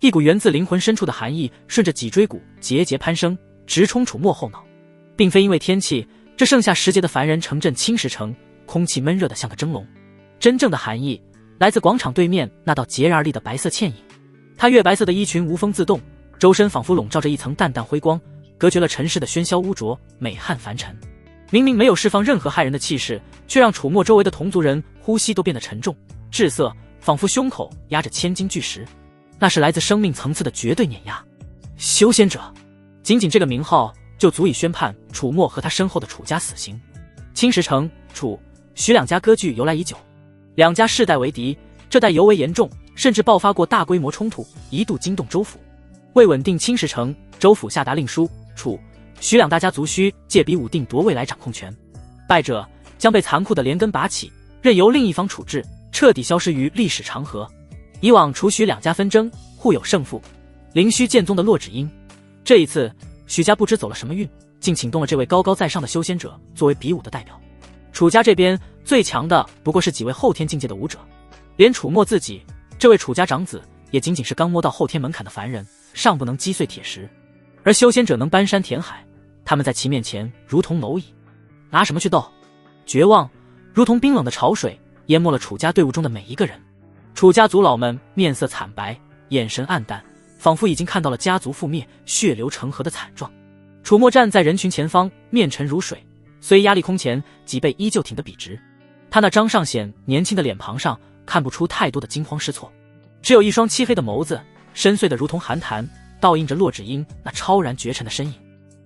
一股源自灵魂深处的寒意顺着脊椎骨节节攀升，直冲楚墨后脑。并非因为天气，这盛夏时节的凡人城镇青石城空气闷热得像个蒸笼。真正的寒意来自广场对面那道截然而立的白色倩影。她月白色的衣裙无风自动，周身仿佛笼罩着一层淡淡灰光，隔绝了尘世的喧嚣污浊，美汉凡尘。明明没有释放任何骇人的气势，却让楚墨周围的同族人呼吸都变得沉重滞涩，仿佛胸口压着千斤巨石。那是来自生命层次的绝对碾压。修仙者，仅仅这个名号就足以宣判楚墨和他身后的楚家死刑。青石城、楚、徐两家割据由来已久，两家世代为敌，这代尤为严重，甚至爆发过大规模冲突，一度惊动州府。为稳定青石城，州府下达令书，楚、徐两大家族需借比武定夺未来掌控权，败者将被残酷的连根拔起，任由另一方处置，彻底消失于历史长河。以往楚徐两家纷争互有胜负，灵虚剑宗的骆芷英，这一次许家不知走了什么运，竟请动了这位高高在上的修仙者作为比武的代表。楚家这边最强的不过是几位后天境界的武者，连楚墨自己这位楚家长子也仅仅是刚摸到后天门槛的凡人，尚不能击碎铁石。而修仙者能搬山填海，他们在其面前如同蝼蚁，拿什么去斗？绝望如同冰冷的潮水淹没了楚家队伍中的每一个人。楚家族老们面色惨白，眼神暗淡，仿佛已经看到了家族覆灭、血流成河的惨状。楚墨站在人群前方，面沉如水，虽压力空前，脊背依旧挺得笔直。他那张尚显年轻的脸庞上看不出太多的惊慌失措，只有一双漆黑的眸子，深邃的如同寒潭，倒映着骆芷英那超然绝尘的身影。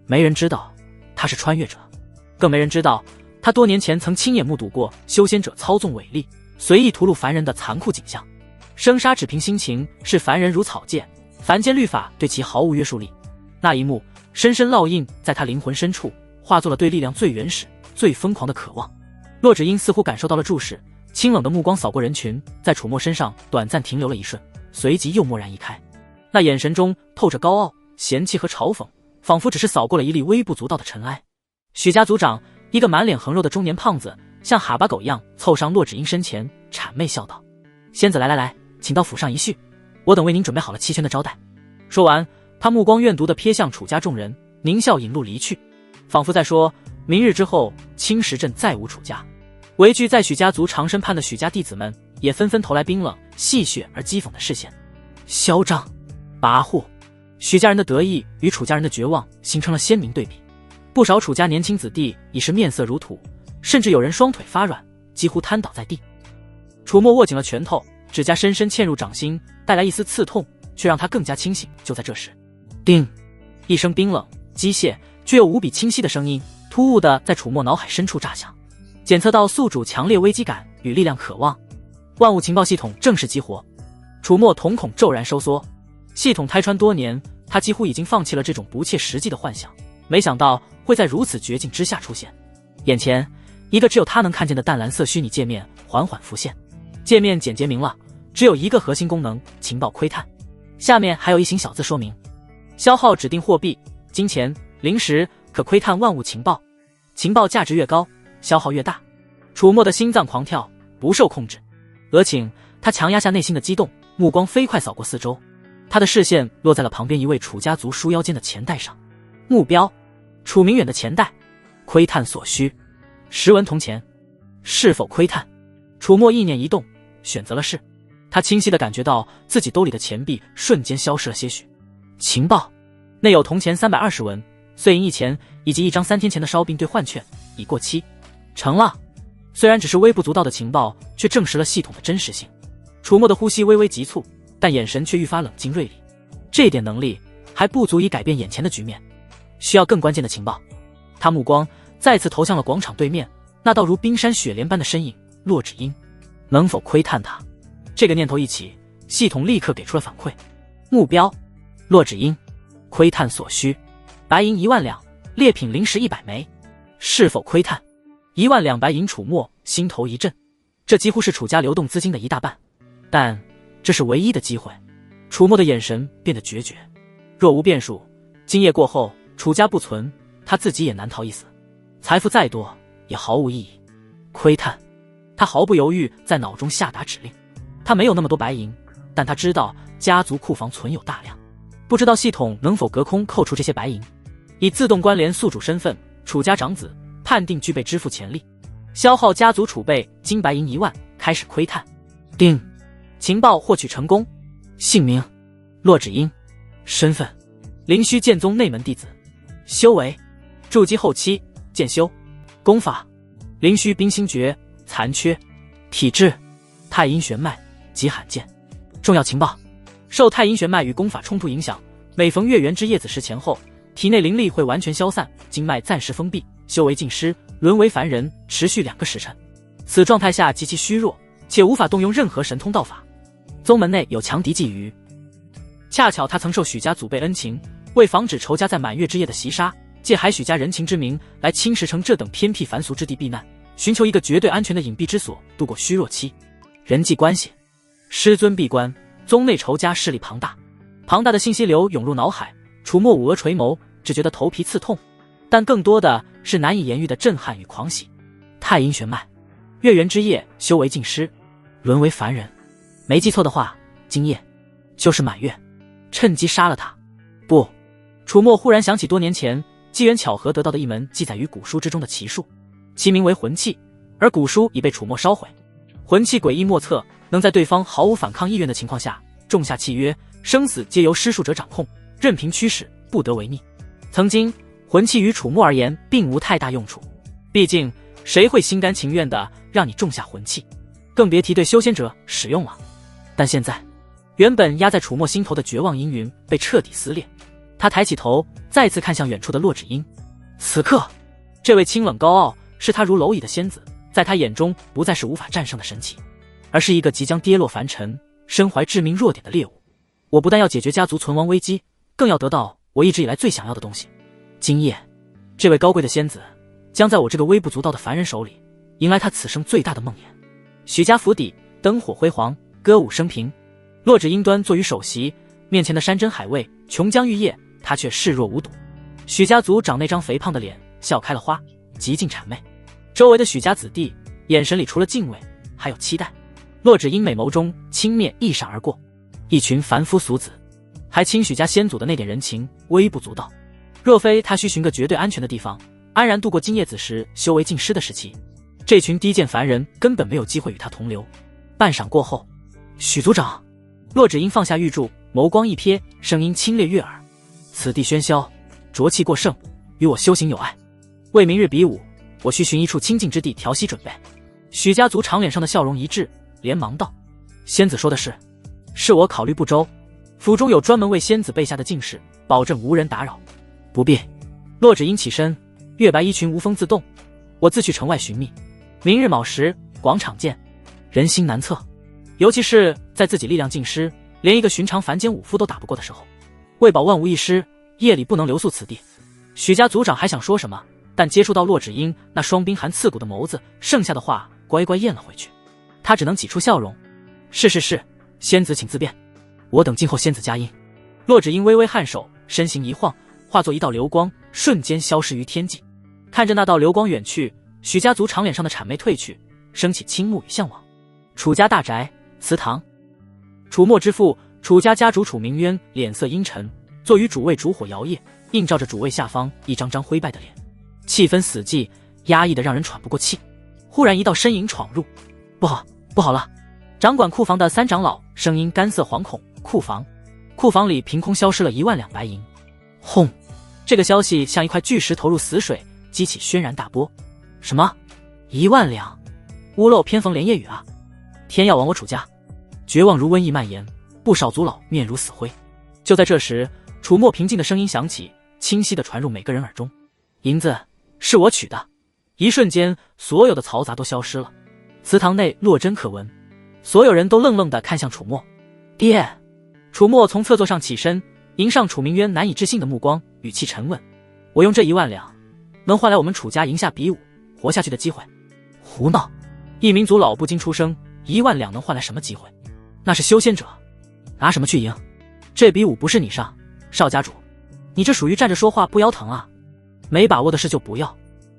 没人知道他是穿越者，更没人知道他多年前曾亲眼目睹过修仙者操纵伟力随意屠戮凡人的残酷景象。生杀只凭心情，视凡人如草芥，凡间律法对其毫无约束力。那一幕深深烙印在他灵魂深处，化作了对力量最原始、最疯狂的渴望。骆芷英似乎感受到了注视，清冷的目光扫过人群，在楚墨身上短暂停留了一瞬，随即又蓦然移开。那眼神中透着高傲、嫌弃和嘲讽，仿佛只是扫过了一粒微不足道的尘埃。许家族长，一个满脸横肉的中年胖子，像哈巴狗一样凑上骆芷英身前，谄媚笑道：“仙子来来来，请到府上一叙，我等为您准备好了齐全的招待。”说完，他目光怨毒地瞥向楚家众人，狞笑引路离去，仿佛在说：明日之后，青石镇再无楚家。围聚在许家族长生畔的许家弟子们也纷纷投来冰冷、戏谑而讥讽的视线。嚣张、跋扈，许家人的得意与楚家人的绝望形成了鲜明对比。不少楚家年轻子弟已是面色如土，甚至有人双腿发软，几乎瘫倒在地。楚墨握紧了拳头，指甲深深嵌入掌心，带来一丝刺痛，却让他更加清醒。就在这时，叮，一声冰冷、机械却又无比清晰的声音突兀地在楚墨脑海深处炸响，检测到宿主强烈危机感与力量渴望，万物情报系统正式激活。楚墨瞳孔骤然收缩，系统开穿多年，他几乎已经放弃了这种不切实际的幻想，没想到会在如此绝境之下出现。眼前一个只有他能看见的淡蓝色虚拟界面缓缓浮现，界面简洁明了，只有一个核心功能：情报窥探。下面还有一行小字说明：消耗指定货币、金钱、灵石，可窥探万物情报，情报价值越高，消耗越大。楚墨的心脏狂跳，不受控制。额请他强压下内心的激动，目光飞快扫过四周，他的视线落在了旁边一位楚家族书腰间的钱袋上。目标：楚明远的钱袋，窥探所需10文铜钱。是否窥探？楚墨意念一动，选择了是。他清晰地感觉到自己兜里的钱币瞬间消失了些许。情报内有铜钱320文、碎银1钱以及一张3天前的烧饼兑换券，已过期。成了。虽然只是微不足道的情报，却证实了系统的真实性。楚墨的呼吸微微急促，但眼神却愈发冷静锐利。这点能力还不足以改变眼前的局面，需要更关键的情报。他目光再次投向了广场对面那道如冰山雪莲般的身影骆芷英。能否窥探他？这个念头一起，系统立刻给出了反馈。目标：骆芷英，窥探所需白银1万两，劣品灵石100枚。是否窥探？1万两白银。楚墨心头一震，这几乎是楚家流动资金的一大半，但这是唯一的机会。楚墨的眼神变得决绝，若无变数，今夜过后楚家不存，他自己也难逃一死，财富再多也毫无意义。窥探，他毫不犹豫在脑中下达指令。他没有那么多白银，但他知道家族库房存有大量，不知道系统能否隔空扣除这些白银，以自动关联宿主身份，楚家长子判定具备支付潜力，消耗家族储备金白银1万，开始窥探。定，情报获取成功。姓名：骆芷英，身份：灵虚剑宗内门弟子，修为：筑基后期，剑修，功法：灵虚冰心诀，残缺，体质：太阴玄脉，极罕见。重要情报：受太阴玄脉与功法冲突影响，每逢月圆之夜子时前后，体内灵力会完全消散，经脉暂时封闭，修为尽失，沦为凡人，持续2个时辰。此状态下极其虚弱，且无法动用任何神通道法。宗门内有强敌觊觎，恰巧他曾受许家祖辈恩情，为防止仇家在满月之夜的袭杀，借海许家人情之名来青石城这等偏僻凡俗之地避难，寻求一个绝对安全的隐蔽之所，度过虚弱期。人际关系：师尊闭关，宗内仇家势力庞大。庞大的信息流涌入脑海，楚墨五额垂眸，只觉得头皮刺痛，但更多的是难以言喻的震撼与狂喜。太阴玄脉，月圆之夜修为尽失，沦为凡人。没记错的话，今夜就是满月，趁机杀了他。不，楚墨忽然想起多年前机缘巧合得到的一门记载于古书之中的奇术，其名为魂器，而古书已被楚墨烧毁。魂器诡异莫测，能在对方毫无反抗意愿的情况下种下契约，生死皆由施术者掌控，任凭驱使，不得违逆。曾经魂器于楚墨而言并无太大用处，毕竟谁会心甘情愿地让你种下魂器，更别提对修仙者使用了。但现在，原本压在楚墨心头的绝望阴云被彻底撕裂。他抬起头，再次看向远处的骆芷英。此刻，这位清冷高傲、视他如蝼蚁的仙子，在他眼中不再是无法战胜的神奇，而是一个即将跌落凡尘、身怀致命弱点的猎物。我不但要解决家族存亡危机，更要得到我一直以来最想要的东西。今夜，这位高贵的仙子将在我这个微不足道的凡人手里，迎来他此生最大的梦魇。许家府邸，灯火辉煌，歌舞升平。骆芷英端坐于首席，面前的山珍海味、琼浆玉液，他却视若无睹。许家族长那张肥胖的脸笑开了花，极尽谄媚。周围的许家子弟眼神里除了敬畏，还有期待。骆芷英美眸中轻蔑一闪而过，一群凡夫俗子，还倾许家先祖的那点人情，微不足道。若非他需寻个绝对安全的地方，安然度过今夜子时修为尽失的时期，这群低贱凡人根本没有机会与他同流。半晌过后，许族长，骆芷英放下玉柱，眸光一瞥，声音清冽悦耳：此地喧嚣，浊气过盛，与我修行有碍。为明日比武，我需寻一处清静之地调息准备。许家族长脸上的笑容一滞，连忙道：仙子说的是我考虑不周，府中有专门为仙子备下的禁室，保证无人打扰。不必。骆芷英起身，月白衣裙无风自动，我自去城外寻觅，明日卯时广场见。人心难测，尤其是在自己力量尽失，连一个寻常凡间武夫都打不过的时候，为保万无一失，夜里不能留宿此地。许家族长还想说什么，但接触到骆芷英那双冰寒刺骨的眸子，剩下的话乖乖咽了回去。他只能挤出笑容：是，仙子请自便，我等静候仙子佳音。骆芷英微微颔首，身形一晃，化作一道流光，瞬间消失于天际。看着那道流光远去，许家族长脸上的谄媚褪去，升起倾慕与向往。楚家大宅，祠堂。楚墨之父，楚家家主楚明渊脸色阴沉，坐于主位烛火摇曳，映照着主位下方一张张灰败的脸，气氛死寂，压抑得让人喘不过气。忽然一道身影闯入，不好了！掌管库房的三长老声音干涩惶恐。库房里凭空消失了1万两白银。轰！这个消息像一块巨石投入死水，激起轩然大波。什么？1万两？屋漏偏逢连夜雨啊！天要亡我楚家！绝望如瘟疫蔓延，不少族老面如死灰。就在这时，楚墨平静的声音响起，清晰地传入每个人耳中：银子是我取的。一瞬间，所有的嘈杂都消失了，祠堂内落针可闻。所有人都愣愣地看向楚墨。爹！楚墨从侧座上起身，迎上楚明渊难以置信的目光，语气沉稳：我用这1万两，能换来我们楚家赢下比武活下去的机会。胡闹！一民族老不禁出声：1万两能换来什么机会？那是修仙者，拿什么去赢？这比武不是你上，少家主，你这属于站着说话不腰疼啊！没把握的事就不要。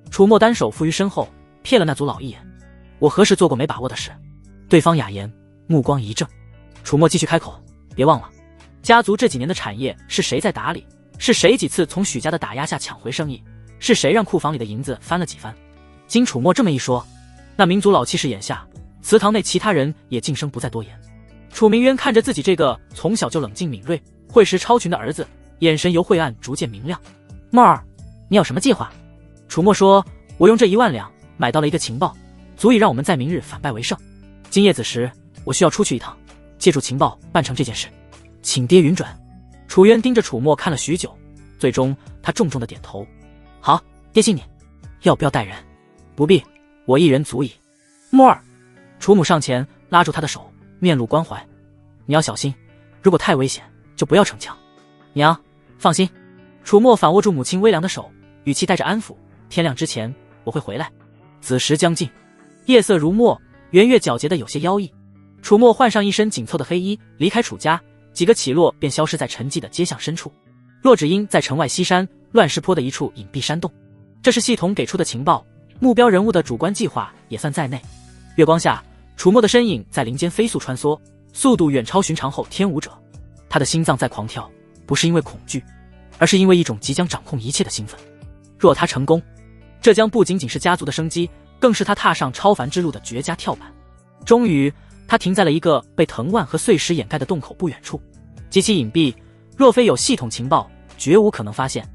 楚墨单手负于身后，瞥了那族老一眼：我何时做过没把握的事？对方哑言，目光一怔。楚墨继续开口：别忘了，家族这几年的产业是谁在打理？是谁几次从许家的打压下抢回生意？是谁让库房里的银子翻了几番？经楚墨这么一说，那民族老气势眼下，祠堂内其他人也噤声不再多言。楚明渊看着自己这个从小就冷静敏锐、会识超群的儿子，眼神由晦暗逐渐明亮。墨儿，你有什么计划？楚墨说，我用这1万两买到了一个情报，足以让我们在明日反败为胜。今夜子时，我需要出去一趟，借助情报办成这件事，请爹允准。楚渊盯着楚墨看了许久，最终他重重的点头。好，爹信你。要不要带人？不必，我一人足矣。墨儿，楚母上前拉住他的手，面露关怀。你要小心，如果太危险，就不要逞强。娘，放心。楚墨反握住母亲微凉的手，语气带着安抚。天亮之前我会回来。子时将近，夜色如墨，圆月皎洁的有些妖异。楚墨换上一身紧凑的黑衣，离开楚家，几个起落便消失在沉寂的街巷深处。骆芷英在城外西山乱石坡的一处隐蔽山洞，这是系统给出的情报，目标人物的主观计划也算在内。月光下，楚墨的身影在林间飞速穿梭，速度远超寻常后天舞者。他的心脏在狂跳，不是因为恐惧，而是因为一种即将掌控一切的兴奋。若他成功，这将不仅仅是家族的生机，更是他踏上超凡之路的绝佳跳板。终于，他停在了一个被藤蔓和碎石掩盖的洞口不远处，极其隐蔽，若非有系统情报，绝无可能发现。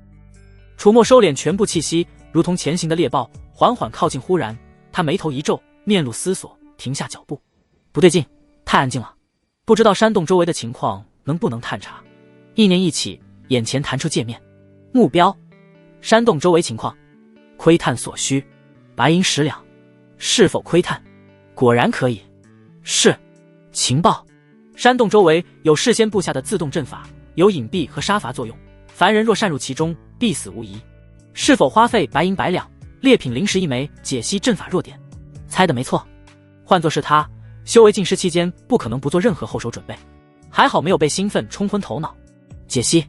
楚墨收敛全部气息，如同前行的猎豹，缓缓靠近。忽然，他眉头一皱，面露思索，停下脚步。不对劲，太安静了，不知道山洞周围的情况能不能探查。意念一起，眼前弹出界面，目标：山洞周围情况，窥探所需，白银10两。是否窥探？果然可以。是。情报：山洞周围有事先布下的自动阵法，有隐蔽和杀伐作用，凡人若擅入其中，必死无疑。是否花费白银100两，劣品灵石1枚，解析阵法弱点？猜得没错。换作是他，修为进师期间不可能不做任何后手准备。还好没有被兴奋冲昏头脑。解析。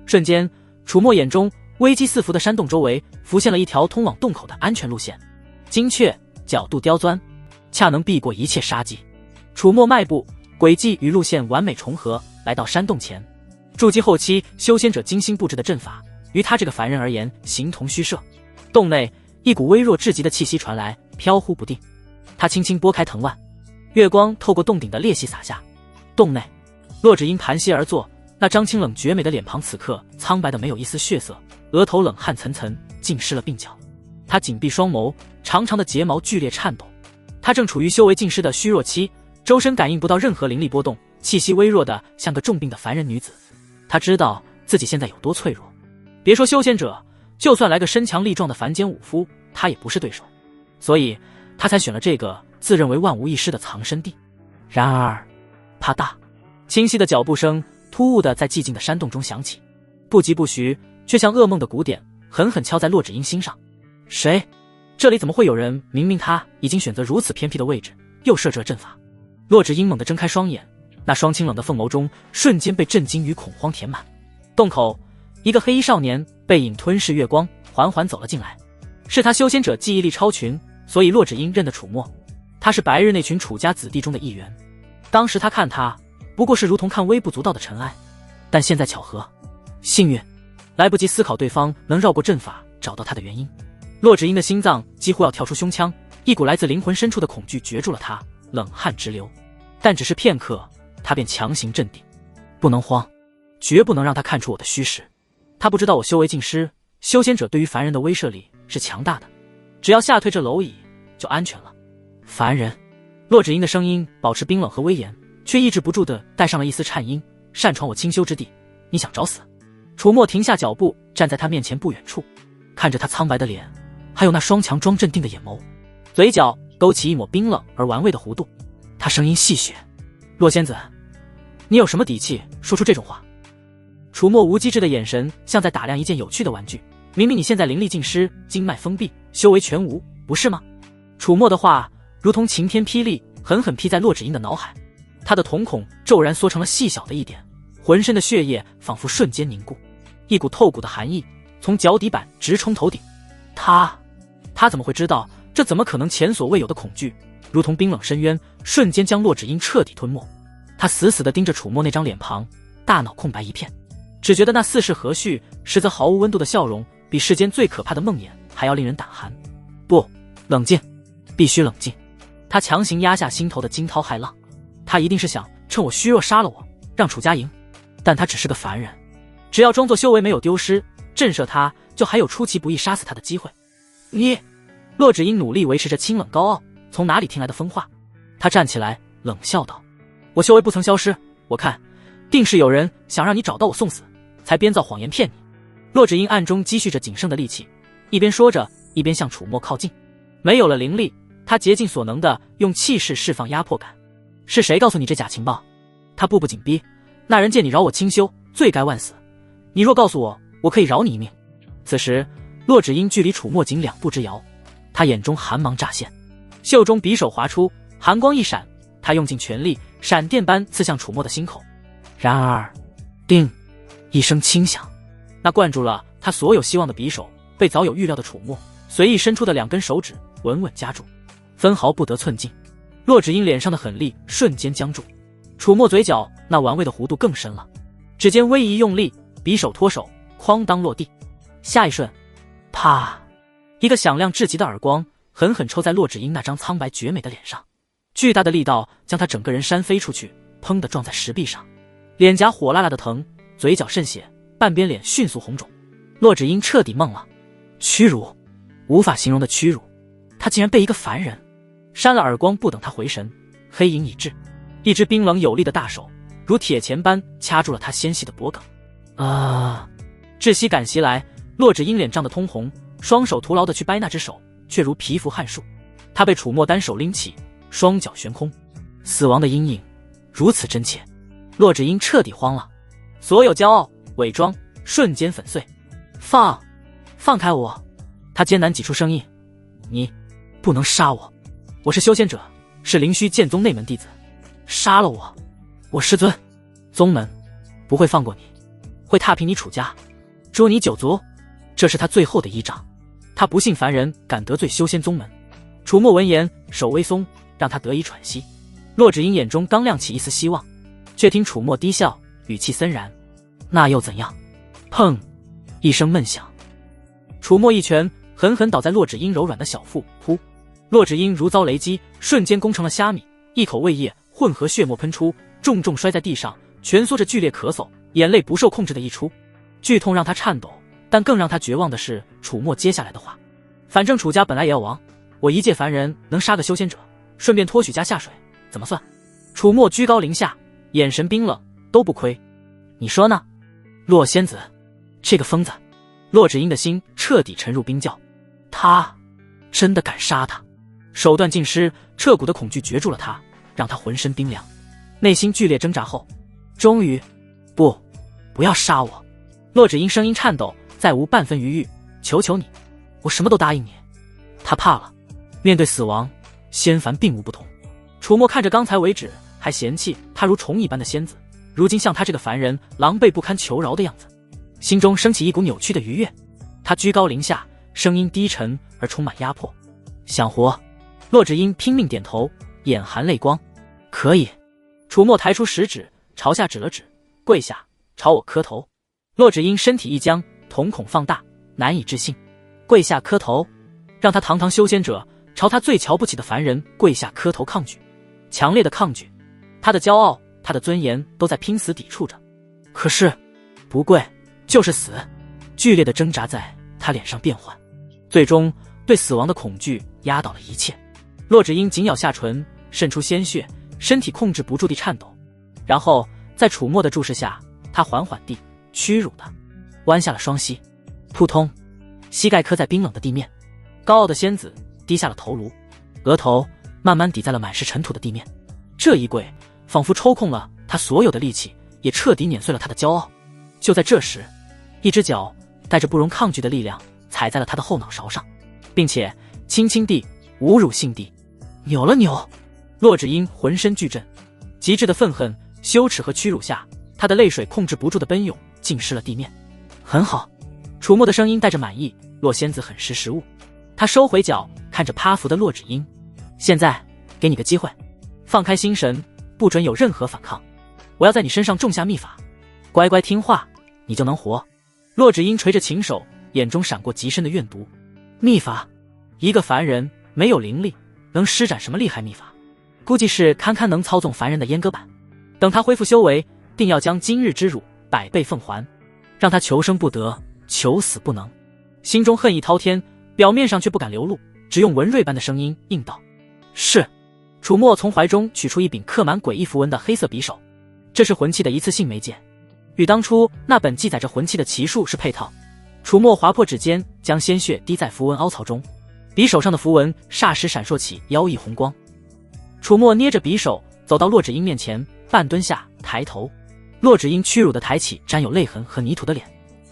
瞬间，楚墨眼中危机四伏的山洞周围浮现了一条通往洞口的安全路线，精确，角度刁钻，恰能避过一切杀机。楚墨迈步，轨迹与路线完美重合，来到山洞前。筑基后期修仙者精心布置的阵法，于他这个凡人而言形同虚设。洞内一股微弱至极的气息传来，飘忽不定。他轻轻拨开藤蔓，月光透过洞顶的裂隙洒下。洞内，骆芷英盘膝而坐，那张清冷绝美的脸庞此刻苍白的没有一丝血色，额头冷汗涔涔，浸湿了鬓角。他紧闭双眸，长长的睫毛剧烈颤抖。他正处于修为尽失的虚弱期，周身感应不到任何灵力波动，气息微弱的像个重病的凡人女子。他知道自己现在有多脆弱，别说修仙者，就算来个身强力壮的凡间武夫，他也不是对手。所以他才选了这个自认为万无一失的藏身地。然而，啪嗒，清晰的脚步声突兀的在寂静的山洞中响起，不疾不徐，却像噩梦的鼓点，狠狠敲在骆芷英心上。谁？这里怎么会有人？明明他已经选择如此偏僻的位置，又设置了阵法。骆芷英猛地睁开双眼，那双清冷的凤眸中瞬间被震惊与恐慌填满。洞口，一个黑衣少年背影吞噬月光，缓缓走了进来。是他修仙者记忆力超群，所以骆芷英认得楚墨。他是白日那群楚家子弟中的一员。当时他看他不过是如同看微不足道的尘埃，但现在巧合，幸运，来不及思考对方能绕过阵法找到他的原因。骆芷英的心脏几乎要跳出胸腔，一股来自灵魂深处的恐惧攫住了他，冷汗直流。但只是片刻，他便强行镇定。不能慌，绝不能让他看出我的虚实。他不知道我修为尽失，修仙者对于凡人的威慑力是强大的，只要吓退这蝼蚁，就安全了。凡人，骆芷英的声音保持冰冷和威严，却抑制不住的带上了一丝颤音。擅闯我清修之地，你想找死？楚墨停下脚步，站在他面前不远处，看着他苍白的脸，还有那双强装镇定的眼眸，嘴角勾起一抹冰冷而玩味的弧度。他声音戏谑：骆仙子，你有什么底气说出这种话？楚墨无机智的眼神像在打量一件有趣的玩具。明明你现在灵力尽失，经脉封闭，修为全无，不是吗？楚墨的话如同晴天霹雳，狠狠劈在骆芷英的脑海。他的瞳孔骤然缩成了细小的一点，浑身的血液仿佛瞬间凝固，一股透骨的寒意从脚底板直冲头顶。他怎么会知道？这怎么可能？前所未有的恐惧如同冰冷深渊，瞬间将骆芷英彻底吞没。他死死地盯着楚墨那张脸庞，大脑空白一片，只觉得那似是和煦，实则毫无温度的笑容，比世间最可怕的梦魇还要令人胆寒。不，冷静，必须冷静。他强行压下心头的惊涛骇浪，他一定是想趁我虚弱杀了我，让楚家赢。但他只是个凡人，只要装作修为没有丢失，震慑他，就还有出其不意杀死他的机会。你，骆芷英努力维持着清冷高傲，从哪里听来的疯话？他站起来，冷笑道：“我修为不曾消失，我看定是有人想让你找到我送死，才编造谎言骗你。”骆芷英暗中积蓄着仅剩的力气，一边说着，一边向楚墨靠近。没有了灵力，他竭尽所能地用气势释放压迫感。是谁告诉你这假情报？他步步紧逼，那人见你饶我清修，罪该万死。你若告诉我，我可以饶你一命。此时，骆芷英距离楚墨仅2步之遥，他眼中寒芒乍现，袖中匕首划出，寒光一闪，他用尽全力，闪电般刺向楚墨的心口。然而，叮一声轻响，那灌注了他所有希望的匕首被早有预料的楚墨随意伸出的2根手指稳稳夹住，分毫不得寸进。骆芷英脸上的狠厉瞬间僵住，楚墨嘴角那玩味的弧度更深了。指尖微一用力，匕首脱手，哐当落地。下一瞬，啪！一个响亮至极的耳光狠狠抽在骆芷英那张苍白绝美的脸上，巨大的力道将她整个人扇飞出去，砰地撞在石壁上，脸颊火辣辣的疼，嘴角渗血，半边脸迅速红肿。骆芷英彻底懵了，屈辱，无法形容的屈辱，她竟然被一个凡人扇了耳光。不等她回神，黑影已至，一只冰冷有力的大手如铁钳般掐住了她纤细的脖颈。窒息感袭来，骆芷英脸涨得通红，双手徒劳地去掰那只手，却如蚍蜉撼树。她被楚墨单手拎起，双脚悬空，死亡的阴影如此真切，骆芷英彻底慌了，所有骄傲伪装瞬间粉碎。放开我！她艰难挤出声音：“你不能杀我，我是修仙者，是灵虚剑宗内门弟子，杀了我，我师尊宗门不会放过你，会踏平你楚家，诛你9族。”这是他最后的依仗，他不信凡人敢得罪修仙宗门。楚墨闻言手微松，让他得以喘息。骆芷英眼中刚亮起一丝希望，却听楚墨低笑，语气森然：“那又怎样？”砰一声闷响，楚墨一拳狠狠倒在骆芷英柔软的小腹，噗！骆芷英如遭雷击，瞬间攻成了虾米，一口胃液混合血沫喷出，重重摔在地上，蜷缩着剧烈咳嗽，眼泪不受控制的溢出。剧痛让他颤抖，但更让他绝望的是楚墨接下来的话：“反正楚家本来也要亡，我一介凡人能杀个修仙者，顺便拖许家下水，怎么算？”楚墨居高临下，眼神冰冷：“都不亏，你说呢？”骆仙子，这个疯子！骆芷英的心彻底沉入冰窖，他真的敢杀他？手段尽失，彻骨的恐惧攫住了他，让他浑身冰凉，内心剧烈挣扎后，终于，不要杀我！骆芷英声音颤抖，再无半分余裕：“求求你，我什么都答应你。”他怕了，面对死亡，仙凡并无不同。楚墨看着刚才为止还嫌弃他如虫一般的仙子，如今像他这个凡人狼狈不堪求饶的样子，心中升起一股扭曲的愉悦。他居高临下，声音低沉而充满压迫：“想活？”骆芷英拼命点头，眼含泪光：“可以。”楚墨抬出食指朝下指了指：“跪下，朝我磕头。”骆芷英身体一僵，瞳孔放大，难以置信：“跪下磕头？让他堂堂修仙者朝他最瞧不起的凡人跪下磕头抗拒？强烈的抗拒，他的骄傲，他的尊严都在拼死抵触着。可是不跪就是死，剧烈的挣扎在他脸上变换，最终对死亡的恐惧压倒了一切。骆芷英紧咬下唇，渗出鲜血，身体控制不住地颤抖。然后在楚墨的注视下，他缓缓地屈辱地弯下了双膝，扑通，膝盖磕在冰冷的地面。高傲的仙子低下了头颅，额头慢慢抵在了满是尘土的地面。这一跪仿佛抽空了他所有的力气，也彻底碾碎了他的骄傲。就在这时，一只脚带着不容抗拒的力量踩在了他的后脑勺上，并且轻轻地侮辱性地扭了扭。骆芷英浑身剧震，极致的愤恨、羞耻和屈辱下，他的泪水控制不住的奔涌，浸湿了地面。很好，楚墨的声音带着满意。骆仙子很识时务，他收回脚，看着趴伏的骆芷英：“现在给你个机会，放开心神，不准有任何反抗。”我要在你身上种下秘法，乖乖听话，你就能活。骆芷英垂着琴手，眼中闪过极深的怨毒。秘法？一个凡人没有灵力，能施展什么厉害秘法？估计是堪堪能操纵凡人的阉割版。等他恢复修为，定要将今日之辱100倍奉还，让他求生不得，求死不能。心中恨意滔天，表面上却不敢流露，只用文瑞般的声音应道：是。楚墨从怀中取出一柄刻满诡异符文的黑色匕首，这是魂器的一次性媒介，与当初那本记载着魂器的奇术是配套。楚墨划破指尖，将鲜血滴在符文凹槽中，匕首上的符文霎时闪烁起妖异红光。楚墨捏着匕首走到骆芷英面前，半蹲下，抬头。骆芷英屈辱地抬起沾有泪痕和泥土的脸，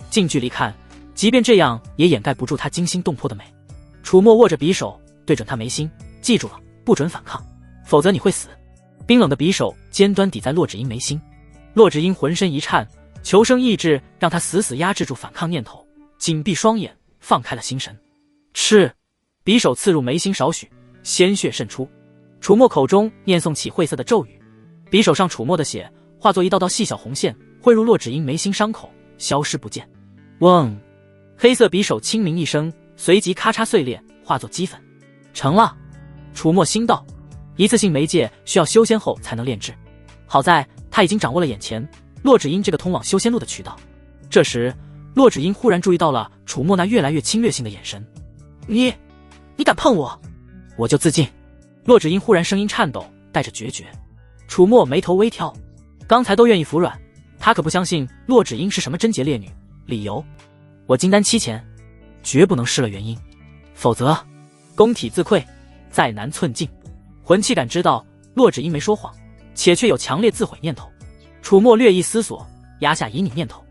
近距离看，即便这样也掩盖不住她惊心动魄的美。楚墨握着匕首对准她眉心，记住了，不准反抗，否则你会死。冰冷的匕首尖端抵在骆芷英眉心，骆芷英浑身一颤，求生意志让她死死压制住反抗念头，紧闭双眼，放开了心神。赤，匕首刺入眉心少许，鲜血渗出。楚墨口中念诵起晦涩的咒语，匕首上楚墨的血化作一道道细小红线，汇入骆芷英眉心伤口，消失不见。嗡！黑色匕首轻鸣一声，随即咔嚓碎裂，化作齑粉。成了。楚墨心道，一次性媒介需要修仙后才能炼制，好在他已经掌握了眼前骆芷英这个通往修仙路的渠道。这时骆芷英忽然注意到了楚墨那越来越侵略性的眼神。你敢碰我，我就自尽。骆芷英忽然声音颤抖，带着决绝。楚墨眉头微挑，刚才都愿意服软，他可不相信骆芷英是什么贞洁烈女。理由：我金丹期前绝不能失了元婴，否则宫体自溃，再难寸进。魂器感知到骆芷英没说谎，且却有强烈自毁念头。楚墨略一思索，压下旖旎念头。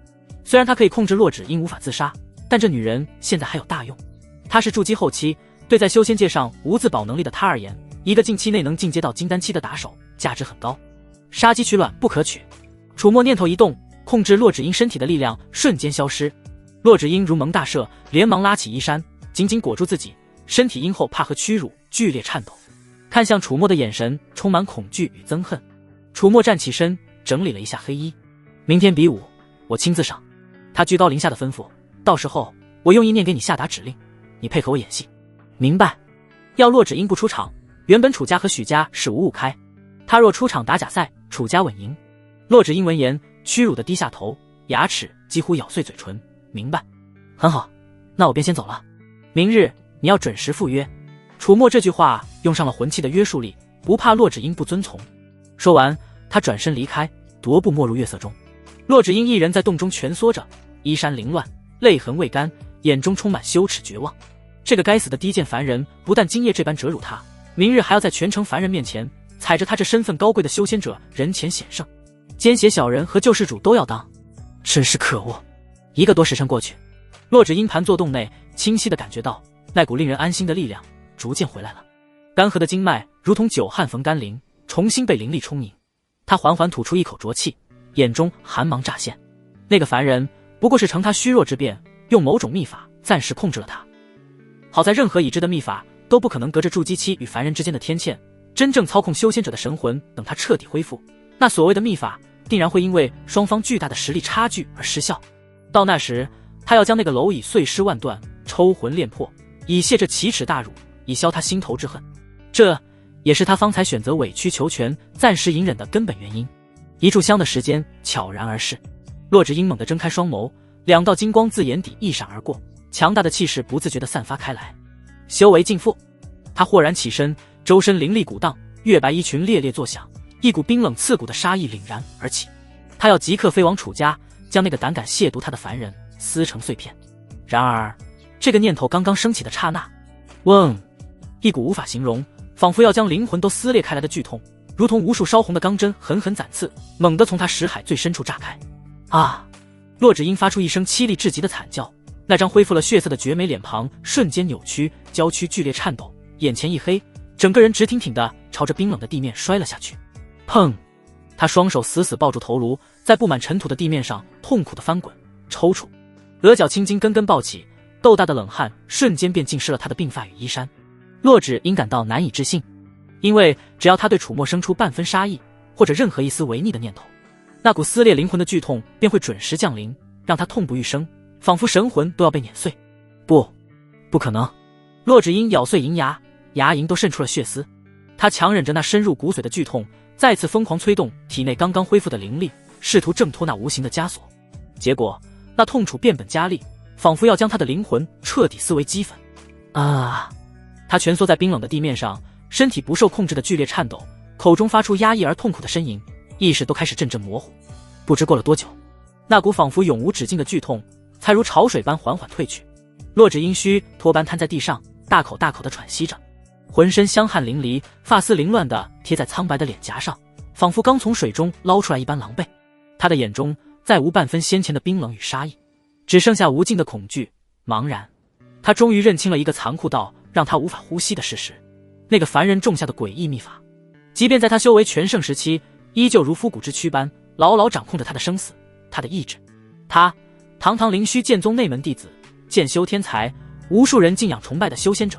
虽然他可以控制骆芷英无法自杀，但这女人现在还有大用。她是筑基后期，对在修仙界上无自保能力的他而言，一个近期内能进阶到金丹期的打手，价值很高。杀鸡取卵不可取。楚墨念头一动，控制骆芷英身体的力量瞬间消失。骆芷英如蒙大赦，连忙拉起衣衫，紧紧裹住自己，身体因后怕和屈辱剧烈颤抖，看向楚墨的眼神充满恐惧与憎恨。楚墨站起身，整理了一下黑衣。明天比武，我亲自上。他居高临下的吩咐，到时候我用意念给你下达指令，你配合我演戏。明白。要骆芷英不出场，原本楚家和许家是五五开，他若出场打假赛，楚家稳赢。骆芷英闻言屈辱地低下头，牙齿几乎咬碎嘴唇。明白。很好，那我便先走了，明日你要准时赴约。楚墨这句话用上了魂器的约束力，不怕骆芷英不遵从。说完，他转身离开，踱步没入月色中。骆芷英一人在洞中蜷缩着，衣衫凌乱，泪痕未干，眼中充满羞耻绝望。这个该死的低贱凡人不但今夜这般折辱他，明日还要在全城凡人面前踩着他这身份高贵的修仙者人前显圣，奸邪小人和救世主都要当，真是可恶。1个多时辰过去，骆芷英盘坐洞内，清晰地感觉到那股令人安心的力量逐渐回来了。干涸的经脉如同久旱逢甘霖，重新被灵力充盈。他缓缓吐出一口浊气，眼中寒芒乍现。那个凡人不过是乘他虚弱之变，用某种秘法暂时控制了他。好在任何已知的秘法都不可能隔着筑基期与凡人之间的天堑，真正操控修仙者的神魂，等他彻底恢复，那所谓的秘法定然会因为双方巨大的实力差距而失效。到那时，他要将那个蝼蚁碎尸万段，抽魂炼魄，以泄这奇耻大辱，以消他心头之恨。这也是他方才选择委曲求全，暂时隐忍的根本原因。一炷香的时间悄然而逝，骆芷英猛地睁开双眸，2道金光自眼底一闪而过，强大的气势不自觉地散发开来。修为尽复，他豁然起身，周身灵力鼓荡，月白衣裙猎猎作响，一股冰冷刺骨的杀意凛然而起。他要即刻飞往楚家，将那个胆敢亵渎他的凡人撕成碎片。然而这个念头刚刚升起的刹那，嗡，一股无法形容，仿佛要将灵魂都撕裂开来的剧痛，如同无数烧红的钢针狠狠斩刺，猛地从他识海最深处炸开。啊！骆芷英发出一声凄厉至极的惨叫，那张恢复了血色的绝美脸庞瞬间扭曲，娇躯剧烈颤抖，眼前一黑，整个人直挺挺地朝着冰冷的地面摔了下去。砰！他双手死死抱住头颅，在布满尘土的地面上痛苦地翻滚抽搐，额角青筋根根暴起，豆大的冷汗瞬间便浸湿了他的鬓发与衣衫。骆芷英感到难以置信，因为只要他对楚墨生出半分杀意，或者任何一丝违逆的念头，那股撕裂灵魂的剧痛便会准时降临，让他痛不欲生，仿佛神魂都要被碾碎。不可能！骆芷英咬碎银牙，牙龈都渗出了血丝。他强忍着那深入骨髓的剧痛，再次疯狂催动体内刚刚恢复的灵力，试图挣脱那无形的枷锁。结果那痛楚变本加厉，仿佛要将他的灵魂彻底撕为齑粉。他蜷缩在冰冷的地面上，身体不受控制的剧烈颤抖，口中发出压抑而痛苦的呻吟，意识都开始阵阵模糊。不知过了多久，那股仿佛永无止境的剧痛才如潮水般缓缓退去。骆芷英虚脱般瘫在地上，大口大口地喘息着，浑身香汗淋漓，发丝凌乱地贴在苍白的脸颊上，仿佛刚从水中捞出来一般狼狈。他的眼中再无半分先前的冰冷与杀意，只剩下无尽的恐惧、茫然。他终于认清了一个残酷到让他无法呼吸的事实，那个凡人种下的诡异秘法，即便在他修为全盛时期，依旧如枯骨之躯般牢牢掌控着他的生死，他的意志。他，堂堂灵虚剑宗内门弟子，剑修天才，无数人敬仰崇拜的修仙者，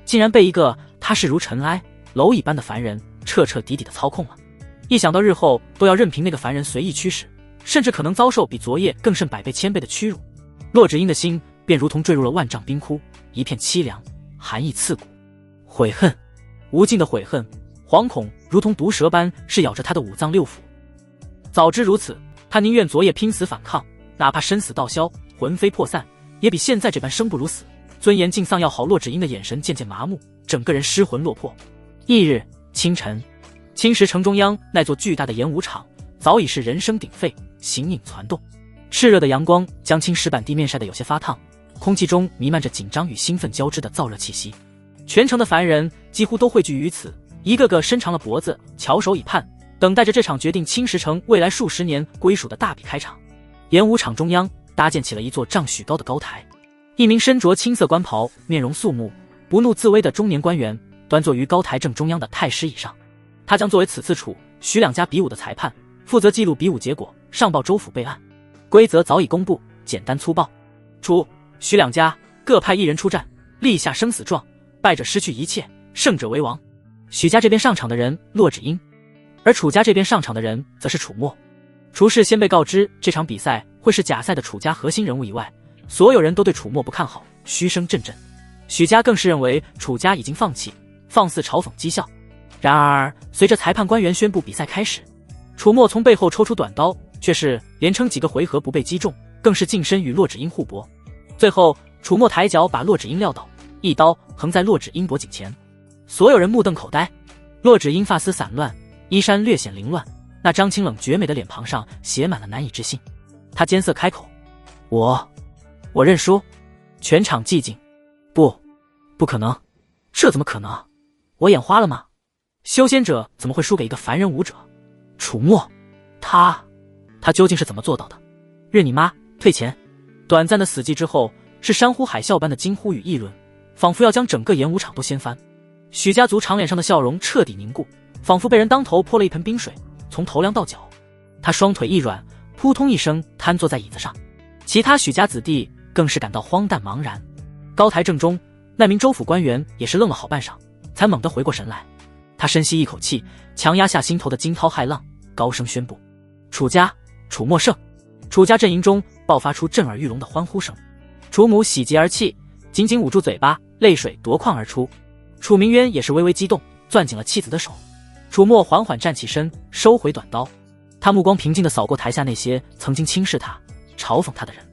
竟然被一个他视如尘埃、蝼蚁般的凡人彻彻底底的操控了。一想到日后都要任凭那个凡人随意驱使，甚至可能遭受比昨夜更甚百倍千倍的屈辱，骆芷英的心便如同坠入了万丈冰窟，一片凄凉，寒意刺骨。悔恨，无尽的悔恨，惶恐如同毒蛇般噬咬着他的五脏六腑。早知如此，他宁愿昨夜拼死反抗，哪怕生死道消，魂飞魄散，也比现在这般生不如死，尊严尽丧要好。骆芷英的眼神渐渐麻木，整个人失魂落魄。翌日清晨，青石城中央那座巨大的演武场早已是人声鼎沸，形影攒动。炽热的阳光将青石板地面晒得有些发烫，空气中弥漫着紧张与兴奋交织的燥热气息。全城的凡人几乎都汇聚于此，一个个伸长了脖子，翘首以盼，等待着这场决定青石城未来数十年归属的大比开场。演武场中央搭建起了一座丈许高的高台，一名身着青色官袍、面容肃穆、不怒自威的中年官员端坐于高台正中央的太师椅上。他将作为此次楚、徐两家比武的裁判，负责记录比武结果，上报州府备案。规则早已公布，简单粗暴。楚、徐两家各派一人出战，立下生死状，败者失去一切，胜者为王。许家这边上场的人骆芷英，而楚家这边上场的人则是楚墨。除是先被告知这场比赛会是假赛的楚家核心人物以外，所有人都对楚墨不看好，嘘声阵阵。许家更是认为楚家已经放弃，放肆嘲讽讥笑。然而随着裁判官员宣布比赛开始，楚墨从背后抽出短刀，却是连撑几个回合不被击中，更是近身与骆芷英互搏。最后楚墨抬脚把骆芷英撂倒，一刀横在骆芷英脖颈前。所有人目瞪口呆。骆芷英发丝散乱，衣衫略显凌乱，那张清冷绝美的脸庞上写满了难以置信。他艰涩开口：我认输。全场寂静。不可能，这怎么可能？我眼花了吗？修仙者怎么会输给一个凡人武者？楚墨，他究竟是怎么做到的？日你妈，退钱！短暂的死寂之后，是山呼海啸般的惊呼与议论，仿佛要将整个演武场都掀翻。许家族长脸上的笑容彻底凝固，仿佛被人当头泼了一盆冰水，从头凉到脚。他双腿一软，扑通一声瘫坐在椅子上。其他许家子弟更是感到荒诞茫然。高台正中，那名州府官员也是愣了好半晌，才猛地回过神来。他深吸一口气，强压下心头的惊涛骇浪，高声宣布：楚家，楚墨胜！楚家阵营中爆发出震耳欲聋的欢呼声。楚母喜极而泣，紧紧捂住嘴巴，泪水夺眶而出。楚明渊也是微微激动，攥紧了妻子的手。楚墨缓缓站起身，收回短刀，他目光平静地扫过台下那些曾经轻视他、嘲讽他的人。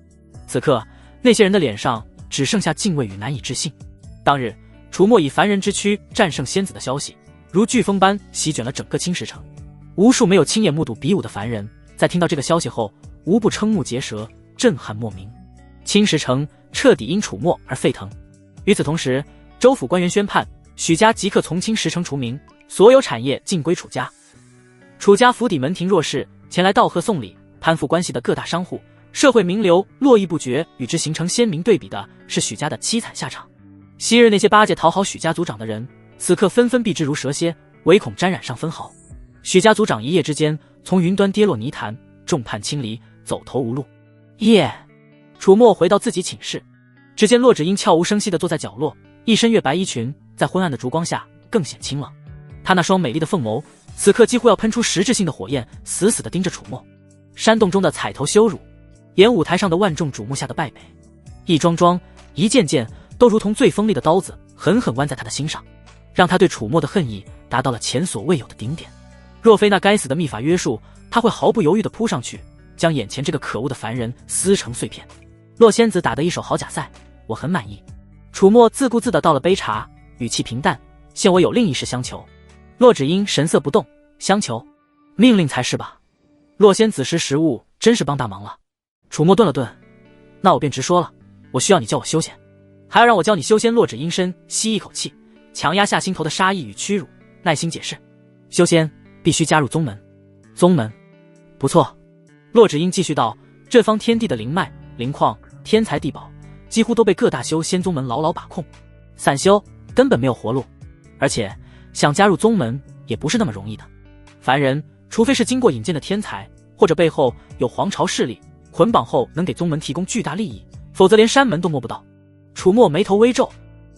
此刻，那些人的脸上只剩下敬畏与难以置信。当日，楚墨以凡人之躯战胜仙子的消息，如飓风般席卷了整个青石城。无数没有亲眼目睹比武的凡人，在听到这个消息后，无不瞠目结舌，震撼莫名。青石城彻底因楚墨而沸腾。与此同时，州府官员宣判，许家即刻从青石城除名，所有产业尽归楚家。楚家府邸门庭若市，前来道贺送礼、攀附关系的各大商户、社会名流络绎不绝。与之形成鲜明对比的是许家的凄惨下场。昔日那些巴结讨好许家族长的人，此刻纷纷避之如蛇蝎，唯恐沾染上分毫。许家族长一夜之间从云端跌落泥潭，众叛亲离，走投无路。楚墨回到自己寝室，只见骆芷英悄无声息地坐在角落，一身月白衣裙在昏暗的烛光下更显清冷。她那双美丽的凤眸此刻几乎要喷出实质性的火焰，死死地盯着楚墨。山洞中的彩头羞辱，演舞台上的万众瞩目下的败北，一桩桩一件件都如同最锋利的刀子，狠狠剜在他的心上，让他对楚墨的恨意达到了前所未有的顶点。若非那该死的秘法约束，他会毫不犹豫地扑上去，将眼前这个可恶的凡人撕成碎片。洛仙子打得一手好假赛，我很满意。楚墨自顾自地倒了杯茶，语气平淡，现我有另一事相求。洛芷英神色不动，相求？命令才是吧？洛仙子识时务，真是帮大忙了。楚墨顿了顿，那我便直说了，我需要你教我修仙，还要让我教你修仙。洛芷英深吸一口气，强压下心头的杀意与屈辱，耐心解释，修仙必须加入宗门。宗门？不错。洛芷英继续道，这方天地的灵脉、灵矿、天材地宝，几乎都被各大修仙宗门牢牢把控，散修根本没有活路，而且想加入宗门也不是那么容易的。凡人除非是经过引荐的天才，或者背后有皇朝势力捆绑后能给宗门提供巨大利益，否则连山门都摸不到。楚墨眉头微皱，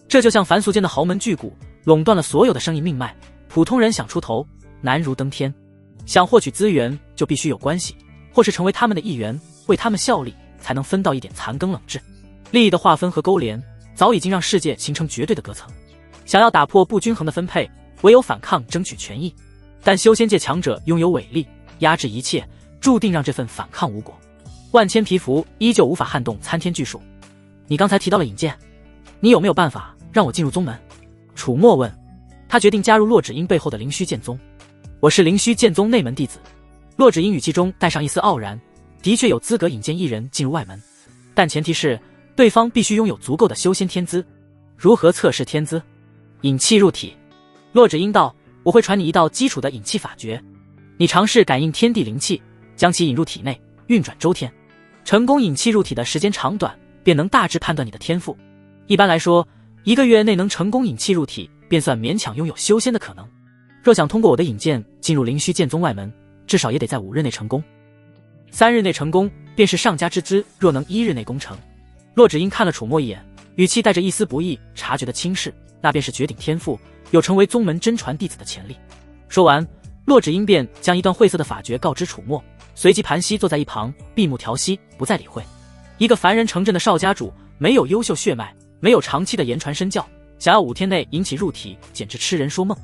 这就像凡俗间的豪门巨贾，垄断了所有的生意命脉，普通人想出头难如登天。想获取资源就必须有关系，或是成为他们的一员，为他们效力，才能分到一点残羹冷炙。利益的划分和勾连早已经让世界形成绝对的隔层，想要打破不均衡的分配，唯有反抗，争取权益。但修仙界强者拥有伟力，压制一切，注定让这份反抗无果。万千皮肤依旧无法撼动参天巨树。你刚才提到了引荐，你有没有办法让我进入宗门？楚墨问。他决定加入洛芷英背后的灵虚剑宗。我是灵虚剑宗内门弟子。洛芷英语气中带上一丝傲然，的确有资格引荐一人进入外门，但前提是对方必须拥有足够的修仙天资。如何测试天资？引气入体。洛芷英道，我会传你一道基础的引气法诀，你尝试感应天地灵气，将其引入体内，运转周天。成功引气入体的时间长短，便能大致判断你的天赋。一般来说，1个月内能成功引气入体，便算勉强拥有修仙的可能。若想通过我的引荐进入灵虚剑宗外门，至少也得在5日内成功。3日内成功便是上佳之资，若能1日内攻成。洛芷英看了楚墨一眼，语气带着一丝不易察觉的轻视，那便是绝顶天赋，有成为宗门真传弟子的潜力。说完，洛芷英便将一段晦涩的法诀告知楚墨，随即盘膝坐在一旁，闭目调息，不再理会。一个凡人城镇的少家主，没有优秀血脉，没有长期的言传身教，想要5天内引起入体，简直痴人说梦。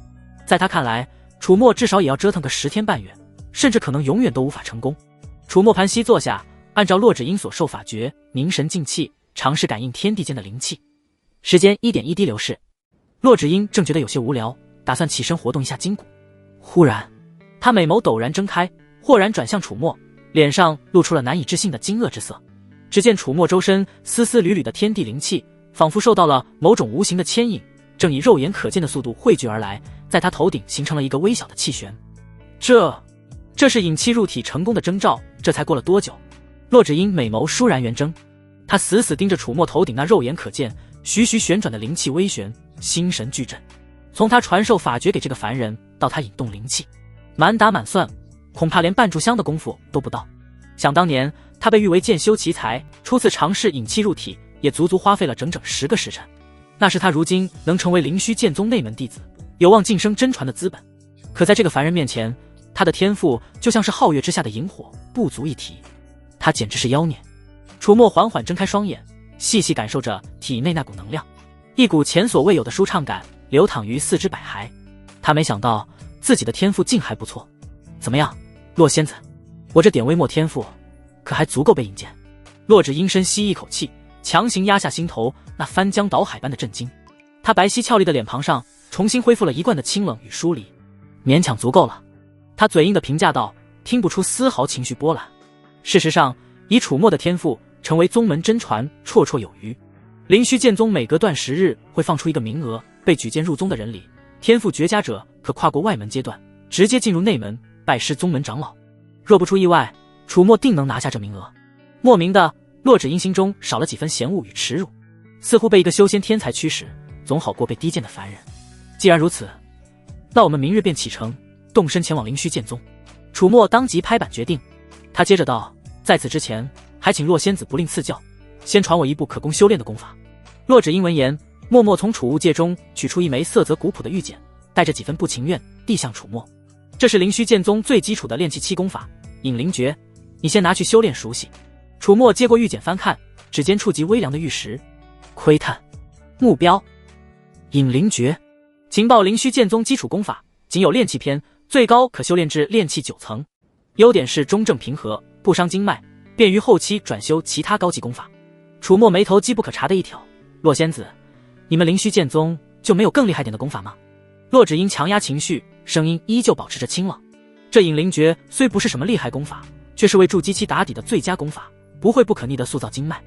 在他看来，楚墨至少也要折腾个10天半月，甚至可能永远都无法成功。楚墨盘膝坐下，按照洛芷英所授法诀，凝神静气，尝试感应天地间的灵气。时间一点一滴流逝，洛芷英正觉得有些无聊，打算起身活动一下筋骨。忽然，他美眸陡然睁开，豁然转向楚墨，脸上露出了难以置信的惊愕之色。只见楚墨周身丝丝缕缕的天地灵气，仿佛受到了某种无形的牵引，正以肉眼可见的速度汇聚而来，在他头顶形成了一个微小的气旋。这是引气入体成功的征兆。这才过了多久？洛芷英美眸倏然圆睁，他死死盯着楚墨头顶那肉眼可见徐徐旋转的灵气微旋，心神俱震。从他传授法诀给这个凡人，到他引动灵气，满打满算恐怕连半炷香的功夫都不到。想当年他被誉为剑修奇才，初次尝试引气入体也足足花费了整整10个时辰。那是他如今能成为灵虚剑宗内门弟子，有望晋升真传的资本。可在这个凡人面前，他的天赋就像是皓月之下的萤火，不足一提。他简直是妖孽。楚墨缓缓睁开双眼，细细感受着体内那股能量，一股前所未有的舒畅感流淌于四肢百骸。他没想到自己的天赋竟还不错。怎么样，洛仙子，我这点微末天赋可还足够被引荐？洛芷英深吸一口气，强行压下心头那翻江倒海般的震惊。他白皙俏丽的脸庞上重新恢复了一贯的清冷与疏离。勉强足够了。他嘴硬地评价道，听不出丝毫情绪波澜。事实上，以楚墨的天赋，成为宗门真传绰绰有余。灵虚剑宗每隔段10日会放出一个名额，被举荐入宗的人里，天赋绝佳者可跨过外门阶段，直接进入内门，拜师宗门长老。若不出意外，楚墨定能拿下这名额。莫名的，洛芷英心中少了几分嫌恶与耻辱，似乎被一个修仙天才驱使，总好过被低贱的凡人。既然如此，那我们明日便启程，动身前往灵虚剑宗。楚墨当即拍板决定。他接着道，在此之前，还请洛仙子不吝赐教，先传我一部可供修炼的功法。洛芷英闻言，默默从储物戒中取出一枚色泽古朴的玉简，带着几分不情愿递向楚墨。这是灵虚剑宗最基础的炼气7功法，引灵诀，你先拿去修炼熟悉。楚墨接过玉简翻看，指尖触及微凉的玉石，窥探目标引灵诀，情报灵虚剑宗基础功法，仅有炼气篇，最高可修炼至炼气9层。优点是中正平和，不伤经脉，便于后期转修其他高级功法。楚墨眉头机不可察的一挑，洛仙子，你们灵虚剑宗就没有更厉害点的功法吗？洛芷英强压情绪，声音依旧保持着清冷。这引灵诀虽不是什么厉害功法，却是为筑基期打底的最佳功法，不会不可逆地塑造经脉。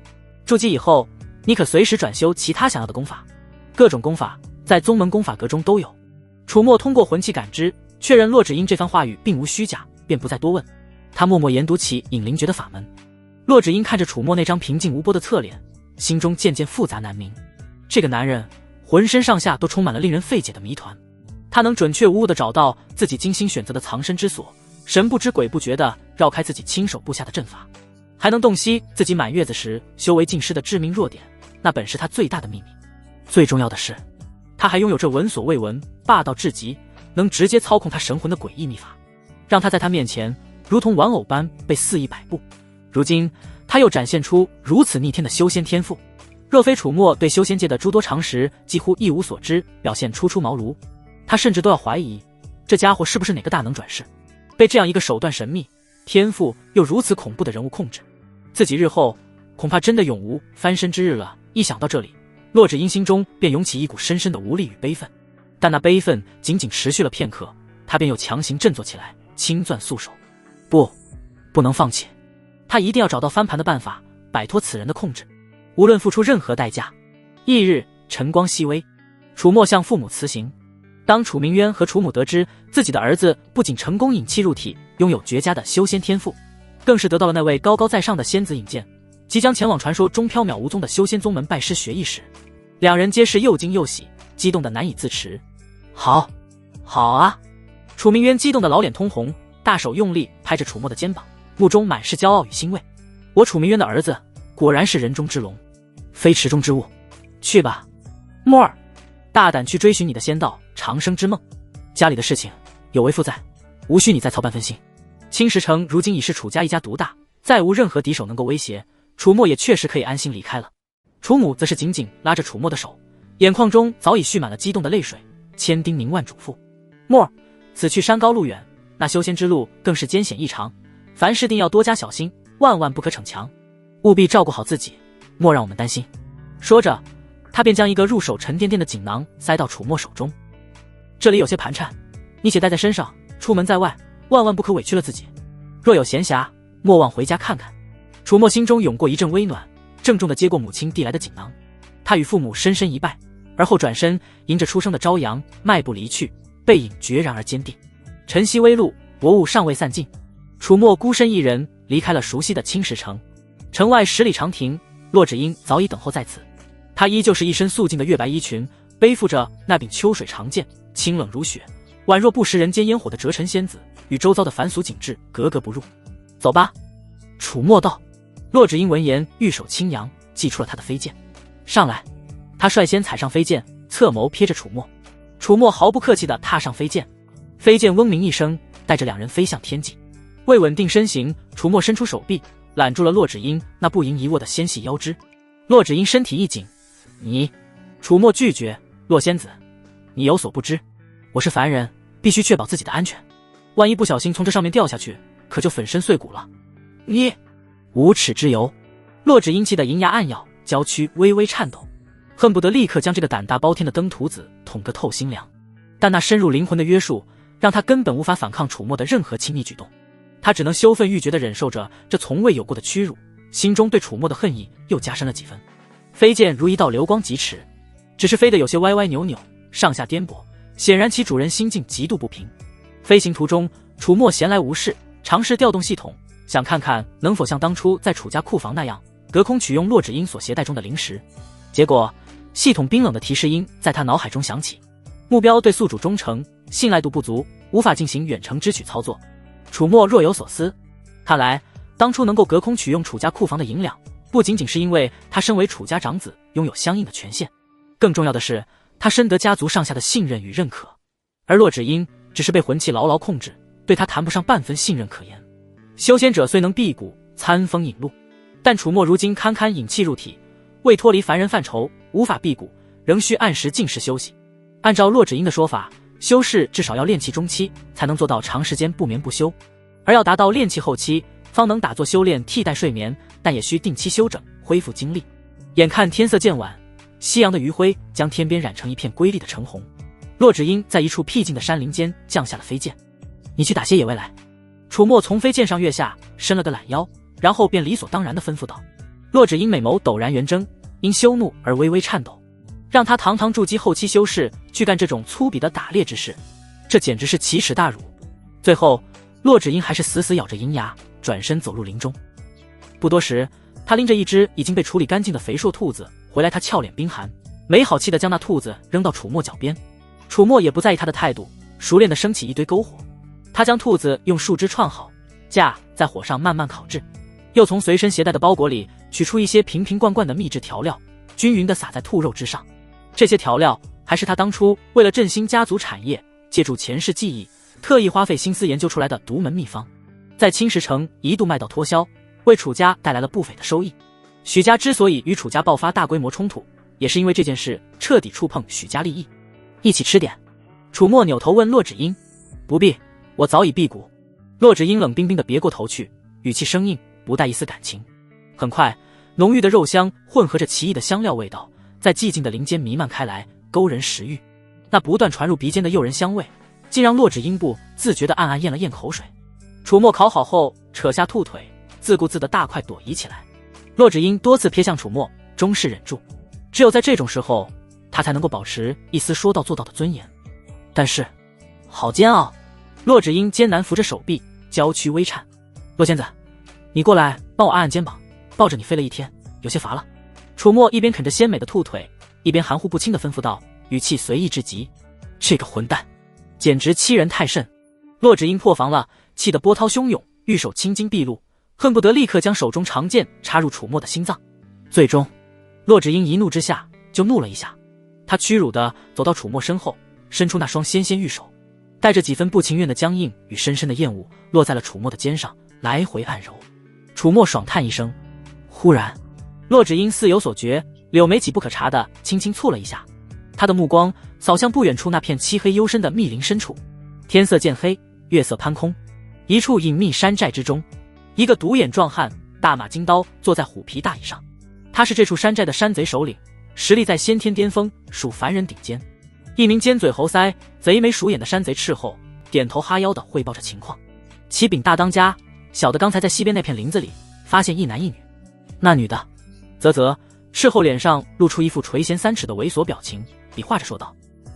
筑基以后，你可随时转修其他想要的功法，各种功法在宗门功法阁中都有。楚墨通过魂气感知，确认洛芷英这番话语并无虚假，便不再多问。他默默研读起引灵诀的法门。洛芷英看着楚墨那张平静无波的侧脸，心中渐渐复杂难明。这个男人浑身上下都充满了令人费解的谜团。他能准确无误地找到自己精心选择的藏身之所，神不知鬼不觉地绕开自己亲手布下的阵法，还能洞悉自己满月子时修为尽失的致命弱点，那本是他最大的秘密。最重要的是，他还拥有这闻所未闻、霸道至极、能直接操控他神魂的诡异秘法，让他在他面前如同玩偶般被肆意摆布。如今他又展现出如此逆天的修仙天赋，若非楚墨对修仙界的诸多常识几乎一无所知，表现初出茅庐，他甚至都要怀疑这家伙是不是哪个大能转世，被这样一个手段神秘、天赋又如此恐怖的人物控制，自己日后恐怕真的永无翻身之日了。一想到这里，洛芷英心中便涌起一股深深的无力与悲愤，但那悲愤仅仅持续了片刻，他便又强行振作起来，轻攥素手。不能放弃，他一定要找到翻盘的办法，摆脱此人的控制，无论付出任何代价。翌日晨光熹微，楚墨向父母辞行。当楚明渊和楚母得知自己的儿子不仅成功引气入体，拥有绝佳的修仙天赋，更是得到了那位高高在上的仙子引荐，即将前往传说中缥缈无踪的修仙宗门拜师学艺时，两人皆是又惊又喜，激动得难以自持。好啊！楚明渊激动的老脸通红，大手用力拍着楚墨的肩膀，目中满是骄傲与欣慰。我楚明渊的儿子果然是人中之龙，非池中之物。去吧，墨儿，大胆去追寻你的仙道长生之梦。家里的事情有为父在，无需你再操半分心。青石城如今已是楚家一家独大，再无任何敌手能够威胁，楚墨也确实可以安心离开了。楚母则是紧紧拉着楚墨的手，眼眶中早已蓄满了激动的泪水，千叮咛万嘱咐：墨儿，此去山高路远，那修仙之路更是艰险异常，凡事定要多加小心，万万不可逞强，务必照顾好自己，莫让我们担心。说着，他便将一个入手沉甸甸的锦囊塞到楚墨手中。这里有些盘缠，你且带在身上，出门在外万万不可委屈了自己。若有闲暇，莫忘回家看看。楚墨心中涌过一阵微暖，郑重地接过母亲递来的锦囊。他与父母深深一拜，而后转身迎着初升的朝阳迈步离去，背影决然而坚定。晨曦微露，薄雾尚未散尽，楚墨孤身一人离开了熟悉的青石城。城外10里长亭，洛芷英早已等候在此。她依旧是一身素净的月白衣裙，背负着那柄秋水长剑，清冷如雪，宛若不食人间烟火的折尘仙子，与周遭的凡俗景致格格不入。走吧，楚墨道。洛芷英闻言，玉手轻扬，祭出了他的飞剑。上来！他率先踩上飞剑，侧眸瞥着楚墨。楚墨毫不客气地踏上飞剑，飞剑嗡鸣一声，带着两人飞向天际。为稳定身形，楚墨伸出手臂揽住了洛芷英那不盈一握的纤细腰肢。洛芷英身体一紧，你……楚墨拒绝。洛仙子，你有所不知，我是凡人，必须确保自己的安全，万一不小心从这上面掉下去，可就粉身碎骨了。你无耻之尤！洛芷英气得银牙暗咬，娇躯微微颤抖，恨不得立刻将这个胆大包天的登徒子捅个透心凉。但那深入灵魂的约束，让他根本无法反抗楚墨的任何亲密举动。他只能羞愤欲绝地忍受着这从未有过的屈辱，心中对楚墨的恨意又加深了几分。飞剑如一道流光疾驰，只是飞得有些歪歪扭扭，上下颠簸，显然其主人心境极度不平。飞行途中，楚墨闲来无事，尝试调动系统，想看看能否像当初在楚家库房那样隔空取用洛芷英所携带中的灵石。结果系统冰冷的提示音在他脑海中响起：目标对宿主忠诚，信赖度不足，无法进行远程支取操作。楚墨若有所思，看来当初能够隔空取用楚家库房的银两，不仅仅是因为他身为楚家长子拥有相应的权限，更重要的是他深得家族上下的信任与认可。而洛芷英只是被魂气牢牢控制，对他谈不上半分信任可言。修仙者虽能辟谷参风引路，但楚墨如今堪堪引气入体，未脱离凡人范畴，无法辟谷，仍需按时进食休息。按照骆芷英的说法，修士至少要炼气中期才能做到长时间不眠不休，而要达到炼气后期方能打坐修炼替代睡眠，但也需定期休整恢复精力。眼看天色渐晚，夕阳的余晖将天边染成一片瑰丽的橙红。骆芷英在一处僻静的山林间降下了飞剑，你去打些野味来。楚墨从飞剑上跃下，伸了个懒腰，然后便理所当然地吩咐道。骆芷英美眸陡然圆睁，因羞怒而微微颤抖，让他堂堂筑基后期修士去干这种粗鄙的打猎之事，这简直是奇耻大辱。最后骆芷英还是死死咬着银牙，转身走入林中。不多时，他拎着一只已经被处理干净的肥硕兔子回来，他俏脸冰寒，没好气地将那兔子扔到楚墨脚边。楚墨也不在意他的态度，熟练地升起一堆篝火。他将兔子用树枝串好，架在火上慢慢烤制，又从随身携带的包裹里取出一些瓶瓶罐罐的秘制调料，均匀地撒在兔肉之上。这些调料还是他当初为了振兴家族产业，借助前世记忆，特意花费心思研究出来的独门秘方，在青石城一度卖到脱销，为楚家带来了不菲的收益。许家之所以与楚家爆发大规模冲突，也是因为这件事彻底触碰许家利益。一起吃点。楚墨扭头问骆芷英。不必，我早已辟谷。骆芷英冷冰冰地别过头去，语气生硬，不带一丝感情。很快，浓郁的肉香混合着奇异的香料味道，在寂静的林间弥漫开来，勾人食欲。那不断传入鼻尖的诱人香味，竟让骆芷英不自觉地暗暗咽了咽口水。楚墨烤好后，扯下兔腿，自顾自地大快朵颐起来。骆芷英多次瞥向楚墨，终是忍住。只有在这种时候，他才能够保持一丝说到做到的尊严。但是，好煎熬！骆芷英艰难扶着手臂，娇躯微颤。骆仙子，你过来帮我按按肩膀，抱着你飞了一天，有些乏了。楚墨一边啃着鲜美的兔腿，一边含糊不清地吩咐道，语气随意至极。这个混蛋，简直欺人太甚！骆芷英破防了，气得波涛汹涌，玉手青筋毕露，恨不得立刻将手中长剑插入楚墨的心脏。最终，骆芷英一怒之下就怒了一下，她屈辱地走到楚墨身后，伸出那双纤纤玉手，带着几分不情愿的僵硬与深深的厌恶，落在了楚墨的肩上，来回按揉。楚墨爽叹一声。忽然，骆芷英似有所觉，柳眉几不可察地轻轻蹙了一下，她的目光扫向不远处那片漆黑幽深的密林深处。天色渐黑，月色攀空，一处隐秘山寨之中，一个独眼壮汉大马金刀坐在虎皮大椅上，他是这处山寨的山贼首领，实力在先天巅峰，属凡人顶尖。一名尖嘴猴腮、贼眉鼠眼的山贼斥候，点头哈腰地汇报着情况。启禀大当家，小的刚才在西边那片林子里发现一男一女。那女的，斥候脸上露出一副垂涎3尺的猥琐表情，比划着说道：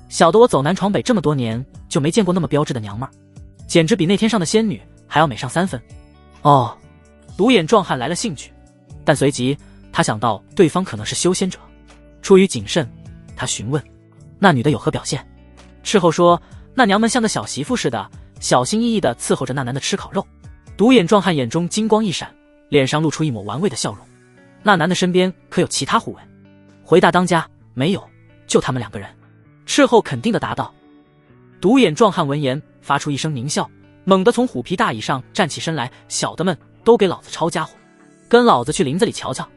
小的我走南闯北这么多年，就没见过那么标致的娘们儿，简直比那天上的仙女还要美上3分。哦，独眼壮汉来了兴趣，但随即他想到对方可能是修仙者，出于谨慎，他询问那女的有何表现。斥候说，那娘们像个小媳妇似的，小心翼翼地伺候着那男的吃烤肉。独眼壮汉眼中金光一闪，脸上露出一抹玩味的笑容。那男的身边可有其他护卫？回大当家，没有，就他们2个人。斥候肯定地答道。独眼壮汉闻言发出一声狞笑，猛地从虎皮大椅上站起身来，小的们都给老子抄家伙，跟老子去林子里瞧瞧。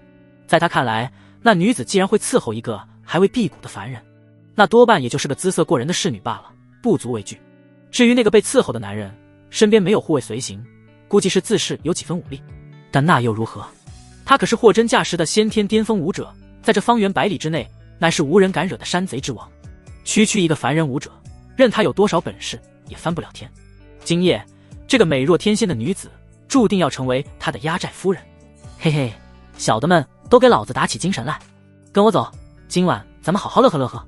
在他看来，那女子既然会伺候一个还未辟谷的凡人，那多半也就是个姿色过人的侍女罢了，不足为惧。至于那个被伺候的男人，身边没有护卫随行，估计是自恃有几分武力，但那又如何？他可是货真价实的先天巅峰武者，在这方圆100里之内，乃是无人敢惹的山贼之王。区区一个凡人武者，任他有多少本事，也翻不了天。今夜，这个美若天仙的女子，注定要成为他的压寨夫人。嘿嘿，小的们都给老子打起精神来，跟我走，今晚咱们好好乐呵乐呵。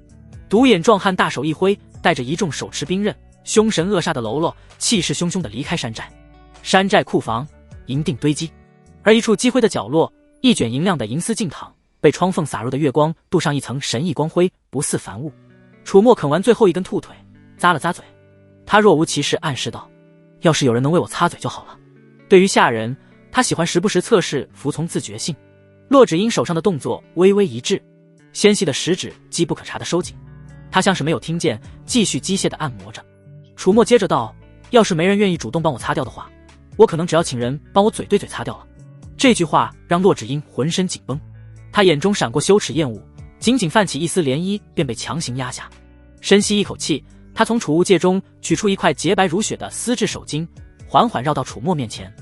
独眼壮汉大手一挥，带着一众手持兵刃、凶神恶煞的喽啰，气势汹汹地离开山寨。山寨库房银锭堆积，而一处积灰的角落，一卷银亮的银丝净躺，被窗缝洒入的月光镀上一层神异光辉，不似凡物。楚墨啃完最后一根兔腿，咂了咂嘴，他若无其事暗示道：要是有人能为我擦嘴就好了。对于下人，他喜欢时不时测试服从自觉性。骆芷英手上的动作微微一滞，纤细的食指机不可察地收紧，他像是没有听见，继续机械地按摩着。楚墨接着道：要是没人愿意主动帮我擦掉的话，我可能只要请人帮我嘴对嘴擦掉了。这句话让骆芷英浑身紧绷，她眼中闪过羞耻厌恶，仅仅泛起一丝涟漪，便被强行压下。深吸一口气，她从储物戒中取出一块洁白如雪的丝质手巾，缓缓绕到楚墨面前。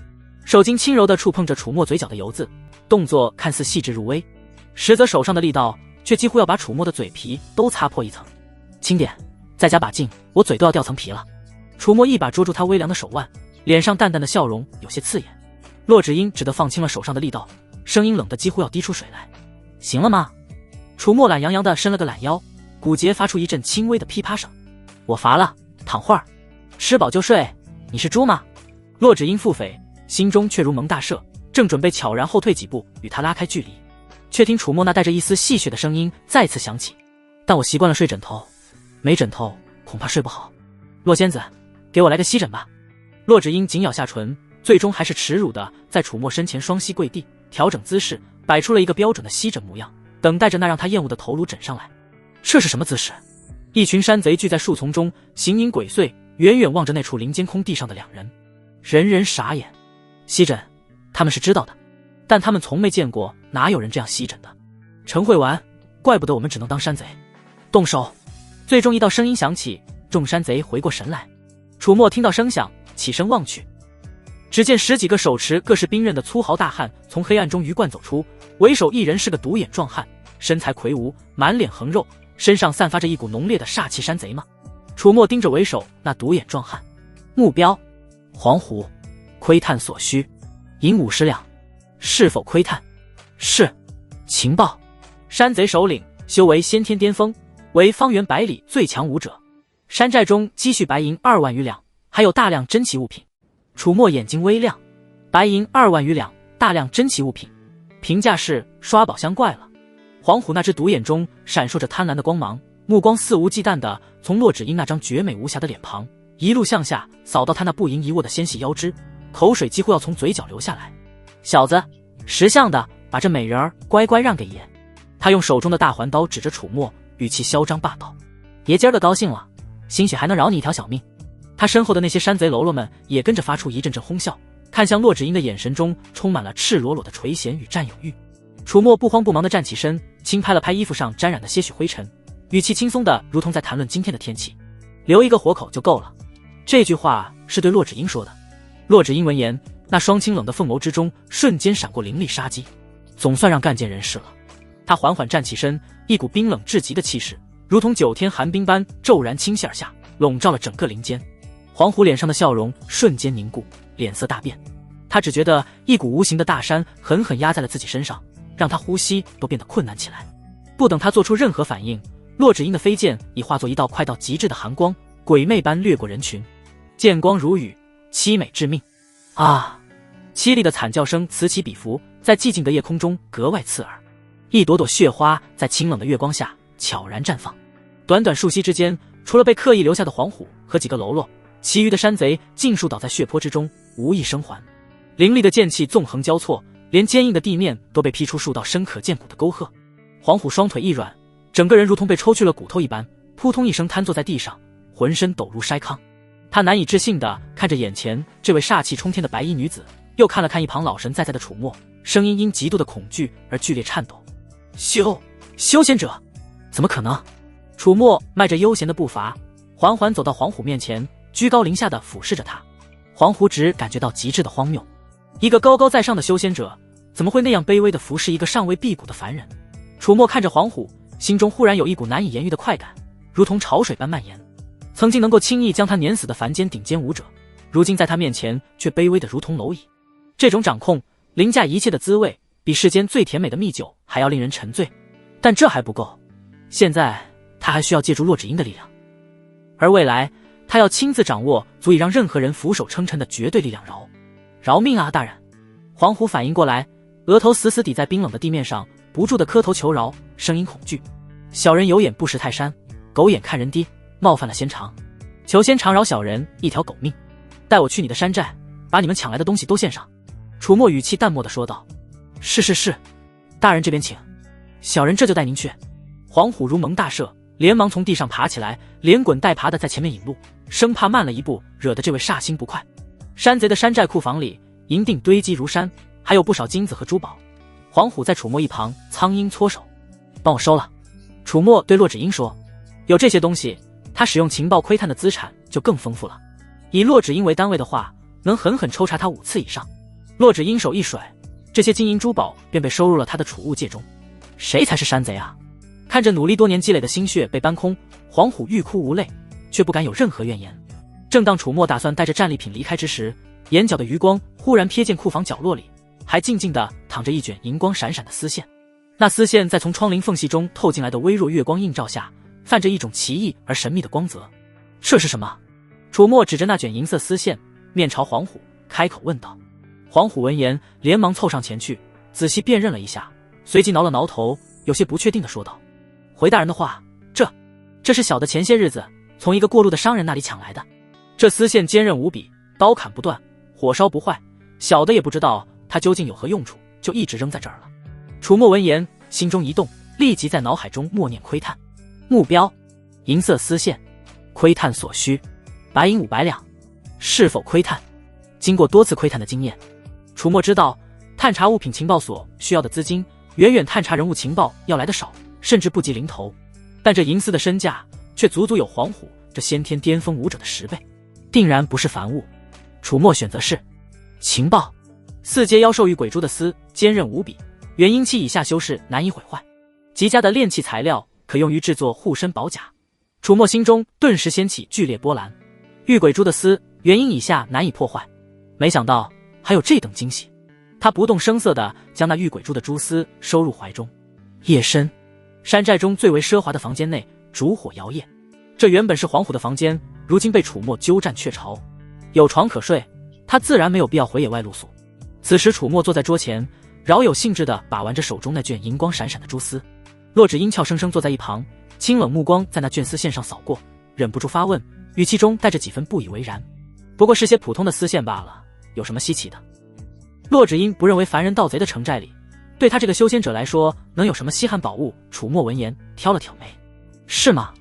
手巾轻柔地触碰着楚墨嘴角的油渍，动作看似细致入微，实则手上的力道却几乎要把楚墨的嘴皮都擦破一层。轻点，再加把劲，我嘴都要掉层皮了。楚墨一把捉住他微凉的手腕，脸上淡淡的笑容有些刺眼。骆芷英只得放轻了手上的力道，声音冷得几乎要滴出水来。行了吗？楚墨懒洋洋地伸了个懒腰，骨节发出一阵轻微的噼啪声。我乏了，躺会儿，吃饱就睡。你是猪吗？骆芷英腹诽，心中却如蒙大赦，正准备悄然后退几步与他拉开距离，却听楚墨那带着一丝戏谑的声音再次响起。但我习惯了睡枕头，没枕头恐怕睡不好。骆仙子，给我来个吸枕吧。骆芷英紧咬下唇，最终还是耻辱的在楚墨身前双膝跪地，调整姿势，摆出了一个标准的吸枕模样，等待着那让他厌恶的头颅枕上来。这是什么姿势？一群山贼聚在树丛中，形影鬼祟，远远望着那处林间空地上的两人，人人傻眼。吸枕，他们是知道的，但他们从没见过哪有人这样吸枕的。陈慧丸，怪不得我们只能当山贼。动手！最终一道声音响起，众山贼回过神来。楚墨听到声响，起身望去，只见十几个手持各式兵刃的粗豪大汉从黑暗中鱼贯走出，为首一人是个独眼壮汉，身材魁梧，满脸横肉，身上散发着一股浓烈的煞气。山贼吗？楚墨盯着为首那独眼壮汉，目标黄湖，窥探所需，银50两，是否窥探？是。情报，山贼首领修为先天巅峰，为方圆100里最强武者，山寨中积蓄白银2万余两，还有大量珍奇物品。楚墨眼睛微亮，白银2万余两，大量珍奇物品，评价是刷宝箱怪了。黄虎那只独眼中闪烁着贪婪的光芒，目光肆无忌惮地从骆芷英那张绝美无瑕的脸庞一路向下扫到他那不盈一握的纤细腰肢，口水几乎要从嘴角流下来。小子，识相的把这美人儿乖乖让给爷。他用手中的大环刀指着楚墨，语气嚣张霸道。爷今儿个高兴了，兴许还能饶你一条小命。他身后的那些山贼喽啰们也跟着发出一阵阵哄笑，看向骆芷英的眼神中充满了赤裸裸的垂涎与占有欲。楚墨不慌不忙地站起身，轻拍了拍衣服上沾染的些许灰尘，语气轻松的如同在谈论今天的天气。留一个活口就够了。这句话是对骆芷英说的。骆芷英闻言，那双清冷的凤眸之中瞬间闪过凌厉杀机，总算让干见人事了。他缓缓站起身，一股冰冷至极的气势如同9天寒冰般骤然倾泻而下，笼罩了整个林间。黄虎脸上的笑容瞬间凝固，脸色大变。他只觉得一股无形的大山狠狠压在了自己身上，让他呼吸都变得困难起来。不等他做出任何反应，骆芷英的飞剑已化作一道快到极致的寒光，鬼魅般掠过人群，剑光如雨，凄美致命。啊！凄厉的惨叫声此起彼伏，在寂静的夜空中格外刺耳。一朵朵血花在清冷的月光下悄然绽放。短短数息之间，除了被刻意留下的黄虎和几个喽啰，其余的山贼尽数倒在血泊之中，无一生还。凌厉的剑气纵横交错，连坚硬的地面都被劈出数道深可见骨的沟壑。黄虎双腿一软，整个人如同被抽去了骨头一般，扑通一声瘫坐在地上，浑身抖如筛糠。他难以置信地看着眼前这位煞气冲天的白衣女子，又看了看一旁老神在在的楚墨，声音因极度的恐惧而剧烈颤抖。修仙者？怎么可能？楚墨迈着悠闲的步伐，缓缓走到黄虎面前，居高临下地俯视着他。黄虎只感觉到极致的荒谬，一个高高在上的修仙者，怎么会那样卑微地服侍一个尚未辟谷的凡人？楚墨看着黄虎，心中忽然有一股难以言喻的快感，如同潮水般蔓延。曾经能够轻易将他碾死的凡间顶尖武者，如今在他面前却卑微得如同蝼蚁。这种掌控凌驾一切的滋味，比世间最甜美的蜜酒还要令人沉醉。但这还不够，现在他还需要借助骆芷英的力量，而未来他要亲自掌握足以让任何人俯首称臣的绝对力量。饶命啊，大人！黄虎反应过来，额头死死抵在冰冷的地面上，不住地磕头求饶，声音恐惧。小人有眼不识泰山，狗眼看人低，冒犯了仙长，求仙长饶小人一条狗命，带我去你的山寨，把你们抢来的东西都献上。楚墨语气淡漠地说道。是，大人这边请，小人这就带您去。黄虎如蒙大赦，连忙从地上爬起来，连滚带爬的在前面引路，生怕慢了一步惹得这位煞星不快。山贼的山寨库房里银锭堆积如山，还有不少金子和珠宝。黄虎在楚墨一旁苍鹰搓手，帮我收了。楚墨对骆芷英说，有这些东西，他使用情报窥探的资产就更丰富了。以骆芷英为单位的话，能狠狠抽查他5次以上。骆芷英手一甩，这些金银珠宝便被收入了他的储物戒中。谁才是山贼啊？看着努力多年积累的心血被搬空，黄虎欲哭无泪，却不敢有任何怨言。正当楚墨打算带着战利品离开之时，眼角的余光忽然瞥见库房角落里还静静地躺着一卷银光闪闪的丝线。那丝线在从窗棂缝隙中透进来的微弱月光映照下，泛着一种奇异而神秘的光泽。这是什么？楚墨指着那卷银色丝线，面朝黄虎开口问道。黄虎闻言连忙凑上前去，仔细辨认了一下，随即挠了挠头，有些不确定地说道，回大人的话，这是小的前些日子从一个过路的商人那里抢来的。这丝线坚韧无比，刀砍不断，火烧不坏，小的也不知道它究竟有何用处，就一直扔在这儿了。楚墨闻言心中一动，立即在脑海中默念窥探目标，银色丝线，窥探所需，白银500两。是否窥探？经过多次窥探的经验，楚墨知道探查物品情报所需要的资金远远探查人物情报要来的少，甚至不及零头。但这银丝的身价却足足有黄虎这先天巅峰武者的10倍，定然不是凡物。楚墨选择是情报。4阶妖兽与鬼蛛的丝坚韧无比，元婴期以下修士难以毁坏，极佳的炼器材料可用于制作护身宝甲。楚墨心中顿时掀起剧烈波澜。玉鬼蛛的丝元婴以下难以破坏，没想到还有这等惊喜。他不动声色地将那玉鬼蛛的蛛丝收入怀中。夜深，山寨中最为奢华的房间内烛火摇曳，这原本是黄虎的房间，如今被楚墨鸠占鹊巢。有床可睡，他自然没有必要回野外露宿。此时楚墨坐在桌前，饶有兴致地把玩着手中那卷银光闪闪的蛛丝。骆芷英俏生生坐在一旁，清冷目光在那卷丝线上扫过，忍不住发问，语气中带着几分不以为然。不过是些普通的丝线罢了，有什么稀奇的？骆芷英不认为凡人盗贼的城寨里，对他这个修仙者来说能有什么稀罕宝物。楚墨闻言挑了挑眉，是吗？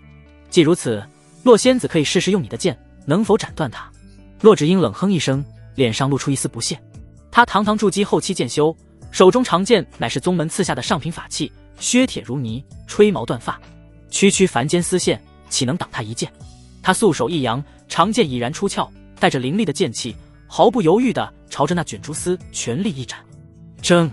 既如此，骆仙子可以试试用你的剑能否斩断它。骆芷英冷哼一声，脸上露出一丝不屑。他堂堂筑基后期剑修，手中长剑乃是宗门赐下的上品法器，削铁如泥，吹毛断发，区区凡间丝线岂能挡他一剑？他素手一扬，长剑已然出鞘，带着凌厉的剑气，毫不犹豫地朝着那卷蛛丝全力一斩。铮！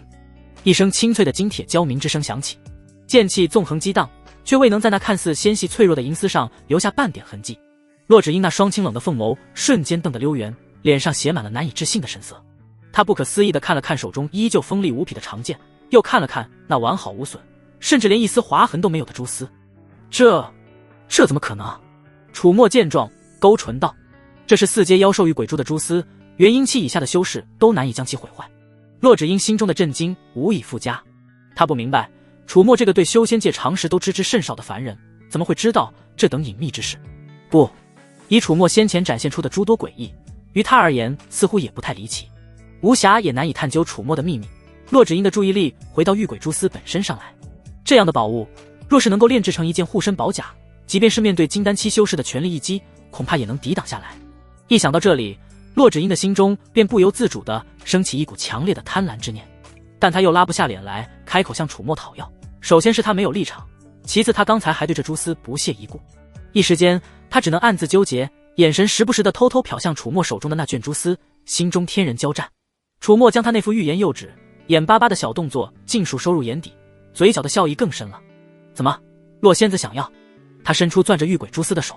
一声清脆的金铁交鸣之声响起，剑气纵横激荡，却未能在那看似纤细脆弱的银丝上留下半点痕迹。骆芷英那双清冷的凤眸瞬间瞪得溜圆，脸上写满了难以置信的神色。他不可思议地看了看手中依旧锋利无匹的长剑，又看了看那完好无损，甚至连一丝划痕都没有的蛛丝。这怎么可能？楚墨见状勾唇道，这是4阶妖兽与鬼蛛的蛛丝，元婴期以下的修士都难以将其毁坏。骆芷英心中的震惊无以复加，他不明白楚墨这个对修仙界常识都知之甚少的凡人，怎么会知道这等隐秘之事。不，以楚墨先前展现出的诸多诡异，于他而言似乎也不太离奇。无暇也难以探究楚墨的秘密。骆芷英的注意力回到玉鬼蛛丝本身上来，这样的宝物若是能够炼制成一件护身宝甲，即便是面对金丹期修士的全力一击，恐怕也能抵挡下来。一想到这里，骆芷英的心中便不由自主地升起一股强烈的贪婪之念，但他又拉不下脸来开口向楚墨讨要。首先是他没有立场，其次他刚才还对这蛛丝不屑一顾。一时间他只能暗自纠结，眼神时不时地偷偷瞟向楚墨手中的那卷蛛丝，心中天人交战。楚墨将他那副欲言又止、眼巴巴的小动作尽数收入眼底，嘴角的笑意更深了。怎么，骆仙子想要？他伸出攥着玉鬼蛛丝的手。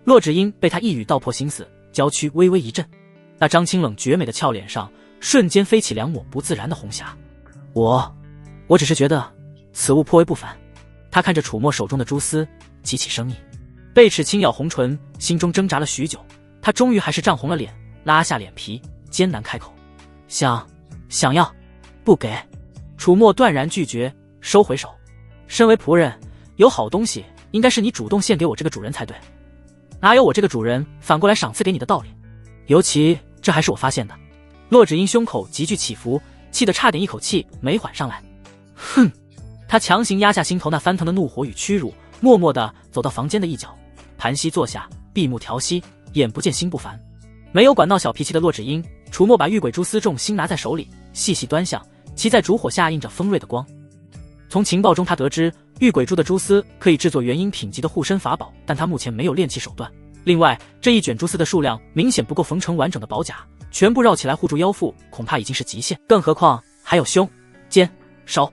骆芷英被他一语道破心思，娇躯微微一震，那张清冷绝美的俏脸上瞬间飞起2抹不自然的红霞。我只是觉得此物颇为不凡。他看着楚墨手中的蛛丝，激起声音。贝齿轻咬红唇，心中挣扎了许久，他终于还是涨红了脸，拉下脸皮，艰难开口。想要？不给。楚墨断然拒绝，收回手。身为仆人，有好东西应该是你主动献给我这个主人才对，哪有我这个主人反过来赏赐给你的道理？尤其这还是我发现的。骆芷英胸口急剧起伏，气得差点一口气没缓上来。哼！他强行压下心头那翻腾的怒火与屈辱，默默地走到房间的一角，盘膝坐下，闭目调息，眼不见心不烦。没有管闹小脾气的骆芷英，楚墨把玉鬼蛛丝重新拿在手里，细细端详，其在烛火下映着锋锐的光。从情报中他得知，玉鬼蛛的蛛丝可以制作元婴品级的护身法宝，但他目前没有炼器手段。另外，这一卷蛛丝的数量明显不够缝成完整的宝甲，全部绕起来护住腰腹，恐怕已经是极限。更何况还有胸、肩、手。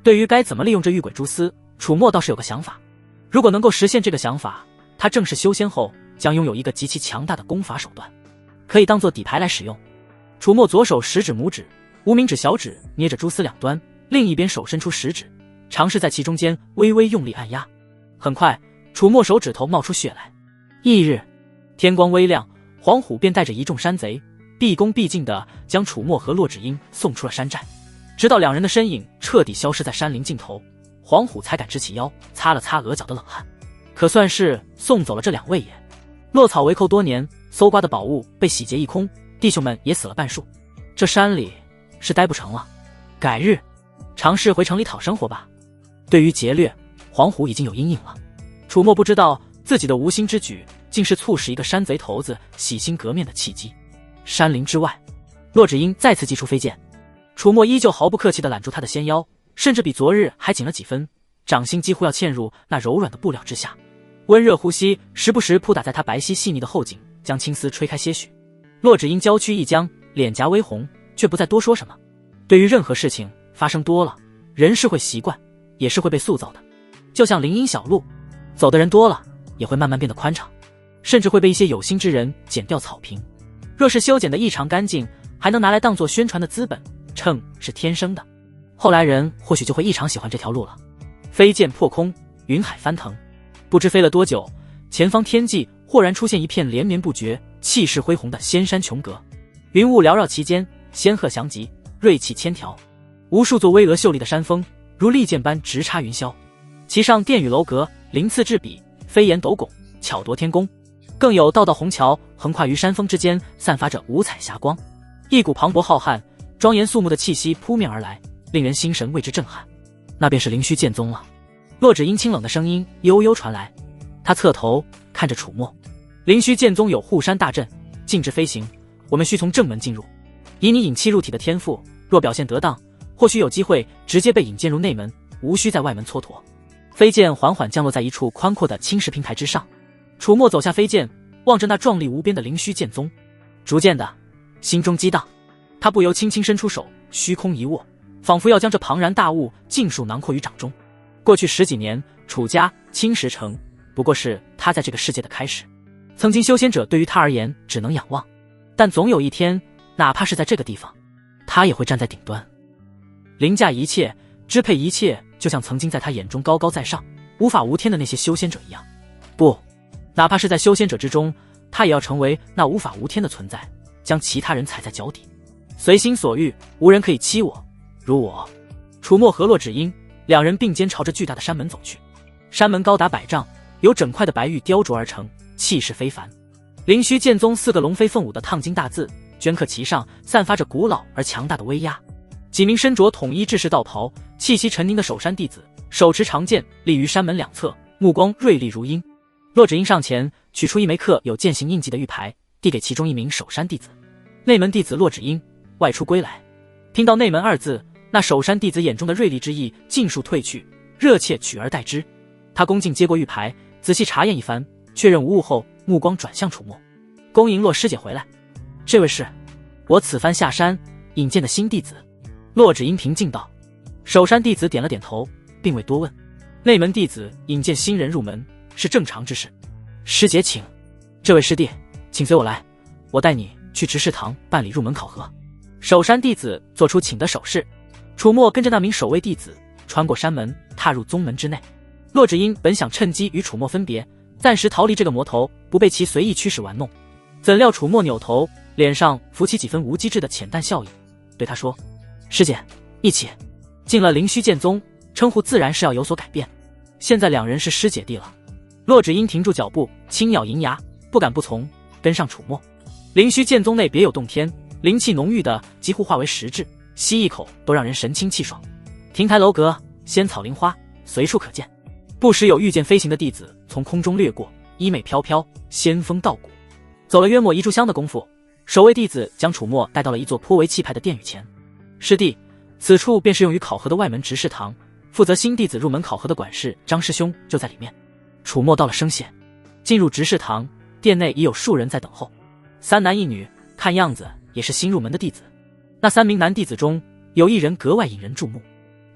对于该怎么利用这玉鬼蛛丝，楚墨倒是有个想法。如果能够实现这个想法，他正式修仙后将拥有一个极其强大的功法手段，可以当做底牌来使用。楚墨左手食指、拇指、无名指、小指捏着蛛丝两端，另一边手伸出食指，尝试在其中间微微用力按压。很快，楚墨手指头冒出血来。翌日，天光微亮，黄虎便带着一众山贼毕恭毕敬地将楚墨和骆芷英送出了山寨。直到两人的身影彻底消失在山林尽头，黄虎才敢直起腰，擦了擦额角的冷汗，可算是送走了这两位也。落草为寇多年，搜刮的宝物被洗劫一空，弟兄们也死了半数，这山里是待不成了。改日尝试回城里讨生活吧。对于劫掠，黄虎已经有阴影了。楚墨不知道自己的无心之举竟是促使一个山贼头子洗心革面的契机。山林之外，骆芷英再次祭出飞剑，楚墨依旧毫不客气地揽住他的纤腰，甚至比昨日还紧了几分，掌心几乎要嵌入那柔软的布料之下。温热呼吸时不时扑打在他白皙细腻的后颈，将青丝吹开些许。骆芷英娇躯一僵，脸颊微红，却不再多说什么。对于任何事情发生多了，人是会习惯，也是会被塑造的。就像林荫小路，走的人多了，也会慢慢变得宽敞，甚至会被一些有心之人剪掉草坪。若是修剪得异常干净，还能拿来当作宣传的资本，称是天生的。后来人或许就会异常喜欢这条路了。飞剑破空，云海翻腾，不知飞了多久，前方天际豁然出现一片连绵不绝、气势恢宏的仙山琼阁，云雾缭绕其间，仙鹤翔集，锐气千条，无数座巍峨秀丽的山峰如利剑般直插云霄，其上殿宇楼阁鳞次栉比，飞檐斗拱，巧夺天工，更有道道虹桥横跨于山峰之间，散发着五彩霞光，一股磅礴浩瀚、庄严肃穆的气息扑面而来，令人心神为之震撼。那便是灵虚剑宗了。骆芷英清冷的声音悠悠传来，他侧头看着楚墨。灵虚剑宗有护山大阵，禁止飞行，我们需从正门进入。以你引气入体的天赋，若表现得当，或许有机会直接被引荐入内门，无需在外门蹉跎。飞剑缓缓降落在一处宽阔的青石平台之上，楚墨走下飞剑，望着那壮丽无边的灵虚剑宗，逐渐的心中激荡。他不由轻轻伸出手，虚空一握，仿佛要将这庞然大物尽数囊括于掌中。过去10几年，楚家、青石城不过是他在这个世界的开始。曾经修仙者对于他而言只能仰望，但总有一天，哪怕是在这个地方，他也会站在顶端，凌驾一切，支配一切，就像曾经在他眼中高高在上、无法无天的那些修仙者一样。不，哪怕是在修仙者之中，他也要成为那无法无天的存在，将其他人踩在脚底，随心所欲，无人可以欺我。如我。楚墨和骆芷英两人并肩朝着巨大的山门走去。山门高达100丈，由整块的白玉雕琢而成，气势非凡。灵虚剑宗4个龙飞凤舞的烫金大字镌刻其上，散发着古老而强大的威压。几名身着统一制式道袍、气息沉凝的守山弟子手持长剑立于山门两侧，目光锐利如鹰。骆芷英上前取出一枚刻有剑形印记的玉牌，递给其中一名守山弟子。内门弟子骆芷英外出归来。听到内门2字，那守山弟子眼中的锐利之意尽数褪去，热切取而代之。他恭敬接过玉牌，仔细查验一番，确认无误后，目光转向楚墨。恭迎骆师姐回来。这位是我此番下山引荐的新弟子。骆芷英平静道。守山弟子点了点头，并未多问。内门弟子引荐新人入门是正常之事。师姐请。这位师弟，请随我来，我带你去执事堂办理入门考核。守山弟子做出请的手势。楚墨跟着那名守卫弟子穿过山门，踏入宗门之内。骆芷英本想趁机与楚墨分别，暂时逃离这个魔头，不被其随意驱使玩弄。怎料楚墨扭头，脸上浮起几分无机质的浅淡笑意，对他说：师姐，一起。进了灵虚剑宗，称呼自然是要有所改变。现在两人是师姐弟了。骆芷英停住脚步，轻咬银牙，不敢不从，跟上楚墨。灵虚剑宗内别有洞天，灵气浓郁的几乎化为实质，吸一口都让人神清气爽。亭台楼阁，仙草灵花，随处可见。不时有御剑飞行的弟子从空中掠过，衣袂飘飘，仙风道骨。走了约莫1炷香的功夫，守卫弟子将楚墨带到了一座颇为气派的殿宇前。师弟，此处便是用于考核的外门执事堂，负责新弟子入门考核的管事张师兄就在里面。楚墨道了声谢，进入执事堂，殿内已有数人在等候，3男1女，看样子也是新入门的弟子。那3名男弟子中有一人格外引人注目，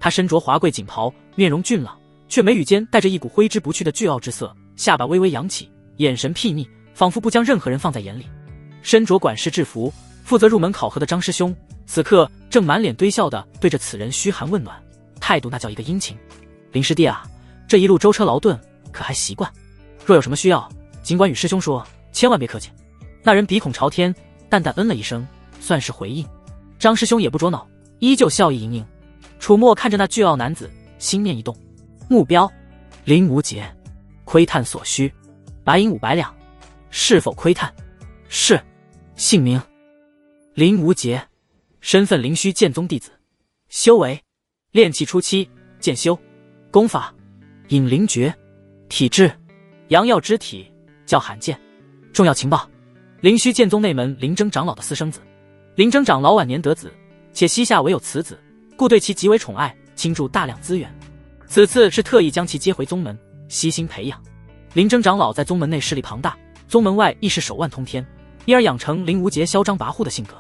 他身着华贵锦袍，面容俊朗，却眉宇间带着一股挥之不去的倨傲之色，下巴微微扬起，眼神睥睨，仿佛不将任何人放在眼里。身着管事制服，负责入门考核的张师兄，此刻正满脸堆笑地对着此人嘘寒问暖，态度那叫一个殷勤。林师弟啊，这一路舟车劳顿，可还习惯？若有什么需要，尽管与师兄说，千万别客气。那人鼻孔朝天，淡淡嗯了一声，算是回应。张师兄也不着恼，依旧笑意盈盈。楚墨看着那倨傲男子，心念一动，目标林无杰，窥探所需，白银500两，是否窥探？是。姓名林无杰，身份灵虚剑宗弟子，修为炼气初期，剑修，功法引灵诀，体质阳药之体，较罕见。重要情报：灵虚剑宗内门林征长老的私生子。林征长老晚年得子，且膝下唯有此子，故对其极为宠爱，倾注大量资源。此次是特意将其接回宗门，悉心培养。林征长老在宗门内势力庞大，宗门外亦是手腕通天，因而养成林无杰嚣张跋扈的性格。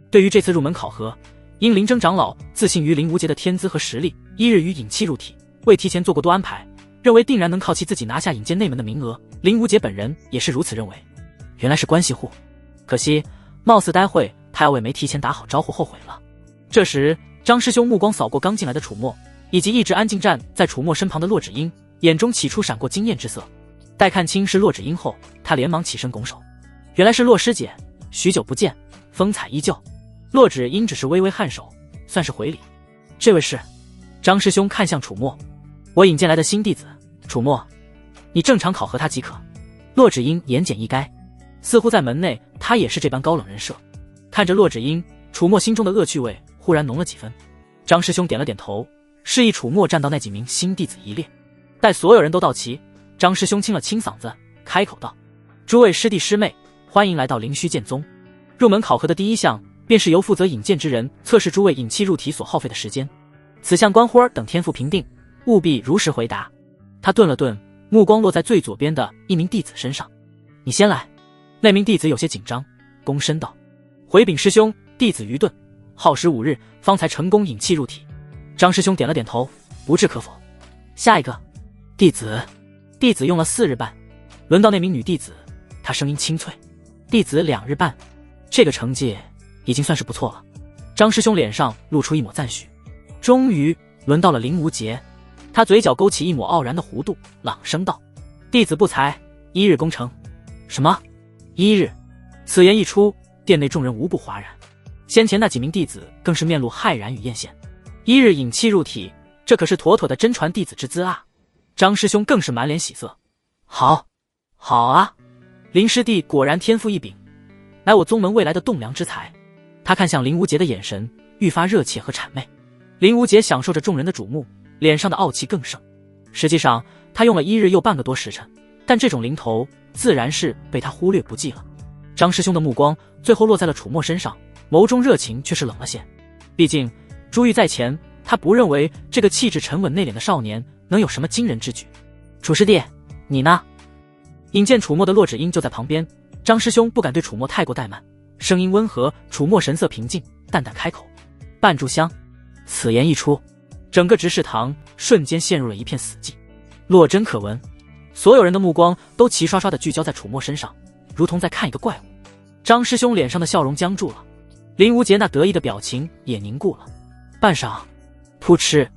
对于这次入门考核，因林征长老自信于林无杰的天资和实力，一日于引气入体，未提前做过多安排，认为定然能靠其自己拿下引荐内门的名额。林无杰本人也是如此认为。原来是关系户，可惜貌似待会他要为没提前打好招呼后悔了。这时张师兄目光扫过刚进来的楚墨，以及一直安静站在楚墨身旁的骆芷英，眼中起初闪过惊艳之色。待看清是骆芷英后，他连忙起身拱手，原来是骆师姐，许久不见，风采依旧。骆芷英只是微微颔首，算是回礼。这位是？张师兄看向楚墨，我引荐来的新弟子楚墨，你正常考核他即可。骆芷英言简意赅，似乎在门内他也是这般高冷人设。看着骆芷英，楚墨心中的恶趣味忽然浓了几分。张师兄点了点头，示意楚墨站到那几名新弟子一列。待所有人都到齐，张师兄清了清嗓子，开口道：诸位师弟师妹，欢迎来到灵虚剑宗。入门考核的第一项便是由负责引荐之人测试诸位引气入体所耗费的时间，此项关乎等天赋评定，务必如实回答。他顿了顿，目光落在最左边的一名弟子身上。你先来。那名弟子有些紧张，躬身道：回禀师兄，弟子愚钝，耗时5日方才成功引气入体。张师兄点了点头，不置可否。下一个弟子用了4日半。轮到那名女弟子，她声音清脆，弟子2日半。这个成绩已经算是不错了。张师兄脸上露出一抹赞许。终于轮到了林无杰，他嘴角勾起一抹傲然的弧度，朗声道：弟子不才，1日攻成。什么？1日？此言一出，殿内众人无不哗然，先前那几名弟子更是面露骇然与艳羡。1日引气入体，这可是妥妥的真传弟子之资啊！张师兄更是满脸喜色。好啊，林师弟果然天赋异禀，乃我宗门未来的栋梁之才。他看向林无杰的眼神愈发热切和谄媚。林无杰享受着众人的瞩目，脸上的傲气更盛。实际上他用了1日又半个多时辰，但这种零头自然是被他忽略不计了。张师兄的目光最后落在了楚墨身上，眸中热情却是冷了些。毕竟珠玉在前，他不认为这个气质沉稳内敛的少年能有什么惊人之举。楚师弟，你呢？引荐楚墨的骆芷英就在旁边，张师兄不敢对楚墨太过怠慢，声音温和，楚墨神色平静，淡淡开口：半炷香。此言一出，整个执事堂瞬间陷入了一片死寂，落针可闻。所有人的目光都齐刷刷地聚焦在楚墨身上，如同在看一个怪物。张师兄脸上的笑容僵住了，林无杰那得意的表情也凝固了。半晌，噗嗤，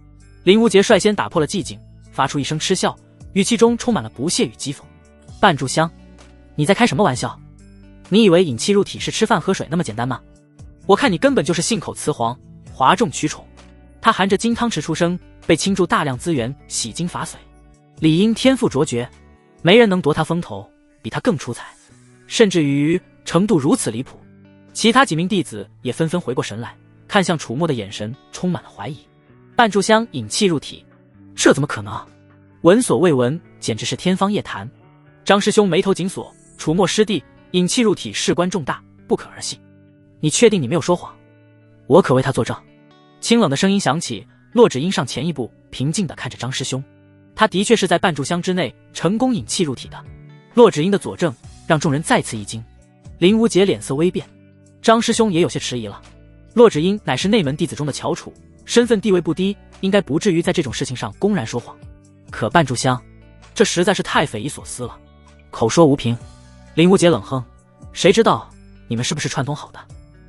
林无杰率先打破了寂静，发出一声嗤笑，语气中充满了不屑与讥讽。半炷香？你在开什么玩笑？你以为引气入体是吃饭喝水那么简单吗？我看你根本就是信口雌黄，哗众取宠。他含着金汤匙出生，被倾注大量资源，洗精法髓，理应天赋卓绝，没人能夺他风头，比他更出彩，甚至于程度如此离谱。其他几名弟子也纷纷回过神来，看向楚墨的眼神充满了怀疑。半炷香引气入体，这怎么可能？闻所未闻，简直是天方夜谭。张师兄眉头紧锁，楚墨师弟引气入体事关重大，不可儿戏。你确定你没有说谎？我可为他作证。清冷的声音响起，骆芷英上前一步，平静地看着张师兄。他的确是在半炷香之内成功引气入体的。骆芷英的佐证让众人再次一惊。林无杰脸色微变，张师兄也有些迟疑了。骆芷英乃是内门弟子中的翘楚，身份地位不低，应该不至于在这种事情上公然说谎。可半炷香，这实在是太匪夷所思了。口说无凭。林无杰冷哼，谁知道你们是不是串通好的？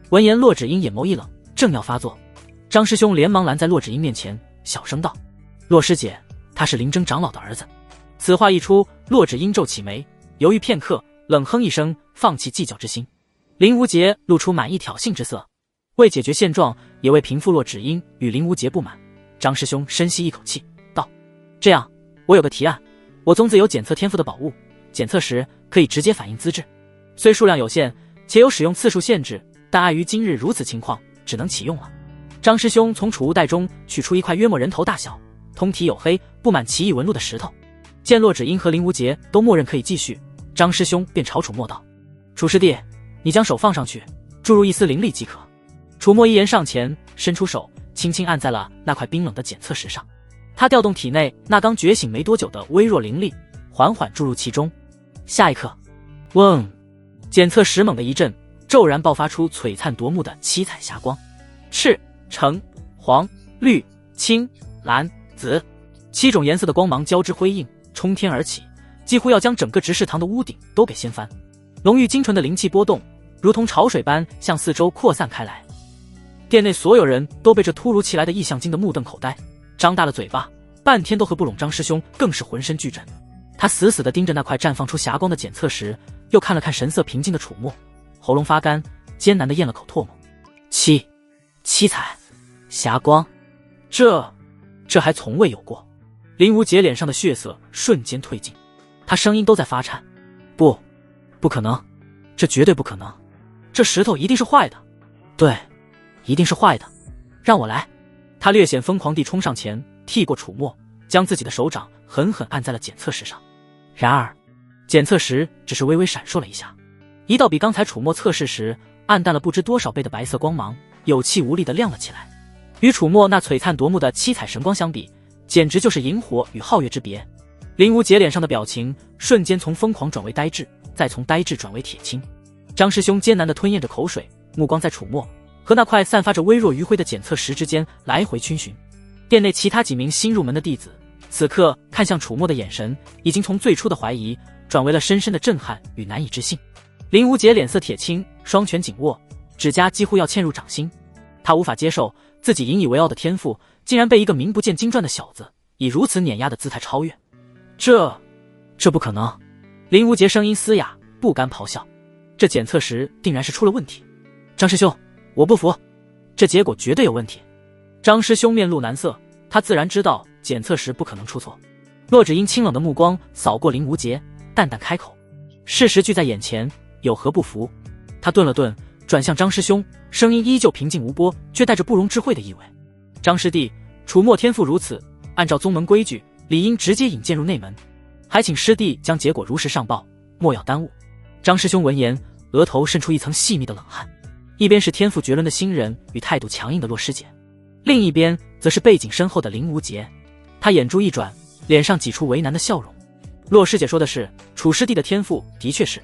闻言，骆芷英眼眸一冷，正要发作，张师兄连忙拦在骆芷英面前，小声道：“骆师姐，他是林真长老的儿子。”此话一出，骆芷英皱起眉，犹豫片刻，冷哼一声，放弃计较之心。林无杰露出满意挑衅之色。为解决现状，也为平复骆芷英与林无杰不满，张师兄深吸一口气，道：“这样，我有个提案，我宗子有检测天赋的宝物，检测时可以直接反映资质，虽数量有限，且有使用次数限制，但碍于今日如此情况，只能启用了。”张师兄从储物袋中取出一块约莫人头大小、通体黝黑、布满奇异纹路的石头。见骆芷英和林无杰都默认可以继续，张师兄便朝楚墨道：“楚师弟，你将手放上去，注入一丝灵力即可。”楚墨一言上前，伸出手，轻轻按在了那块冰冷的检测石上。他调动体内那刚觉醒没多久的微弱灵力，缓缓注入其中。下一刻，嗡！检测石猛地一震，骤然爆发出璀璨夺目的七彩霞光，赤、橙、黄、绿、青、蓝、紫7种颜色的光芒交织辉映，冲天而起，几乎要将整个执事堂的屋顶都给掀翻。浓郁精纯的灵气波动，如同潮水般向四周扩散开来。店内所有人都被这突如其来的异象惊得目瞪口呆，张大了嘴巴，半天都合不拢。张师兄更是浑身剧震，他死死地盯着那块绽放出霞光的检测石，又看了看神色平静的楚墨，喉咙发干，艰难地咽了口唾沫。七彩霞光，这还从未有过。林无杰脸上的血色瞬间褪尽，他声音都在发颤：“不可能，这绝对不可能，这石头一定是坏的。对，一定是坏的，让我来。”他略显疯狂地冲上前，替过楚墨，将自己的手掌狠狠按在了检测石上。然而检测石只是微微闪烁了一下，一道比刚才楚墨测试时暗淡了不知多少倍的白色光芒有气无力地亮了起来。与楚墨那璀璨夺目的七彩神光相比，简直就是萤火与皓月之别。林无杰脸上的表情瞬间从疯狂转为呆滞，再从呆滞转为铁青。张师兄艰难地吞咽着口水，目光在楚墨和那块散发着微弱余晖的检测石之间来回逡巡。店内其他几名新入门的弟子此刻看向楚墨的眼神已经从最初的怀疑转为了深深的震撼与难以置信。林无杰脸色铁青，双拳紧握，指甲几乎要嵌入掌心。他无法接受自己引以为傲的天赋竟然被一个名不见经传的小子以如此碾压的姿态超越。这不可能！林无杰声音嘶哑，不甘咆哮。这检测石定然是出了问题。张师兄，我不服，这结果绝对有问题。张师兄面露难色，他自然知道检测时不可能出错。骆芷英清冷的目光扫过林无杰，淡淡开口：“事实具在眼前，有何不服？”他顿了顿，转向张师兄，声音依旧平静无波，却带着不容置喙的意味：“张师弟，楚墨天赋如此，按照宗门规矩，理应直接引荐入内门，还请师弟将结果如实上报，莫要耽误。”张师兄闻言，额头渗出一层细密的冷汗。一边是天赋绝伦的新人与态度强硬的骆师姐，另一边则是背景深厚的林无杰。他眼珠一转，脸上挤出为难的笑容。骆师姐说的是，楚师弟的天赋的确是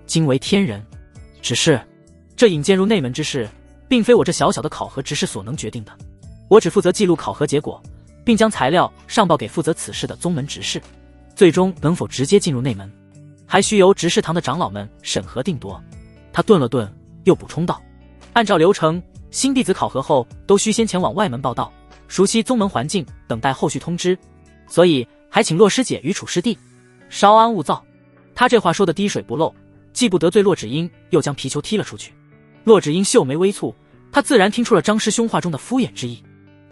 惊为天人，只是这引荐入内门之事，并非我这小小的考核执事所能决定的。我只负责记录考核结果，并将材料上报给负责此事的宗门执事，最终能否直接进入内门，还需由执事堂的长老们审核定夺。他顿了顿，又补充道：“按照流程，新弟子考核后都需先前往外门报到，熟悉宗门环境，等待后续通知。所以还请骆师姐与楚师弟稍安勿躁。”他这话说的滴水不漏，既不得罪骆芷英，又将皮球踢了出去。骆芷英秀眉微蹙，他自然听出了张师兄话中的敷衍之意，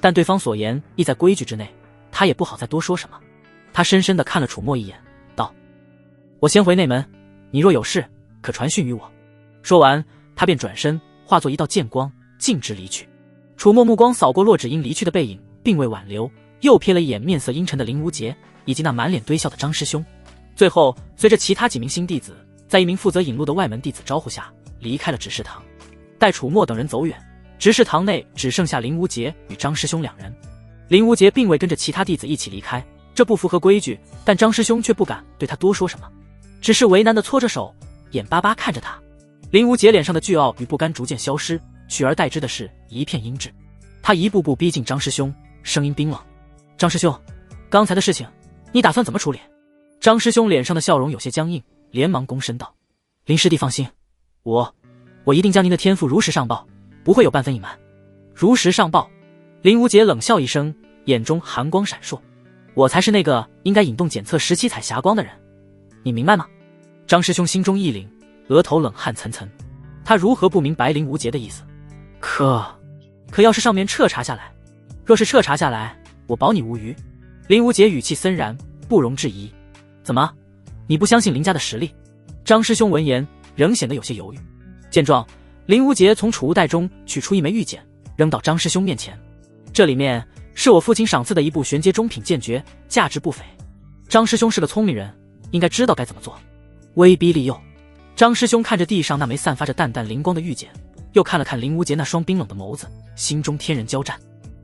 但对方所言亦在规矩之内，他也不好再多说什么。他深深地看了楚墨一眼，道：“我先回内门，你若有事，可传讯于我。”说完，他便转身化作一道剑光，径直离去。楚墨目光扫过骆芷英离去的背影，并未挽留，又瞥了一眼面色阴沉的林无杰，以及那满脸堆笑的张师兄。最后，随着其他几名新弟子在一名负责引路的外门弟子招呼下离开了执事堂。待楚墨等人走远，执事堂内只剩下林无节与张师兄2人。林无节并未跟着其他弟子一起离开，这不符合规矩，但张师兄却不敢对他多说什么，只是为难地搓着手，眼巴巴看着他。林无节脸上的倨傲与不甘逐渐消失，取而代之的是一片阴鸷。他一步步逼近张师兄，声音冰冷：“张师兄，刚才的事情，你打算怎么处理？”张师兄脸上的笑容有些僵硬，连忙躬身道：“林师弟放心，我一定将您的天赋如实上报，不会有半分隐瞒。”如实上报。林无节冷笑一声，眼中寒光闪烁：“我才是那个应该引动检测17彩霞光的人，你明白吗？”张师兄心中一凛，额头冷汗涔涔。他如何不明白林无节的意思？可要是上面彻查下来，若是彻查下来，我保你无虞。林无节语气森然，不容置疑。怎么，你不相信林家的实力？张师兄闻言仍显得有些犹豫。见状，林无节从储物袋中取出一枚玉简，扔到张师兄面前。这里面是我父亲赏赐的一部玄阶中品剑诀，价值不菲。张师兄是个聪明人，应该知道该怎么做。威逼利诱。张师兄看着地上那枚散发着淡淡灵光的玉简，又看了看林无节那双冰冷的眸子，心中天人交战。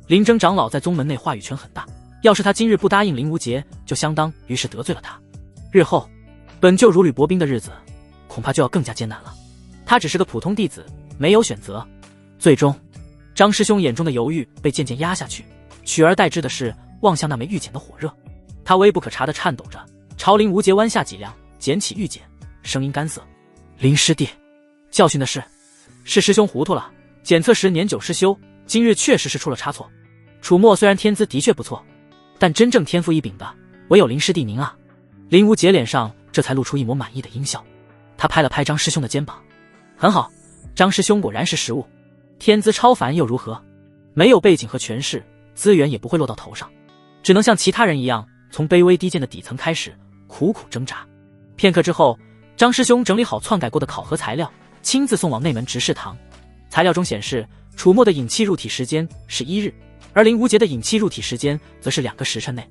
林征长老在宗门内话语权很大，要是他今日不答应林无节，就相当于是得罪了他。日后本就如履薄冰的日子，恐怕就要更加艰难了。他只是个普通弟子，没有选择。最终，张师兄眼中的犹豫被渐渐压下去，取而代之的是望向那枚玉简的火热。他微不可察地颤抖着，朝林无节弯下脊梁，捡起玉简，声音干涩：“林师弟，教训的是师兄糊涂了。检测时年久失修，今日确实是出了差错。楚墨虽然天资的确不错，但真正天赋异禀的唯有林师弟您啊。”林无节脸上这才露出一抹满意的阴笑。他拍了拍张师兄的肩膀：“很好，张师兄果然是识物。天资超凡又如何？没有背景和权势，资源也不会落到头上，只能像其他人一样，从卑微低贱的底层开始，苦苦挣扎。”片刻之后，张师兄整理好篡改过的考核材料，亲自送往内门执事堂。材料中显示，楚墨的引气入体时间是1日，而林无节的引气入体时间则是2个时辰内。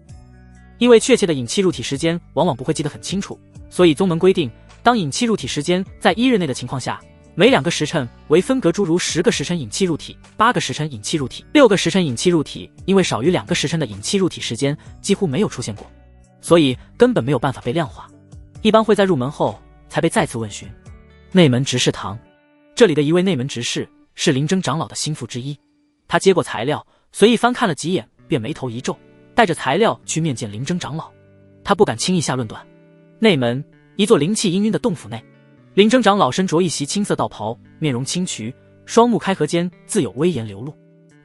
因为确切的引气入体时间往往不会记得很清楚，所以宗门规定，当引气入体时间在1日内的情况下，每2个时辰为分隔诸如10个时辰引气入体、8个时辰引气入体、6个时辰引气入体，因为少于2个时辰的引气入体时间几乎没有出现过，所以根本没有办法被量化，一般会在入门后才被再次问询。内门执事堂，这里的一位内门执事是林征长老的心腹之一。他接过材料，随意翻看了几眼，便眉头一皱，带着材料去面见林征长老。他不敢轻易下论断。内门，一座灵气氤氲的洞府内，林征长老身着一袭青色道袍，面容清癯，双目开合间自有威严流露。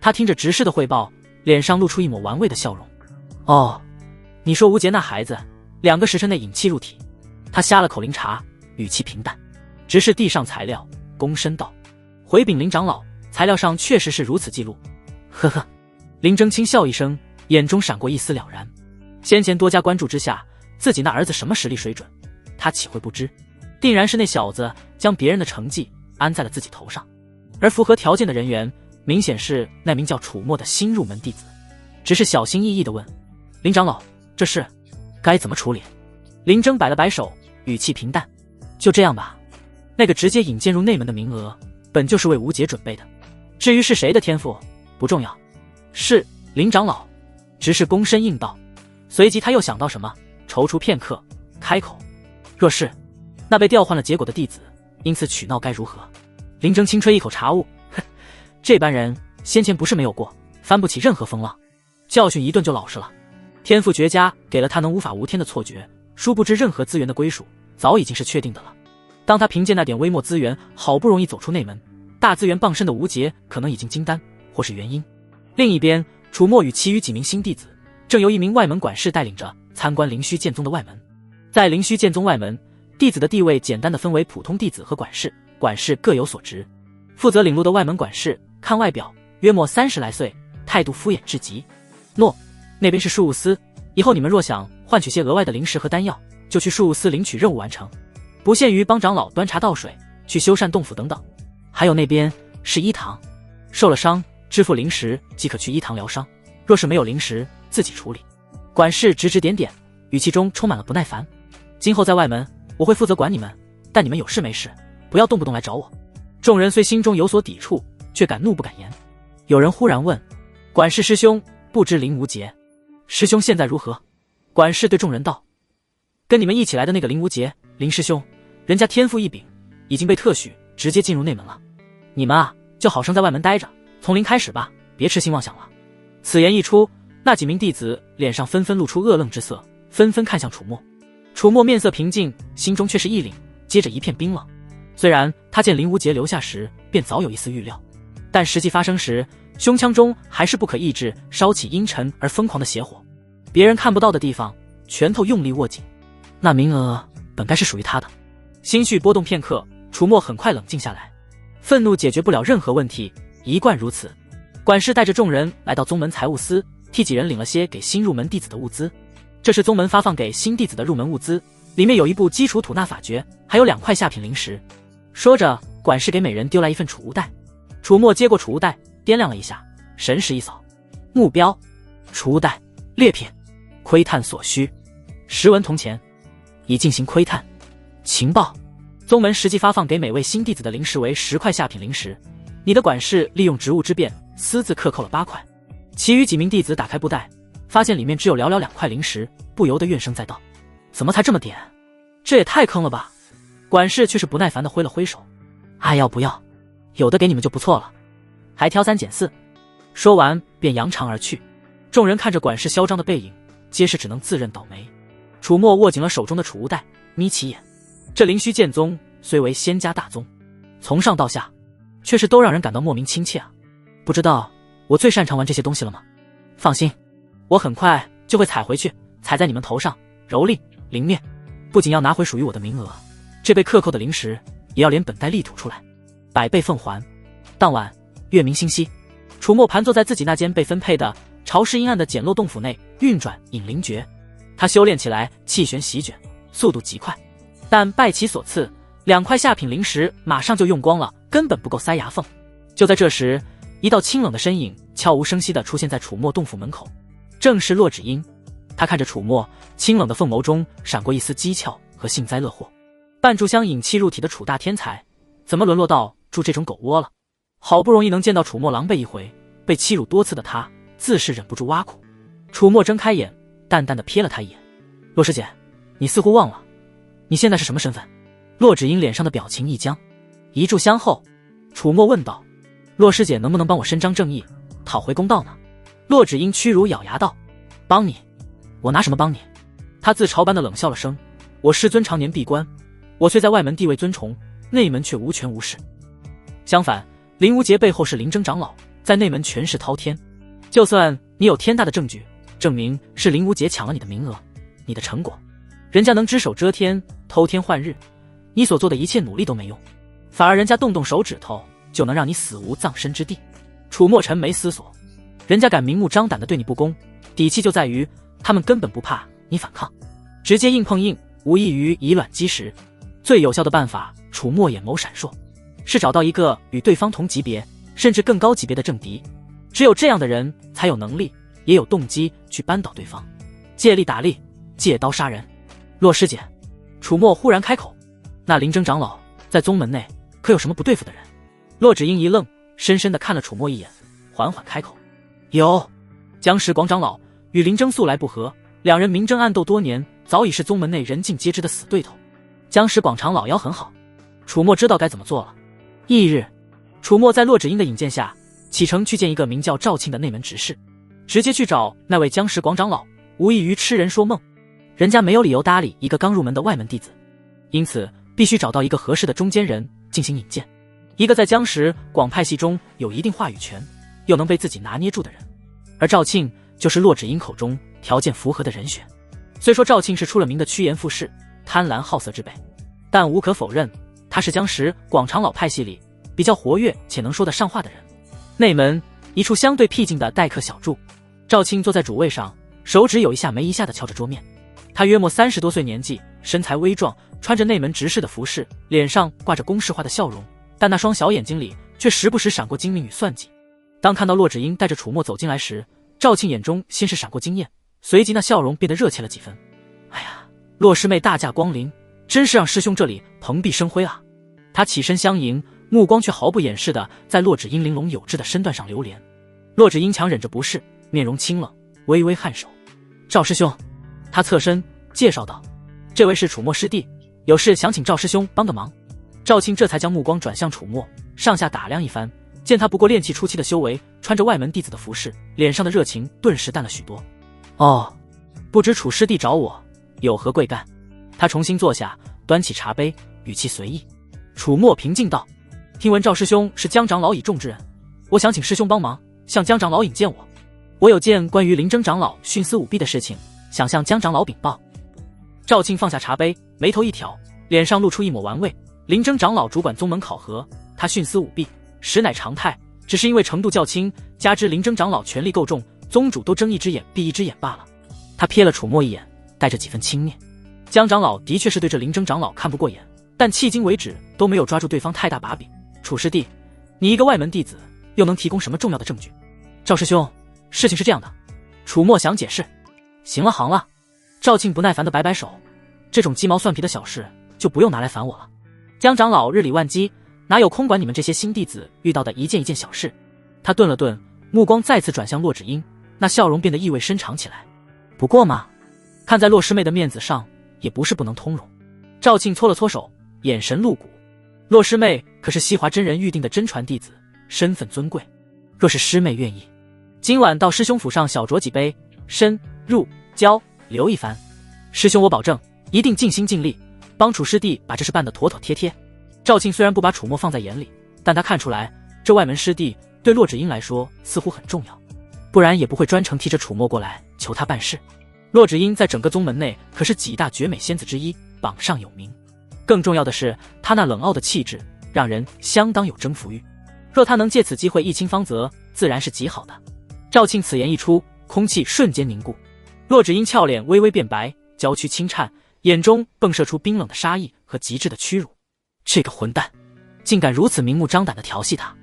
他听着执事的汇报，脸上露出一抹玩味的笑容。哦，你说无节那孩子2个时辰内引气入体。他呷了口灵茶，语气平淡。执事递上材料，躬身道：“回禀林长老，材料上确实是如此记录。”呵呵。林征轻笑一声，眼中闪过一丝了然。先前多加关注之下，自己那儿子什么实力水准，他岂会不知？定然是那小子将别人的成绩安在了自己头上，而符合条件的人员，明显是那名叫楚墨的新入门弟子。只是小心翼翼地问：“林长老，这事该怎么处理？”林征摆了摆手，语气平淡：“就这样吧。那个直接引荐入内门的名额，本就是为无节准备的。至于是谁的天赋，不重要。”“是，林长老。”执事躬身应道。随即他又想到什么，踌躇片刻，开口：“若是那被调换了结果的弟子因此取闹该如何？”林征轻吹一口茶雾：“哼，这般人先前不是没有过，翻不起任何风浪，教训一顿就老实了。天赋绝佳给了他能无法无天的错觉，殊不知任何资源的归属早已经是确定的了。当他凭借那点微末资源好不容易走出内门，大资源傍身的无节可能已经惊呆，或是原因。另一边，楚墨与其余几名新弟子正由一名外门管事带领着参观灵虚剑宗的外门。在灵虚剑宗外门，弟子的地位简单的分为普通弟子和管事，管事各有所职。负责领路的外门管事看外表约莫30来岁，态度敷衍至极。诺，那边是事务司，以后你们若想换取些额外的灵石和丹药，就去事务司领取任务完成，不限于帮长老端茶倒水、去修缮洞府等等。还有那边是医堂，受了伤支付灵石即可去医堂疗伤，若是没有灵石自己处理。管事指指点点，语气中充满了不耐烦。今后在外门我会负责管你们，但你们有事没事不要动不动来找我。众人虽心中有所抵触，却敢怒不敢言。有人忽然问：“管事师兄，不知林无节师兄现在如何？”管事对众人道：“跟你们一起来的那个林无节，林师兄，人家天赋异禀，已经被特许直接进入内门了。你们啊，就好生在外门待着，从零开始吧，别痴心妄想了。”此言一出，那几名弟子脸上纷纷露出恶愣之色，纷纷看向楚墨。楚墨面色平静，心中却是一凛，接着一片冰冷。虽然他见林无节留下时便早有一丝预料，但实际发生时，胸腔中还是不可抑制烧起阴沉而疯狂的邪火。别人看不到的地方，拳头用力握紧。那名额本该是属于他的。心绪波动片刻，楚墨很快冷静下来。愤怒解决不了任何问题，一贯如此。管事带着众人来到宗门财务司，替几人领了些给新入门弟子的物资。这是宗门发放给新弟子的入门物资，里面有一部基础吐纳法诀，还有2块下品灵石。说着，管事给每人丢来一份储物袋。楚墨接过储物袋，掂量了一下，神识一扫，目标：储物袋，劣品，窥探所需，10文铜钱，已进行窥探。情报：宗门实际发放给每位新弟子的灵石为10块下品灵石，你的管事利用职务之便，私自克扣了8块。其余几名弟子打开布袋，发现里面只有寥寥2块灵石，不由得怨声载道：怎么才这么点？这也太坑了吧！管事却是不耐烦地挥了挥手：爱要不要，有的给你们就不错了，还挑3拣4。说完便扬长而去。众人看着管事嚣张的背影，皆是只能自认倒霉。楚墨握紧了手中的储物袋，眯起眼。这灵虚剑宗虽为仙家大宗，从上到下却是都让人感到莫名亲切啊。不知道我最擅长玩这些东西了吗？放心，我很快就会踩回去，踩在你们头上，蹂躏凌灭。不仅要拿回属于我的名额，这被克扣的灵石也要连本带利吐出来，100倍奉还。当晚月明星稀，楚墨盘坐在自己那间被分配的潮湿阴暗的简陋洞府内，运转引灵诀。他修炼起来气旋席卷，速度极快，但拜其所赐，2块下品灵石马上就用光了，根本不够塞牙缝。就在这时，一道清冷的身影悄无声息地出现在楚墨洞府门口，正是骆芷英。他看着楚墨，清冷的凤眸中闪过一丝讥诮和幸灾乐祸。半炷香引气入体的楚大天才，怎么沦落到住这种狗窝了？好不容易能见到楚墨狼狈一回，被欺辱多次的他自是忍不住挖苦。楚墨睁开眼，淡淡的瞥了他一眼：骆师姐，你似乎忘了你现在是什么身份？骆芷英脸上的表情一僵。一炷香后，楚墨问道：骆师姐能不能帮我伸张正义，讨回公道呢？骆芷英屈辱咬牙道：帮你？我拿什么帮你？他自嘲般的冷笑了声：我师尊常年闭关，我虽在外门地位尊崇，内门却无权无势。相反，林无节背后是林征长老，在内门权势滔天。就算你有天大的证据证明是林无节抢了你的名额，你的成果，人家能只手遮天，偷天换日，你所做的一切努力都没用，反而人家动动手指头就能让你死无葬身之地。楚墨沉眉思索，人家敢明目张胆的对你不公，底气就在于他们根本不怕你反抗，直接硬碰硬，无异于以卵击石。最有效的办法，楚墨眼眸闪烁，是找到一个与对方同级别甚至更高级别的政敌。只有这样的人才有能力也有动机去扳倒对方，借力打力，借刀杀人。骆师姐，楚墨忽然开口，那林征长老在宗门内可有什么不对付的人？骆芷英一愣，深深地看了楚墨一眼，缓缓开口：有。江石广长老与林征素来不和，两人明争暗斗多年，早已是宗门内人尽皆知的死对头。江石广长老腰很好，楚墨知道该怎么做了。翌日，楚墨在骆芷英的引荐下启程去见一个名叫赵庆的内门执事，直接去找那位江石广长老，无异于痴人说梦。人家没有理由搭理一个刚入门的外门弟子，因此必须找到一个合适的中间人进行引荐，一个在江石广派系中有一定话语权，又能被自己拿捏住的人。而赵庆就是骆芷英口中条件符合的人选。虽说赵庆是出了名的趋炎附势、贪婪好色之辈，但无可否认，他是江石广长老派系里比较活跃且能说得上话的人。内门一处相对僻静的待客小筑，赵庆坐在主位上，手指有一下没一下地敲着桌面。他约莫30多岁年纪，身材微壮，穿着内门执事的服饰，脸上挂着公式化的笑容，但那双小眼睛里却时不时闪过精明与算计。当看到骆芷英带着楚墨走进来时，赵庆眼中先是闪过惊艳，随即那笑容变得热切了几分。哎呀，骆师妹大驾光临，真是让师兄这里蓬荜生辉啊！他起身相迎，目光却毫不掩饰地在骆芷英玲珑有致的身段上流连。骆芷英强忍着不适，面容清冷，微微颔首。赵师兄，他侧身介绍道，这位是楚墨师弟，有事想请赵师兄帮个忙。赵庆这才将目光转向楚墨，上下打量一番，见他不过炼气初期的修为，穿着外门弟子的服饰，脸上的热情顿时淡了许多。哦，不知楚师弟找我有何贵干？他重新坐下，端起茶杯，语气随意。楚墨平静道，听闻赵师兄是江长老倚重之人，我想请师兄帮忙向江长老引荐我。我有件关于林征长老徇私舞弊的事情，想向江长老禀报。赵庆放下茶杯，眉头一挑，脸上露出一抹玩味。林征长老主管宗门考核，他徇私舞弊实乃常态，只是因为程度较轻，加之林征长老权力够重，宗主都睁一只眼闭一只眼罢了。他瞥了楚墨一眼，带着几分轻蔑。江长老的确是对这林征长老看不过眼，但迄今为止都没有抓住对方太大把柄。楚师弟，你一个外门弟子，又能提供什么重要的证据？赵师兄，事情是这样的。楚墨想解释。行了行了，赵庆不耐烦地摆摆手，这种鸡毛蒜皮的小事就不用拿来烦我了。江长老日理万机，哪有空管你们这些新弟子遇到的一件一件小事？他顿了顿，目光再次转向骆芷英，那笑容变得意味深长起来。不过嘛，看在骆师妹的面子上，也不是不能通融。赵庆搓了搓手，眼神露骨。骆师妹可是西华真人预定的真传弟子，身份尊贵。若是师妹愿意，今晚到师兄府上小酌几杯，深入交流一番。师兄我保证，一定尽心尽力，帮楚师弟把这事办得妥妥帖帖。赵庆虽然不把楚墨放在眼里，但他看出来，这外门师弟对骆芷英来说似乎很重要，不然也不会专程提着楚墨过来求他办事。骆芷英在整个宗门内可是几大绝美仙子之一，榜上有名。更重要的是，她那冷傲的气质让人相当有征服欲。若他能借此机会一清芳泽，自然是极好的。赵庆此言一出，空气瞬间凝固。骆芷英俏脸微微变白，娇躯轻颤，眼中迸射出冰冷的杀意和极致的屈辱。这个混蛋竟敢如此明目张胆地调戏他！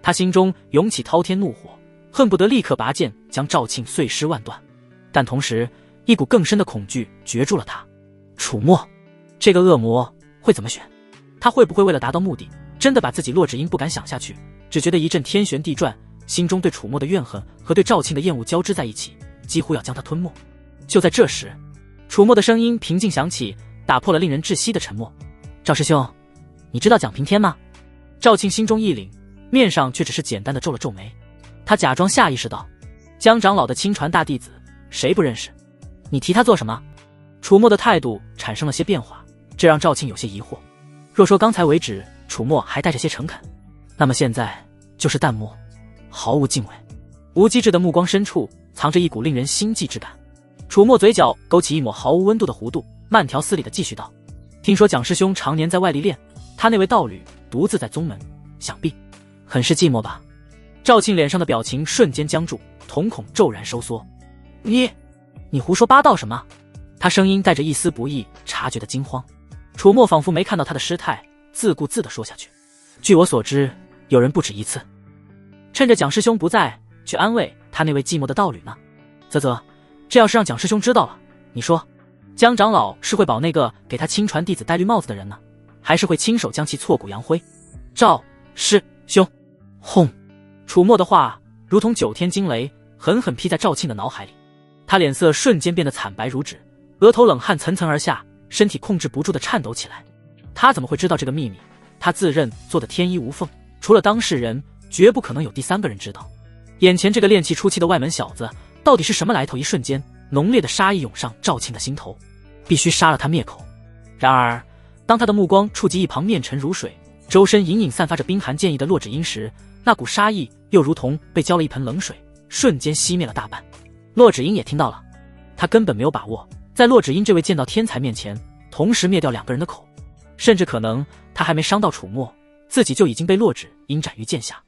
他心中涌起滔天怒火，恨不得立刻拔剑将赵庆碎尸万段。但同时，一股更深的恐惧攫住了他。楚墨这个恶魔会怎么选？他会不会为了达到目的，真的把自己骆芷英不敢想下去，只觉得一阵天旋地转，心中对楚墨的怨恨和对赵庆的厌恶交织在一起，几乎要将他吞没。就在这时，楚墨的声音平静响起，打破了令人窒息的沉默。赵师兄，你知道蒋平天吗？赵庆心中一凛，面上却只是简单的皱了皱眉。他假装下意识道，江长老的亲传大弟子，谁不认识？你提他做什么？楚墨的态度产生了些变化，这让赵庆有些疑惑。若说刚才为止楚墨还带着些诚恳，那么现在就是淡漠，毫无敬畏。无机智的目光深处藏着一股令人心悸之感。楚墨嘴角勾起一抹毫无温度的弧度，慢条斯理地继续道，听说蒋师兄常年在外历练，他那位道侣独自在宗门，想必很是寂寞吧？赵庆脸上的表情瞬间僵住，瞳孔骤然收缩。你胡说八道什么？他声音带着一丝不易察觉的惊慌。楚墨仿佛没看到他的失态，自顾自地说下去。据我所知，有人不止一次趁着蒋师兄不在去安慰他那位寂寞的道侣呢。啧，这要是让蒋师兄知道了，你说江长老是会保那个给他亲传弟子戴绿帽子的人呢，还是会亲手将其挫骨扬灰？赵师兄！轰！楚墨的话如同9天惊雷，狠狠劈在赵庆的脑海里。他脸色瞬间变得惨白如纸，额头冷汗层层而下，身体控制不住地颤抖起来。他怎么会知道这个秘密？他自认做得天衣无缝，除了当事人，绝不可能有第三个人知道。眼前这个炼气初期的外门小子，到底是什么来头？一瞬间，浓烈的杀意涌上赵庆的心头，必须杀了他灭口。然而，当他的目光触及一旁面沉如水、周身隐隐散发着冰寒剑意的骆芷英时，那股杀意又如同被浇了一盆冷水，瞬间熄灭了大半。骆芷英也听到了，他根本没有把握在骆芷英这位剑道天才面前同时灭掉2个人的口，甚至可能他还没伤到楚墨，自己就已经被骆芷英斩于剑下。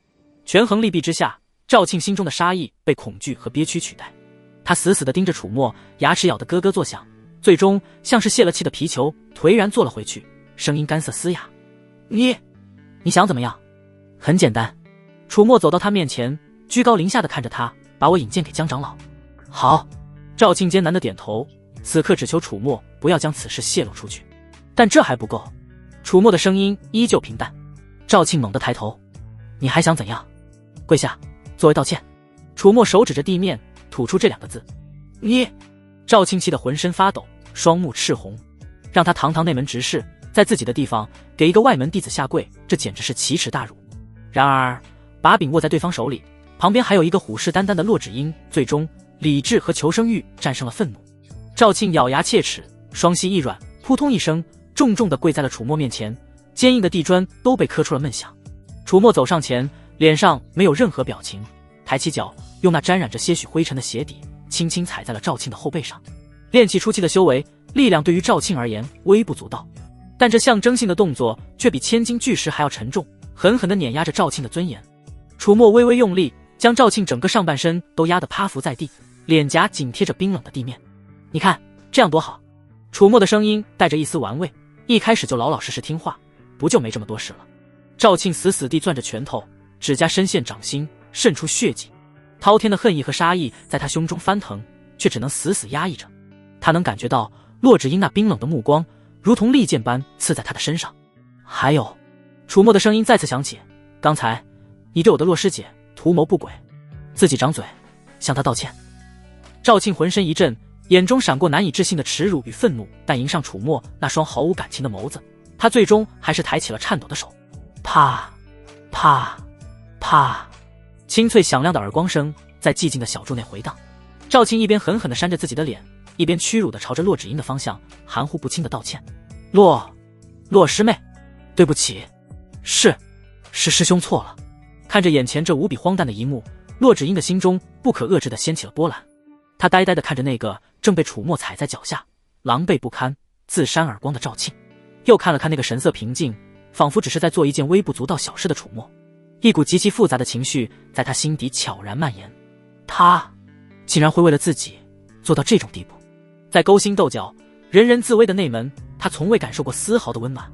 权衡利弊之下，赵庆心中的杀意被恐惧和憋屈取代。他死死地盯着楚墨，牙齿咬得咯咯作响，最终像是泄了气的皮球，颓然坐了回去，声音干涩嘶哑。你想怎么样？很简单。楚墨走到他面前，居高临下地看着他，把我引荐给江长老。好。赵庆艰难地点头，此刻只求楚墨不要将此事泄露出去。但这还不够。楚墨的声音依旧平淡。赵庆猛地抬头：“你还想怎样？跪下，作为道歉。”楚墨手指着地面，吐出这2个字：“你。”赵庆气得浑身发抖，双目赤红，让他堂堂内门执事，在自己的地方给一个外门弟子下跪，这简直是奇耻大辱。然而把柄握在对方手里，旁边还有一个虎视眈眈的骆芷英，最终理智和求生欲战胜了愤怒。赵庆咬牙切齿，双膝一软，扑通一声重重地跪在了楚墨面前，坚硬的地砖都被磕出了闷响。楚墨走上前，脸上没有任何表情，抬起脚，用那沾染着些许灰尘的鞋底轻轻踩在了赵庆的后背上。练气初期的修为，力量对于赵庆而言微不足道，但这象征性的动作却比千斤巨石还要沉重，狠狠地碾压着赵庆的尊严。楚墨微微用力，将赵庆整个上半身都压得趴伏在地，脸颊紧贴着冰冷的地面。你看，这样多好。楚墨的声音带着一丝玩味，一开始就老老实实听话，不就没这么多事了。赵庆死死地攥着拳头，指甲深陷掌心，渗出血迹，滔天的恨意和杀意在他胸中翻腾，却只能死死压抑着。他能感觉到骆芷英那冰冷的目光如同利剑般刺在他的身上。还有，楚墨的声音再次响起，刚才你对我的洛师姐图谋不轨，自己掌嘴向她道歉。赵庆浑身一震，眼中闪过难以置信的耻辱与愤怒，但迎上楚墨那双毫无感情的眸子，他最终还是抬起了颤抖的手。啪啪啪，清脆响亮的耳光声在寂静的小筑内回荡。赵庆一边狠狠地扇着自己的脸，一边屈辱地朝着骆芷英的方向含糊不清地道歉：“骆师妹，对不起，是师兄错了。”看着眼前这无比荒诞的一幕，骆芷英的心中不可遏制地掀起了波澜。他呆呆地看着那个正被楚墨踩在脚下，狼狈不堪、自扇耳光的赵庆，又看了看那个神色平静，仿佛只是在做一件微不足道小事的楚墨，一股极其复杂的情绪在他心底悄然蔓延。他竟然会为了自己做到这种地步。在勾心斗角、人人自危的内门，他从未感受过丝毫的温暖。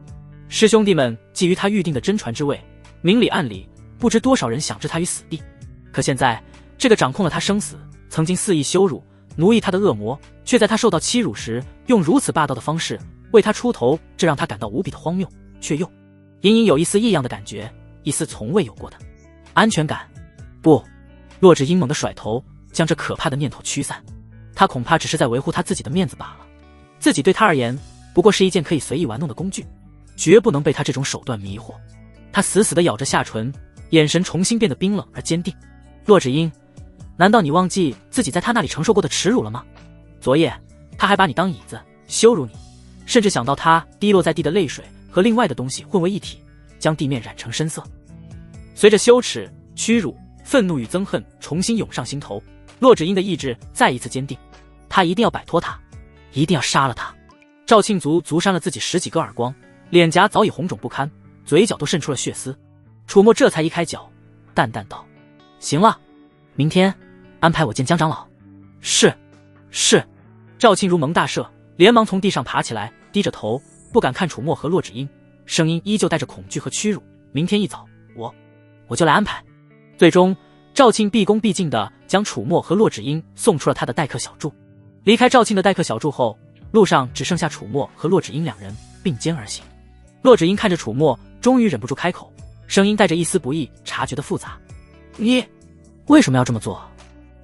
师兄弟们觊觎他预定的真传之位，明里暗里不知多少人想置他于死地。可现在，这个掌控了他生死、曾经肆意羞辱、奴役他的恶魔，却在他受到欺辱时，用如此霸道的方式为他出头，这让他感到无比的荒谬，却又隐隐有一丝异样的感觉，一丝从未有过的安全感。不，骆芷英猛地甩头，将这可怕的念头驱散。他恐怕只是在维护他自己的面子罢了，自己对他而言不过是一件可以随意玩弄的工具，绝不能被他这种手段迷惑。他死死地咬着下唇，眼神重新变得冰冷而坚定。骆芷英，难道你忘记自己在他那里承受过的耻辱了吗？昨夜他还把你当椅子羞辱你，甚至想到他滴落在地的泪水和另外的东西混为一体，将地面染成深色。随着羞耻、屈辱、愤怒与憎恨重新涌上心头，骆芷英的意志再一次坚定，他一定要摆脱他，一定要杀了他。赵庆足扇了自己10几个耳光，脸颊早已红肿不堪，嘴角都渗出了血丝。楚墨这才一开脚，淡淡道：“行了，明天安排我见江长老。”是。赵庆如蒙大赦，连忙从地上爬起来，低着头不敢看楚墨和骆芷英，声音依旧带着恐惧和屈辱：“明天一早我就来安排。”最终赵庆毕恭毕敬地将楚墨和骆芷英送出了他的待客小筑。离开赵庆的待客小筑后，路上只剩下楚墨和骆芷英2人并肩而行。骆芷英看着楚墨，终于忍不住开口，声音带着一丝不易察觉的复杂：“你为什么要这么做？”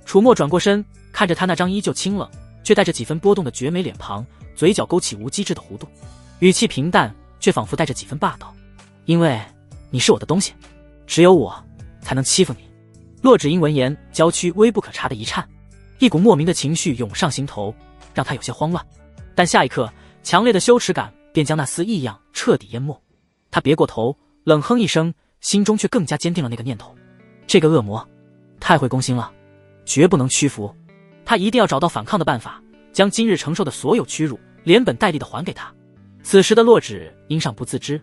楚墨转过身，看着他那张依旧清冷却带着几分波动的绝美脸庞，嘴角勾起无机智的弧度，语气平淡却仿佛带着几分霸道：“因为你是我的东西，只有我才能欺负你。”骆芷英闻言，娇躯微不可察的一颤，一股莫名的情绪涌上心头，让他有些慌乱。但下一刻，强烈的羞耻感便将那丝异样彻底淹没。他别过头，冷哼一声，心中却更加坚定了那个念头：这个恶魔太会攻心了，绝不能屈服。他一定要找到反抗的办法，将今日承受的所有屈辱连本带利的还给他。此时的骆芷英尚不自知，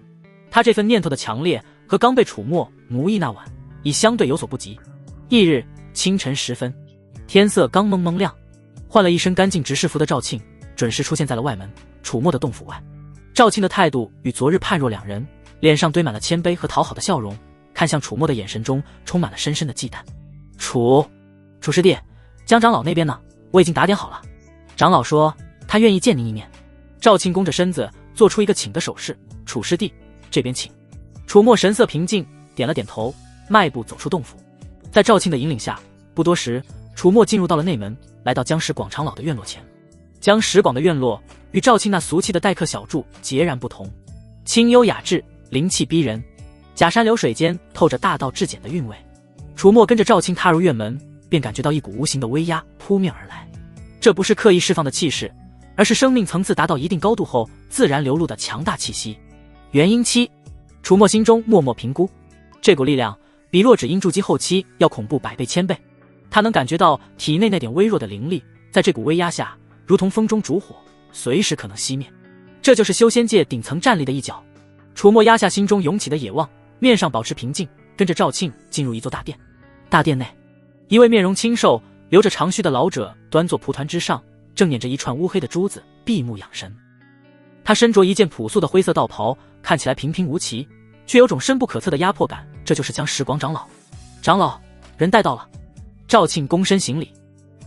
他这份念头的强烈和刚被楚墨奴役那晚已相对有所不及。翌日清晨时分，天色刚蒙蒙亮，换了一身干净执事服的赵庆准时出现在了外门楚墨的洞府外。赵庆的态度与昨日判若两人，脸上堆满了谦卑和讨好的笑容，看向楚墨的眼神中充满了深深的忌惮。楚师弟，江长老那边呢？我已经打点好了，长老说他愿意见您一面。赵庆弓着身子做出一个请的手势：楚师弟，这边请。楚墨神色平静，点了点头，迈步走出洞府。在赵庆的引领下，不多时，楚墨进入到了内门，来到江石广长老的院落前。江石广的院落与赵庆那俗气的待客小筑截然不同，清幽雅致，灵气逼人，假山流水间透着大道至简的韵味。楚墨跟着赵庆踏入院门，便感觉到一股无形的威压扑面而来。这不是刻意释放的气势，而是生命层次达到一定高度后自然流露的强大气息。元婴期，楚墨心中默默评估，这股力量比若只因筑基后期要恐怖100倍1000倍。他能感觉到体内那点微弱的灵力，在这股威压下，如同风中烛火，随时可能熄灭。这就是修仙界顶层战力的一角。楚墨压下心中涌起的野望，面上保持平静，跟着赵庆进入一座大殿。大殿内，一位面容清瘦、留着长须的老者端坐蒲团之上，正捻着一串乌黑的珠子，闭目养神。他身着一件朴素的灰色道袍，看起来平平无奇，却有种深不可测的压迫感。这就是江石广长老。长老，人带到了。赵庆躬身行礼。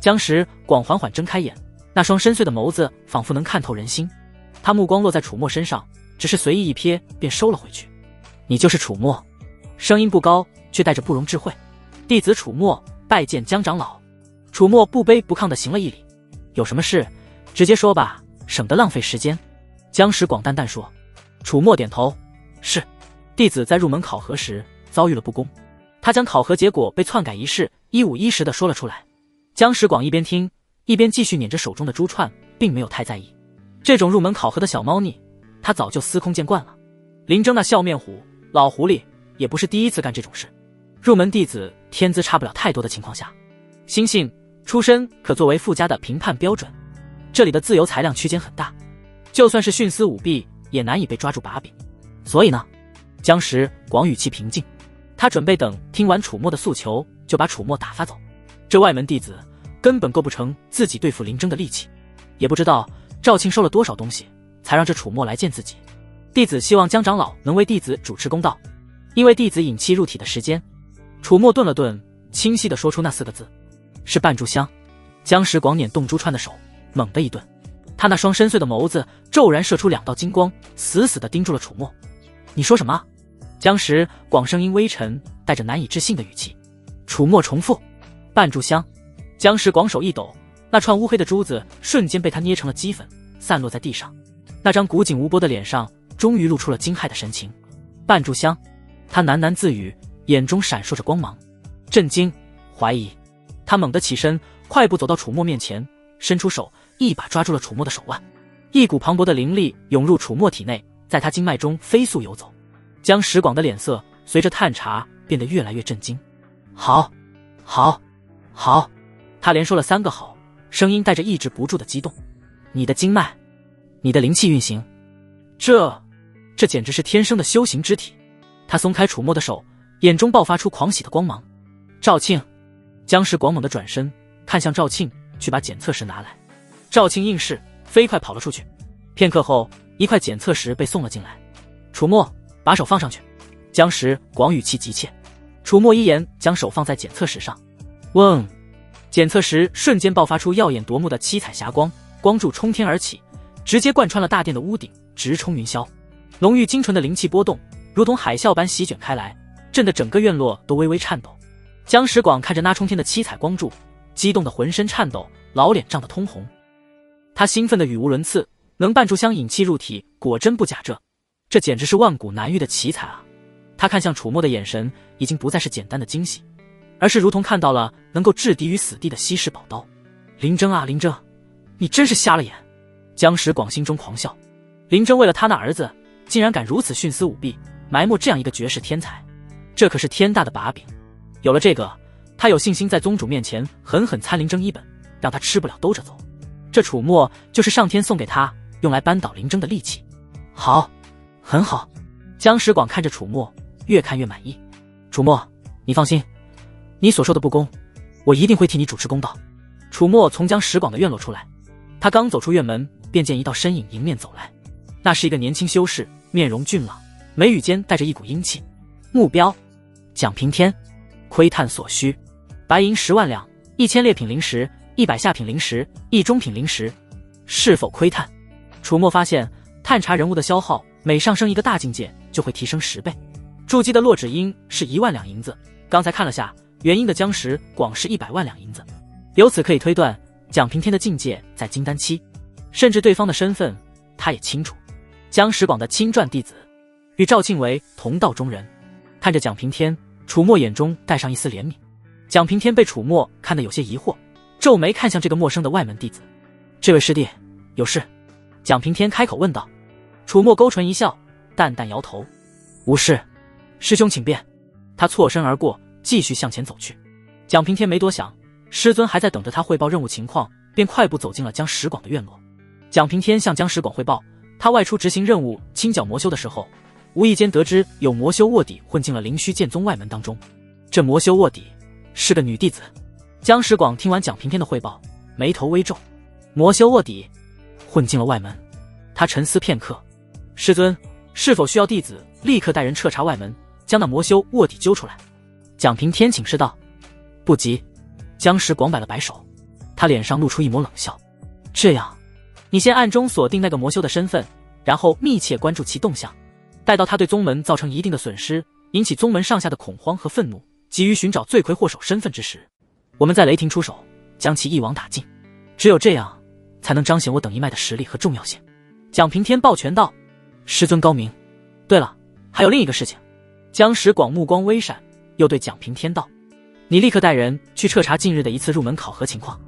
江石广缓缓睁开眼，那双深邃的眸子仿佛能看透人心。他目光落在楚墨身上，只是随意一瞥，便收了回去。你就是楚墨？声音不高，却带着不容置喙。弟子楚墨拜见江长老。楚墨不卑不亢地行了一礼。有什么事直接说吧，省得浪费时间。江石广淡淡说。楚墨点头，是。弟子在入门考核时遭遇了不公，他将考核结果被篡改一事一五一十地说了出来。江石广一边听一边继续捻着手中的珠串，并没有太在意。这种入门考核的小猫腻，他早就司空见惯了。林征那笑面虎老狐狸也不是第一次干这种事。入门弟子天资差不了太多的情况下，心性、出身可作为附加的评判标准。这里的自由裁量区间很大，就算是徇私舞弊，也难以被抓住把柄。所以呢，江石广语气平静，他准备等听完楚墨的诉求，就把楚墨打发走。这外门弟子根本构不成自己对付林征的利器，也不知道赵庆收了多少东西，才让这楚墨来见自己。弟子希望江长老能为弟子主持公道，因为弟子引气入体的时间。楚墨顿了顿，清晰地说出那4个字，是半炷香。江石广捻动珠串的手猛地一顿，他那双深邃的眸子骤然射出2道金光，死死地盯住了楚墨。你说什么？江石广声音微沉，带着难以置信的语气。楚墨重复，半炷香。江石广手一抖，那串乌黑的珠子瞬间被他捏成了齑粉，散落在地上。那张古井无波的脸上终于露出了惊骇的神情。半炷香，他喃喃自语，眼中闪烁着光芒，震惊、怀疑。他猛地起身，快步走到楚墨面前，伸出手，一把抓住了楚墨的手腕。一股磅礴的灵力涌入楚墨体内，在他经脉中飞速游走。江石广的脸色随着探查变得越来越震惊。好，好，好，他连说了3个好，声音带着抑制不住的激动。你的经脉，你的灵气运行，这简直是天生的修行之体。他松开楚墨的手，眼中爆发出狂喜的光芒。赵庆，江石广猛地转身看向赵庆，去把检测石拿来。赵庆应是，飞快跑了出去。片刻后，一块检测石被送了进来。楚墨，把手放上去。江石广语气急切。楚墨一言将手放在检测石上。嗡！检测石瞬间爆发出耀眼夺目的七彩霞光，光柱冲天而起，直接贯穿了大殿的屋顶，直冲云霄。浓郁精纯的灵气波动，如同海啸般席卷开来，震得整个院落都微微颤抖。江石广看着那冲天的七彩光柱，激动得浑身颤抖，老脸涨得通红。他兴奋得语无伦次，能半炷香引气入体，果真不假，这简直是万古难遇的奇才啊！他看向楚墨的眼神已经不再是简单的惊喜，而是如同看到了能够置敌于死地的稀世宝刀。林征啊，林征，你真是瞎了眼！江石广心中狂笑，林征为了他那儿子，竟然敢如此徇私舞弊，埋没这样一个绝世天才，这可是天大的把柄。有了这个，他有信心在宗主面前狠狠参林征一本，让他吃不了兜着走。这楚墨就是上天送给他用来扳倒林征的利器。好，很好。江石广看着楚墨，越看越满意。楚墨，你放心，你所受的不公，我一定会替你主持公道。楚墨从江石广的院落出来，他刚走出院门，便见一道身影迎面走来。那是一个年轻修士，面容俊朗，眉宇间带着一股英气。目标：蒋平天。窥探所需：白银10万两，1000劣品灵石，100下品灵石，1中品灵石。是否窥探？楚墨发现，探查人物的消耗每上升一个大境界，就会提升10倍。筑基的洛芷英是1万两银子，刚才看了下，元婴的江石广是100万两银子。由此可以推断，蒋平天的境界在金丹期，甚至对方的身份他也清楚。江石广的亲传弟子，与赵庆为同道中人。看着蒋平天，楚墨眼中带上一丝怜悯。蒋平天被楚墨看得有些疑惑，皱眉看向这个陌生的外门弟子。这位师弟，有事？蒋平天开口问道。楚墨勾唇一笑，淡淡摇头，无事。师兄请便。他错身而过，继续向前走去。蒋平天没多想，师尊还在等着他汇报任务情况，便快步走进了江石广的院落。蒋平天向江石广汇报，他外出执行任务清剿魔修的时候，无意间得知有魔修卧底混进了灵虚剑宗外门当中。这魔修卧底是个女弟子。江石广听完蒋平天的汇报，眉头微皱。魔修卧底混进了外门。他沉思片刻，师尊，是否需要弟子立刻带人彻查外门，将那魔修卧底揪出来？蒋平天请示道。不急。江石广摆了摆手，他脸上露出一抹冷笑。这样，你先暗中锁定那个魔修的身份，然后密切关注其动向，待到他对宗门造成一定的损失，引起宗门上下的恐慌和愤怒，急于寻找罪魁祸首身份之时，我们在雷霆出手，将其一网打尽。只有这样，才能彰显我等一脉的实力和重要性。蒋平天抱拳道：师尊高明。对了，还有另一个事情。江石广目光微闪，又对蒋平天道：你立刻带人去彻查近日的一次入门考核情况。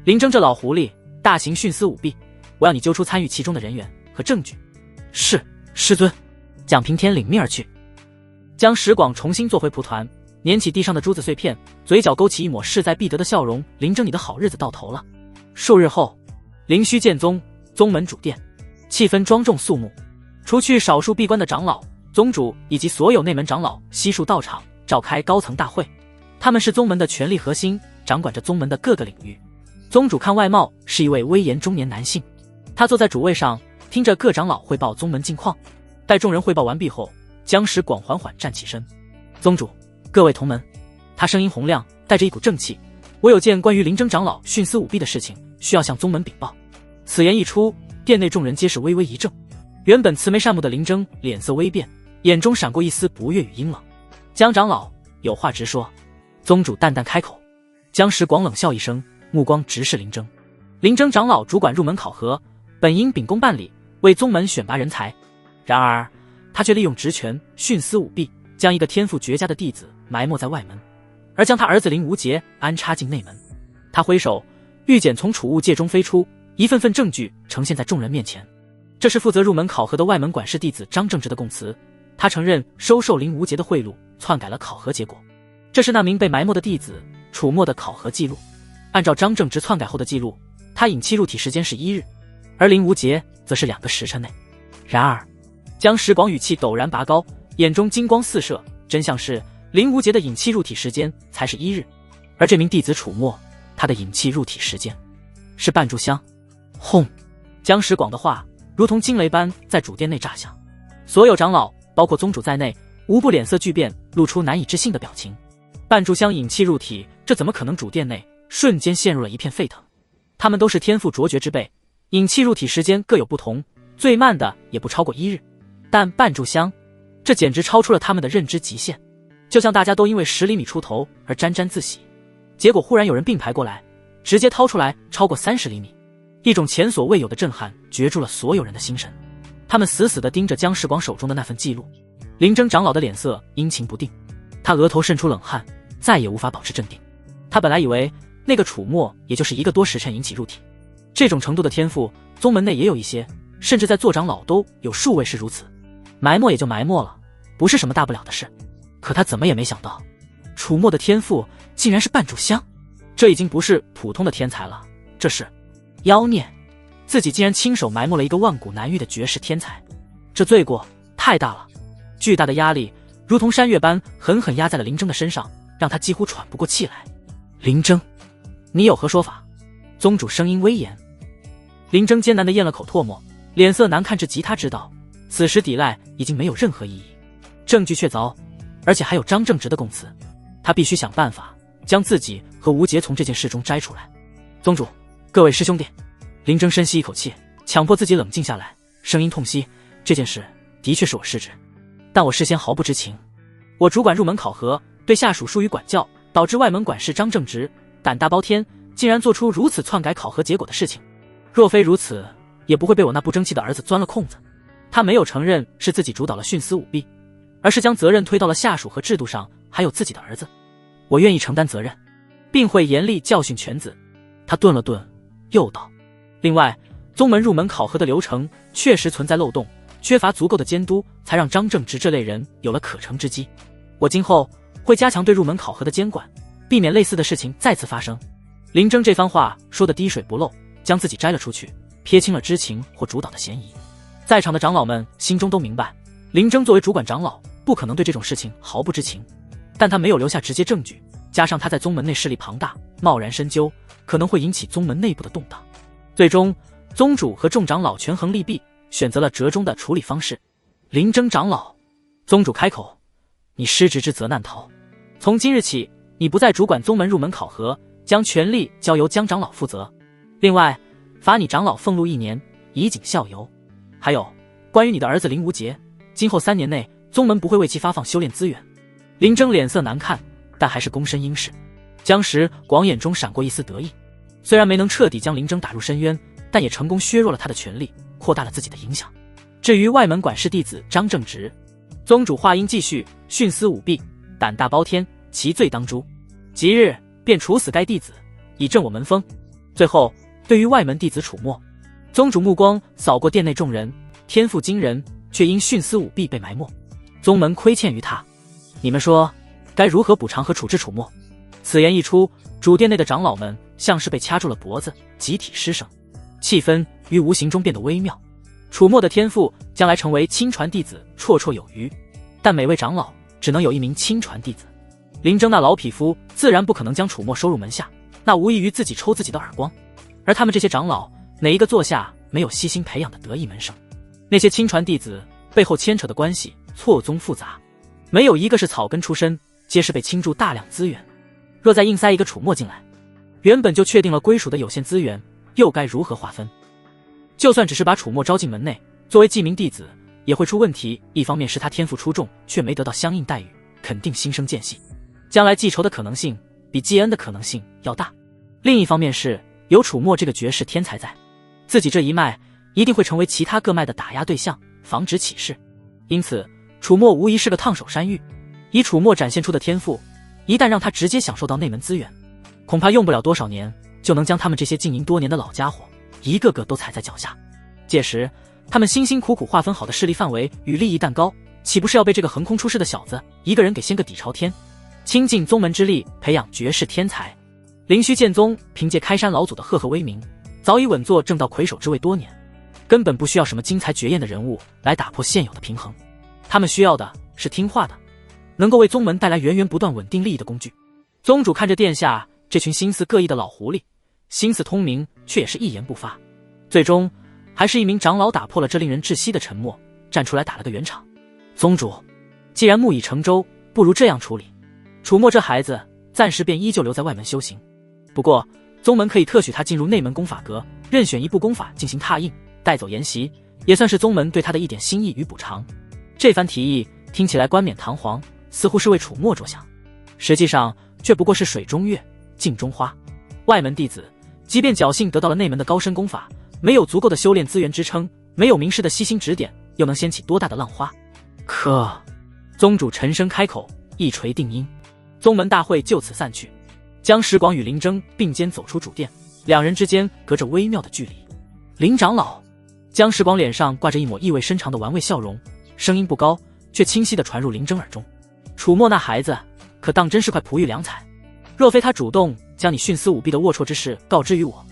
林征这老狐狸大行徇私舞弊，我要你揪出参与其中的人员和证据。是，师尊。蒋平天领命而去。江石广重新坐回蒲团，捻起地上的珠子碎片，嘴角勾起一抹势在必得的笑容。林征，你的好日子到头了。数日后，灵虚剑宗宗门主殿，气氛庄重肃穆。除去少数闭关的长老、宗主以及所有内门长老悉数到场，召开高层大会。他们是宗门的权力核心，掌管着宗门的各个领域。宗主看外貌是一位威严中年男性，他坐在主位上，听着各长老汇报宗门近况。待众人汇报完毕后，江石广缓缓站起身。宗主，各位同门。他声音洪亮，带着一股正气。我有件关于林征长老徇私舞弊的事情，需要向宗门禀报。此言一出，殿内众人皆是微微一怔。原本慈眉善目的林征脸色微变，眼中闪过一丝不悦与阴冷。江长老，有话直说。宗主淡淡开口。江石广冷笑一声，目光直视林征。林征长老主管入门考核，本应秉公办理，为宗门选拔人才。然而他却利用职权徇私舞弊，将一个天赋绝佳的弟子埋没在外门，而将他儿子林无节安插进内门。他挥手，玉简从储物戒中飞出，一份份证据呈现在众人面前。这是负责入门考核的外门管事弟子张正直的供词，他承认收受林无节的贿赂，篡改了考核结果。这是那名被埋没的弟子楚墨的考核记录。按照张正直篡改后的记录，他引气入体时间是1日，而林无节则是2个时辰内。然而江石广语气陡然拔高，眼中金光四射，真相是林无节的引气入体时间才是1日，而这名弟子楚墨，他的引气入体时间是半炷香。轰！江石广的话如同惊雷般在主殿内炸响，所有长老包括宗主在内，无不脸色巨变，露出难以置信的表情。半炷香引气入体，这怎么可能？主殿内瞬间陷入了一片沸腾。他们都是天赋卓绝之辈，引气入体时间各有不同，最慢的也不超过1日，但半炷香，这简直超出了他们的认知极限。就像大家都因为10厘米出头而沾沾自喜，结果忽然有人并排过来，直接掏出来超过30厘米，一种前所未有的震撼攫住了所有人的心神。他们死死地盯着江石广手中的那份记录。林征长老的脸色阴晴不定，他额头渗出冷汗，再也无法保持镇定。他本来以为那个楚墨也就是1个多时辰引起入体，这种程度的天赋宗门内也有一些，甚至在座长老都有数位是如此。埋没也就埋没了，不是什么大不了的事。可他怎么也没想到，楚墨的天赋竟然是半炷香。这已经不是普通的天才了，这是妖孽。自己竟然亲手埋没了一个万古难遇的绝世天才，这罪过太大了。巨大的压力如同山岳般狠狠压在了林征的身上，让他几乎喘不过气来。林征，你有何说法？宗主声音威严。林征艰难地咽了口唾沫，脸色难看至极。他知道此时抵赖已经没有任何意义，证据确凿，而且还有张正直的供词，他必须想办法将自己和吴杰从这件事中摘出来。宗主，各位师兄弟。林征深吸一口气，强迫自己冷静下来，声音痛惜，这件事的确是我失职，但我事先毫不知情，我主管入门考核，对下属疏于管教，导致外门管事张正直胆大包天，竟然做出如此篡改考核结果的事情。若非如此，也不会被我那不争气的儿子钻了空子。他没有承认是自己主导了徇私舞弊，而是将责任推到了下属和制度上，还有自己的儿子。我愿意承担责任，并会严厉教训犬子。他顿了顿，又道：另外，宗门入门考核的流程确实存在漏洞，缺乏足够的监督，才让张正直这类人有了可乘之机。我今后会加强对入门考核的监管，避免类似的事情再次发生。林征这番话说得滴水不漏，将自己摘了出去，撇清了知情或主导的嫌疑。在场的长老们心中都明白，林征作为主管长老，不可能对这种事情毫不知情，但他没有留下直接证据，加上他在宗门内势力庞大，贸然深究可能会引起宗门内部的动荡。最终，宗主和众长老权衡利弊，选择了折中的处理方式。林征长老，宗主开口：你失职之责难逃，从今日起，你不再主管宗门入门考核，将权力交由江长老负责。另外，罚你长老俸禄1年，以儆效尤。还有，关于你的儿子林无节，今后3年内，宗门不会为其发放修炼资源。林征脸色难看，但还是躬身应是。江时广眼中闪过一丝得意，虽然没能彻底将林征打入深渊，但也成功削弱了他的权力，扩大了自己的影响。至于外门管事弟子张正直，宗主话音继续：徇私舞弊，胆大包天，其罪当诛。即日便处死该弟子，以正我门风。最后，对于外门弟子楚墨，宗主目光扫过殿内众人，天赋惊人，却因徇私舞弊被埋没，宗门亏欠于他。你们说，该如何补偿和处置楚墨？此言一出，主殿内的长老们像是被掐住了脖子，集体失声，气氛于无形中变得微妙。楚墨的天赋将来成为亲传弟子绰绰有余，但每位长老只能有1名亲传弟子。林征那老匹夫自然不可能将楚墨收入门下，那无异于自己抽自己的耳光。而他们这些长老，哪一个座下没有悉心培养的得意门生？那些亲传弟子背后牵扯的关系错综复杂，没有一个是草根出身，皆是被倾注大量资源。若再硬塞一个楚墨进来，原本就确定了归属的有限资源，又该如何划分？就算只是把楚墨招进门内，作为记名弟子，也会出问题。一方面是他天赋出众，却没得到相应待遇，肯定心生间隙，将来记仇的可能性比记恩的可能性要大。另一方面是有楚墨这个绝世天才在，自己这一脉一定会成为其他各脉的打压对象，防止起事。因此，楚墨无疑是个烫手山芋。以楚墨展现出的天赋，一旦让他直接享受到内门资源，恐怕用不了多少年，就能将他们这些经营多年的老家伙一个个都踩在脚下。届时，他们辛辛苦苦划分好的势力范围与利益蛋糕，岂不是要被这个横空出世的小子一个人给掀个底朝天？倾尽宗门之力培养绝世天才，灵虚剑宗凭借开山老祖的赫赫威名，早已稳坐正道魁首之位多年，根本不需要什么惊才绝艳的人物来打破现有的平衡。他们需要的是听话的，能够为宗门带来源源不断稳定利益的工具。宗主看着殿下这群心思各异的老狐狸，心思通明，却也是一言不发。最终，还是一名长老打破了这令人窒息的沉默，站出来打了个圆场。宗主，既然木已成舟，不如这样处理。楚墨这孩子暂时便依旧留在外门修行，不过宗门可以特许他进入内门功法阁，任选一部功法进行拓印，带走研习，也算是宗门对他的一点心意与补偿。这番提议听起来冠冕堂皇，似乎是为楚墨着想，实际上却不过是水中月，镜中花。外门弟子即便侥幸得到了内门的高深功法，没有足够的修炼资源支撑，没有名师的悉心指点，又能掀起多大的浪花？可宗主沉声开口，一锤定音。宗门大会就此散去，江时广与林征并肩走出主殿，两人之间隔着微妙的距离。林长老，江时广脸上挂着一抹意味深长的玩味笑容，声音不高，却清晰地传入林征耳中。楚墨那孩子可当真是块璞玉良材，若非他主动将你徇私舞弊的龌龊之事告知于我，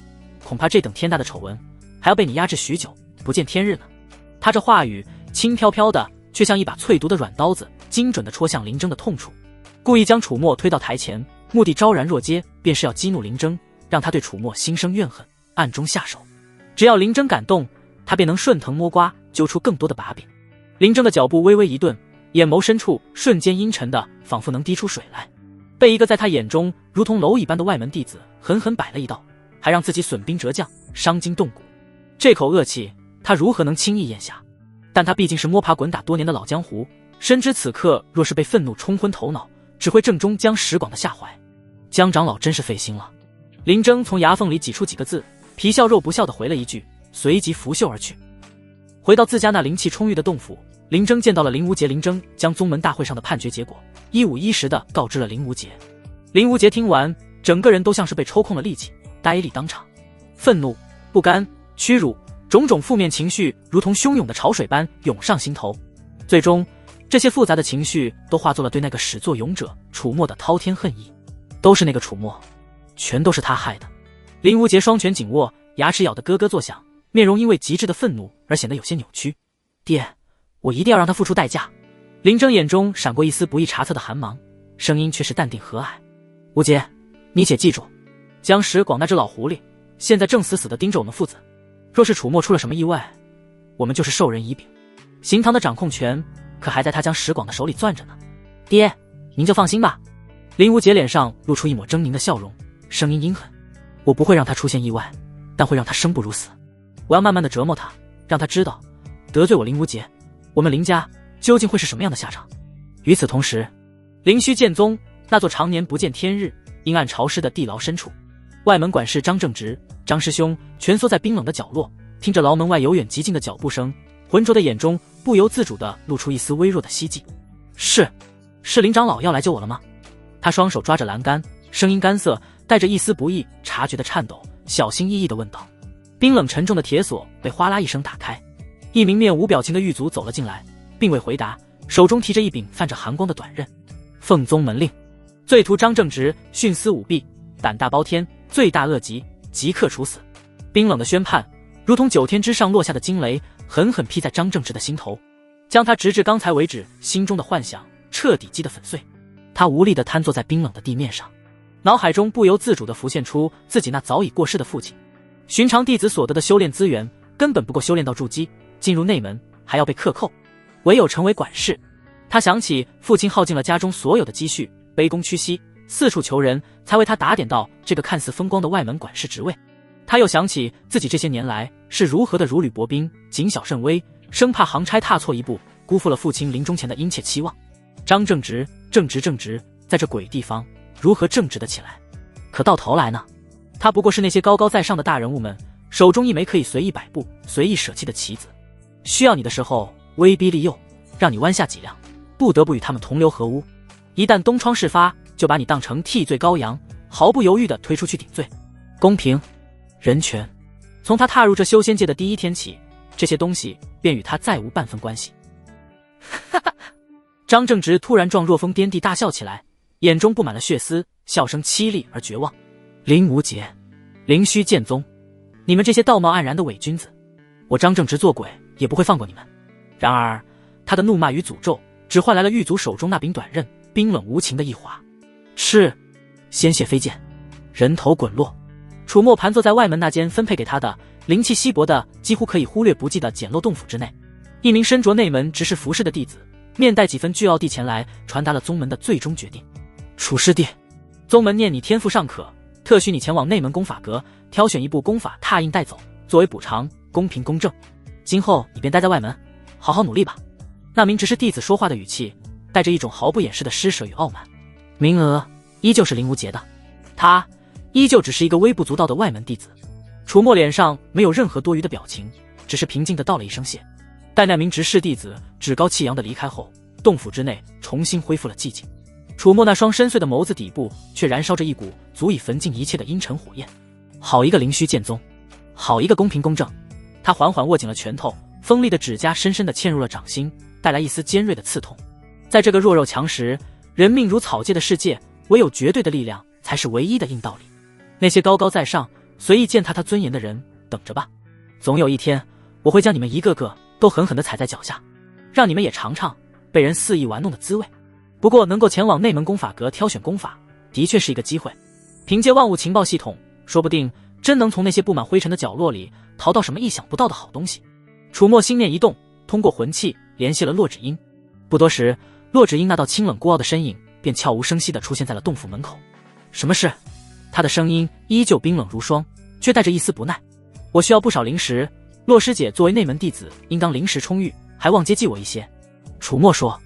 恐怕这等天大的丑闻还要被你压制许久，不见天日呢。他这话语轻飘飘的，却像一把淬毒的软刀子，精准地戳向林征的痛处，故意将楚墨推到台前，目的昭然若揭，便是要激怒林征，让他对楚墨心生怨恨，暗中下手。只要林征敢动，他便能顺藤摸瓜，揪出更多的把柄。林征的脚步微微一顿，眼眸深处瞬间阴沉的仿佛能滴出水来，被一个在他眼中如同蝼蚁般的外门弟子狠狠摆了一道，还让自己损兵折将，伤筋动骨。这口恶气他如何能轻易咽下？但他毕竟是摸爬滚打多年的老江湖，深知此刻若是被愤怒冲昏头脑，只会正中江石广的下怀。江长老真是费心了。林征从牙缝里挤出几个字，皮笑肉不笑地回了一句，随即拂袖而去。回到自家那灵气充裕的洞府，林征见到了林无杰。林征将宗门大会上的判决结果一五一十地告知了林无杰。林无杰听完，整个人都像是被抽空了力气，呆立当场。愤怒、不甘、屈辱，种种负面情绪如同汹涌的潮水般涌上心头。最终，这些复杂的情绪都化作了对那个始作俑者楚墨的滔天恨意。都是那个楚墨，全都是他害的。林无杰双拳紧握，牙齿咬得咯咯作响，面容因为极致的愤怒而显得有些扭曲。爹，我一定要让他付出代价。林征眼中闪过一丝不易察测的寒芒，声音却是淡定和蔼。无杰，你且记住，江石广那只老狐狸现在正死死地盯着我们父子，若是楚墨出了什么意外，我们就是授人以柄。邢堂的掌控权可还在他江石广的手里攥着呢。爹，您就放心吧。林无杰脸上露出一抹狰狞的笑容，声音阴狠。我不会让他出现意外，但会让他生不如死。我要慢慢地折磨他，让他知道得罪我林无杰，我们林家究竟会是什么样的下场。与此同时，灵虚剑宗那座常年不见天日、阴暗潮湿的地牢深处，外门管事张正直、张师兄蜷缩在冰冷的角落，听着牢门外由远及近的脚步声，浑浊的眼中不由自主地露出一丝微弱的希冀。是林长老要来救我了吗？他双手抓着栏杆，声音干涩，带着一丝不易察觉的颤抖，小心翼翼地问道。冰冷沉重的铁锁被哗啦一声打开，一名面无表情的狱卒走了进来，并未回答，手中提着一柄泛着寒光的短刃。奉宗门令，罪徒张正直徇私舞弊，胆大包天，罪大恶极，即刻处死。冰冷的宣判如同9天之上落下的惊雷，狠狠劈在张正直的心头，将他直至刚才为止心中的幻想彻底击得粉碎。他无力地瘫坐在冰冷的地面上，脑海中不由自主地浮现出自己那早已过世的父亲。寻常弟子所得的修炼资源根本不够修炼到筑基，进入内门还要被克扣，唯有成为管事。他想起父亲耗尽了家中所有的积蓄，卑躬屈膝，四处求人，才为他打点到这个看似风光的外门管事职位。他又想起自己这些年来是如何的如履薄冰，谨小慎微，生怕行差踏错一步，辜负了父亲临终前的殷切期望。张正直正直，在这鬼地方如何正直得起来？可到头来呢？他不过是那些高高在上的大人物们手中一枚可以随意摆布、随意舍弃的棋子，需要你的时候威逼利诱，让你弯下脊梁，不得不与他们同流合污。一旦东窗事发，就把你当成替罪羔羊，毫不犹豫地推出去顶罪。公平、人权，从他踏入这修仙界的第一天起，这些东西便与他再无半分关系。哈哈！张正直突然撞若疯颠地大笑起来，眼中布满了血丝，笑声凄厉而绝望。林无杰，灵虚剑宗，你们这些道貌岸然的伪君子，我张正直做鬼也不会放过你们。然而他的怒骂与诅咒只换来了狱卒手中那柄短刃冰冷无情的一划，赤，鲜血飞溅，人头滚落。楚墨盘坐在外门那间分配给他的灵气稀薄的几乎可以忽略不计的简陋洞府之内，一名身着内门执事服饰的弟子面带几分倨傲地前来，传达了宗门的最终决定。楚师弟，宗门念你天赋尚可，特许你前往内门功法阁挑选一部功法拓印带走，作为补偿，公平公正。今后你便待在外门，好好努力吧。那名执事弟子说话的语气带着一种毫不掩饰的施舍与傲慢。名额依旧是林无杰的，他依旧只是一个微不足道的外门弟子。楚墨脸上没有任何多余的表情，只是平静地道了一声谢。待那名执事弟子趾高气扬地离开后，洞府之内重新恢复了寂静。楚墨那双深邃的眸子底部却燃烧着一股足以焚尽一切的阴沉火焰。好一个灵虚剑宗，好一个公平公正。他缓缓握紧了拳头，锋利的指甲深深地嵌入了掌心，带来一丝尖锐的刺痛。在这个弱肉强食、人命如草芥的世界，唯有绝对的力量才是唯一的硬道理。那些高高在上、随意践踏他尊严的人，等着吧，总有一天，我会将你们一个个都狠狠地踩在脚下，让你们也尝尝被人肆意玩弄的滋味。不过能够前往内门功法阁挑选功法，的确是一个机会。凭借万物情报系统，说不定真能从那些布满灰尘的角落里淘到什么意想不到的好东西。楚墨心念一动，通过魂器联系了洛芷英。不多时，洛芷英那道清冷孤傲的身影便悄无声息地出现在了洞府门口。什么事？他的声音依旧冰冷如霜，却带着一丝不耐。我需要不少灵石，洛师姐作为内门弟子，应当灵石充裕，还望接济我一些。楚墨说。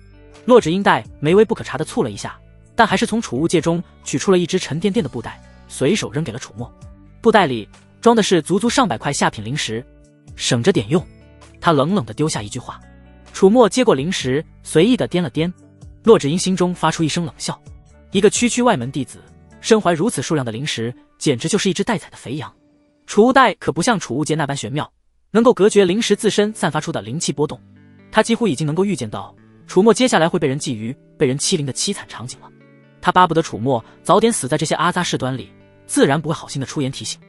洛芷英黛眉微不可察地蹙了一下，但还是从储物戒中取出了一只沉甸甸的布袋，随手扔给了楚墨。布袋里装的是足足上百块下品灵石，省着点用。他冷冷地丢下一句话。楚墨接过灵石，随意地掂了掂。洛芷英心中发出一声冷笑，一个区区外门弟子，身怀如此数量的灵石，简直就是一只待宰的肥羊。储物袋可不像储物戒那般玄妙，能够隔绝灵石自身散发出的灵气波动。他几乎已经能够预见到楚墨接下来会被人觊觎、被人欺凌的凄惨场景了。他巴不得楚墨早点死在这些阿杂事端里，自然不会好心的出言提醒。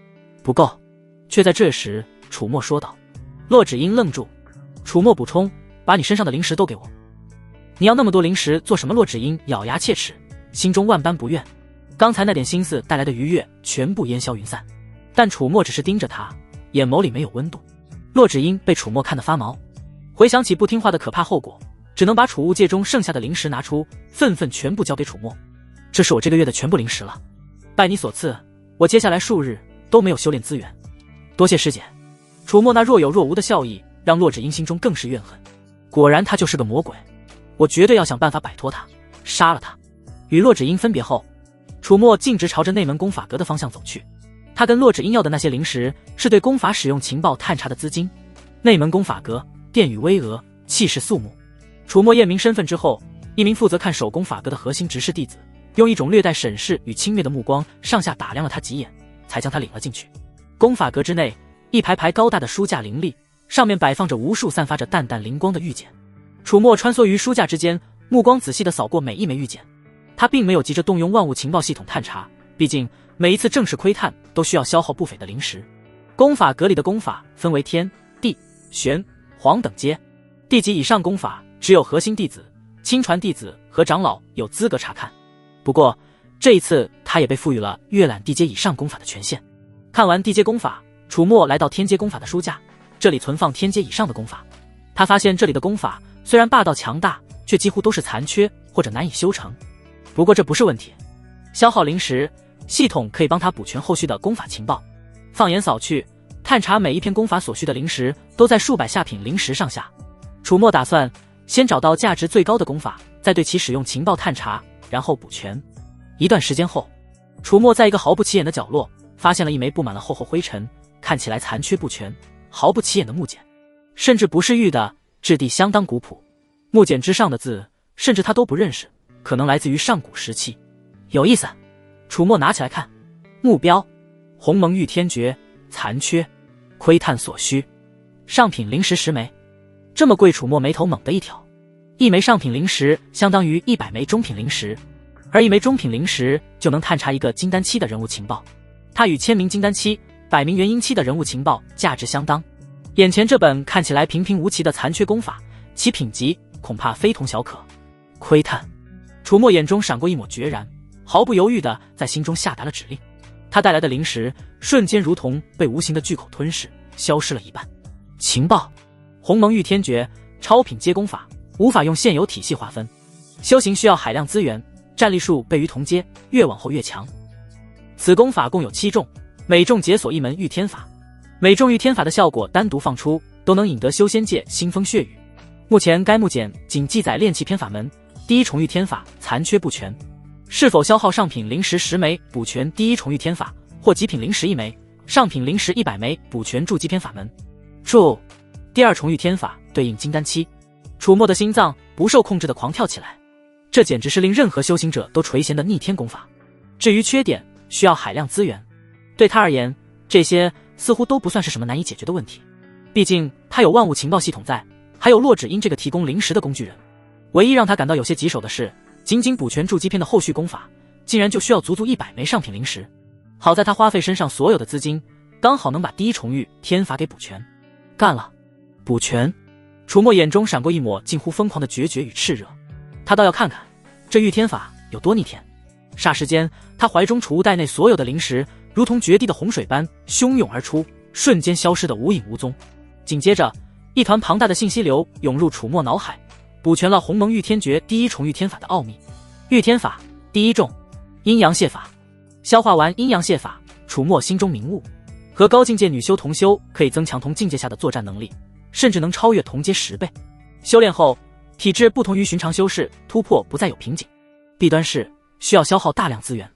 不够。却在这时，楚墨说道。洛芷英愣住，楚墨补充：“把你身上的灵石都给我。”你要那么多灵石做什么？洛芷英咬牙切齿，心中万般不愿。刚才那点心思带来的愉悦全部烟消云散，但楚墨只是盯着他，眼眸里没有温度。洛芷英被楚墨看得发毛，回想起不听话的可怕后果，只能把储物戒中剩下的灵石拿出，愤愤全部交给楚墨。这是我这个月的全部灵石了，拜你所赐，我接下来数日都没有修炼资源，多谢师姐。楚墨那若有若无的笑意让洛芷英心中更是怨恨。果然他就是个魔鬼，我绝对要想办法摆脱他，杀了他。与洛芷英分别后，楚墨径直朝着内门功法阁的方向走去。他跟洛芷英要的那些灵石是对功法使用情报探查的资金。内门功法阁殿宇巍峨，气势肃穆。楚墨验明身份之后，一名负责看守功法阁的核心执事弟子用一种略带审视与轻蔑的目光上下打量了他几眼，才将他领了进去。功法阁之内，一排排高大的书架林立，上面摆放着无数散发着淡淡灵光的玉简。楚墨穿梭于书架之间，目光仔细地扫过每一枚玉简。他并没有急着动用万物情报系统探查，毕竟每一次正式窥探都需要消耗不菲的灵石。功法阁里的功法分为天、地、玄、黄等阶，地级以上功法只有核心弟子、亲传弟子和长老有资格查看。不过这一次他也被赋予了阅览地阶以上功法的权限。看完地阶功法，楚墨来到天阶功法的书架，这里存放天阶以上的功法。他发现这里的功法虽然霸道强大，却几乎都是残缺或者难以修成。不过这不是问题，消耗灵石，系统可以帮他补全后续的功法情报。放眼扫去，探查每一篇功法所需的灵石都在数百下品灵石上下。楚墨打算先找到价值最高的功法，再对其使用情报探查，然后补全。一段时间后，楚墨在一个毫不起眼的角落发现了一枚布满了厚厚灰尘，看起来残缺不全，毫不起眼的木简，甚至不是玉的，质地相当古朴。木简之上的字甚至他都不认识，可能来自于上古时期。有意思，楚墨拿起来看。目标：鸿蒙玉天诀，残缺，窥探所需，上品灵石10枚。这么贵，楚墨眉头猛地一挑。一枚上品灵石相当于100枚中品灵石，而一枚中品灵石就能探查一个金丹期的人物情报。它与1000名金丹期、100名元婴期的人物情报价值相当。眼前这本看起来平平无奇的残缺功法，其品级恐怕非同小可。窥探，楚墨眼中闪过一抹决然，毫不犹豫地在心中下达了指令。他带来的灵石瞬间如同被无形的巨口吞噬，消失了一半。情报：鸿蒙玉天诀，超品阶功法，无法用现有体系划分，修行需要海量资源，战力数倍于同阶，越往后越强。此功法共有7重，每重解锁一门御天法，每重御天法的效果单独放出都能引得修仙界腥风血雨。目前该木简仅记载炼气篇法门第一重御天法残缺不全，是否消耗上品灵石10枚补全第一重御天法，或极品灵石1枚，上品灵石100枚补全筑基篇法门。筑第二重御天法对应金丹期。楚墨的心脏不受控制的狂跳起来，这简直是令任何修行者都垂涎的逆天功法。至于缺点，需要海量资源，对他而言，这些似乎都不算是什么难以解决的问题。毕竟他有万物情报系统在，还有洛芷英这个提供灵石的工具人。唯一让他感到有些棘手的是，仅仅补全筑基篇的后续功法，竟然就需要足足100枚上品灵石。好在他花费身上所有的资金，刚好能把第一重御天法给补全。干了！补全！楚墨眼中闪过一抹近乎疯狂的决绝与炽热，他倒要看看这御天法有多逆天。霎时间，他怀中储物袋内所有的灵石如同决堤的洪水般汹涌而出，瞬间消失得无影无踪。紧接着，一团庞大的信息流涌入楚墨脑海，补全了鸿蒙御天诀第一重御天法的奥秘。御天法第一重，阴阳泄法。消化完阴阳泄法，楚墨心中明悟，和高境界女修同修可以增强同境界下的作战能力，甚至能超越同阶10倍。修炼后，体质不同于寻常修士，突破不再有瓶颈。弊端是需要消耗大量资源，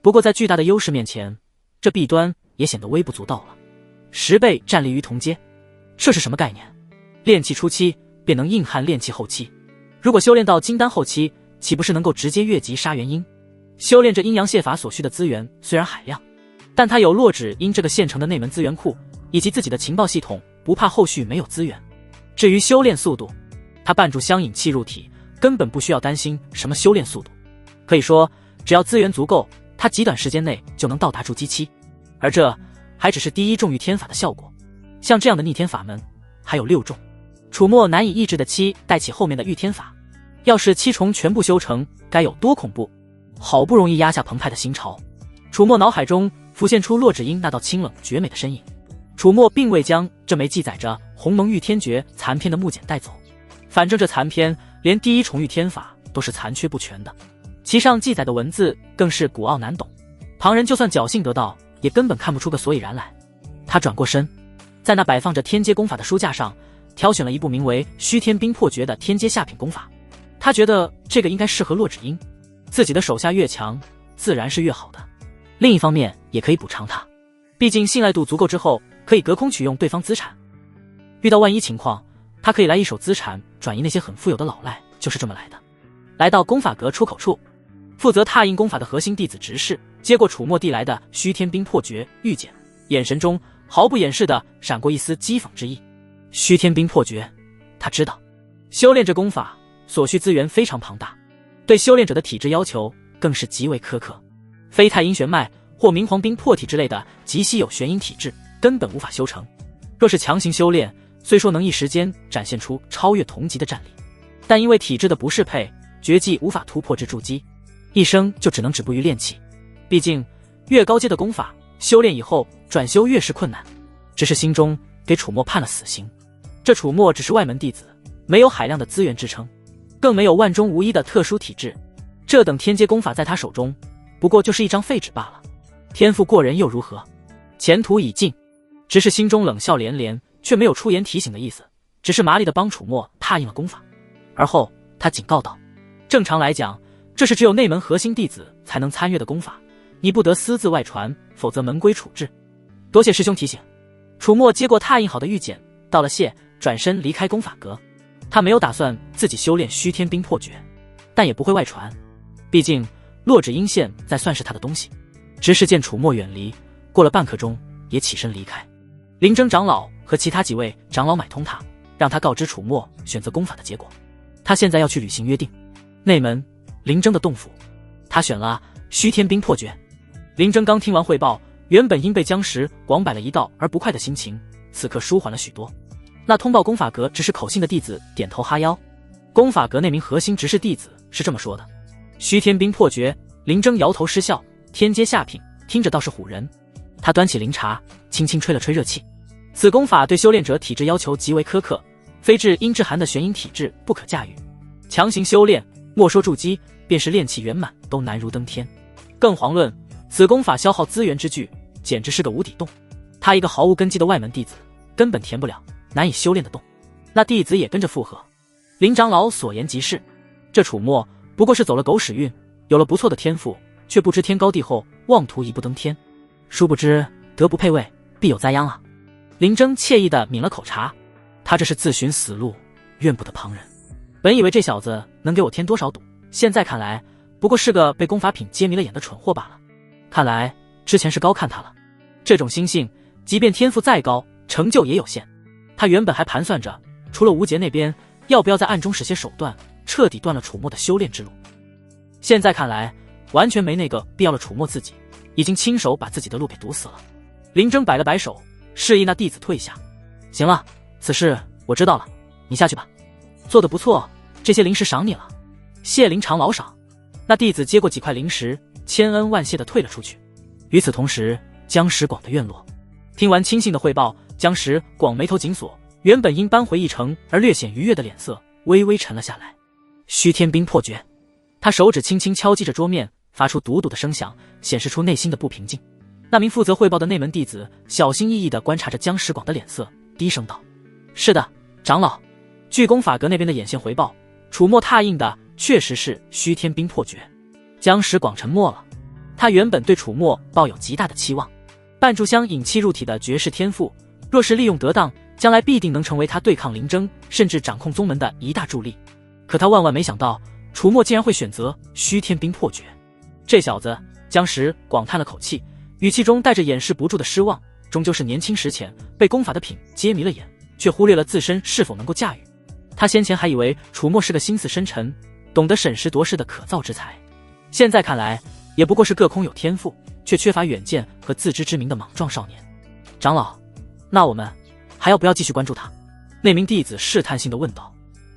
不过在巨大的优势面前，这弊端也显得微不足道了。10倍战力于同阶，这是什么概念？炼气初期便能硬汉炼气后期，如果修炼到金丹后期，岂不是能够直接越级杀元婴？修炼这阴阳械法所需的资源虽然海量，但他有洛指阴这个现成的内门资源库，以及自己的情报系统，不怕后续没有资源。至于修炼速度，他伴住香引器入体，根本不需要担心什么修炼速度。可以说，只要资源足够，他极短时间内就能到达筑基期。而这还只是第一重御天法的效果，像这样的逆天法门还有6重。楚墨难以抑制的7带起后面的御天法，要是7重全部修成，该有多恐怖！好不容易压下澎湃的心潮，楚墨脑海中浮现出洛芷英那道清冷绝美的身影。楚墨并未将这枚记载着鸿蒙御天诀残篇的木简带走，反正这残篇连第一重御天法都是残缺不全的，其上记载的文字更是古奥难懂，旁人就算侥幸得到，也根本看不出个所以然来。他转过身，在那摆放着天阶功法的书架上挑选了一部名为《虚天冰魄诀》的天阶下品功法。他觉得这个应该适合洛芷英，自己的手下越强，自然是越好的。另一方面也可以补偿他，毕竟信赖度足够之后，可以隔空取用对方资产。遇到万一情况，他可以来一手资产转移那些很富有的老赖，就是这么来的。来到功法阁出口处，负责拓印功法的核心弟子执事接过楚墨递来的虚天冰魄诀玉简，眼神中毫不掩饰地闪过一丝讥讽之意。虚天冰魄诀，他知道修炼这功法所需资源非常庞大，对修炼者的体质要求更是极为苛刻，非太阴玄脉或明黄冰魄体之类的极稀有玄阴体质根本无法修成。若是强行修炼，虽说能一时间展现出超越同级的战力，但因为体质的不适配，绝技无法突破至筑基，一生就只能止步于炼气。毕竟越高阶的功法修炼以后转修越是困难，只是心中给楚墨判了死刑。这楚墨只是外门弟子，没有海量的资源支撑，更没有万中无一的特殊体质，这等天阶功法在他手中不过就是一张废纸罢了。天赋过人又如何？前途已尽。只是心中冷笑连连，却没有出言提醒的意思，只是麻利地帮楚墨拓印了功法。而后他警告道，正常来讲，这是只有内门核心弟子才能参阅的功法，你不得私自外传，否则门规处置。多谢师兄提醒。楚墨接过拓印好的玉简，道了谢，转身离开功法阁。他没有打算自己修炼虚天冰魄诀，但也不会外传，毕竟洛芷英现在算是他的东西。执事见楚墨远离，过了半刻钟也起身离开。林征长老和其他几位长老买通他，让他告知楚墨选择功法的结果。他现在要去履行约定。内门林征的洞府，他选了虚天冰魄诀。林征刚听完汇报，原本因被僵石广摆了一道而不快的心情，此刻舒缓了许多。那通报功法阁只是口信的弟子点头哈腰。功法阁那名核心执事弟子是这么说的：虚天冰魄诀。林征摇头失笑，天阶下品，听着倒是唬人。他端起灵茶，轻轻吹了吹热气。此功法对修炼者体质要求极为苛刻，非至阴至寒的玄阴体质不可驾驭。强行修炼，莫说筑基，便是炼气圆满都难如登天。更遑论此功法消耗资源之巨，简直是个无底洞。他一个毫无根基的外门弟子，根本填不了，难以修炼的洞。那弟子也跟着附和。林长老所言极是，这楚墨不过是走了狗屎运，有了不错的天赋，却不知天高地厚，妄图一步登天。殊不知德不配位，必有灾殃啊！林征惬意地抿了口茶，他这是自寻死路，怨不得旁人。本以为这小子能给我添多少堵，现在看来不过是个被功法品揭迷了眼的蠢货罢了。看来之前是高看他了，这种心性即便天赋再高，成就也有限。他原本还盘算着除了吴杰那边，要不要在暗中使些手段，彻底断了楚墨的修炼之路。现在看来完全没那个必要了，楚墨自己已经亲手把自己的路给堵死了。林征摆了摆手，示意那弟子退下。行了，此事我知道了，你下去吧。做得不错，这些灵石赏你了。谢林长老赏。那弟子接过几块灵石，千恩万谢地退了出去。与此同时，江石广的院落，听完亲信的汇报，江石广眉头紧锁，原本因扳回一城而略显愉悦的脸色微微沉了下来。虚天冰魄诀。他手指轻轻敲击着桌面，发出笃笃的声响，显示出内心的不平静。那名负责汇报的内门弟子小心翼翼地观察着江石广的脸色，低声道：是的，长老。据功法阁那边的眼线回报，楚墨拓印的确实是虚天冰魄诀。江石广沉默了，他原本对楚墨抱有极大的期望，半炷香引气入体的绝世天赋，若是利用得当，将来必定能成为他对抗林征，甚至掌控宗门的一大助力。可他万万没想到，楚墨竟然会选择虚天冰魄诀。这小子，江石广叹了口气，语气中带着掩饰不住的失望。终究是年轻时浅，被功法的品揭迷了眼，却忽略了自身是否能够驾驭。他先前还以为楚墨是个心思深沉、懂得审时度势的可造之才，现在看来，也不过是个空有天赋，却缺乏远见和自知之明的莽撞少年。长老，那我们还要不要继续关注他？那名弟子试探性地问道。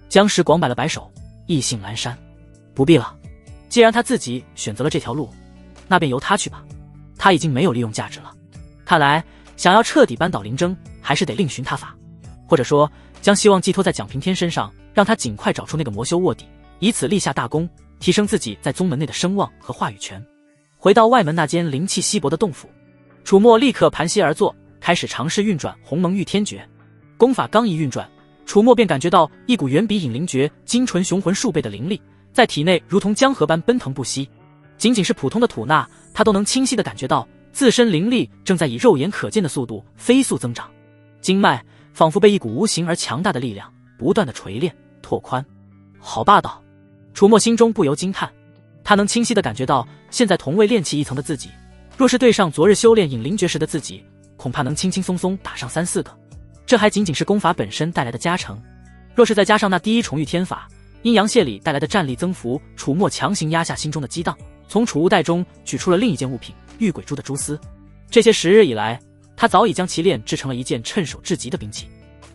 江石广摆了摆手，意兴阑珊，不必了。既然他自己选择了这条路，那便由他去吧。他已经没有利用价值了。看来想要彻底扳倒林征，还是得另寻他法，或者说将希望寄托在蒋平天身上，让他尽快找出那个魔修卧底，以此立下大功，提升自己在宗门内的声望和话语权。回到外门那间灵气稀薄的洞府，楚墨立刻盘膝而坐，开始尝试运转鸿蒙御天诀。功法刚一运转，楚墨便感觉到一股远比引灵诀精纯雄浑数倍的灵力在体内如同江河般奔腾不息。仅仅是普通的吐纳，他都能清晰地感觉到自身灵力正在以肉眼可见的速度飞速增长，经脉仿佛被一股无形而强大的力量不断的锤炼拓宽。好霸道！楚墨心中不由惊叹，他能清晰地感觉到现在同为炼气一层的自己，若是对上昨日修炼引灵诀时的自己，恐怕能轻轻松松打上3-4个。这还仅仅是功法本身带来的加成，若是再加上那第一重御天法阴阳蟹里带来的战力增幅，楚墨强行压下心中的激荡，从储物袋中取出了另一件物品玉鬼珠的蛛丝。这些时日以来，他早已将其炼制成了一件趁手至极的兵器。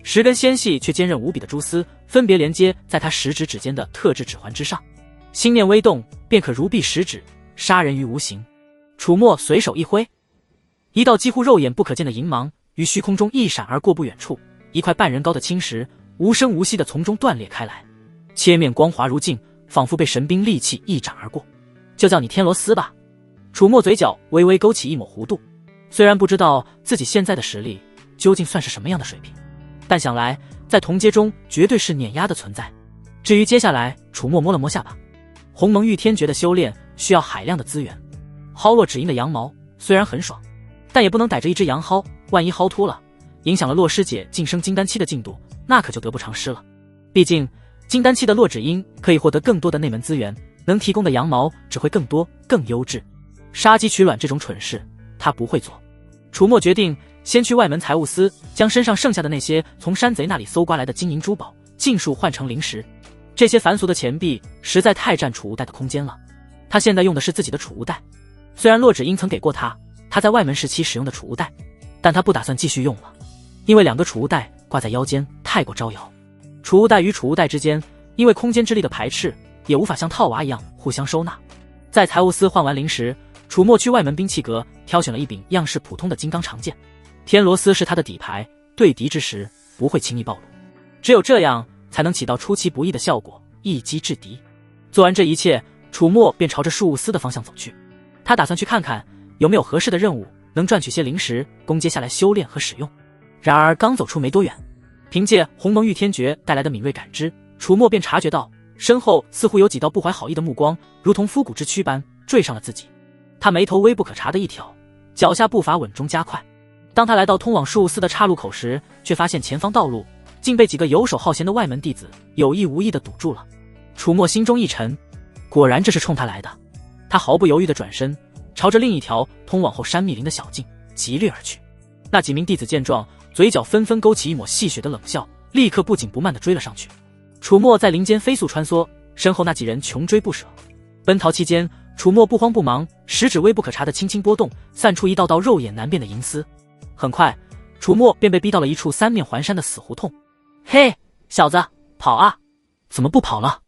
10根纤细却坚韧无比的蛛丝分别连接在他食指指尖的特制指环之上，心念微动，便可如臂使指，杀人于无形。楚墨随手一挥，一道几乎肉眼不可见的银芒于虚空中一闪而过，不远处一块半人高的青石无声无息地从中断裂开来，切面光滑如镜，仿佛被神兵利器一斩而过。就叫你天罗丝吧。楚墨嘴角微微勾起一抹弧度，虽然不知道自己现在的实力究竟算是什么样的水平，但想来在同阶中绝对是碾压的存在。至于接下来，楚墨摸了摸下巴，鸿蒙御天诀的修炼需要海量的资源，薅落只阴的羊毛虽然很爽，但也不能逮着一只羊薅，万一薅秃了，影响了洛师姐晋升金丹期的进度，那可就得不偿失了。毕竟金丹期的洛只阴可以获得更多的内门资源，能提供的羊毛只会更多更优质。杀鸡取卵这种蠢事他不会做。楚墨决定先去外门财务司，将身上剩下的那些从山贼那里搜刮来的金银珠宝尽数换成灵石。这些凡俗的钱币实在太占储物袋的空间了，他现在用的是自己的储物袋。虽然洛只阴曾给过他在外门时期使用的储物袋，但他不打算继续用了，因为2个储物袋挂在腰间太过招摇。储物袋与储物袋之间因为空间之力的排斥，也无法像套娃一样互相收纳。在财务司换完灵石，楚墨去外门兵器阁挑选了一柄样式普通的金刚长剑。天罗丝是他的底牌，对敌之时不会轻易暴露，只有这样才能起到出其不意的效果，一击制敌。做完这一切，楚墨便朝着事务司的方向走去。他打算去看看有没有合适的任务能赚取些灵石供接下来修炼和使用。然而刚走出没多远，凭借鸿蒙御天诀带来的敏锐感知，楚墨便察觉到身后似乎有几道不怀好意的目光，如同枯骨之躯般坠上了自己。他眉头微不可察的一挑，脚下步伐稳中加快。当他来到通往事务司的岔路口时，却发现前方道路竟被几个游手好闲的外门弟子有意无意地堵住了。楚墨心中一沉，果然这是冲他来的。他毫不犹豫地转身，朝着另一条通往后山密林的小径疾掠而去。那几名弟子见状，嘴角纷纷勾起一抹戏谑的冷笑，立刻不紧不慢地追了上去。楚墨在林间飞速穿梭，身后那几人穷追不舍。奔逃期间，楚墨不慌不忙，食指微不可察的轻轻拨动，散出一道道肉眼难辨的银丝。很快，楚墨便被逼到了一处三面环山的死胡同。嘿，小子，跑啊！怎么不跑了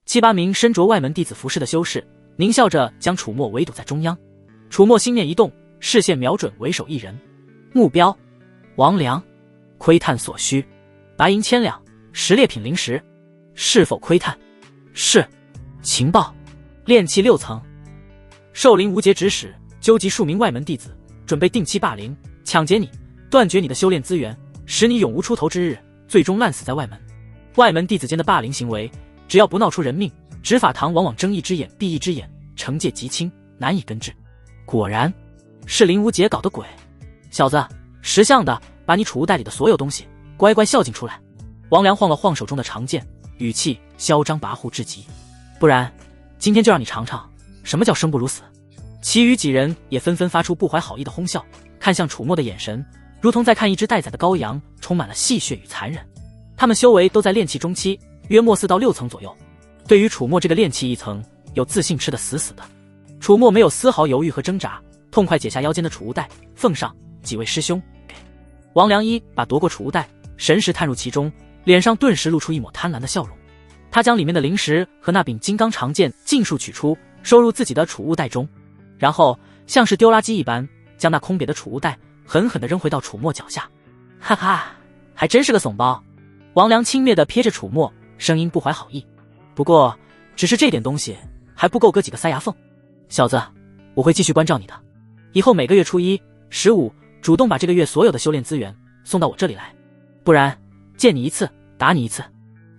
？7、8名身着外门弟子服饰的修士狞笑着将楚墨围堵在中央。楚墨心念一动，视线瞄准为首一人，目标王良。窥探所需，白银1000两，10劣品灵石。是否窥探？是。情报，炼气6层。兽灵无节指使纠集数名外门弟子，准备定期霸凌，抢劫你，断绝你的修炼资源，使你永无出头之日，最终烂死在外门。外门弟子间的霸凌行为只要不闹出人命，执法堂往往睁一只眼闭一只眼，惩戒极轻，难以根治。果然是林无杰搞的鬼。小子，识相的把你储物袋里的所有东西乖乖孝敬出来。王良晃了晃手中的长剑，语气嚣张跋扈至极。不然今天就让你尝尝什么叫生不如死。其余几人也纷纷发出不怀好意的哄笑，看向楚墨的眼神如同在看一只待宰的羔羊，充满了戏谑与残忍。他们修为都在炼气中期，约莫4到6层左右，对于楚墨这个炼气1层有自信吃得死死的。楚墨没有丝毫犹豫和挣扎，痛快解下腰间的储物袋，奉上。几位师兄，给。王良一把夺过储物袋，神识探入其中，脸上顿时露出一抹贪婪的笑容。他将里面的灵石和那柄金刚长剑尽数取出，收入自己的储物袋中，然后像是丢垃圾一般，将那空瘪的储物袋狠狠地扔回到楚墨脚下。哈哈，还真是个怂包。王良轻蔑地瞥着楚墨，声音不怀好意。不过只是这点东西还不够割几个塞牙缝。小子，我会继续关照你的，以后每个月初1、15主动把这个月所有的修炼资源送到我这里来，不然见你一次打你一次。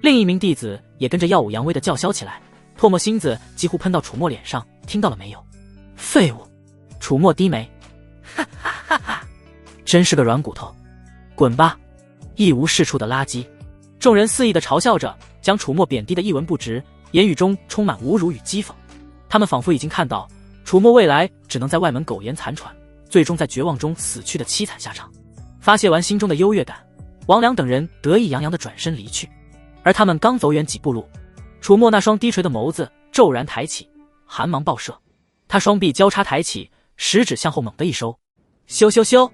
另一名弟子也跟着耀武扬威地叫嚣起来，唾沫星子几乎喷到楚墨脸上，听到了没有？废物！楚墨低眉，哈哈哈哈，真是个软骨头，滚吧，一无是处的垃圾！众人肆意地嘲笑着，将楚墨贬低得一文不值，言语中充满侮辱与讥讽。他们仿佛已经看到楚墨未来只能在外门苟延残喘，最终在绝望中死去的凄惨下场。发泄完心中的优越感，王良等人得意洋洋地转身离去。而他们刚走远几步路，楚墨那双低垂的眸子骤然抬起，寒芒爆射。他双臂交叉抬起，食指向后猛地一收，咻咻咻，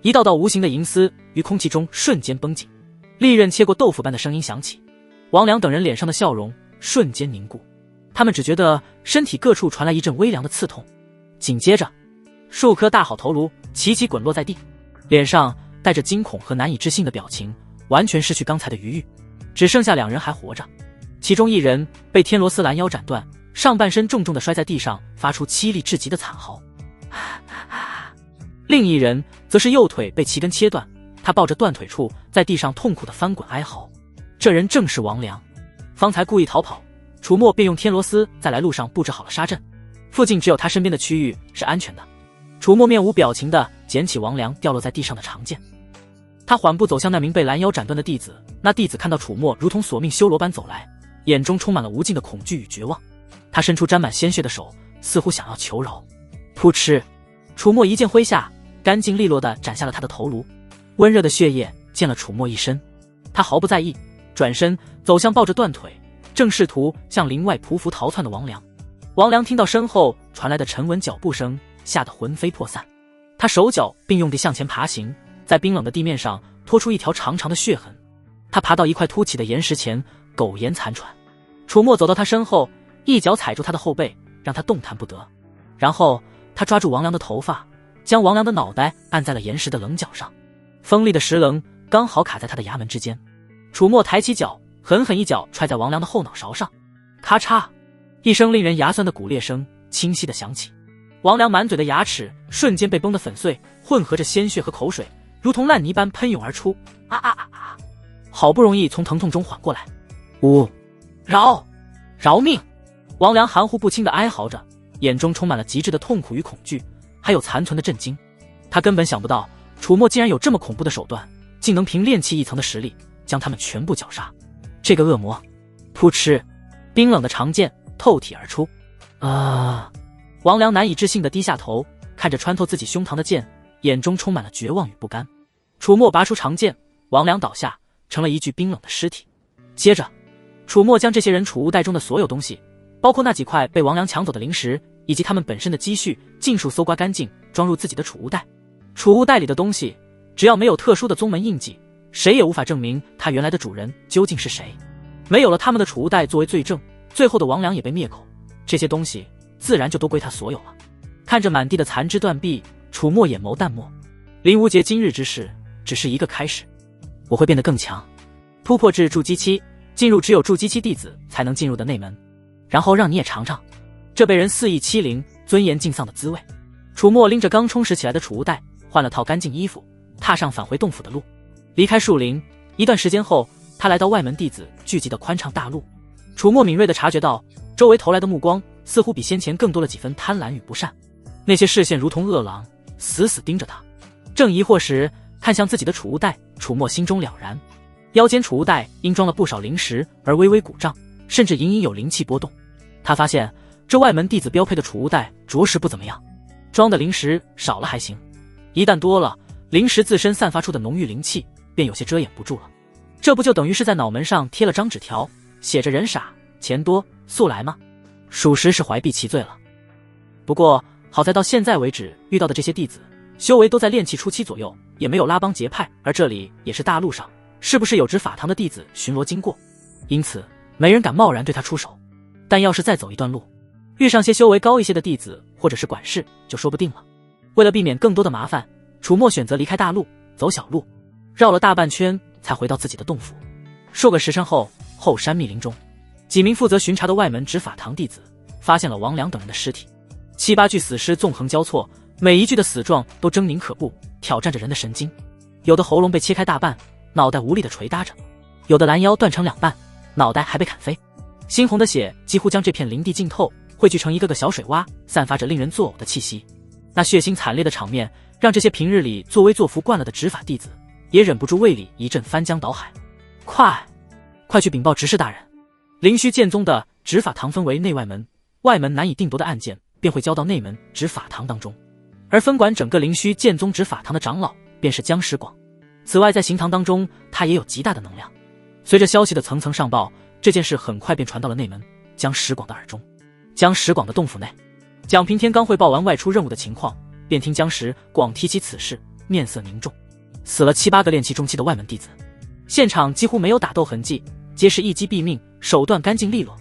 一道道无形的银丝于空气中瞬间绷紧，利刃切过豆腐般的声音响起。王良等人脸上的笑容瞬间凝固，他们只觉得身体各处传来一阵微凉的刺痛。紧接着数颗大好头颅齐齐滚落在地，脸上带着惊恐和难以置信的表情，完全失去刚才的余裕。只剩下2人还活着，其中一人被天罗丝拦腰斩断，上半身重重地摔在地上，发出凄厉至极的惨嚎。另一人则是右腿被齐根切断，他抱着断腿处在地上痛苦地翻滚哀嚎。这人正是王良。方才故意逃跑，楚墨便用天罗丝在来路上布置好了杀阵，附近只有他身边的区域是安全的。楚墨面无表情地捡起王良掉落在地上的长剑，他缓步走向那名被拦腰斩断的弟子。那弟子看到楚墨如同索命修罗般走来，眼中充满了无尽的恐惧与绝望。他伸出沾满鲜血的手，似乎想要求饶。噗嗤，楚墨一剑挥下，干净利落地斩下了他的头颅。温热的血液溅了楚墨一身，他毫不在意，转身走向抱着断腿正试图向林外匍匐逃窜的王良。王良听到身后传来的沉稳脚步声，吓得魂飞魄散。他手脚并用地向前爬行，在冰冷的地面上拖出一条长长的血痕。他爬到一块凸起的岩石前，苟延残喘。楚墨走到他身后，一脚踩住他的后背，让他动弹不得。然后他抓住王良的头发，将王良的脑袋按在了岩石的棱角上，锋利的石棱刚好卡在他的牙门之间。楚墨抬起脚，狠狠一脚踹在王良的后脑勺上，咔嚓，一声令人牙酸的骨裂声清晰地响起。王良满嘴的牙齿瞬间被崩得粉碎，混合着鲜血和口水，如同烂泥般喷涌而出。啊啊啊啊！好不容易从疼痛中缓过来，饶命！王良含糊不清地哀嚎着，眼中充满了极致的痛苦与恐惧，还有残存的震惊。他根本想不到楚墨竟然有这么恐怖的手段，竟能凭炼气1层的实力将他们全部绞杀。这个恶魔！噗嗤，冰冷的长剑透体而出。王良难以置信地低下头，看着穿透自己胸膛的剑，眼中充满了绝望与不甘。楚墨拔出长剑，王良倒下，成了一具冰冷的尸体。接着楚墨将这些人储物袋中的所有东西，包括那几块被王良抢走的灵石以及他们本身的积蓄，尽数搜刮干净，装入自己的储物袋。储物袋里的东西只要没有特殊的宗门印记，谁也无法证明他原来的主人究竟是谁。没有了他们的储物袋作为罪证，最后的王良也被灭口，这些东西自然就都归他所有了。看着满地的残肢断臂，楚墨眼眸淡漠。林无杰今日之事只是一个开始，我会变得更强，突破至筑基期，进入只有筑基期弟子才能进入的内门，然后让你也尝尝这被人肆意欺凌、尊严尽丧的滋味。楚墨拎着刚充实起来的储物袋，换了套干净衣服，踏上返回洞府的路。离开树林一段时间后，他来到外门弟子聚集的宽敞大路。楚墨敏锐地察觉到，周围投来的目光似乎比先前更多了几分贪婪与不善，那些视线如同饿狼，死死盯着他。正疑惑时，看向自己的储物袋，楚墨心中了然，腰间储物袋因装了不少灵石而微微鼓胀，甚至隐隐有灵气波动。他发现这外门弟子标配的储物袋着实不怎么样，装的灵石少了还行，一旦多了，灵石自身散发出的浓郁灵气便有些遮掩不住了。这不就等于是在脑门上贴了张纸条，写着人傻钱多速来吗？属实是怀璧其罪了。不过好在到现在为止遇到的这些弟子修为都在炼气初期左右，也没有拉帮结派，而这里也是大陆上，是不是有执法堂的弟子巡逻经过，因此没人敢贸然对他出手。但要是再走一段路，遇上些修为高一些的弟子或者是管事就说不定了。为了避免更多的麻烦，楚墨选择离开大路，走小路，绕了大半圈才回到自己的洞府。数个时辰后，后山密林中，几名负责巡查的外门执法堂弟子发现了王良等人的尸体，7、8具死尸纵横交错，每一具的死状都狰狞可怖，挑战着人的神经。有的喉咙被切开大半，脑袋无力地垂搭着；有的拦腰断成2半，脑袋还被砍飞。猩红的血几乎将这片林地浸透，汇聚成一个个小水洼，散发着令人作呕的气息。那血腥惨烈的场面让这些平日里作威作福惯了的执法弟子也忍不住胃里一阵翻江倒海。快去禀报执事大人，灵虚剑宗的执法堂分为内外门，外门难以定夺的案件便会交到内门执法堂当中，而分管整个灵虚剑宗执法堂的长老便是江石广。此外在刑堂当中他也有极大的能量。随着消息的层层上报，这件事很快便传到了内门江石广的耳中。江石广的洞府内，蒋平天刚汇报完外出任务的情况，便听江石广提起此事，面色凝重。死了7、8个炼气中期的外门弟子，现场几乎没有打斗痕迹，皆是一击毙命，手段干净利落。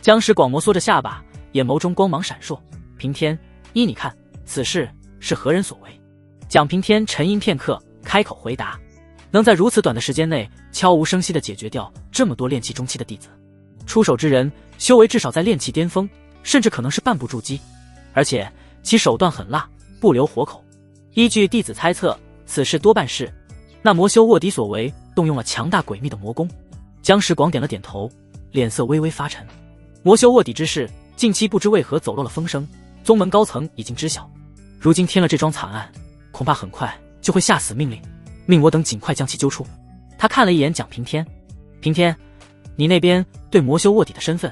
江石广摩挲着下巴，眼眸中光芒闪烁。平天，依你看，此事是何人所为？蒋平天沉吟片刻，开口回答：能在如此短的时间内悄无声息地解决掉这么多炼气中期的弟子，出手之人修为至少在炼气巅峰，甚至可能是半步筑基，而且其手段狠辣，不留活口。依据弟子猜测，此事多半是那魔修卧底所为，动用了强大诡秘的魔功。江石广点了点头，脸色微微发沉。魔修卧底之事近期不知为何走漏了风声，宗门高层已经知晓，如今添了这桩惨案，恐怕很快就会下死命令，命我等尽快将其揪出。他看了一眼蒋平天，平天，你那边对魔修卧底的身份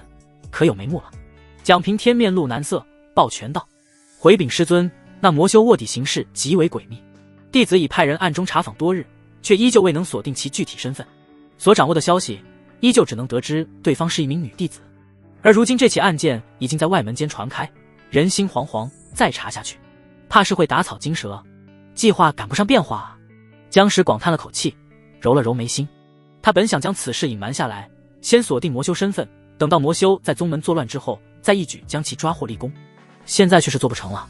可有眉目了？蒋平天面露难色，抱拳道：回禀师尊，那魔修卧底行事极为诡秘，弟子已派人暗中查访多日，却依旧未能锁定其具体身份，所掌握的消息依旧只能得知对方是一名女弟子。而如今这起案件已经在外门间传开，人心惶惶，再查下去怕是会打草惊蛇，计划赶不上变化啊。江石广叹了口气，揉了揉眉心。他本想将此事隐瞒下来，先锁定魔修身份，等到魔修在宗门作乱之后再一举将其抓获立功，现在却是做不成了。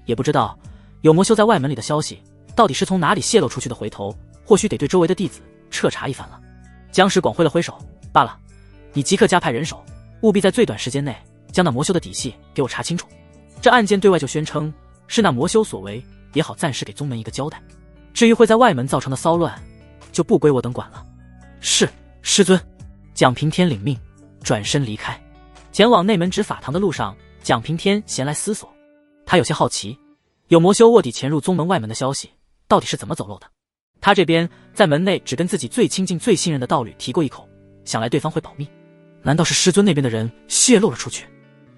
也不知道有魔修在外门里的消息到底是从哪里泄露出去的，回头或许得对周围的弟子彻查一番了。江石广挥了挥手，罢了，你即刻加派人手，务必在最短时间内将那魔修的底细给我查清楚。这案件对外就宣称是那魔修所为，也好暂时给宗门一个交代。至于会在外门造成的骚乱，就不归我等管了。是，师尊。蒋平天领命，转身离开。前往内门执法堂的路上，蒋平天闲来思索，他有些好奇，有魔修卧底潜入宗门外门的消息到底是怎么走漏的。他这边在门内只跟自己最亲近最信任的道侣提过一口，想来对方会保密，难道是师尊那边的人泄露了出去？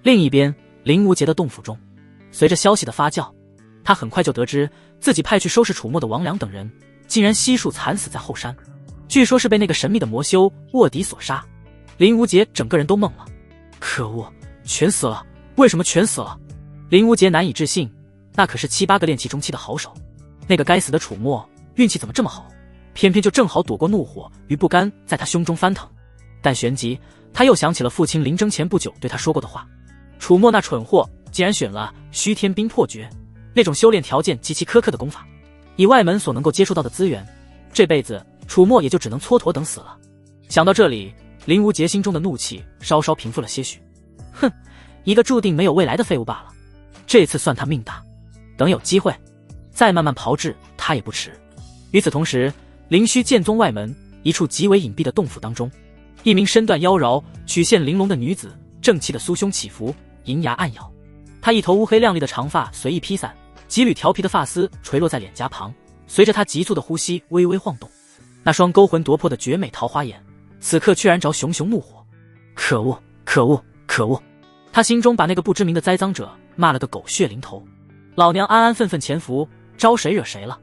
另一边，林无杰的洞府中，随着消息的发酵，他很快就得知自己派去收拾楚墨的王良等人竟然悉数惨死在后山，据说是被那个神秘的魔修卧底所杀。林无杰整个人都懵了，可恶，全死了，为什么全死了？林无杰难以置信，那可是7、8个炼气中期的好手，那个该死的楚墨运气怎么这么好，偏偏就正好躲过怒火与不甘在他胸中翻腾。但旋即他又想起了父亲临征前不久对他说过的话，楚墨那蠢货竟然选了虚天冰魄诀，那种修炼条件极其苛刻的功法，以外门所能够接触到的资源，这辈子楚墨也就只能蹉跎等死了。想到这里，林无杰心中的怒气稍稍平复了些许。哼，一个注定没有未来的废物罢了，这次算他命大，等有机会再慢慢炮制他也不迟。与此同时，灵虚剑宗外门一处极为隐蔽的洞府当中，一名身段妖娆、曲线玲珑的女子，正气的酥胸起伏，银牙暗咬。她一头乌黑亮丽的长发随意披散，几缕调皮的发丝垂落在脸颊旁，随着她急促的呼吸微微晃动。那双勾魂夺魄的绝美桃花眼，此刻却燃着熊熊怒火。可恶，可恶，可恶！他心中把那个不知名的栽赃者骂了个狗血淋头。老娘安安分分潜伏，招谁惹谁了？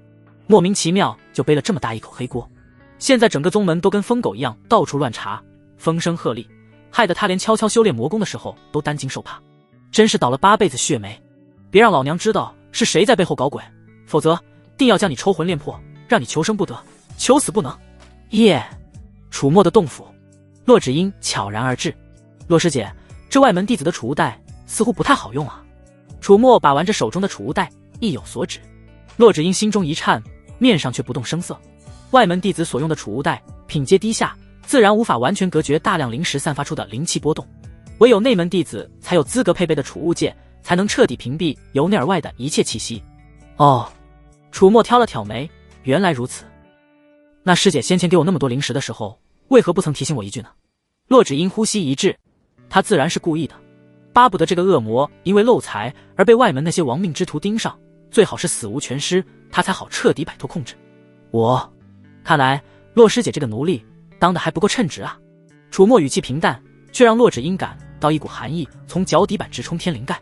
莫名其妙就背了这么大一口黑锅。现在整个宗门都跟疯狗一样到处乱查，风声鹤唳，害得他连悄悄修炼魔功的时候都担惊受怕，真是倒了8辈子血霉。别让老娘知道是谁在背后搞鬼，否则定要将你抽魂炼魄，让你求生不得，求死不能。耶！楚墨的洞府，洛芷英悄然而至。洛师姐，这外门弟子的储物袋似乎不太好用啊。楚墨把玩着手中的储物袋，意有所指。洛芷英心中一颤，面上却不动声色。外门弟子所用的储物袋品阶低下，自然无法完全隔绝大量灵石散发出的灵气波动，唯有内门弟子才有资格配备的储物戒，才能彻底屏蔽由内而外的一切气息。哦，楚墨挑了挑眉，原来如此。那师姐先前给我那么多灵石的时候，为何不曾提醒我一句呢？洛芷英呼吸一滞，她自然是故意的，巴不得这个恶魔因为漏财而被外门那些亡命之徒盯上，最好是死无全尸，他才好彻底摆脱控制。看来洛师姐这个奴隶当得还不够称职啊。楚墨语气平淡，却让洛芷英感到一股寒意从脚底板直冲天灵盖。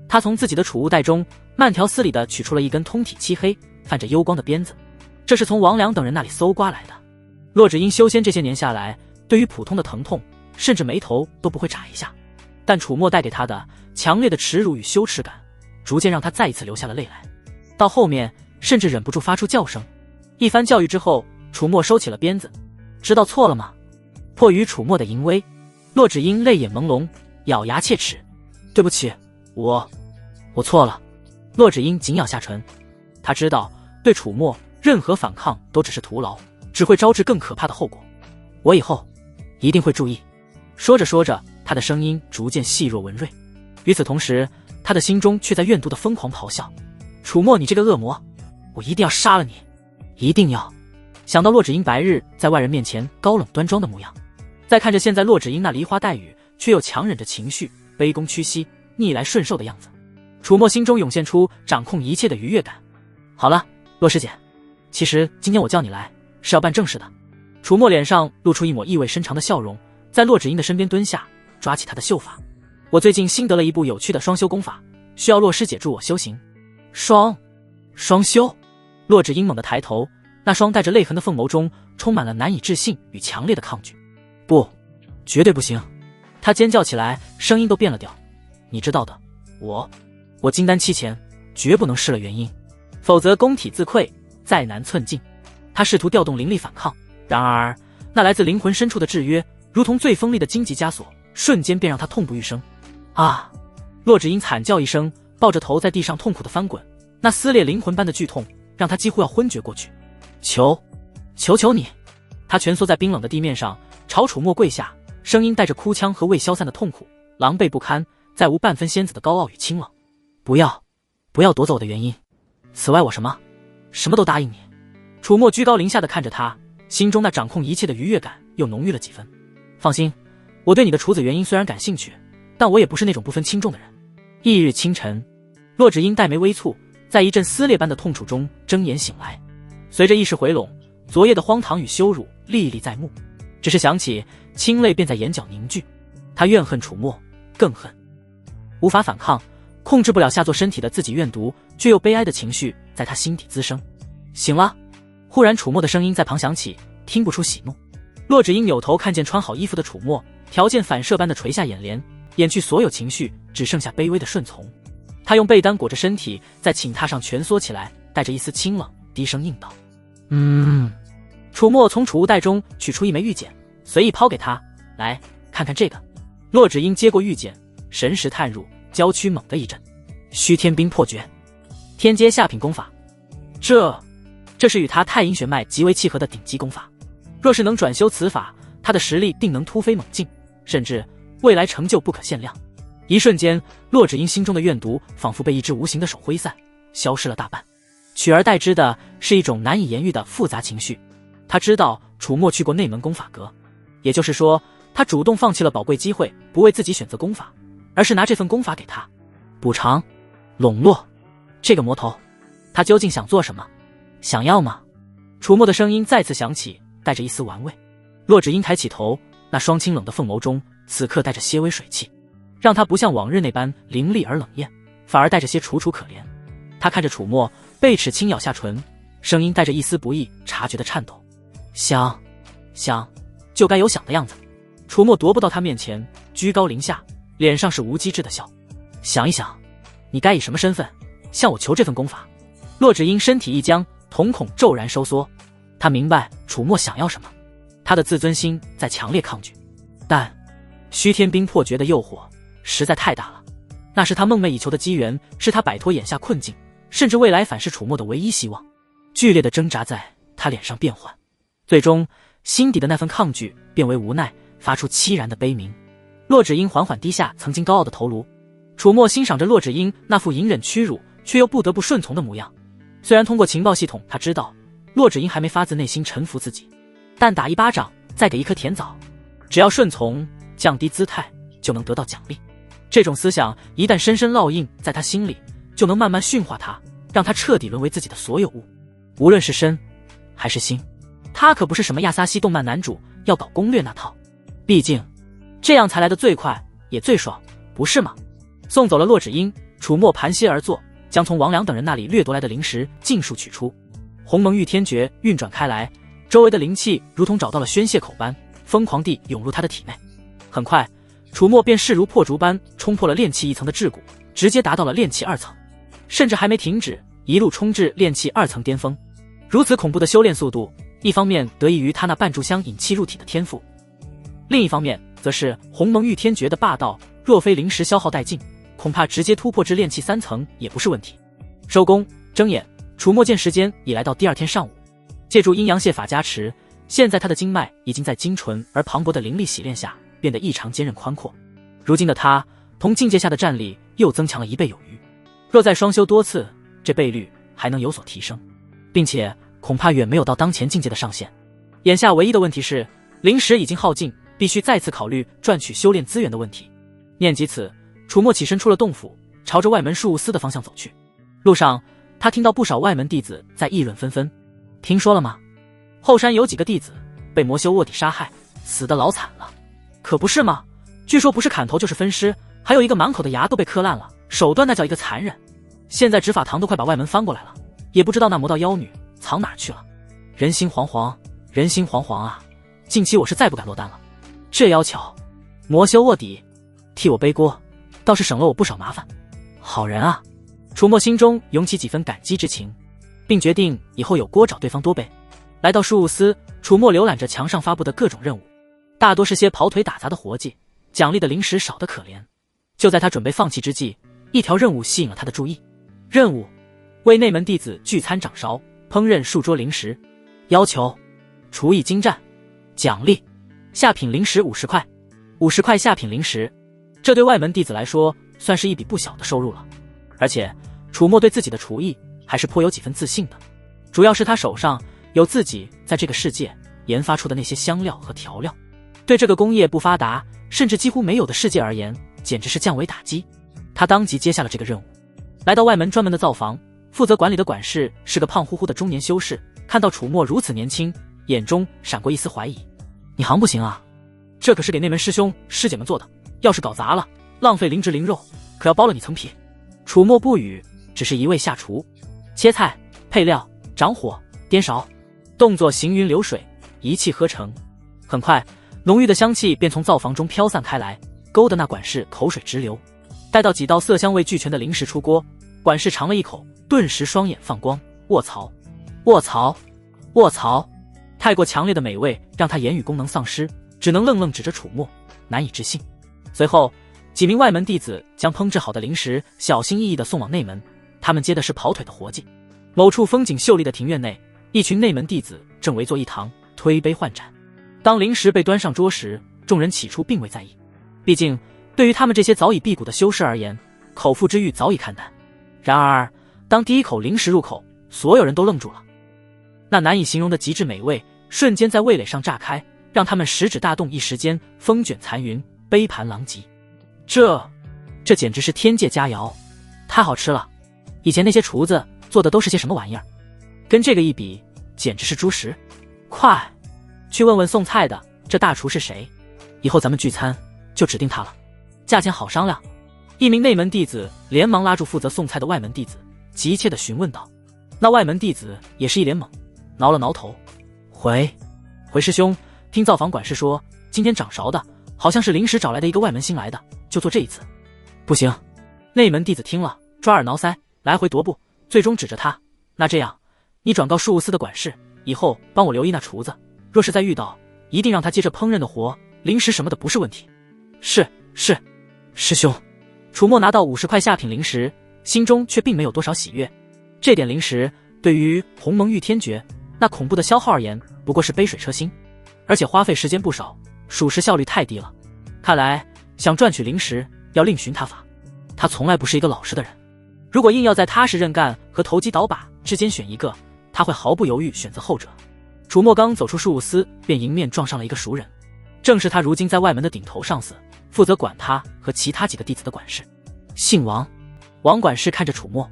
他从自己的储物袋中慢条斯理地取出了一根通体漆黑、泛着幽光的鞭子，这是从王良等人那里搜刮来的。洛芷英修仙这些年下来，对于普通的疼痛，甚至眉头都不会眨一下，但楚墨带给他的强烈的耻辱与羞耻感，逐渐让他再一次流下了泪来，到后面甚至忍不住发出叫声。一番教育之后，楚墨收起了鞭子。知道错了吗？迫于楚墨的淫威，洛芷英泪眼朦胧，咬牙切齿。对不起，我错了。洛芷英紧咬下唇，他知道对楚墨任何反抗都只是徒劳，只会招致更可怕的后果。我以后一定会注意。说着说着，他的声音逐渐细弱文锐。与此同时，他的心中却在怨毒的疯狂咆哮：楚墨，你这个恶魔，我一定要杀了你，一定要！想到洛芷英白日在外人面前高冷端庄的模样，再看着现在洛芷英那梨花带雨却又强忍着情绪、卑躬屈膝、逆来顺受的样子，楚墨心中涌现出掌控一切的愉悦感。好了，洛师姐，其实今天我叫你来是要办正事的。楚墨脸上露出一抹意味深长的笑容，在洛芷英的身边蹲下，抓起她的秀发。我最近新得了一部有趣的双修功法，需要洛师姐助我修行。双修？洛芷英猛地抬头，那双带着泪痕的凤眸中充满了难以置信与强烈的抗拒。不，绝对不行！她尖叫起来，声音都变了调。你知道的，我金丹期前绝不能失了元婴，否则宫体自溃，再难寸进。她试图调动灵力反抗，然而那来自灵魂深处的制约，如同最锋利的荆棘枷锁，瞬间便让她痛不欲生。啊！洛芷英惨叫一声，抱着头在地上痛苦的翻滚，那撕裂灵魂般的剧痛让她几乎要昏厥过去。求你！她蜷缩在冰冷的地面上，朝楚墨跪下，声音带着哭腔和未消散的痛苦，狼狈不堪，再无半分仙子的高傲与清冷。不要夺走我的元婴，此外我什么都答应你。楚墨居高临下的看着他，心中那掌控一切的愉悦感又浓郁了几分。放心，我对你的处子元婴虽然感兴趣，但我也不是那种不分轻重的人。翌日清晨，洛芷英黛眉微蹙，在一阵撕裂般的痛楚中睁眼醒来。随着意识回笼，昨夜的荒唐与羞辱历历在目，只是想起，清泪便在眼角凝聚。他怨恨楚墨，更恨无法反抗，控制不了下作身体的自己怨毒却又悲哀的情绪在他心底滋生。醒了！忽然楚墨的声音在旁响起，听不出喜怒。洛芷英扭头看见穿好衣服的楚墨，条件反射般的垂下眼帘，掩去所有情绪，只剩下卑微的顺从。他用被单裹着身体，在寝榻上蜷缩起来，带着一丝清冷，低声应道：楚墨从储物袋中取出一枚玉简，随意抛给他，来看看这个。洛芷英接过玉简，神识探入，娇躯猛地一震。虚天冰破诀，天阶下品功法。这是与他太阴血脉极为契合的顶级功法，若是能转修此法，他的实力定能突飞猛进，甚至未来成就不可限量。一瞬间，洛芷英心中的怨毒仿佛被一只无形的手挥散，消失了大半，取而代之的是一种难以言喻的复杂情绪。他知道楚墨去过内门功法阁，也就是说，他主动放弃了宝贵机会，不为自己选择功法，而是拿这份功法给他补偿、笼络这个魔头。他究竟想做什么？想要吗？楚墨的声音再次响起，带着一丝玩味。洛芷英抬起头，那双清冷的凤眸中此刻带着些微水汽，让他不像往日那般凌厉而冷艳，反而带着些楚楚可怜。他看着楚墨，贝齿轻咬下唇，声音带着一丝不易察觉的颤抖。想，就该有想的样子。楚墨踱步到他面前，居高临下，脸上是无机智的笑。想一想，你该以什么身份向我求这份功法？洛芷英身体一僵，瞳孔骤然收缩。他明白楚墨想要什么，他的自尊心在强烈抗拒，但虚天冰破诀的诱惑实在太大了。那是他梦寐以求的机缘，是他摆脱眼下困境，甚至未来反噬楚墨的唯一希望。剧烈的挣扎在他脸上变幻，最终心底的那份抗拒变为无奈，发出凄然的悲鸣。洛芷英缓缓低下曾经高傲的头颅，楚墨欣赏着洛芷英那副隐忍屈辱却又不得不顺从的模样。虽然通过情报系统他知道洛芷英还没发自内心臣服自己，但打一巴掌再给一颗甜枣，只要顺从降低姿态就能得到奖励。这种思想一旦深深烙印在他心里，就能慢慢驯化他，让他彻底沦为自己的所有物，无论是身还是心。他可不是什么亚萨西动漫男主要搞攻略那套，毕竟这样才来得最快也最爽，不是吗？送走了洛芷英，楚墨盘膝而坐，将从王良等人那里掠夺来的灵石尽数取出。鸿蒙御天诀运转开来，周围的灵气如同找到了宣泄口般疯狂地涌入他的体内。很快，楚墨便势如破竹般冲破了炼气1层的桎梏，直接达到了炼气2层，甚至还没停止，一路冲至炼气2层巅峰。如此恐怖的修炼速度，一方面得益于他那半炷香引气入体的天赋，另一方面则是鸿蒙御天诀的霸道，若非灵石消耗殆尽，恐怕直接突破至炼气3层也不是问题。收工，睁眼，楚墨见时间已来到第2天上午，借助阴阳蟹法加持，现在他的经脉已经在精纯而磅礴的灵力洗炼下变得异常坚韧宽阔。如今的他同境界下的战力又增强了1倍有余，若再双修多次，这倍率还能有所提升，并且恐怕远没有到当前境界的上限。眼下唯一的问题是灵石已经耗尽，必须再次考虑赚取修炼资源的问题。念及此，楚墨起身出了洞府，朝着外门事务司的方向走去。路上他听到不少外门弟子在议论纷纷。听说了吗？后山有几个弟子被魔修卧底杀害，死得老惨了。可不是吗？据说不是砍头就是分尸，还有一个满口的牙都被磕烂了，手段那叫一个残忍。现在执法堂都快把外门翻过来了，也不知道那魔道妖女藏哪去了。人心惶惶，人心惶惶啊！近期我是再不敢落单了。这要巧，魔修卧底替我背锅，倒是省了我不少麻烦。好人啊！楚墨心中涌起几分感激之情，并决定以后有锅找对方多备。来到事务司，楚墨浏览着墙上发布的各种任务，大多是些跑腿打杂的活计，奖励的灵石少得可怜。就在他准备放弃之际，一条任务吸引了他的注意。任务：为内门弟子聚餐掌勺，烹饪数桌灵石。要求：厨艺精湛。奖励：下品灵石50块，50块下品灵石。这对外门弟子来说算是一笔不小的收入了。而且楚墨对自己的厨艺还是颇有几分自信的，主要是他手上有自己在这个世界研发出的那些香料和调料，对这个工业不发达甚至几乎没有的世界而言，简直是降维打击。他当即接下了这个任务。来到外门专门的灶房，负责管理的管事是个胖乎乎的中年修士，看到楚墨如此年轻，眼中闪过一丝怀疑。你行不行啊？这可是给那门师兄师姐们做的，要是搞砸了，浪费灵芝灵肉，可要剥了你层皮。楚墨不语，只是一味下厨，切菜、配料、掌火、颠勺，动作行云流水，一气呵成。很快，浓郁的香气便从灶房中飘散开来，勾得那管事口水直流。待到几道色香味俱全的灵石出锅，管事尝了一口，顿时双眼放光。卧槽！卧槽！卧槽！太过强烈的美味让他言语功能丧失，只能愣愣指着楚墨，难以置信。随后几名外门弟子将烹制好的灵石小心翼翼地送往内门，他们接的是跑腿的活计。某处风景秀丽的庭院内，一群内门弟子正围坐一堂，推杯换盏。当灵石被端上桌时，众人起初并未在意，毕竟对于他们这些早已辟谷的修士而言，口腹之欲早已看淡。然而当第一口灵石入口，所有人都愣住了。那难以形容的极致美味瞬间在味蕾上炸开，让他们食指大动，一时间风卷残云，杯盘狼藉。这简直是天界佳肴，太好吃了！以前那些厨子做的都是些什么玩意儿？跟这个一比，简直是猪食。快去问问送菜的，这大厨是谁？以后咱们聚餐就指定他了，价钱好商量。一名内门弟子连忙拉住负责送菜的外门弟子，急切地询问道。那外门弟子也是一脸懵，挠了挠头，回师兄，听造访管事说，今天掌勺的好像是临时找来的一个外门新来的，就做这一次。不行，内门弟子听了抓耳挠腮，来回踱步，最终指着他，那这样，你转告事务司的管事，以后帮我留意那厨子，若是再遇到，一定让他接着烹饪的活，零食什么的不是问题。是，师兄。楚墨拿到50块下品零食，心中却并没有多少喜悦。这点零食对于鸿蒙御天诀那恐怖的消耗而言，不过是杯水车薪，而且花费时间不少，属实效率太低了。看来想赚取零食要另寻他法。他从来不是一个老实的人，如果硬要在踏实认干和投机倒把之间选一个，他会毫不犹豫选择后者。楚墨刚走出事务司，便迎面撞上了一个熟人，正是他如今在外门的顶头上司，负责管他和其他几个弟子的管事，姓王。王管事看着楚墨，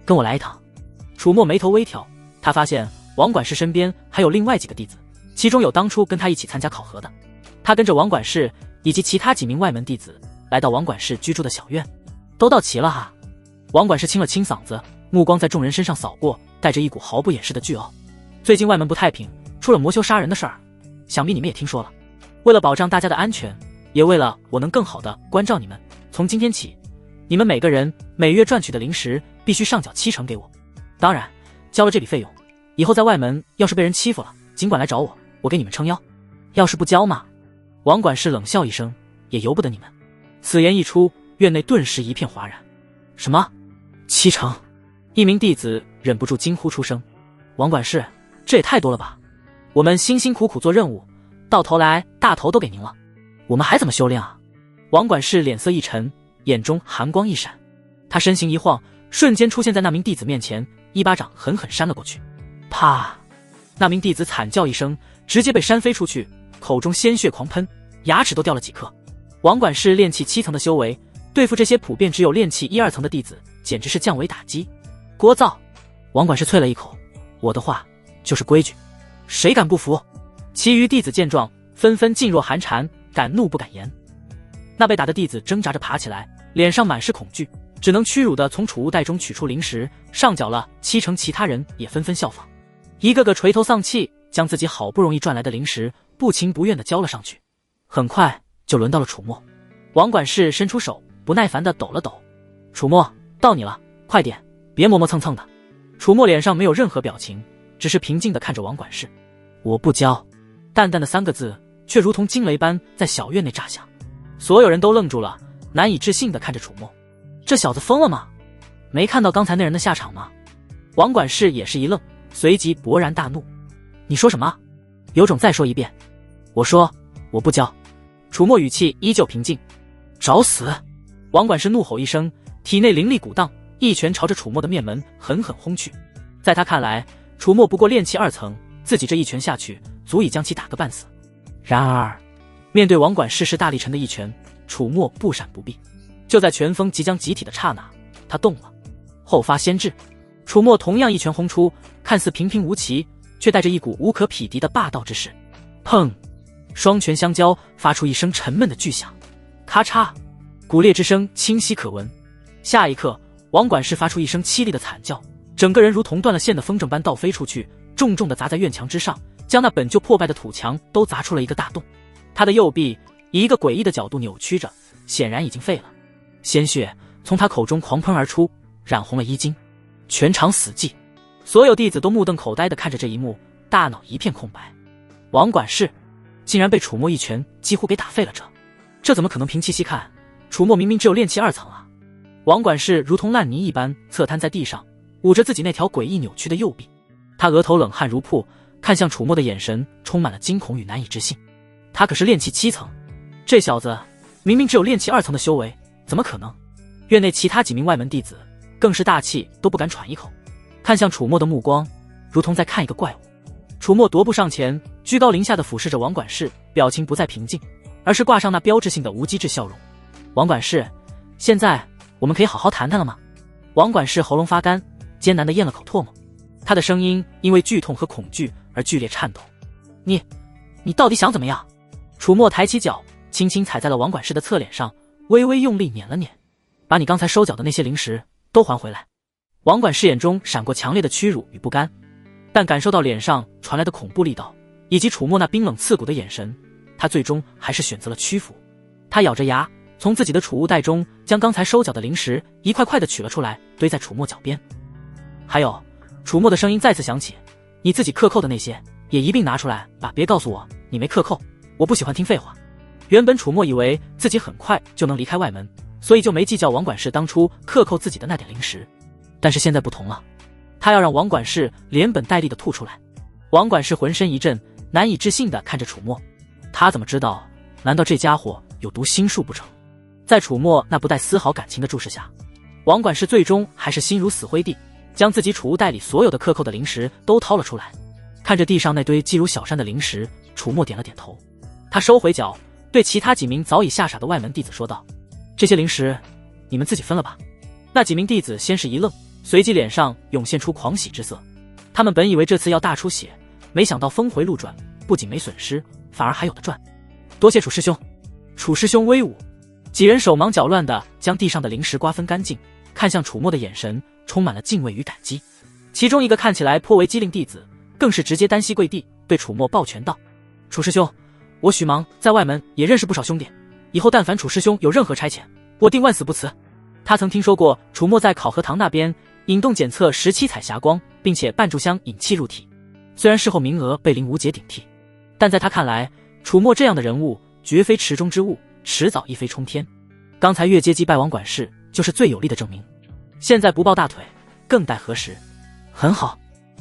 跟我来一趟。楚墨眉头微挑，他发现王管事身边还有另外几个弟子，其中有当初跟他一起参加考核的。他跟着王管事以及其他几名外门弟子来到王管事居住的小院。都到齐了哈。王管事清了清嗓子，目光在众人身上扫过，带着一股毫不掩饰的倨傲。最近外门不太平，出了魔修杀人的事儿，想必你们也听说了。为了保障大家的安全，也为了我能更好的关照你们，从今天起，你们每个人每月赚取的零食必须上缴70%给我。当然，交了这笔费用，以后在外门要是被人欺负了，尽管来找我，我给你们撑腰。要是不交嘛，王管事冷笑一声，也由不得你们。此言一出，院内顿时一片哗然。什么？70%？一名弟子忍不住惊呼出声。王管事，这也太多了吧！我们辛辛苦苦做任务，到头来大头都给您了，我们还怎么修炼啊？王管事脸色一沉，眼中寒光一闪，他身形一晃，瞬间出现在那名弟子面前，一巴掌狠狠扇了过去。啪！那名弟子惨叫一声，直接被扇飞出去，口中鲜血狂喷，牙齿都掉了几颗。王管事炼气7层的修为，对付这些普遍只有炼气1、2层的弟子，简直是降维打击。聒噪！王管事啐了一口，我的话就是规矩，谁敢不服？其余弟子见状，纷纷噤若寒蝉，敢怒不敢言。那被打的弟子挣扎着爬起来，脸上满是恐惧，只能屈辱地从储物袋中取出零食，上缴了70%。其他人也纷纷效仿，一个个垂头丧气，将自己好不容易赚来的零食不情不愿地交了上去。很快就轮到了楚墨。王管事伸出手，不耐烦地抖了抖。楚墨，到你了，快点，别磨磨蹭蹭的。楚墨脸上没有任何表情，只是平静地看着王管事。我不交。淡淡的3个字却如同惊雷般在小院内炸响，所有人都愣住了，难以置信地看着楚墨。这小子疯了吗？没看到刚才那人的下场吗？王管事也是一愣，随即勃然大怒。你说什么？有种再说一遍。我说我不交。楚墨语气依旧平静。找死！王管事怒吼一声，体内灵力鼓荡，一拳朝着楚墨的面门狠狠轰去。在他看来，楚墨不过炼气2层，自己这一拳下去足以将其打个半死。然而面对王管事势大力沉的一拳，楚墨不闪不避。就在拳风即将集体的刹那，他动了。后发先至，楚墨同样一拳轰出，看似平平无奇，却带着一股无可匹敌的霸道之势。砰！双拳相交，发出一声沉闷的巨响。咔嚓！骨裂之声清晰可闻。下一刻，王管事发出一声凄厉的惨叫，整个人如同断了线的风筝般倒飞出去，重重地砸在院墙之上，将那本就破败的土墙都砸出了一个大洞。他的右臂以一个诡异的角度扭曲着，显然已经废了。鲜血从他口中狂喷而出，染红了衣襟。全场死寂，所有弟子都目瞪口呆地看着这一幕，大脑一片空白。王管事竟然被楚墨一拳几乎给打废了，这怎么可能？凭气息看，楚墨明明只有炼气2层啊！王管事如同烂泥一般侧瘫在地上，捂着自己那条诡异扭曲的右臂，他额头冷汗如瀑，看向楚墨的眼神充满了惊恐与难以置信。他可是炼气7层，这小子明明只有炼气2层的修为，怎么可能？院内其他几名外门弟子更是大气都不敢喘一口，看向楚墨的目光如同在看一个怪物。楚墨踱步上前，居高临下的俯视着王管事，表情不再平静，而是挂上那标志性的无机质笑容。王管事，现在我们可以好好谈谈了吗？王管事喉咙发干，艰难地咽了口唾沫，他的声音因为剧痛和恐惧而剧烈颤抖。你到底想怎么样？楚墨抬起脚，轻轻踩在了王管事的侧脸上，微微用力捻了捻，把你刚才收缴的那些零食都还回来。王管事眼中闪过强烈的屈辱与不甘，但感受到脸上传来的恐怖力道，以及楚墨那冰冷刺骨的眼神，他最终还是选择了屈服。他咬着牙，从自己的储物袋中将刚才收缴的零食一块块的取了出来，堆在楚墨脚边。还有，楚墨的声音再次响起，你自己克扣的那些也一并拿出来吧，别告诉我你没克扣，我不喜欢听废话。原本楚墨以为自己很快就能离开外门，所以就没计较王管事当初克扣自己的那点零食。但是现在不同了，他要让王管事连本带利的吐出来。王管事浑身一震，难以置信地看着楚墨，他怎么知道？难道这家伙有读心术不成？在楚墨那不带丝毫感情的注视下，王管事最终还是心如死灰地将自己储物袋里所有的克扣的零食都掏了出来。看着地上那堆积如小山的零食，楚墨点了点头。他收回脚，对其他几名早已吓傻的外门弟子说道：这些零食你们自己分了吧。那几名弟子先是一愣，随即脸上涌现出狂喜之色。他们本以为这次要大出血，没想到峰回路转，不仅没损失，反而还有的赚。多谢楚师兄。楚师兄威武。几人手忙脚乱地将地上的零食瓜分干净，看向楚墨的眼神充满了敬畏与感激。其中一个看起来颇为机灵弟子更是直接单膝跪地，对楚墨抱拳道：楚师兄，我许芒在外门也认识不少兄弟，以后但凡楚师兄有任何差遣，我定万死不辞。他曾听说过楚墨在考核堂那边引动检测17彩霞光，并且半炷香引气入体，虽然事后名额被林无解顶替，但在他看来，楚墨这样的人物绝非池中之物，迟早一飞冲天。刚才越阶击败王管事就是最有力的证明，现在不抱大腿更待何时？很好。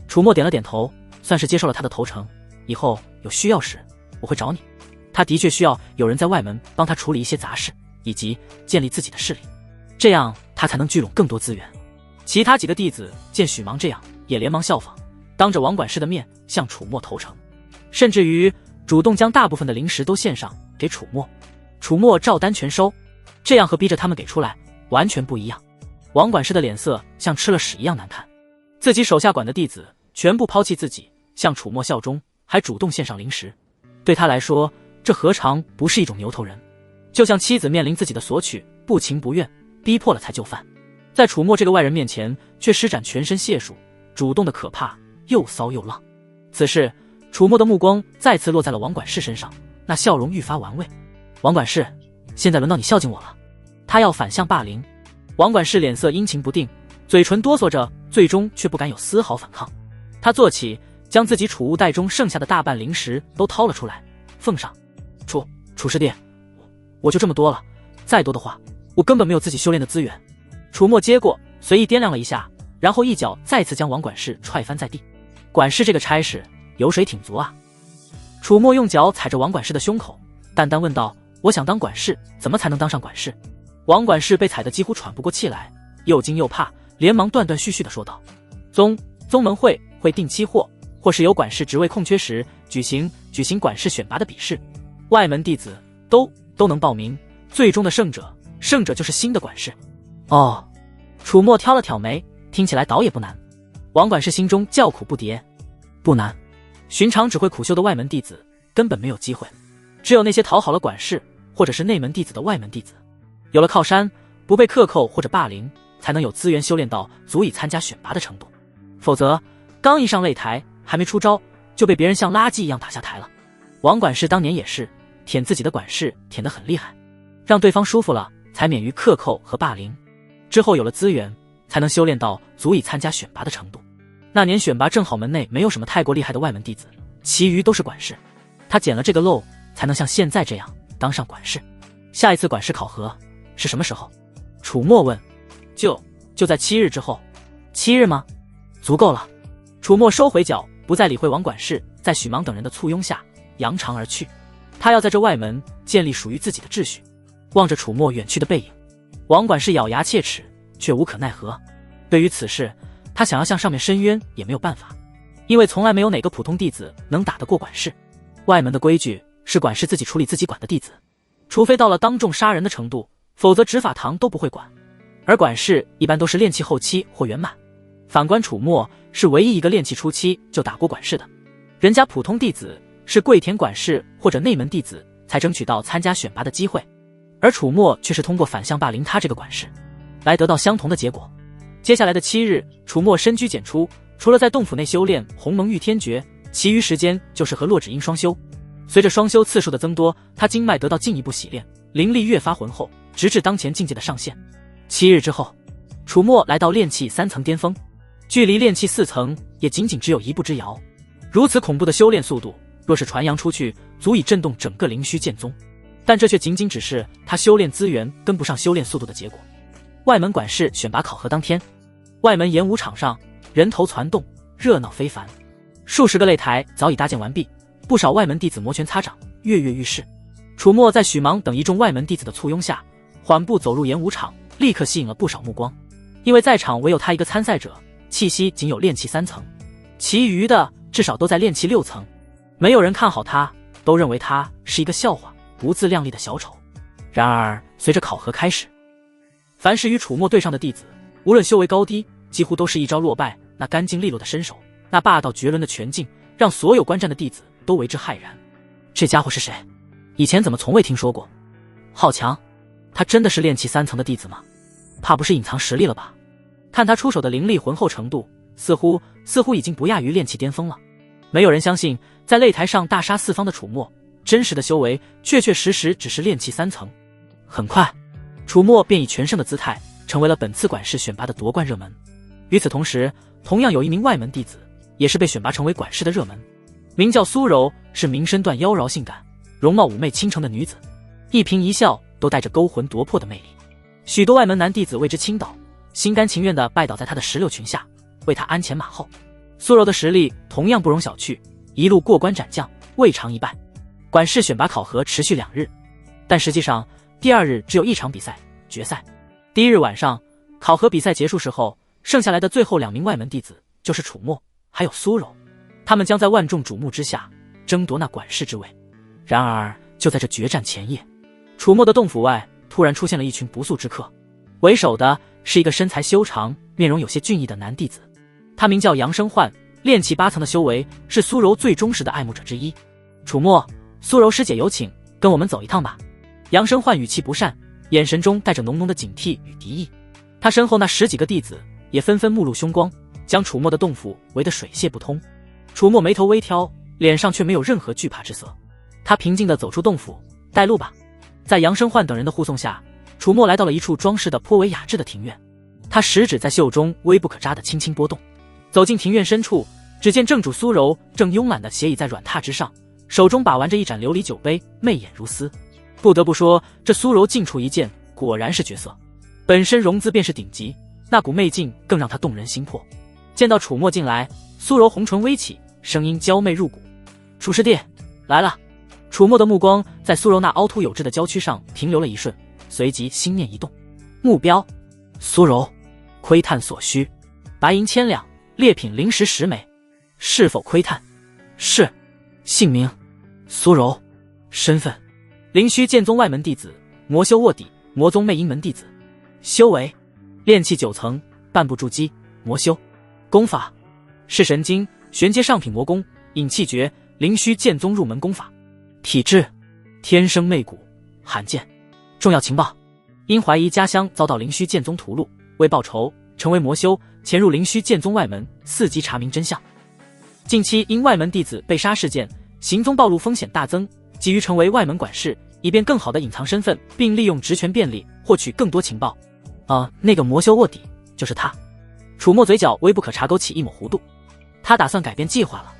楚墨点了点头，算是接受了他的投诚，以后有需要时我会找你。他的确需要有人在外门帮他处理一些杂事，以及建立自己的势力，这样他才能聚拢更多资源。其他几个弟子见许芒这样，也连忙效仿，当着王管事的面向楚墨投诚，甚至于主动将大部分的零食都献上给楚墨。楚墨照单全收，这样和逼着他们给出来完全不一样。王管事的脸色像吃了屎一样难看，自己手下管的弟子全部抛弃自己，向楚墨效忠，还主动献上零食，对他来说，这何尝不是一种牛头人？就像妻子面临自己的索取，不情不愿，逼迫了才就范，在楚墨这个外人面前却施展全身解数，主动的可怕，又骚又浪。此时楚墨的目光再次落在了王管事身上，那笑容愈发玩味。王管事，现在轮到你孝敬我了。他要反向霸凌。王管事脸色阴晴不定，嘴唇哆嗦着，最终却不敢有丝毫反抗。他坐起，将自己储物袋中剩下的大半零食都掏了出来，奉上。楚师弟，我就这么多了，再多的话我根本没有自己修炼的资源。楚墨接过，随意掂量了一下，然后一脚再次将王管事踹翻在地。管事这个差事有水挺足啊。楚墨用脚踩着王管事的胸口，淡淡问道：我想当管事，怎么才能当上管事？王管事被踩得几乎喘不过气来，又惊又怕，连忙断断续续地说道：宗门会定期或是有管事职位空缺时举行管事选拔的比试，外门弟子都能报名，最终的胜者就是新的管事。哦。楚墨挑了挑眉，听起来倒也不难。王管事心中叫苦不迭，不难，寻常只会苦修的外门弟子根本没有机会，只有那些讨好了管事或者是内门弟子的外门弟子，有了靠山，不被克扣或者霸凌，才能有资源修炼到足以参加选拔的程度，否则刚一上擂台还没出招就被别人像垃圾一样打下台了。王管事当年也是舔自己的管事舔得很厉害，让对方舒服了才免于克扣和霸凌，之后有了资源才能修炼到足以参加选拔的程度。那年选拔正好门内没有什么太过厉害的外门弟子，其余都是管事，他捡了这个漏才能像现在这样当上管事。下一次管事考核是什么时候？楚墨问。就在7日之后。7日吗？足够了。楚墨收回脚，不再理会王管事，在许芒等人的簇拥下扬长而去。他要在这外门建立属于自己的秩序。望着楚墨远去的背影，王管事咬牙切齿，却无可奈何。对于此事，他想要向上面申冤也没有办法，因为从来没有哪个普通弟子能打得过管事。外门的规矩是管事自己处理自己管的弟子，除非到了当众杀人的程度，否则执法堂都不会管。而管事一般都是炼气后期或圆满。反观楚墨是唯一一个炼气初期就打过管事的，人家普通弟子是跪田管事或者内门弟子才争取到参加选拔的机会，而楚墨却是通过反向霸凌他这个管事，来得到相同的结果。接下来的7日，楚墨深居简出，除了在洞府内修炼鸿蒙御天诀，其余时间就是和洛芷英双修。随着双修次数的增多，他经脉得到进一步洗炼，灵力越发浑厚，直至当前境界的上限。7日之后，楚墨来到炼气3层巅峰，距离炼气4层也仅仅只有一步之遥。如此恐怖的修炼速度，若是传扬出去，足以震动整个灵虚剑宗。但这却仅仅只是他修炼资源跟不上修炼速度的结果。外门管事选拔考核当天，外门演武场上人头攒动，热闹非凡，数十个擂台早已搭建完毕，不少外门弟子摩拳擦掌，跃跃欲试。楚墨在许芒等一众外门弟子的簇拥下，缓步走入演武场，立刻吸引了不少目光。因为在场唯有他一个参赛者，气息仅有炼气3层，其余的至少都在炼气6层。没有人看好他，都认为他是一个笑话，不自量力的小丑。然而随着考核开始，凡是与楚墨对上的弟子，无论修为高低，几乎都是一招落败。那干净利落的身手，那霸道绝伦的拳劲，让所有观战的弟子都为之骇然。这家伙是谁？以前怎么从未听说过？好强，他真的是炼气3层的弟子吗？怕不是隐藏实力了吧？看他出手的灵力浑厚程度，似乎已经不亚于炼气巅峰了。没有人相信，在擂台上大杀四方的楚墨，真实的修为确实只是炼气3层。很快，楚墨便以全胜的姿态成为了本次管事选拔的夺冠热门。与此同时，同样有一名外门弟子也是被选拔成为管事的热门，名叫苏柔，是名身段妖娆性感，容貌妩媚倾城的女子，一颦一笑都带着勾魂夺魄的魅力。许多外门男弟子为之倾倒，心甘情愿地拜倒在他的石榴裙下，为他鞍前马后。苏柔的实力同样不容小觑，一路过关斩将，未尝一败。管事选拔考核持续2日，但实际上第2日只有1场比赛，决赛。第1日晚上，考核比赛结束时候，剩下来的最后2名外门弟子就是楚墨还有苏柔，他们将在万众瞩目之下争夺那管事之位。然而就在这决战前夜，楚墨的洞府外突然出现了一群不速之客，为首的是一个身材修长、面容有些俊逸的男弟子，他名叫杨生焕，炼气8层的修为，是苏柔最忠实的爱慕者之一。楚墨，苏柔师姐有请，跟我们走一趟吧。杨生焕语气不善，眼神中带着浓浓的警惕与敌意。他身后那10几个弟子也纷纷目露凶光，将楚墨的洞府围得水泄不通。楚墨眉头微挑，脸上却没有任何惧怕之色。他平静地走出洞府，带路吧。在杨生焕等人的护送下，楚墨来到了一处装饰的颇为雅致的庭院。他食指在袖中微不可察地轻轻拨动，走进庭院深处，只见正主苏柔正慵懒地斜倚在软榻之上，手中把玩着一盏琉璃酒杯，媚眼如丝。不得不说，这苏柔近处一见，果然是绝色，本身容姿便是顶级，那股媚劲更让他动人心魄。见到楚墨进来，苏柔红唇微起，声音娇媚入骨：“楚师弟来了。”楚墨的目光在苏柔那凹凸有致的娇躯上停留了一瞬，随即心念一动，目标苏柔，窥探所需，白银1000两，劣品灵石10枚，是否窥探？是。姓名苏柔，身份灵虚剑宗外门弟子，魔修卧底，魔宗魅阴门弟子，修为炼气9层，半步筑基，魔修。功法是神经，玄阶上品魔功，引气诀，灵虚剑宗入门功法。体质天生媚骨，罕见。重要情报：因怀疑家乡遭到灵虚剑宗屠戮，为报仇成为魔修，潜入灵虚剑宗外门，伺机查明真相。近期因外门弟子被杀事件，行踪暴露风险大增，急于成为外门管事，以便更好地隐藏身份，并利用职权便利获取更多情报。那个魔修卧底就是他。楚墨嘴角微不可察勾起一抹弧度，他打算改变计划了。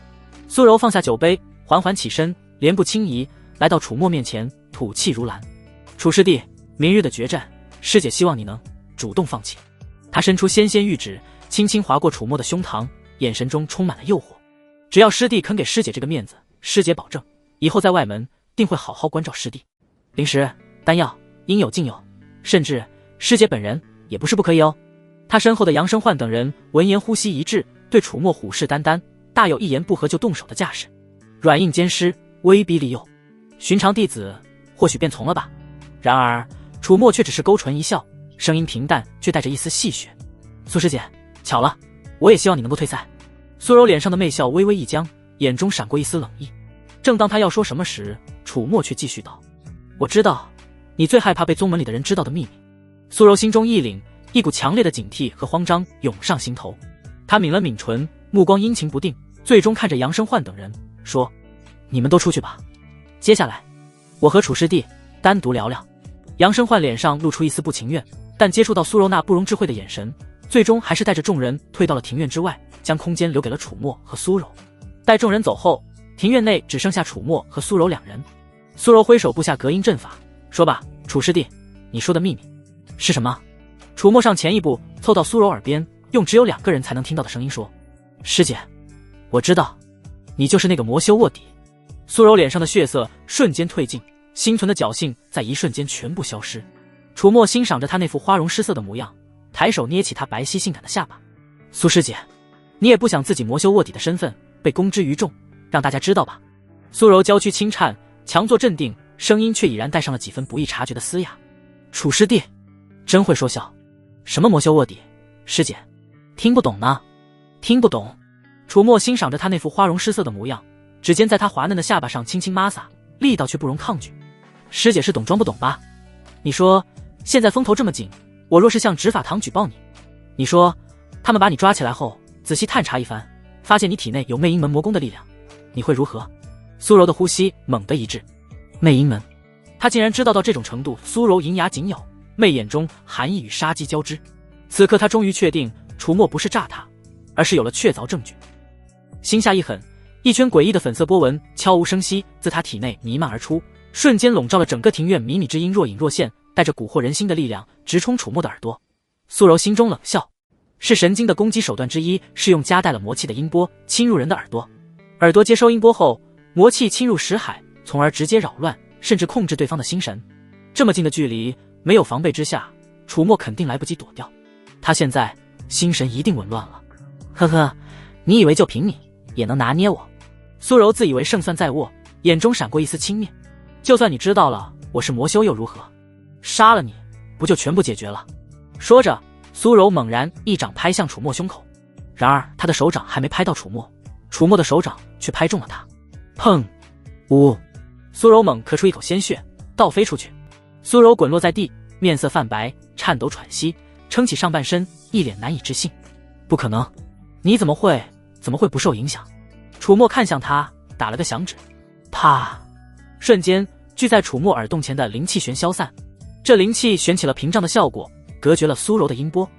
苏柔放下酒杯，缓缓起身，莲步轻移，来到楚墨面前，吐气如兰：“楚师弟，明日的决战，师姐希望你能主动放弃。”他伸出纤纤玉指，轻轻划过楚墨的胸膛，眼神中充满了诱惑。只要师弟肯给师姐这个面子，师姐保证以后在外门定会好好关照师弟。灵石、丹药应有尽有，甚至师姐本人也不是不可以哦。他身后的杨生焕等人闻言呼吸一滞，对楚墨虎视眈眈，大有一言不合就动手的架势。软硬兼施，威逼利诱，寻常弟子或许便从了吧。然而楚墨却只是勾唇一笑，声音平淡却带着一丝戏谑：苏师姐，巧了，我也希望你能够退赛。苏柔脸上的媚笑微微一僵，眼中闪过一丝冷意。正当他要说什么时，楚墨却继续道：我知道你最害怕被宗门里的人知道的秘密。苏柔心中一凛，一股强烈的警惕和慌张涌上心头。他抿了抿唇，目光阴晴不定，最终看着杨生焕等人说：你们都出去吧，接下来我和楚师弟单独聊聊。杨生焕脸上露出一丝不情愿，但接触到苏柔那不容置喙的眼神，最终还是带着众人退到了庭院之外，将空间留给了楚墨和苏柔。待众人走后，庭院内只剩下楚墨和苏柔两人。苏柔挥手布下隔音阵法，说吧，楚师弟，你说的秘密是什么？楚墨上前一步，凑到苏柔耳边，用只有2个人才能听到的声音说：师姐，我知道，你就是那个魔修卧底。苏柔脸上的血色瞬间褪尽，心存的侥幸在一瞬间全部消失。楚墨欣赏着她那副花容失色的模样，抬手捏起她白皙性感的下巴：苏师姐，你也不想自己魔修卧底的身份被公之于众，让大家知道吧？苏柔娇躯轻颤，强作镇定，声音却已然带上了几分不易察觉的嘶哑：楚师弟真会说笑，什么魔修卧底，师姐听不懂呢？听不懂。楚墨欣赏着她那副花容失色的模样，指尖在她滑嫩的下巴上轻轻抹撒，力道却不容抗拒。师姐是懂装不懂吧？你说现在风头这么紧，我若是向执法堂举报你，你说他们把你抓起来后仔细探查一番，发现你体内有魅阴门魔功的力量，你会如何？苏柔的呼吸猛地一滞。魅阴门，她竟然知道到这种程度。苏柔银牙紧咬，媚眼中寒意与杀机交织。此刻她终于确定楚墨不是诈她，而是有了确凿证据。心下一狠，一圈诡异的粉色波纹悄无声息自她体内弥漫而出，瞬间笼罩了整个庭院。靡靡之音若隐若现，带着蛊惑人心的力量直冲楚墨的耳朵。苏柔心中冷笑，是神经的攻击手段之一，是用夹带了魔气的音波侵入人的耳朵，耳朵接收音波后，魔气侵入识海，从而直接扰乱甚至控制对方的心神。这么近的距离，没有防备之下，楚墨肯定来不及躲掉。他现在心神一定紊乱了。呵呵，你以为就凭你也能拿捏我？苏柔自以为胜算在握，眼中闪过一丝轻蔑。就算你知道了我是魔修又如何？杀了你不就全部解决了？说着，苏柔猛然一掌拍向楚墨胸口。然而他的手掌还没拍到楚墨，楚墨的手掌却拍中了他。砰！呜！苏柔猛咳出一口鲜血，倒飞出去。苏柔滚落在地，面色泛白，颤抖喘息，撑起上半身，一脸难以置信。不可能，你怎么会不受影响？楚墨看向他，打了个响指。啪！瞬间，聚在楚墨耳洞前的灵气旋消散。这灵气旋起了屏障的效果，隔绝了苏柔的音波。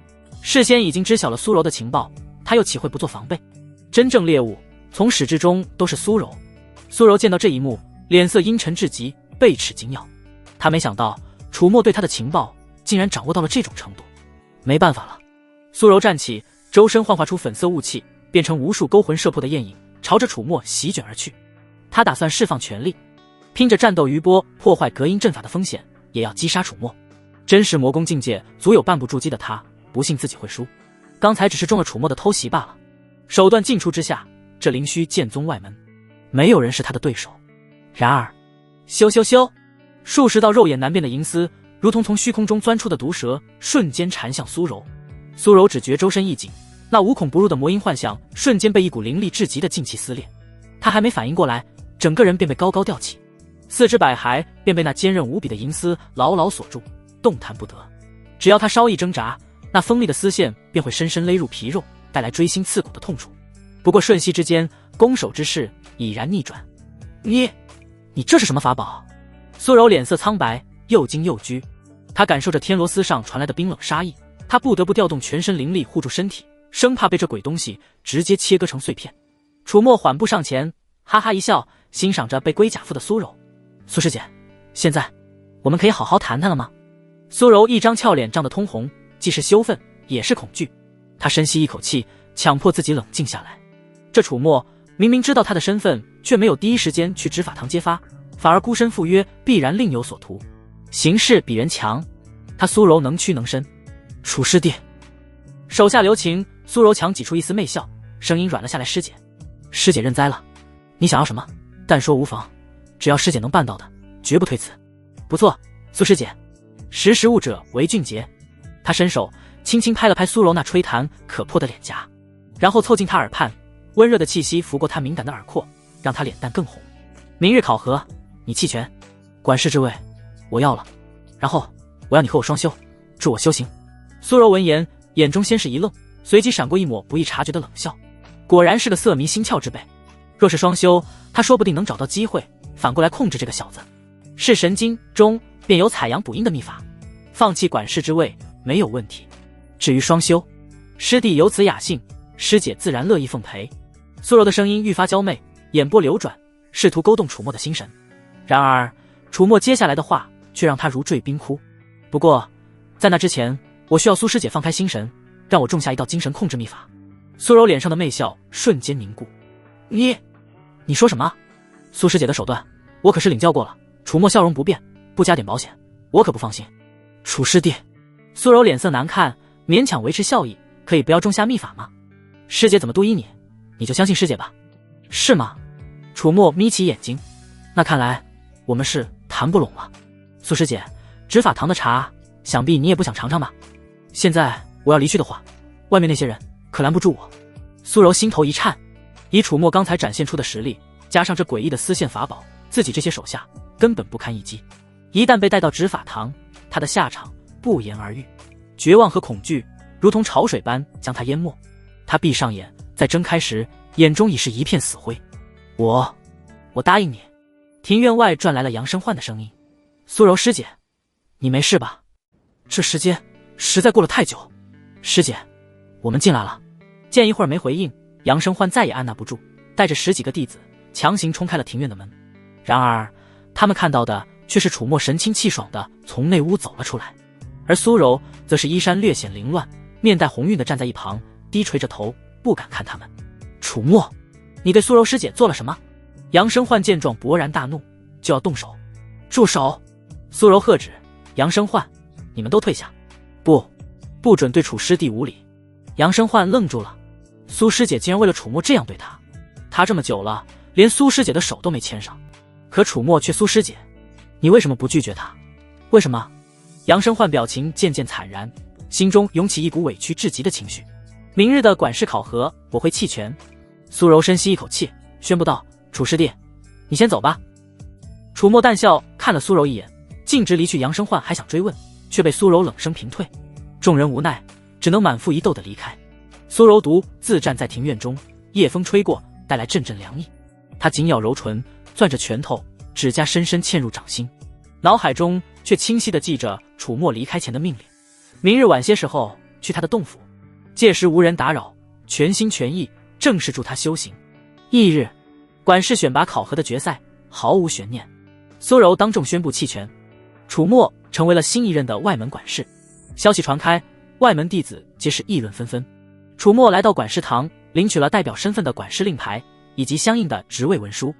事先已经知晓了苏柔的情报，他又岂会不做防备？真正猎物从始至终都是苏柔。苏柔见到这一幕，脸色阴沉至极，背齿紧咬。他没想到楚墨对他的情报竟然掌握到了这种程度。没办法了，苏柔站起，周身幻化出粉色雾气，变成无数勾魂摄魄的焰影，朝着楚墨席卷而去。他打算释放全力，拼着战斗余波破坏隔音阵法的风险，也要击杀楚墨。真实魔功境界足有半步筑基的他，不信自己会输。刚才只是中了楚墨的偷袭罢了。手段尽出之下，这灵虚剑宗外门没有人是他的对手。然而，咻咻咻，数十道肉眼难辨的银丝，如同从虚空中钻出的毒蛇，瞬间缠向苏柔。苏柔只觉周身一紧，那无孔不入的魔音幻象瞬间被一股凌厉至极的劲气撕裂。他还没反应过来，整个人便被高高吊起，四肢百骸便被那坚韧无比的银丝牢牢锁住，动弹不得。只要他稍一挣扎，那锋利的丝线便会深深勒入皮肉，带来锥心刺骨的痛楚。不过瞬息之间，攻守之势已然逆转。你这是什么法宝？苏柔脸色苍白，又惊又惧。他感受着天罗丝上传来的冰冷杀意，他不得不调动全身灵力护住身体，生怕被这鬼东西直接切割成碎片。楚墨缓步上前，哈哈一笑，欣赏着被龟甲附的苏柔。苏师姐，现在我们可以好好谈谈了吗？苏柔一张俏脸涨得通红，既是羞愤也是恐惧。她深吸一口气，强迫自己冷静下来。这楚墨明明知道他的身份，却没有第一时间去执法堂揭发，反而孤身赴约，必然另有所图。行事比人强，他苏柔能屈能伸。楚师弟，手下留情。苏柔强挤出一丝媚笑，声音软了下来。师姐认栽了，你想要什么？但说无妨，只要师姐能办到的，绝不推辞。不错，苏师姐，识时务者为俊杰。他伸手轻轻拍了拍苏柔那吹弹可破的脸颊，然后凑近她耳畔，温热的气息拂过她敏感的耳廓，让她脸蛋更红。明日考核，你弃权，管事之位我要了，然后我要你和我双修，助我修行。苏柔闻言，眼中先是一愣，随即闪过一抹不易察觉的冷笑。果然是个色迷心窍之辈，若是双修，他说不定能找到机会反过来控制这个小子。是神经中便有采阳补阴的秘法，放弃管事之位没有问题。至于双修，师弟有此雅兴，师姐自然乐意奉陪。苏柔的声音愈发娇媚，眼波流转，试图勾动楚墨的心神。然而楚墨接下来的话却让他如坠冰窟。不过在那之前，我需要苏师姐放开心神，让我种下一道精神控制秘法。苏柔脸上的媚笑瞬间凝固。你说什么？苏师姐的手段我可是领教过了。楚墨笑容不变，不加点保险我可不放心。楚师弟，苏柔脸色难看，勉强维持笑意，可以不要种下秘法吗？师姐怎么督依你，你就相信师姐吧。是吗？楚墨眯起眼睛，那看来我们是谈不拢了。苏师姐，执法堂的茶想必你也不想尝尝吧。现在我要离去的话，外面那些人可拦不住我。苏柔心头一颤，以楚墨刚才展现出的实力，加上这诡异的丝线法宝，自己这些手下根本不堪一击。一旦被带到执法堂，他的下场不言而喻。绝望和恐惧如同潮水般将他淹没。他闭上眼，在睁开时，眼中已是一片死灰。我答应你。庭院外传来了杨生焕的声音。苏柔师姐，你没事吧？这时间实在过了太久。师姐，我们进来了。见一会儿没回应，杨生焕再也按捺不住，带着10几个弟子强行冲开了庭院的门。然而他们看到的却是楚墨神清气爽地从内屋走了出来，而苏柔则是衣衫略显凌乱，面带红晕地站在一旁，低垂着头，不敢看他们。楚墨，你对苏柔师姐做了什么？杨生焕见状勃然大怒，就要动手。住手！苏柔喝止。杨生焕，你们都退下，不准对楚师弟无礼。杨生焕愣住了，苏师姐竟然为了楚墨这样对他。他这么久了，连苏师姐的手都没牵上，可楚墨却苏师姐，你为什么不拒绝他？为什么？杨生焕表情渐渐惨然，心中涌起一股委屈至极的情绪。明日的管事考核我会弃权。苏柔深吸一口气，宣布道：楚师弟，你先走吧。楚墨淡笑看了苏柔一眼，径直离去。杨生焕还想追问，却被苏柔冷声平退。众人无奈，只能满腹疑窦地离开。苏柔独自站在庭院中，夜风吹过，带来阵阵凉意。他紧咬柔唇，攥着拳头，指甲深深嵌入掌心，脑海中却清晰地记着楚墨离开前的命令：明日晚些时候去他的洞府，届时无人打扰，全心全意正式助他修行。翌日，管事选拔考核的决赛毫无悬念，苏柔当众宣布弃权，楚墨成为了新一任的外门管事。消息传开，外门弟子皆是议论纷纷。楚墨来到管事堂，领取了代表身份的管事令牌以及相应的职位文书。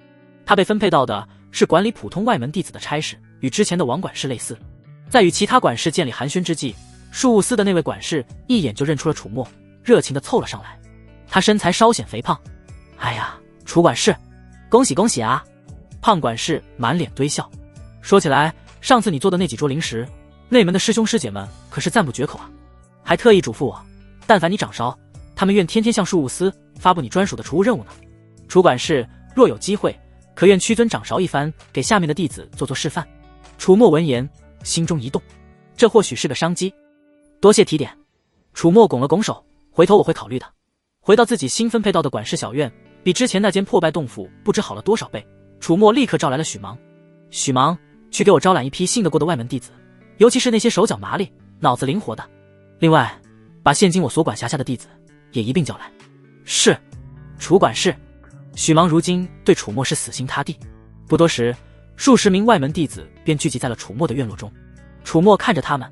他被分配到的是管理普通外门弟子的差事，与之前的王管事类似。在与其他管事建立寒暄之际，庶务司的那位管事一眼就认出了楚墨，热情地凑了上来。他身材稍显肥胖。哎呀，楚管事，恭喜恭喜啊！胖管事满脸堆笑。说起来，上次你做的那几桌零食，内门的师兄师姐们可是赞不绝口啊，还特意嘱咐我，但凡你掌勺，他们愿天天向庶务司发布你专属的厨务任务呢。楚管事若有机会，可愿屈尊掌勺一番，给下面的弟子做做示范。楚墨闻言，心中一动，这或许是个商机。多谢提点。楚墨拱了拱手，回头我会考虑的。回到自己新分配到的管事小院，比之前那间破败洞府不知好了多少倍。楚墨立刻召来了许芒。许芒，去给我招揽一批信得过的外门弟子，尤其是那些手脚麻利、脑子灵活的。另外，把现今我所管辖下的弟子也一并叫来。是。楚管事。许芒如今对楚墨是死心塌地。不多时，数十名外门弟子便聚集在了楚墨的院落中。楚墨看着他们，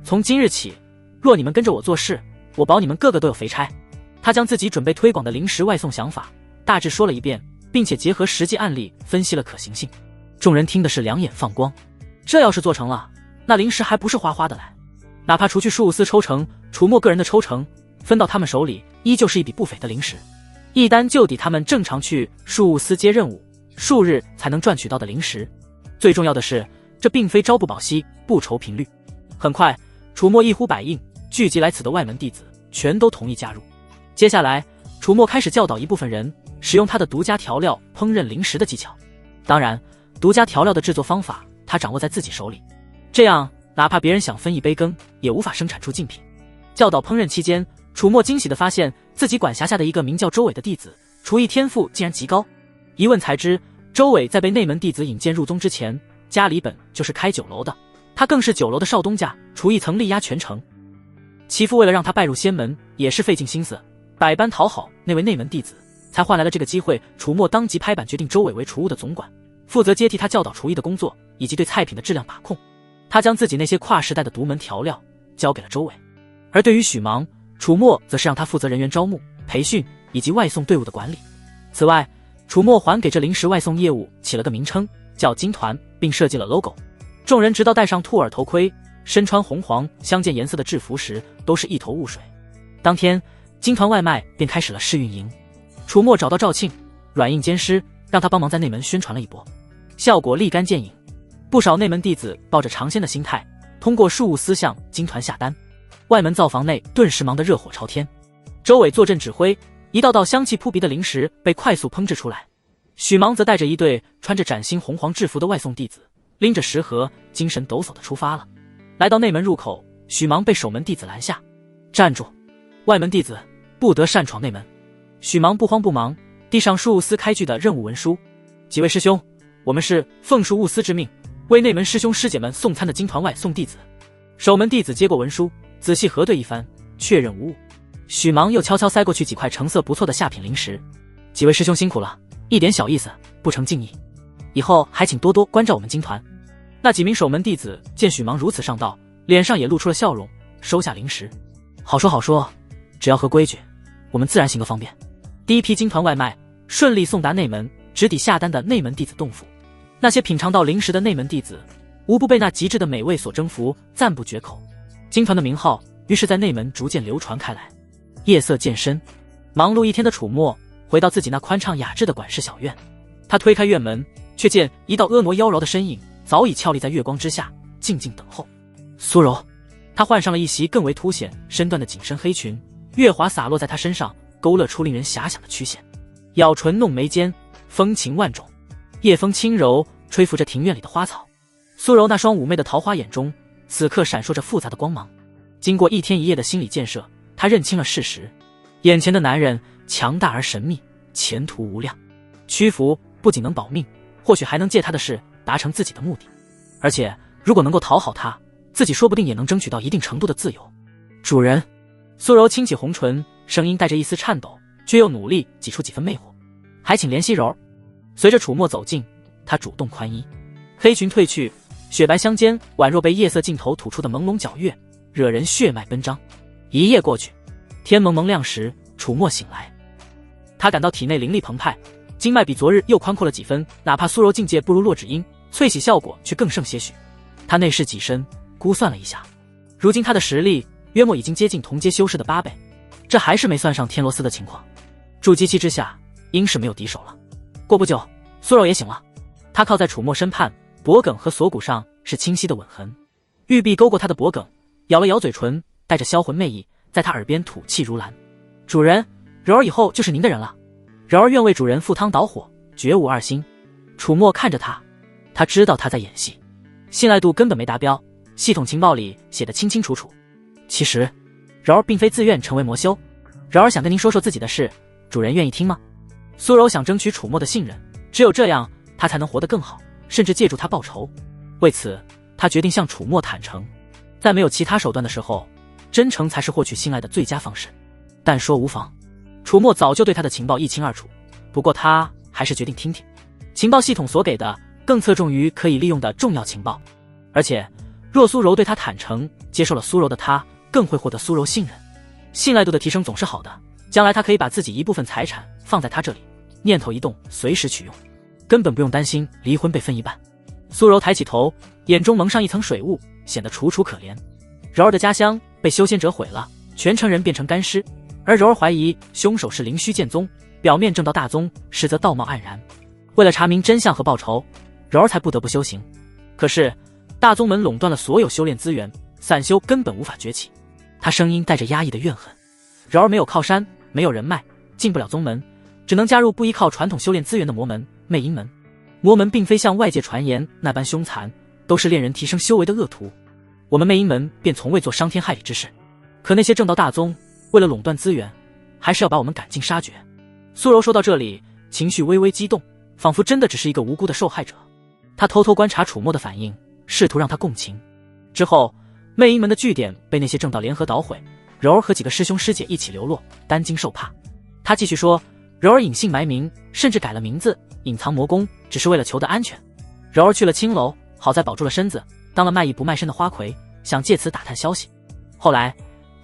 从今日起，若你们跟着我做事，我保你们个个都有肥差。他将自己准备推广的零食外送想法大致说了一遍，并且结合实际案例分析了可行性。众人听的是两眼放光，这要是做成了，那零食还不是哗哗的来？哪怕除去庶务司抽成，楚墨个人的抽成分到他们手里，依旧是一笔不菲的零食。一单就抵他们正常去庶务司接任务，数日才能赚取到的灵石。最重要的是，这并非朝不保夕，不愁频率。很快，楚墨一呼百应，聚集来此的外门弟子全都同意加入。接下来，楚墨开始教导一部分人使用他的独家调料烹饪灵石的技巧。当然，独家调料的制作方法他掌握在自己手里，这样哪怕别人想分一杯羹，也无法生产出竞品。教导烹饪期间，楚墨惊喜地发现自己管辖下的一个名叫周伟的弟子，厨艺天赋竟然极高。一问才知，周伟在被内门弟子引荐入宗之前，家里本就是开酒楼的，他更是酒楼的少东家，厨艺曾力压全城。其父为了让他拜入仙门，也是费尽心思，百般讨好那位内门弟子，才换来了这个机会。楚墨当即拍板决定周伟为厨务的总管，负责接替他教导厨艺的工作，以及对菜品的质量把控。他将自己那些跨时代的独门调料交给了周伟，而对于许芒，楚墨则是让他负责人员招募、培训以及外送队伍的管理。此外，楚墨还给这灵石外送业务起了个名称，叫金团，并设计了 logo。众人直到戴上兔耳头盔，身穿红黄相间颜色的制服时，都是一头雾水。当天，金团外卖便开始了试运营。楚墨找到赵庆，软硬兼施，让他帮忙在内门宣传了一波，效果立竿见影。不少内门弟子抱着尝鲜的心态，通过庶务司向金团下单。外门灶房内顿时忙得热火朝天，周伟坐镇指挥，一道道香气扑鼻的灵石被快速烹制出来。许芒则带着一队穿着崭新红黄制服的外送弟子，拎着食盒，精神抖擞地出发了。来到内门入口，许芒被守门弟子拦下：“站住！外门弟子不得擅闯内门。”许芒不慌不忙，递上庶务司开具的任务文书：“几位师兄，我们是奉庶务司之命，为内门师兄师姐们送餐的金团外送弟子。”守门弟子接过文书，仔细核对一番，确认无误。许芒又悄悄塞过去几块成色不错的下品灵石：“几位师兄辛苦了，一点小意思，不成敬意。以后还请多多关照我们金团。”那几名守门弟子见许芒如此上道，脸上也露出了笑容，收下灵石。好说好说，只要合规矩，我们自然行个方便。第一批金团外卖顺利送达内门，直抵下单的内门弟子洞府。那些品尝到灵石的内门弟子，无不被那极致的美味所征服，赞不绝口。金团的名号于是在内门逐渐流传开来。夜色渐深，忙碌一天的楚墨回到自己那宽敞雅致的管事小院。他推开院门，却见一道婀娜妖娆的身影早已俏立在月光之下，静静等候。苏柔，他换上了一袭更为凸显身段的紧身黑裙，月华洒落在他身上，勾勒出令人遐想的曲线。咬唇弄眉间，风情万种。夜风轻柔，吹拂着庭院里的花草。苏柔那双妩媚的桃花眼中，此刻闪烁着复杂的光芒。经过一天一夜的心理建设，他认清了事实：眼前的男人强大而神秘，前途无量。屈服不仅能保命，或许还能借他的事达成自己的目的。而且，如果能够讨好他，自己说不定也能争取到一定程度的自由。主人，苏柔轻启红唇，声音带着一丝颤抖，却又努力挤出几分魅惑。还请怜惜柔。随着楚墨走近，他主动宽衣，黑裙褪去，雪白香肩宛若被夜色尽头吐出的朦胧皎月，惹人血脉奔张。一夜过去，天蒙蒙亮时，楚墨醒来，他感到体内灵力澎湃，经脉比昨日又宽阔了几分，哪怕苏柔境界不如洛芷英，淬洗效果却更胜些许。他内视己身，估算了一下，如今他的实力约莫已经接近同阶修士的8倍，这还是没算上天罗斯的情况。筑基期之下，应是没有敌手了。过不久，苏柔也醒了，他靠在楚墨身畔，脖颈和锁骨上是清晰的吻痕。玉臂勾过他的脖颈，咬了咬嘴唇，带着销魂魅意，在他耳边吐气如兰：“主人，柔儿以后就是您的人了。柔儿愿为主人赴汤蹈火，绝无二心。”楚墨看着他，他知道他在演戏，信赖度根本没达标，系统情报里写得清清楚楚。其实，柔儿并非自愿成为魔修，柔儿想跟您说说自己的事，主人愿意听吗？苏柔想争取楚墨的信任，只有这样，他才能活得更好，甚至借助他报仇。为此，他决定向楚墨坦诚，在没有其他手段的时候，真诚才是获取信赖的最佳方式。但说无妨，楚墨早就对他的情报一清二楚，不过他还是决定听听。情报系统所给的更侧重于可以利用的重要情报，而且若苏柔对他坦诚，接受了苏柔的他，更会获得苏柔信任。信赖度的提升总是好的，将来他可以把自己一部分财产放在他这里，念头一动随时取用，根本不用担心离婚被分一半。苏柔抬起头，眼中蒙上一层水雾，显得楚楚可怜。柔儿的家乡被修仙者毁了，全城人变成干尸，而柔儿怀疑凶手是灵虚剑宗，表面正道大宗，实则道貌岸然。为了查明真相和报仇，柔儿才不得不修行。可是大宗门垄断了所有修炼资源，散修根本无法崛起。他声音带着压抑的怨恨。柔儿没有靠山，没有人脉，进不了宗门，只能加入不依靠传统修炼资源的魔门魅阴门。魔门并非像外界传言那般凶残，都是炼人提升修为的恶徒。我们魅阴门便从未做伤天害理之事，可那些正道大宗为了垄断资源，还是要把我们赶尽杀绝。苏柔说到这里，情绪微微激动，仿佛真的只是一个无辜的受害者。他偷偷观察楚墨的反应，试图让他共情。之后，魅阴门的据点被那些正道联合捣毁，柔儿和几个师兄师姐一起流落，担惊受怕。他继续说，柔儿隐姓埋名，甚至改了名字，隐藏魔功，只是为了求得安全。柔儿去了青楼，好在保住了身子，当了卖艺不卖身的花魁，想借此打探消息。后来，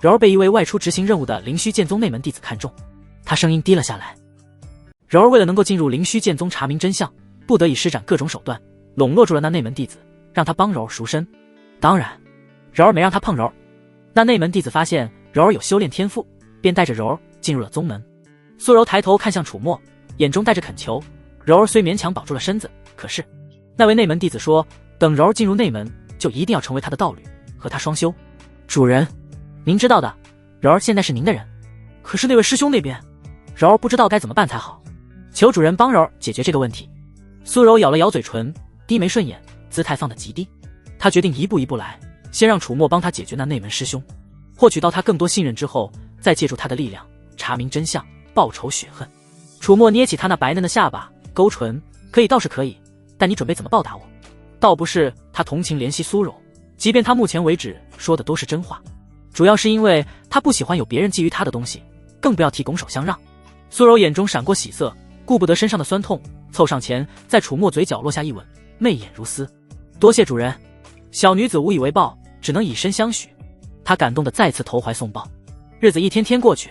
柔儿被一位外出执行任务的灵虚剑宗内门弟子看中，他声音低了下来。柔儿为了能够进入灵虚剑宗查明真相，不得已施展各种手段，笼络住了那内门弟子，让他帮柔儿赎身。当然，柔儿没让他碰柔儿。那内门弟子发现柔儿有修炼天赋，便带着柔儿进入了宗门。苏柔抬头看向楚墨，眼中带着恳求。柔儿虽勉强保住了身子，可是那位内门弟子说，等柔儿进入内门，就一定要成为他的道侣，和他双修。主人，您知道的，柔儿现在是您的人。可是那位师兄那边，柔儿不知道该怎么办才好，求主人帮柔儿解决这个问题。苏柔咬了咬嘴唇，低眉顺眼，姿态放得极低。他决定一步一步来，先让楚墨帮他解决那内门师兄，获取到他更多信任之后，再借助他的力量查明真相，报仇雪恨。楚墨捏起他那白嫩的下巴，勾唇，可以倒是可以，但你准备怎么报答我？倒不是他同情怜惜苏柔，即便他目前为止说的都是真话，主要是因为他不喜欢有别人觊觎他的东西，更不要提拱手相让。苏柔眼中闪过喜色，顾不得身上的酸痛，凑上前在楚墨嘴角落下一吻，媚眼如丝。多谢主人。小女子无以为报，只能以身相许。她感动得再次投怀送抱。日子一天天过去，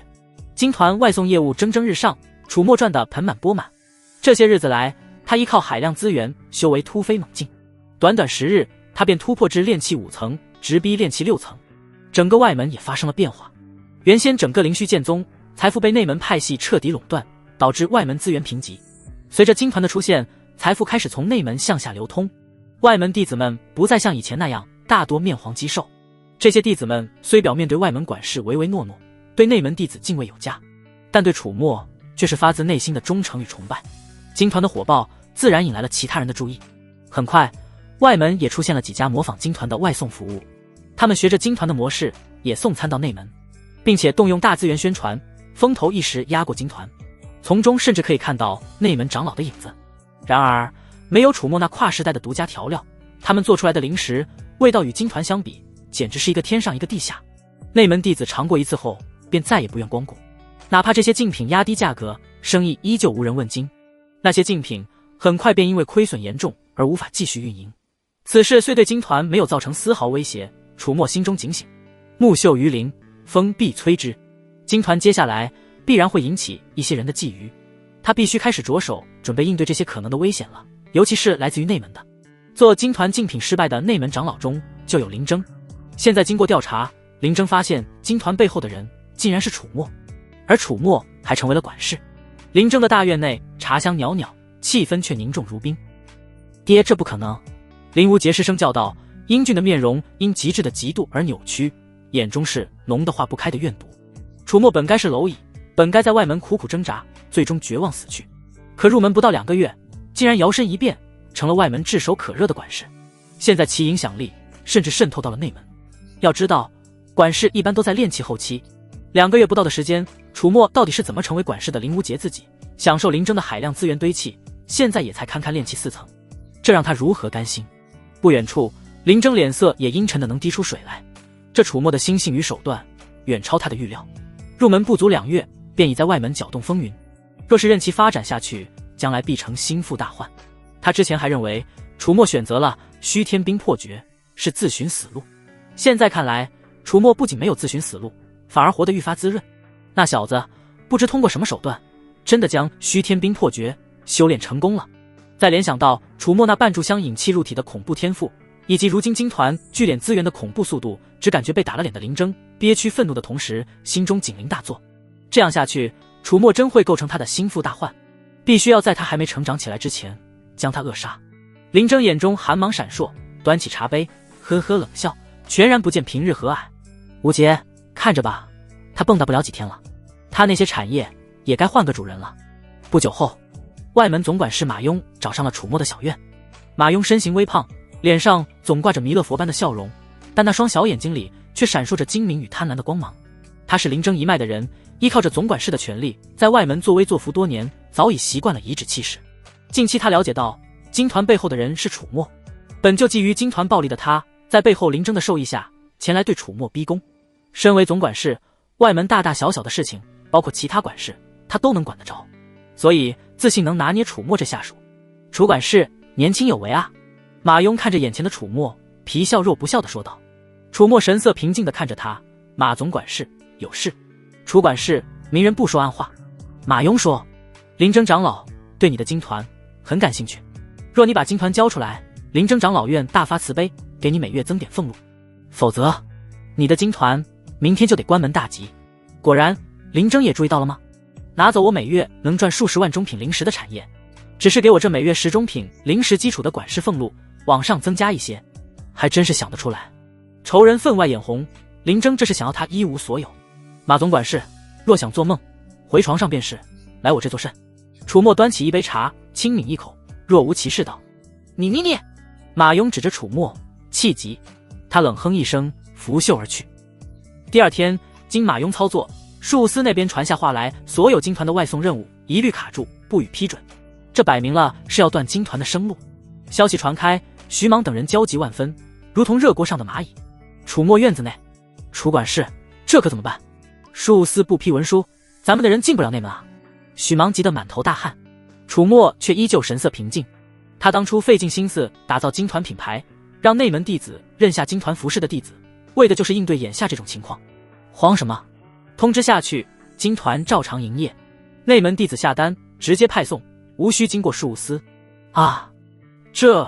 金团外送业务蒸蒸日上，楚墨赚得盆满钵满。这些日子来，他依靠海量资源，修为突飞猛进。短短10日，他便突破至炼气5层，直逼炼气6层。整个外门也发生了变化。原先整个灵虚剑宗财富被内门派系彻底垄断，导致外门资源贫瘠。随着金团的出现，财富开始从内门向下流通。外门弟子们不再像以前那样大多面黄肌瘦，这些弟子们虽表面对外门管事唯唯诺诺，对内门弟子敬畏有加，但对楚墨却是发自内心的忠诚与崇拜。金团的火爆自然引来了其他人的注意。很快，外门也出现了几家模仿金团的外送服务，他们学着金团的模式也送餐到内门，并且动用大资源宣传，风头一时压过金团，从中甚至可以看到内门长老的影子。然而没有楚墨那跨时代的独家调料，他们做出来的零食味道与金团相比，简直是一个天上一个地下。内门弟子尝过一次后，便再也不愿光顾，哪怕这些竞品压低价格，生意依旧无人问津。那些竞品很快便因为亏损严重而无法继续运营。此事虽对金团没有造成丝毫威胁，楚墨心中警醒，木秀于林，风必摧之。金团接下来必然会引起一些人的觊觎，他必须开始着手准备应对这些可能的危险了，尤其是来自于内门的。做金团竞品失败的内门长老中就有林征，现在经过调查，林征发现金团背后的人竟然是楚墨，而楚墨还成为了管事。林征的大院内茶香袅袅，气氛却凝重如冰。爹，这不可能！林无杰失声叫道，英俊的面容因极致的嫉妒而扭曲，眼中是浓得化不开的怨毒。楚墨本该是蝼蚁，本该在外门苦苦挣扎，最终绝望死去，可入门不到2个月，竟然摇身一变成了外门炙手可热的管事。现在其影响力甚至渗透到了内门。要知道，管事一般都在炼气后期，2个月不到的时间，楚墨到底是怎么成为管事的？林无杰自己享受林征的海量资源堆砌，现在也才堪堪炼气4层，这让他如何甘心？不远处，林征脸色也阴沉的能滴出水来。这楚墨的心性与手段远超他的预料，入门不足2月便已在外门搅动风云，若是任其发展下去，将来必成心腹大患。他之前还认为楚墨选择了虚天冰破诀是自寻死路，现在看来，楚墨不仅没有自寻死路，反而活得愈发滋润。那小子不知通过什么手段，真的将虚天冰破诀修炼成功了。再联想到楚墨那半炷香引气入体的恐怖天赋，以及如今金团聚敛资源的恐怖速度，只感觉被打了脸的林征憋屈愤怒的同时，心中警铃大作。这样下去，楚墨真会构成他的心腹大患。必须要在他还没成长起来之前将他扼杀。林征眼中寒芒闪烁，端起茶杯，呵呵冷笑，全然不见平日和蔼。吴杰，看着吧，他蹦跶不了几天了，他那些产业也该换个主人了。不久后，外门总管事马庸找上了楚墨的小院。马庸身形微胖，脸上总挂着弥勒佛般的笑容，但那双小眼睛里却闪烁着精明与贪婪的光芒。他是林征一脉的人，依靠着总管事的权力，在外门作威作福多年，早已习惯了颐指气使。近期他了解到，金团背后的人是楚墨，本就觊觎金团暴利的他，在背后林征的授意下，前来对楚墨逼宫。身为总管事，外门大大小小的事情，包括其他管事，他都能管得着，所以自信能拿捏楚墨这下属。楚管事年轻有为啊！马庸看着眼前的楚墨，皮笑肉不笑地说道。楚墨神色平静地看着他，马总管事有事。楚管事，明人不说暗话。马庸说，林征长老对你的金团很感兴趣，若你把金团交出来，林征长老愿大发慈悲，给你每月增点俸禄，否则你的金团明天就得关门大吉。果然，林征也注意到了吗？拿走我每月能赚数十万中品灵石的产业，只是给我这每月10中品灵石基础的管事俸禄往上增加一些，还真是想得出来。仇人分外眼红，林征这是想要他一无所有。马总管事，若想做梦，回床上便是，来我这做甚？楚墨端起一杯茶，轻抿一口，若无其事道：你！马庸指着楚墨，气急。他冷哼一声，拂袖而去。第二天，经马庸操作，事务司那边传下话来，所有金团的外送任务一律卡住，不予批准。这摆明了是要断金团的生路。消息传开，徐芒等人焦急万分，如同热锅上的蚂蚁。楚墨院子内，楚管事，这可怎么办？事务司不批文书，咱们的人进不了内门啊！许芒急得满头大汗，楚墨却依旧神色平静。他当初费尽心思打造金团品牌，让内门弟子认下金团服饰的弟子，为的就是应对眼下这种情况。慌什么？通知下去，金团照常营业，内门弟子下单直接派送，无需经过事务司。啊，这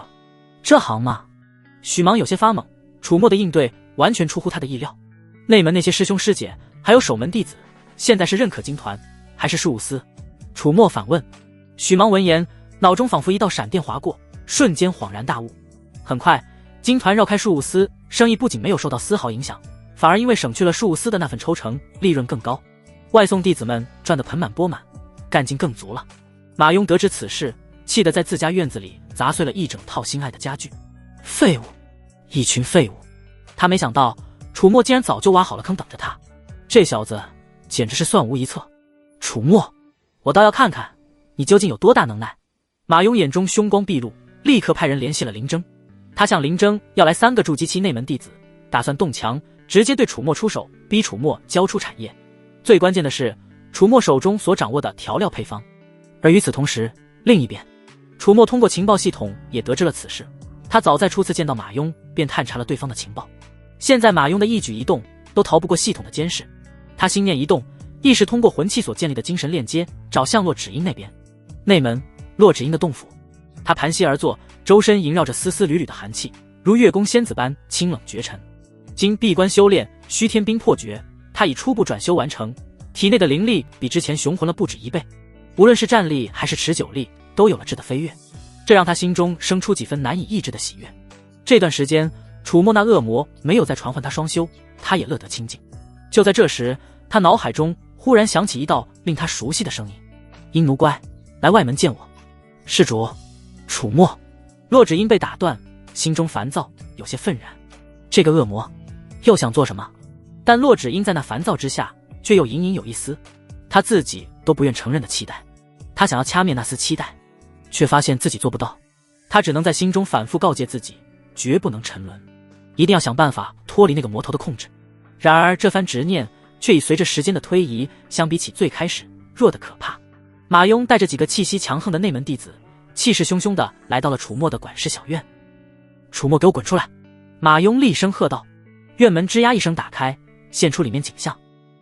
行吗？许芒有些发懵，楚墨的应对完全出乎他的意料。内门那些师兄师姐还有守门弟子，现在是认可金团还是事务司？楚墨反问。许芒闻言，脑中仿佛一道闪电划过，瞬间恍然大悟。很快，金团绕开事务司，生意不仅没有受到丝毫影响，反而因为省去了事务司的那份抽成，利润更高，外送弟子们赚得盆满钵满，干劲更足了。马庸得知此事，气得在自家院子里砸碎了一整套心爱的家具。废物，一群废物！他没想到楚墨竟然早就挖好了坑等着他，这小子简直是算无一策。楚墨，我倒要看看你究竟有多大能耐！马庸眼中凶光毕露，立刻派人联系了林征。他向林征要来3个筑基期内门弟子，打算动强，直接对楚墨出手，逼楚墨交出产业。最关键的是，楚墨手中所掌握的调料配方。而与此同时，另一边，楚墨通过情报系统也得知了此事。他早在初次见到马庸，便探查了对方的情报。现在马庸的一举一动都逃不过系统的监视。他心念一动，意识通过魂器所建立的精神链接，找向洛芷英那边。内门，洛芷英的洞府。他盘膝而坐，周身萦绕着丝丝缕缕的寒气，如月宫仙子般清冷绝尘。经闭关修炼，虚天冰魄诀，他已初步转修完成，体内的灵力比之前雄浑了不止1倍，无论是战力还是持久力，都有了质的飞跃。这让他心中生出几分难以抑制的喜悦。这段时间，楚墨那恶魔没有再传唤他双修，他也乐得清静。就在这时，他脑海中忽然响起一道令他熟悉的声音：“鹰奴乖，来外门见我。”施主，楚墨。洛芷英被打断，心中烦躁，有些愤然。这个恶魔又想做什么？但洛芷英在那烦躁之下，却又隐隐有一丝他自己都不愿承认的期待。他想要掐灭那丝期待，却发现自己做不到。他只能在心中反复告诫自己，绝不能沉沦，一定要想办法脱离那个魔头的控制。然而这番执念却已随着时间的推移，相比起最开始弱得可怕。马庸带着几个气息强横的内门弟子，气势汹汹地来到了楚墨的管事小院。楚墨，给我滚出来！马庸厉声喝道。院门吱呀一声打开，现出里面景象。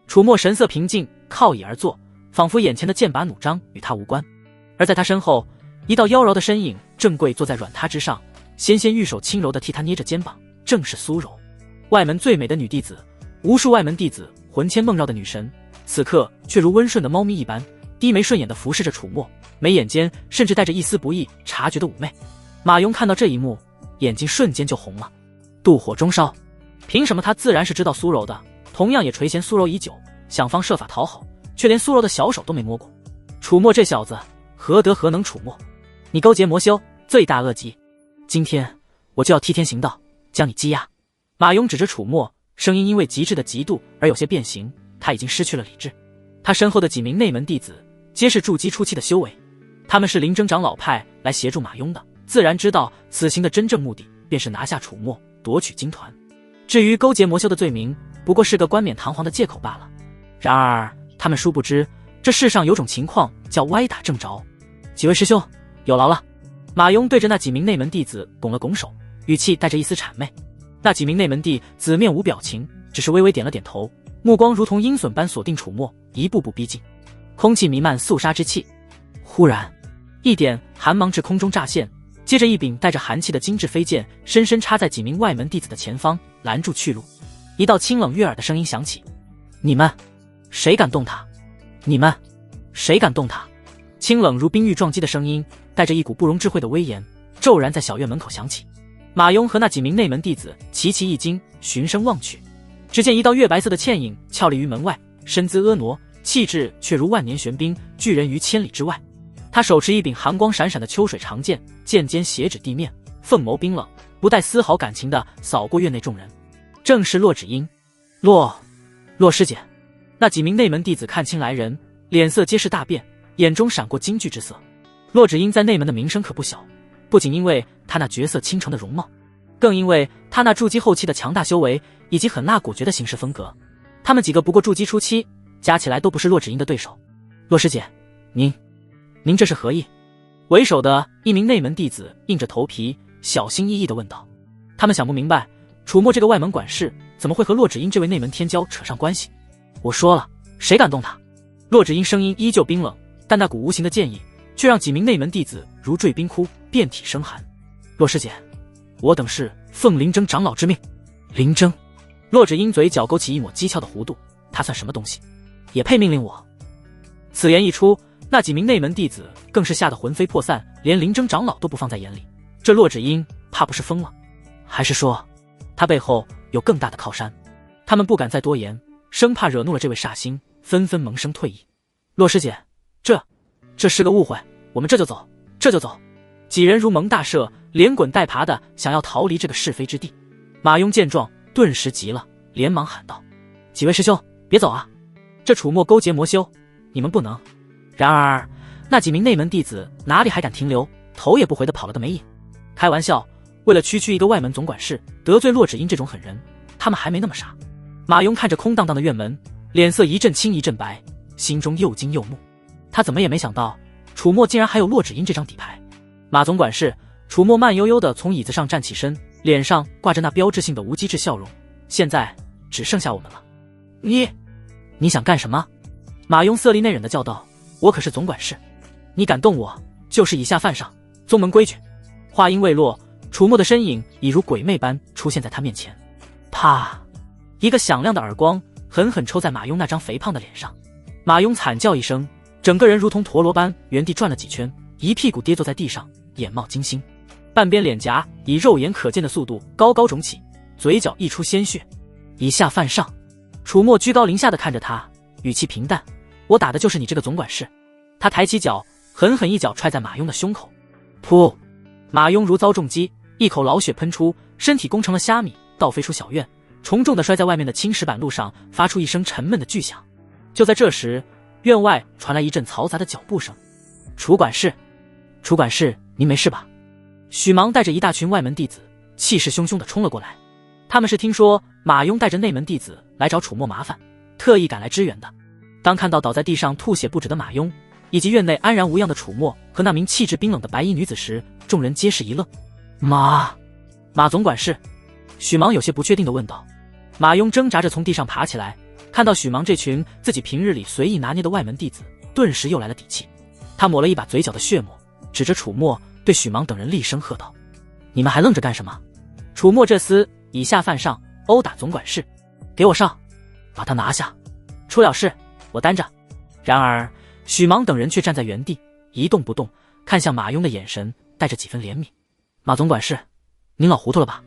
楚墨神色平静，靠椅而坐，仿佛眼前的剑拔弩张与他无关。而在他身后，一道妖娆的身影正跪坐在软榻之上，纤纤玉手轻柔地替他捏着肩膀，正是苏柔。外门最美的女弟子，无数外门弟子魂牵梦绕的女神，此刻却如温顺的猫咪一般，低眉顺眼地服侍着楚墨，眉眼间甚至带着一丝不易察觉的妩媚。马庸看到这一幕，眼睛瞬间就红了，妒火中烧。凭什么他自然是知道苏柔的，同样也垂涎苏柔已久，想方设法讨好，却连苏柔的小手都没摸过。楚墨这小子何德何能楚墨？你勾结魔修，罪大恶极，今天我就要替天行道，将你羁押。马庸指着楚墨，声音因为极致的嫉妒而有些变形，他已经失去了理智。他身后的几名内门弟子皆是筑基初期的修为，他们是灵真长老派来协助马庸的，自然知道此行的真正目的便是拿下楚墨，夺取经团。至于勾结魔修的罪名，不过是个冠冕堂皇的借口罢了。然而他们殊不知，这世上有种情况叫歪打正着。几位师兄，有劳了。马庸对着那几名内门弟子拱了拱手，语气带着一丝谄媚。那几名内门弟子面无表情，只是微微点了点头，目光如同鹰隼般锁定楚墨，一步步逼近。空气弥漫肃杀之气。忽然，一点寒芒至空中乍现，接着一柄带着寒气的精致飞剑深深插在几名外门弟子的前方，拦住去路。一道清冷悦耳的声音响起：“你们，谁敢动他？你们，谁敢动他？”清冷如冰玉撞击的声音，带着一股不容置喙的威严，骤然在小院门口响起。马庸和那几名内门弟子齐齐一惊，循声望去，只见一道月白色的倩影俏立于门外，身姿婀娜，气质却如万年玄冰，拒人于千里之外。他手持一柄寒光闪闪的秋水长剑，剑尖斜指地面，凤眸冰冷，不带丝毫感情地扫过院内众人。正是骆芷英。骆师姐。那几名内门弟子看清来人，脸色皆是大变，眼中闪过惊惧之色。骆芷英在内门的名声可不小，不仅因为她那绝色倾城的容貌，更因为她那筑基后期的强大修为以及狠辣果决的行事风格。他们几个不过筑基初期，加起来都不是骆芷英的对手。骆师姐，您这是何意？为首的一名内门弟子硬着头皮，小心翼翼地问道。他们想不明白，楚墨这个外门管事怎么会和骆芷英这位内门天骄扯上关系。我说了，谁敢动他？骆芷英声音依旧冰冷，但那股无形的剑意却让几名内门弟子如坠冰窟，遍体生寒。骆师姐，我等是奉灵征长老之命。灵征？骆芷英嘴角勾起一抹讥诮的弧度，他算什么东西，也配命令我？此言一出，那几名内门弟子更是吓得魂飞魄散，连灵征长老都不放在眼里。这骆芷英怕不是疯了？还是说他背后有更大的靠山？他们不敢再多言，生怕惹怒了这位煞星，纷纷萌生退意。骆师姐，这是个误会，我们这就走。几人如蒙大赦，连滚带爬的想要逃离这个是非之地。马庸见状顿时急了，连忙喊道：“几位师兄，别走啊！这楚墨勾结魔修，你们不能。”然而那几名内门弟子哪里还敢停留，头也不回的跑了个没影。开玩笑，为了区一个外门总管事，得罪骆芷英这种狠人，他们还没那么傻。马庸看着空荡荡的院门，脸色一阵青一阵白，心中又惊又怒。他怎么也没想到，楚墨竟然还有骆芷英这张底牌。马总管事，楚墨慢悠悠地从椅子上站起身，脸上挂着那标志性的无机智笑容。现在只剩下我们了。你想干什么？马庸色厉内荏地叫道：“我可是总管事，你敢动我，就是以下犯上，宗门规矩。”话音未落，楚墨的身影已如鬼魅般出现在他面前。啪！一个响亮的耳光狠狠抽在马庸那张肥胖的脸上。马庸惨叫一声，整个人如同陀螺般原地转了几圈，一屁股跌坐在地上，眼冒金星，半边脸颊以肉眼可见的速度高高肿起，嘴角溢出鲜血。以下犯上。楚墨居高临下的看着他，语气平淡：“我打的就是你这个总管事。”他抬起脚，狠狠一脚踹在马庸的胸口。噗！马庸如遭重击，一口老血喷出，身体攻成了虾米，倒飞出小院，重重的摔在外面的青石板路上，发出一声沉闷的巨响。就在这时，院外传来一阵嘈杂的脚步声。楚管事，您没事吧？许芒带着一大群外门弟子，气势汹汹地冲了过来。他们是听说马庸带着内门弟子来找楚墨麻烦，特意赶来支援的。当看到倒在地上吐血不止的马庸，以及院内安然无恙的楚墨和那名气质冰冷的白衣女子时，众人皆是一愣。马总管事，许芒有些不确定地问道。马庸挣扎着从地上爬起来，看到许芒这群自己平日里随意拿捏的外门弟子，顿时又来了底气。他抹了一把嘴角的血沫，指着楚墨对许芒等人厉声喝道：“你们还愣着干什么？楚墨这厮以下犯上，殴打总管事，给我上，把他拿下！出了事我担着。”然而许芒等人却站在原地，一动不动，看向马庸的眼神带着几分怜悯。马总管事，您老糊涂了吧？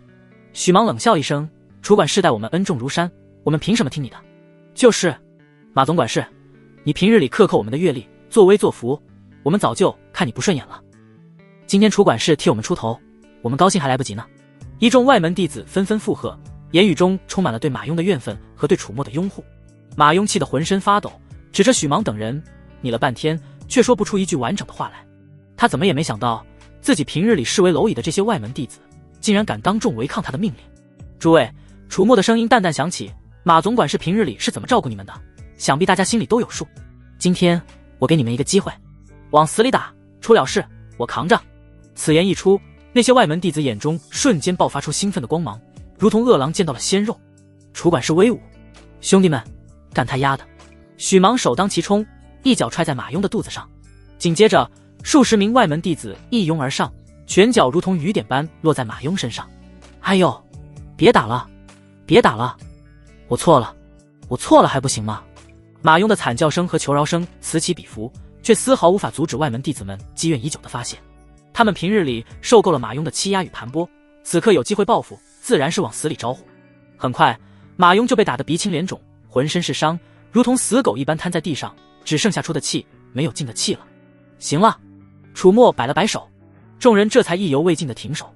许芒冷笑一声，楚管事待我们恩重如山，我们凭什么听你的？就是，马总管事，你平日里克扣我们的阅历，作威作福，我们早就看你不顺眼了。今天楚管事替我们出头，我们高兴还来不及呢。一众外门弟子纷纷附和，言语中充满了对马庸的怨愤和对楚墨的拥护。马庸气得浑身发抖，指着许芒等人，拟了半天，却说不出一句完整的话来。他怎么也没想到，自己平日里视为蝼蚁的这些外门弟子，竟然敢当众违抗他的命令。诸位，楚墨的声音淡淡响起，马总管事平日里是怎么照顾你们的，想必大家心里都有数。今天我给你们一个机会，往死里打，出了事我扛着。此言一出，那些外门弟子眼中瞬间爆发出兴奋的光芒，如同饿狼见到了鲜肉。楚管事威武，兄弟们，干他丫的！许芒首当其冲，一脚踹在马庸的肚子上，紧接着数十名外门弟子一拥而上，拳脚如同雨点般落在马庸身上。哎呦，别打了，别打了，我错了，我错了还不行吗？马庸的惨叫声和求饶声此起彼伏，却丝毫无法阻止外门弟子们积怨已久的发泄。他们平日里受够了马庸的欺压与盘剥，此刻有机会报复，自然是往死里招呼。很快，马庸就被打得鼻青脸肿，浑身是伤，如同死狗一般瘫在地上，只剩下出的气，没有进的气了。行了，楚墨摆了摆手，众人这才意犹未尽的停手。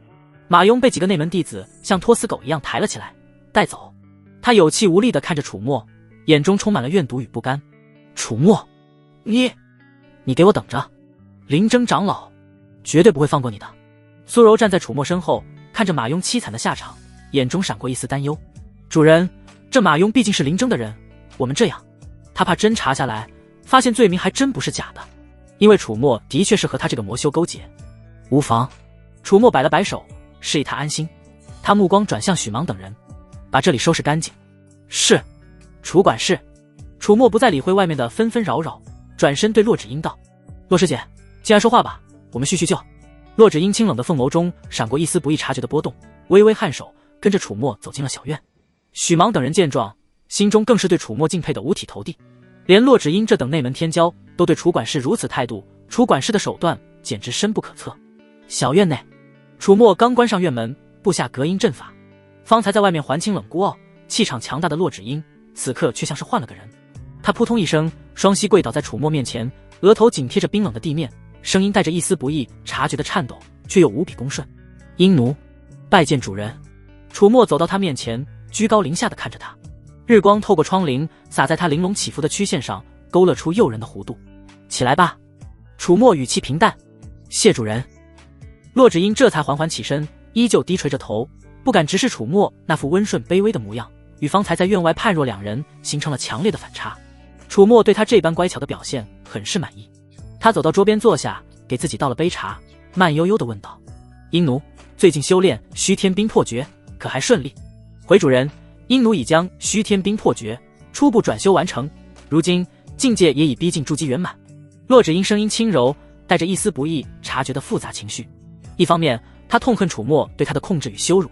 马庸被几个内门弟子像拖死狗一样抬了起来，带走。他有气无力地看着楚墨，眼中充满了怨毒与不甘。楚墨，你给我等着！林征长老绝对不会放过你的。苏柔站在楚墨身后，看着马庸凄惨的下场，眼中闪过一丝担忧。主人，这马庸毕竟是林征的人，我们这样，他怕真查下来，发现罪名还真不是假的。因为楚墨的确是和他这个魔修勾结。无妨。楚墨摆了摆手，示意他安心。他目光转向许芒等人，把这里收拾干净。是，楚管事。楚墨不再理会外面的纷纷扰扰，转身对洛芷英道：洛师姐，进来说话吧，我们叙叙旧。洛芷英清冷的凤眸中闪过一丝不易察觉的波动，微微颔首，跟着楚墨走进了小院。许芒等人见状，心中更是对楚墨敬佩的五体投地。连洛芷英这等内门天骄都对楚管事如此态度，楚管事的手段简直深不可测。小院内，楚墨刚关上院门，布下隔音阵法。方才在外面环清冷孤傲、气场强大的洛芷英，此刻却像是换了个人。他扑通一声，双膝跪倒在楚墨面前，额头紧贴着冰冷的地面，声音带着一丝不易察觉的颤抖，却又无比恭顺。鹰奴，拜见主人。楚墨走到他面前，居高临下的看着他。日光透过窗棂洒在他玲珑起伏的曲线上，勾勒出诱人的弧度。起来吧。楚墨语气平淡。谢主人。洛芷英这才缓缓起身，依旧低垂着头，不敢直视楚墨那副温顺卑微的模样，与方才在院外判若两人，形成了强烈的反差。楚墨对他这般乖巧的表现很是满意。他走到桌边坐下，给自己倒了杯茶，慢悠悠地问道：鹰奴，最近修炼虚天冰破诀可还顺利？回主人，鹰奴已将虚天冰破诀初步转修完成，如今境界也已逼近筑基圆满。洛芷英声音轻柔，带着一丝不易察觉的复杂情绪。一方面他痛恨楚墨对他的控制与羞辱，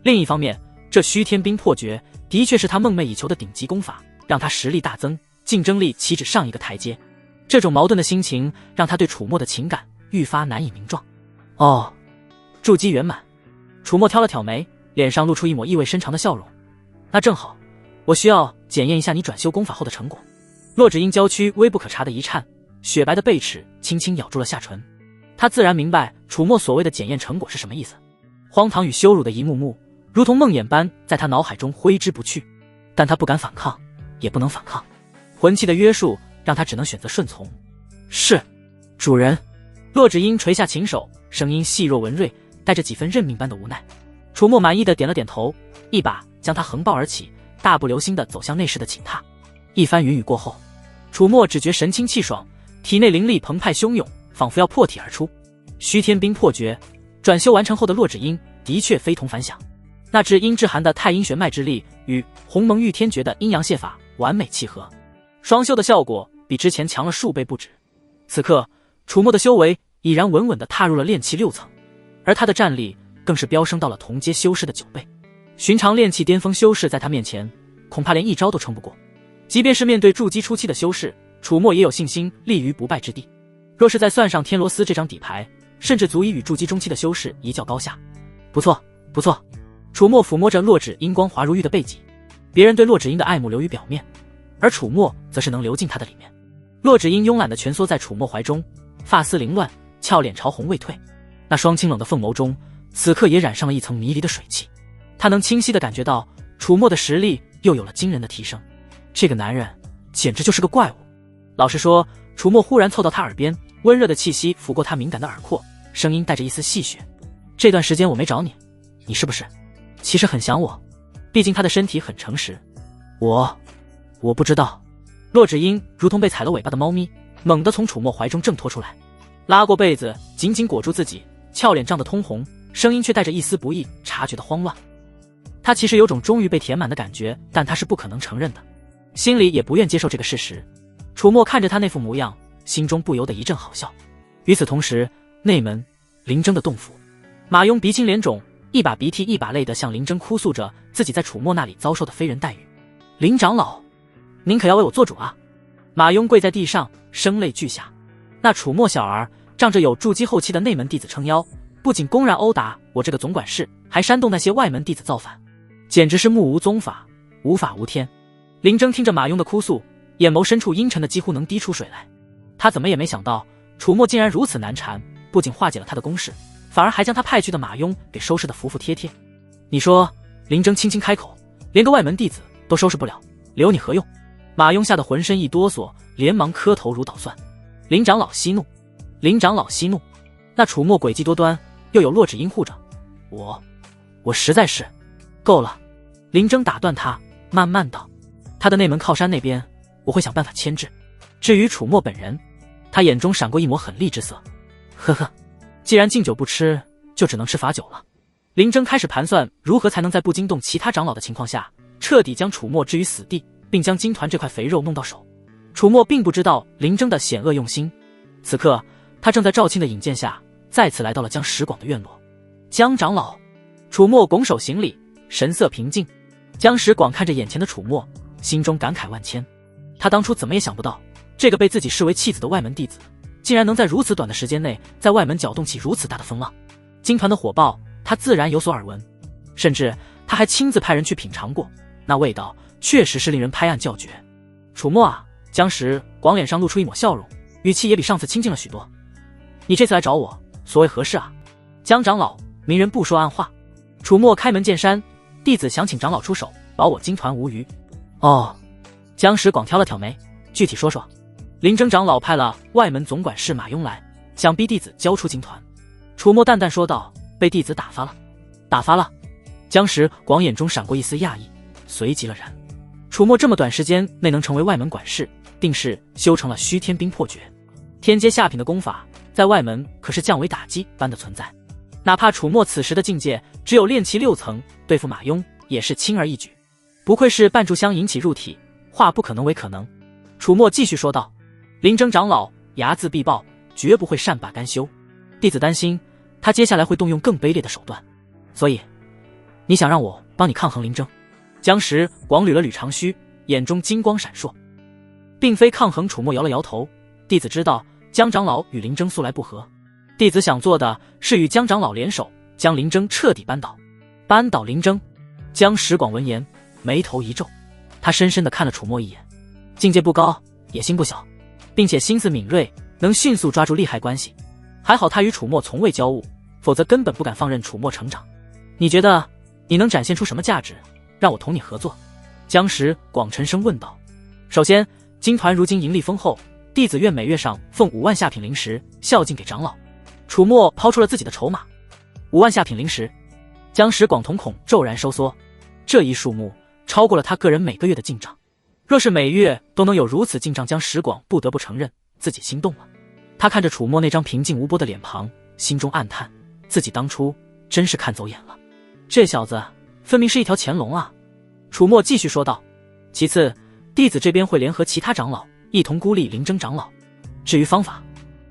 另一方面这虚天冰破诀的确是他梦寐以求的顶级功法，让他实力大增，竞争力岂止上一个台阶。这种矛盾的心情让他对楚墨的情感愈发难以名状。哦，筑基圆满。楚墨挑了挑眉，脸上露出一抹意味深长的笑容。那正好，我需要检验一下你转修功法后的成果。洛芷英娇躯微不可察的一颤，雪白的贝齿轻轻咬住了下唇。他自然明白楚墨所谓的检验成果是什么意思。荒唐与羞辱的一幕幕，如同梦魇般在他脑海中挥之不去。但他不敢反抗，也不能反抗。魂气的约束让他只能选择顺从。是，主人。洛芷英垂下琴手，声音细若文瑞，带着几分认命般的无奈。楚墨满意的点了点头，一把将他横抱而起，大步流星地走向内室的寝榻。一番云雨过后，楚墨只觉神清气爽，体内灵力澎湃汹涌，仿佛要破体而出。虚天冰破诀转修完成后的洛芷英的确非同凡响，那只阴之寒的太阴玄脉之力与鸿蒙御天诀的阴阳泄法完美契合，双修的效果比之前强了数倍不止。此刻楚墨的修为已然稳稳地踏入了炼气6层，而他的战力更是飙升到了同阶修士的9倍。寻常炼气巅峰修士在他面前恐怕连一招都撑不过，即便是面对筑基初期的修士，楚墨也有信心立于不败之地。若是再算上天罗丝这张底牌，甚至足以与筑基中期的修士一较高下。不错，不错。楚墨抚摸着洛芷英光滑如玉的背脊，别人对洛芷英的爱慕流于表面，而楚墨则是能流进他的里面。洛芷英慵懒地蜷缩在楚墨怀中，发丝凌乱，俏脸潮红未退，那双清冷的凤眸中此刻也染上了一层迷离的水汽。他能清晰地感觉到楚墨的实力又有了惊人的提升，这个男人简直就是个怪物。老实说，楚墨忽然凑到他耳边，温热的气息拂过他敏感的耳廓，声音带着一丝戏谑：这段时间我没找你，你是不是其实很想我？毕竟他的身体很诚实。我不知道。洛芷英如同被踩了尾巴的猫咪，猛地从楚墨怀中挣脱出来，拉过被子紧紧裹住自己，俏脸涨得通红，声音却带着一丝不易察觉的慌乱。他其实有种终于被填满的感觉，但他是不可能承认的，心里也不愿接受这个事实。楚墨看着他那副模样，心中不由得一阵好笑。与此同时，内门林征的洞府，马雍鼻青脸肿，一把鼻涕一把泪地向林征哭诉着自己在楚墨那里遭受的非人待遇。林长老，您可要为我做主啊！马雍跪在地上，声泪俱下。那楚墨小儿仗着有筑基后期的内门弟子撑腰，不仅公然殴打我这个总管事，还煽动那些外门弟子造反，简直是目无宗法，无法无天。林征听着马雍的哭诉，眼眸深处阴沉的几乎能滴出水来。他怎么也没想到楚墨竟然如此难缠，不仅化解了他的攻势，反而还将他派去的马雍给收拾得服服帖帖。你说，林征轻轻开口，连个外门弟子都收拾不了，留你何用？马雍吓得浑身一哆嗦，连忙磕头如捣蒜。林长老息怒，林长老息怒。那楚墨诡计多端，又有洛芷英护着，我实在是够了。林征打断他，慢慢道：他的内门靠山那边，我会想办法牵制。至于楚墨本人，他眼中闪过一抹狠厉之色。呵呵，既然敬酒不吃，就只能吃罚酒了。林征开始盘算如何才能在不惊动其他长老的情况下，彻底将楚墨置于死地，并将金团这块肥肉弄到手。楚墨并不知道林征的险恶用心，此刻他正在赵庆的引荐下，再次来到了江石广的院落。江长老，楚墨拱手行礼，神色平静。江石广看着眼前的楚墨，心中感慨万千。他当初怎么也想不到，这个被自己视为弃子的外门弟子，竟然能在如此短的时间内，在外门搅动起如此大的风浪。金团的火爆，他自然有所耳闻，甚至他还亲自派人去品尝过，那味道确实是令人拍案叫绝。楚墨啊，江石广脸上露出一抹笑容，语气也比上次亲近了许多。你这次来找我，所谓何事啊？江长老，明人不说暗话。楚墨开门见山，弟子想请长老出手，保我金团无虞。哦，江石广挑了挑眉，具体说说。林征长老派了外门总管事马雍来，想逼弟子交出金团。楚墨淡淡说道：被弟子打发了。打发了。江石广眼中闪过一丝讶异，随即了然。楚墨这么短时间内能成为外门管事，定是修成了虚天冰魄诀。天阶下品的功法，在外门可是降维打击般的存在。哪怕楚墨此时的境界只有炼气6层，对付马雍也是轻而易举。不愧是半炷香引起入体，化不可能为可能。楚墨继续说道：林征长老睚眦必报，绝不会善罢甘休。弟子担心他接下来会动用更卑劣的手段，所以你想让我帮你抗衡林征？江石广捋了捋长须，眼中金光闪烁。并非抗衡。楚墨摇了摇头，弟子知道江长老与林征素来不和，弟子想做的是与江长老联手，将林征彻底扳倒。扳倒林征？江石广闻言眉头一皱，他深深地看了楚墨一眼，境界不高，野心不小，并且心思敏锐，能迅速抓住利害关系。还好他与楚墨从未交恶，否则根本不敢放任楚墨成长。你觉得你能展现出什么价值，让我同你合作？江石广沉声问道。首先，金团如今盈利丰厚，弟子愿每月上奉5万下品灵石，孝敬给长老。楚墨抛出了自己的筹码。5万下品灵石。江石广瞳孔骤然收缩，这一数目超过了他个人每个月的进账。若是每月都能有如此进账，江石广不得不承认自己心动了。他看着楚墨那张平静无波的脸庞，心中暗叹，自己当初真是看走眼了。这小子分明是一条潜龙啊。楚墨继续说道。其次，弟子这边会联合其他长老，一同孤立林征长老。至于方法，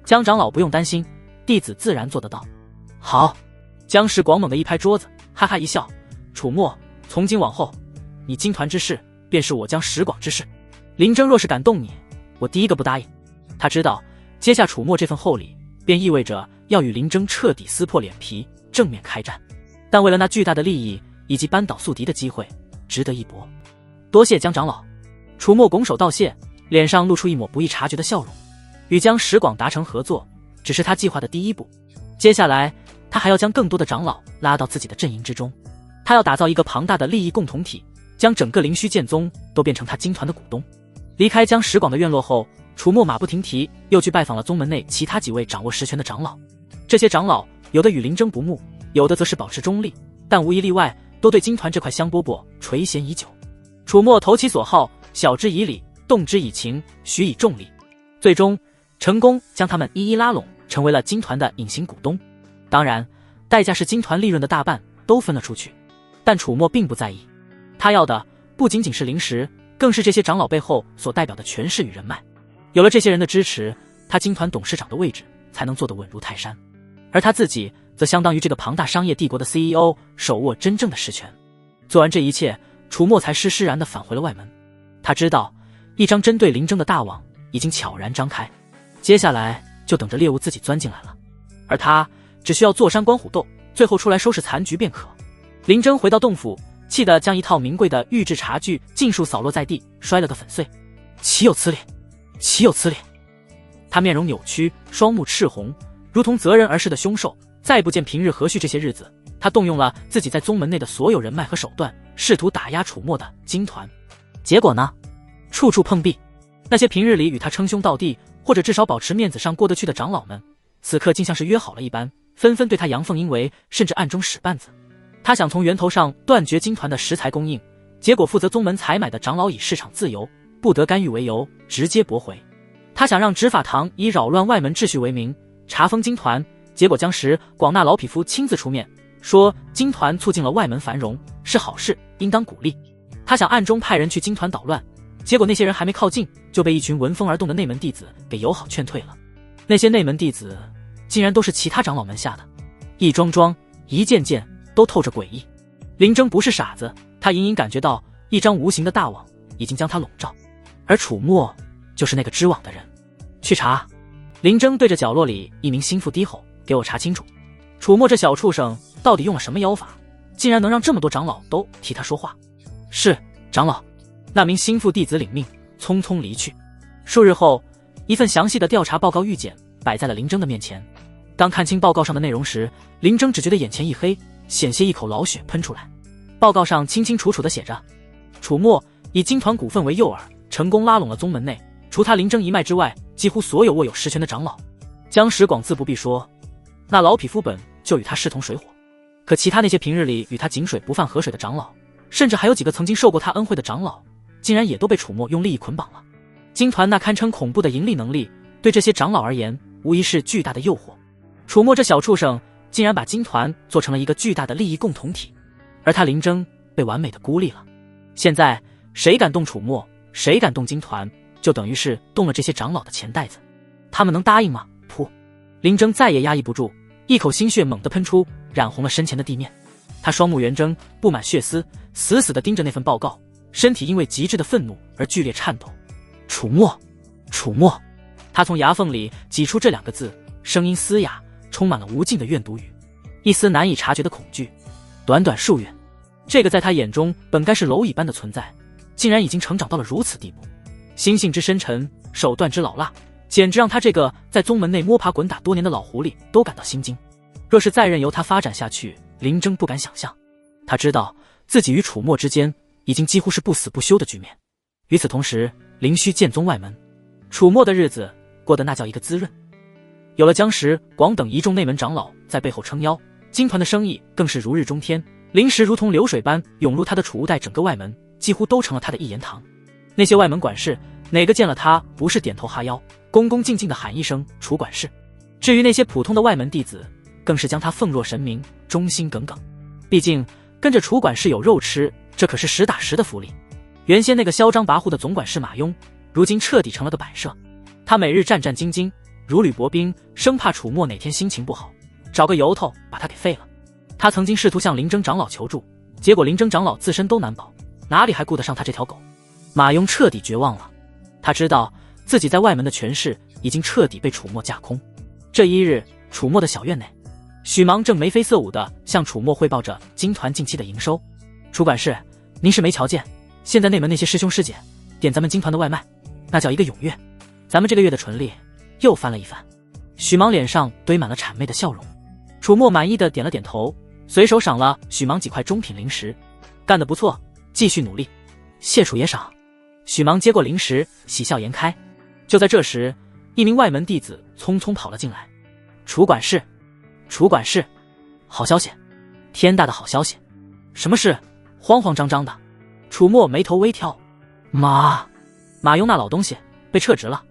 江长老不用担心，弟子自然做得到。好。江石广猛地一拍桌子，哈哈一笑。楚墨，从今往后，你金团之事便是我江石广之事。林征若是敢动你，我第一个不答应。他知道接下楚墨这份厚礼，便意味着要与林征彻底撕破脸皮，正面开战。但为了那巨大的利益以及扳倒宿敌的机会，值得一搏。多谢江长老。楚墨拱手道谢，脸上露出一抹不易察觉的笑容。与江石广达成合作，只是他计划的第一步。接下来，他还要将更多的长老拉到自己的阵营之中。他要打造一个庞大的利益共同体，将整个灵虚剑宗都变成他金团的股东。离开江石广的院落后，楚墨马不停蹄又去拜访了宗门内其他几位掌握实权的长老。这些长老有的与林征不睦，有的则是保持中立，但无一例外都对金团这块香饽饽垂涎已久。楚墨投其所好，晓之以理，动之以情，许以重力，最终成功将他们一一拉拢，成为了金团的隐形股东。当然，代价是金团利润的大半都分了出去。但楚墨并不在意，他要的不仅仅是灵石，更是这些长老背后所代表的权势与人脉。有了这些人的支持，他金团董事长的位置才能坐得稳如泰山。而他自己则相当于这个庞大商业帝国的 CEO， 手握真正的实权。做完这一切，楚墨才施施然地返回了外门。他知道，一张针对林征的大网已经悄然张开，接下来就等着猎物自己钻进来了。而他只需要坐山观虎斗，最后出来收拾残局便可。林征回到洞府，气得将一套名贵的御制茶具尽数扫落在地，摔了个粉碎。岂有此理！岂有此理！他面容扭曲，双目赤红，如同择人而噬的凶兽。再不见平日和煦这些日子，他动用了自己在宗门内的所有人脉和手段，试图打压楚墨的金团。结果呢？处处碰壁。那些平日里与他称兄道弟，或者至少保持面子上过得去的长老们，此刻竟像是约好了一般，纷纷对他阳奉阴违，甚至暗中使绊子。他想从源头上断绝金团的食材供应，结果负责宗门采买的长老以市场自由不得干预为由，直接驳回。他想让执法堂以扰乱外门秩序为名查封金团，结果江石广那老匹夫亲自出面说金团促进了外门繁荣，是好事，应当鼓励。他想暗中派人去金团捣乱，结果那些人还没靠近，就被一群闻风而动的内门弟子给友好劝退了。那些内门弟子竟然都是其他长老门下的，一桩桩一件件都透着诡异。林征不是傻子，他隐隐感觉到一张无形的大网已经将他笼罩，而楚墨就是那个织网的人。去查。林征对着角落里一名心腹低吼，给我查清楚，楚墨这小畜生到底用了什么妖法，竟然能让这么多长老都替他说话。是，长老。那名心腹弟子领命，匆匆离去。数日后，一份详细的调查报告预检摆在了林征的面前。当看清报告上的内容时，林征只觉得眼前一黑，险些一口老血喷出来。报告上清清楚楚地写着，楚墨以金团股份为诱饵，成功拉拢了宗门内除他林征一脉之外几乎所有握有实权的长老。江石广自不必说，那老匹夫本就与他势同水火，可其他那些平日里与他井水不犯河水的长老，甚至还有几个曾经受过他恩惠的长老，竟然也都被楚墨用利益捆绑了。金团那堪称恐怖的盈利能力，对这些长老而言无疑是巨大的诱惑。楚墨这小畜生竟然把金团做成了一个巨大的利益共同体，而他林征被完美的孤立了。现在谁敢动楚墨，谁敢动金团，就等于是动了这些长老的钱袋子。他们能答应吗？噗！林征再也压抑不住，一口心血猛地喷出，染红了身前的地面。他双目圆睁，布满血丝，死死地盯着那份报告，身体因为极致的愤怒而剧烈颤抖。楚墨，楚墨！他从牙缝里挤出这两个字，声音嘶哑，充满了无尽的怨毒语，一丝难以察觉的恐惧。短短数月，这个在他眼中本该是蝼蚁般的存在，竟然已经成长到了如此地步。心性之深沉，手段之老辣，简直让他这个在宗门内摸爬滚打多年的老狐狸都感到心惊。若是再任由他发展下去，林征不敢想象。他知道自己与楚墨之间已经几乎是不死不休的局面。与此同时，灵虚剑宗外门，楚墨的日子过得那叫一个滋润。有了江石广等一众内门长老在背后撑腰，金团的生意更是如日中天，灵石如同流水般涌入他的储物袋，整个外门几乎都成了他的一言堂。那些外门管事哪个见了他不是点头哈腰，恭恭敬敬地喊一声楚管事。至于那些普通的外门弟子，更是将他奉若神明，忠心耿耿。毕竟跟着楚管事有肉吃，这可是实打实的福利。原先那个嚣张跋扈的总管事马庸，如今彻底成了个摆设。他每日战战兢兢，如履薄冰，生怕楚墨哪天心情不好，找个由头把他给废了。他曾经试图向林征长老求助，结果林征长老自身都难保，哪里还顾得上他这条狗。马庸彻底绝望了，他知道自己在外门的权势已经彻底被楚墨架空。这一日，楚墨的小院内，许芒正眉飞色舞地向楚墨汇报着金团近期的营收。楚管事，您是没瞧见，现在内门那些师兄师姐点咱们金团的外卖，那叫一个踊跃，咱们这个月的纯利又翻了一番。许芒脸上堆满了谄媚的笑容。楚墨满意的点了点头，随手赏了许芒几块中品零食，干得不错，继续努力。谢楚爷赏。许芒接过零食，喜笑颜开。就在这时，一名外门弟子匆匆跑了进来。楚管事，楚管事，好消息，天大的好消息！什么事？慌慌张张的。楚墨眉头微挑。马庸那老东西被撤职了。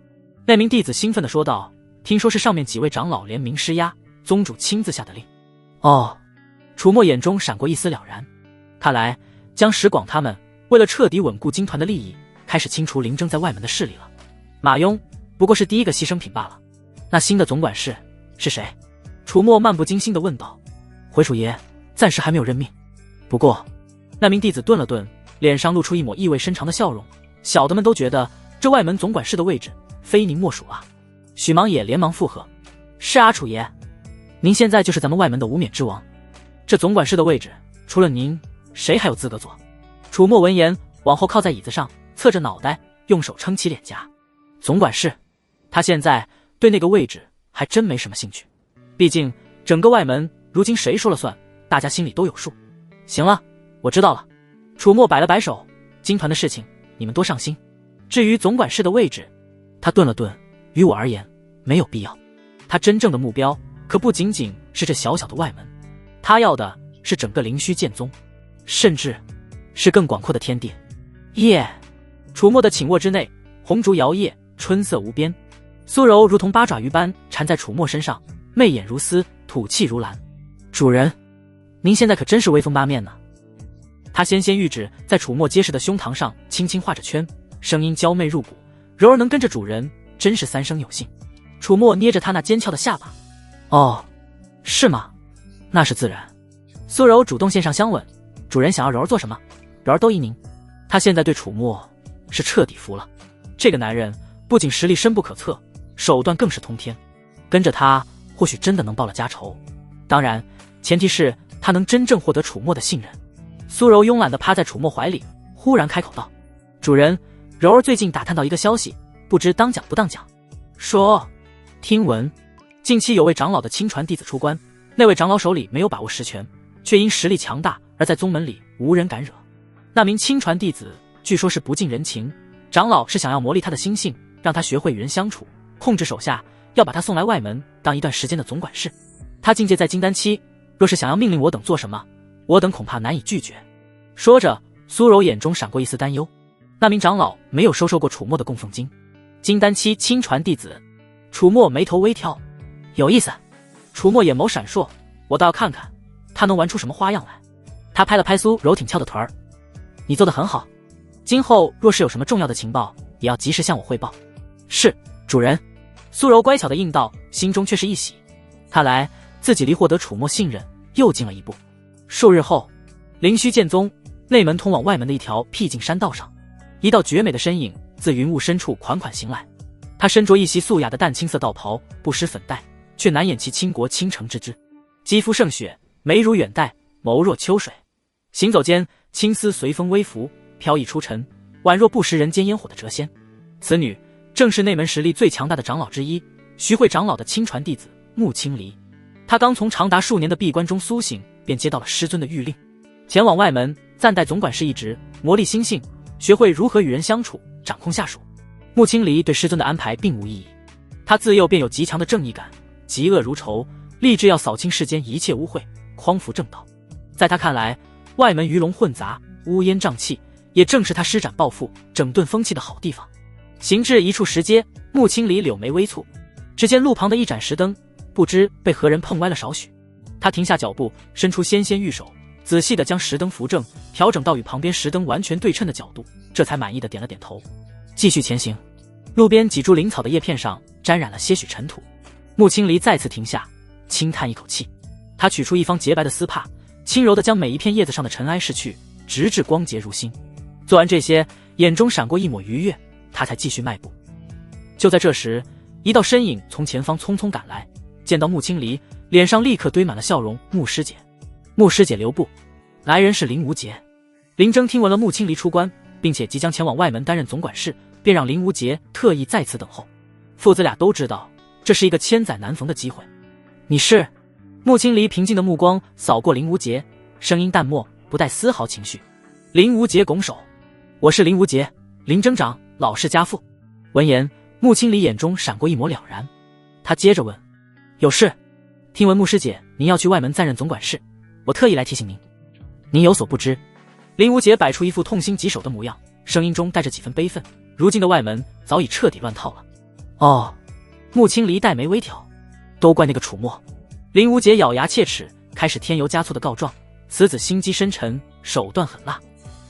那名弟子兴奋地说道，听说是上面几位长老联名施压，宗主亲自下的令。哦，楚墨眼中闪过一丝了然。看来江石广他们为了彻底稳固金团的利益，开始清除林征在外门的势力了。马庸不过是第一个牺牲品罢了。那新的总管事是谁？楚墨漫不经心地问道。回楚爷暂时还没有任命。不过那名弟子顿了顿，脸上露出一抹意味深长的笑容。小的们都觉得这外门总管事的位置非您莫属啊。许芒也连忙附和。是啊，楚爷，您现在就是咱们外门的无冕之王，这总管事的位置除了您，谁还有资格坐？楚墨闻言往后靠在椅子上，侧着脑袋，用手撑起脸颊。总管事，他现在对那个位置还真没什么兴趣，毕竟整个外门如今谁说了算，大家心里都有数。行了，我知道了。楚墨摆了摆手，金团的事情你们多上心，至于总管事的位置，他顿了顿，于我而言没有必要。他真正的目标可不仅仅是这小小的外门，他要的是整个灵虚剑宗，甚至是更广阔的天地。耶！楚墨的寝卧之内，红烛摇曳，春色无边。苏柔如同八爪鱼般缠在楚墨身上，媚眼如丝，吐气如兰。主人，您现在可真是威风八面呢。他纤纤玉指在楚墨结实的胸膛上轻轻画着圈，声音娇媚入骨，柔儿能跟着主人，真是三生有幸。楚墨捏着他那尖翘的下巴。哦，是吗？那是自然。苏柔主动献上香吻，主人想要柔儿做什么，柔儿都依您。他现在对楚墨是彻底服了。这个男人不仅实力深不可测，手段更是通天，跟着他或许真的能报了家仇。当然，前提是他能真正获得楚墨的信任。苏柔慵懒地趴在楚墨怀里，忽然开口道：主人，柔儿最近打探到一个消息，不知当讲不当讲。说，听闻近期有位长老的亲传弟子出关，那位长老手里没有把握实权，却因实力强大而在宗门里无人敢惹。那名亲传弟子据说是不近人情，长老是想要磨砺他的心性，让他学会与人相处，控制手下，要把他送来外门当一段时间的总管事。他境界在金丹期，若是想要命令我等做什么，我等恐怕难以拒绝。说着，苏柔眼中闪过一丝担忧。那名长老没有收受过楚墨的供奉金，金丹期亲传弟子。楚墨眉头微挑，有意思。楚墨眼眸闪烁，我倒要看看他能玩出什么花样来。他拍了拍苏柔挺翘的腿儿，你做得很好，今后若是有什么重要的情报，也要及时向我汇报。是，主人。苏柔乖巧的应道，心中却是一喜，看来自己离获得楚墨信任又近了一步。数日后，灵虚剑宗内门通往外门的一条僻静山道上，一道绝美的身影自云雾深处款款行来。他身着一袭素雅的淡青色道袍，不施粉黛，却难掩其倾国倾城之姿。肌肤胜雪，眉如远黛，眸若秋水。行走间，青丝随风微拂，飘逸出尘，宛若不食人间烟火的谪仙。此女正是内门实力最强大的长老之一，徐汇长老的亲传弟子穆青离。他刚从长达数年的闭关中苏醒，便接到了师尊的谕令，前往外门暂代总管事一职，磨砺心性，学会如何与人相处，掌控下属。穆青离对师尊的安排并无异议，他自幼便有极强的正义感，嫉恶如仇，立志要扫清世间一切污秽，匡扶正道。在他看来，外门鱼龙混杂，乌烟瘴气，也正是他施展抱负，整顿风气的好地方。行至一处石阶，穆青离柳眉微蹙，只见路旁的一盏石灯不知被何人碰歪了少许。他停下脚步，伸出纤纤玉手，仔细地将石灯扶正，调整到与旁边石灯完全对称的角度，这才满意地点了点头。继续前行，路边几株灵草的叶片上沾染了些许尘土。穆青离再次停下，轻叹一口气。他取出一方洁白的丝帕，轻柔地将每一片叶子上的尘埃拭去，直至光洁如新。做完这些，眼中闪过一抹愉悦，他才继续迈步。就在这时，一道身影从前方匆匆赶来，见到穆青离，脸上立刻堆满了笑容。穆师姐，穆师姐留步，来人是林无节。林征听闻了穆青离出关，并且即将前往外门担任总管事，便让林无节特意在此等候。父子俩都知道这是一个千载难逢的机会。你是？穆青离平静的目光扫过林无节，声音淡漠，不带丝毫情绪。林无节拱手，我是林无节，林征长，老氏家父。闻言，穆青离眼中闪过一抹了然，他接着问，有事？听闻穆师姐您要去外门暂任总管事，我特意来提醒您。您有所不知。林无节摆出一副痛心疾首的模样，声音中带着几分悲愤，如今的外门早已彻底乱套了。哦，穆青离黛眉微挑，都怪那个楚墨。林无节咬牙切齿，开始添油加醋的告状，此子心机深沉，手段狠辣，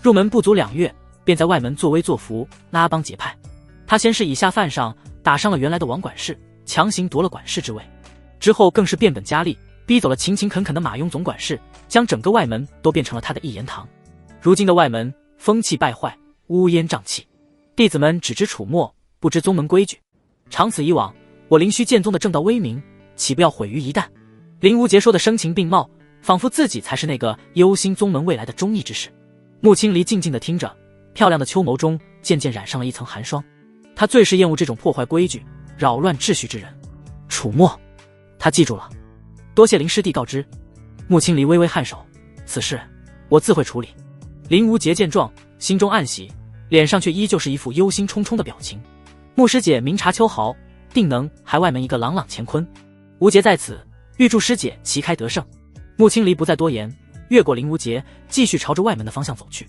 入门不足2月，便在外门作威作福，拉帮结派。他先是以下犯上，打伤了原来的王管事，强行夺了管事之位，之后更是变本加厉，逼走了勤勤恳恳的马庸总管事，将整个外门都变成了他的一言堂。如今的外门风气败坏，乌烟瘴气，弟子们只知楚墨，不知宗门规矩。长此以往，我灵虚剑宗的正道威名岂不要毁于一旦？林无节说的声情并茂，仿佛自己才是那个忧心宗门未来的忠义之士。穆青离静静地听着，漂亮的秋眸中渐渐染上了一层寒霜。他最是厌恶这种破坏规矩、扰乱秩序之人。楚墨，他记住了，多谢林师弟告知。穆青离微微颔首，此事我自会处理。林无节见状，心中暗喜，脸上却依旧是一副忧心忡忡的表情。穆师姐明察秋毫，定能害外门一个朗朗乾坤。无节在此，预祝师姐旗开得胜。穆青离不再多言，越过林无节，继续朝着外门的方向走去。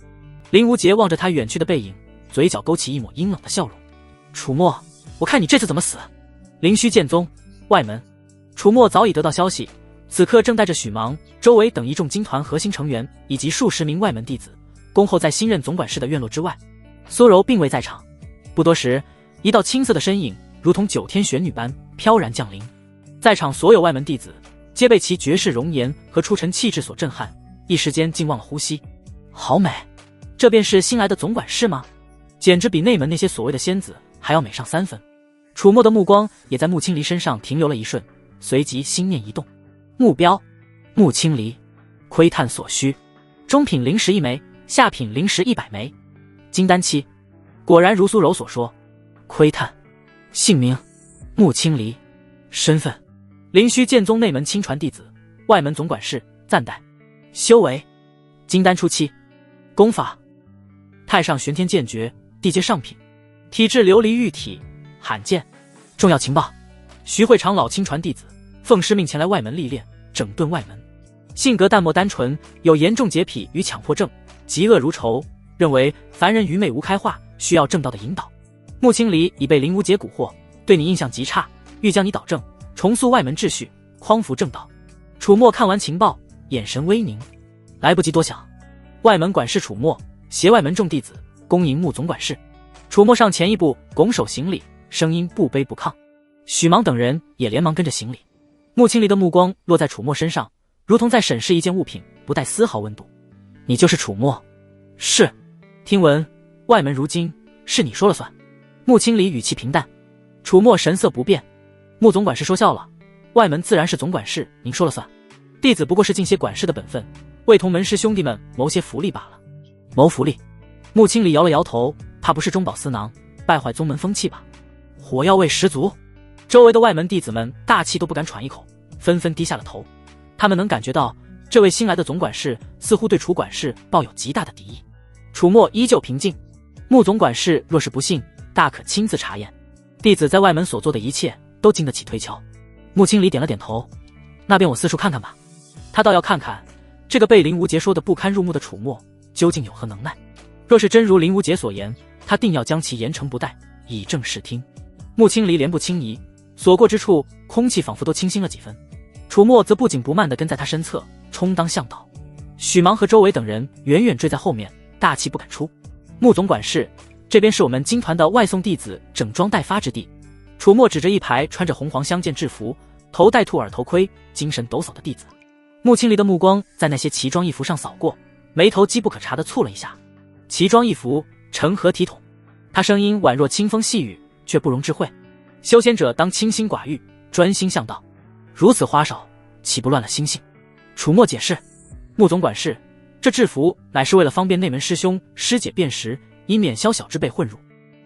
林无节望着他远去的背影，嘴角勾起一抹阴冷的笑容。楚墨，我看你这次怎么死？灵虚剑宗外门，楚墨早已得到消息，此刻正带着许芒、周围等一众金团核心成员以及数十名外门弟子，恭候在新任总管事的院落之外。苏柔并未在场。不多时，一道青色的身影如同9天玄女般飘然降临，在场所有外门弟子皆被其绝世容颜和出尘气质所震撼，一时间竟忘了呼吸。好美，这便是新来的总管事吗？简直比内门那些所谓的仙子还要美上3分。楚墨的目光也在穆青离身上停留了一瞬，随即心念一动，目标穆青离，窥探所需，中品灵石1枚，下品灵石100枚，金丹期。果然如苏柔所说，窥探，姓名穆青离，身份灵虚剑宗内门亲传弟子，外门总管事，暂代，修为金丹初期，功法太上玄天剑诀，地阶上品，体质琉璃玉体，罕见。重要情报，徐会长老亲传弟子，奉师命前来外门历练，整顿外门。性格淡漠单纯，有严重洁癖与强迫症，嫉恶如仇，认为凡人愚昧无开化，需要正道的引导。穆青离已被林无节蛊惑，对你印象极差，欲将你导正，重塑外门秩序，匡扶正道。楚墨看完情报，眼神微凝，来不及多想，外门管事楚墨携外门众弟子恭迎穆总管事。楚墨上前一步，拱手行礼，声音不卑不亢。许芒等人也连忙跟着行礼。穆青离的目光落在楚墨身上，如同在审视一件物品，不带丝毫温度。你就是楚墨？是。听闻外门如今是你说了算。穆青离语气平淡。楚墨神色不变。穆总管事说笑了，外门自然是总管事您说了算，弟子不过是尽些管事的本分，为同门师兄弟们谋些福利罢了。谋福利？穆青离摇了摇头，怕不是中饱私囊，败坏宗门风气吧？火药味十足。周围的外门弟子们大气都不敢喘一口，纷纷低下了头。他们能感觉到这位新来的总管事似乎对楚管事抱有极大的敌意。楚墨依旧平静，穆总管事若是不信，大可亲自查验。弟子在外门所做的一切都经得起推敲。穆青离点了点头，那便我四处看看吧。他倒要看看这个被林无节说的不堪入目的楚墨究竟有何能耐。若是真如林无节所言，他定要将其严惩不贷，以正视听。穆青离莲步轻移，所过之处空气仿佛都清新了几分。楚墨则不紧不慢地跟在他身侧，充当向导。许芒和周围等人远远追在后面，大气不敢出。穆总管事，这边是我们金团的外送弟子整装待发之地。楚墨指着一排穿着红黄相间制服、头戴兔耳头盔、精神抖擞的弟子。穆青离的目光在那些奇装异服上扫过，眉头机不可察地蹙了一下。奇装异服，成何体统？他声音宛若清风细雨，却不容置喙。修仙者当清心寡欲，专心向道，如此花哨，岂不乱了心性？楚墨解释：穆总管事，这制服乃是为了方便内门师兄师姐辨识，以免宵小之辈混入。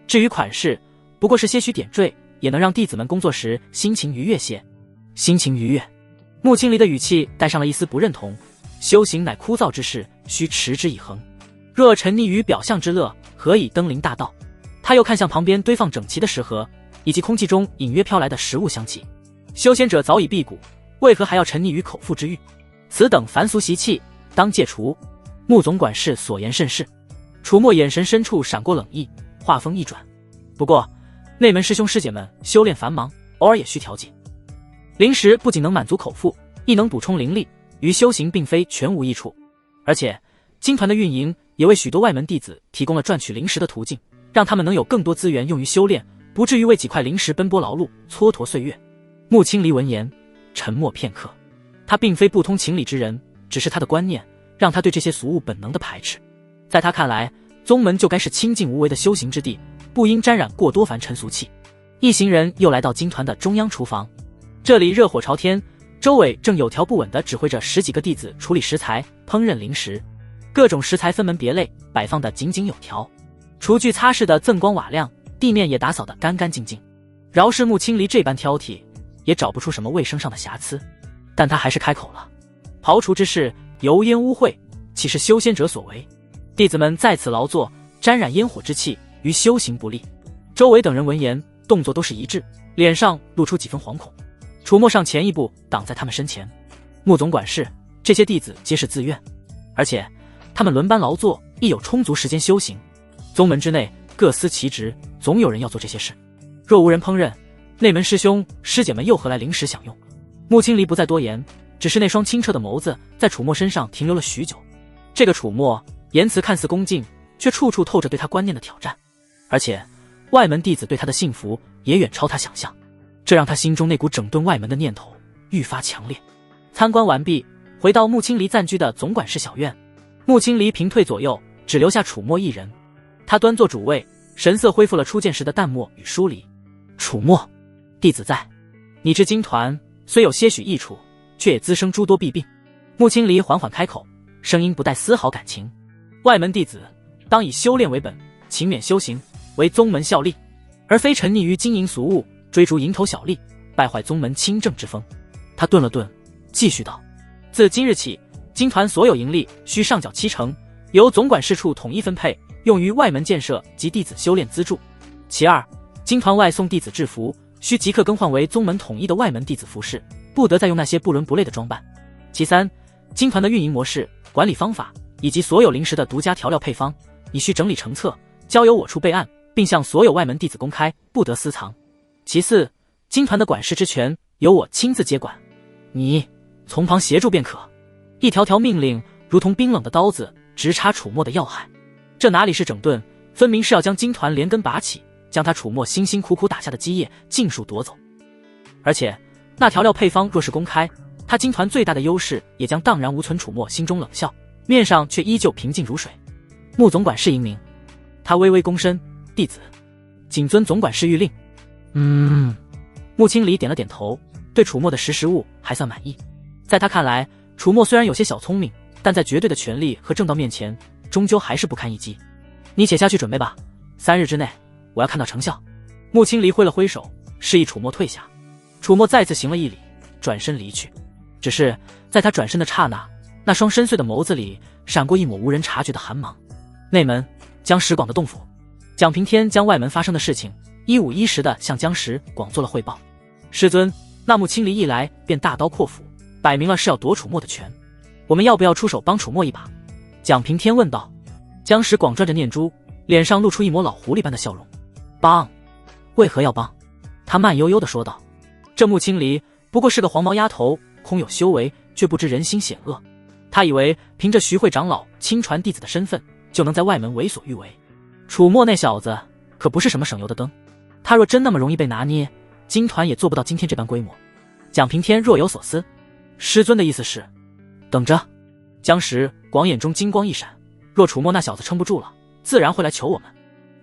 至于款式，不过是些许点缀，也能让弟子们工作时心情愉悦些。心情愉悦？穆青离的语气带上了一丝不认同。修行乃枯燥之事，须持之以恒。若沉溺于表象之乐，何以登临大道？他又看向旁边堆放整齐的食盒，以及空气中隐约飘来的食物香气。修仙者早已辟谷，为何还要沉溺于口腹之欲？此等凡俗习气，当戒除。穆总管事所言甚是。楚墨眼神深处闪过冷意，话锋一转。不过，内门师兄师姐们修炼繁忙，偶尔也需调剂。灵石不仅能满足口腹，亦能补充灵力，于修行并非全无益处。而且，金团的运营也为许多外门弟子提供了赚取灵石的途径，让他们能有更多资源用于修炼，不至于为几块灵石奔波劳碌，蹉跎岁月。穆青离闻言，沉默片刻。他并非不通情理之人，只是他的观念让他对这些俗物本能的排斥。在他看来，宗门就该是清静无为的修行之地，不应沾染过多凡尘俗气。一行人又来到金团的中央厨房，这里热火朝天，周伟正有条不紊地指挥着10几个弟子处理食材、烹饪灵食，各种食材分门别类，摆放得井井有条，厨具擦拭得锃光瓦亮，地面也打扫得干干净净。饶是穆青离这般挑剔，也找不出什么卫生上的瑕疵，但他还是开口了：刨除之事，油烟污秽，岂是修仙者所为？弟子们在此劳作，沾染烟火之气，于修行不利。周围等人闻言，动作都是一致，脸上露出几分惶恐。楚墨上前一步，挡在他们身前：穆总管事，这些弟子皆是自愿，而且他们轮班劳作，亦有充足时间修行。宗门之内各司其职，总有人要做这些事。若无人烹饪，内门师兄师姐们又何来灵食享用？穆青离不再多言，只是那双清澈的眸子在楚墨身上停留了许久。这个楚墨言辞看似恭敬，却处处透着对他观念的挑战，而且外门弟子对他的信服也远超他想象，这让他心中那股整顿外门的念头愈发强烈。参观完毕，回到穆青离暂居的总管事小院，穆青离平退左右，只留下楚墨一人。他端坐主位，神色恢复了初见时的淡漠与疏离。楚墨，弟子在。你至金团虽有些许益处，却也滋生诸多弊病。穆青离缓缓开口，声音不带丝毫感情。外门弟子当以修炼为本，勤勉修行，为宗门效力，而非沉溺于金银俗物，追逐蝇头小利，败坏宗门清正之风。他顿了顿，继续道：自今日起，金团所有盈利需上缴70%，由总管事处统一分配，用于外门建设及弟子修炼资助。其二，金团外送弟子制服，需即刻更换为宗门统一的外门弟子服饰，不得再用那些不伦不类的装扮。其三，金团的运营模式、管理方法以及所有灵食的独家调料配方，你需整理成册，交由我处备案，并向所有外门弟子公开，不得私藏。其四，金团的管事之权由我亲自接管，你从旁协助便可。一条条命令如同冰冷的刀子，直插楚墨的要害。这哪里是整顿，分明是要将金团连根拔起，将他楚墨辛辛苦苦打下的基业尽数夺走。而且那调料配方若是公开，他金团最大的优势也将荡然无存。楚墨心中冷笑，面上却依旧平静如水。穆总管事英明。他微微躬身：弟子谨遵总管事谕令。穆青离点了点头，对楚墨的识物还算满意。在他看来，楚墨虽然有些小聪明，但在绝对的权力和正道面前，终究还是不堪一击。你且下去准备吧，3日之内我要看到成效。穆青离挥了挥手，示意楚墨退下。楚墨再次行了一礼，转身离去。只是在他转身的刹那，那双深邃的眸子里闪过一抹无人察觉的寒芒。内门江石广的洞府，蒋平天将外门发生的事情一五一十地向江石广做了汇报。师尊，那穆青离一来便大刀阔斧，摆明了是要夺楚墨的权，我们要不要出手帮楚墨一把？蒋平天问道。江石广转着念珠，脸上露出一抹老狐狸般的笑容。帮？为何要帮？他慢悠悠地说道。这穆青离不过是个黄毛丫头，空有修为，却不知人心险恶。他以为凭着徐汇长老亲传弟子的身份，就能在外门为所欲为。楚墨那小子可不是什么省油的灯，他若真那么容易被拿捏，金团也做不到今天这般规模。蒋平天若有所思，师尊的意思是？等着。江石广眼中金光一闪，若楚墨那小子撑不住了，自然会来求我们，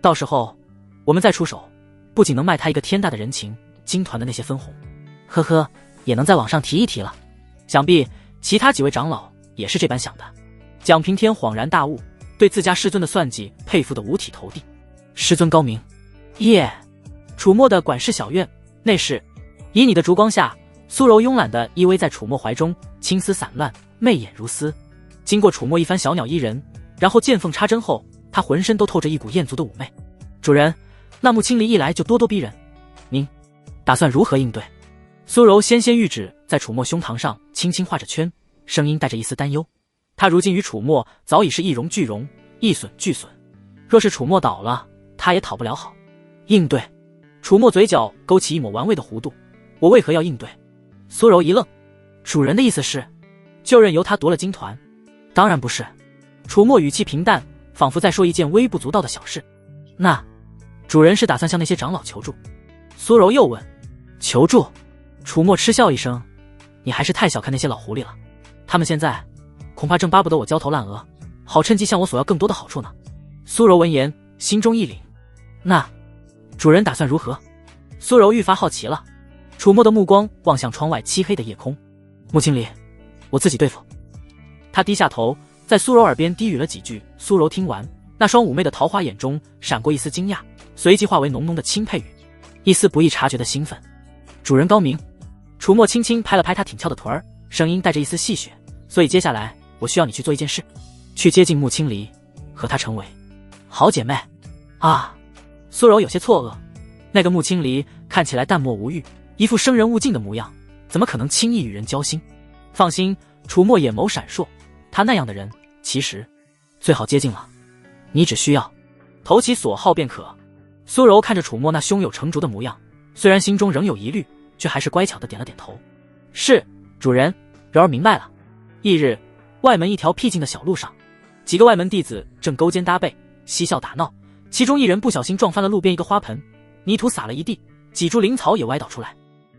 到时候我们再出手，不仅能卖他一个天大的人情，金团的那些分红，呵呵，也能在网上提一提了。想必其他几位长老也是这般想的。蒋平天恍然大悟，对自家师尊的算计佩服得五体投地。师尊高明。耶！楚墨的管事小院内室，以你的烛光下，苏柔慵懒地依偎在楚墨怀中，青丝散乱，媚眼如丝。经过楚墨一番小鸟依人，然后见缝插针后，他浑身都透着一股艳足的妩媚。主人，那穆青离一来就咄咄逼人，您打算如何应对？苏柔纤纤玉指在楚墨胸膛上轻轻画着圈，声音带着一丝担忧。他如今与楚墨早已是一荣俱荣，一损俱损，若是楚墨倒了，他也讨不了好。应对？楚墨嘴角勾起一抹玩味的弧度，我为何要应对？苏柔一愣，主人的意思是就任由他夺了金团？当然不是。楚墨语气平淡，仿佛在说一件微不足道的小事。那主人是打算向那些长老求助？苏柔又问。求助？楚墨嗤笑一声，你还是太小看那些老狐狸了，他们现在恐怕正巴不得我焦头烂额，好趁机向我索要更多的好处呢。苏柔闻言心中一凛，那主人打算如何？苏柔愈发好奇了。楚墨的目光望向窗外漆黑的夜空。穆青离，我自己对付。他低下头，在苏柔耳边低语了几句。苏柔听完，那双妩媚的桃花眼中闪过一丝惊讶，随即化为浓浓的钦佩语，一丝不易察觉的兴奋。主人高明。楚墨轻轻拍了拍他挺翘的臀儿，声音带着一丝戏谑，所以接下来我需要你去做一件事，去接近穆青离，和她成为好姐妹。啊！苏柔有些错愕，那个穆青离看起来淡漠无欲，一副生人勿近的模样，怎么可能轻易与人交心？放心，楚墨眼眸闪烁，他那样的人其实最好接近了，你只需要投其所好便可。苏柔看着楚墨那胸有成竹的模样，虽然心中仍有疑虑，却还是乖巧地点了点头。是，主人，柔儿明白了。翌日，外门一条僻静的小路上，几个外门弟子正勾肩搭背嬉笑打闹，其中一人不小心撞翻了路边一个花盆，泥土洒了一地，几株灵草也歪倒出来。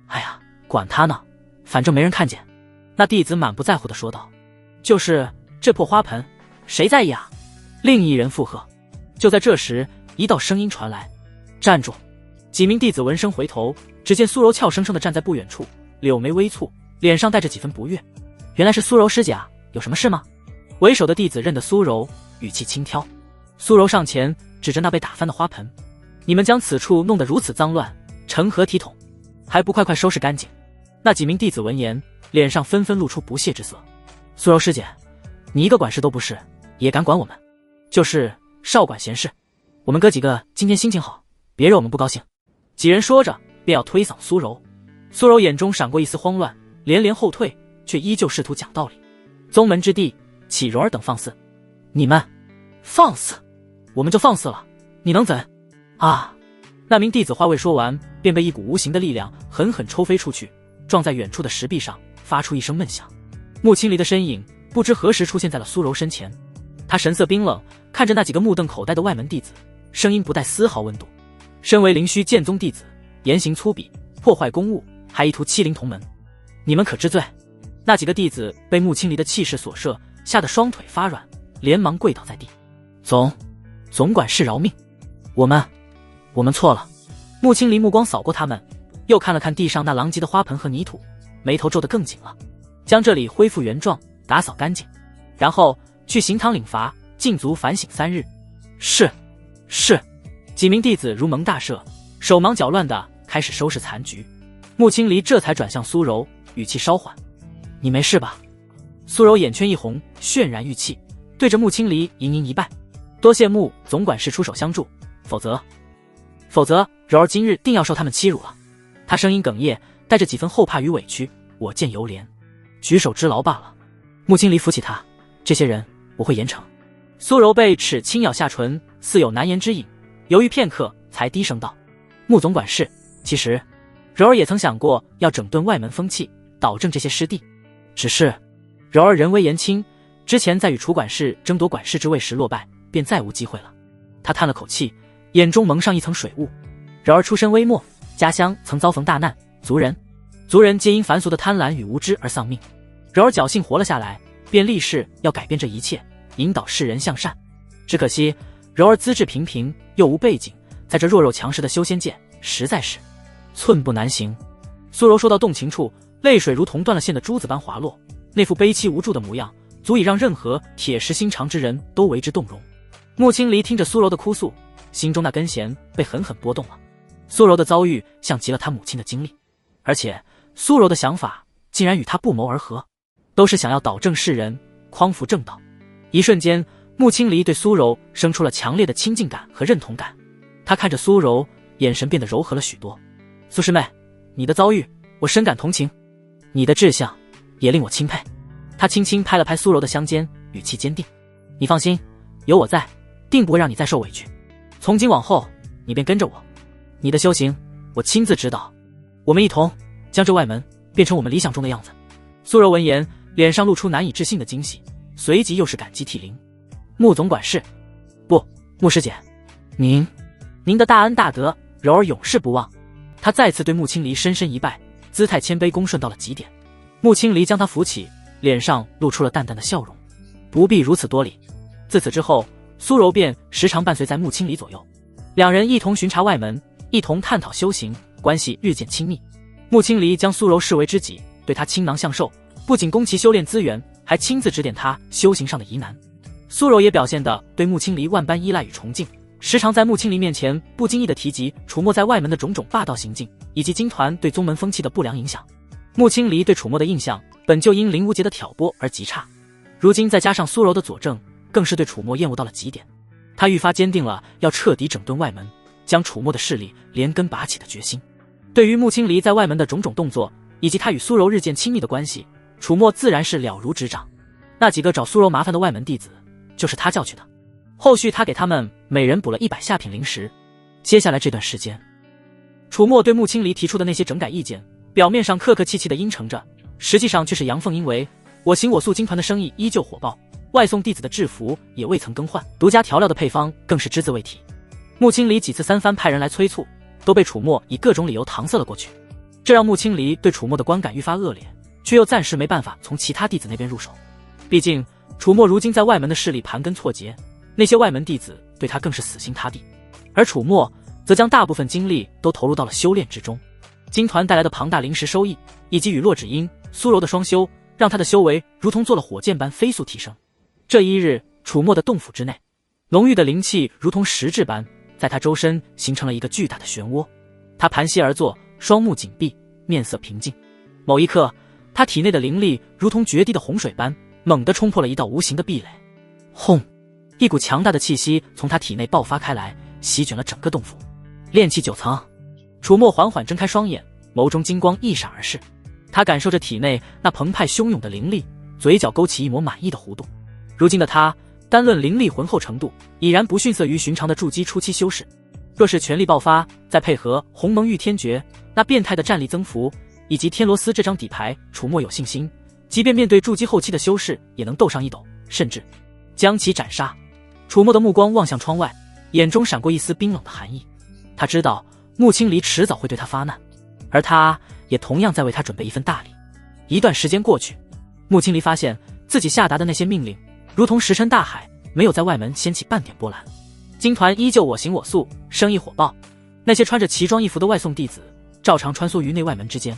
哎呀，管他呢，反正没人看见。那弟子满不在乎地说道。就是这破花盆，谁在意啊？另一人附和。就在这时，一道声音传来，站住！几名弟子闻声回头，只见苏柔俏生生地站在不远处，柳眉微蹙，脸上带着几分不悦。原来是苏柔师姐啊，有什么事吗？为首的弟子认得苏柔，语气轻佻。苏柔上前指着那被打翻的花盆，你们将此处弄得如此脏乱，成何体统？还不快快收拾干净！那几名弟子闻言，脸上纷纷露出不屑之色。苏柔师姐，你一个管事都不是，也敢管我们？就是少管闲事，我们哥几个今天心情好，别惹我们不高兴。几人说着便要推搡苏柔。苏柔眼中闪过一丝慌乱，连连后退，却依旧试图讲道理。宗门之地，岂容尔等放肆？你们放肆？我们就放肆了，你能怎？啊！那名弟子话未说完，便被一股无形的力量狠狠抽飞出去，撞在远处的石壁上，发出一声闷响。穆青离的身影不知何时出现在了苏柔身前，他神色冰冷，看着那几个目瞪口呆的外门弟子，声音不带丝毫温度。身为灵虚剑宗弟子，言行粗鄙，破坏公务，还意图欺凌同门，你们可知罪？那几个弟子被穆青离的气势所慑，吓得双腿发软，连忙跪倒在地。总管事饶命，我们错了。穆青离目光扫过他们，又看了看地上那狼藉的花盆和泥土，眉头皱得更紧了。将这里恢复原状，打扫干净，然后去刑堂领罚，禁足反省3日。是。几名弟子如蒙大赦，手忙脚乱地开始收拾残局。穆青离这才转向苏柔，语气稍缓：你没事吧？苏柔眼圈一红，渲然欲泣，对着穆青离盈盈一拜：多谢穆总管事出手相助，否则柔儿今日定要受他们欺辱了。他声音哽咽，带着几分后怕与委屈：我见犹怜，举手之劳罢了。穆青离扶起他：这些人我会严惩。苏柔被齿轻咬下唇，似有难言之隐，犹豫片刻才低声道：穆总管事，其实柔儿也曾想过要整顿外门风气，导正这些师弟，只是柔儿人微言轻，之前在与楚管事争夺管事之位时落败，便再无机会了。他叹了口气，眼中蒙上一层水雾。柔儿出身微末，家乡曾遭逢大难，族人皆因凡俗的贪婪与无知而丧命。柔儿侥幸活了下来，便立誓要改变这一切，引导世人向善。只可惜柔儿资质平平，又无背景，在这弱肉强食的修仙界实在是寸步难行。苏柔说到动情处，泪水如同断了线的珠子般滑落，那副悲戚无助的模样，足以让任何铁石心肠之人都为之动容。穆青离听着苏柔的哭诉，心中那根弦被狠狠拨动了。苏柔的遭遇像极了他母亲的经历，而且苏柔的想法竟然与他不谋而合，都是想要导正世人，匡扶正道。一瞬间，穆青离对苏柔生出了强烈的亲近感和认同感。他看着苏柔，眼神变得柔和了许多。苏师妹，你的遭遇我深感同情，你的志向也令我钦佩。他轻轻拍了拍苏柔的香肩，语气坚定。你放心，有我在，定不会让你再受委屈。从今往后，你便跟着我，你的修行我亲自指导，我们一同将这外门变成我们理想中的样子。苏柔闻言，脸上露出难以置信的惊喜，随即又是感激涕零。穆总管事，不，穆师姐，您的大恩大德，柔儿永世不忘。他再次对穆青离深深一拜，姿态谦卑恭顺到了极点。穆青离将他扶起，脸上露出了淡淡的笑容。不必如此多礼。自此之后，苏柔便时常伴随在穆青离左右，两人一同巡查外门，一同探讨修行，关系日渐亲密。穆青离将苏柔视为知己，对他倾囊相授，不仅供其修炼资源，还亲自指点他修行上的疑难。苏柔也表现得对穆青离万般依赖与崇敬，时常在穆青离面前不经意地提及楚墨在外门的种种霸道行径，以及金团对宗门风气的不良影响。穆青离对楚墨的印象本就因林无杰的挑拨而极差，如今再加上苏柔的佐证，更是对楚墨厌恶到了极点。他愈发坚定了要彻底整顿外门，将楚墨的势力连根拔起的决心。对于穆青离在外门的种种动作，以及他与苏柔日渐亲密的关系，楚墨自然是了如指掌。那几个找苏柔麻烦的外门弟子，就是他叫去的。后续他给他们每人补了100下品灵石。接下来这段时间，楚墨对穆青离提出的那些整改意见，表面上客客气气的应承着，实际上却是阳奉阴违。我行我素金团的生意依旧火爆，外送弟子的制服也未曾更换，独家调料的配方更是只字未提。穆青离几次三番派人来催促，都被楚墨以各种理由搪塞了过去，这让穆青离对楚墨的观感愈发恶劣，却又暂时没办法从其他弟子那边入手。毕竟楚墨如今在外门的势力盘根错节，那些外门弟子对他更是死心塌地，而楚墨则将大部分精力都投入到了修炼之中。金团带来的庞大灵石收益，以及与洛芷英、苏柔的双修，让他的修为如同做了火箭般飞速提升。这一日，楚墨的洞府之内，浓郁的灵气如同实质般在他周身形成了一个巨大的漩涡。他盘膝而坐，双目紧闭，面色平静。某一刻，他体内的灵力如同决堤的洪水般猛地冲破了一道无形的壁垒。轰！一股强大的气息从他体内爆发开来，席卷了整个洞府。炼气9层。楚墨缓缓睁开双眼，眸中金光一闪而逝。他感受着体内那澎湃汹涌的灵力，嘴角勾起一抹满意的弧度。如今的他，单论灵力浑厚程度，已然不逊色于寻常的筑基初期修士。若是全力爆发，再配合鸿蒙御天诀那变态的战力增幅，以及天罗斯这张底牌，楚墨有信心，即便面对筑基后期的修士，也能斗上一斗，甚至将其斩杀。楚墨的目光望向窗外，眼中闪过一丝冰冷的寒意。他知道穆青离迟早会对他发难，而他也同样在为他准备一份大礼。一段时间过去，穆青离发现自己下达的那些命令如同石沉大海，没有在外门掀起半点波澜。金团依旧我行我素，生意火爆。那些穿着奇装异服的外送弟子照常穿梭于内外门之间，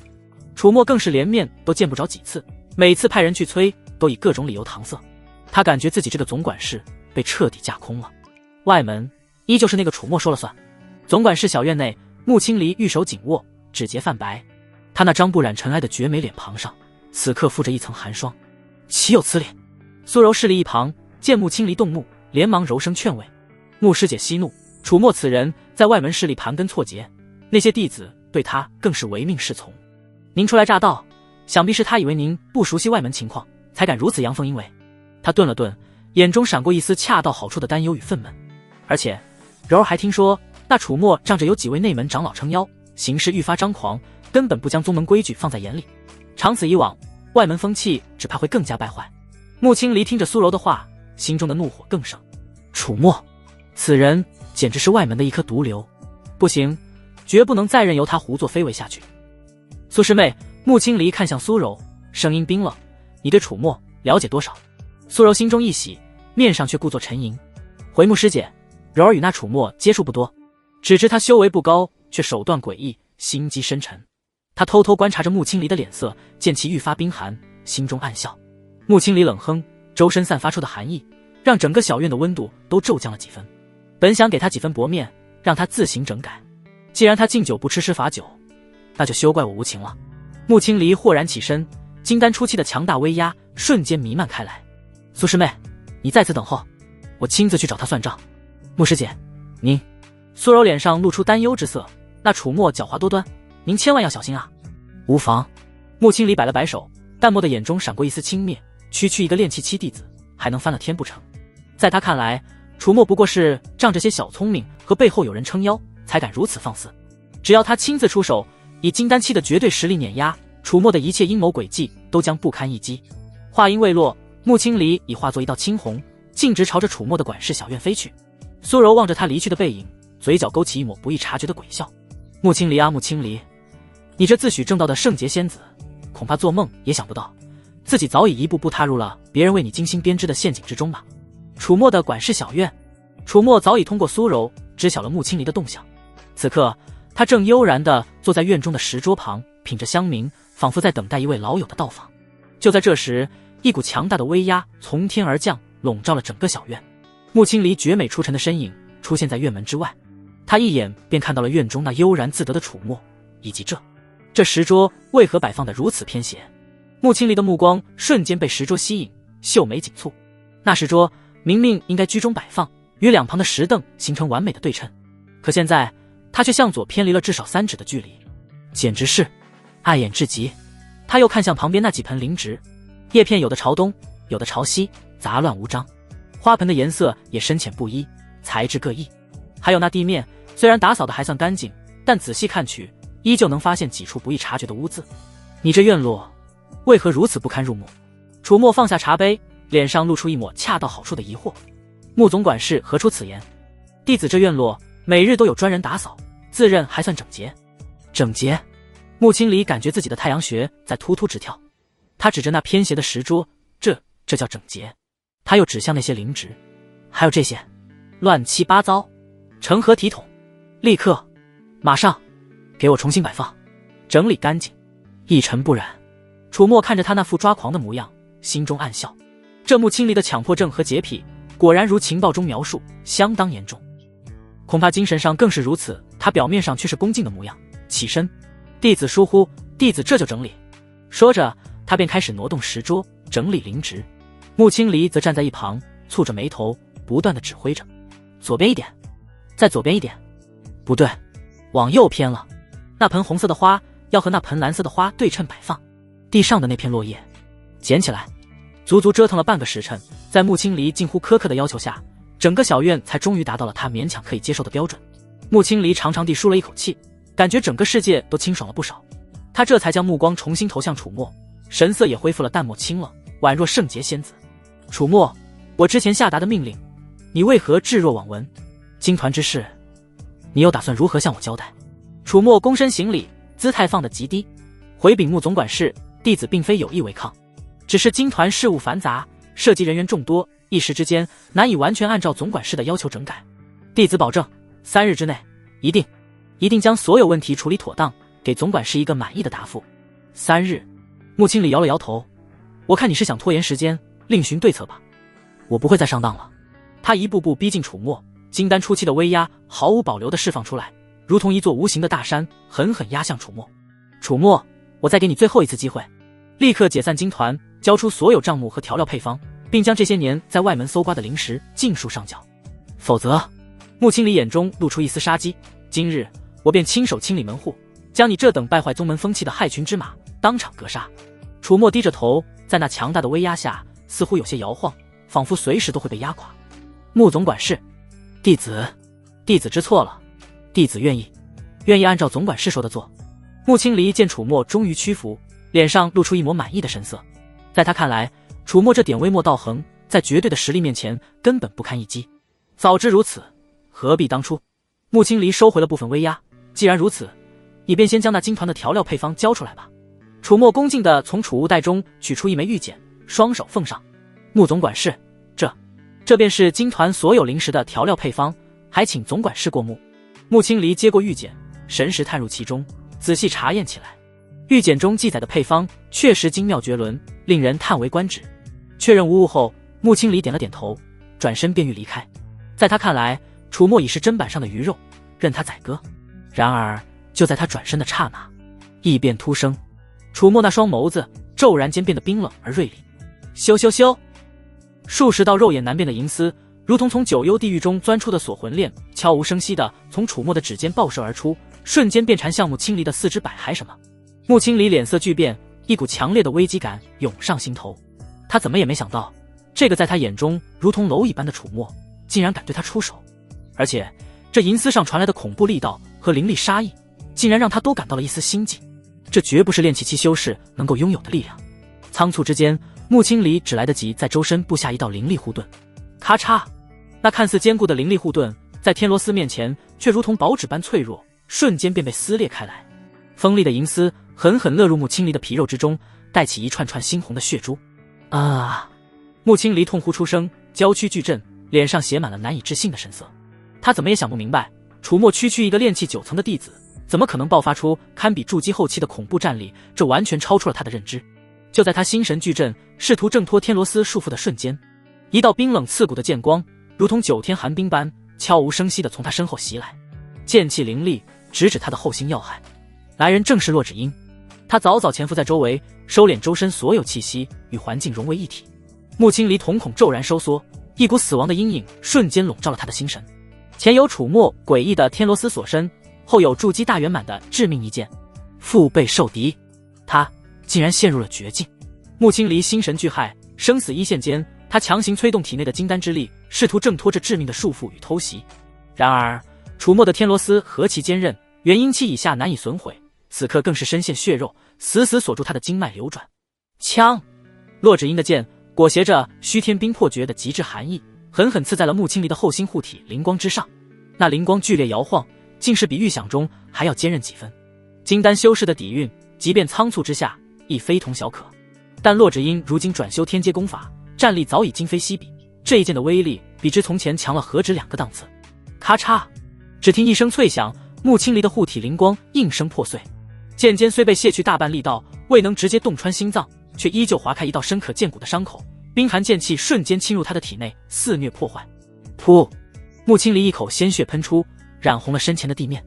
楚墨更是连面都见不着几次，每次派人去催，都以各种理由搪塞。他感觉自己这个总管事被彻底架空了，外门依旧是那个楚墨说了算。总管事小院内，穆青离玉手紧握，指节泛白，他那张不染尘埃的绝美脸庞上，此刻附着一层寒霜。岂有此理！苏柔势力一旁，见穆青离动怒，连忙柔声劝慰。穆师姐息怒，楚墨此人在外门势力盘根错节，那些弟子对他更是唯命是从。您初来乍到，想必是他以为您不熟悉外门情况，才敢如此阳奉阴违。他顿了顿，眼中闪过一丝恰到好处的担忧与愤懑。而且柔儿还听说那楚墨仗着有几位内门长老撑腰，行事愈发张狂，根本不将宗门规矩放在眼里。长此以往，外门风气只怕会更加败坏。穆青离听着苏柔的话，心中的怒火更盛。楚墨此人简直是外门的一颗毒瘤，不行，绝不能再任由他胡作非为下去。苏师妹，穆青离看向苏柔，声音冰冷，你对楚墨了解多少？苏柔心中一喜，面上却故作沉吟。回穆师姐，柔儿与那楚墨接触不多，只知他修为不高，却手段诡异，心机深沉。他偷偷观察着穆青离的脸色，见其愈发冰寒，心中暗笑。穆青离冷哼，周身散发出的寒意让整个小院的温度都骤降了几分。本想给他几分薄面，让他自行整改，既然他敬酒不吃吃罚酒，那就休怪我无情了。穆青离豁然起身，金丹初期的强大威压瞬间弥漫开来。苏师妹，你在此等候，我亲自去找他算账。穆师姐，您……苏柔脸上露出担忧之色，那楚墨狡猾多端，您千万要小心啊。无妨。穆青离摆了摆手，淡漠的眼中闪过一丝轻蔑，区区一个炼气期弟子，还能翻了天不成？在他看来，楚墨不过是仗着些小聪明和背后有人撑腰，才敢如此放肆。只要他亲自出手，以金丹期的绝对实力碾压楚墨的一切阴谋诡计，都将不堪一击。话音未落，穆青离已化作一道青红，径直朝着楚墨的管事小院飞去。苏柔望着他离去的背影，嘴角勾起一抹不易察觉的鬼笑。穆青离啊，穆青离，你这自诩正道的圣洁仙子，恐怕做梦也想不到，自己早已一步步踏入了别人为你精心编织的陷阱之中吧。楚墨的管事小院，楚墨早已通过苏柔知晓了穆青离的动向。此刻他正悠然地坐在院中的石桌旁，品着香茗，仿佛在等待一位老友的到访。就在这时，一股强大的威压从天而降，笼罩了整个小院。穆青离绝美出尘的身影出现在院门之外，他一眼便看到了院中那悠然自得的楚墨，以及这石桌为何摆放得如此偏斜。穆青离的目光瞬间被石桌吸引，秀眉紧蹙。那石桌明明应该居中摆放，与两旁的石凳形成完美的对称，可现在他却向左偏离了至少3指的距离，简直是碍眼至极。他又看向旁边那几盆灵植，叶片有的朝东，有的朝西，杂乱无章，花盆的颜色也深浅不一，材质各异。还有那地面，虽然打扫的还算干净，但仔细看去，依旧能发现几处不易察觉的污渍。你这院落为何如此不堪入目？楚墨放下茶杯，脸上露出一抹恰到好处的疑惑。穆总管事何出此言？弟子这院落每日都有专人打扫，自认还算整洁。整洁？穆青离感觉自己的太阳穴在突突直跳。他指着那偏斜的石桌，这叫整洁？他又指向那些灵植，还有这些乱七八糟，成何体统？立刻，马上，给我重新摆放，整理干净，一尘不染。楚墨看着他那副抓狂的模样，心中暗笑。这穆青离的强迫症和洁癖，果然如情报中描述，相当严重。恐怕精神上更是如此。他表面上却是恭敬的模样，起身，弟子疏忽，弟子这就整理。说着，他便开始挪动石桌，整理灵植。穆青离则站在一旁，蹙着眉头，不断地指挥着：左边一点，再左边一点，不对，往右偏了。那盆红色的花要和那盆蓝色的花对称摆放。地上的那片落叶，捡起来。足足折腾了半个时辰，在穆青离近乎苛刻的要求下，整个小院才终于达到了他勉强可以接受的标准。穆青离长长地舒了一口气，感觉整个世界都清爽了不少。他这才将目光重新投向楚墨，神色也恢复了淡漠清冷，宛若圣洁仙子。楚墨，我之前下达的命令，你为何置若罔闻？金团之事，你又打算如何向我交代？楚墨躬身行礼，姿态放得极低，回禀穆总管事，弟子并非有意违抗，只是金团事务繁杂，涉及人员众多，一时之间难以完全按照总管事的要求整改。弟子保证3日之内，一定将所有问题处理妥当，给总管事一个满意的答复。3日？穆青离摇了摇头，我看你是想拖延时间，另寻对策吧。我不会再上当了。他一步步逼近楚墨，金丹初期的威压毫无保留地释放出来，如同一座无形的大山，狠狠压向楚墨。楚墨，我再给你最后一次机会，立刻解散金团，交出所有账目和调料配方，并将这些年在外门搜刮的灵石尽数上缴，否则……穆青离眼中露出一丝杀机，今日我便亲手清理门户，将你这等败坏宗门风气的害群之马当场格杀。楚墨低着头，在那强大的威压下似乎有些摇晃，仿佛随时都会被压垮。穆总管事，弟子知错了，弟子愿意按照总管事说的做。穆青离见楚墨终于屈服，脸上露出一抹满意的神色。在他看来，楚墨这点微末道行，在绝对的实力面前根本不堪一击。早知如此，何必当初？穆青离收回了部分威压，既然如此，你便先将那金团的调料配方交出来吧。楚墨恭敬地从储物袋中取出一枚玉简，双手奉上。穆总管事，这便是金团所有灵石的调料配方，还请总管事过目。穆青离接过玉简，神识探入其中，仔细查验起来。玉简中记载的配方确实精妙绝伦，令人叹为观止。确认无误后，穆青离点了点头，转身便欲离开。在他看来，楚墨已是砧板上的鱼肉，任他宰割。然而就在他转身的刹那，异变突生，楚墨那双眸子骤然间变得冰冷而锐利。咻咻咻，数十道肉眼难辨的银丝，如同从九幽地狱中钻出的锁魂链，悄无声息地从楚墨的指尖爆射而出，瞬间便缠向穆青离的四肢百骸。什么？穆青离脸色巨变，一股强烈的危机感涌上心头。他怎么也没想到，这个在他眼中如同蝼蚁般的楚墨，竟然敢对他出手。而且这银丝上传来的恐怖力道和凌厉杀意，竟然让他都感到了一丝心悸。这绝不是炼气期修士能够拥有的力量。仓促之间，穆青离只来得及在周身布下一道灵力护盾。咔嚓，那看似坚固的灵力护盾在天罗丝面前却如同薄纸般脆弱，瞬间便被撕裂开来。锋利的银丝狠狠勒入穆青离的皮肉之中，带起一串串猩红的血珠。啊！穆青离痛呼出声，娇躯巨震，脸上写满了难以置信的神色。他怎么也想不明白，楚墨区一个炼气9层的弟子，怎么可能爆发出堪比筑基后期的恐怖战力？这完全超出了他的认知。就在他心神俱震，试图挣脱天罗丝束缚的瞬间，一道冰冷刺骨的剑光，如同9天寒冰般悄无声息地从他身后袭来，剑气凌厉，直指他的后心要害。来人正是洛芷英，他早早潜伏在周围，收敛周身所有气息，与环境融为一体。穆青离瞳孔骤然收缩，一股死亡的阴影瞬间笼罩了他的心神。前有楚墨诡异的天罗丝锁身，后有筑基大圆满的致命一剑，腹背受敌，他竟然陷入了绝境。穆青离心神俱骇，生死一线间，他强行催动体内的金丹之力，试图挣脱这致命的束缚与偷袭。然而楚墨的天罗丝何其坚韧，元婴期以下难以损毁，此刻更是深陷血肉，死死锁住他的经脉流转。枪！洛芷英的剑裹挟着虚天冰魄诀的极致寒意，狠狠刺在了穆青离的后心护体灵光之上。那灵光剧烈摇晃，竟是比预想中还要坚韧几分。金丹修士的底蕴，即便仓促之下亦非同小可。但洛芷英如今转修天阶功法，战力早已今非昔比，这一剑的威力比之从前强了何止2个档次。咔嚓！只听一声脆响，穆青离的护体灵光应声破碎。剑尖虽被卸去大半力道，未能直接洞穿心脏，却依旧划开一道深可见骨的伤口，冰寒剑气瞬间侵入他的体内，肆虐破坏。噗！穆青离一口鲜血喷出，染红了身前的地面。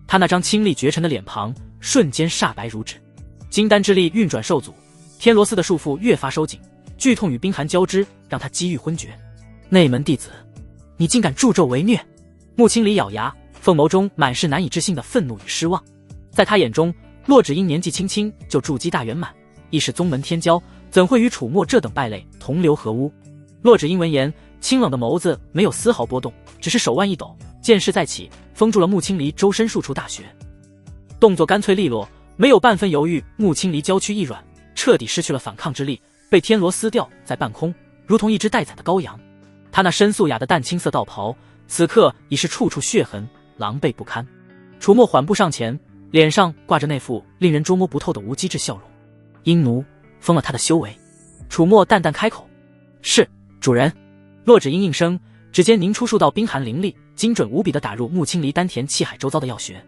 他那张清丽绝尘的脸庞瞬间煞白如纸。金丹之力运转受阻，天罗丝的束缚越发收紧，剧痛与冰寒交织，让他几欲昏厥。内门弟子，你竟敢助纣为虐！穆青离咬牙，凤眸中满是难以置信的愤怒与失望。在他眼中，洛芷英年纪轻轻就筑基大圆满，亦是宗门天骄，怎会与楚墨这等败类同流合污？洛芷英闻言，清冷的眸子没有丝毫波动，只是手腕一抖，剑势再起，封住了穆青离周身数处大穴。动作干脆利落，没有半分犹豫，穆青离娇躯一软，彻底失去了反抗之力，被天罗撕掉在半空，如同一只待宰的羔羊。他那深素雅的淡青色道袍，此刻已是处处血痕，狼狈不堪。楚墨缓步上前，脸上挂着那副令人捉摸不透的无机质笑容。鹰奴封了他的修为。楚墨淡淡开口：是，主人。洛芷英应声，指尖凝出数道冰寒灵力，精准无比地打入穆青离丹田气海周遭的要穴。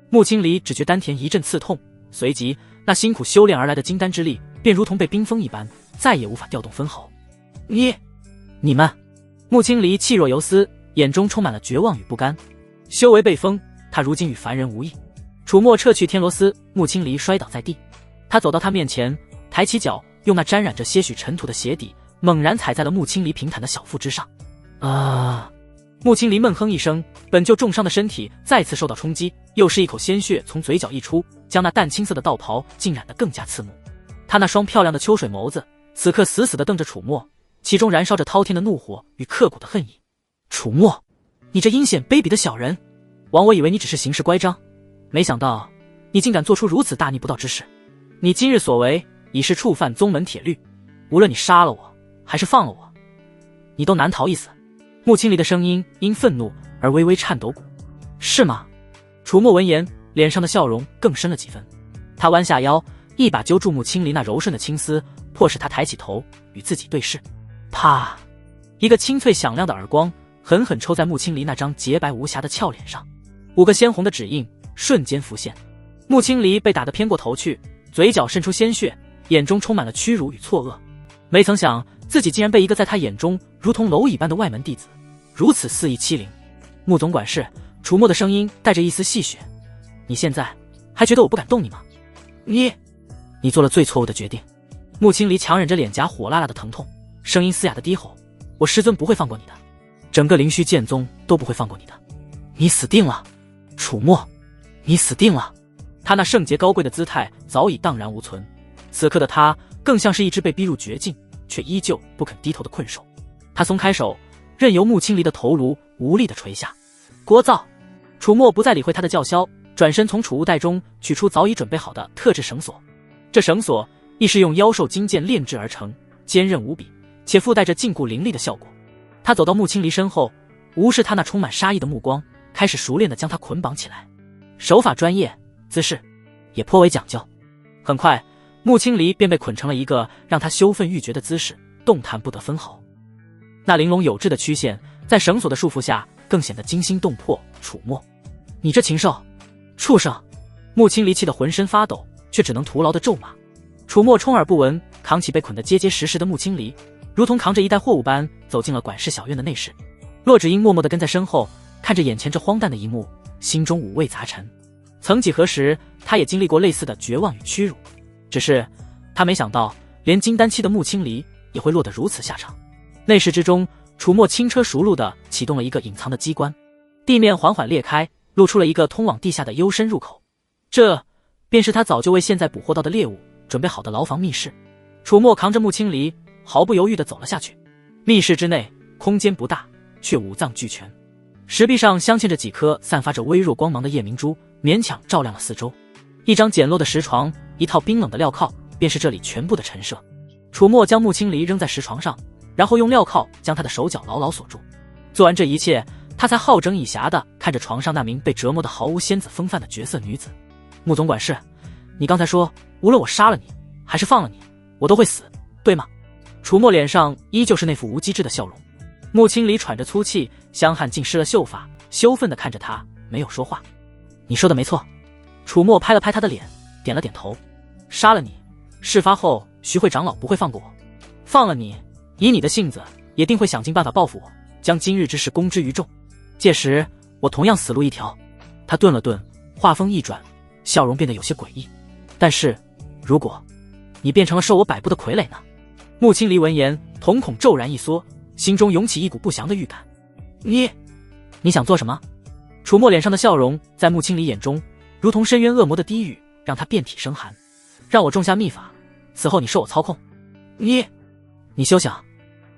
穆青离只觉丹田一阵刺痛，随即那辛苦修炼而来的金丹之力便如同被冰封一般，再也无法调动分毫。你们！穆青离气若游丝，眼中充满了绝望与不甘。修为被封，他如今与凡人无异。楚墨撤去天罗丝，穆青离摔倒在地。他走到他面前，抬起脚，用那沾染着些许尘土的鞋底猛然踩在了穆青离平坦的小腹之上。穆青离闷哼一声，本就重伤的身体再次受到冲击，又是一口鲜血从嘴角溢出，将那淡青色的道袍浸染得更加刺目。他那双漂亮的秋水眸子此刻死死地瞪着楚墨，其中燃烧着滔天的怒火与刻骨的恨意。楚墨，你这阴险卑鄙的小人，枉我以为你只是行事乖张，没想到你竟敢做出如此大逆不道之事。你今日所为已是触犯宗门铁律，无论你杀了我还是放了我，你都难逃一死。穆青离的声音因愤怒而微微颤抖鼓。是吗？楚墨闻言，脸上的笑容更深了几分。他弯下腰，一把揪住穆青离那柔顺的青丝，迫使他抬起头与自己对视。啪！一个清脆响亮的耳光狠狠抽在穆青离那张洁白无瑕的俏脸上，5个鲜红的指印瞬间浮现。穆青离被打得偏过头去，嘴角渗出鲜血，眼中充满了屈辱与错愕。没曾想自己竟然被一个在他眼中如同蝼蚁般的外门弟子如此肆意欺凌。穆总管事，楚墨的声音带着一丝戏谑，你现在还觉得我不敢动你吗？你做了最错误的决定。穆青离强忍着脸颊火辣辣的疼痛，声音嘶哑的低吼，我师尊不会放过你的，整个灵虚剑宗都不会放过你的，你死定了，楚墨，你死定了。他那圣洁高贵的姿态早已荡然无存，此刻的他更像是一只被逼入绝境却依旧不肯低头的困兽。他松开手，任由穆青离的头颅无力地垂下。聒噪！楚墨不再理会他的叫嚣，转身从储物袋中取出早已准备好的特制绳索。这绳索亦是用妖兽金剑炼制而成，坚韧无比，且附带着禁锢灵力的效果。他走到穆青离身后，无视他那充满杀意的目光，开始熟练地将他捆绑起来。手法专业，姿势也颇为讲究。很快，穆青离便被捆成了一个让他羞愤欲绝的姿势，动弹不得分毫。那玲珑有致的曲线在绳索的束缚下更显得惊心动魄。楚墨，你这禽兽，畜生！穆青离气得浑身发抖，却只能徒劳地咒骂。楚墨充耳不闻，扛起被捆得结结实实的穆青离，如同扛着一袋货物般走进了管事小院的内室。骆芷英默默地跟在身后，看着眼前这荒诞的一幕，心中五味杂陈。曾几何时，他也经历过类似的绝望与屈辱，只是他没想到，连金丹期的穆青离也会落得如此下场。内室之中，楚墨轻车熟路地启动了一个隐藏的机关，地面缓缓裂开，露出了一个通往地下的幽深入口。这便是他早就为现在捕获到的猎物准备好的牢房密室。楚墨扛着穆青离，毫不犹豫地走了下去。密室之内空间不大，却五脏俱全，石壁上镶嵌着几颗散发着微弱光芒的夜明珠，勉强照亮了四周。一张简陋的石床，一套冰冷的镣铐，便是这里全部的陈设。楚墨将穆青离扔在石床上，然后用镣铐将他的手脚牢牢锁住。做完这一切，他才好整以暇地看着床上那名被折磨得毫无仙子风范的绝色女子。穆总管事，你刚才说无论我杀了你还是放了你，我都会死，对吗？楚墨脸上依旧是那副无机智的笑容。穆青离喘着粗气，香汗浸湿了秀发，羞愤地看着他，没有说话。你说的没错。楚墨拍了拍他的脸，点了点头。杀了你，事发后徐会长老不会放过我；放了你，以你的性子，也定会想尽办法报复我，将今日之事公之于众。届时我同样死路一条。他顿了顿，话锋一转，笑容变得有些诡异。但是如果你变成了受我摆布的傀儡呢？穆青离闻言，瞳孔骤然一缩，心中涌起一股不祥的预感。你想做什么？楚墨脸上的笑容在穆青离眼中如同深渊恶魔的低语，让他遍体生寒。让我种下秘法，此后你受我操控。你休想！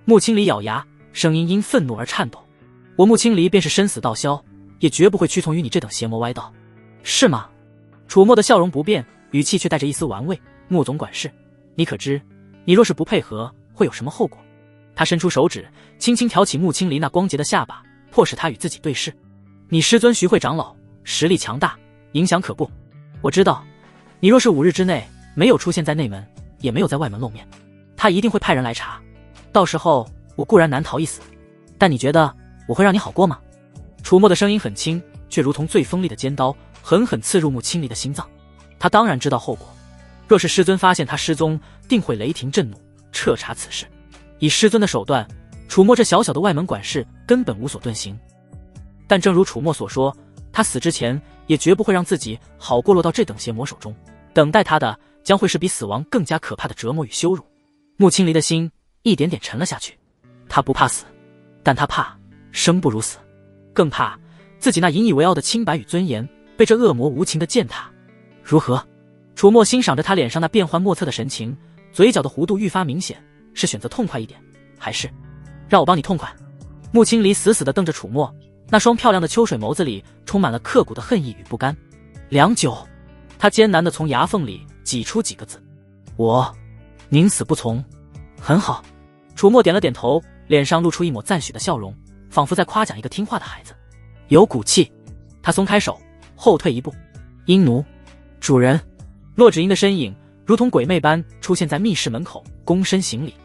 穆青离咬牙，声音因愤怒而颤抖。我穆青离便是身死道消，也绝不会屈从于你这等邪魔歪道，是吗？楚墨的笑容不变，语气却带着一丝玩味。穆总管事，你可知你若是不配合会有什么后果？他伸出手指轻轻挑起穆青离那光洁的下巴，迫使他与自己对视。你师尊徐会长老实力强大，影响可怖。我知道你若是5日之内没有出现在内门，也没有在外门露面，他一定会派人来查。到时候我固然难逃一死，但你觉得我会让你好过吗？楚墨的声音很轻，却如同最锋利的尖刀，狠狠刺入穆青离的心脏。他当然知道后果，若是师尊发现他失踪，定会雷霆震怒，彻查此事。以师尊的手段，楚墨这小小的外门管事根本无所遁形。但正如楚墨所说，他死之前也绝不会让自己好过落到这等邪魔手中，等待他的将会是比死亡更加可怕的折磨与羞辱。穆青离的心一点点沉了下去。他不怕死，但他怕生不如死，更怕自己那引以为傲的清白与尊严被这恶魔无情的践踏。如何？楚墨欣赏着他脸上那变幻莫测的神情，嘴角的弧度愈发明显，是选择痛快一点，还是让我帮你痛快？穆青离死死地瞪着楚墨，那双漂亮的秋水眸子里充满了刻骨的恨意与不甘。良久，他艰难地从牙缝里挤出几个字：我宁死不从。很好。楚墨点了点头，脸上露出一抹赞许的笑容，仿佛在夸奖一个听话的孩子。有骨气。他松开手，后退一步。鹰奴，主人。骆芷英的身影如同鬼魅般出现在密室门口，躬身行礼。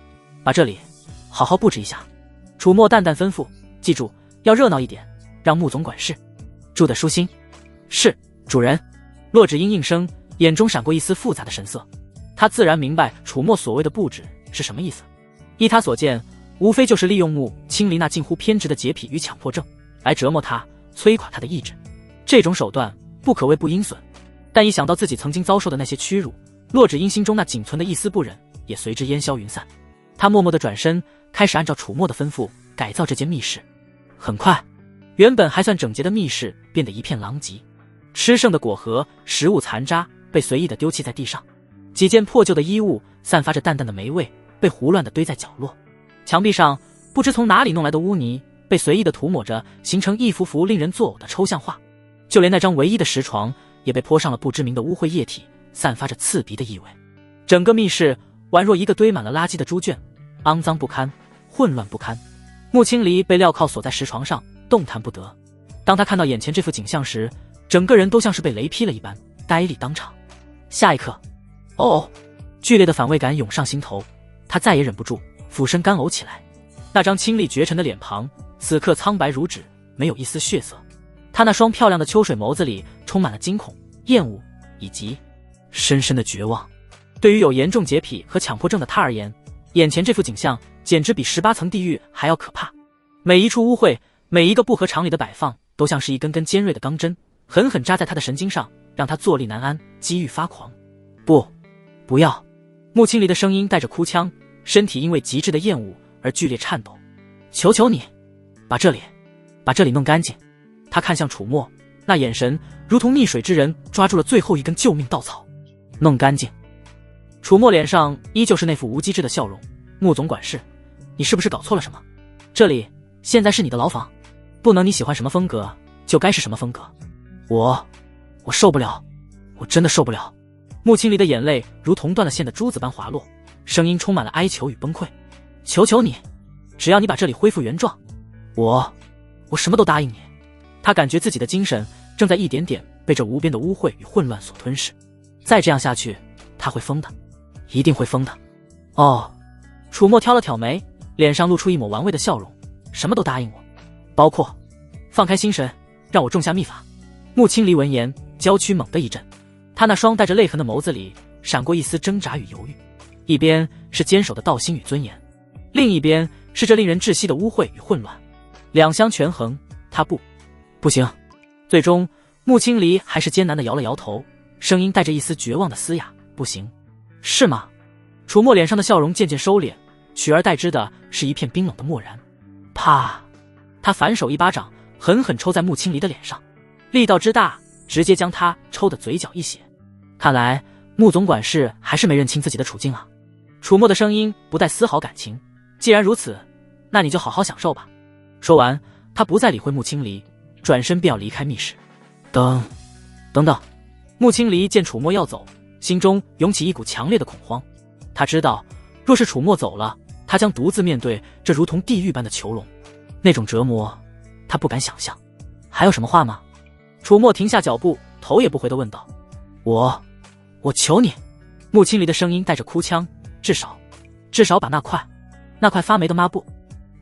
把这里好好布置一下。楚墨淡淡吩咐，记住要热闹一点，让穆总管事住得舒心。是，主人。洛芷英应声，眼中闪过一丝复杂的神色。他自然明白楚墨所谓的布置是什么意思。依他所见，无非就是利用穆青离那近乎偏执的洁癖与强迫症来折磨他，摧垮他的意志。这种手段不可谓不阴损，但一想到自己曾经遭受的那些屈辱，洛芷英心中那仅存的一丝不忍也随之烟消云散。他默默地转身，开始按照楚墨的吩咐改造这间密室。很快，原本还算整洁的密室变得一片狼藉，吃剩的果核、食物残渣被随意地丢弃在地上，几件破旧的衣物散发着淡淡的霉味，被胡乱地堆在角落。墙壁上不知从哪里弄来的污泥被随意地涂抹着，形成一幅幅令人作呕的抽象画。就连那张唯一的石床也被泼上了不知名的污秽液体，散发着刺鼻的异味。整个密室宛若一个堆满了垃圾的猪圈，肮脏不堪，混乱不堪。穆青离被镣铐锁在石床上，动弹不得。当他看到眼前这幅景象时，整个人都像是被雷劈了一般，呆立当场。下一刻，剧烈的反胃感涌上心头，他再也忍不住，俯身干呕起来。那张清丽绝尘的脸庞，此刻苍白如纸，没有一丝血色。他那双漂亮的秋水眸子里充满了惊恐、厌恶以及深深的绝望。对于有严重洁癖和强迫症的他而言，眼前这幅景象简直比18层地狱还要可怕。每一处污秽，每一个不合常理的摆放，都像是一根根尖锐的钢针，狠狠扎在他的神经上，让他坐立难安，机欲发狂。不要！穆青离的声音带着哭腔，身体因为极致的厌恶而剧烈颤抖。求求你，把这里弄干净。他看向楚墨，那眼神如同溺水之人抓住了最后一根救命稻草。弄干净。楚墨脸上依旧是那副无机智的笑容。穆总管事，你是不是搞错了什么？这里现在是你的牢房，不能你喜欢什么风格就该是什么风格。我受不了，我真的受不了。穆青离的眼泪如同断了线的珠子般滑落，声音充满了哀求与崩溃。求求你，只要你把这里恢复原状，我什么都答应你。他感觉自己的精神正在一点点被这无边的污秽与混乱所吞噬，再这样下去，他会疯的，一定会疯的。楚墨挑了挑眉，脸上露出一抹玩味的笑容。什么都答应我，包括放开心神，让我种下秘法。穆青离闻言，娇躯猛地一震，他那双带着泪痕的眸子里闪过一丝挣扎与犹豫，一边是坚守的道心与尊严，另一边是这令人窒息的污秽与混乱，两相权衡。他不行。最终穆青离还是艰难地摇了摇头，声音带着一丝绝望的嘶哑。不行，是吗？楚墨脸上的笑容渐渐收敛，取而代之的是一片冰冷的漠然。啪！他反手一巴掌狠狠抽在穆青离的脸上，力道之大，直接将他抽得嘴角溢血。看来穆总管事还是没认清自己的处境啊。楚墨的声音不带丝毫感情。既然如此，那你就好好享受吧。说完，他不再理会穆青离，转身便要离开密室。等等。穆青离见楚墨要走，心中涌起一股强烈的恐慌。他知道，若是楚墨走了，他将独自面对这如同地狱般的囚笼，那种折磨他不敢想象。还有什么话吗？楚墨停下脚步，头也不回地问道。我求你。穆青离的声音带着哭腔，至少把那块发霉的抹布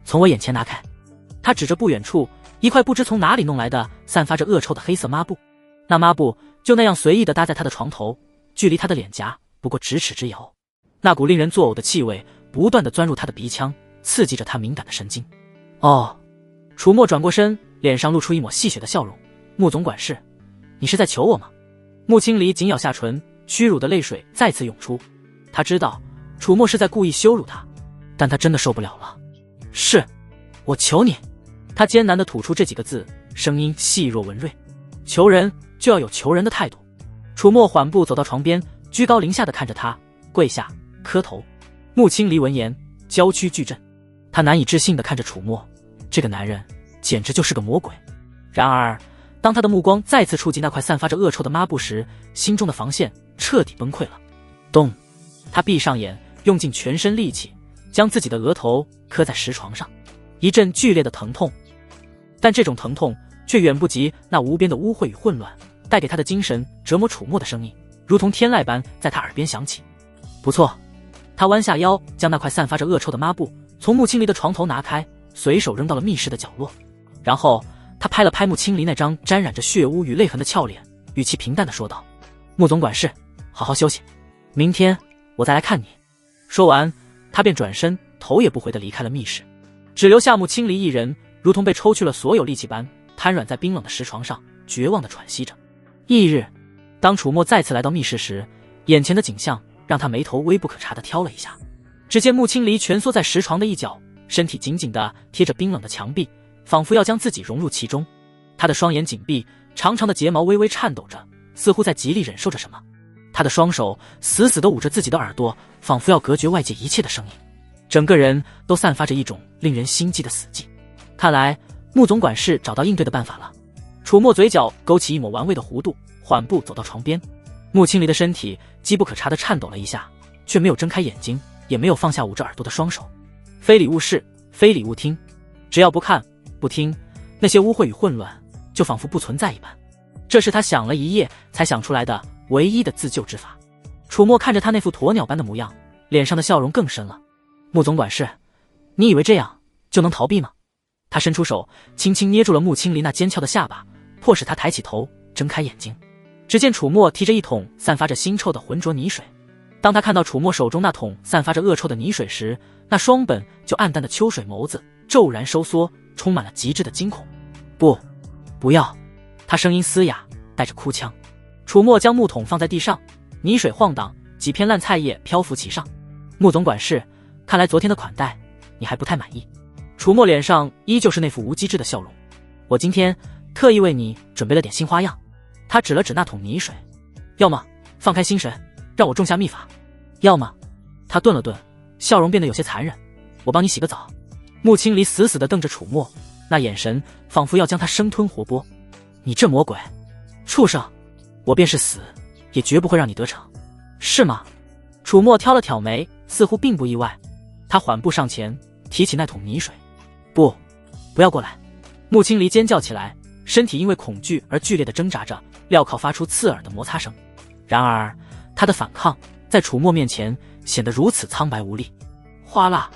从我眼前拿开。他指着不远处一块不知从哪里弄来的散发着恶臭的黑色抹布，那抹布就那样随意地搭在他的床头，距离他的脸颊不过咫尺之遥。那股令人作呕的气味不断地钻入他的鼻腔，刺激着他敏感的神经。楚墨转过身，脸上露出一抹戏谑的笑容。穆总管事，你是在求我吗？穆青离紧咬下唇，屈辱的泪水再次涌出。他知道楚墨是在故意羞辱他，但他真的受不了了。是，我求你。他艰难地吐出这几个字，声音细若文瑞。求人就要有求人的态度。楚墨缓步走到床边，居高临下地看着他，跪下磕头。穆青离闻言，娇躯巨震，他难以置信地看着楚墨，这个男人简直就是个魔鬼。然而当他的目光再次触及那块散发着恶臭的抹布时，心中的防线彻底崩溃了。咚！他闭上眼，用尽全身力气将自己的额头磕在石床上，一阵剧烈的疼痛，但这种疼痛却远不及那无边的污秽与混乱带给他的精神折磨。楚墨的声音如同天籁般在他耳边响起。不错。他弯下腰，将那块散发着恶臭的抹布从穆青离的床头拿开，随手扔到了密室的角落。然后他拍了拍穆青离那张沾染着血污与泪痕的俏脸，语气平淡地说道：“穆总管事，好好休息，明天我再来看你。”说完，他便转身，头也不回地离开了密室，只留下穆清离一人，如同被抽去了所有力气般，瘫软在冰冷的石床上，绝望地喘息着。翌日，当楚墨再次来到密室时，眼前的景象让他眉头微不可察地挑了一下。只见穆清离蜷缩在石床的一角，身体紧紧地贴着冰冷的墙壁，仿佛要将自己融入其中。他的双眼紧闭，长长的睫毛微微颤抖着，似乎在极力忍受着什么。他的双手死死地捂着自己的耳朵，仿佛要隔绝外界一切的声音，整个人都散发着一种令人心悸的死寂。看来穆总管事找到应对的办法了。楚墨嘴角勾起一抹玩味的弧度，缓步走到床边。穆清离的身体机不可察地颤抖了一下，却没有睁开眼睛，也没有放下捂着耳朵的双手。非礼勿视，非礼勿听，只要不看不听，那些污秽与混乱就仿佛不存在一般。这是他想了一夜才想出来的唯一的自救之法。楚墨看着他那副鸵鸟般的模样，脸上的笑容更深了。穆总管事，你以为这样就能逃避吗？他伸出手，轻轻捏住了穆清离那尖翘的下巴，迫使他抬起头，睁开眼睛。只见楚墨提着一桶散发着腥臭的浑浊泥水。当他看到楚墨手中那桶散发着恶臭的泥水时，那双本就暗淡的秋水眸子骤然收缩，充满了极致的惊恐。不要！他声音嘶哑，带着哭腔。楚墨将木桶放在地上，泥水晃荡，几片烂菜叶漂浮其上。穆总管事，看来昨天的款待你还不太满意。楚墨脸上依旧是那副无机智的笑容。我今天特意为你准备了点新花样。他指了指那桶泥水，要么放开心神，让我种下秘法，要么……他顿了顿，笑容变得有些残忍，我帮你洗个澡。穆清离死死地瞪着楚墨，那眼神仿佛要将他生吞活剥。你这魔鬼畜生，我便是死也绝不会让你得逞，是吗？楚墨挑了挑眉，似乎并不意外。他缓步上前，提起那桶泥水。不要过来！穆清离尖叫起来，身体因为恐惧而剧烈地挣扎着，镣铐发出刺耳的摩擦声。然而他的反抗在楚墨面前显得如此苍白无力。哗啦，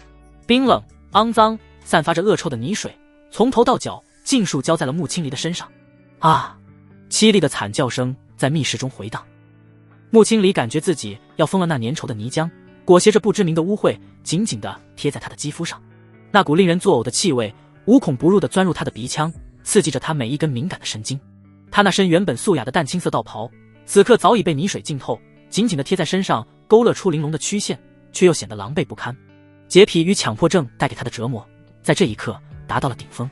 冰冷肮脏散发着恶臭的泥水从头到脚尽数浇在了穆清离的身上。啊！凄厉的惨叫声在密室中回荡。穆清离感觉自己要疯了，那粘稠的泥浆裹挟着不知名的污秽，紧紧地贴在他的肌肤上。那股令人作呕的气味无孔不入地钻入他的鼻腔，刺激着他每一根敏感的神经。他那身原本素雅的淡青色道袍，此刻早已被泥水浸透，紧紧地贴在身上，勾勒出玲珑的曲线，却又显得狼狈不堪。洁癖与强迫症带给他的折磨，在这一刻达到了顶峰。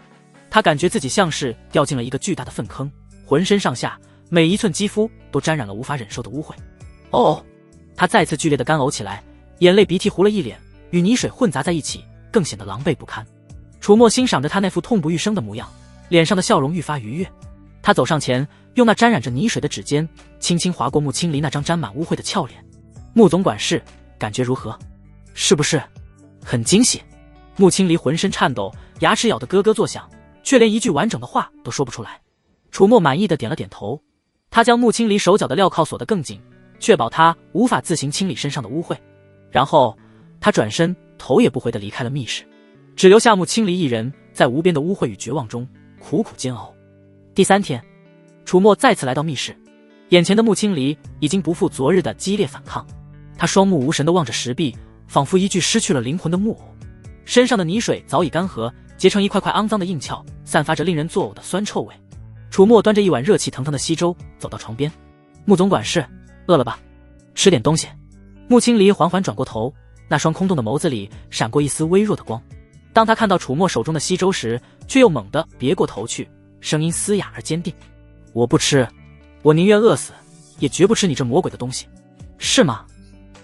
他感觉自己像是掉进了一个巨大的粪坑，浑身上下每一寸肌肤都沾染了无法忍受的污秽。哦！他再次剧烈的干呕起来，眼泪鼻涕糊了一脸，与泥水混杂在一起，更显得狼狈不堪。楚墨欣赏着他那副痛不欲生的模样，脸上的笑容愈发愉悦。他走上前，用那沾染着泥水的指尖轻轻划过穆清离那张沾满污秽的俏脸。穆总管事，感觉如何？是不是很惊喜？穆清离浑身颤抖，牙齿咬得咯咯作响，却连一句完整的话都说不出来。楚墨满意的点了点头，他将穆清离手脚的镣铐锁得更紧，确保他无法自行清理身上的污秽。然后他转身，头也不回地离开了密室，只留下穆清离一人在无边的污秽与绝望中苦苦煎熬。第3天，楚墨再次来到密室，眼前的穆清离已经不复昨日的激烈反抗，他双目无神地望着石壁，仿佛一具失去了灵魂的木偶。身上的泥水早已干涸，结成一块块肮脏的硬壳，散发着令人作呕的酸臭味。楚墨端着一碗热气腾腾的稀粥走到床边。穆总管事，饿了吧？吃点东西。穆清离缓缓转过头，那双空洞的眸子里闪过一丝微弱的光。当他看到楚墨手中的稀粥时，却又猛地别过头去，声音嘶哑而坚定：我不吃，我宁愿饿死，也绝不吃你这魔鬼的东西，是吗？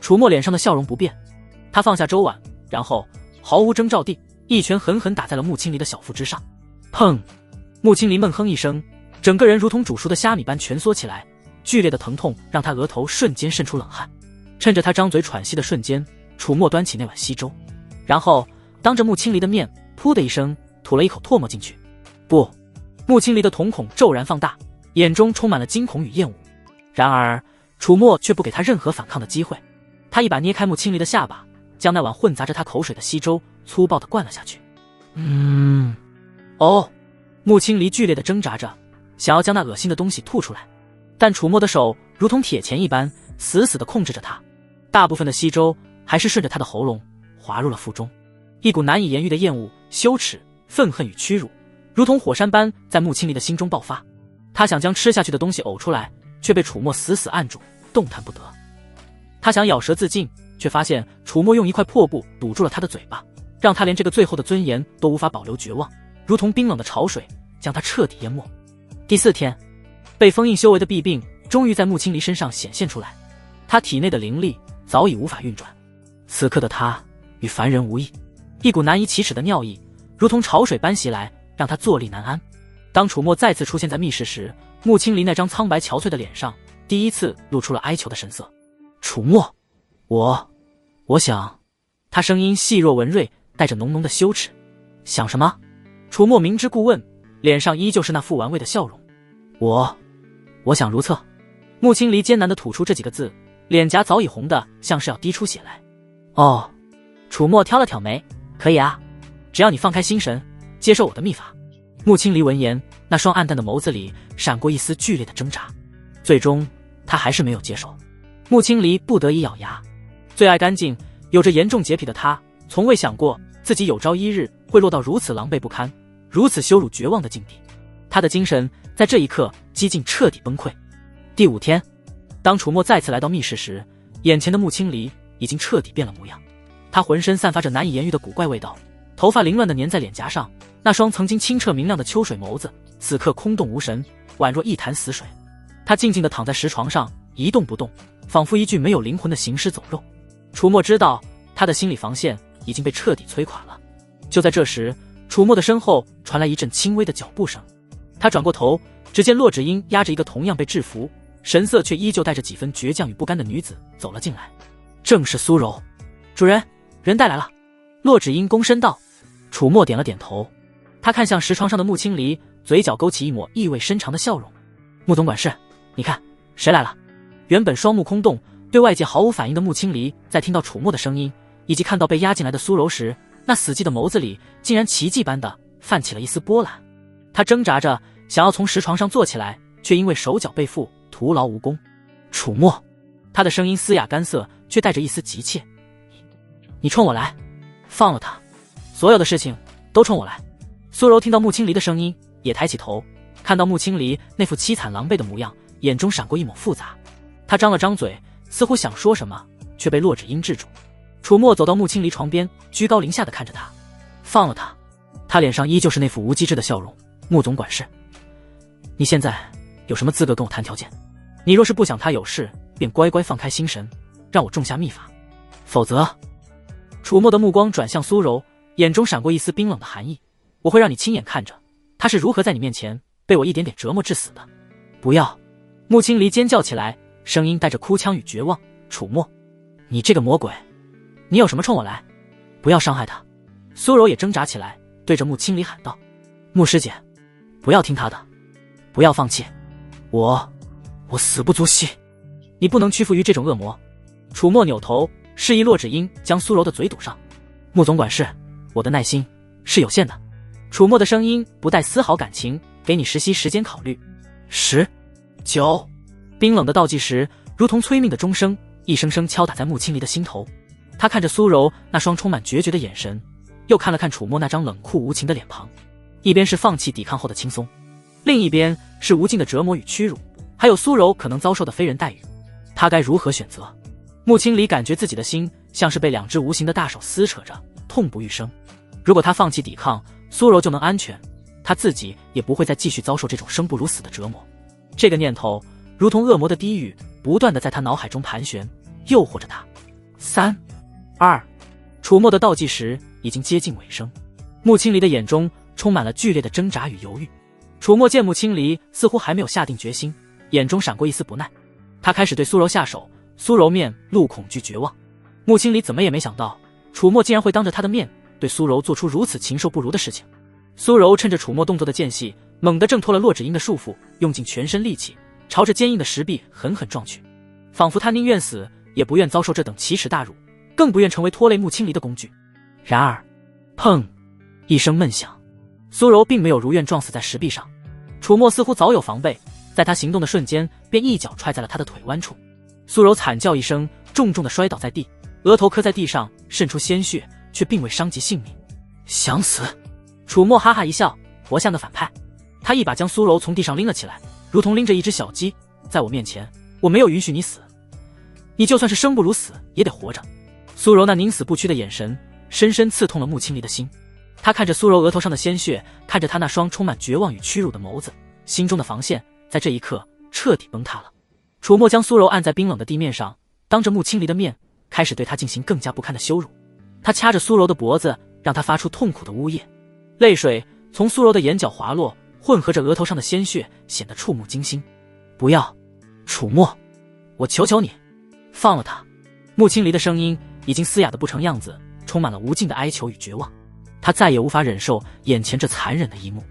楚墨脸上的笑容不变，他放下粥碗，然后毫无征兆地一拳狠狠打在了穆清离的小腹之上。砰！穆清离闷哼一声，整个人如同煮熟的虾米般蜷缩起来，剧烈的疼痛让他额头瞬间渗出冷汗。趁着他张嘴喘息的瞬间，楚墨端起那碗稀粥，然后当着穆清离的面噗的一声吐了一口唾沫进去。不！穆清离的瞳孔骤然放大，眼中充满了惊恐与厌恶。然而楚墨却不给他任何反抗的机会，他一把捏开穆清离的下巴，将那碗混杂着他口水的稀粥粗暴地灌了下去。哦！穆清离剧烈地挣扎着，想要将那恶心的东西吐出来。但楚墨的手如同铁钳一般，死死地控制着他。大部分的稀粥还是顺着他的喉咙滑入了腹中，一股难以言喻的厌恶、羞耻、愤恨与屈辱，如同火山般在穆青离的心中爆发。他想将吃下去的东西呕出来，却被楚墨死死按住，动弹不得。他想咬舌自尽，却发现楚墨用一块破布堵住了他的嘴巴，让他连这个最后的尊严都无法保留，绝望如同冰冷的潮水将他彻底淹没。第4天，被封印修为的弊病终于在穆青离身上显现出来，他体内的灵力早已无法运转。此刻的他与凡人无异，一股难以启齿的尿意如同潮水般袭来，让他坐立难安。当楚墨再次出现在密室时，穆青离那张苍白憔悴的脸上第一次露出了哀求的神色。楚墨，我想，他声音细若文瑞，带着浓浓的羞耻。想什么？楚墨明知故问，脸上依旧是那副玩味的笑容。我想如厕。穆青离艰难地吐出这几个字，脸颊早已红得像是要滴出血来。哦，楚墨挑了挑眉，可以啊，只要你放开心神，接受我的秘法。穆青离闻言，那双暗淡的眸子里闪过一丝剧烈的挣扎，最终他还是没有接受。穆青离不得已咬牙。最爱干净、有着严重洁癖的他，从未想过自己有朝一日会落到如此狼狈不堪、如此羞辱绝望的境地。他的精神在这一刻几近彻底崩溃。第5天，当楚墨再次来到密室时，眼前的穆青离已经彻底变了模样。他浑身散发着难以言喻的古怪味道，头发凌乱地粘在脸颊上，那双曾经清澈明亮的秋水眸子此刻空洞无神，宛若一潭死水。他静静地躺在石床上，一动不动，仿佛一具没有灵魂的行尸走肉。楚墨知道他的心理防线已经被彻底摧垮了。就在这时，楚墨的身后传来一阵轻微的脚步声。他转过头，只见骆芷英压着一个同样被制服，神色却依旧带着几分倔强与不甘的女子走了进来，正是苏柔。主人，人带来了。骆芷英躬身道。楚墨点了点头，他看向石床上的穆青离，嘴角勾起一抹意味深长的笑容。穆总管事，你看谁来了？原本双目空洞，对外界毫无反应的穆青离，在听到楚墨的声音以及看到被押进来的苏柔时，那死寂的眸子里竟然奇迹般的泛起了一丝波澜。他挣扎着想要从石床上坐起来，却因为手脚被缚，徒劳无功。楚墨，他的声音嘶哑干涩，却带着一丝急切。你冲我来，放了他，所有的事情都冲我来。苏柔听到穆青离的声音，也抬起头，看到穆青离那副凄惨狼狈的模样，眼中闪过一抹复杂。他张了张嘴，似乎想说什么，却被骆芷英制住。楚墨走到穆青离床边，居高临下的看着他。放了他。他脸上依旧是那副无机智的笑容。穆总管事，你现在有什么资格跟我谈条件？你若是不想他有事，便乖乖放开心神，让我种下秘法，否则……楚墨的目光转向苏柔，眼中闪过一丝冰冷的寒意。我会让你亲眼看着他是如何在你面前被我一点点折磨致死的。不要！穆青离尖叫起来，声音带着哭腔与绝望。楚墨，你这个魔鬼，你有什么冲我来？不要伤害他！苏柔也挣扎起来，对着穆青离喊道。穆师姐，不要听他的，不要放弃，我死不足惜，你不能屈服于这种恶魔。楚墨扭头示意骆芷英将苏柔的嘴堵上。穆总管事，我的耐心是有限的。楚墨的声音不带丝毫感情，给你10息时间考虑。10、9，冰冷的倒计时如同催命的钟声，一声声敲打在穆青离的心头。他看着苏柔那双充满决绝的眼神，又看了看楚墨那张冷酷无情的脸庞，一边是放弃抵抗后的轻松，另一边是无尽的折磨与屈辱，还有苏柔可能遭受的非人待遇。他该如何选择？穆青离感觉自己的心像是被2只无形的大手撕扯着，痛不欲生。如果他放弃抵抗，苏柔就能安全，他自己也不会再继续遭受这种生不如死的折磨。这个念头如同恶魔的低语，不断的在他脑海中盘旋，诱惑着他。3、2，楚墨的倒计时已经接近尾声。穆青离的眼中充满了剧烈的挣扎与犹豫。楚墨见穆青离似乎还没有下定决心，眼中闪过一丝不耐。他开始对苏柔下手，苏柔面露恐惧绝望。穆青离怎么也没想到，楚墨竟然会当着他的面对苏柔做出如此禽兽不如的事情。苏柔趁着楚墨动作的间隙，猛地挣脱了骆芷英的束缚，用尽全身力气朝着坚硬的石壁狠狠撞去，仿佛他宁愿死也不愿遭受这等奇耻大辱，更不愿成为拖累穆青离的工具。然而砰一声闷响，苏柔并没有如愿撞死在石壁上。楚墨似乎早有防备，在他行动的瞬间，便一脚踹在了他的腿弯处。苏柔惨叫一声，重重的摔倒在地，额头磕在地上，渗出鲜血，却并未伤及性命。想死！楚墨哈哈一笑，活像个反派。他一把将苏柔从地上拎了起来，如同拎着一只小鸡。在我面前，我没有允许你死，你就算是生不如死，也得活着。苏柔那宁死不屈的眼神，深深刺痛了穆青离的心。他看着苏柔额头上的鲜血，看着他那双充满绝望与屈辱的眸子，心中的防线在这一刻彻底崩塌了。楚墨将苏柔按在冰冷的地面上，当着穆青离的面，开始对他进行更加不堪的羞辱。他掐着苏柔的脖子，让他发出痛苦的呜咽。泪水从苏柔的眼角滑落，混合着额头上的鲜血，显得触目惊心。不要，楚墨，我求求你，放了他。穆青离的声音已经嘶哑的不成样子，充满了无尽的哀求与绝望。他再也无法忍受眼前这残忍的一幕。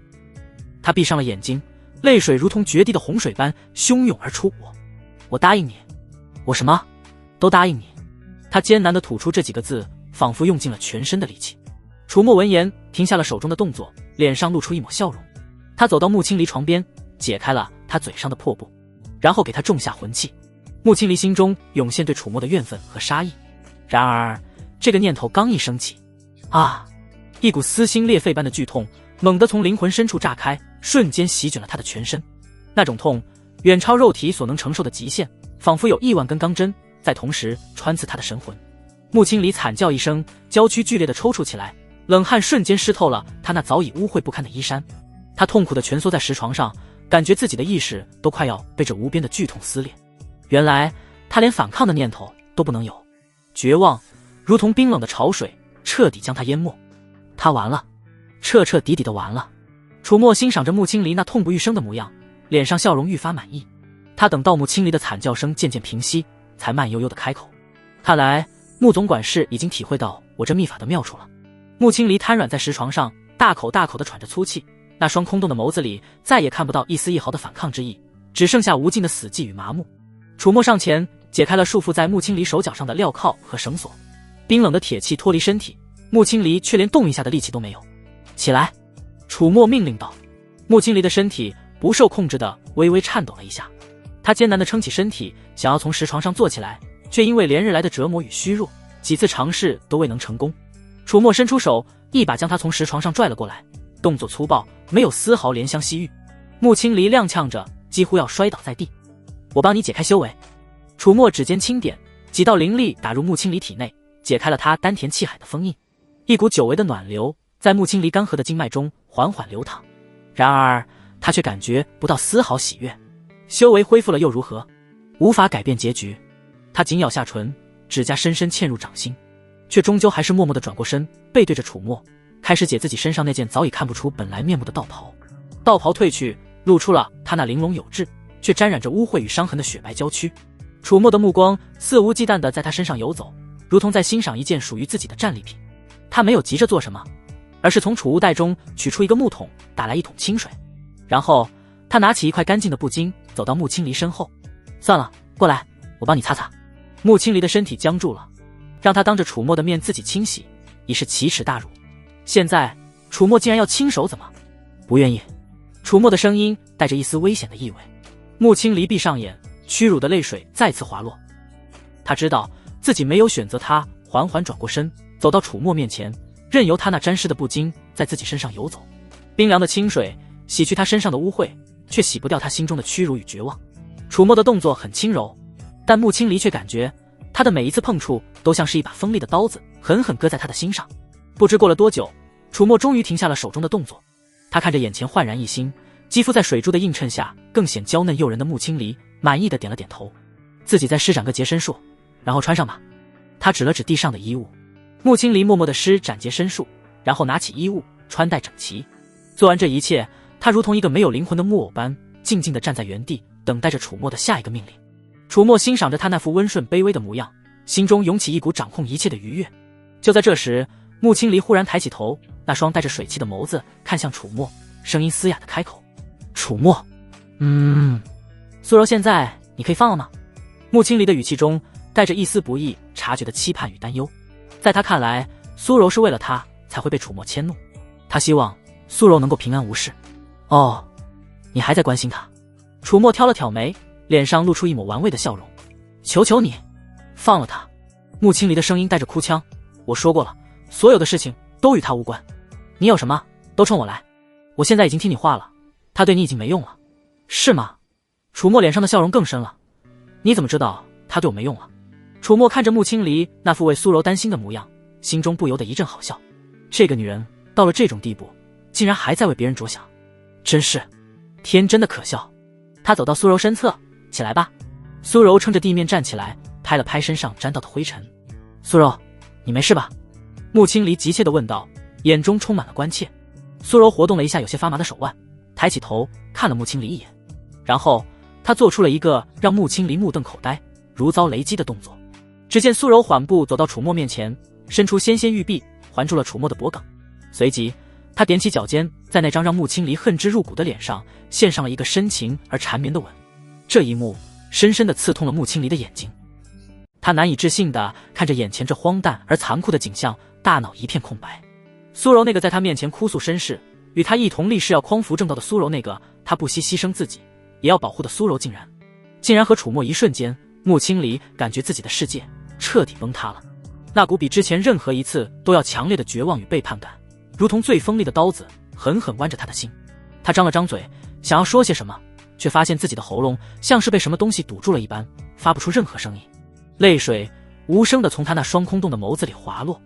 他闭上了眼睛，泪水如同决堤的洪水般汹涌而出。我答应你。我什么？都答应你。他艰难地吐出这几个字，仿佛用尽了全身的力气。楚墨闻言停下了手中的动作，脸上露出一抹笑容。他走到穆青离床边，解开了他嘴上的破布，然后给他种下魂器。穆青离心中涌现对楚墨的怨愤和杀意，然而这个念头刚一升起，一股撕心裂肺般的剧痛猛地从灵魂深处炸开，瞬间席卷了他的全身。那种痛远超肉体所能承受的极限，仿佛有10000根钢针在同时穿刺他的神魂。穆青离惨叫一声，娇躯剧烈的抽搐起来，冷汗瞬间湿透了他那早已污秽不堪的衣衫。他痛苦地蜷缩在石床上，感觉自己的意识都快要被这无边的剧痛撕裂。原来他连反抗的念头都不能有，绝望如同冰冷的潮水，彻底将他淹没。他完了，彻彻底底的完了。楚墨欣赏着穆青离那痛不欲生的模样，脸上笑容愈发满意。他等到穆青离的惨叫声渐渐平息，才慢悠悠的开口：看来穆总管事已经体会到我这秘法的妙处了。穆青离瘫软在石床上，大口大口的喘着粗气，那双空洞的眸子里再也看不到一丝一毫的反抗之意，只剩下无尽的死寂与麻木。楚墨上前解开了束缚在穆青离手脚上的镣铐和绳索，冰冷的铁器脱离身体，穆青离却连动一下的力气都没有。起来！楚墨命令道。穆青离的身体不受控制的微微颤抖了一下，他艰难地撑起身体，想要从石床上坐起来，却因为连日来的折磨与虚弱，几次尝试都未能成功。楚墨伸出手，一把将他从石床上拽了过来，动作粗暴，没有丝毫怜香惜玉。穆青离踉跄着，几乎要摔倒在地。我帮你解开修为。楚墨指尖轻点，几道灵力打入穆青离体内，解开了他丹田气海的封印。一股久违的暖流在穆青离干涸的经脉中缓缓流淌，然而他却感觉不到丝毫喜悦。修为恢复了又如何？无法改变结局。他紧咬下唇，指甲深深嵌入掌心，却终究还是默默地转过身，背对着楚墨，开始解自己身上那件早已看不出本来面目的道袍。道袍褪去，露出了他那玲珑有致却沾染着污秽与伤痕的雪白娇躯。楚墨的目光肆无忌惮地在他身上游走，如同在欣赏一件属于自己的战利品。他没有急着做什么，而是从储物袋中取出一个木桶，打来一桶清水，然后他拿起一块干净的布巾，走到穆青离身后。算了，过来，我帮你擦擦。穆青离的身体僵住了，让他当着楚墨的面自己清洗，已是奇耻大辱。现在楚墨竟然要亲手，怎么不愿意？楚墨的声音带着一丝危险的意味。穆青离闭上眼，屈辱的泪水再次滑落。他知道自己没有选择他，缓缓转过身，走到楚墨面前，任由他那沾湿的布巾在自己身上游走。冰凉的清水洗去他身上的污秽，却洗不掉他心中的屈辱与绝望。楚墨的动作很轻柔，但穆青离却感觉他的每一次碰触都像是一把锋利的刀子，狠狠割在他的心上。不知过了多久，楚墨终于停下了手中的动作。他看着眼前焕然一新，肌肤在水珠的映衬下更显娇嫩诱人的穆青离，满意的点了点头。自己再施展个洁身术，然后穿上吧。他指了指地上的衣物。穆青离默默的施展洁身术，然后拿起衣物穿戴整齐。做完这一切，他如同一个没有灵魂的木偶般静静地站在原地，等待着楚墨的下一个命令。楚墨欣赏着他那副温顺卑微的模样，心中涌起一股掌控一切的愉悦。就在这时，穆青离忽然抬起头，那双带着水汽的眸子看向楚墨，声音嘶哑的开口：楚墨，苏柔现在你可以放了吗？穆青离的语气中带着一丝不易察觉的期盼与担忧。在他看来，苏柔是为了他才会被楚墨迁怒，他希望苏柔能够平安无事。哦，你还在关心他？楚墨挑了挑眉，脸上露出一抹玩味的笑容。求求你，放了他。穆青离的声音带着哭腔，我说过了，所有的事情都与他无关。你有什么都冲我来，我现在已经听你话了，他对你已经没用了。是吗？楚墨脸上的笑容更深了。你怎么知道他对我没用了？楚墨看着穆青离那副为苏柔担心的模样，心中不由得一阵好笑。这个女人到了这种地步，竟然还在为别人着想，真是天真的可笑。他走到苏柔身侧，起来吧。苏柔撑着地面站起来，拍了拍身上沾到的灰尘。苏柔，你没事吧？穆青离急切地问道，眼中充满了关切。苏柔活动了一下有些发麻的手腕，抬起头看了穆青离一眼，然后他做出了一个让穆青离目瞪口呆、如遭雷击的动作。只见苏柔缓步走到楚墨面前，伸出纤纤玉臂环住了楚墨的脖颈，随即他踮起脚尖，在那张让穆青离恨之入骨的脸上献上了一个深情而缠绵的吻。这一幕深深地刺痛了穆青离的眼睛，他难以置信地看着眼前这荒诞而残酷的景象，大脑一片空白。苏柔那个在他面前哭诉身世，与他一同立誓要匡扶正道的苏柔，那个他不惜牺牲自己也要保护的苏柔，竟然和楚墨一瞬间，穆青离感觉自己的世界彻底崩塌了。那股比之前任何一次都要强烈的绝望与背叛感，如同最锋利的刀子，狠狠剜着他的心。他张了张嘴，想要说些什么，却发现自己的喉咙像是被什么东西堵住了一般，发不出任何声音。泪水无声地从他那双空洞的眸子里滑落。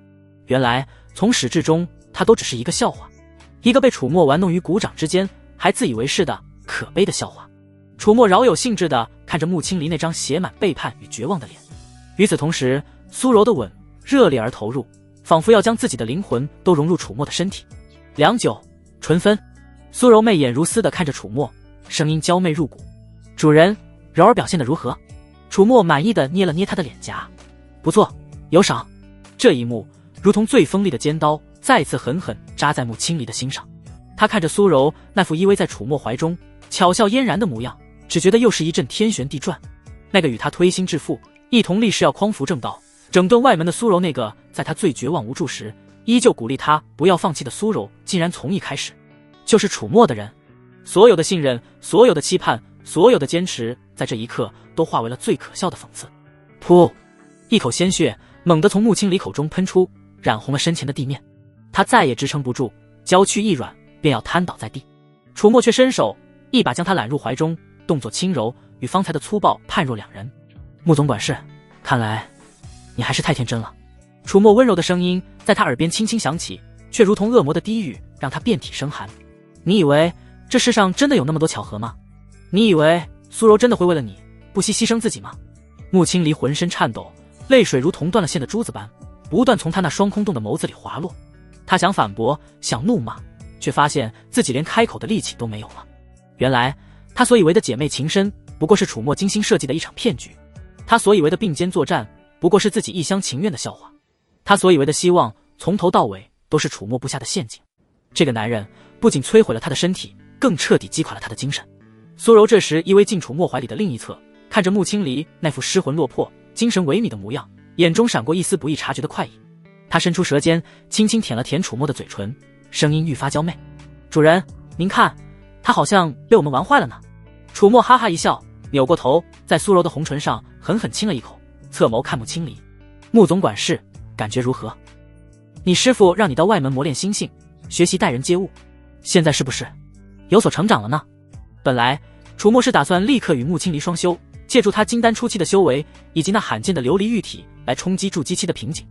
原来从始至终，他都只是一个笑话，一个被楚墨玩弄于股掌之间，还自以为是的可悲的笑话。楚墨饶有兴致地看着穆青离那张写满背叛与绝望的脸。与此同时，苏柔的吻热烈而投入，仿佛要将自己的灵魂都融入楚墨的身体。良久，唇分。苏柔媚眼如丝地看着楚墨，声音娇媚入骨。主人，柔儿表现得如何？楚墨满意地捏了捏她的脸颊。不错，有赏。这一幕如同最锋利的尖刀，再次狠狠扎在穆青离的心上。他看着苏柔那副依偎在楚墨怀中巧笑嫣然的模样，只觉得又是一阵天旋地转。那个与他推心置腹，一同立誓要匡扶正道、整顿外门的苏柔，那个在他最绝望无助时依旧鼓励他不要放弃的苏柔，竟然从一开始就是楚墨的人。所有的信任，所有的期盼，所有的坚持，在这一刻都化为了最可笑的讽刺。噗！一口鲜血猛地从穆青离口中喷出，染红了身前的地面。他再也支撑不住，娇躯一软，便要瘫倒在地。楚墨却伸手一把将他揽入怀中，动作轻柔，与方才的粗暴判若两人。穆总管事，看来你还是太天真了。楚墨温柔的声音在他耳边轻轻响起，却如同恶魔的低语，让他遍体生寒。你以为这世上真的有那么多巧合吗？你以为苏柔真的会为了你不惜牺牲自己吗？穆青离浑身颤抖，泪水如同断了线的珠子般不断从他那双空洞的眸子里滑落。他想反驳，想怒骂，却发现自己连开口的力气都没有了。原来他所以为的姐妹情深，不过是楚墨精心设计的一场骗局。他所以为的并肩作战，不过是自己一厢情愿的笑话。他所以为的希望，从头到尾都是楚墨布下的陷阱。这个男人不仅摧毁了他的身体，更彻底击垮了他的精神。苏柔这时依偎进楚墨怀里的另一侧，看着穆青离那副失魂落魄、精神萎靡的模样，眼中闪过一丝不易察觉的快意。他伸出舌尖，轻轻舔了舔楚墨的嘴唇，声音愈发娇媚：“主人，您看，他好像被我们玩坏了呢。”楚墨哈哈一笑，扭过头，在苏柔的红唇上狠狠亲了一口，侧眸看穆青离：“穆总管事，感觉如何？你师父让你到外门磨练心性，学习待人接物，现在是不是有所成长了呢？”本来楚墨是打算立刻与穆青离双修，借助他金丹初期的修为以及那罕见的琉璃玉体来冲击筑基期的瓶颈，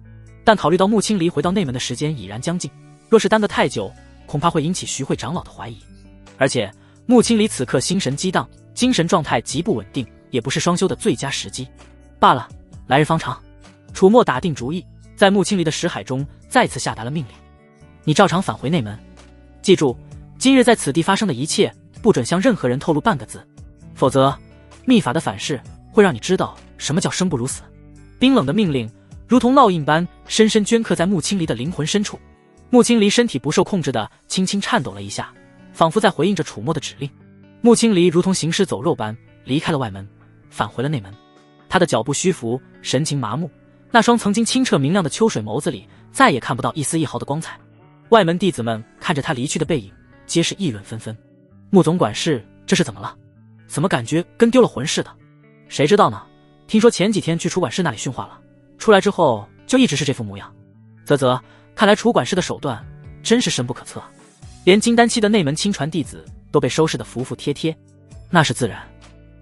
但考虑到穆青离回到内门的时间已然将近，若是耽搁太久，恐怕会引起徐会长老的怀疑。而且穆青离此刻心神激荡，精神状态极不稳定，也不是双修的最佳时机。罢了，来日方长。楚墨打定主意，在穆青离的识海中再次下达了命令：你照常返回内门，记住，今日在此地发生的一切不准向任何人透露半个字，否则秘法的反噬会让你知道什么叫生不如死。冰冷的命令如同烙印般深深镌刻在穆青离的灵魂深处。穆青离身体不受控制的轻轻颤抖了一下，仿佛在回应着楚墨的指令。穆青离如同行尸走肉般离开了外门，返回了内门。他的脚步虚浮，神情麻木，那双曾经清澈明亮的秋水眸子里再也看不到一丝一毫的光彩。外门弟子们看着他离去的背影，皆是议论纷纷。穆总管事，这是怎么了？怎么感觉跟丢了魂似的？谁知道呢？听说前几天去储管室那里训话了，出来之后就一直是这副模样。啧啧，看来储管室的手段真是深不可测，连金丹期的内门亲传弟子都被收拾得服服帖帖。那是自然，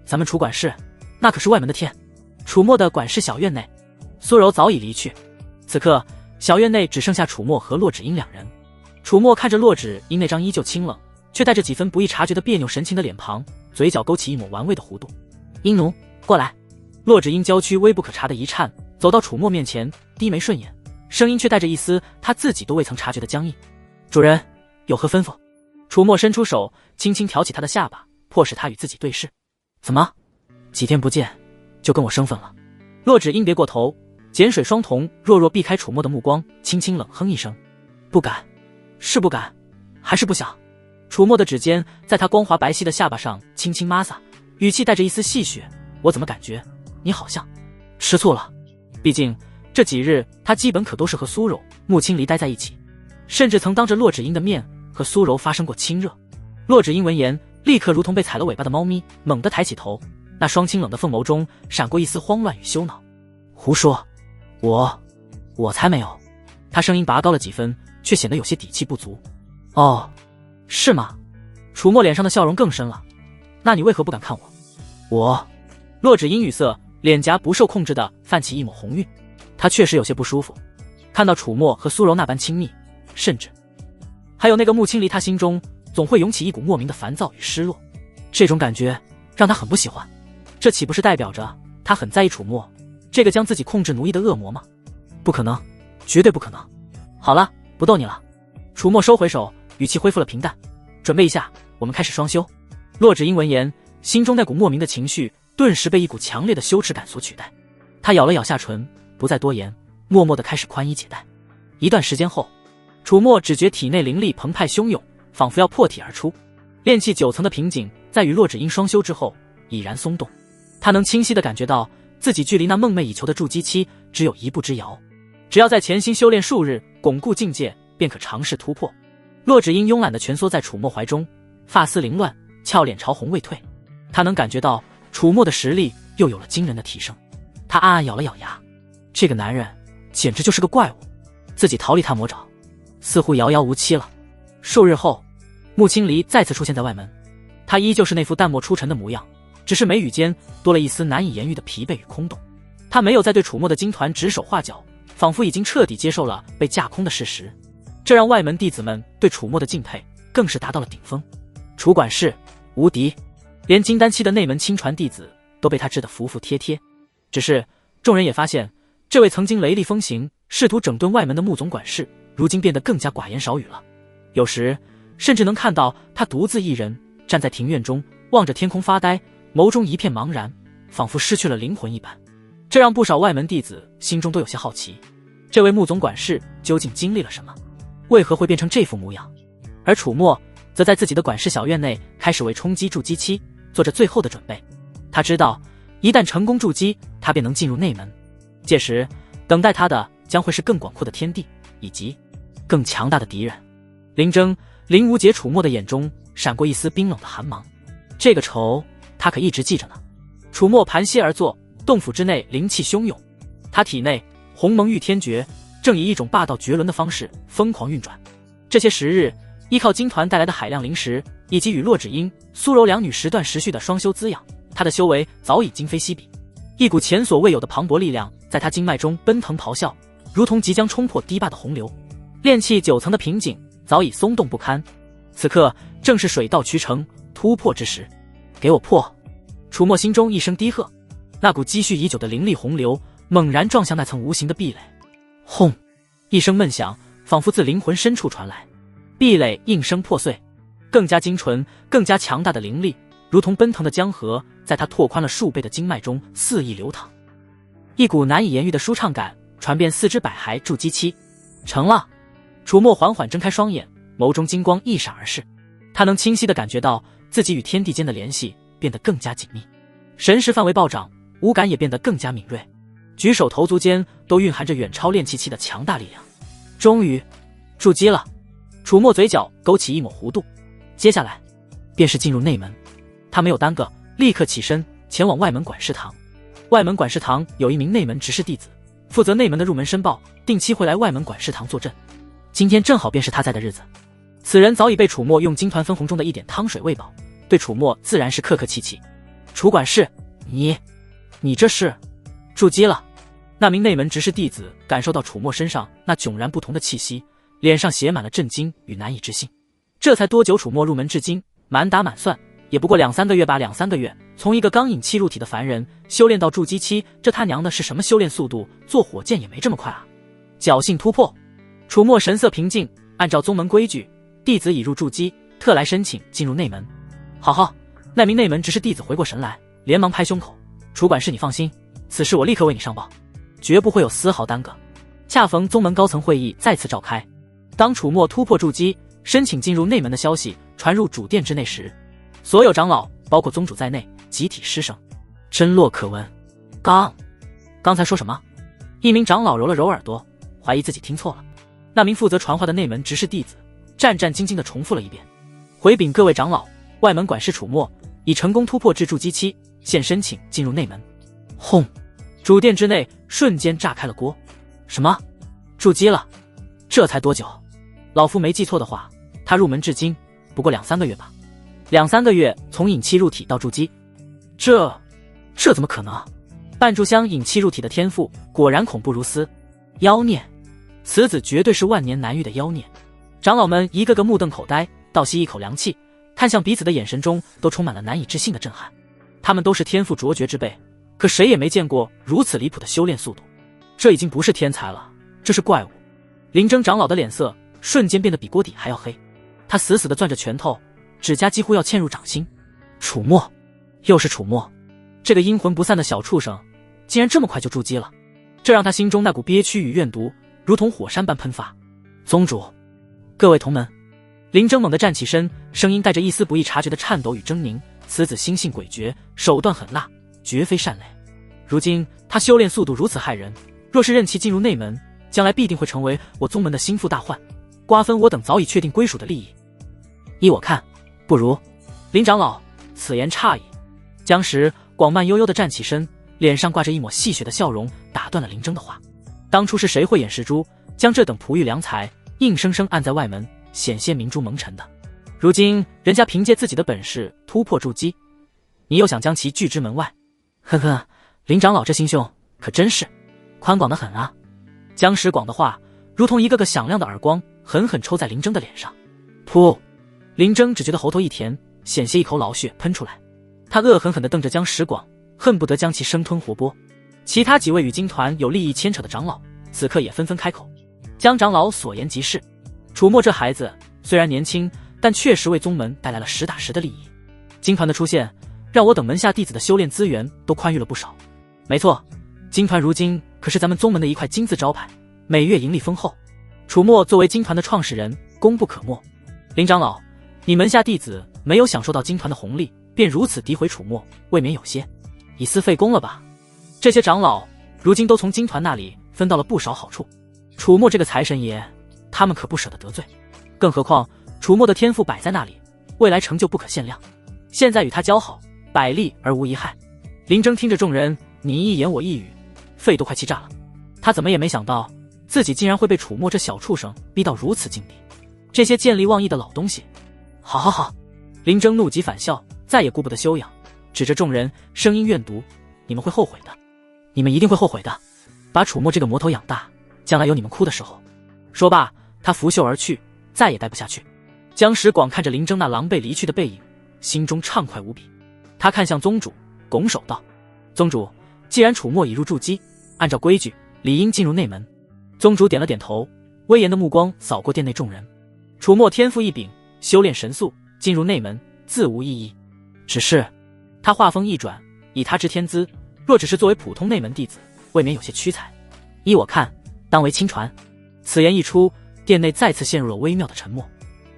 咱们储管室那可是外门的天。楚墨的管事小院内，苏柔早已离去，此刻小院内只剩下楚墨和洛芷英两人。楚墨看着洛芷英那张依旧清冷却带着几分不易察觉的别扭神情的脸庞，嘴角勾起一抹玩味的弧度。英奴，过来。洛芷英娇躯微不可察的一颤，走到楚墨面前，低眉顺眼，声音却带着一丝他自己都未曾察觉的僵硬。主人有何吩咐？楚墨伸出手轻轻挑起他的下巴，迫使他与自己对视。怎么几天不见就跟我生分了？洛芷英别过头，碱水双瞳弱弱避开楚墨的目光，轻轻冷哼一声。不敢，是不敢还是不想？楚墨的指尖在他光滑白皙的下巴上轻轻摩挲，语气带着一丝戏谑。我怎么感觉你好像吃醋了？毕竟这几日他基本可都是和苏柔、穆青离待在一起，甚至曾当着洛芷英的面和苏柔发生过亲热。洛芷英闻言立刻如同被踩了尾巴的猫咪，猛地抬起头，那双清冷的凤眸中闪过一丝慌乱与羞恼。胡说，我才没有。他声音拔高了几分，却显得有些底气不足。哦，是吗？楚墨脸上的笑容更深了。那你为何不敢看我？洛芷英语塞，脸颊不受控制地泛起一抹红晕。她确实有些不舒服，看到楚墨和苏柔那般亲密，甚至还有那个穆青离，她心中总会涌起一股莫名的烦躁与失落。这种感觉让她很不喜欢。这岂不是代表着她很在意楚墨这个将自己控制奴役的恶魔吗？不可能，绝对不可能。好了，不逗你了。楚墨收回手，语气恢复了平淡。准备一下，我们开始双修。洛芷英闻言，心中那股莫名的情绪顿时被一股强烈的羞耻感所取代。她咬了咬下唇，不再多言，默默地开始宽衣解带。一段时间后，楚墨只觉体内灵力澎湃汹涌，仿佛要破体而出。炼气9层的瓶颈在与洛芷英双修之后已然松动，他能清晰地感觉到自己距离那梦寐以求的筑基期只有一步之遥。只要在潜心修炼数日，巩固境界，便可尝试突破。洛芷英慵懒地蜷缩在楚墨怀中，发丝凌乱，俏脸潮红未退。他能感觉到楚墨的实力又有了惊人的提升。他暗暗咬了咬牙，这个男人简直就是个怪物，自己逃离他魔爪似乎遥遥无期了。数日后，穆青离再次出现在外门，他依旧是那副淡漠出尘的模样，只是眉宇间多了一丝难以言喻的疲惫与空洞。他没有再对楚墨的金团指手画脚，仿佛已经彻底接受了被架空的事实。这让外门弟子们对楚墨的敬佩更是达到了顶峰。楚管事无敌，连金丹期的内门亲传弟子都被他治得服服帖帖。只是众人也发现，这位曾经雷厉风行试图整顿外门的穆总管事，如今变得更加寡言少语了。有时甚至能看到他独自一人站在庭院中，望着天空发呆，眸中一片茫然，仿佛失去了灵魂一般。这让不少外门弟子心中都有些好奇，这位穆总管事究竟经历了什么，为何会变成这副模样？而楚墨则在自己的管事小院内开始为冲击筑基期做着最后的准备。他知道一旦成功筑基，他便能进入内门，届时等待他的将会是更广阔的天地以及更强大的敌人。林征、林无解、楚墨的眼中闪过一丝冰冷的寒芒，这个仇他可一直记着呢。楚墨盘膝而坐，洞府之内灵气汹涌，他体内鸿蒙御天诀正以一种霸道绝伦的方式疯狂运转。这些时日，依靠金团带来的海量灵石，以及与洛芷英、苏柔两女时断时续的双修滋养，他的修为早已今非昔比。一股前所未有的磅礴力量在他经脉中奔腾咆哮，如同即将冲破堤坝的洪流。炼气9层的瓶颈早已松动不堪，此刻正是水到渠成突破之时。给我破！楚墨心中一声低喝，那股积蓄已久的灵力洪流猛然撞向那层无形的壁垒。轰！一声闷响仿佛自灵魂深处传来，壁垒应声破碎。更加精纯、更加强大的灵力如同奔腾的江河，在他拓宽了数倍的经脉中肆意流淌。一股难以言喻的舒畅感传遍四肢百骸。筑基期成了。楚墨缓缓睁开双眼，眸中金光一闪而逝。他能清晰地感觉到自己与天地间的联系变得更加紧密，神识范围暴涨，五感也变得更加敏锐，举手投足间都蕴含着远超炼气期的强大力量。终于筑基了。楚墨嘴角勾起一抹弧度，接下来便是进入内门。他没有耽搁，立刻起身前往外门管事堂。外门管事堂有一名内门执事弟子，负责内门的入门申报，定期会来外门管事堂坐镇。今天正好便是他在的日子。此人早已被楚墨用金团分红中的一点汤水喂饱，对楚墨自然是客客气气。楚管事，你这是筑基了？那名内门执事弟子感受到楚墨身上那迥然不同的气息，脸上写满了震惊与难以置信。这才多久？楚墨入门至今，满打满算也不过2-3个月吧。2-3个月，从一个刚引气入体的凡人修炼到筑基期，这他娘的是什么修炼速度？坐火箭也没这么快啊！侥幸突破。楚墨神色平静，按照宗门规矩，弟子已入筑基，特来申请进入内门。好，那名内门执事弟子回过神来，连忙拍胸口：楚管事，你放心，此事我立刻为你上报，绝不会有丝毫耽搁。恰逢宗门高层会议再次召开，当楚墨突破筑基，申请进入内门的消息传入主殿之内时，所有长老，包括宗主在内，集体失声，真落可闻。刚才说什么？一名长老揉了揉耳朵，怀疑自己听错了。那名负责传话的内门执事弟子战战兢兢地重复了一遍：回禀各位长老，外门管事楚墨已成功突破至筑基期，现申请进入内门。轰！主殿之内瞬间炸开了锅。什么？筑基了？这才多久？老夫没记错的话，他入门至今不过2-3个月吧？2-3个月从引气入体到筑基，这怎么可能？半炷香引气入体的天赋果然恐怖如斯。妖孽！此子绝对是万年难遇的妖孽。长老们一个个目瞪口呆，倒吸一口凉气，看向彼此的眼神中都充满了难以置信的震撼。他们都是天赋卓绝之辈，可谁也没见过如此离谱的修炼速度。这已经不是天才了，这是怪物。林征长老的脸色瞬间变得比锅底还要黑，他死死地攥着拳头，指甲几乎要嵌入掌心。楚墨，又是楚墨，这个阴魂不散的小畜生竟然这么快就筑基了，这让他心中那股憋屈与怨毒如同火山般喷发。宗主，各位同门。林征猛地站起身，声音带着一丝不易察觉的颤抖与狰狞。此子心性诡谲，手段狠辣，绝非善类。如今他修炼速度如此骇人，若是任其进入内门，将来必定会成为我宗门的心腹大患，瓜分我等早已确定归属的利益。依我看，不如……林长老，此言差矣。江时广慢悠悠地站起身，脸上挂着一抹戏谑的笑容，打断了林征的话。当初是谁慧眼识珠，将这等璞玉良材硬生生按在外门，险些明珠蒙尘的？如今人家凭借自己的本事突破筑基，你又想将其拒之门外？呵呵，林长老这心胸可真是宽广得很啊。江时广的话如同一个个响亮的耳光，狠狠抽在林征的脸上。噗！林征只觉得喉头一甜，险些一口老血喷出来。他恶狠狠地瞪着江时广，恨不得将其生吞活剥。其他几位与金团有利益牵扯的长老此刻也纷纷开口。江长老所言极是，楚墨这孩子虽然年轻，但确实为宗门带来了实打实的利益。金团的出现让我等门下弟子的修炼资源都宽裕了不少。没错，金团如今可是咱们宗门的一块金字招牌，每月盈利丰厚。楚墨作为金团的创始人，功不可没。林长老，你门下弟子没有享受到金团的红利，便如此诋毁楚墨，未免有些以私废公了吧？这些长老如今都从金团那里分到了不少好处，楚墨这个财神爷，他们可不舍得得罪。更何况楚墨的天赋摆在那里，未来成就不可限量，现在与他交好，百利而无一害。林征听着众人你一言我一语，肺都快气炸了。他怎么也没想到自己竟然会被楚墨这小畜生逼到如此境地。这些见利忘义的老东西！好，林征怒极反笑，再也顾不得修养，指着众人声音怨毒：你们会后悔的，你们一定会后悔的，把楚墨这个魔头养大，将来有你们哭的时候。说罢他拂袖而去，再也待不下去。江时广看着林征那狼狈离去的背影，心中畅快无比。他看向宗主，拱手道：宗主，既然楚墨已入筑基，按照规矩理应进入内门。宗主点了点头，威严的目光扫过殿内众人。楚墨天赋异禀，修炼神速，进入内门自无异议。只是他话锋一转，以他之天资，若只是作为普通内门弟子，未免有些屈才。依我看，当为亲传。此言一出，殿内再次陷入了微妙的沉默。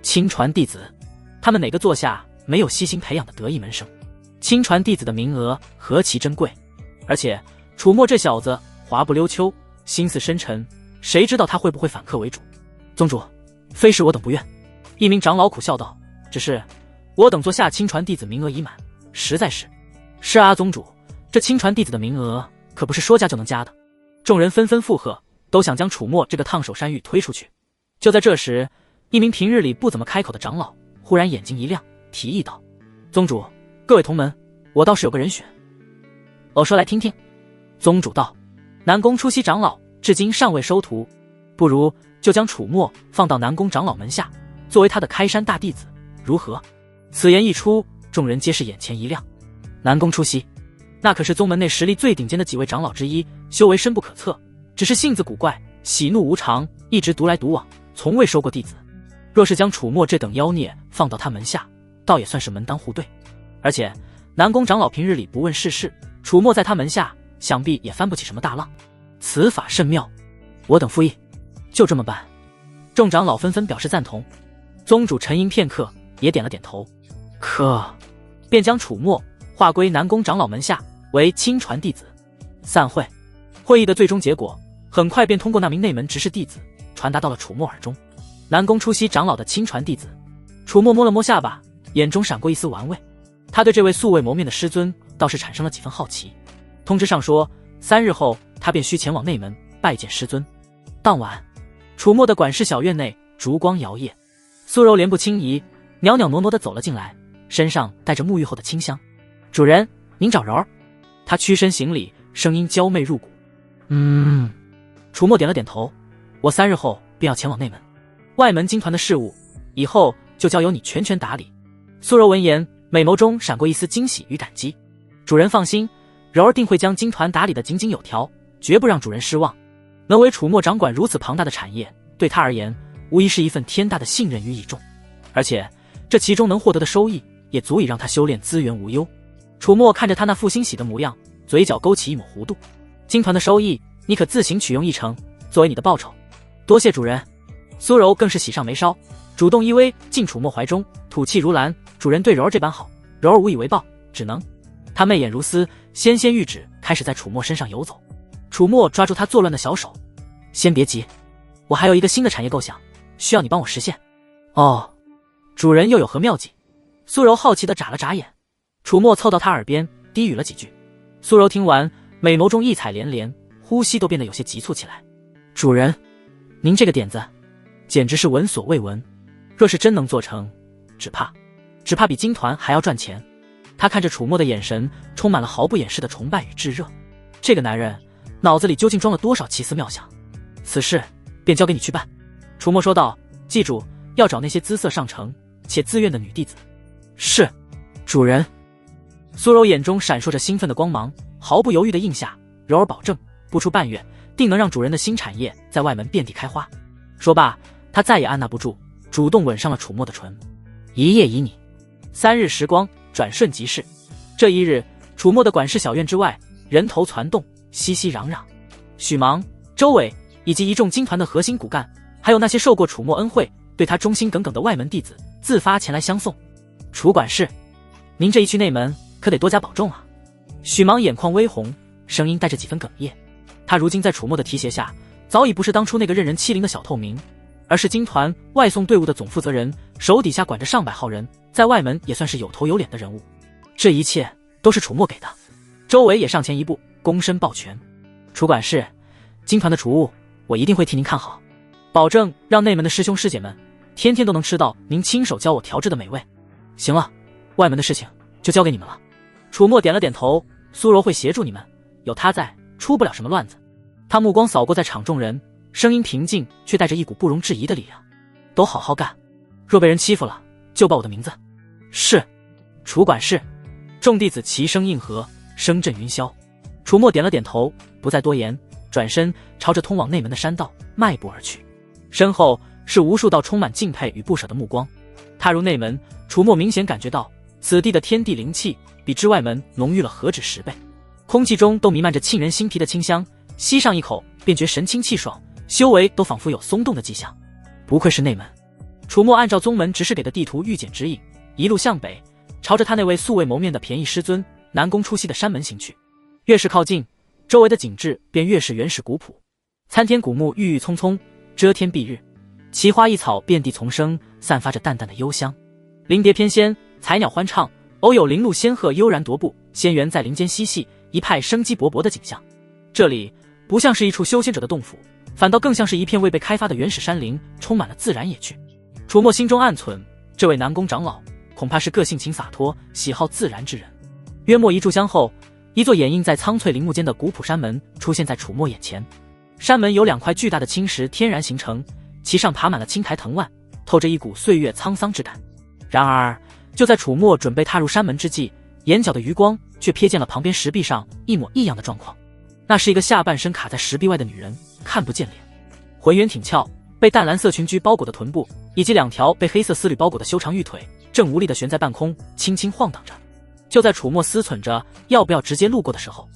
亲传弟子，他们哪个座下没有悉心培养的得意门生？亲传弟子的名额何其珍贵！而且楚墨这小子滑不溜秋，心思深沉，谁知道他会不会反客为主？宗主，非是我等不愿。一名长老苦笑道：只是我等座下亲传弟子名额已满，实在是……是啊，宗主，这亲传弟子的名额可不是说加就能加的。众人纷纷附和，都想将楚墨这个烫手山芋推出去。就在这时，一名平日里不怎么开口的长老忽然眼睛一亮，提议道：“宗主，各位同门，我倒是有个人选。”我说来听听。宗主道：“南宫出西长老至今尚未收徒，不如就将楚墨放到南宫长老门下，作为他的开山大弟子，如何？”此言一出，众人皆是眼前一亮。南宫出西，那可是宗门内实力最顶尖的几位长老之一，修为深不可测，只是性子古怪，喜怒无常，一直独来独往，从未收过弟子。若是将楚墨这等妖孽放到他门下，倒也算是门当户对。而且南宫长老平日里不问世事，楚墨在他门下想必也翻不起什么大浪。此法甚妙，我等附议。就这么办。众长老纷纷表示赞同。宗主沉吟片刻，也点了点头，便将楚墨划归南宫长老门下，为亲传弟子。散会。会议的最终结果很快便通过那名内门执事弟子传达到了楚墨耳中。南宫出西长老的亲传弟子。楚墨摸了摸下巴，眼中闪过一丝玩味。他对这位素未谋面的师尊倒是产生了几分好奇。通知上说3日后他便需前往内门拜见师尊。当晚，楚墨的管事小院内烛光摇曳，苏柔莲步轻移，袅袅挪挪地走了进来，身上带着沐浴后的清香。主人，您找柔儿。他屈身行礼，声音娇媚入骨。楚墨点了点头，我3日后便要前往内门，外门经团的事务以后就交由你全权打理。苏柔闻言，美眸中闪过一丝惊喜与感激。主人放心，柔儿定会将经团打理得井井有条，绝不让主人失望。能为楚墨掌管如此庞大的产业，对他而言无疑是一份天大的信任与倚重，而且这其中能获得的收益也足以让他修炼资源无忧。楚墨看着他那副欣喜的模样，嘴角勾起一抹弧度。经团的收益你可自行取用1成，作为你的报酬。多谢主人。苏柔更是喜上眉梢，主动依偎进楚墨怀中，吐气如兰。主人对柔儿这般好，柔儿无以为报，只能……他媚眼如丝，纤纤玉指开始在楚墨身上游走。楚墨抓住他作乱的小手，先别急，我还有一个新的产业构想，需要你帮我实现。哦，主人又有何妙计？苏柔好奇地眨了眨眼。楚墨凑到他耳边低语了几句。苏柔听完，美眸中异彩连连，呼吸都变得有些急促起来。主人，您这个点子简直是闻所未闻，若是真能做成，只怕比经团还要赚钱。他看着楚墨的眼神充满了毫不掩饰的崇拜与炙热。这个男人脑子里究竟装了多少奇思妙想？此事便交给你去办。楚墨说道，记住要找那些姿色上乘且自愿的女弟子。是，主人。苏柔眼中闪烁着兴奋的光芒，毫不犹豫地应下。柔儿保证不出半月，定能让主人的新产业在外门遍地开花。说罢，他再也按捺不住，主动吻上了楚墨的唇。一夜旖旎，3日时光转瞬即逝。这一日，楚墨的管事小院之外，人头攒动，熙熙攘攘。许芒、周伟以及一众经团的核心骨干，还有那些受过楚墨恩惠、对他忠心耿耿的外门弟子，自发前来相送。楚管事，您这一去内门可得多加保重啊。许芒眼眶微红，声音带着几分哽咽。他如今在楚墨的提携下，早已不是当初那个任人欺凌的小透明，而是经团外送队伍的总负责人，手底下管着上百号人，在外门也算是有头有脸的人物。这一切都是楚墨给的。周伟也上前一步，躬身抱拳。楚管事，经团的厨务我一定会替您看好，保证让内门的师兄师姐们天天都能吃到您亲手教我调制的美味。行了，外门的事情就交给你们了。楚墨点了点头，苏柔会协助你们，有他在，出不了什么乱子。他目光扫过在场众人，声音平静，却带着一股不容置疑的力量。都好好干，若被人欺负了，就报我的名字。是，楚管事。众弟子齐声应和，声震云霄。楚墨点了点头，不再多言，转身朝着通往内门的山道迈步而去。身后是无数道充满敬佩与不舍的目光。踏入内门，楚墨明显感觉到此地的天地灵气比之外门浓郁了何止10倍，空气中都弥漫着沁人心脾的清香，吸上一口便觉神清气爽，修为都仿佛有松动的迹象。不愧是内门。楚墨按照宗门执事给的地图预检指引，一路向北，朝着他那位素未谋面的便宜师尊南宫出西的山门行去。越是靠近，周围的景致便越是原始古朴，参天古木郁郁葱葱，遮天蔽日，奇花异草遍地丛生，散发着淡淡的幽香。灵蝶翩跹，彩鸟欢唱，偶有林鹿仙鹤悠然踱步，仙缘在林间嬉戏，一派生机勃勃的景象。这里不像是一处修仙者的洞府，反倒更像是一片未被开发的原始山林，充满了自然野趣。楚墨心中暗忖，这位南宫长老恐怕是个性情洒脱、喜好自然之人。约莫一炷香后，一座掩映在苍翠林木间的古朴山门出现在楚墨眼前。山门由2块巨大的青石天然形成，其上爬满了青苔藤蔓，透着一股岁月沧桑之感。然而，就在楚墨准备踏入山门之际，眼角的余光却瞥见了旁边石壁上一模一样的状况。那是一个下半身卡在石壁外的女人，看不见脸，浑圆挺翘，被淡蓝色裙裾包裹的臀部，以及2条被黑色丝缕包裹的修长玉腿，正无力地悬在半空，轻轻晃荡着。就在楚墨思忖着要不要直接路过的时候，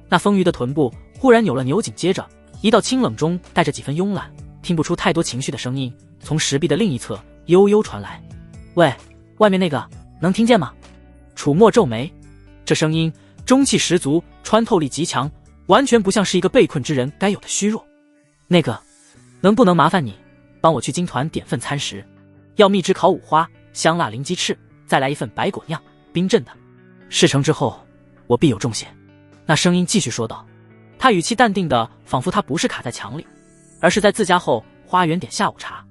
那丰腴的臀部忽然扭了扭紧，接着一道清冷中带着几分慵懒，听不出太多情绪的声音从石壁的另一侧悠悠传来：“喂，外面那个，能听见吗？”楚墨皱眉，这声音中气十足，穿透力极强，完全不像是一个被困之人该有的虚弱。那个，能不能麻烦你帮我去金团点份餐食？要蜜汁烤五花，香辣灵鸡翅，再来一份白果酿，冰镇的。事成之后，我必有重谢。那声音继续说道，他语气淡定的，仿佛他不是卡在墙里，而是在自家后花园点下午茶。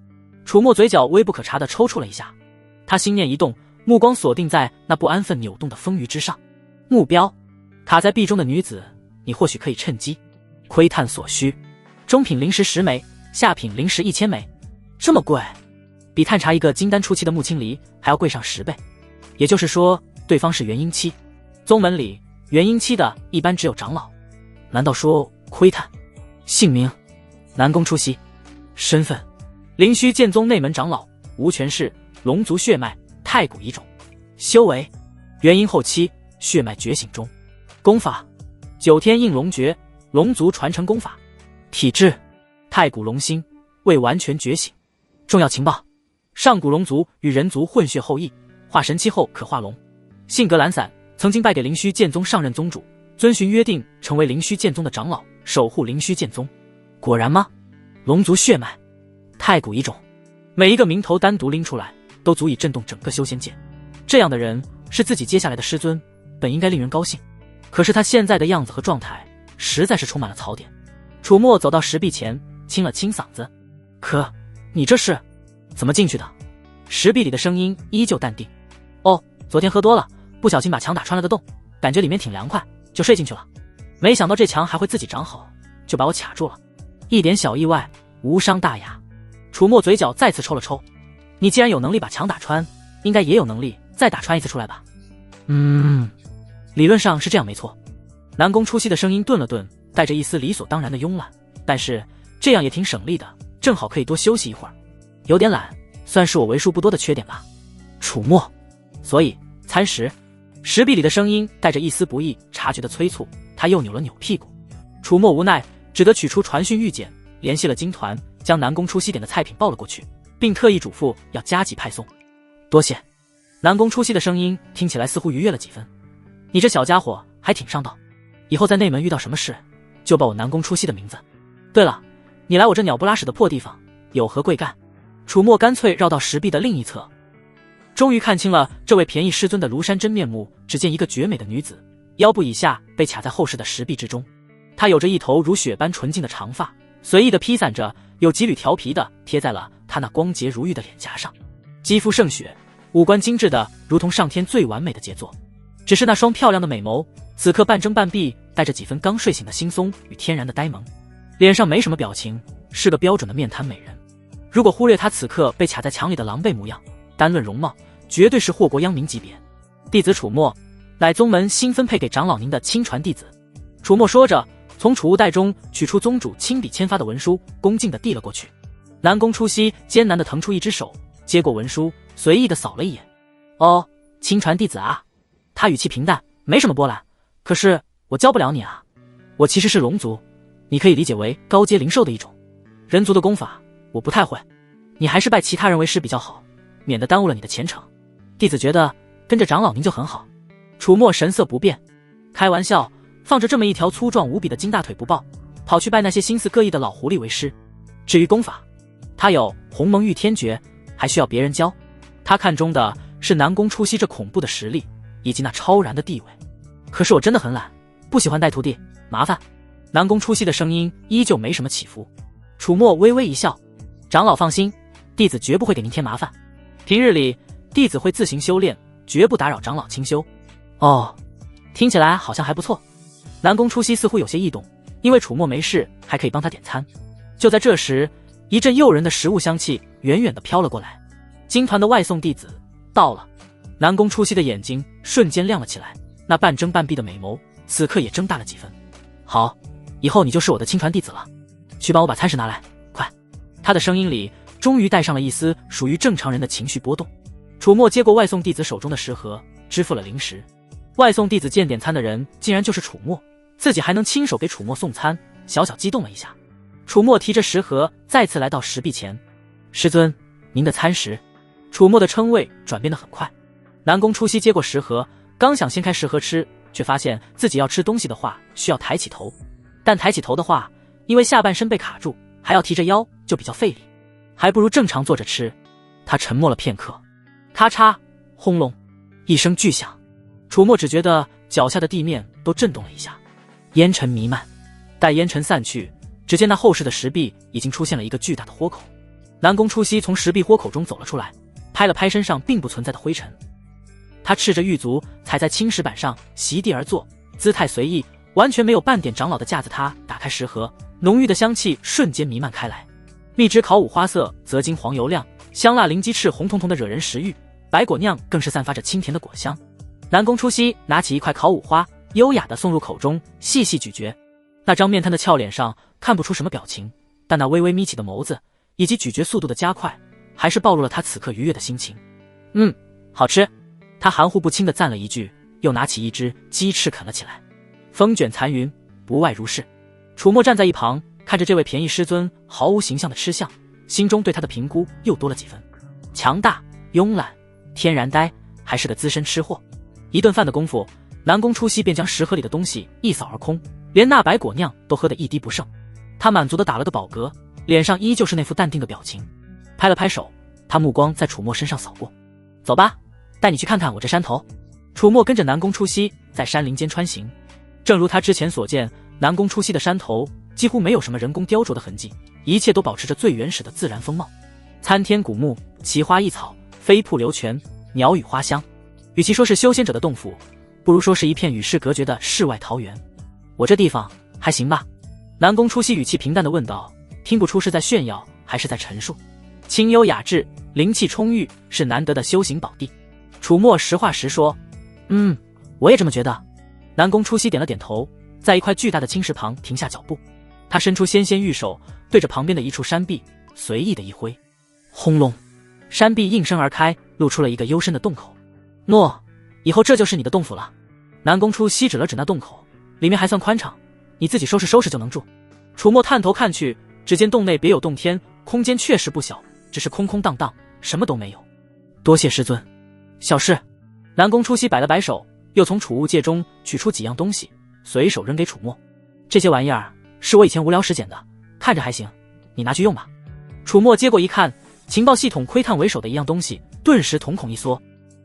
楚墨嘴角微不可察的抽搐了一下，他心念一动，目光锁定在那不安分扭动的丰腴之上。目标，卡在壁中的女子，你或许可以趁机窥探所需。中品灵石10枚，下品灵石1000枚，这么贵，比探查一个金丹初期的木青离还要贵上10倍。也就是说，对方是元婴期。宗门里元婴期的一般只有长老。难道说窥探？姓名：南宫出席。身份：灵虚剑宗内门长老，无权势，龙族血脉，太古遗种。修为：元婴后期，血脉觉醒中。功法：9天应龙诀，龙族传承功法。体质：太古龙心，未完全觉醒。重要情报：上古龙族与人族混血后裔，化神期后可化龙。性格懒散，曾经拜给灵虚剑宗上任宗主，遵循约定成为灵虚剑宗的长老，守护灵虚剑宗。果然吗？龙族血脉，太古遗种，每一个名头单独拎出来，都足以震动整个修仙界。这样的人是自己接下来的师尊，本应该令人高兴。可是他现在的样子和状态，实在是充满了槽点。楚墨走到石壁前，清了清嗓子：“可，你这是怎么进去的？”石壁里的声音依旧淡定：“哦，昨天喝多了，不小心把墙打穿了个洞，感觉里面挺凉快，就睡进去了。没想到这墙还会自己长好，就把我卡住了。一点小意外，无伤大雅。”楚墨嘴角再次抽了抽：“你既然有能力把墙打穿，应该也有能力再打穿一次出来吧？”“理论上是这样没错。”南宫出息的声音顿了顿，带着一丝理所当然的慵懒，但是这样也挺省力的，正好可以多休息一会儿。有点懒，算是我为数不多的缺点吧。楚墨，所以餐食。石壁里的声音带着一丝不易察觉的催促，他又扭了扭屁股。楚墨无奈，只得取出传讯玉简，联系了金团，将南宫出息点的菜品报了过去，并特意嘱咐要加急派送。多谢。南宫出息的声音听起来似乎愉悦了几分。你这小家伙还挺上道，以后在内门遇到什么事，就报我南宫出息的名字。对了，你来我这鸟不拉屎的破地方，有何贵干？楚墨干脆绕到石壁的另一侧，终于看清了这位便宜师尊的庐山真面目。只见一个绝美的女子，腰部以下被卡在厚实的石壁之中。她有着一头如雪般纯净的长发，随意的披散着，有几缕调皮的贴在了她那光洁如玉的脸颊上。肌肤胜雪，五官精致的如同上天最完美的杰作。只是那双漂亮的美眸，此刻半睁半闭，带着几分刚睡醒的惺忪与天然的呆萌。脸上没什么表情，是个标准的面瘫美人。如果忽略她此刻被卡在墙里的狼狈模样，单论容貌，绝对是祸国殃民级别。弟子楚墨，乃宗门新分配给长老您的亲传弟子。楚墨说着，从储物袋中取出宗主亲笔签发的文书，恭敬地递了过去。南宫出息艰难地腾出一只手，接过文书，随意地扫了一眼。哦，亲传弟子啊。他语气平淡，没什么波澜。可是我教不了你啊，我其实是龙族，你可以理解为高阶灵兽的一种。人族的功法我不太会，你还是拜其他人为师比较好，免得耽误了你的前程。弟子觉得跟着长老您就很好。楚墨神色不变，开玩笑，放着这么一条粗壮无比的金大腿不抱，跑去拜那些心思各异的老狐狸为师。至于功法，他有鸿蒙御天诀，还需要别人教？他看中的是南宫出息这恐怖的实力，以及那超然的地位。可是我真的很懒，不喜欢带徒弟，麻烦。南宫初熙的声音依旧没什么起伏。楚墨微微一笑，长老放心，弟子绝不会给您添麻烦。平日里，弟子会自行修炼，绝不打扰长老清修。哦，听起来好像还不错。南宫初熙似乎有些异动，因为楚墨没事，还可以帮他点餐。就在这时，一阵诱人的食物香气远远地飘了过来。金团的外送弟子到了。南宫初熙的眼睛瞬间亮了起来，那半睁半闭的美眸此刻也睁大了几分。好，以后你就是我的亲传弟子了，去帮我把餐食拿来，快！他的声音里终于带上了一丝属于正常人的情绪波动。楚墨接过外送弟子手中的食盒，支付了零食。外送弟子见点餐的人竟然就是楚墨，自己还能亲手给楚墨送餐，小小激动了一下。楚墨提着食盒再次来到石壁前，师尊，您的餐食。楚墨的称谓转变得很快。南宫初熙接过食盒，刚想掀开食盒吃，却发现自己要吃东西的话需要抬起头，但抬起头的话，因为下半身被卡住，还要提着腰，就比较费力，还不如正常坐着吃。他沉默了片刻，咔嚓，轰隆，一声巨响，楚墨只觉得脚下的地面都震动了一下，烟尘弥漫。待烟尘散去，只见那后室的石壁已经出现了一个巨大的豁口。南宫初熙从石壁豁口中走了出来，拍了拍身上并不存在的灰尘。他赤着玉足踩在青石板上，席地而坐，姿态随意，完全没有半点长老的架子。他打开食盒，浓郁的香气瞬间弥漫开来。蜜汁烤五花色，泽金黄油亮，香辣灵鸡翅红彤彤的惹人食欲，白果酿更是散发着清甜的果香。南宫初熙拿起一块烤五花，优雅地送入口中，细细咀嚼。那张面瘫的俏脸上看不出什么表情，但那微微眯起的眸子以及咀嚼速度的加快，还是暴露了他此刻愉悦的心情。好吃。他含糊不清地赞了一句，又拿起一只鸡翅啃了起来。风卷残云，不外如是。楚墨站在一旁，看着这位便宜师尊毫无形象的吃相，心中对他的评估又多了几分。强大、慵懒、天然呆，还是个资深吃货。一顿饭的功夫，南宫初熙便将食盒里的东西一扫而空，连那白果酿都喝得一滴不剩。他满足地打了个饱嗝，脸上依旧是那副淡定的表情，拍了拍手，他目光在楚墨身上扫过。走吧，带你去看看我这山头。楚墨跟着南宫初熙在山林间穿行，正如他之前所见，南宫初熙的山头几乎没有什么人工雕琢的痕迹，一切都保持着最原始的自然风貌。参天古木，奇花异草，飞瀑流泉，鸟语花香。与其说是修仙者的洞府，不如说是一片与世隔绝的世外桃源。我这地方还行吧？南宫初熙语气平淡地问道，听不出是在炫耀还是在陈述。清幽雅致，灵气充裕，是难得的修行宝地。楚墨实话实说，我也这么觉得。南宫初熙点了点头，在一块巨大的青石旁停下脚步，他伸出纤纤玉手，对着旁边的一处山壁随意的一挥，轰隆，山壁应声而开，露出了一个幽深的洞口。诺，以后这就是你的洞府了。南宫初熙指了指那洞口，里面还算宽敞，你自己收拾收拾就能住。楚墨探头看去，只见洞内别有洞天，空间确实不小，只是空空荡荡，什么都没有。多谢师尊。小事。南宫初熙摆了摆手，又从储物戒中取出几样东西，随手扔给楚墨。这些玩意儿是我以前无聊时捡的，看着还行，你拿去用吧。楚墨接过一看，情报系统窥探为首的一样东西，顿时瞳孔一缩。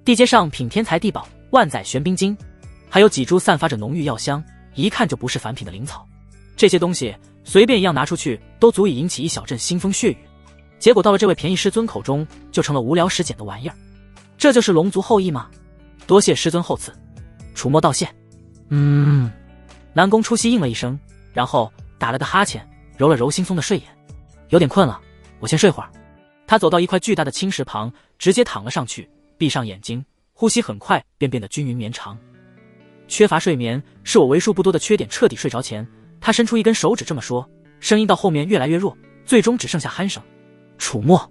地阶上品天才地宝，万载玄冰晶，还有几株散发着浓郁药香，一看就不是凡品的灵草。这些东西随便一样拿出去，都足以引起一小阵腥风血雨。结果到了这位便宜师尊口中，就成了无聊时捡的玩意儿。这就是龙族后裔吗？多谢师尊厚赐。楚墨道谢。南宫初熙应了一声，然后打了个哈欠，揉了揉惺忪的睡眼。有点困了，我先睡会儿。他走到一块巨大的青石旁，直接躺了上去，闭上眼睛，呼吸很快便变得均匀绵长。缺乏睡眠是我为数不多的缺点，彻底睡着前，他伸出一根手指这么说，声音到后面越来越弱，最终只剩下鼾声。楚墨。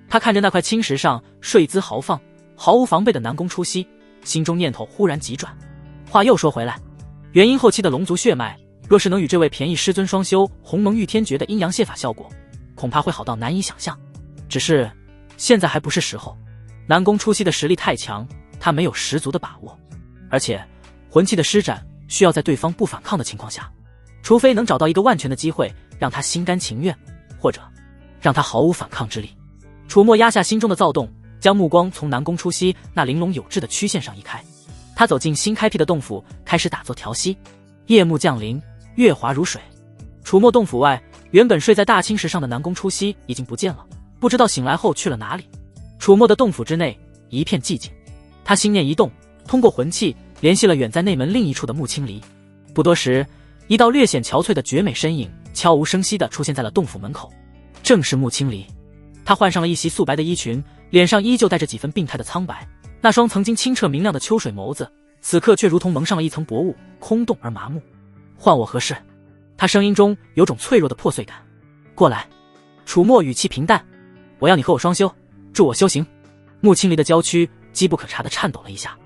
他看着那块青石上睡姿豪放、毫无防备的南宫初熙，心中念头忽然急转。话又说回来，元婴后期的龙族血脉，若是能与这位便宜师尊双修鸿蒙御天诀的阴阳泻法效果，恐怕会好到难以想象。只是现在还不是时候。南宫初熙的实力太强，他没有十足的把握，而且魂器的施展需要在对方不反抗的情况下，除非能找到一个万全的机会，让他心甘情愿，或者让他毫无反抗之力。楚墨压下心中的躁动，将目光从南宫初熙那玲珑有致的曲线上移开。他走进新开辟的洞府，开始打坐调息。夜幕降临，月华如水。楚墨洞府外，原本睡在大青石上的南宫初夕已经不见了，不知道醒来后去了哪里。楚墨的洞府之内一片寂静，他心念一动，通过魂器联系了远在内门另一处的穆青离。不多时，一道略显憔悴的绝美身影悄无声息地出现在了洞府门口，正是穆青离。他换上了一袭素白的衣裙，脸上依旧带着几分病态的苍白，那双曾经清澈明亮的秋水眸子，此刻却如同蒙上了一层薄雾，空洞而麻木。换我何事？他声音中有种脆弱的破碎感。过来。楚墨语气平淡，我要你和我双修，助我修行。穆青离的娇躯机不可察地颤抖了一下，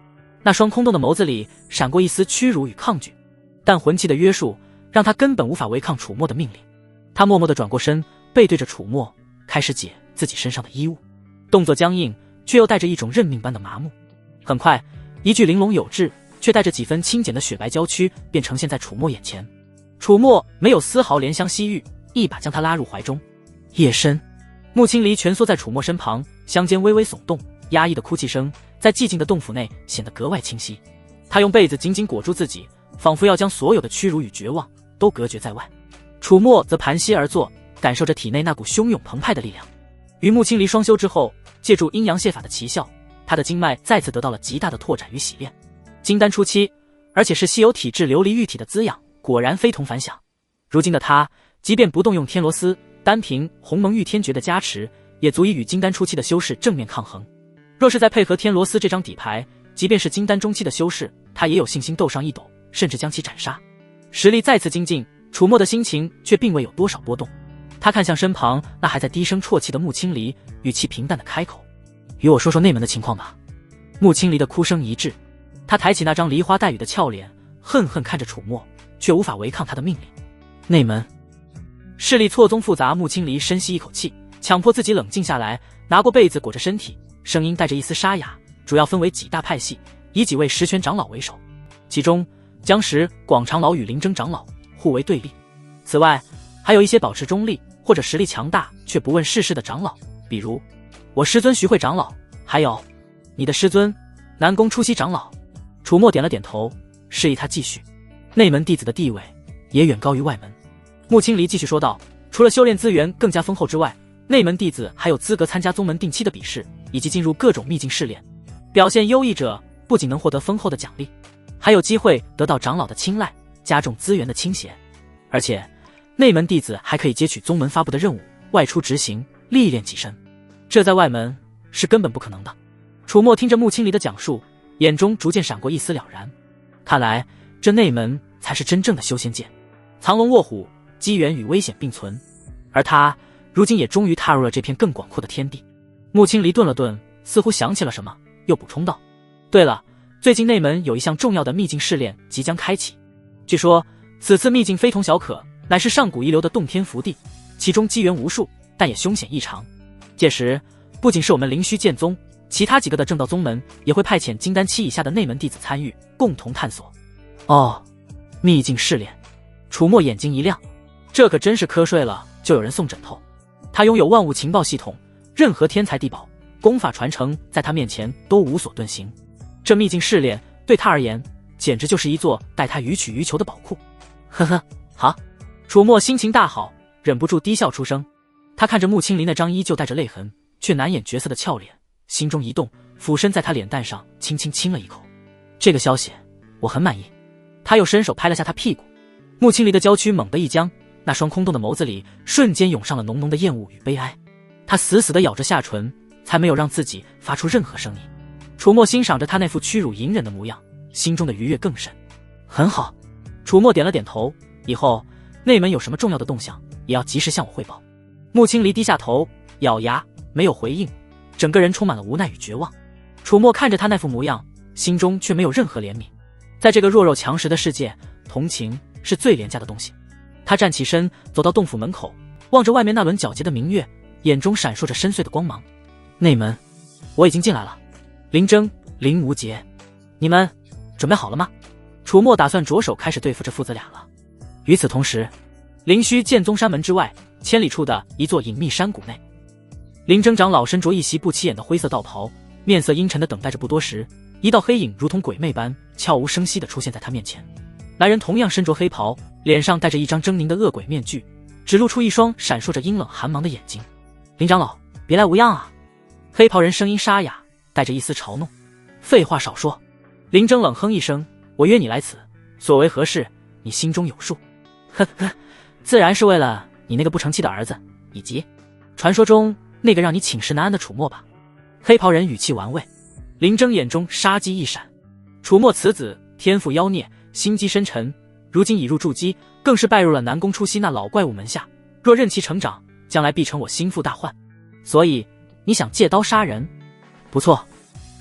那双空洞的眸子里闪过一丝屈辱与抗拒，但魂器的约束让他根本无法违抗楚墨的命令。他默默地转过身，背对着楚墨，开始解自己身上的衣物，动作僵硬，却又带着一种认命般的麻木。很快，一具玲珑有致却带着几分轻简的雪白娇躯便呈现在楚墨眼前。楚墨没有丝毫怜香惜玉，一把将他拉入怀中。夜深，穆青离蜷缩在楚墨身旁，香肩微微耸动，压抑的哭泣声在寂静的洞府内显得格外清晰。他用被子紧紧裹住自己，仿佛要将所有的屈辱与绝望都隔绝在外。楚墨则盘膝而坐，感受着体内那股汹涌澎湃的力量。与穆青离双修之后，借助阴阳械法的奇效，他的经脉再次得到了极大的拓展与洗炼。金丹初期，而且是稀有体质琉璃玉体的滋养，果然非同凡响。如今的他，即便不动用天罗丝，单凭鸿蒙玉天诀的加持，也足以与金丹初期的修士正面抗衡。若是再配合天罗丝这张底牌，即便是金丹中期的修士，他也有信心斗上一斗，甚至将其斩杀。实力再次精进，楚墨的心情却并未有多少波动。他看向身旁那还在低声啜泣的穆青离，语气平淡的开口：“与我说说内门的情况吧。”穆青离的哭声一滞，他抬起那张梨花带雨的俏脸，恨恨看着楚墨，却无法违抗他的命令。内门势力错综复杂，穆青离深吸一口气，强迫自己冷静下来，拿过被子裹着身体，声音带着一丝沙哑，主要分为几大派系，以几位实权长老为首，其中江石广长老与林征长老互为对立。此外，还有一些保持中立或者实力强大却不问世事的长老，比如我师尊徐汇长老，还有你的师尊南宫初夕长老。楚墨点了点头，示意他继续。内门弟子的地位也远高于外门。穆青离继续说道，除了修炼资源更加丰厚之外，内门弟子还有资格参加宗门定期的比试，以及进入各种秘境试炼。表现优异者不仅能获得丰厚的奖励，还有机会得到长老的青睐，加重资源的倾斜。而且内门弟子还可以接取宗门发布的任务，外出执行，历练己身，这在外门是根本不可能的。楚墨听着穆青离的讲述，眼中逐渐闪过一丝了然。看来这内门才是真正的修仙界，藏龙卧虎，机缘与危险并存，而他如今也终于踏入了这片更广阔的天地。穆青离顿了顿，似乎想起了什么，又补充道：对了，最近内门有一项重要的秘境试炼即将开启，据说此次秘境非同小可，乃是上古遗留的洞天福地，其中机缘无数，但也凶险异常。届时不仅是我们灵虚剑宗，其他几个的正道宗门也会派遣金丹期以下的内门弟子参与，共同探索。哦，秘境试炼。楚墨眼睛一亮，这可真是瞌睡了就有人送枕头。他拥有万物情报系统，任何天才地宝、功法传承在他面前都无所遁形。这秘境试炼对他而言，简直就是一座带他予取予求的宝库。呵呵，好。楚墨心情大好，忍不住低笑出声。他看着穆青离那张依旧带着泪痕却难掩绝色的俏脸，心中一动，俯身在他脸蛋上轻轻亲了一口。这个消息我很满意。他又伸手拍了下他屁股。穆青离的娇躯猛地一僵，那双空洞的眸子里瞬间涌上了浓浓的厌恶与悲哀。他死死地咬着下唇，才没有让自己发出任何声音。楚墨欣赏着他那副屈辱隐忍的模样，心中的愉悦更甚。很好。楚墨点了点头，以后内门有什么重要的动向也要及时向我汇报。穆青离低下头，咬牙没有回应，整个人充满了无奈与绝望。楚墨看着他那副模样，心中却没有任何怜悯。在这个弱肉强食的世界，同情是最廉价的东西。他站起身，走到洞府门口，望着外面那轮皎洁的明月，眼中闪烁着深邃的光芒。内门我已经进来了。林征、林无杰，你们准备好了吗？楚墨打算着手开始对付这父子俩了。与此同时，灵虚剑宗山门之外千里处的一座隐秘山谷内，林征长老身着一袭不起眼的灰色道袍，面色阴沉地等待着。不多时，一道黑影如同鬼魅般悄无声息地出现在他面前。来人同样身着黑袍，脸上戴着一张狰狞的恶鬼面具，只露出一双闪烁着阴冷寒芒的眼睛。林长老，别来无恙啊！黑袍人声音沙哑，带着一丝嘲弄。废话少说。林征冷哼一声，我约你来此，所为何事，你心中有数。呵呵，自然是为了你那个不成器的儿子，以及传说中那个让你寝食难安的楚墨吧。黑袍人语气玩味。林征眼中杀机一闪，楚墨此子天赋妖孽，心机深沉，如今已入筑基，更是拜入了南宫初曦那老怪物门下，若任其成长，将来必成我心腹大患。所以你想借刀杀人？不错。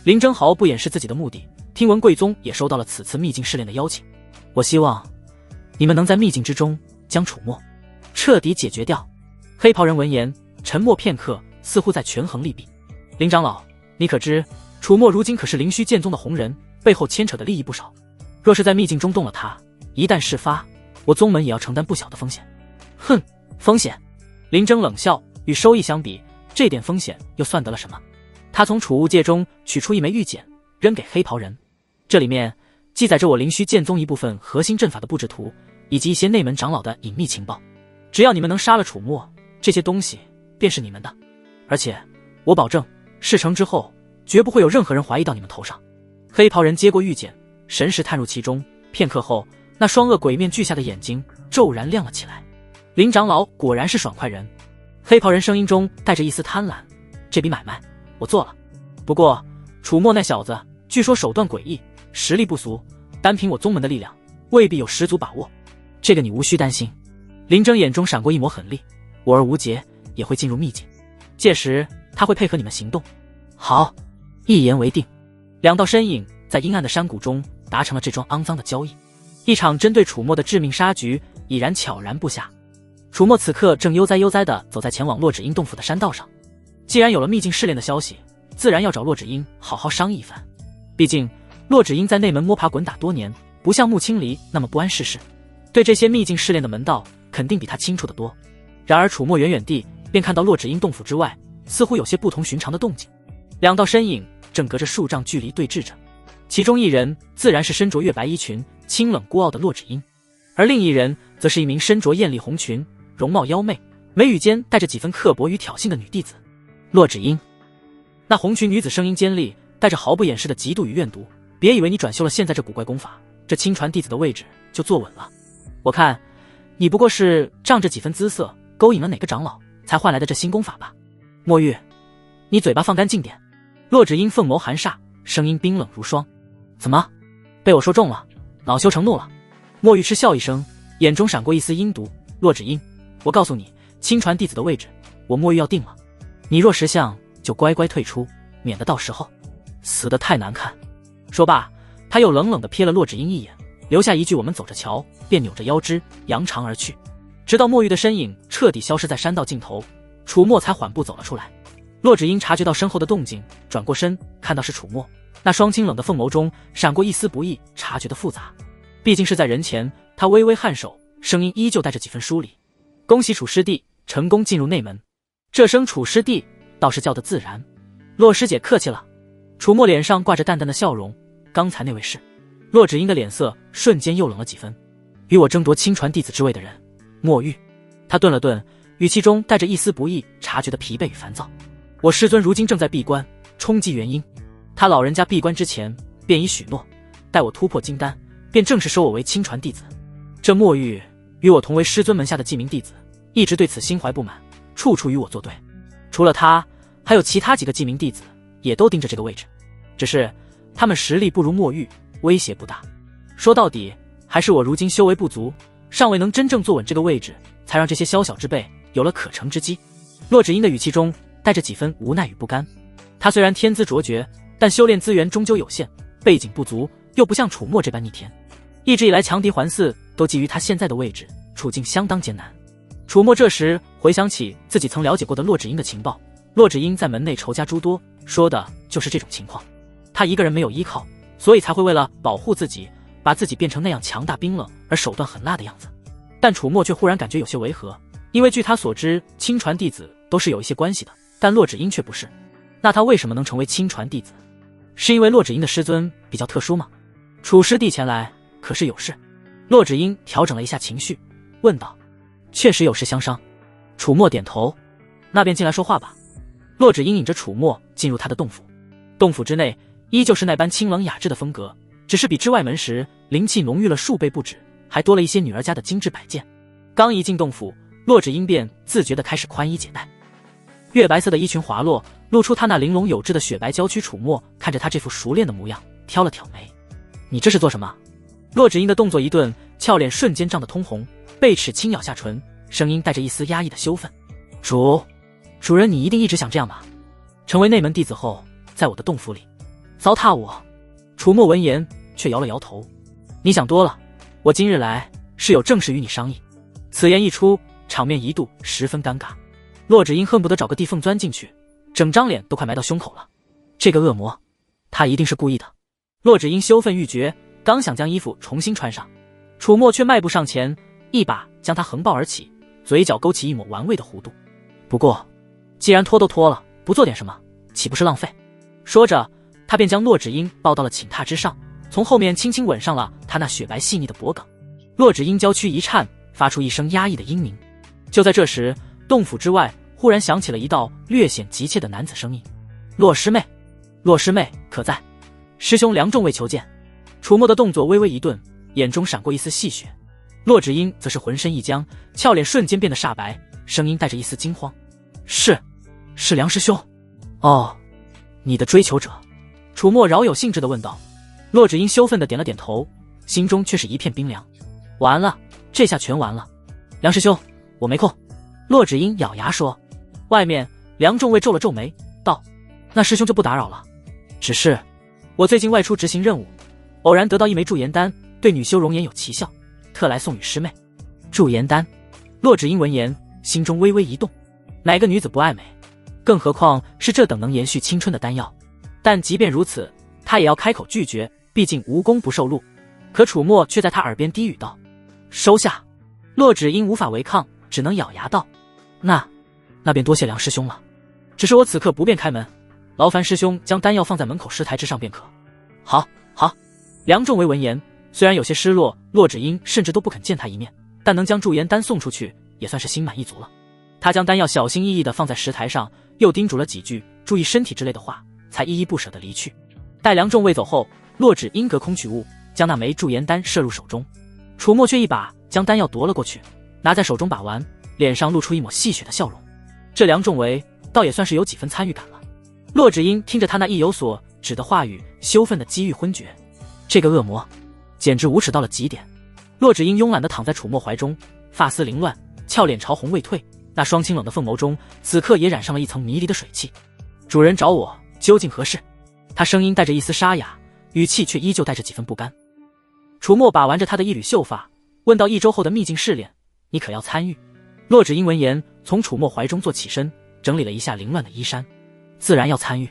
林征毫不掩饰自己的目的，听闻贵宗也收到了此次秘境试炼的邀请，我希望你们能在秘境之中将楚墨彻底解决掉。黑袍人闻言沉默片刻，似乎在权衡利弊。林长老，你可知楚墨如今可是灵虚剑宗的红人，背后牵扯的利益不少，若是在秘境中动了他，一旦事发，我宗门也要承担不小的风险。哼，风险？林征冷笑，与收益相比，这点风险又算得了什么？他从储物戒中取出一枚玉简，扔给黑袍人，这里面记载着我灵虚剑宗一部分核心阵法的布置图，以及一些内门长老的隐秘情报。只要你们能杀了楚墨，这些东西便是你们的。而且我保证，事成之后绝不会有任何人怀疑到你们头上。黑袍人接过玉简，神识探入其中，片刻后，那双恶鬼面具下的眼睛骤然亮了起来。林长老果然是爽快人。黑袍人声音中带着一丝贪婪，这笔买卖我做了，不过楚墨那小子据说手段诡异，实力不俗，单凭我宗门的力量未必有十足把握，这个你无需担心。林征眼中闪过一抹狠厉，我儿无节也会进入秘境，届时他会配合你们行动。好，一言为定。两道身影在阴暗的山谷中达成了这桩肮脏的交易，一场针对楚墨的致命杀局已然悄然布下。楚墨此刻正悠哉悠哉地走在前往洛芷英洞府的山道上，既然有了秘境试炼的消息，自然要找洛芷英好好商议一番。毕竟洛芷英在内门摸爬滚打多年，不像穆青离那么不谙世事，对这些秘境试炼的门道肯定比他清楚得多。然而楚墨远远地便看到洛芷英洞府之外似乎有些不同寻常的动静，两道身影正隔着数丈距离对峙着，其中一人自然是身着月白衣裙清冷孤傲的洛芷英，而另一人则是一名身着艳丽红裙容貌妖媚眉宇间带着几分刻薄与挑衅的女弟子。洛芷英，那红裙女子声音尖利，带着毫不掩饰的嫉妒与怨毒，别以为你转修了现在这古怪功法，这亲传弟子的位置就坐稳了，我看你不过是仗着几分姿色勾引了哪个长老才换来的这新功法吧。墨玉，你嘴巴放干净点。洛芷英凤眸寒煞，声音冰冷如霜。怎么，被我说中了，恼羞成怒了？墨玉嗤笑一声，眼中闪过一丝阴毒。洛芷英，我告诉你，亲传弟子的位置我墨玉要定了，你若识相就乖乖退出，免得到时候死得太难看。说罢，他又冷冷地瞥了洛芷英一眼，留下一句我们走着瞧，便扭着腰肢扬长而去。直到墨玉的身影彻底消失在山道尽头，楚墨才缓步走了出来。洛芷英察觉到身后的动静，转过身看到是楚墨，那双清冷的凤眸中闪过一丝不易察觉的复杂。毕竟是在人前，他微微颔首，声音依旧带着几分疏离。恭喜楚师弟成功进入内门。这声楚师弟倒是叫得自然。洛师姐客气了。楚墨脸上挂着淡淡的笑容，刚才那位是？洛芷英的脸色瞬间又冷了几分。与我争夺亲传弟子之位的人，墨玉。他顿了顿，语气中带着一丝不易察觉的疲惫与烦躁。我师尊如今正在闭关，冲击元婴。他老人家闭关之前便已许诺，待我突破金丹，便正式收我为亲传弟子。这墨玉与我同为师尊门下的记名弟子，一直对此心怀不满，处处与我作对。除了他，还有其他几个记名弟子也都盯着这个位置，只是他们实力不如墨玉，威胁不大。说到底，还是我如今修为不足，尚未能真正坐稳这个位置，才让这些宵小之辈有了可乘之机。洛芷英的语气中带着几分无奈与不甘。他虽然天资卓绝，但修炼资源终究有限，背景不足，又不像楚墨这般逆天，一直以来强敌环伺，都基于他现在的位置，处境相当艰难。楚墨这时回想起自己曾了解过的洛芷英的情报，洛芷英在门内仇家诸多，说的就是这种情况。他一个人没有依靠，所以才会为了保护自己，把自己变成那样强大冰冷而手段狠辣的样子。但楚墨却忽然感觉有些违和，因为据他所知，亲传弟子都是有一些关系的，但洛芷英却不是。那他为什么能成为亲传弟子？是因为洛芷英的师尊比较特殊吗？楚师弟前来可是有事？洛芷英调整了一下情绪，问道。确实有事相商。楚墨点头。那便进来说话吧。洛芷英引着楚墨进入他的洞府。洞府之内依旧是那般清冷雅致的风格，只是比之外门时灵气浓郁了数倍不止，还多了一些女儿家的精致摆件。刚一进洞府，洛芷英便自觉地开始宽衣解带。月白色的衣裙滑落，露出她那玲珑有致的雪白娇躯。楚墨看着她这副熟练的模样，挑了挑眉。你这是做什么？洛芷英的动作一顿，俏脸瞬间涨得通红，贝齿轻咬下唇，声音带着一丝压抑的羞愤。主人，你一定一直想这样吧？成为内门弟子后，在我的洞府里糟蹋我？楚墨闻言却摇了摇头。你想多了，我今日来是有正事与你商议。此言一出，场面一度十分尴尬。洛芷英恨不得找个地缝钻进去，整张脸都快埋到胸口了。这个恶魔，他一定是故意的。洛芷英羞愤欲绝，刚想将衣服重新穿上，楚墨却迈步上前，一把将她横抱而起，嘴角勾起一抹玩味的弧度。不过既然脱都脱了，不做点什么岂不是浪费？说着，他便将洛芷英抱到了寝榻之上，从后面轻轻吻上了她那雪白细腻的脖颈。洛芷英娇躯一颤，发出一声压抑的嘤鸣。就在这时，洞府之外忽然响起了一道略显急切的男子声音：洛师妹，洛师妹可在？师兄梁仲未求见。楚墨的动作微微一顿，眼中闪过一丝戏谑。洛芷英则是浑身一僵，俏脸瞬间变得煞白，声音带着一丝惊慌：是梁师兄。哦，你的追求者？楚墨饶有兴致地问道。洛芷英羞愤地点了点头，心中却是一片冰凉。完了，这下全完了。梁师兄，我没空。洛芷英咬牙说。外面梁仲未皱了皱眉，道：那师兄就不打扰了。只是我最近外出执行任务，偶然得到一枚驻颜丹，对女修容颜有奇效，特来送与师妹。驻颜丹？洛芷英闻言，心中微微一动。哪个女子不爱美？更何况是这等能延续青春的丹药。但即便如此，她也要开口拒绝，毕竟无功不受禄。可楚墨却在她耳边低语道：收下。洛芷英无法违抗，只能咬牙道：那便多谢梁师兄了。只是我此刻不便开门，劳烦师兄将丹药放在门口石台之上便可。好。梁仲维闻言虽然有些失落，洛芷英甚至都不肯见他一面，但能将驻颜丹送出去，也算是心满意足了。他将丹药小心翼翼地放在石台上，又叮嘱了几句注意身体之类的话，才依依不舍地离去。待梁仲未走后，洛芷英隔空取物，将那枚驻颜丹射入手中。楚墨却一把将丹药夺了过去，拿在手中把玩，脸上露出一抹戏谑的笑容。这梁仲维倒也算是有几分参与感了。洛芷英听着他那意有所指的话语，羞愤的几欲昏厥。这个恶魔简直无耻到了极点。洛芷英慵懒地躺在楚墨怀中，发丝凌乱，俏脸潮红未退，那双清冷的凤眸中此刻也染上了一层迷离的水汽。主人找我究竟何事？他声音带着一丝沙哑，语气却依旧带着几分不甘。楚墨把玩着他的一缕秀发，问到1周后的秘境试炼，你可要参与？洛芷英闻言从楚墨怀中坐起身，整理了一下凌乱的衣衫。自然要参与。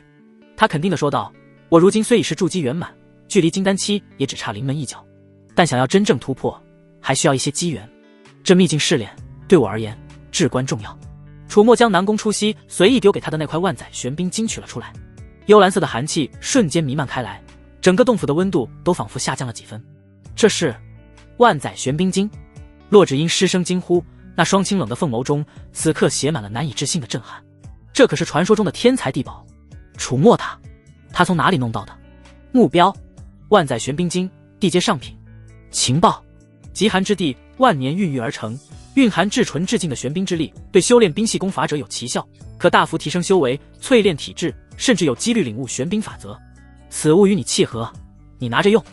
他肯定地说道，我如今虽已是筑基圆满，距离金丹期也只差临门一脚，但想要真正突破，还需要一些机缘。这秘境试炼对我而言至关重要。楚墨将南宫初夕随意丢给他的那块万载玄冰晶取了出来，幽蓝色的寒气瞬间弥漫开来，整个洞府的温度都仿佛下降了几分。这是万载玄冰晶？洛芷英失声惊呼，那双清冷的凤眸中此刻写满了难以置信的震撼。这可是传说中的天才地宝。楚墨他从哪里弄到的？目标：万载玄冰晶，地阶上品。情报：极寒之地万年孕育而成，蕴含至纯至净的玄冰之力，对修炼冰系功法者有奇效，可大幅提升修为，淬炼体质，甚至有几率领悟玄冰法则。此物与你契合，你拿着用。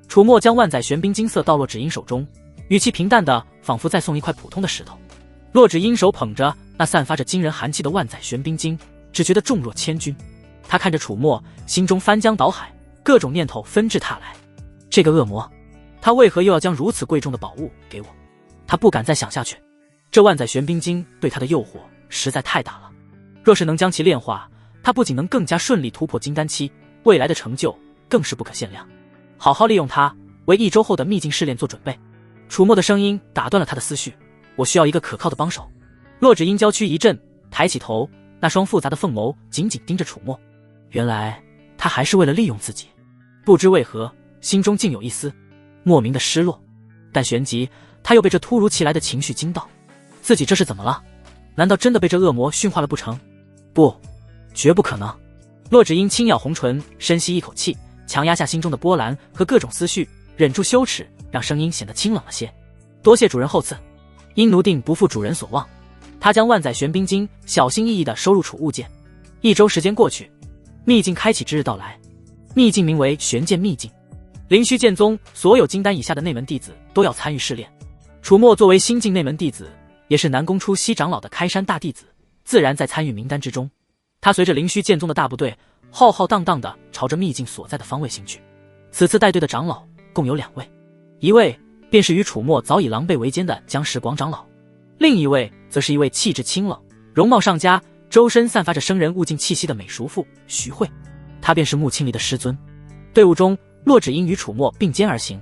楚墨将万载玄冰晶色到洛芷英手中，语气平淡的仿佛在送一块普通的石头。洛芷英手捧着那散发着惊人寒气的万载玄冰晶，只觉得重若千钧。他看着楚墨，心中翻江倒海，各种念头纷至沓来。这个恶魔，他为何又要将如此贵重的宝物给我？他不敢再想下去。这万载玄冰晶对他的诱惑实在太大了。若是能将其炼化，他不仅能更加顺利突破金丹期，未来的成就更是不可限量。好好利用它，为1周后的秘境试炼做准备。楚墨的声音打断了他的思绪，我需要一个可靠的帮手。洛芷英娇躯一震，抬起头，那双复杂的凤眸紧紧盯着楚墨。原来他还是为了利用自己。不知为何，心中竟有一丝莫名的失落，但旋即他又被这突如其来的情绪惊到，自己这是怎么了？难道真的被这恶魔驯化了不成？不，绝不可能。骆芷英轻咬红唇，深吸一口气，强压下心中的波澜和各种思绪，忍住羞耻，让声音显得清冷了些。多谢主人厚赐，因奴定不负主人所望。他将万载玄冰晶小心翼翼地收入储物件。1周时间过去，秘境开启之日到来。秘境名为玄剑秘境，灵虚剑宗所有金丹以下的内门弟子都要参与试炼。楚墨作为新晋内门弟子，也是南宫初熙长老的开山大弟子，自然在参与名单之中。他随着灵虚剑宗的大部队浩浩荡荡地朝着秘境所在的方位行去。此次带队的长老共有2位，一位便是与楚墨早已狼狈为奸的江石广长老，另一位则是一位气质清冷、容貌上佳、周身散发着生人勿近气息的美淑妇徐慧，她便是穆青离的师尊。队伍中，骆芷英与楚墨并肩而行。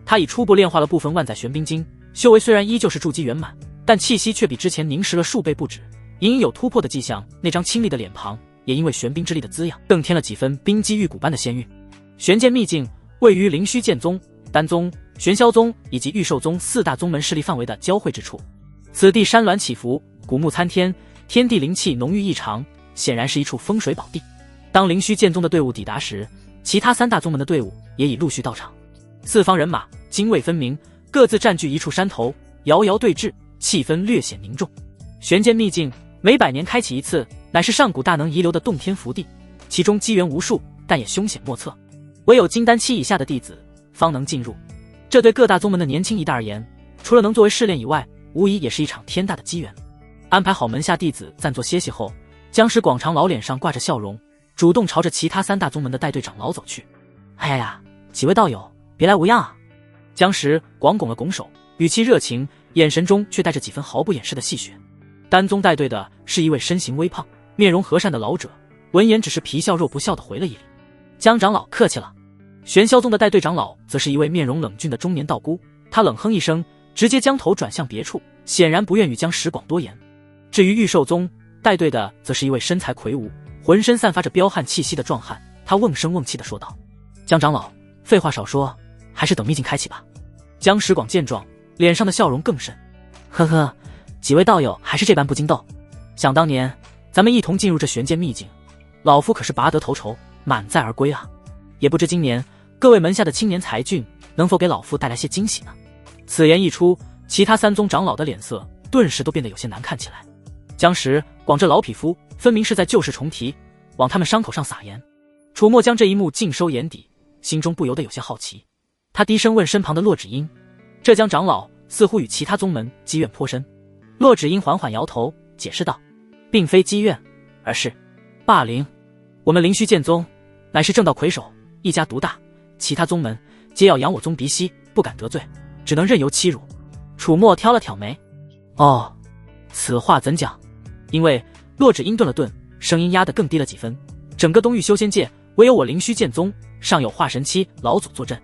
他已初步炼化了部分万载玄冰晶，修为虽然依旧是筑基圆满，但气息却比之前凝实了数倍不止，隐隐有突破的迹象。那张清丽的脸庞也因为玄冰之力的滋养，更添了几分冰肌玉骨般的仙韵。玄剑秘境位于灵虚剑宗、丹宗、玄霄宗以及玉兽宗4大宗门势力范围的交汇之处。此地山峦起伏，古木参天，天地灵气浓郁异常，显然是一处风水宝地。当灵虚剑宗的队伍抵达时，其他3大宗门的队伍也已陆续到场。四方人马泾渭分明，各自占据一处山头，遥遥对峙，气氛略显凝重。玄剑秘境每100年开启一次，乃是上古大能遗留的洞天福地，其中机缘无数，但也凶险莫测，唯有金丹期以下的弟子方能进入。这对各大宗门的年轻一代而言，除了能作为试炼以外，无疑也是一场天大的机缘。安排好门下弟子暂作歇息后，江石广长老脸上挂着笑容，主动朝着其他3大宗门的带队长老走去。哎呀呀，几位道友，别来无恙啊！江石广拱了拱手，语气热情，眼神中却带着几分毫不掩饰的戏谑。丹宗带队的是一位身形微胖、面容和善的老者，闻言只是皮笑肉不笑的回了一礼。江长老客气了。玄霄宗的带队长老则是一位面容冷峻的中年道姑，他冷哼一声，直接将头转向别处，显然不愿与江石广多言。至于玉兽宗带队的，则是一位身材魁梧、浑身散发着彪悍气息的壮汉，他瓮声瓮气地说道：江长老，废话少说，还是等秘境开启吧。江石广见状，脸上的笑容更甚。呵呵，几位道友还是这般不经斗。想当年咱们一同进入这玄剑秘境，老夫可是拔得头筹，满载而归啊！也不知今年各位门下的青年才俊能否给老夫带来些惊喜呢？此言一出，其他3宗长老的脸色顿时都变得有些难看起来。江石广这老匹夫分明是在旧事重提，往他们伤口上撒盐。楚墨将这一幕尽收眼底，心中不由得有些好奇。他低声问身旁的骆芷英，这江长老似乎与其他宗门积怨颇深。骆芷英缓缓摇头，解释道：并非积怨，而是霸凌。我们灵虚剑宗乃是正道魁首，一家独大，其他宗门皆要扬我宗鼻息，不敢得罪，只能任由欺辱。楚墨挑了挑眉，哦，此话怎讲？因为骆芷英顿了顿，声音压得更低了几分。整个东域修仙界，唯有我灵虚剑宗尚有化神期老祖坐镇，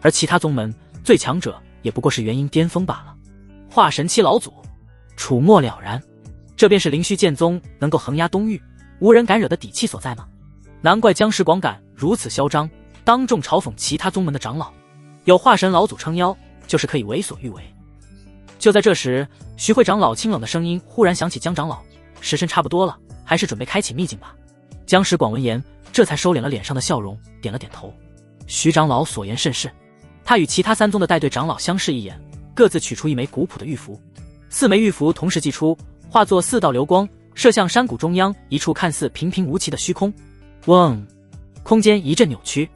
而其他宗门最强者也不过是元婴巅峰罢了。化神期老祖，楚墨了然，这便是灵虚剑宗能够横压东域，无人敢惹的底气所在吗？难怪江石广敢如此嚣张，当众嘲讽其他宗门的长老，有化神老祖撑腰，就是可以为所欲为。就在这时，徐会长老清冷的声音忽然响起：江长老，时辰差不多了，还是准备开启秘境吧。江石广闻言，这才收敛了脸上的笑容，点了点头。徐长老所言甚是。他与其他3宗的带队长老相视一眼，各自取出一枚古朴的玉符，4枚玉符同时祭出，化作4道流光，射向山谷中央一处看似平平无奇的虚空。嗡，空间一阵扭曲，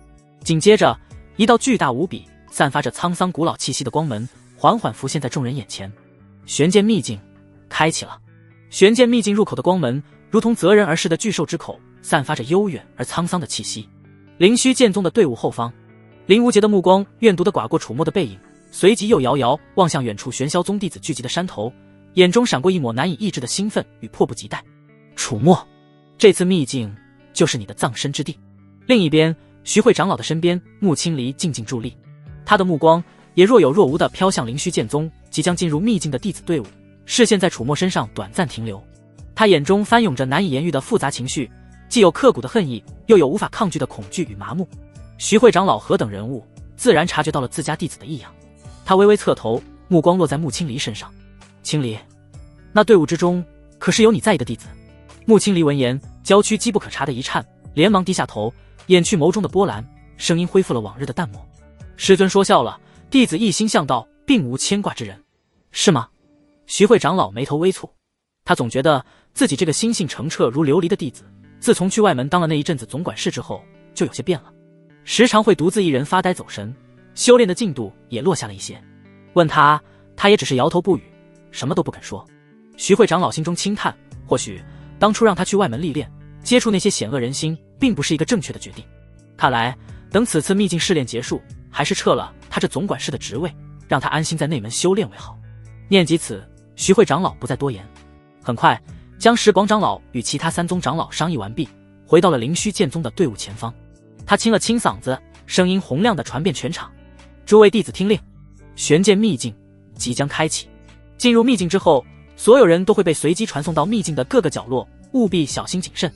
紧接着一道巨大无比、散发着沧桑古老气息的光门缓缓浮现在众人眼前。玄剑秘境开启了。玄剑秘境入口的光门如同择人而噬的巨兽之口，散发着悠远而沧桑的气息。灵虚剑宗的队伍后方，林无杰的目光怨毒地刮过楚墨的背影，随即又遥遥望向远处玄霄宗弟子聚集的山头，眼中闪过一抹难以抑制的兴奋与迫不及待。楚墨，这次秘境就是你的葬身之地。另一边，徐会长老的身边，穆青离静静伫立，他的目光也若有若无地飘向灵虚剑宗即将进入秘境的弟子队伍，视线在楚墨身上短暂停留。他眼中翻涌着难以言喻的复杂情绪，既有刻骨的恨意，又有无法抗拒的恐惧与麻木。徐会长老何等人物，自然察觉到了自家弟子的异样。他微微侧头，目光落在穆青离身上。青离，那队伍之中可是有你在意的弟子？穆青离闻言，娇躯机不可察的一颤，连忙低下头，掩去眸中的波澜，声音恢复了往日的淡漠。师尊说笑了，弟子一心向道，并无牵挂之人。是吗？徐会长老眉头微蹙，他总觉得自己这个心性澄澈如琉璃的弟子，自从去外门当了那一阵子总管事之后，就有些变了，时常会独自一人发呆走神，修炼的进度也落下了一些。问他，他也只是摇头不语，什么都不肯说。徐会长老心中轻叹，或许当初让他去外门历练，接触那些险恶人心，并不是一个正确的决定。看来等此次秘境试炼结束，还是撤了他这总管事的职位，让他安心在内门修炼为好。念及此，徐会长老不再多言。很快，将石广长老与其他3宗长老商议完毕，回到了灵虚剑宗的队伍前方。他清了清嗓子，声音洪亮地传遍全场：诸位弟子听令，玄剑秘境即将开启。进入秘境之后，所有人都会被随机传送到秘境的各个角落，务必小心谨慎。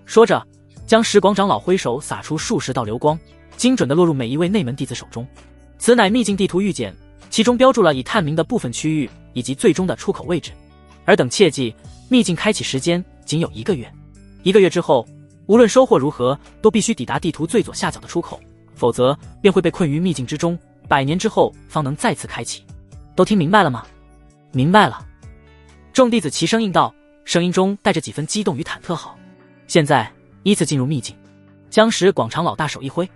说着，将石广长老挥手撒出数十道流光，精准地落入每一位内门弟子手中。此乃秘境地图预检，其中标注了已探明的部分区域以及最终的出口位置。尔等切记，秘境开启时间仅有1个月，1个月之后，无论收获如何，都必须抵达地图最左下角的出口，否则便会被困于秘境之中，100年之后方能再次开启。都听明白了吗？明白了。众弟子齐声应道，声音中带着几分激动与忐忑。好，现在依次进入秘境。将石广长老大手一挥，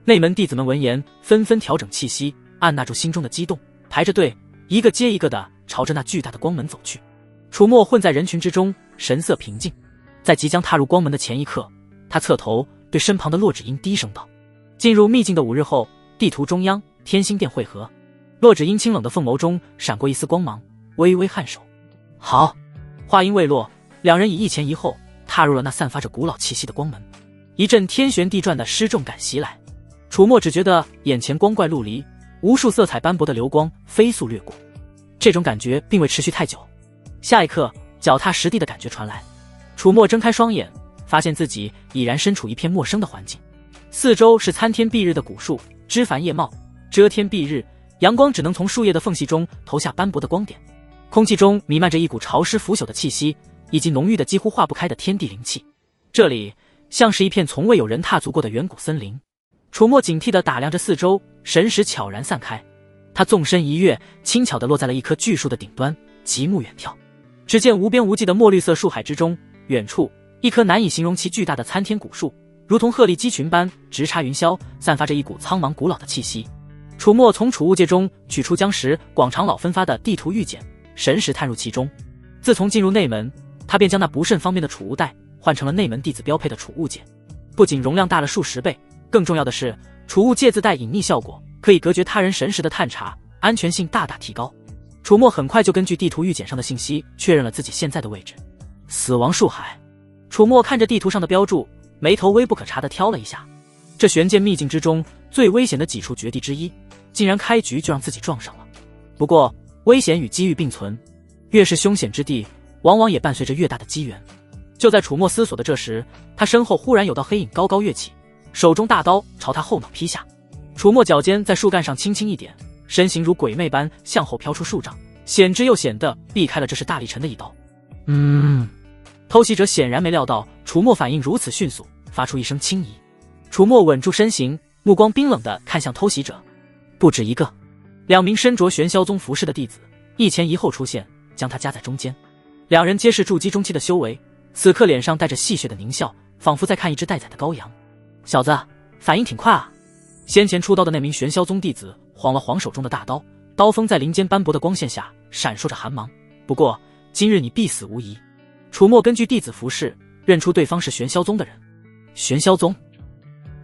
内门弟子们闻言纷纷调整气息，按捺住心中的激动，排着队，一个接一个的朝着那巨大的光门走去。楚墨混在人群之中，神色平静。在即将踏入光门的前一刻，他侧头对身旁的洛芷英低声道：进入秘境的5日后，地图中央天星殿汇合。洛芷英清冷的凤眸中闪过一丝光芒，微微颔首。好。话音未落，两人以一前一后踏入了那散发着古老气息的光门。一阵天旋地转的失重感袭来，楚墨只觉得眼前光怪陆离，无数色彩斑驳的流光飞速掠过。这种感觉并未持续太久，下一刻脚踏实地的感觉传来。楚墨睁开双眼，发现自己已然身处一片陌生的环境，四周是参天蔽日的古树，枝繁叶茂，遮天蔽日，阳光只能从树叶的缝隙中投下斑驳的光点。空气中弥漫着一股潮湿腐朽的气息，以及浓郁的几乎化不开的天地灵气。这里像是一片从未有人踏足过的远古森林。楚墨警惕地打量着四周，神识悄然散开。他纵身一跃，轻巧地落在了一棵巨树的顶端，极目远眺，只见无边无际的墨绿色树海之中，远处一棵难以形容其巨大的参天古树，如同鹤立鸡群般直插云霄，散发着一股苍茫古老的气息。楚墨从储物界中取出将石广长老分发的地图预检，神识探入其中。自从进入内门，他便将那不甚方便的储物袋换成了内门弟子标配的储物戒，不仅容量大了数十倍，更重要的是储物戒自带隐匿效果，可以隔绝他人神识的探查，安全性大大提高。楚墨很快就根据地图预检上的信息确认了自己现在的位置，死亡树海。楚墨看着地图上的标注，眉头微不可察地挑了一下。这玄剑秘境之中最危险的几处绝地之一，竟然开局就让自己撞上了。不过危险与机遇并存，越是凶险之地，往往也伴随着越大的机缘。就在楚墨思索的这时，他身后忽然有道黑影高高跃起，手中大刀朝他后脑劈下。楚墨脚尖在树干上轻轻一点，身形如鬼魅般向后飘出数丈，险之又险地避开了这是大力沉的一刀。偷袭者显然没料到楚墨反应如此迅速，发出一声轻疑。楚墨稳住身形，目光冰冷地看向偷袭者。不止一个，2名身着玄霄宗服饰的弟子一前一后出现，将他夹在中间。两人皆是筑基中期的修为，此刻脸上带着戏谑的狞笑，仿佛在看一只待宰的羔羊。小子，反应挺快啊！先前出刀的那名玄霄宗弟子晃了晃手中的大刀，刀锋在林间斑驳的光线下闪烁着寒芒。不过今日你必死无疑。楚墨根据弟子服饰认出对方是玄霄宗的人。玄霄宗？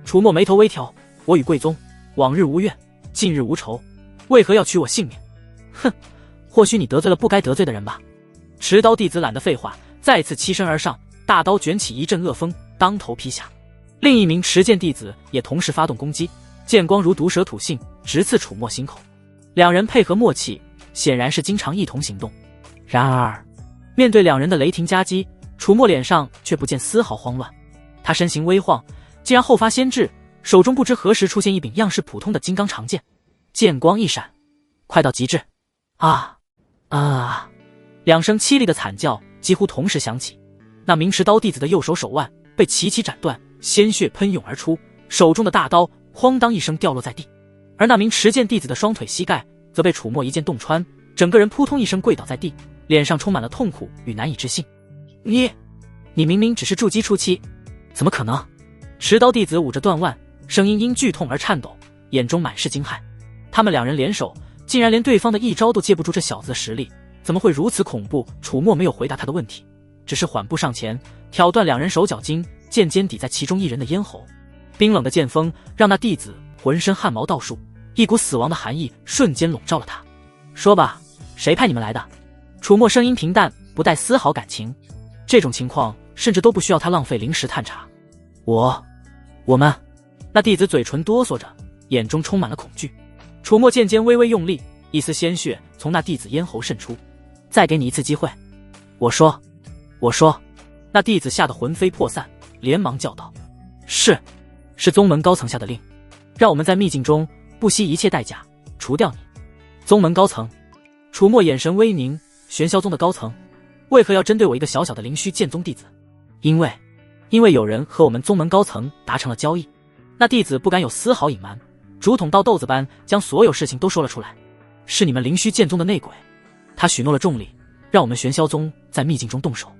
楚墨眉头微挑，我与贵宗往日无怨，近日无仇，为何要取我性命？哼，或许你得罪了不该得罪的人吧。持刀弟子懒得废话，再次欺身而上，大刀卷起一阵恶风，当头劈下。另一名持剑弟子也同时发动攻击，剑光如毒蛇吐信，直刺楚墨心口。两人配合默契，显然是经常一同行动。然而面对两人的雷霆夹击，楚墨脸上却不见丝毫慌乱。他身形微晃，竟然后发先至，手中不知何时出现一柄样式普通的金刚长剑，剑光一闪，快到极致！啊啊！两声凄厉的惨叫几乎同时响起。那名持刀弟子的右手手腕被齐齐斩断，鲜血喷涌而出，手中的大刀哐当一声掉落在地。而那名持剑弟子的双腿膝盖则被楚墨一剑洞穿，整个人扑通一声跪倒在地，脸上充满了痛苦与难以置信。你明明只是筑基初期，怎么可能？持刀弟子捂着断腕，声音因剧痛而颤抖，眼中满是惊骇。他们两人联手，竟然连对方的一招都接不住这小子的实力，怎么会如此恐怖？楚墨没有回答他的问题，只是缓步上前，挑断两人手脚筋，剑尖抵在其中一人的咽喉。冰冷的剑锋让那弟子浑身汗毛倒竖，一股死亡的寒意瞬间笼罩了他。说吧，谁派你们来的？楚墨声音平淡，不带丝毫感情。这种情况甚至都不需要他浪费临时探查。我们……那弟子嘴唇哆嗦着，眼中充满了恐惧。楚墨剑尖微微用力，一丝鲜血从那弟子咽喉渗出。再给你一次机会。我说。那弟子吓得魂飞魄散，连忙叫道：是宗门高层下的令，让我们在秘境中不惜一切代价除掉你。宗门高层？楚墨眼神微凝，玄霄宗的高层为何要针对我一个小小的灵虚剑宗弟子？因为有人和我们宗门高层达成了交易。那弟子不敢有丝毫隐瞒，竹筒倒豆子般将所有事情都说了出来。是你们灵虚剑宗的内鬼，他许诺了重礼，让我们玄霄宗在秘境中动手。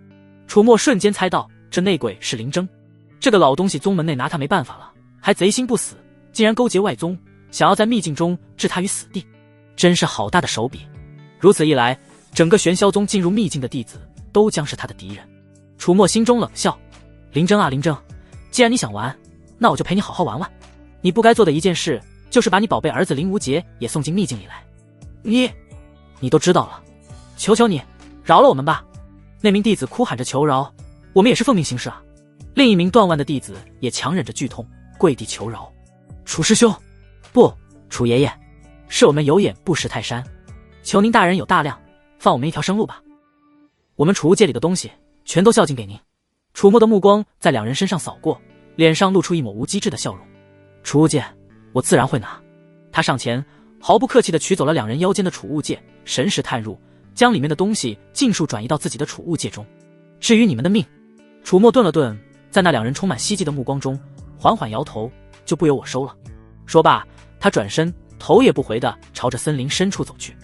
楚墨瞬间猜到这内鬼是林征，这个老东西宗门内拿他没办法了，还贼心不死，竟然勾结外宗，想要在秘境中置他于死地，真是好大的手笔。如此一来，整个玄霄宗进入秘境的弟子都将是他的敌人。楚墨心中冷笑：林征啊林征，既然你想玩，那我就陪你好好玩玩。你不该做的一件事，就是把你宝贝儿子林无杰也送进秘境里来。你都知道了，求求你饶了我们吧。那名弟子哭喊着求饶，我们也是奉命行事啊。另一名断腕的弟子也强忍着剧痛跪地求饶。楚师兄，不，楚爷爷，是我们有眼不识泰山，求您大人有大量，放我们一条生路吧。我们储物界里的东西全都孝敬给您。楚墨的目光在两人身上扫过，脸上露出一抹无机智的笑容。储物界我自然会拿。他上前毫不客气地取走了两人腰间的储物戒，神识探入，将里面的东西尽数转移到自己的储物戒中。至于你们的命……楚墨顿了顿，在那两人充满希冀的目光中缓缓摇头，就不由我收了。说罢，他转身头也不回地朝着森林深处走去。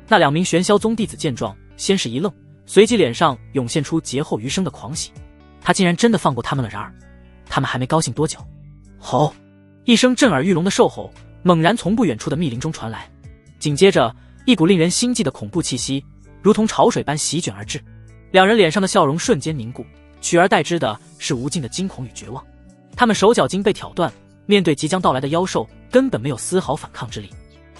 那两名玄霄宗弟子见状，先是一愣，随即脸上涌现出劫后余生的狂喜。他竟然真的放过他们了。然而他们还没高兴多久，吼一声震耳欲聋的兽吼猛然从不远处的密林中传来，紧接着一股令人心悸的恐怖气息如同潮水般席卷而至。两人脸上的笑容瞬间凝固，取而代之的是无尽的惊恐与绝望。他们手脚筋被挑断，面对即将到来的妖兽根本没有丝毫反抗之力。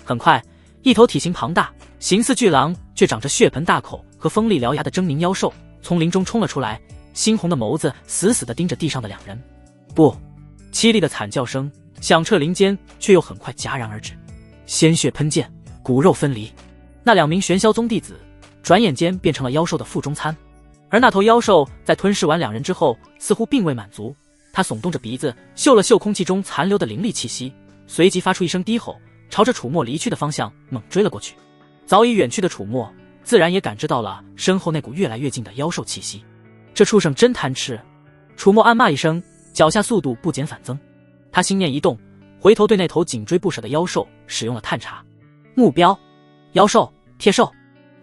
很快，一头体型庞大、形似巨狼却长着血盆大口和锋利獠牙的狰狞妖兽从林中冲了出来，猩红的眸子死死地盯着地上的两人。不！凄厉的惨叫声响彻林间，却又很快戛然而止，鲜血喷溅，骨肉分离。那两名玄霄宗弟子转眼间变成了妖兽的腹中餐。而那头妖兽在吞噬完两人之后，似乎并未满足，他耸动着鼻子嗅了嗅空气中残留的灵力气息，随即发出一声低吼，朝着楚墨离去的方向猛追了过去。早已远去的楚墨自然也感知到了身后那股越来越近的妖兽气息。这畜生真贪吃！楚墨暗骂一声，脚下速度不减反增。他心念一动，回头对那头紧追不舍的妖兽使用了探查。目标：妖兽、铁兽。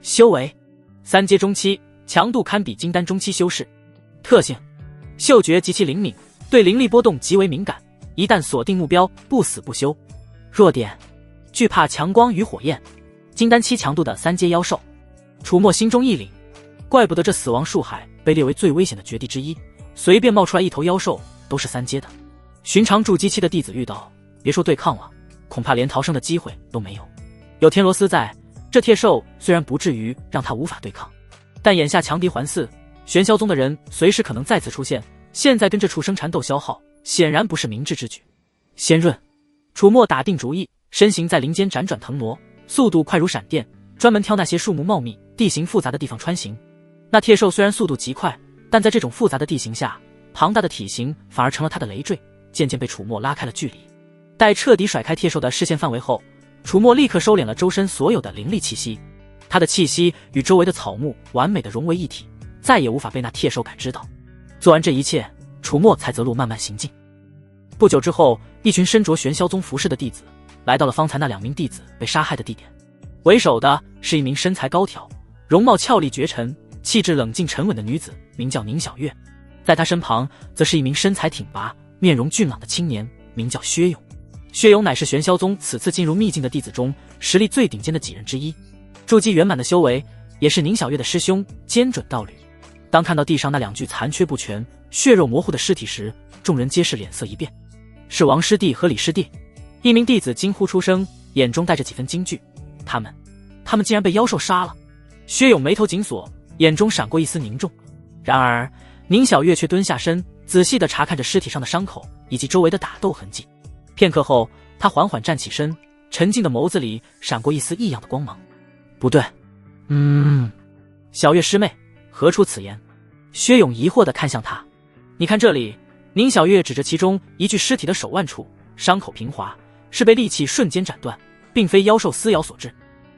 修为：3阶中期，强度堪比金丹中期修士。特性：嗅觉极其灵敏，对灵力波动极为敏感，一旦锁定目标，不死不休。弱点：惧怕强光与火焰。金丹期强度的3阶妖兽。楚墨心中一凛，怪不得这死亡树海被列为最危险的绝地之一，随便冒出来一头妖兽都是3阶的。寻常筑基期的弟子遇到，别说对抗了，恐怕连逃生的机会都没有。有天罗斯在，这铁兽虽然不至于让他无法对抗，但眼下强敌环伺，玄霄宗的人随时可能再次出现，现在跟这畜生缠斗消耗，显然不是明智之举。先润，楚墨打定主意，身形在林间辗转腾挪，速度快如闪电，专门挑那些树木茂密、地形复杂的地方穿行。那铁兽虽然速度极快，但在这种复杂的地形下，庞大的体型反而成了他的累赘，渐渐被楚墨拉开了距离。待彻底甩开铁兽的视线范围后，楚墨立刻收敛了周身所有的灵力气息，他的气息与周围的草木完美的融为一体，再也无法被那铁兽感知到。做完这一切，楚墨才择路慢慢行进。不久之后，一群身着玄霄宗服饰的弟子来到了方才那2名弟子被杀害的地点。为首的是一名身材高挑、容貌俏丽绝尘、气质冷静沉稳的女子，名叫宁小月。在她身旁则是一名身材挺拔、面容俊朗的青年，名叫薛勇。薛勇乃是玄霄宗此次进入秘境的弟子中实力最顶尖的几人之一，筑基圆满的修为，也是宁小月的师兄兼准道侣。当看到地上那2具残缺不全、血肉模糊的尸体时，众人皆是脸色一变。是王师弟和李师弟。一名弟子惊呼出声，眼中带着几分惊惧。他们竟然被妖兽杀了！薛勇眉头紧锁，眼中闪过一丝凝重。然而宁小月却蹲下身，仔细地查看着尸体上的伤口以及周围的打斗痕迹。片刻后，他缓缓站起身，沉静的眸子里闪过一丝异样的光芒。不对，小月师妹，何出此言？薛勇疑惑地看向他。你看这里。宁小月指着其中一具尸体的手腕处，伤口平滑，是被利器瞬间斩断，并非妖兽撕咬所致。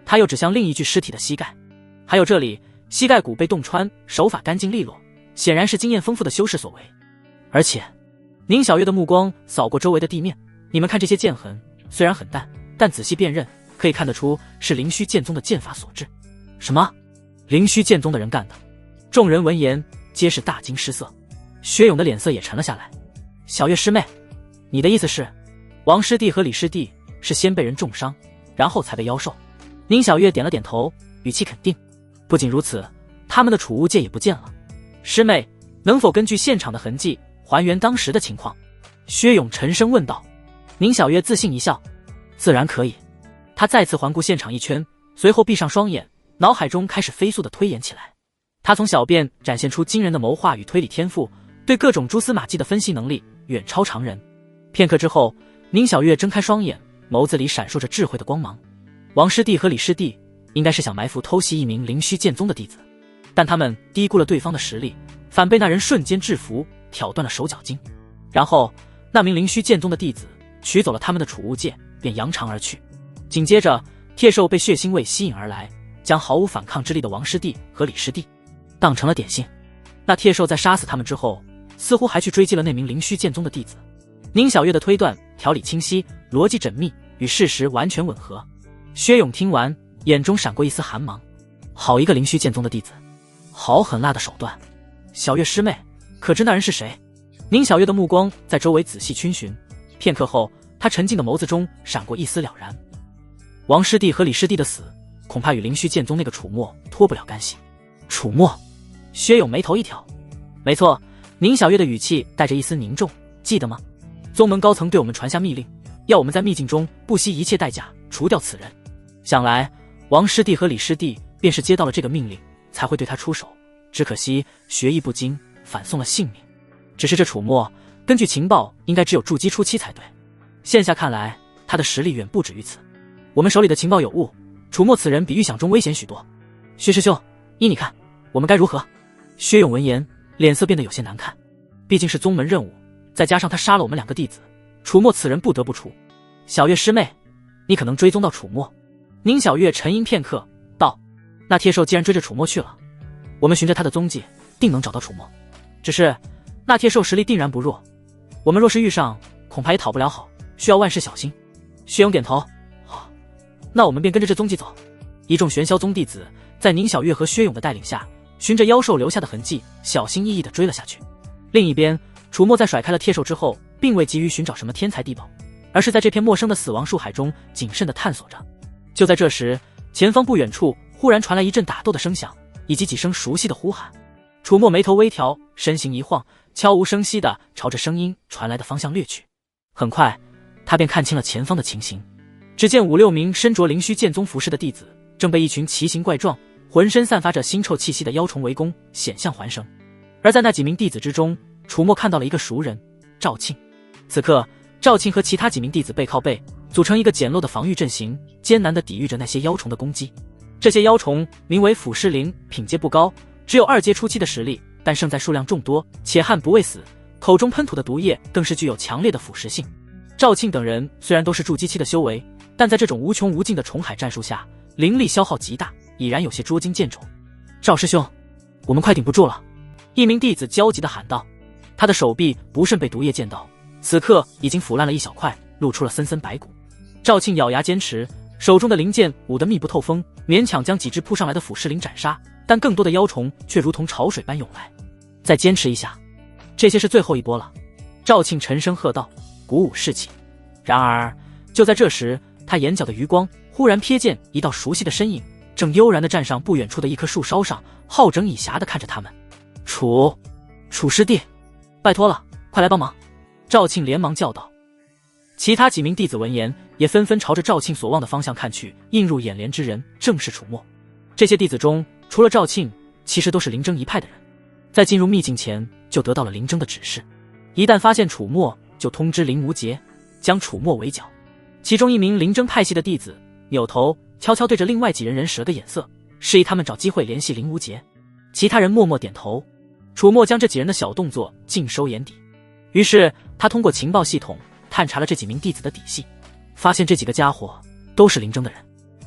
他又指向另一具尸体的膝盖，还有这里膝盖骨被洞穿，手法干净利落，显然是经验丰富的修士所为。而且宁小月的目光扫过周围的地面，你们看这些剑痕，虽然很淡，但仔细辨认可以看得出是灵虚剑宗的剑法所致。什么？灵虚剑宗的人干的？众人闻言皆是大惊失色。薛勇的脸色也沉了下来。小月师妹，你的意思是，王师弟和李师弟是先被人重伤，然后才被妖兽？宁小月点了点头，语气肯定。不仅如此，他们的储物戒也不见了。师妹，能否根据现场的痕迹还原当时的情况？薛勇沉声问道。宁小月自信一笑，自然可以。他再次环顾现场一圈，随后闭上双眼，脑海中开始飞速的推演起来。他从小便展现出惊人的谋划与推理天赋，对各种蛛丝马迹的分析能力远超常人。片刻之后，宁小月睁开双眼，眸子里闪烁着智慧的光芒。王师弟和李师弟应该是想埋伏偷袭一名灵虚剑宗的弟子，但他们低估了对方的实力，反被那人瞬间制服，挑断了手脚筋。然后那名灵虚剑宗的弟子取走了他们的储物戒，便扬长而去。紧接着，铁兽被血腥味吸引而来，将毫无反抗之力的王师弟和李师弟当成了点心。那铁兽在杀死他们之后，似乎还去追击了那名灵虚剑宗的弟子。宁小月的推断条理清晰，逻辑缜密，与事实完全吻合。薛勇听完，眼中闪过一丝寒芒。好一个灵虚剑宗的弟子，好狠辣的手段！小月师妹，可知那人是谁？宁小月的目光在周围仔细逡巡，片刻后，她沉静的眸子中闪过一丝了然。王师弟和李师弟的死，恐怕与灵虚剑宗那个楚墨脱不了干系。楚墨？薛勇眉头一挑。没错，宁小月的语气带着一丝凝重，记得吗？宗门高层对我们传下密令，要我们在秘境中不惜一切代价除掉此人。想来王师弟和李师弟便是接到了这个命令，才会对他出手。只可惜学艺不精，反送了性命。只是这楚墨，根据情报应该只有筑基初期才对，现下看来他的实力远不止于此。我们手里的情报有误，楚墨此人比预想中危险许多。薛师兄，依你看，我们该如何？薛勇闻言，脸色变得有些难看。毕竟是宗门任务，再加上他杀了我们2个弟子，楚墨此人不得不除。小月师妹，你可能追踪到楚墨？宁小月沉吟片刻，道：那铁兽既然追着楚墨去了，我们循着他的踪迹，定能找到楚墨。只是那铁兽实力定然不弱，我们若是遇上，恐怕也讨不了好，需要万事小心。薛勇点头，好，那我们便跟着这踪迹走。一众玄霄宗弟子在宁小月和薛勇的带领下，循着妖兽留下的痕迹，小心翼翼地追了下去。另一边，楚墨在甩开了铁兽之后，并未急于寻找什么天才地宝，而是在这片陌生的死亡树海中谨慎地探索着。就在这时，前方不远处忽然传来一阵打斗的声响，以及几声熟悉的呼喊。楚墨眉头微调，身形一晃，悄无声息地朝着声音传来的方向掠去。很快，他便看清了前方的情形。只见5、6名身着灵虚剑宗服饰的弟子，正被一群奇形怪状、浑身散发着腥臭气息的妖虫围攻，险象环生。而在那几名弟子之中，楚墨看到了一个熟人赵庆。此刻，赵庆和其他几名弟子背靠背，组成一个简陋的防御阵型，艰难地抵御着那些妖虫的攻击。这些妖虫名为腐尸灵，品阶不高，只有2阶初期的实力，但胜在数量众多，且悍不畏死，口中喷吐的毒液更是具有强烈的腐蚀性。赵庆等人虽然都是筑基期的修为，但在这种无穷无尽的虫海战术下，灵力消耗极大，已然有些捉襟见肘。赵师兄，我们快顶不住了！一名弟子焦急地喊道。他的手臂不慎被毒液溅到，此刻已经腐烂了一小块，露出了森森白骨。赵庆咬牙坚持，手中的灵剑舞得密不透风，勉强将几只扑上来的腐尸灵斩杀，但更多的妖虫却如同潮水般涌来。再坚持一下，这些是最后一波了。赵庆沉声喝道，鼓舞士气。然而就在这时，他眼角的余光忽然瞥见一道熟悉的身影，正悠然地站上不远处的一棵树梢上，好整以暇地看着他们。楚师弟，拜托了，快来帮忙！赵庆连忙叫道。其他几名弟子闻言，也纷纷朝着赵庆所望的方向看去，映入眼帘之人正是楚墨。这些弟子中，除了赵庆，其实都是灵征一派的人，在进入秘境前就得到了灵征的指示，一旦发现楚墨，就通知灵无节，将楚墨围剿。其中一名灵征派系的弟子扭头悄悄对着另外几人使了个眼色，示意他们找机会联系灵无节。其他人默默点头。楚墨将这几人的小动作尽收眼底，于是他通过情报系统探查了这几名弟子的底细，发现这几个家伙都是灵征的人。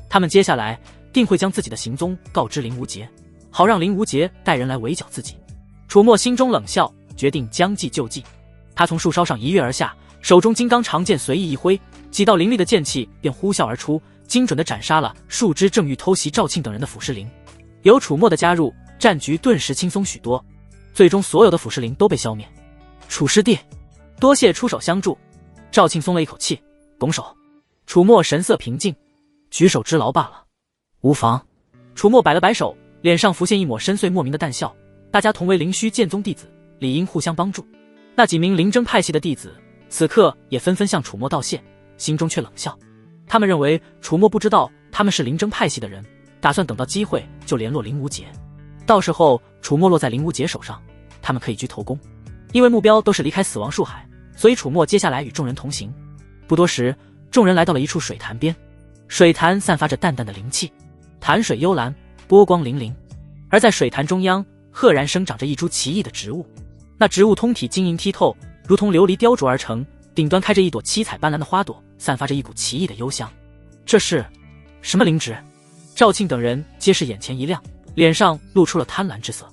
他们接下来定会将自己的行踪告知灵无节，好让灵无节带人来围剿自己。楚墨心中冷笑，决定将计就计。他从树梢上一跃而下，手中金刚长剑随意一挥，几道凌厉的剑气便呼啸而出，精准地斩杀了数只正欲偷袭赵庆等人的腐尸灵。有楚墨的加入，战局顿时轻松许多，最终所有的腐尸灵都被消灭。楚师弟，多谢出手相助。赵庆松了一口气，拱手。楚墨神色平静，举手之劳罢了，无妨。楚墨摆了摆手，脸上浮现一抹深邃莫名的淡笑。大家同为灵虚剑宗弟子，理应互相帮助。那几名灵征派系的弟子此刻也纷纷向楚墨道谢，心中却冷笑。他们认为楚墨不知道他们是灵征派系的人，打算等到机会就联络灵无节，到时候楚墨落在灵无节手上，他们可以居头功。因为目标都是离开死亡树海，所以楚墨接下来与众人同行。不多时，众人来到了一处水潭边，水潭散发着淡淡的灵气，潭水幽蓝，波光粼粼。而在水潭中央，赫然生长着一株奇异的植物，那植物通体晶莹剔透，如同琉璃雕琢而成，顶端开着一朵七彩斑斓的花朵，散发着一股奇异的幽香。这是什么灵植？赵庆等人皆是眼前一亮，脸上露出了贪婪之色。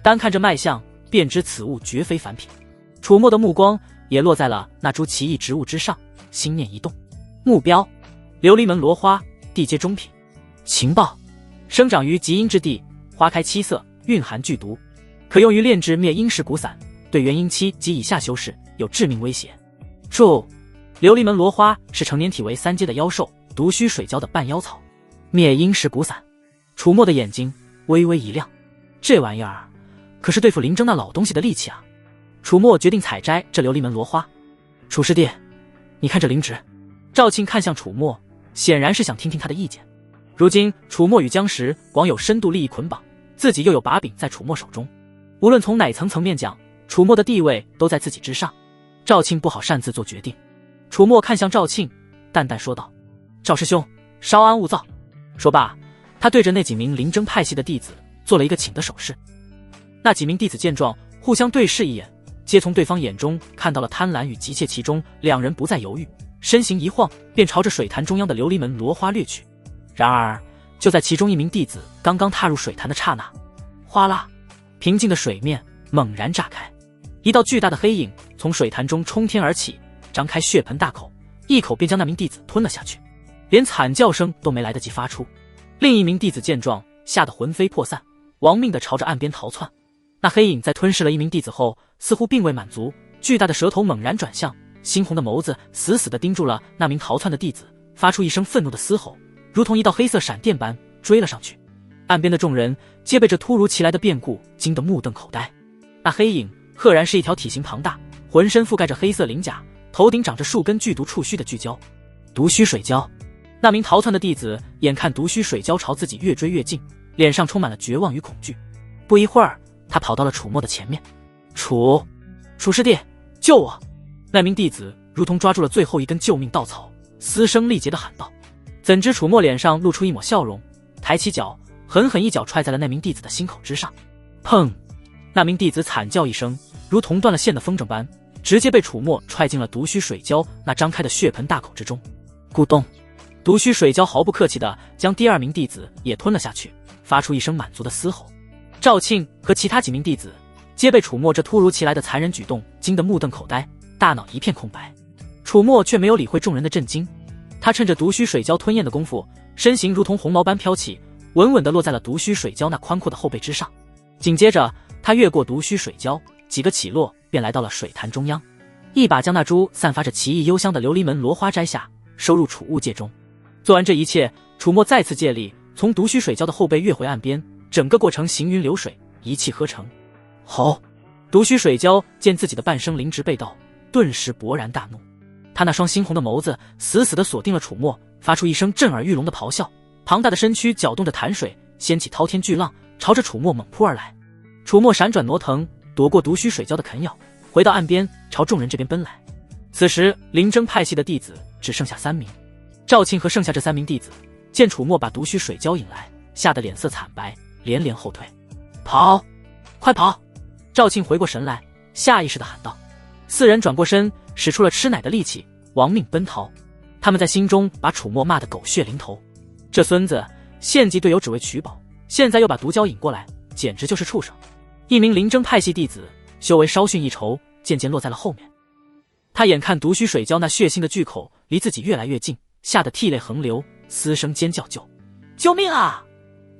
单看这脉象，便知此物绝非凡品。楚墨的目光也落在了那株奇异植物之上，心念一动，目标琉璃门罗花，地阶中品。情报：生长于极阴之地，花开七色，蕴含剧毒，可用于炼制灭阴石骨散，对元婴期及以下修士有致命威胁。注：琉璃门罗花是成年体为3阶的妖兽，毒须水蛟的半妖草。灭阴石骨散。楚墨的眼睛微微一亮，这玩意儿可是对付灵征那老东西的利器啊！楚墨决定采摘这琉璃门罗花。楚师弟，你看这灵植。赵庆看向楚墨，显然是想听听他的意见。如今楚墨与江石广有深度利益捆绑，自己又有把柄在楚墨手中，无论从哪层面讲，楚墨的地位都在自己之上。赵庆不好擅自做决定。楚墨看向赵庆，淡淡说道：赵师兄，稍安勿躁。说罢，他对着那几名灵征派系的弟子做了一个请的手势。那几名弟子见状，互相对视一眼，皆从对方眼中看到了贪婪与急切其中，两人不再犹豫，身形一晃，便朝着水潭中央的琉璃门罗花掠去。然而就在其中一名弟子刚刚踏入水潭的刹那，哗啦，平静的水面猛然炸开，一道巨大的黑影从水潭中冲天而起，张开血盆大口，一口便将那名弟子吞了下去，连惨叫声都没来得及发出。另一名弟子见状，吓得魂飞魄散，亡命地朝着岸边逃窜。那黑影在吞噬了一名弟子后，似乎并未满足，巨大的舌头猛然转向，猩红的眸子死死地盯住了那名逃窜的弟子，发出一声愤怒的嘶吼，如同一道黑色闪电般追了上去。岸边的众人皆被这突如其来的变故惊得目瞪口呆。那黑影赫然是一条体型庞大，浑身覆盖着黑色鳞甲，头顶长着数根剧毒触须的巨蛟，毒须水蛟。那名逃窜的弟子眼看毒须水蛟朝自己越追越近，脸上充满了绝望与恐惧。不一会儿，他跑到了楚墨的前面。楚师弟，救我！那名弟子如同抓住了最后一根救命稻草，嘶声力竭地喊道。怎知楚墨脸上露出一抹笑容，抬起脚狠狠一脚踹在了那名弟子的心口之上。砰！那名弟子惨叫一声，如同断了线的风筝般，直接被楚墨踹进了毒须水蛟那张开的血盆大口之中。咕咚，毒须水蛟毫不客气地将第二名弟子也吞了下去，发出一声满足的嘶吼。赵庆和其他几名弟子皆被楚墨这突如其来的残忍举动惊得目瞪口呆，大脑一片空白。楚墨却没有理会众人的震惊，他趁着毒须水蛟吞咽的功夫，身形如同红毛般飘起，稳稳地落在了毒须水蛟那宽阔的后背之上。紧接着，他越过毒须水蛟，几个起落便来到了水潭中央，一把将那株散发着奇异幽香的琉璃门罗花摘下，收入储物戒中。做完这一切，楚墨再次借力从毒须水蛟的后背跃回岸边，整个过程行云流水，一气呵成。吼！毒须水蛟见自己的半生灵植被盗，顿时勃然大怒，他那双猩红的眸子死死地锁定了楚墨，发出一声震耳欲聋的咆哮，庞大的身躯搅动着潭水，掀起滔天巨浪，朝着楚墨猛扑而来。楚墨闪转挪腾，躲过毒须水蛟的啃咬，回到岸边，朝众人这边奔来。此时灵征派系的弟子只剩下3名，赵庆和剩下这3名弟子见楚墨把毒须水蛟引来，吓得脸色惨白，连连后退。跑，快跑！赵庆回过神来，下意识地喊道。4人转过身，使出了吃奶的力气，亡命奔逃。他们在心中把楚墨骂得狗血淋头，这孙子献祭队友只为取宝，现在又把毒蛟引过来，简直就是畜生。一名灵征派系弟子修为稍逊一筹，渐渐落在了后面。他眼看毒须水蛟那血腥的巨口离自己越来越近，吓得涕泪横流，嘶声尖叫：“救命啊！”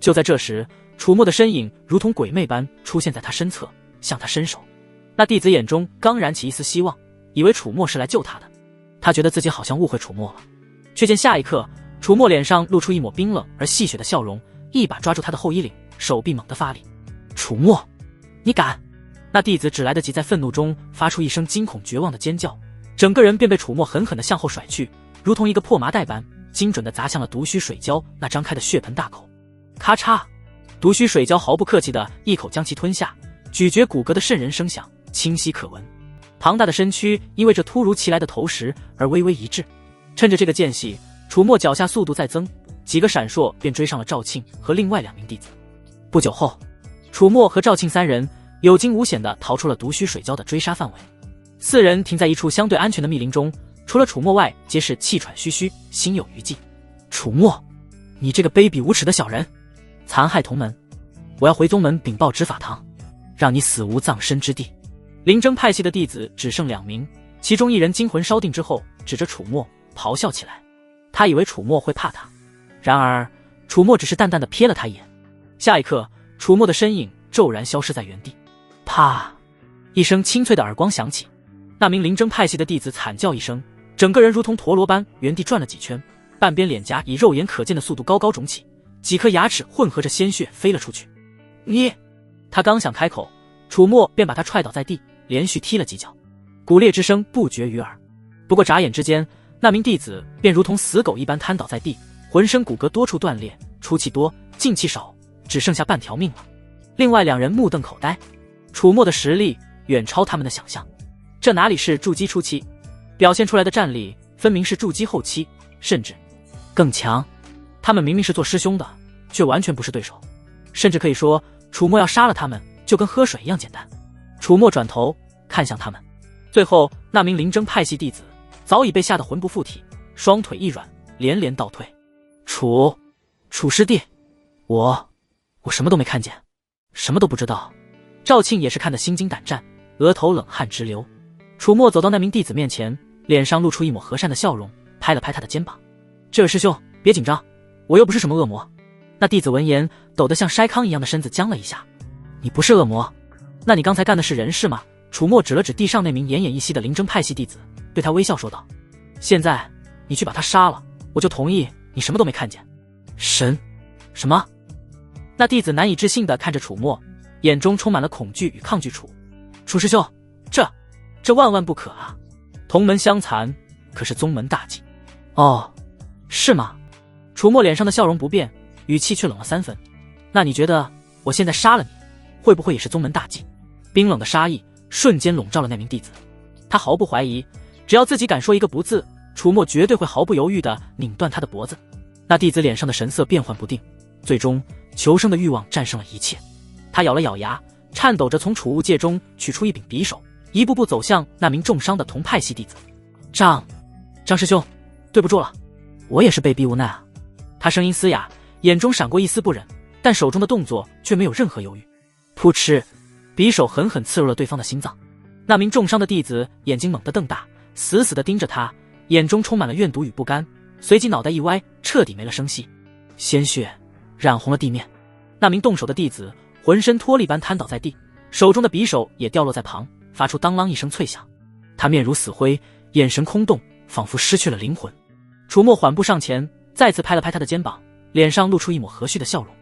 就在这时，楚墨的身影如同鬼魅般出现在他身侧，向他伸手。那弟子眼中刚燃起一丝希望，以为楚墨是来救他的。他觉得自己好像误会楚墨了，却见下一刻，楚墨脸上露出一抹冰冷而戏谑的笑容，一把抓住他的后衣领，手臂猛地发力。楚墨，你敢！那弟子只来得及在愤怒中发出一声惊恐绝望的尖叫，整个人便被楚墨狠狠地向后甩去，如同一个破麻袋般精准地砸向了毒须水蛟那张开的血盆大口。咔嚓！毒须水蛟毫不客气地一口将其吞下，咀嚼骨骼的瘆人声响清晰可闻。庞大的身躯因为这突如其来的投食而微微一滞。趁着这个间隙，楚墨脚下速度再增，几个闪烁便追上了赵庆和另外2名弟子。不久后，楚墨和赵庆3人有惊无险地逃出了毒须水蛟的追杀范围。4人停在一处相对安全的密林中，除了楚墨外，皆是气喘吁吁，心有余悸。楚墨，你这个卑鄙无耻的小人，残害同门，我要回宗门禀报执法堂，让你死无葬身之地。灵征派系的弟子只剩2名，其中1人惊魂稍定之后，指着楚墨咆哮起来。他以为楚墨会怕他，然而楚墨只是淡淡的瞥了他一眼，下一刻，楚墨的身影骤然消失在原地。啪！一声清脆的耳光响起，那名灵征派系的弟子惨叫一声，整个人如同陀螺般原地转了几圈，半边脸颊以肉眼可见的速度高高肿起，几颗牙齿混合着鲜血飞了出去。你！他刚想开口，楚墨便把他踹倒在地，连续踢了几脚，骨裂之声不绝于耳。不过眨眼之间，那名弟子便如同死狗一般瘫倒在地，浑身骨骼多处断裂，出气多，进气少，只剩下半条命了。另外2人目瞪口呆，楚墨的实力远超他们的想象，这哪里是筑基初期，表现出来的战力分明是筑基后期，甚至更强。他们明明是做师兄的，却完全不是对手，甚至可以说楚墨要杀了他们就跟喝水一样简单。楚墨转头看向他们，最后那名灵征派系弟子早已被吓得魂不附体，双腿一软，连连倒退。楚师弟，我什么都没看见，什么都不知道。赵庆也是看得心惊胆战，额头冷汗直流。楚墨走到那名弟子面前，脸上露出一抹和善的笑容，拍了拍他的肩膀：“这位师兄，别紧张，我又不是什么恶魔。”那弟子闻言，抖得像筛糠一样的身子僵了一下：“你不是恶魔？那你刚才干的是人事吗？”楚墨指了指地上那名奄奄一息的灵征派系弟子，对他微笑说道：“现在你去把他杀了，我就同意你什么都没看见。”神？什么？那弟子难以置信地看着楚墨，眼中充满了恐惧与抗拒。楚师兄，这万万不可啊！同门相残可是宗门大忌。哦，是吗？楚墨脸上的笑容不变，语气却冷了3分。那你觉得我现在杀了你，会不会也是宗门大忌？冰冷的杀意瞬间笼罩了那名弟子，他毫不怀疑，只要自己敢说一个不字，楚墨绝对会毫不犹豫地拧断他的脖子。那弟子脸上的神色变幻不定，最终求生的欲望战胜了一切。他咬了咬牙，颤抖着从储物戒中取出一柄匕首，一步步走向那名重伤的同派系弟子。张师兄，对不住了，我也是被逼无奈啊。他声音嘶哑，眼中闪过一丝不忍，但手中的动作却没有任何犹豫。噗嗤，匕首狠狠刺入了对方的心脏。那名重伤的弟子眼睛猛地瞪大，死死地盯着他，眼中充满了怨毒与不甘，随即脑袋一歪，彻底没了声息。鲜血染红了地面，那名动手的弟子浑身脱力般瘫倒在地，手中的匕首也掉落在旁，发出当啷一声脆响。他面如死灰，眼神空洞，仿佛失去了灵魂。楚墨缓步上前，再次拍了拍他的肩膀，脸上露出一抹和煦的笑容。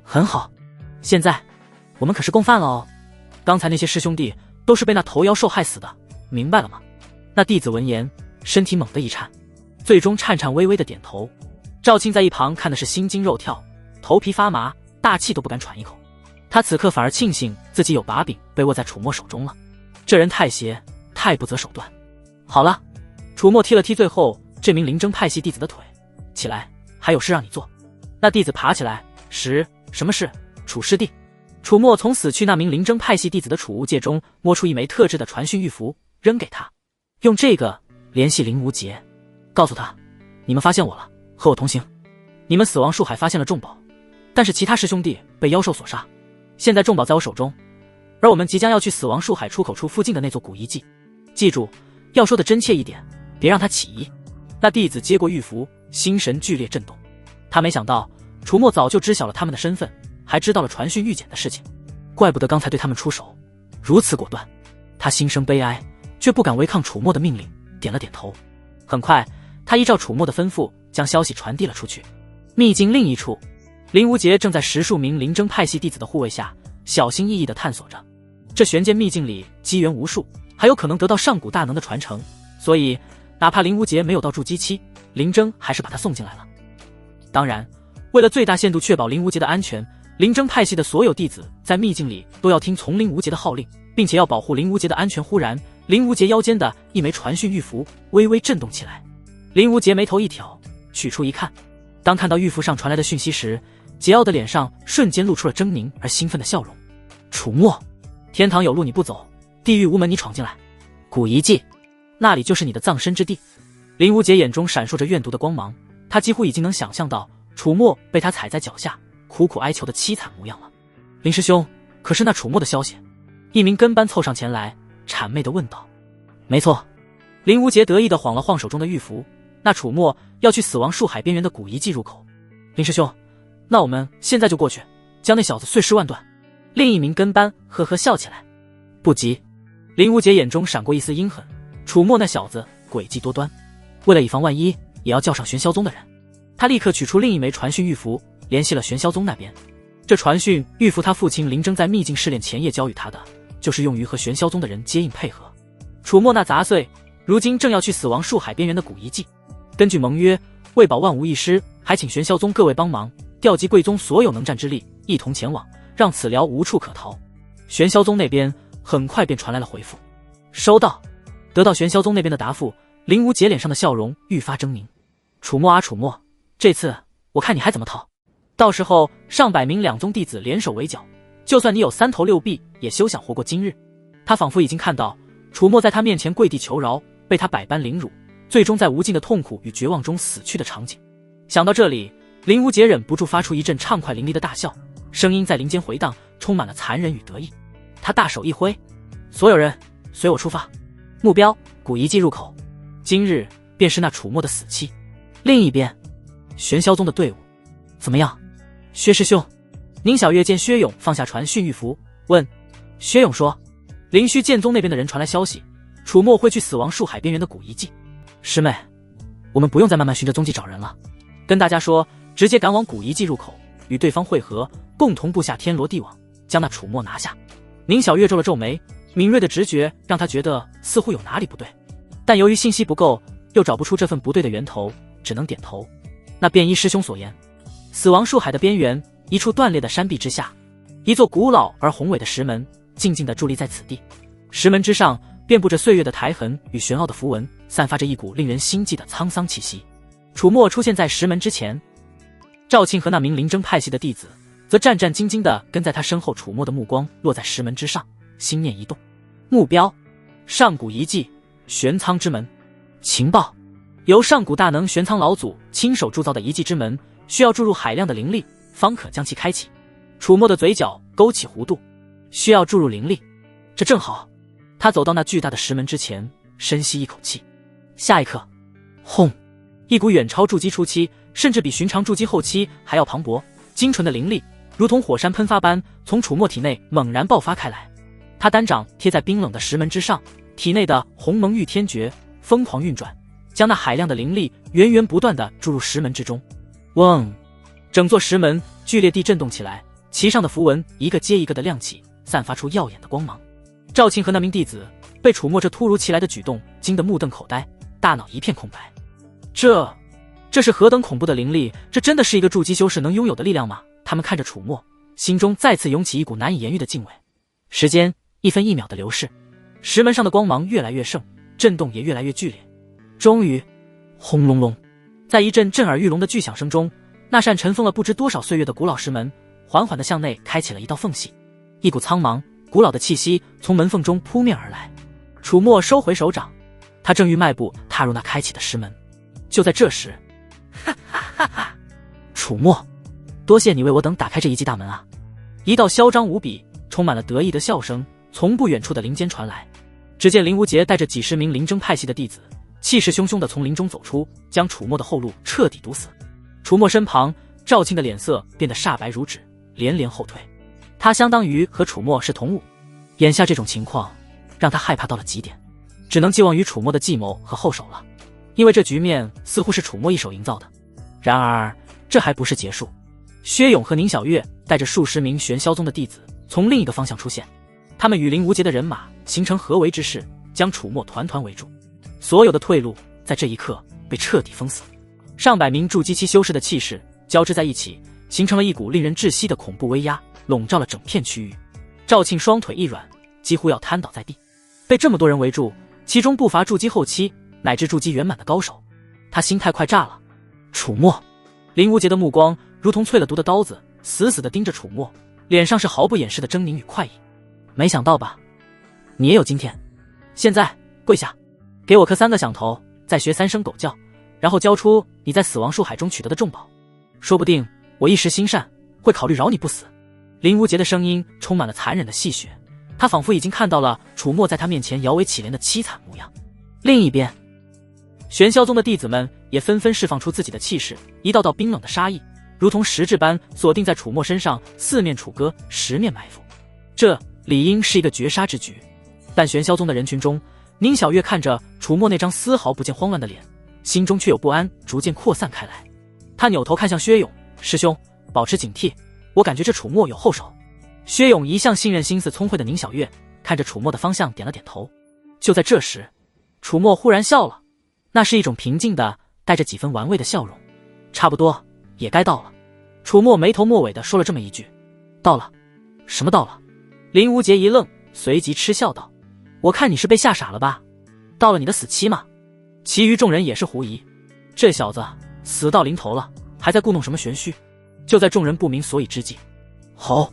很好，现在我们可是共犯了哦。刚才那些师兄弟都是被那头妖兽害死的，明白了吗？那弟子闻言，身体猛地一颤，最终颤颤巍巍的点头。赵庆在一旁看的是心惊肉跳，头皮发麻，大气都不敢喘一口。他此刻反而庆幸自己有把柄被握在楚墨手中了，这人太邪，太不择手段。好了，楚墨踢了踢最后这名灵征派系弟子的腿，起来，还有事让你做。那弟子爬起来，什么事？楚师弟。楚墨从死去那名灵征派系弟子的储物戒中摸出一枚特制的传讯玉符，扔给他，用这个联系林无杰，告诉他，你们发现我了，和我同行。你们死亡树海发现了重宝，但是其他师兄弟被妖兽所杀，现在重宝在我手中，而我们即将要去死亡树海出口处附近的那座古遗迹，记住，要说的真切一点，别让他起疑。那弟子接过玉符，心神剧烈震动。他没想到楚墨早就知晓了他们的身份，还知道了传讯玉简的事情，怪不得刚才对他们出手如此果断。他心生悲哀，却不敢违抗楚墨的命令，点了点头。很快，他依照楚墨的吩咐，将消息传递了出去。秘境另一处，林无杰正在10数名灵征派系弟子的护卫下，小心翼翼地探索着。这玄剑秘境里机缘无数，还有可能得到上古大能的传承，所以哪怕林无杰没有到筑基期，林征还是把他送进来了。当然，为了最大限度确保林无杰的安全，灵征派系的所有弟子在秘境里都要听从林无杰的号令，并且要保护林无杰的安全。忽然，林无杰腰间的一枚传讯玉符微微震动起来。林无杰眉头一挑，取出一看，当看到玉符上传来的讯息时，桀骜的脸上瞬间露出了狰狞而兴奋的笑容。楚墨，天堂有路你不走，地狱无门你闯进来，古遗迹，那里就是你的葬身之地。林无杰眼中闪烁着怨毒的光芒，他几乎已经能想象到楚墨被他踩在脚下苦苦哀求的凄惨模样了。林师兄，可是那楚墨的消息？一名跟班凑上前来，谄媚地问道。没错。林无杰得意地晃了晃手中的玉符，那楚墨要去死亡树海边缘的古遗迹入口。林师兄，那我们现在就过去，将那小子碎尸万段。另一名跟班呵呵笑起来。不急。林无杰眼中闪过一丝阴狠，楚墨那小子诡计多端，为了以防万一，也要叫上玄霄宗的人。他立刻取出另一枚传讯玉符，联系了玄霄宗那边。这传讯玉符他父亲林征在秘境试炼前夜教予他的，就是用于和玄霄宗的人接应配合。楚墨那杂碎如今正要去死亡树海边缘的古遗迹，根据盟约，为保万无一失，还请玄霄宗各位帮忙，调集贵宗所有能战之力，一同前往，让此寮无处可逃。玄霄宗那边很快便传来了回复，收到。得到玄霄宗那边的答复，林无杰脸上的笑容愈发狰狞。楚墨啊楚墨，这次我看你还怎么逃。到时候上百名两宗弟子联手围剿，就算你有3头6臂，也休想活过今日。他仿佛已经看到楚墨在他面前跪地求饶，被他百般凌辱，最终在无尽的痛苦与绝望中死去的场景。想到这里，林无杰忍不住发出一阵畅快淋漓的大笑，声音在林间回荡，充满了残忍与得意。他大手一挥，所有人随我出发，目标古遗迹入口，今日便是那楚墨的死期。另一边，玄霄宗的队伍怎么样？薛师兄。宁小月见薛勇放下传讯玉符，问。薛勇说，灵虚剑宗那边的人传来消息，楚墨会去死亡树海边缘的古遗迹。师妹，我们不用再慢慢循着踪迹找人了，跟大家说，直接赶往古遗迹入口，与对方会合，共同布下天罗地网，将那楚墨拿下。宁小月皱了皱眉，敏锐的直觉让他觉得似乎有哪里不对，但由于信息不够，又找不出这份不对的源头，只能点头。那便依师兄所言，死亡树海的边缘，一处断裂的山壁之下，一座古老而宏伟的石门静静地伫立在此地。石门之上遍布着岁月的苔痕与玄奥的符文，散发着一股令人心悸的沧桑气息。楚墨出现在石门之前，赵庆和那名灵征派系的弟子则战战兢兢地跟在他身后。楚墨的目光落在石门之上，心念一动，目标上古遗迹玄苍之门。情报：由上古大能玄苍老祖亲手铸造的遗迹之门，需要注入海量的灵力方可将其开启。楚墨的嘴角勾起弧度，需要注入灵力，这正好。他走到那巨大的石门之前，深吸一口气。下一刻，轰！一股远超筑基初期，甚至比寻常筑基后期还要磅礴、精纯的灵力，如同火山喷发般从楚墨体内猛然爆发开来。他单掌贴在冰冷的石门之上，体内的鸿蒙御天诀疯狂运转，将那海量的灵力源源不断地注入石门之中。嗡！整座石门剧烈地震动起来，其上的符文一个接一个的亮起，散发出耀眼的光芒。赵庆和那名弟子被楚墨这突如其来的举动惊得目瞪口呆，大脑一片空白。这是何等恐怖的灵力？这真的是一个筑基修士能拥有的力量吗？他们看着楚墨，心中再次涌起一股难以言喻的敬畏。时间一分一秒的流逝，石门上的光芒越来越盛，震动也越来越剧烈。终于，轰隆隆，在一阵震耳欲聋的巨响声中，那扇尘封了不知多少岁月的古老石门缓缓地向内开启了一道缝隙，一股苍茫古老的气息从门缝中扑面而来。楚墨收回手掌，他正欲迈步踏入那开启的石门。就在这时，哈哈哈哈！楚墨，多谢你为我等打开这一记大门啊！一道嚣张无比、充满了得意的笑声从不远处的林间传来。只见林无杰带着几十名灵征派系的弟子，气势汹汹地从林中走出，将楚墨的后路彻底堵死。楚墨身旁，赵庆的脸色变得煞白如纸，连连后退。他相当于和楚墨是同物，眼下这种情况让他害怕到了极点，只能寄望于楚墨的计谋和后手了。因为这局面似乎是楚墨一手营造的。然而这还不是结束，薛勇和宁小月带着数十名玄霄宗的弟子从另一个方向出现，他们与林无杰的人马形成合围之势，将楚墨团团围住。所有的退路在这一刻被彻底封死。上百名筑基期修士的气势交织在一起，形成了一股令人窒息的恐怖威压，笼罩了整片区域。赵庆双腿一软，几乎要瘫倒在地。被这么多人围住，其中不乏筑基后期乃至筑基圆满的高手，他心态快炸了。楚墨，林无杰的目光如同淬了毒的刀子，死死地盯着楚墨，脸上是毫不掩饰的狰狞与快意。没想到吧，你也有今天。现在跪下，给我磕3个响头，再学3声狗叫，然后交出你在死亡树海中取得的重宝，说不定我一时心善，会考虑饶你不死。林无杰的声音充满了残忍的戏谑，他仿佛已经看到了楚墨在他面前摇尾乞怜的凄惨模样。另一边，玄霄宗的弟子们也纷纷释放出自己的气势，一道道冰冷的杀意如同实质般锁定在楚墨身上，四面楚歌，十面埋伏。这理应是一个绝杀之局，但玄霄宗的人群中，宁小月看着楚墨那张丝毫不见慌乱的脸，心中却有不安逐渐扩散开来。他扭头看向薛勇，师兄，保持警惕，我感觉这楚墨有后手。薛勇一向信任心思聪慧的宁小月看着楚墨的方向点了点头。就在这时，楚墨忽然笑了，那是一种平静的带着几分玩味的笑容。差不多也该到了。楚墨没头没尾地说了这么一句。到了？什么到了？林无杰一愣，随即嗤笑道，我看你是被吓傻了吧，到了你的死期吗？其余众人也是狐疑，这小子死到临头了，还在故弄什么玄虚。就在众人不明所以之际，吼！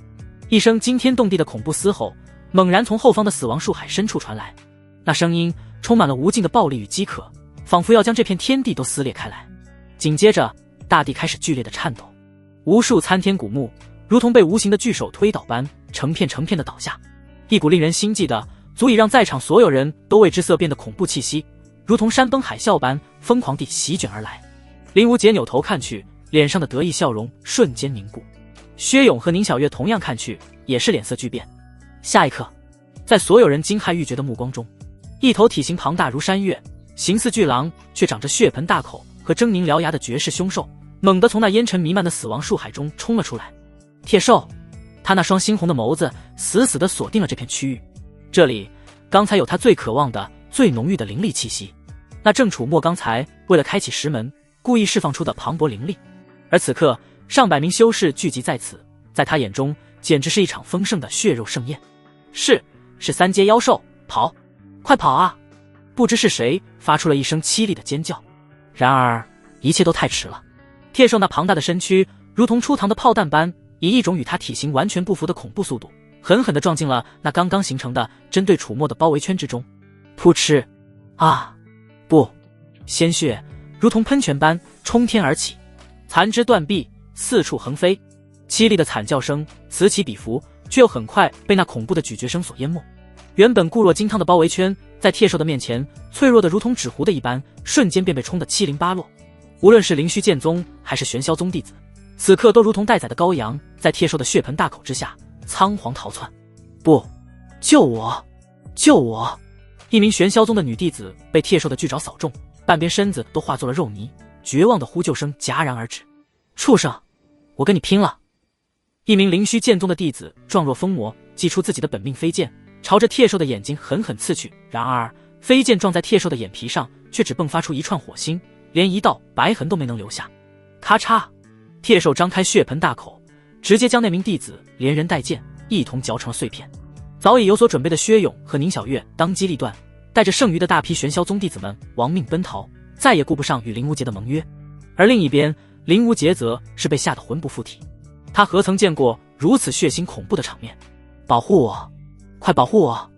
一声惊天动地的恐怖嘶吼猛然从后方的死亡树海深处传来，那声音充满了无尽的暴力与饥渴，仿佛要将这片天地都撕裂开来。紧接着，大地开始剧烈的颤抖，无数参天古木如同被无形的巨手推倒般成片成片的倒下。一股令人心悸的足以让在场所有人都为之色变的恐怖气息如同山崩海啸般疯狂地席卷而来。林无杰扭头看去，脸上的得意笑容瞬间凝固。薛勇和宁小月同样看去，也是脸色巨变。下一刻，在所有人惊骇欲绝的目光中，一头体型庞大如山岳，形似巨狼却长着血盆大口和狰狞獠牙的绝世凶兽猛地从那烟尘弥漫的死亡树海中冲了出来。铁兽，他那双猩红的眸子死死地锁定了这片区域，这里刚才有他最渴望的最浓郁的灵力气息，那正楚墨刚才为了开启石门故意释放出的磅礴灵力。而此刻上百名修士聚集在此，在他眼中简直是一场丰盛的血肉盛宴。是三阶妖兽，跑，快跑啊！不知是谁发出了一声凄厉的尖叫，然而一切都太迟了。铁兽那庞大的身躯如同出膛的炮弹般以一种与他体型完全不符的恐怖速度，狠狠地撞进了那刚刚形成的针对楚墨的包围圈之中。噗嗤！啊！不！鲜血如同喷泉般冲天而起，残肢断臂，四处横飞。凄厉的惨叫声此起彼伏，却又很快被那恐怖的咀嚼声所淹没。原本固若金汤的包围圈，在铁兽的面前脆弱的如同纸糊的一般，瞬间便被冲得七零八落。无论是灵虚剑宗还是玄霄宗弟子，此刻都如同待宰的羔羊，在铁兽的血盆大口之下仓皇逃窜。不！救我！救我！一名玄霄宗的女弟子被铁兽的巨爪扫中，半边身子都化作了肉泥，绝望的呼救声戛然而止。畜生！我跟你拼了！一名灵虚剑宗的弟子状若疯魔，祭出自己的本命飞剑，朝着铁兽的眼睛狠狠刺去。然而飞剑撞在铁兽的眼皮上，却只迸发出一串火星，连一道白痕都没能留下。咔嚓！铁兽张开血盆大口，直接将那名弟子连人带剑一同嚼成了碎片。早已有所准备的薛勇和宁小月当机立断，带着剩余的大批玄霄宗弟子们亡命奔逃，再也顾不上与林无杰的盟约。而另一边，林无杰则是被吓得魂不附体。他何曾见过如此血腥恐怖的场面？保护我！快保护我！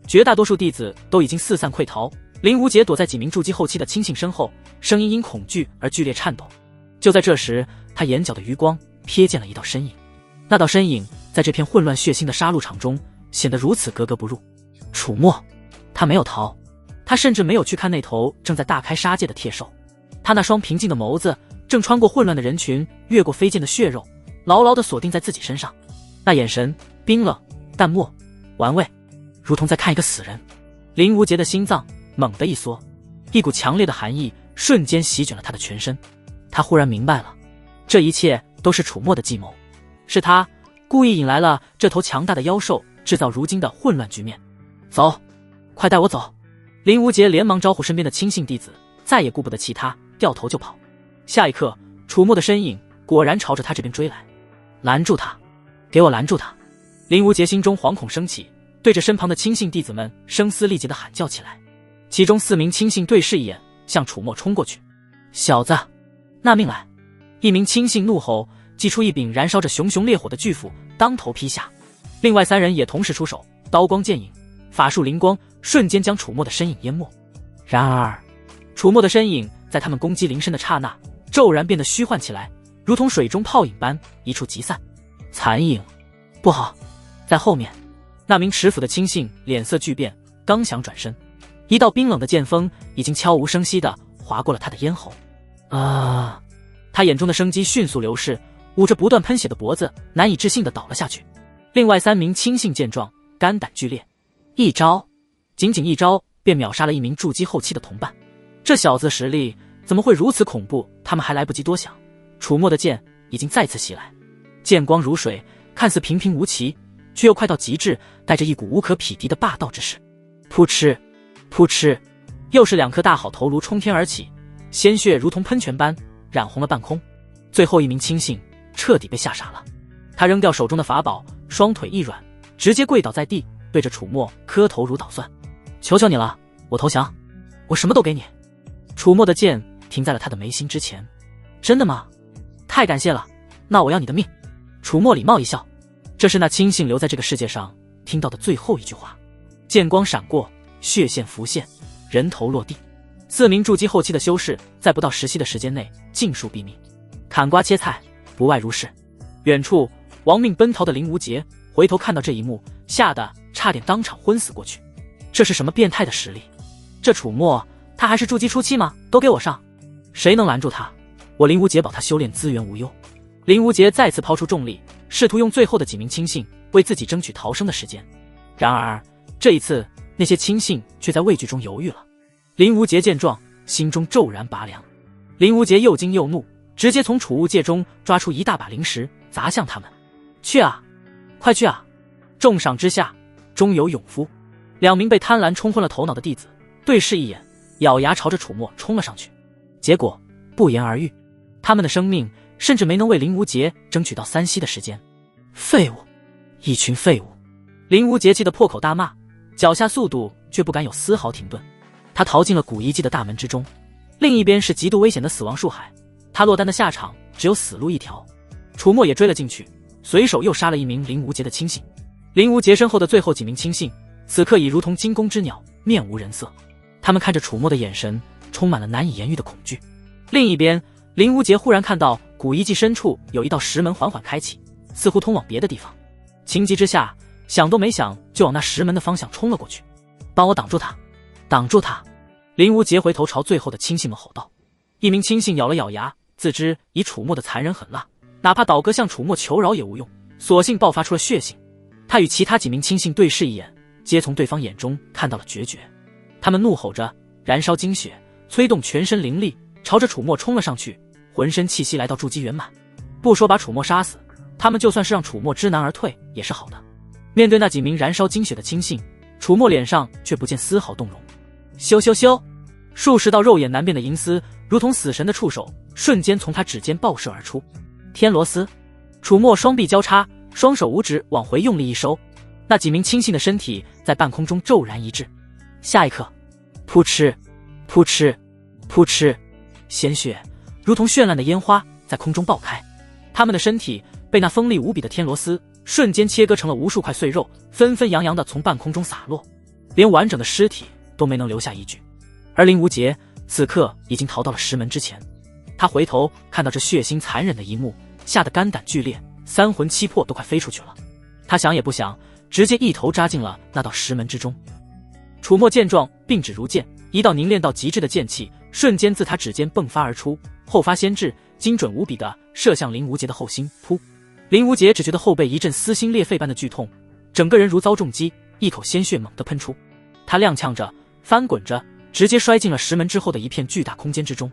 绝大多数弟子都已经四散溃逃，林无杰躲在几名筑基后期的亲信身后，声音因恐惧而剧烈颤抖。就在这时，他眼角的余光瞥见了一道身影。那道身影在这片混乱血腥的杀戮场中显得如此格格不入。楚墨，他没有逃，他甚至没有去看那头正在大开杀戒的铁兽。他那双平静的眸子正穿过混乱的人群，越过飞溅的血肉，牢牢地锁定在自己身上。那眼神冰冷、淡漠、玩味，如同在看一个死人。林无杰的心脏猛地一缩，一股强烈的寒意瞬间席卷了他的全身。他忽然明白了，这一切都是楚墨的计谋，是他故意引来了这头强大的妖兽，制造如今的混乱局面。走，快带我走！林无杰连忙招呼身边的亲信弟子，再也顾不得其他，掉头就跑。下一刻，楚墨的身影果然朝着他这边追来。拦住他！给我拦住他！林无杰心中惶恐升起，对着身旁的亲信弟子们声嘶力竭地喊叫起来。其中4名亲信对视一眼，向楚墨冲过去。小子，纳命来！一名亲信怒吼，祭出一柄燃烧着熊熊烈火的巨斧，当头劈下。另外3人也同时出手，刀光剑影，法术灵光，瞬间将楚墨的身影淹没。然而，楚墨的身影在他们攻击临身的刹那，骤然变得虚幻起来，如同水中泡影般一触即散。残影，不好！在后面，那名持斧的亲信脸色巨变，刚想转身，一道冰冷的剑锋已经悄无声息地划过了他的咽喉。他眼中的生机迅速流逝，捂着不断喷血的脖子，难以置信地倒了下去。另外3名亲信见状，肝胆俱裂，一招，仅仅一招便秒杀了一名筑基后期的同伴。这小子实力怎么会如此恐怖？他们还来不及多想，楚墨的剑已经再次袭来，剑光如水，看似平平无奇，却又快到极致，带着一股无可匹敌的霸道之势。噗嗤，噗嗤，又是2颗大好头颅冲天而起，鲜血如同喷泉般染红了半空。最后一名亲信彻底被吓傻了，他扔掉手中的法宝，双腿一软，直接跪倒在地，对着楚墨磕头如捣蒜。求求你了，我投降，我什么都给你。楚墨的剑停在了他的眉心之前。真的吗？太感谢了，那我要你的命。楚墨礼貌一笑，这是那亲信留在这个世界上听到的最后一句话。剑光闪过，血线浮现，人头落地。4名筑基后期的修士在不到10息的时间内尽数毙命。砍瓜切菜，不外如是。远处亡命奔逃的林无杰回头看到这一幕，吓得差点当场昏死过去。这是什么变态的实力？这楚墨他还是筑基初期吗？都给我上！谁能拦住他？我林无杰保他修炼资源无忧。林无杰再次抛出重力，试图用最后的几名亲信为自己争取逃生的时间。然而这一次，那些亲信却在畏惧中犹豫了。林无杰见状，心中骤然拔凉。林无杰又惊又怒，直接从储物戒中抓出一大把灵石砸向他们。去啊，快去啊！重赏之下，终有勇夫。2名被贪婪冲昏了头脑的弟子对视一眼，咬牙朝着楚墨冲了上去。结果不言而喻，他们的生命甚至没能为林无杰争取到3息的时间。废物，一群废物！林无杰气得破口大骂，脚下速度却不敢有丝毫停顿。他逃进了古遗迹的大门之中，另一边是极度危险的死亡树海，他落单的下场只有死路一条。楚墨也追了进去，随手又杀了一名林无杰的亲信。林无杰身后的最后几名亲信，此刻已如同惊弓之鸟，面无人色。他们看着楚墨的眼神，充满了难以言喻的恐惧。另一边，林无杰忽然看到古遗迹深处有一道石门缓缓开启，似乎通往别的地方。情急之下，想都没想就往那石门的方向冲了过去。帮我挡住他！挡住他！林无杰回头朝最后的亲信们吼道。一名亲信咬了咬牙，自知以楚墨的残忍狠辣，哪怕倒戈向楚墨求饶也无用，索性爆发出了血性。他与其他几名亲信对视一眼，皆从对方眼中看到了决绝。他们怒吼着，燃烧精血，催动全身灵力，朝着楚墨冲了上去，浑身气息来到筑基圆满。不说把楚墨杀死，他们就算是让楚墨知难而退也是好的。面对那几名燃烧精血的亲信，楚墨脸上却不见丝毫动容。咻咻咻，数十道肉眼难辨的银丝如同死神的触手，瞬间从他指尖爆射而出。天罗丝！楚墨双臂交叉，双手五指往回用力一收，那几名亲信的身体在半空中骤然一滞。下一刻，扑哧扑哧扑哧，鲜血如同绚烂的烟花在空中爆开，他们的身体被那锋利无比的天罗丝瞬间切割成了无数块碎肉，纷纷扬扬地从半空中洒落，连完整的尸体都没能留下一具。而林无杰此刻已经逃到了石门之前，他回头看到这血腥残忍的一幕，吓得肝胆俱裂，三魂七魄都快飞出去了。他想也不想，直接一头扎进了那道石门之中。楚墨见状，并指如剑，一道凝练到极致的剑气瞬间自他指尖迸发而出，后发先至，精准无比地射向林无杰的后心。噗！林无杰只觉得后背一阵撕心裂肺般的剧痛，整个人如遭重击，一口鲜血猛地喷出。他踉跄着，翻滚着，直接摔进了石门之后的一片巨大空间之中。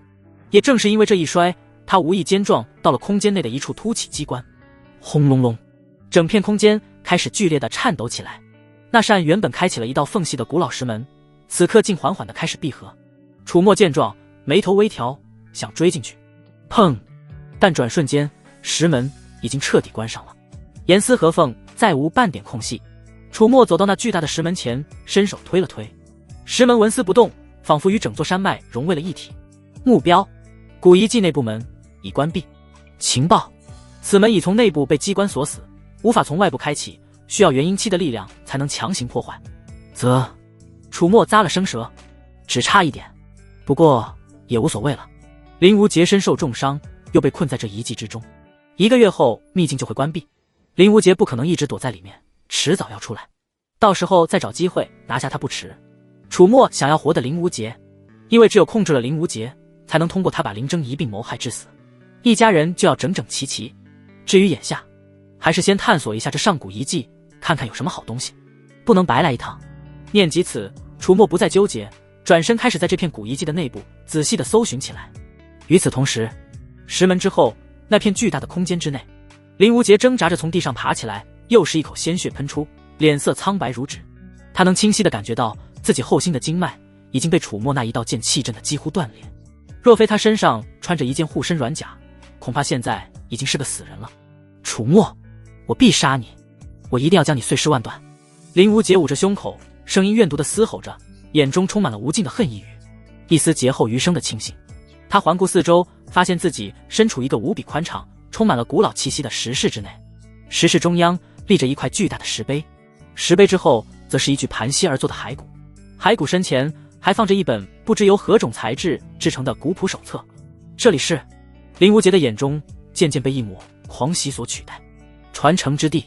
也正是因为这一摔，他无意间撞到了空间内的一处凸起机关。轰隆隆，整片空间开始剧烈地颤抖起来。那扇原本开启了一道缝隙的古老石门，此刻竟缓缓地开始闭合。楚墨见状，眉头微挑，想追进去。砰！但转瞬间，石门已经彻底关上了，严丝合缝，再无半点空隙。楚墨走到那巨大的石门前，伸手推了推，石门纹丝不动，仿佛与整座山脉融为了一体。目标：古遗迹内部门已关闭。情报：此门已从内部被机关锁死，无法从外部开启，需要元婴期的力量才能强行破坏。楚墨咂了声舌，只差一点，不过也无所谓了。林无杰身受重伤，又被困在这遗迹之中，1个月后秘境就会关闭，林无杰不可能一直躲在里面，迟早要出来，到时候再找机会拿下他不迟。楚墨想要活的林无杰，因为只有控制了林无杰，才能通过他把林征一并谋害致死，一家人就要整整齐齐。至于眼下，还是先探索一下这上古遗迹，看看有什么好东西，不能白来一趟。念及此，楚墨不再纠结，转身开始在这片古遗迹的内部仔细地搜寻起来。与此同时，石门之后那片巨大的空间之内，林无杰挣扎着从地上爬起来，又是一口鲜血喷出，脸色苍白如纸。他能清晰地感觉到自己后心的经脉已经被楚墨那一道剑气震得几乎断裂，若非他身上穿着一件护身软甲，恐怕现在已经是个死人了。楚墨，我必杀你，我一定要将你碎尸万段！林无杰捂着胸口，声音怨毒地嘶吼着，眼中充满了无尽的恨意与一丝劫后余生的庆幸。他环顾四周，发现自己身处一个无比宽敞、充满了古老气息的石室之内。石室中央立着一块巨大的石碑，石碑之后则是一具盘膝而坐的骸骨，骸骨身前还放着一本不知由何种材质制成的古朴手册。这里是……林无杰的眼中渐渐被一抹狂喜所取代。传承之地，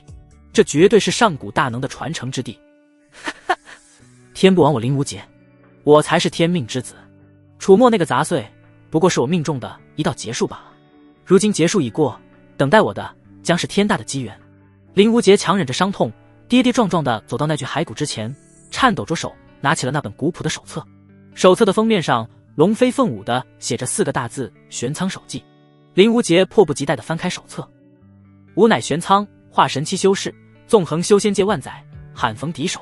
这绝对是上古大能的传承之地。天不亡我林无杰，我才是天命之子。楚墨那个杂碎，不过是我命中的一道结束罢了。如今结束已过，等待我的将是天大的机缘。林无杰强忍着伤痛，跌跌撞撞地走到那具骸骨之前，颤抖着手拿起了那本古朴的手册。手册的封面上龙飞凤舞地写着4个大字：玄苍手记。林无杰迫不及待地翻开手册。吾乃玄苍，化神期修士，纵横修仙界万载，罕逢敌手。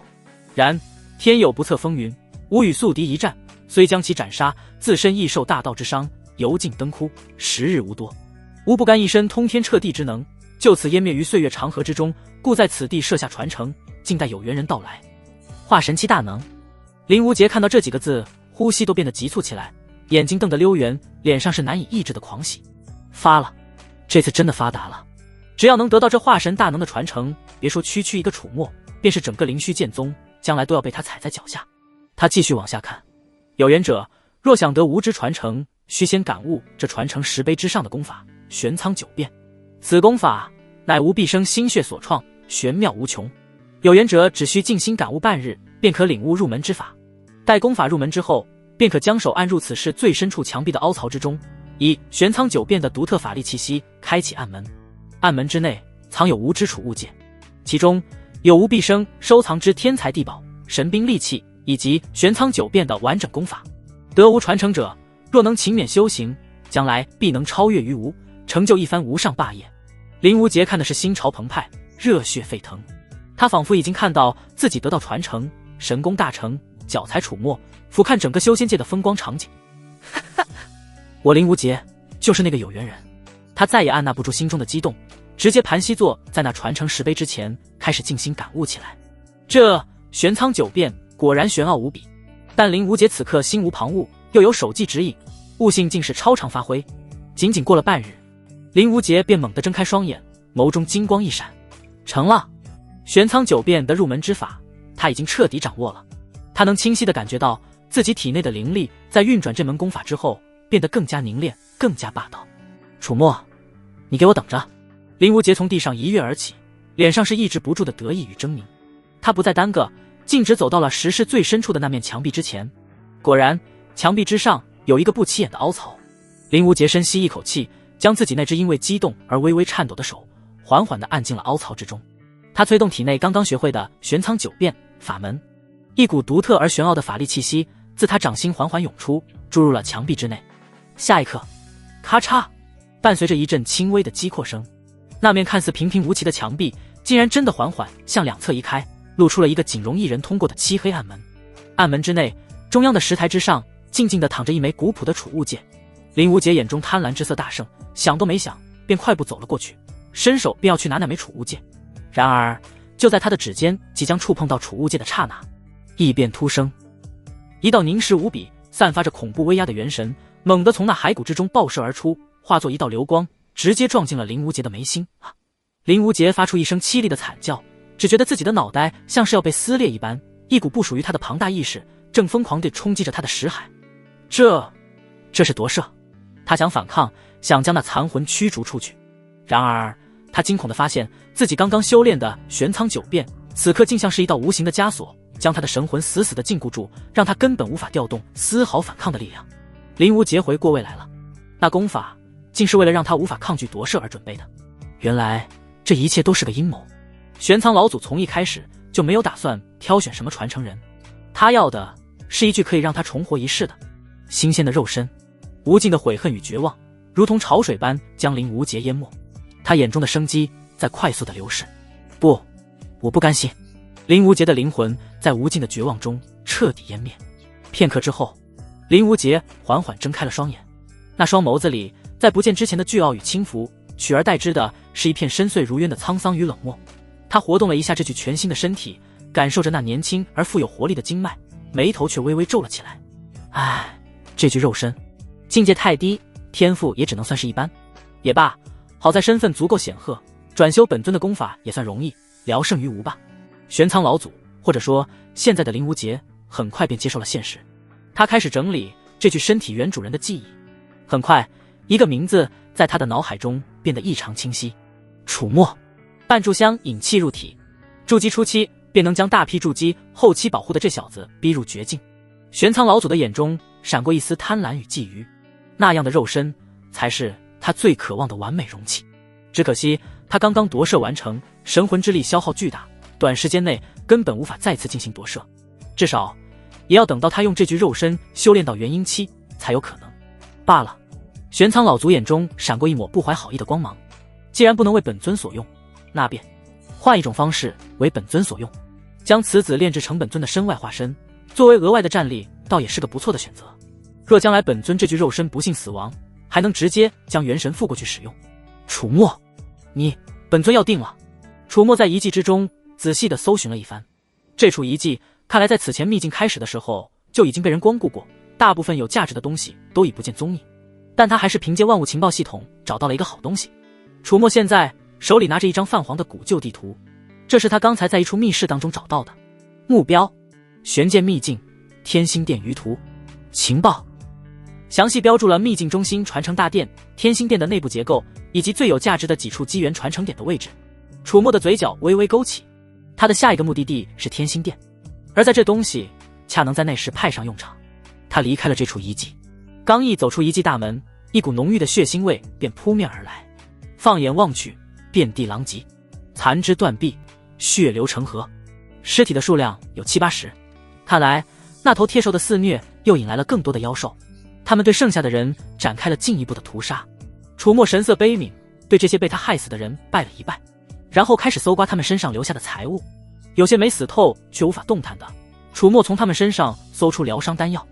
然天有不测风云，吾与宿敌一战，虽将其斩杀，自身亦受大道之伤，油尽灯枯，时日无多。吾不甘一身通天彻地之能，就此湮灭于岁月长河之中，故在此地设下传承，静待有缘人到来。化神期大能。林无杰看到这几个字，呼吸都变得急促起来，眼睛瞪得溜圆，脸上是难以抑制的狂喜。发了，这次真的发达了。只要能得到这化神大能的传承，别说区区一个楚墨，便是整个灵虚剑宗，将来都要被他踩在脚下。他继续往下看，有缘者若想得无之传承，须先感悟这传承10杯之上的功法玄苍九变。此功法乃无毕生心血所创，玄妙无穷。有缘者只需静心感悟半日，便可领悟入门之法。待功法入门之后，便可将手按入此室最深处墙壁的凹槽之中，以玄苍九变的独特法力气息开启暗门。暗门之内藏有无之储物界，其中有无毕生收藏之天才地宝、神兵利器，以及玄苍九变的完整功法。得无传承者，若能勤勉修行，将来必能超越于无，成就一番无上霸业。林无杰看的是心潮澎湃，热血沸腾。他仿佛已经看到自己得到传承，神功大成，脚踩楚墨，俯瞰整个修仙界的风光场景。我林无杰就是那个有缘人。他再也按捺不住心中的激动，直接盘膝坐在那传承10杯之前，开始静心感悟起来。这玄苍九变果然玄奥无比，但林无杰此刻心无旁骛，又有手技指引，悟性竟是超常发挥。仅仅过了半日，林无杰便猛地睁开双眼，眸中金光一闪，成了！玄苍九变的入门之法，他已经彻底掌握了。他能清晰地感觉到自己体内的灵力在运转这门功法之后，变得更加凝练，更加霸道。楚墨，你给我等着！林无杰从地上一跃而起，脸上是抑制不住的得意与狰狞。他不再耽搁，径直走到了石室最深处的那面墙壁之前。果然，墙壁之上有一个不起眼的凹槽。林无杰深吸一口气，将自己那只因为激动而微微颤抖的手缓缓地按进了凹槽之中。他催动体内刚刚学会的玄苍九变法门，一股独特而玄奥的法力气息自他掌心缓缓涌出，注入了墙壁之内。下一刻，咔嚓，伴随着一阵轻微的击扩声，那面看似平平无奇的墙壁竟然真的缓缓向两侧移开，露出了一个仅容一人通过的漆黑暗门。暗门之内，中央的石台之上静静地躺着一枚古朴的储物戒。林无杰眼中贪婪之色大盛，想都没想便快步走了过去，伸手便要去拿那枚储物戒。然而就在他的指尖即将触碰到储物戒的刹那，异变突生，一道凝实无比、散发着恐怖威压的元神猛地从那骸骨之中爆射而出，化作一道流光，直接撞进了林无杰的眉心。林无杰发出一声凄厉的惨叫，只觉得自己的脑袋像是要被撕裂一般，一股不属于他的庞大意识正疯狂地冲击着他的识海。这是夺舍。他想反抗，想将那残魂驱逐出去。然而他惊恐地发现自己刚刚修炼的玄苍九变，此刻竟像是一道无形的枷锁，将他的神魂死死地禁锢住，让他根本无法调动丝毫反抗的力量。林无杰回过味来了，那功法竟是为了让他无法抗拒夺舍而准备的。原来这一切都是个阴谋。玄苍老祖从一开始就没有打算挑选什么传承人，他要的是一具可以让他重活一世的新鲜的肉身。无尽的悔恨与绝望如同潮水般将林无杰淹没，他眼中的生机在快速的流逝。不，我不甘心！林无杰的灵魂在无尽的绝望中彻底湮灭。片刻之后，林无杰缓缓睁开了双眼，那双眸子里在不见之前的倨傲与轻浮，取而代之的是一片深邃如渊的沧桑与冷漠。他活动了一下这具全新的身体，感受着那年轻而富有活力的经脉，眉头却微微皱了起来。唉，这具肉身境界太低，天赋也只能算是一般。也罢，好在身份足够显赫，转修本尊的功法也算容易，聊胜于无吧。玄苍老祖，或者说现在的林无杰，很快便接受了现实。他开始整理这具身体原主人的记忆。很快，一个名字在他的脑海中变得异常清晰：楚墨。半炷香引气入体，筑基初期便能将大批筑基后期保护的这小子逼入绝境。玄苍老祖的眼中闪过一丝贪婪与觊觎，那样的肉身才是他最渴望的完美容器。只可惜他刚刚夺舍完成，神魂之力消耗巨大，短时间内根本无法再次进行夺舍，至少也要等到他用这具肉身修炼到元婴期才有可能。罢了，玄苍老祖眼中闪过一抹不怀好意的光芒。既然不能为本尊所用，那便换一种方式为本尊所用，将此子炼制成本尊的身外化身，作为额外的战力，倒也是个不错的选择。若将来本尊这具肉身不幸死亡，还能直接将元神附过去使用。楚墨，本尊要定了。楚墨在遗迹之中仔细地搜寻了一番，这处遗迹看来在此前秘境开始的时候就已经被人光顾过，大部分有价值的东西都已不见踪影，但他还是凭借万物情报系统找到了一个好东西。楚墨现在手里拿着一张泛黄的古旧地图，这是他刚才在一处密室当中找到的。目标：玄剑秘境天星殿余图。情报详细标注了秘境中心传承大殿、天星殿的内部结构以及最有价值的几处机缘传承点的位置。楚墨的嘴角微微勾起，他的下一个目的地是天星殿，而在这东西恰能在那时派上用场。他离开了这处遗迹，刚一走出遗迹大门，一股浓郁的血腥味便扑面而来。放眼望去，遍地狼藉，残肢断臂，血流成河，尸体的数量有70-80。看来那头贴兽的肆虐又引来了更多的妖兽，他们对剩下的人展开了进一步的屠杀。楚墨神色悲悯，对这些被他害死的人拜了一拜，然后开始搜刮他们身上留下的财物。有些没死透却无法动弹的，楚墨从他们身上搜出疗伤丹药，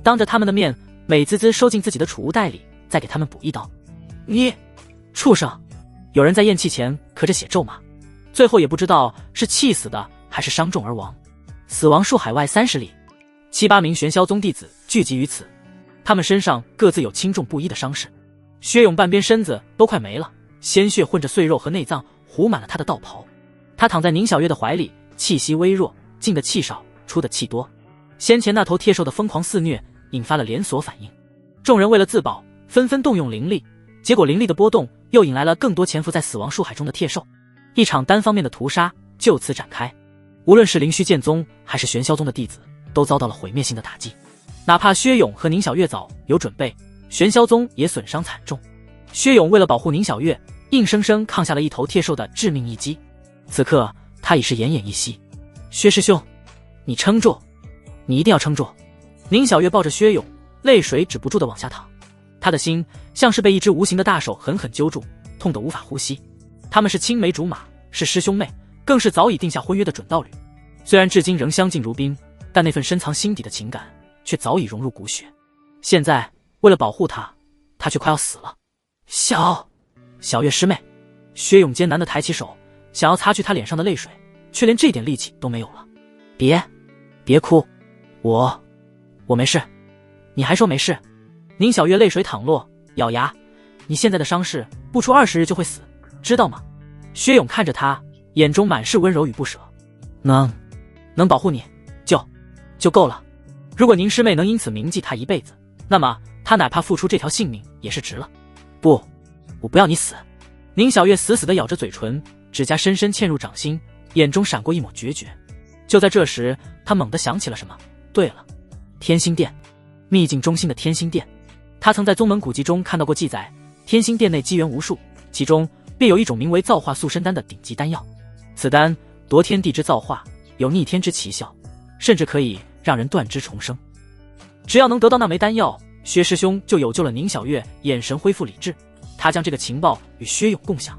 当着他们的面美滋滋收进自己的储物袋里，再给他们补一刀。你畜生！有人在咽气前咳着血咒骂，最后也不知道是气死的还是伤重而亡。死亡树海外30里，7-8名玄霄宗弟子聚集于此，他们身上各自有轻重不一的伤势。薛勇半边身子都快没了，鲜血混着碎肉和内脏糊满了他的道袍。他躺在宁小月的怀里，气息微弱，进的气少，出的气多。先前那头贴兽的疯狂肆虐引发了连锁反应，众人为了自保纷纷动用灵力，结果灵力的波动又引来了更多潜伏在死亡树海中的贴兽，一场单方面的屠杀就此展开。无论是灵虚剑宗还是玄霄宗的弟子都遭到了毁灭性的打击，哪怕薛勇和宁小月早有准备，玄霄宗也损伤惨重。薛勇为了保护宁小月，硬生生抗下了一头贴兽的致命一击，此刻他已是奄奄一息。薛师兄，你撑住，你一定要撑住。宁小月抱着薛勇，泪水止不住地往下淌，他的心像是被一只无形的大手狠狠揪住，痛得无法呼吸。他们是青梅竹马，是师兄妹，更是早已定下婚约的准道侣。虽然至今仍相敬如宾，但那份深藏心底的情感却早已融入骨血。现在为了保护他，他却快要死了。小月师妹，薛勇艰难地抬起手，想要擦去他脸上的泪水，却连这点力气都没有了。别哭，我没事。你还说没事？宁小月泪水淌落，咬牙，你现在的伤势不出20日就会死，知道吗？薛勇看着他，眼中满是温柔与不舍。能保护你就够了。如果宁师妹能因此铭记他一辈子，那么他哪怕付出这条性命也是值了。不，我不要你死。宁小月死死地咬着嘴唇，指甲深深嵌入掌心，眼中闪过一抹决绝。就在这时，他猛地想起了什么。对了，天星殿，秘境中心的天星殿，他曾在宗门古籍中看到过记载，天星殿内机缘无数，其中便有一种名为造化塑身丹的顶级丹药。此丹夺天地之造化，有逆天之奇效，甚至可以让人断肢重生。只要能得到那枚丹药，薛师兄就有救了宁小月眼神恢复理智。他将这个情报与薛勇共享。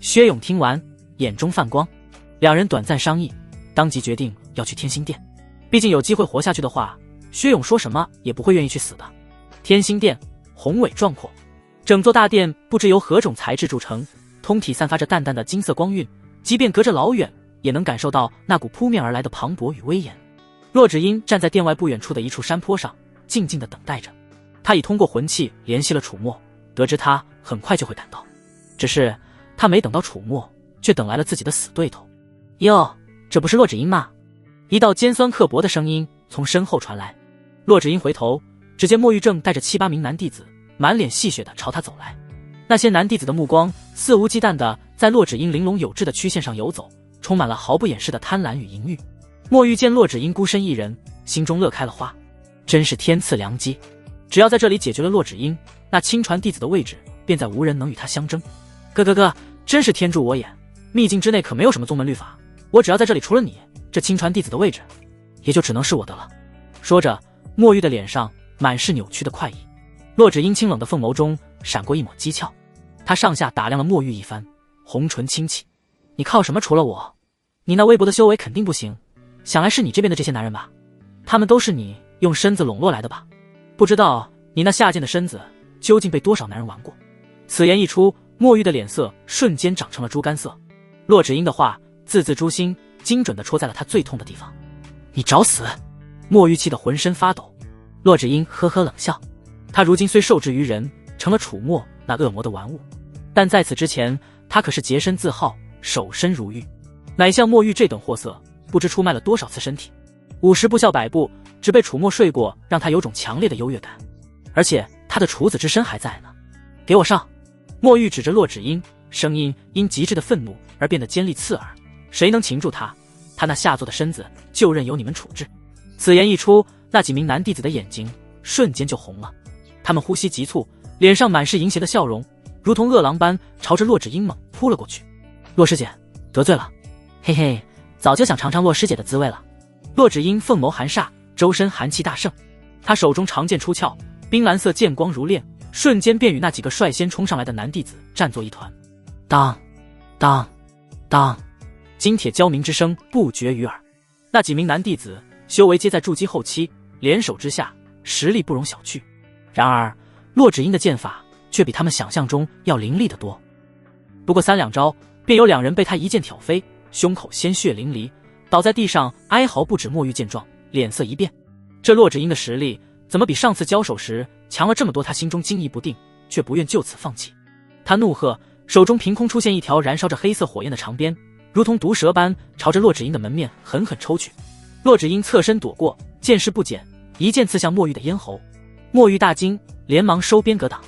薛勇听完，眼中泛光，两人短暂商议，当即决定要去天星殿。毕竟有机会活下去的话，薛勇说什么也不会愿意去死的。天星殿宏伟壮阔，整座大殿不知由何种材质铸成，通体散发着淡淡的金色光晕，即便隔着老远也能感受到那股扑面而来的磅礴与威严。洛芷英站在殿外不远处的一处山坡上，静静地等待着。他已通过魂器联系了楚墨，得知他很快就会赶到，只是他没等到楚墨，却等来了自己的死对头。哟，这不是洛芷英吗？一道尖酸刻薄的声音从身后传来。洛芷英回头，只见莫玉正带着7-8名男弟子，满脸戏谑地朝他走来。那些男弟子的目光肆无忌惮地在洛芷英玲珑有致的曲线上游走，充满了毫不掩饰的贪婪与淫欲。莫玉见洛芷英孤身一人，心中乐开了花，真是天赐良机。只要在这里解决了洛芷英，那亲传弟子的位置便再无人能与他相争。哥，真是天助我眼！秘境之内可没有什么宗门律法，我只要在这里除了你，这亲传弟子的位置也就只能是我的了。说着，莫玉的脸上满是扭曲的快意。洛芷英清冷的凤眸中闪过一抹讥诮，他上下打量了莫玉一番，红唇轻启：你靠什么除了我？你那微薄的修为肯定不行，想来是你这边的这些男人吧？他们都是你用身子笼络来的吧？不知道你那下贱的身子究竟被多少男人玩过？此言一出，莫玉的脸色瞬间长成了猪肝色。洛芷英的话字字诛心，精准地戳在了他最痛的地方。你找死！莫玉气得浑身发抖。洛芷英呵呵冷笑，他如今虽受制于人，成了楚墨那恶魔的玩物，但在此之前，他可是洁身自好，守身如玉，哪像墨玉这等货色，不知出卖了多少次身体。50步笑100步，只被楚墨睡过，让他有种强烈的优越感。而且他的处子之身还在呢。给我上！墨玉指着骆芷英，声音因极致的愤怒而变得尖利刺耳。谁能擒住他？他那下作的身子就任由你们处置。此言一出，那几名男弟子的眼睛瞬间就红了，他们呼吸急促，脸上满是淫邪的笑容，如同饿狼般朝着骆芷英猛扑了过去。骆师姐，得罪了。嘿嘿，早就想尝尝骆师姐的滋味了。骆芷英凤眸含煞，周身寒气大盛，他手中长剑出鞘，冰蓝色剑光如炼，瞬间便与那几个率先冲上来的男弟子战作一团。当当当，金铁交鸣之声不绝于耳。那几名男弟子修为皆在筑基后期，联手之下实力不容小觑。然而骆芷英的剑法却比他们想象中要凌厉得多，不过3两招便有2人被他一剑挑飞，胸口鲜血淋漓，倒在地上哀嚎不止。墨玉见状，脸色一变，这骆芷英的实力怎么比上次交手时强了这么多？他心中惊疑不定，却不愿就此放弃。他怒喝，手中凭空出现一条燃烧着黑色火焰的长鞭，如同毒蛇般朝着骆芷英的门面狠狠抽去。骆芷英侧身躲过，剑势不减，一剑刺向墨玉的咽喉。墨玉大惊，连忙收鞭格挡。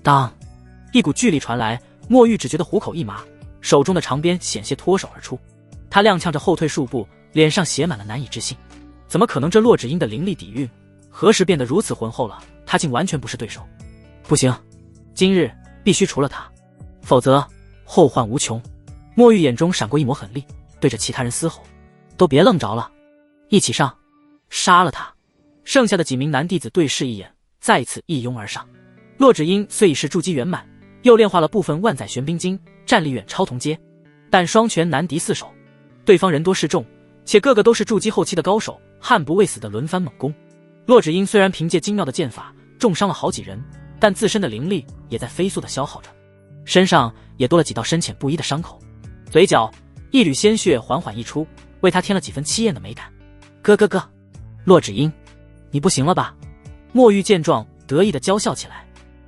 当，一股巨力传来，墨玉只觉得虎口一麻，手中的长鞭险些脱手而出。他踉跄着后退数步，脸上写满了难以置信。怎么可能？这骆芷英的灵力底蕴何时变得如此浑厚了？他竟完全不是对手。不行，今日必须除了他，否则后患无穷。墨玉眼中闪过一抹狠厉，对着其他人嘶吼：都别愣着了，一起上，杀了他！剩下的几名男弟子对视一眼，再次一拥而上。骆芷英虽已是筑基圆满，又炼化了部分万载玄冰经，战力远超同阶，但双拳难敌4手。对方人多势众，且个个都是筑基后期的高手，悍不畏死的轮番猛攻。骆芷英虽然凭借精妙的剑法重伤了好几人，但自身的灵力也在飞速的消耗着，身上也多了几道深浅不一的伤口，嘴角一缕鲜血缓缓溢出，为他添了几分凄艳的美感。咯，骆芷英，你不行了吧？墨玉见状得意的娇笑起来，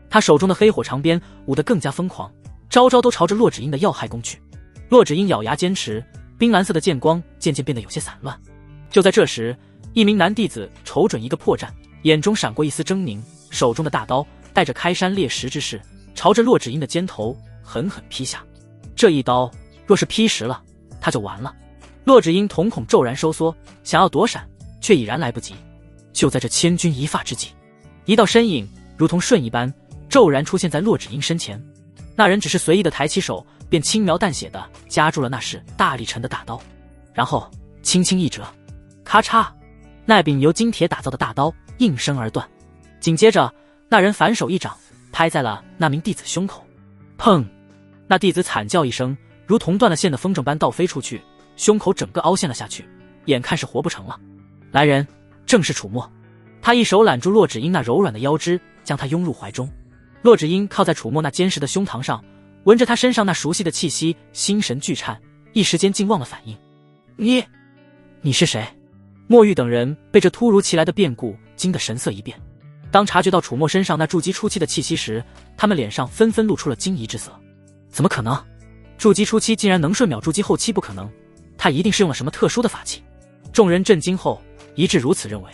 他手中的黑火长鞭舞得更加疯狂，招招都朝着骆芷英的要害攻去。骆芷英咬牙坚持，冰蓝色的剑光渐渐变得有些散乱。就在这时，一名男弟子瞅准一个破绽，眼中闪过一丝狰狞，手中的大刀带着开山裂石之势，朝着骆芷英的肩头狠狠劈下。这一刀若是劈实了，他就完了。骆芷英瞳孔骤然收缩，想要躲闪，却已然来不及。就在这千钧一发之际，一道身影如同瞬一般骤然出现在骆芷英身前。那人只是随意的抬起手，便轻描淡写的夹住了那是大力沉的大刀，然后轻轻一折，咔嚓，那柄由金铁打造的大刀应声而断。紧接着那人反手一掌拍在了那名弟子胸口，砰！那弟子惨叫一声，如同断了线的风筝般倒飞出去，胸口整个凹陷了下去，眼看是活不成了。来人，正是楚墨。他一手揽住骆芷英那柔软的腰肢，将她拥入怀中。骆芷英靠在楚墨那坚实的胸膛上，闻着他身上那熟悉的气息，心神俱颤，一时间竟忘了反应。你是谁？墨玉等人被这突如其来的变故惊得神色一变，当察觉到楚墨身上那筑基初期的气息时，他们脸上纷纷露出了惊疑之色。怎么可能？筑基初期竟然能瞬秒筑基后期？不可能，他一定是用了什么特殊的法器。众人震惊后一致如此认为。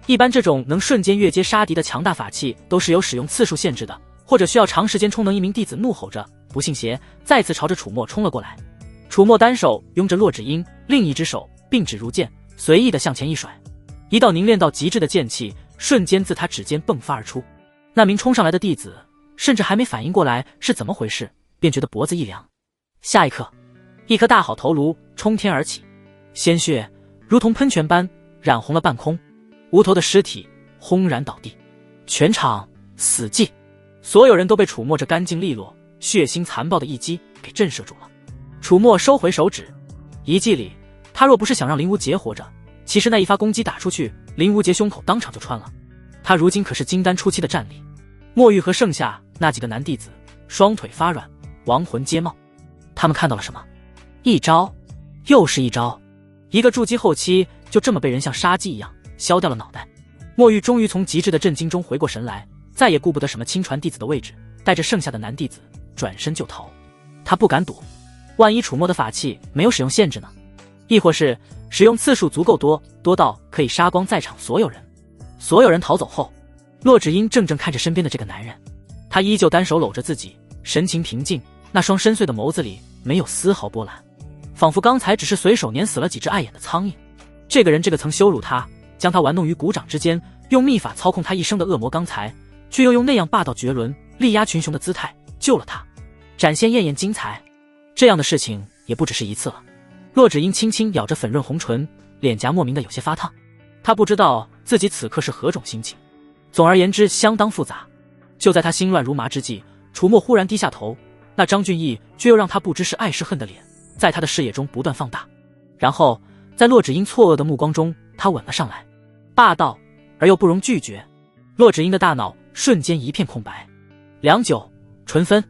一般这种能瞬间越阶杀敌的强大法器都是有使用次数限制的，或者需要长时间充能。一名弟子怒吼着，不信邪，再次朝着楚墨冲了过来。楚墨单手拥着骆芷英，另一只手并指如剑，随意的向前一甩，一道凝练到极致的剑气瞬间自他指尖迸发而出。那名冲上来的弟子甚至还没反应过来是怎么回事，便觉得脖子一凉。下一刻，一颗大好头颅冲天而起，鲜血如同喷泉般染红了半空，无头的尸体轰然倒地，全场死寂。所有人都被楚墨这干净利落、血腥残暴的一击给震慑住了。楚墨收回手指，一记里，他若不是想让林无杰活着，其实那一发攻击打出去，林无杰胸口当场就穿了。他如今可是金丹初期的战力。墨玉和剩下那几个男弟子双腿发软，亡魂皆冒。他们看到了什么？一招又是一招，一个筑基后期就这么被人像杀鸡一样削掉了脑袋。墨玉终于从极致的震惊中回过神来，再也顾不得什么亲传弟子的位置，带着剩下的男弟子转身就逃。他不敢赌，万一楚墨的法器没有使用限制呢？亦或是使用次数足够多，多到可以杀光在场所有人？所有人逃走后，骆芷英怔怔看着身边的这个男人，他依旧单手搂着自己，神情平静，那双深邃的眸子里没有丝毫波澜，仿佛刚才只是随手碾死了几只碍眼的苍蝇。这个人，这个曾羞辱他，将他玩弄于股掌之间，用秘法操控他一生的恶魔，刚才却又用那样霸道绝伦、力压群雄的姿态救了他，展现艳艳精彩。这样的事情也不只是一次了。骆芷英轻轻咬着粉润红唇，脸颊莫名的有些发烫。他不知道自己此刻是何种心情，总而言之相当复杂。就在他心乱如麻之际，楚墨忽然低下头，那张俊逸却又让他不知是爱是恨的脸在他的视野中不断放大，然后在骆芷英错愕的目光中，他吻了上来，霸道而又不容拒绝。骆芷英的大脑瞬间一片空白。良久，唇分。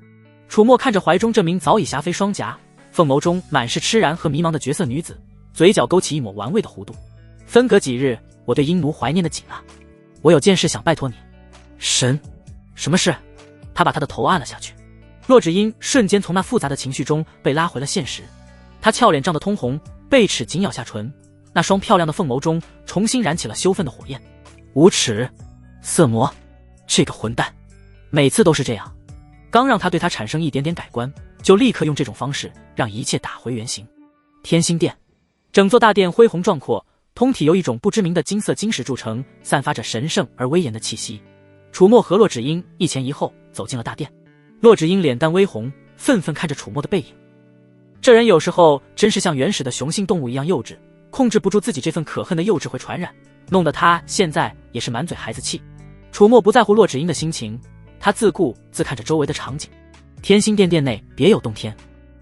楚墨看着怀中这名早已霞飞双颊、凤眸中满是痴然和迷茫的绝色女子，嘴角勾起一抹玩味的弧度。分隔几日，我对英奴怀念的紧了，我有件事想拜托你。神，什么事？他把他的头按了下去。骆芷英瞬间从那复杂的情绪中被拉回了现实，她俏脸涨得通红，贝齿紧咬下唇，那双漂亮的凤眸中重新燃起了羞愤的火焰。无耻，色魔，这个混蛋，每次都是这样，刚让他对他产生一点点改观，就立刻用这种方式让一切打回原形。天心殿，整座大殿恢宏壮阔，通体由一种不知名的金色晶石铸成，散发着神圣而威严的气息。楚墨和骆芷英一前一后走进了大殿，骆芷英脸蛋微红，愤愤看着楚墨的背影。这人有时候真是像原始的雄性动物一样幼稚，控制不住自己这份可恨的幼稚会传染，弄得他现在也是满嘴孩子气。楚墨不在乎骆芷英的心情，他自顾自看着周围的场景。天心殿殿内别有洞天，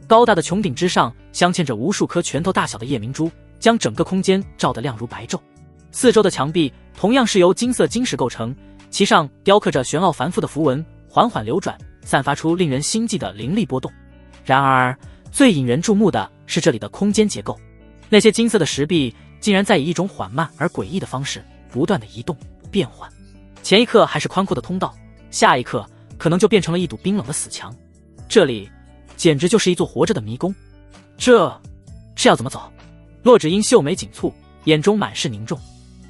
高大的穹顶之上镶嵌着无数颗拳头大小的夜明珠，将整个空间照得亮如白昼。四周的墙壁同样是由金色晶石构成，其上雕刻着玄奥繁复的符文，缓缓流转，散发出令人心悸的灵力波动。然而最引人注目的是这里的空间结构，那些金色的石壁竟然在以一种缓慢而诡异的方式不断的移动变换，前一刻还是宽阔的通道，下一刻可能就变成了一堵冰冷的死墙。这里简直就是一座活着的迷宫。这要怎么走？骆芷英秀眉紧蹙，眼中满是凝重。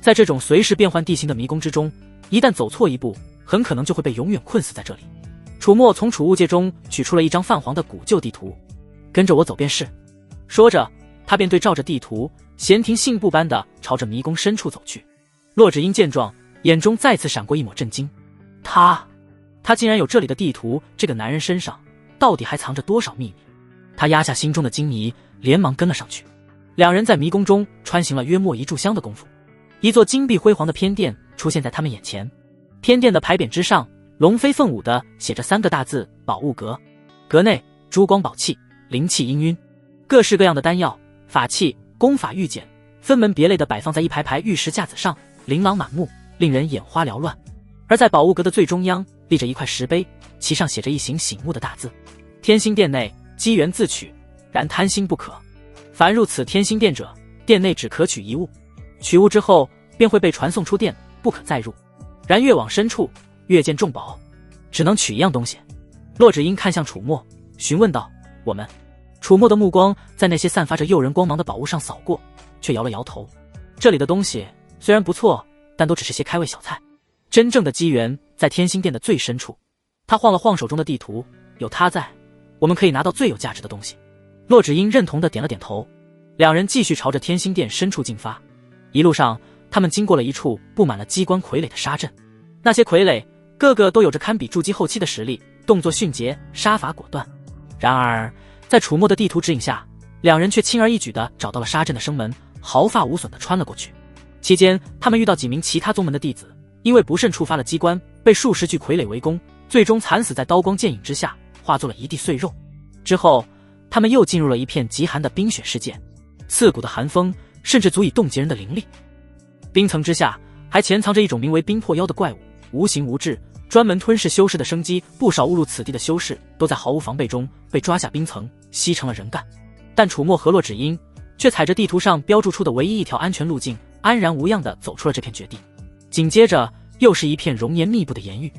在这种随时变换地形的迷宫之中，一旦走错一步，很可能就会被永远困死在这里。楚墨从储物戒中取出了一张泛黄的古旧地图，跟着我走便是。说着，他便对照着地图，闲庭信步般的朝着迷宫深处走去。骆芷英见状，眼中再次闪过一抹震惊。他竟然有这里的地图，这个男人身上到底还藏着多少秘密？他压下心中的惊疑，连忙跟了上去。两人在迷宫中穿行了约莫一炷香的功夫，一座金碧辉煌的偏殿出现在他们眼前。偏殿的牌匾之上，龙飞凤舞的写着3个大字：宝物阁。阁内珠光宝气，灵气氤氲，各式各样的丹药、法器、功法玉简，分门别类的摆放在一排排玉石架子上，琳琅满目，令人眼花缭乱。而在宝物阁的最中央立着一块石碑，其上写着一行醒目的大字：天心殿内机缘自取，然贪心不可。凡入此天心殿者，殿内只可取一物，取物之后便会被传送出殿，不可再入。然越往深处，越见重宝，只能取一样东西。骆芷英看向楚墨，询问道：我们？楚墨的目光在那些散发着诱人光芒的宝物上扫过，却摇了摇头。这里的东西虽然不错，但都只是些开胃小菜，真正的机缘在天心殿的最深处。他晃了晃手中的地图，有它在，我们可以拿到最有价值的东西。骆芷英认同地点了点头。两人继续朝着天心殿深处进发。一路上，他们经过了一处布满了机关傀儡的沙阵，那些傀儡个个都有着堪比筑基后期的实力，动作迅捷，杀伐果断。然而在楚墨的地图指引下，两人却轻而易举地找到了沙阵的生门，毫发无损地穿了过去。期间他们遇到几名其他宗门的弟子，因为不慎触发了机关，被数十具傀儡围攻，最终惨死在刀光剑影之下，化作了一地碎肉。之后他们又进入了一片极寒的冰雪世界，刺骨的寒风甚至足以冻结人的灵力。冰层之下还潜藏着一种名为冰破妖的怪物，无形无质，专门吞噬修士的生机。不少误入此地的修士都在毫无防备中被抓下冰层，吸成了人干。但楚墨和骆芷英却踩着地图上标注出的唯一一条安全路径，安然无恙地走出了这片绝地。紧接着又是一片熔岩密布的岩域，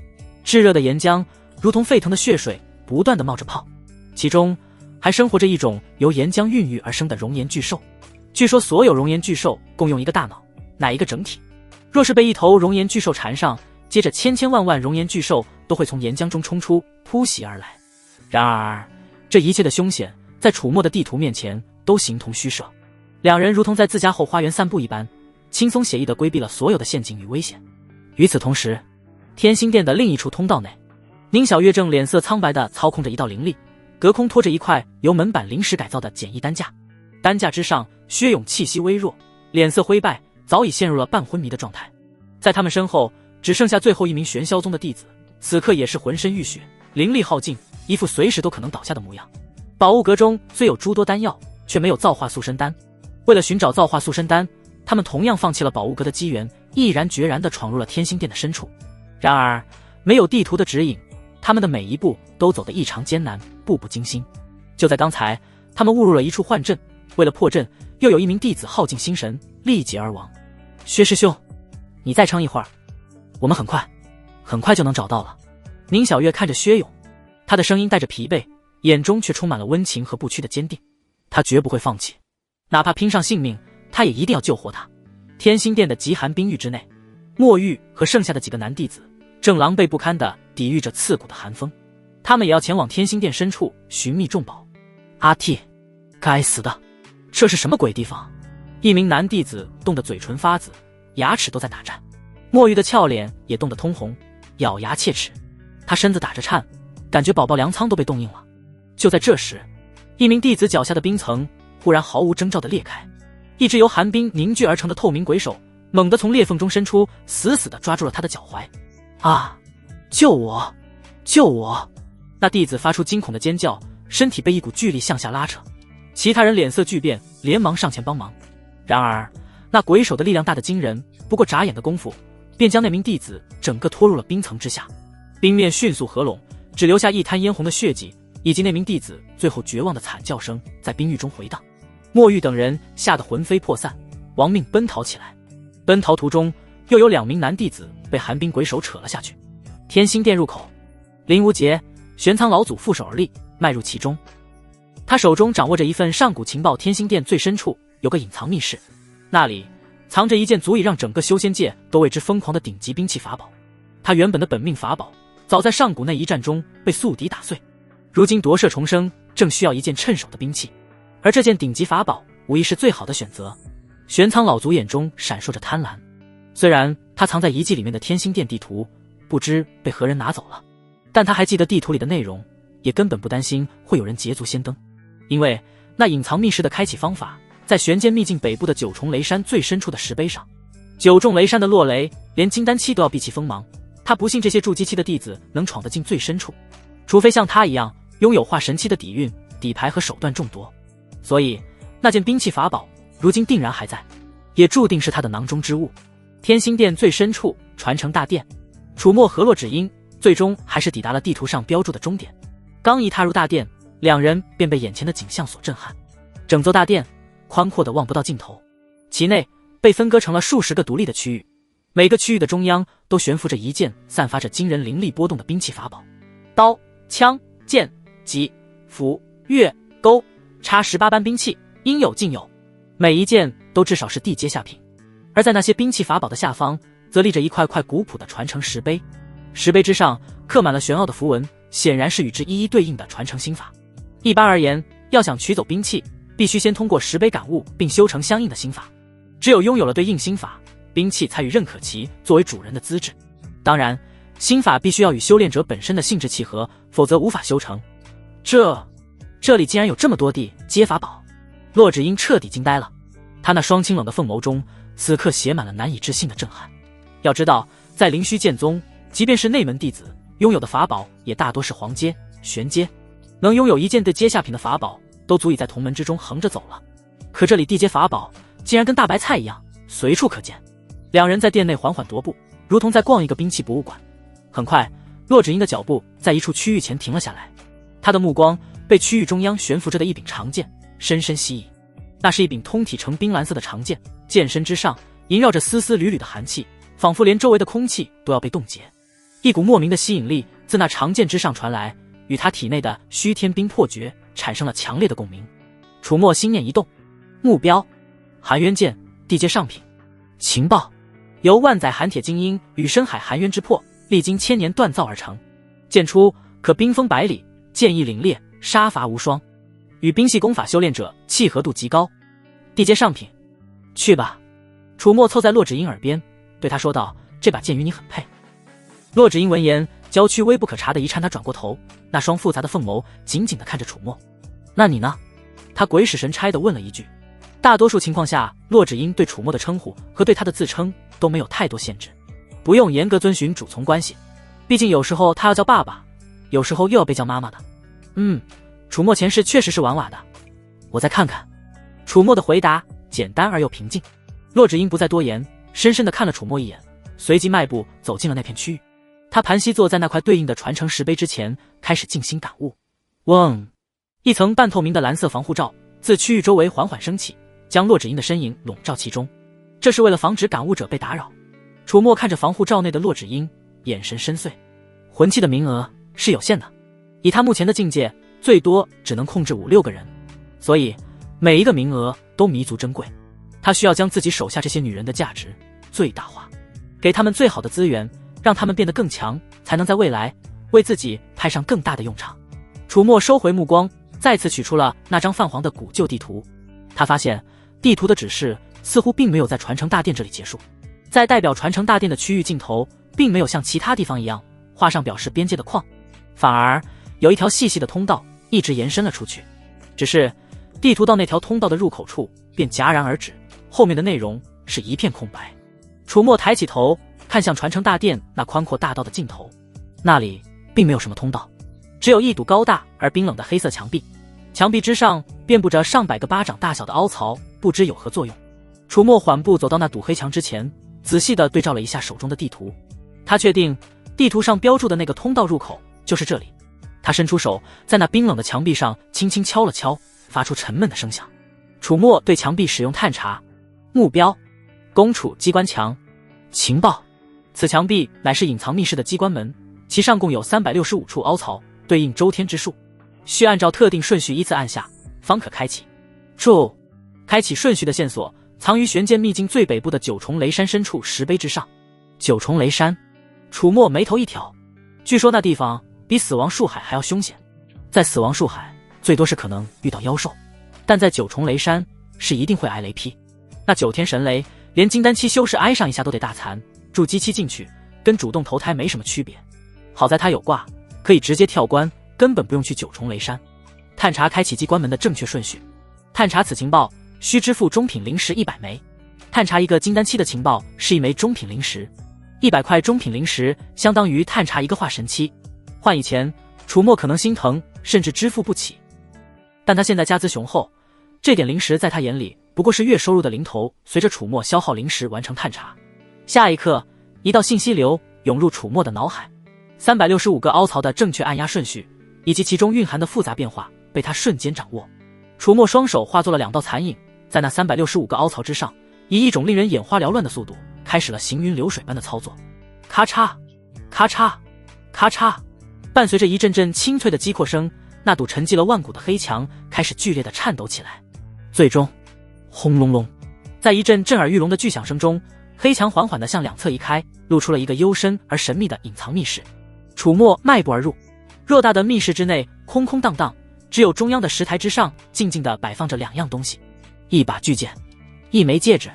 炙热的岩浆如同沸腾的血水不断地冒着泡，其中还生活着一种由岩浆孕育而生的熔岩巨兽。据说所有熔岩巨兽共用一个大脑，乃一个整体。若是被一头熔岩巨兽缠上，接着千千万万熔岩巨兽都会从岩浆中冲出，突袭而来。然而，这一切的凶险在楚墨的地图面前都形同虚设。两人如同在自家后花园散步一般，轻松写意地规避了所有的陷阱与危险。与此同时，天星殿的另一处通道内，宁小月正脸色苍白地操控着一道灵力，隔空拖着一块由门板临时改造的简易担架。担架之上，薛勇气息微弱，脸色灰败，早已陷入了半昏迷的状态。在他们身后，只剩下最后一名玄霄宗的弟子，此刻也是浑身浴血，灵力耗尽，一副随时都可能倒下的模样。宝物阁中虽有诸多丹药，却没有造化塑身丹。为了寻找造化塑身丹，他们同样放弃了宝物阁的机缘，毅然决然地闯入了天星殿的深处。然而，没有地图的指引，他们的每一步都走得异常艰难，步步惊心。就在刚才，他们误入了一处幻阵，为了破阵，又有一名弟子耗尽心神，力竭而亡。薛师兄，你再撑一会儿，我们很快就能找到了。宁小月看着薛勇，他的声音带着疲惫，眼中却充满了温情和不屈的坚定。他绝不会放弃，哪怕拼上性命，他也一定要救活他。天星殿的极寒冰域之内，墨玉和剩下的几个男弟子正狼狈不堪地抵御着刺骨的寒风，他们也要前往天星殿深处寻觅重宝。阿替，该死的，这是什么鬼地方？一名男弟子冻得嘴唇发紫，牙齿都在打颤。墨玉的俏脸也冻得通红，咬牙切齿。他身子打着颤，感觉宝宝粮仓都被冻硬了。就在这时，一名弟子脚下的冰层忽然毫无征兆地裂开，一只由寒冰凝聚而成的透明鬼手猛地从裂缝中伸出，死死地抓住了他的脚踝。啊！救我！救我！那弟子发出惊恐的尖叫，身体被一股巨力向下拉扯。其他人脸色巨变，连忙上前帮忙。然而，那鬼手的力量大得惊人，不过眨眼的功夫，便将那名弟子整个拖入了冰层之下。冰面迅速合拢，只留下一滩嫣红的血迹，以及那名弟子最后绝望的惨叫声在冰域中回荡。墨玉等人吓得魂飞魄散，亡命奔逃起来。奔逃途中，又有2名男弟子被寒冰鬼手扯了下去。天星殿入口，林无杰、玄苍老祖负手而立，迈入其中。他手中掌握着一份上古情报，天星殿最深处有个隐藏密室，那里藏着一件足以让整个修仙界都为之疯狂的顶级兵器法宝。他原本的本命法宝早在上古那一战中被宿敌打碎，如今夺舍重生，正需要一件趁手的兵器，而这件顶级法宝无疑是最好的选择。玄苍老祖眼中闪烁着贪婪，虽然他藏在遗迹里面的天星殿地图不知被何人拿走了，但他还记得地图里的内容，也根本不担心会有人捷足先登。因为那隐藏密室的开启方法在玄间秘境北部的9重雷山最深处的石碑上。9重雷山的落雷连金丹期都要避其锋芒，他不信这些筑基期的弟子能闯得进最深处，除非像他一样拥有化神期的底蕴、底牌和手段众多。所以那件兵器法宝如今定然还在，也注定是他的囊中之物。天星殿最深处传承大殿，楚墨河洛指阴，最终还是抵达了地图上标注的终点。刚一踏入大殿，两人便被眼前的景象所震撼。整座大殿宽阔的望不到尽头，其内被分割成了数十个独立的区域，每个区域的中央都悬浮着一件散发着惊人灵力波动的兵器法宝，刀、枪、剑、戟、斧、钺、钩、叉18般兵器，应有尽有，每一件都至少是地阶下品。而在那些兵器法宝的下方，则立着一块块古朴的传承石碑，石碑之上刻满了玄奥的符文，显然是与之一一对应的传承心法。一般而言，要想取走兵器，必须先通过石碑感悟并修成相应的心法，只有拥有了对应心法，兵器才与认可其作为主人的资质。当然，心法必须要与修炼者本身的性质契合，否则无法修成。这里竟然有这么多地阶法宝，洛芷英彻底惊呆了。他那双清冷的凤眸中此刻写满了难以置信的震撼。要知道，在灵虚剑宗，即便是内门弟子拥有的法宝也大多是黄阶、玄阶，能拥有一件对阶下品的法宝都足以在同门之中横着走了。可这里地阶法宝竟然跟大白菜一样随处可见。两人在殿内缓缓踱步，如同在逛一个兵器博物馆。很快，洛芷英的脚步在一处区域前停了下来，他的目光被区域中央悬浮着的一柄长剑深深吸引。那是一柄通体呈冰蓝色的长剑，剑身之上萦绕着丝丝缕缕的寒气，仿佛连周围的空气都要被冻结。一股莫名的吸引力自那长剑之上传来，与他体内的虚天冰破诀产生了强烈的共鸣。楚墨心念一动，目标：含渊剑，地阶上品。情报：由万载寒铁精英与深海含渊之魄历经千年锻造而成，剑出可冰封百里，剑意凛冽，杀伐无双，与冰系功法修炼者契合度极高。地阶上品，去吧。楚墨凑在洛芷英耳边对他说道，这把剑与你很配。洛芷英闻言，娇躯微不可察的一颤，他转过头，那双复杂的凤眸紧紧地看着楚墨。那你呢？他鬼使神差地问了一句。大多数情况下，洛芷英对楚墨的称呼和对他的自称都没有太多限制，不用严格遵循主从关系。毕竟有时候他要叫爸爸，有时候又要被叫妈妈的。楚墨前世确实是玩瓦的。我再看看。楚墨的回答简单而又平静。洛芷英不再多言，深深地看了楚墨一眼，随即迈步走进了那片区域。他盘膝坐在那块对应的传承石碑之前，开始静心感悟。嗡！一层半透明的蓝色防护罩自区域周围缓缓升起，将洛芷英的身影笼罩其中。这是为了防止感悟者被打扰。楚墨看着防护罩内的洛芷英，眼神深邃。魂器的名额是有限的，以他目前的境界，最多只能控制5、6个人，所以每一个名额都弥足珍贵。他需要将自己手下这些女人的价值最大化，给他们最好的资源，让他们变得更强，才能在未来为自己派上更大的用场。楚墨收回目光，再次取出了那张泛黄的古旧地图。他发现地图的指示似乎并没有在传承大殿这里结束，在代表传承大殿的区域尽头，并没有像其他地方一样画上表示边界的框，反而有一条细细的通道一直延伸了出去。只是地图到那条通道的入口处便戛然而止，后面的内容是一片空白。楚墨抬起头看向传承大殿那宽阔大道的尽头，那里并没有什么通道，只有一堵高大而冰冷的黑色墙壁，墙壁之上遍布着上百个巴掌大小的凹槽，不知有何作用。楚墨缓步走到那堵黑墙之前，仔细地对照了一下手中的地图。他确定地图上标注的那个通道入口就是这里。他伸出手在那冰冷的墙壁上轻轻敲了敲，发出沉闷的声响。楚墨对墙壁使用探查，目标：宫储机关墙。情报：此墙壁乃是隐藏密室的机关门，其上共有365处凹槽，对应周天之数，需按照特定顺序依次按下，方可开启。注：开启顺序的线索藏于玄剑秘境最北部的九重雷山深处石碑之上。九重雷山，楚墨眉头一挑，据说那地方比死亡树海还要凶险。在死亡树海最多是可能遇到妖兽，但在九重雷山是一定会挨雷劈。那9天神雷连金丹期修士挨上一下都得大残，筑基期进去跟主动投胎没什么区别。好在他有卦，可以直接跳关，根本不用去九重雷山。探查开启机关门的正确顺序。探查此情报需支付中品灵石100枚。探查一个金丹期的情报是1枚中品灵石，100块中品灵石相当于探查一个化神期。换以前，楚墨可能心疼，甚至支付不起。但他现在家资雄厚，这点灵石在他眼里不过是月收入的零头。随着楚墨消耗灵石完成探查，下一刻一道信息流涌入楚墨的脑海，365个凹槽的正确按压顺序以及其中蕴含的复杂变化被他瞬间掌握。楚墨双手化作了2道残影，在那365个凹槽之上，以一种令人眼花缭乱的速度开始了行云流水般的操作。咔嚓咔嚓咔嚓，伴随着一阵阵清脆的击扩声，那堵沉寂了万古的黑墙开始剧烈的颤抖起来。最终轰隆隆，在一阵震耳欲聋的巨响声中，黑墙缓缓地向两侧移开，露出了一个幽深而神秘的隐藏密室。楚墨迈步而入，偌大的密室之内空空荡荡，只有中央的石台之上静静地摆放着2样东西，一把巨剑，一枚戒指。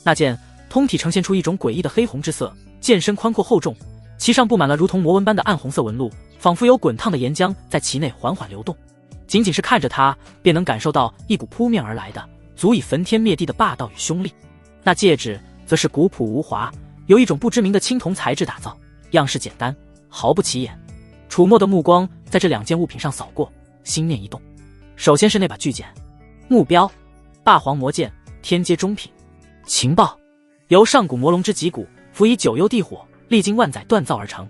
那剑通体呈现出一种诡异的黑红之色，剑身宽阔厚重，其上布满了如同魔纹般的暗红色纹路，仿佛有滚烫的岩浆在其内缓缓流动。仅仅是看着它，便能感受到一股扑面而来的足以焚天灭地的霸道与凶戾。那戒指则是古朴无华，由一种不知名的青铜材质打造，样式简单，毫不起眼。楚墨的目光在这2件物品上扫过，心念一动。首先是那把巨剑，目标：霸皇魔剑，天阶中品。情报：由上古魔龙之脊骨辅以9幽地火，历经万载锻造而成。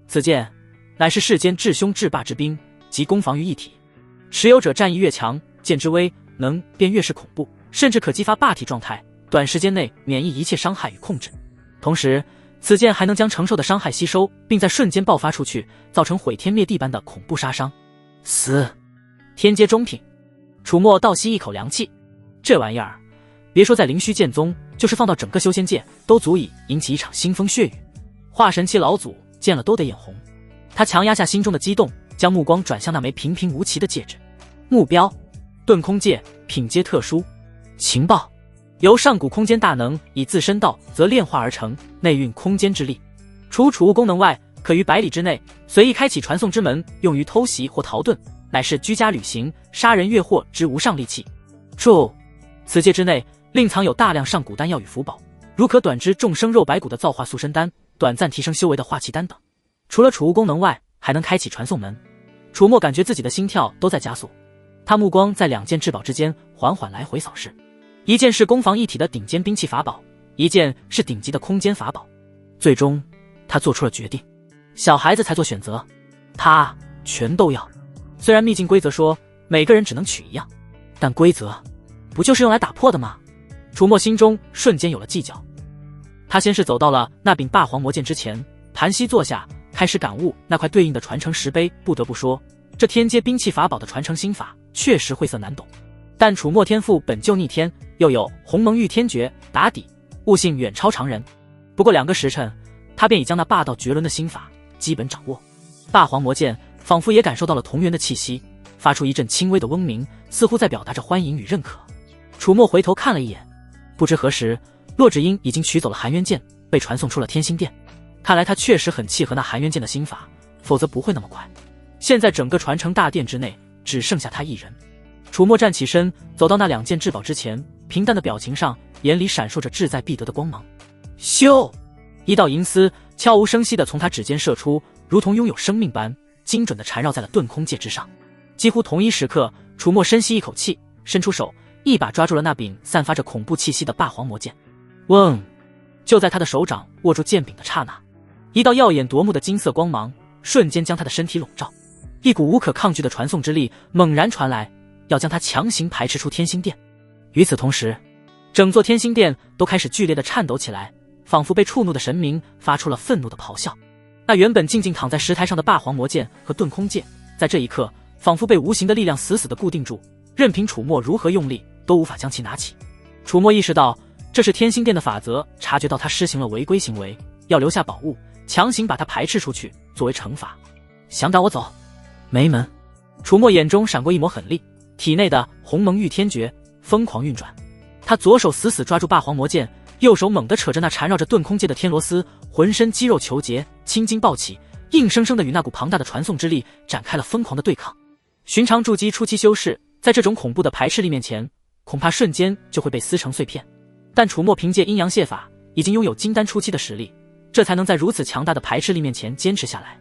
此剑乃是世间至凶至霸之兵，集攻防于一体。持有者战意越强，剑之威能便越是恐怖，甚至可激发霸体状态，短时间内免疫一切伤害与控制。同时，此剑还能将承受的伤害吸收，并在瞬间爆发出去，造成毁天灭地般的恐怖杀伤。死！天阶中品。楚墨倒吸一口凉气，这玩意儿，别说在灵虚剑宗，就是放到整个修仙界，都足以引起一场腥风血雨。化神期老祖见了都得眼红，他强压下心中的激动，将目光转向那枚平平无奇的戒指。目标：遁空戒，品阶特殊。情报：由上古空间大能以自身道则炼化而成，内蕴空间之力。除储物功能外，可于100里之内随意开启传送之门，用于偷袭或逃遁，乃是居家旅行、杀人越货之无上利器。注：此戒之内另藏有大量上古丹药与符宝，如可短之众生肉白骨的造化塑身丹、短暂提升修为的化气丹等。除了储物功能外，还能开启传送门。楚墨感觉自己的心跳都在加速，他目光在2件至宝之间缓缓来回扫视，一件是攻防一体的顶尖兵器法宝，一件是顶级的空间法宝。最终他做出了决定，小孩子才做选择，他全都要。虽然秘境规则说每个人只能取一样，但规则不就是用来打破的吗？楚墨心中瞬间有了计较。他先是走到了那柄霸皇魔剑之前，盘膝坐下，开始感悟那块对应的传承石碑。不得不说，这天阶兵器法宝的传承心法确实晦涩难懂，但楚墨天赋本就逆天，又有鸿蒙御天诀打底，悟性远超常人。不过2个时辰，他便已将那霸道绝伦的心法基本掌握。霸皇魔剑仿佛也感受到了同源的气息，发出一阵轻微的嗡鸣，似乎在表达着欢迎与认可。楚墨回头看了一眼，不知何时洛芷英已经取走了含渊剑，被传送出了天心殿。看来他确实很契合那含渊剑的心法，否则不会那么快。现在整个传承大殿之内只剩下他一人。楚墨站起身，走到那2件至宝之前，平淡的表情上，眼里闪烁着志在必得的光芒。咻！一道银丝悄无声息地从他指尖射出，如同拥有生命般精准地缠绕在了遁空戒之上。几乎同一时刻，楚墨深吸一口气，伸出手，一把抓住了那柄散发着恐怖气息的霸皇魔剑。嗡！就在他的手掌握住剑柄的刹那，一道耀眼夺目的金色光芒瞬间将他的身体笼罩，一股无可抗拒的传送之力猛然传来，要将他强行排斥出天心殿。与此同时，整座天心殿都开始剧烈的颤抖起来，仿佛被触怒的神明发出了愤怒的咆哮。那原本静静躺在石台上的霸皇魔剑和遁空戒，在这一刻仿佛被无形的力量死死地固定住，任凭楚墨如何用力都无法将其拿起。楚墨意识到这是天心殿的法则，察觉到他施行了违规行为，要留下宝物，强行把他排斥出去作为惩罚。想打我走？没门！楚墨眼中闪过一抹狠厉，体内的鸿蒙御天诀疯狂运转，他左手死死抓住霸皇魔剑，右手猛地扯着那缠绕着遁空戒的天罗丝，浑身肌肉球结，青筋暴起，硬生生地与那股庞大的传送之力展开了疯狂的对抗。寻常筑基初期修士在这种恐怖的排斥力面前，恐怕瞬间就会被撕成碎片，但楚墨凭借阴阳蟹法已经拥有金丹初期的实力，这才能在如此强大的排斥力面前坚持下来。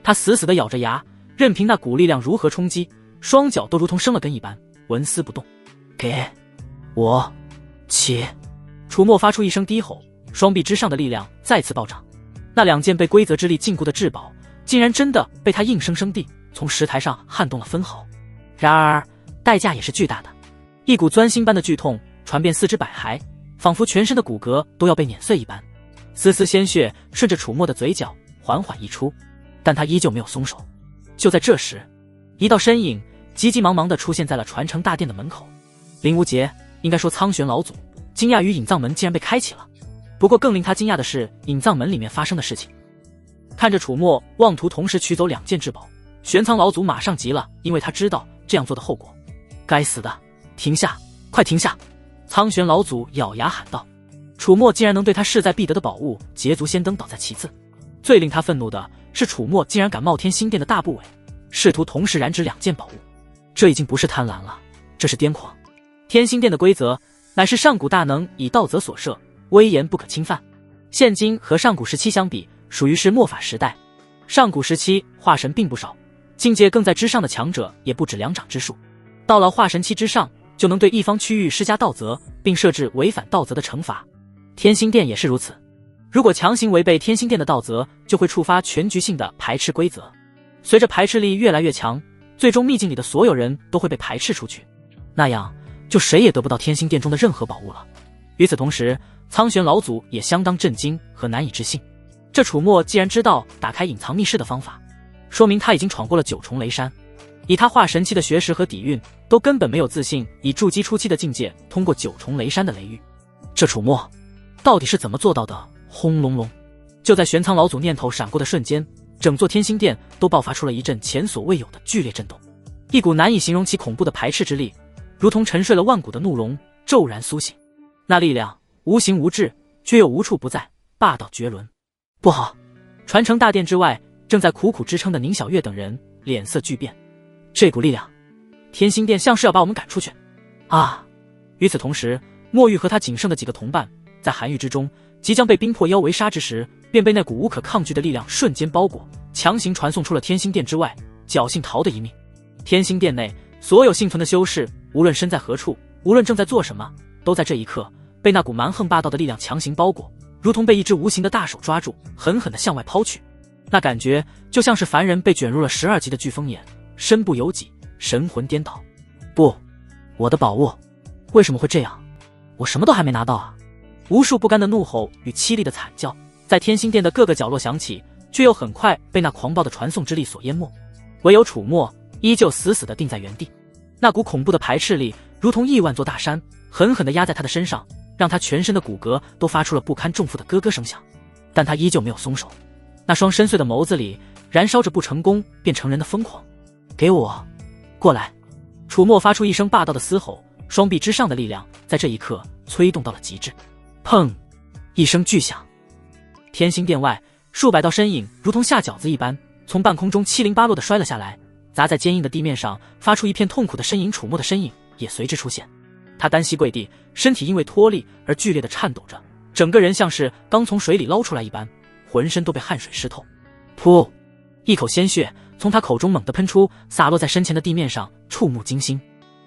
他死死地咬着牙，任凭那股力量如何冲击，双脚都如同生了根一般纹丝不动。给我起！楚墨发出一声低吼，双臂之上的力量再次暴涨，那2件被规则之力禁锢的至宝竟然真的被他硬生生地从石台上撼动了分毫。然而代价也是巨大的，一股钻心般的剧痛传遍四肢百骸，仿佛全身的骨骼都要被碾碎一般。丝丝鲜血顺着楚墨的嘴角缓缓溢出，但他依旧没有松手。就在这时，一道身影急急忙忙地出现在了传承大殿的门口。林无杰，应该说苍玄老祖，惊讶于隐藏门竟然被开启了。不过更令他惊讶的是隐藏门里面发生的事情。看着楚墨妄图同时取走2件至宝，玄苍老祖马上急了，因为他知道这样做的后果。该死的，停下，快停下！苍玄老祖咬牙喊道。楚墨竟然能对他势在必得的宝物捷足先登倒在其次。最令他愤怒的是楚墨竟然敢冒天心殿的大部尾，试图同时燃指2件宝物。这已经不是贪婪了，这是癫狂。天心殿的规则乃是上古大能以道则所设，威严不可侵犯。现今和上古时期相比，属于是末法时代。上古时期化神并不少，境界更在之上的强者也不止2掌之数。到了化神期之上，就能对一方区域施加道则，并设置违反道则的惩罚。天心殿也是如此，如果强行违背天心殿的道则，就会触发全局性的排斥规则。随着排斥力越来越强，最终秘境里的所有人都会被排斥出去，那样就谁也得不到天心殿中的任何宝物了。与此同时，苍玄老祖也相当震惊和难以置信。这楚墨既然知道打开隐藏密室的方法，说明他已经闯过了9重雷山。以他化神期的学识和底蕴，都根本没有自信以筑基初期的境界通过9重雷山的雷域。这楚墨到底是怎么做到的？轰隆隆！就在玄苍老祖念头闪过的瞬间，整座天星殿都爆发出了一阵前所未有的剧烈震动，一股难以形容其恐怖的排斥之力，如同沉睡了万古的怒龙骤然苏醒。那力量无形无质，却又无处不在，霸道绝伦。不好！传承大殿之外，正在苦苦支撑的宁小月等人脸色巨变。这股力量，天星殿像是要把我们赶出去啊！与此同时，墨玉和他仅剩的几个同伴，在寒狱之中，即将被冰破妖为沙之时，便被那股无可抗拒的力量瞬间包裹，强行传送出了天星殿之外，侥幸逃得一命。天星殿内所有幸存的修士，无论身在何处，无论正在做什么，都在这一刻被那股蛮横霸道的力量强行包裹，如同被一只无形的大手抓住，狠狠地向外抛去。那感觉就像是凡人被卷入了12级的飓风眼，身不由己，神魂颠倒。不，我的宝物为什么会这样？我什么都还没拿到啊！无数不甘的怒吼与凄厉的惨叫在天星殿的各个角落响起，却又很快被那狂暴的传送之力所淹没。唯有楚墨依旧死死地定在原地，那股恐怖的排斥力如同亿万座大山，狠狠地压在他的身上，让他全身的骨骼都发出了不堪重负的咯咯声响。但他依旧没有松手，那双深邃的眸子里燃烧着不成功便成人的疯狂。给我过来！楚墨发出一声霸道的嘶吼，双臂之上的力量在这一刻催动到了极致。砰！一声巨响，天星殿外数百道身影如同下饺子一般，从半空中七零八落地摔了下来，砸在坚硬的地面上，发出一片痛苦的呻吟。楚墨的身影也随之出现，他单膝跪地，身体因为脱力而剧烈地颤抖着，整个人像是刚从水里捞出来一般，浑身都被汗水湿透。噗！一口鲜血从他口中猛地喷出，洒落在身前的地面上，触目惊心。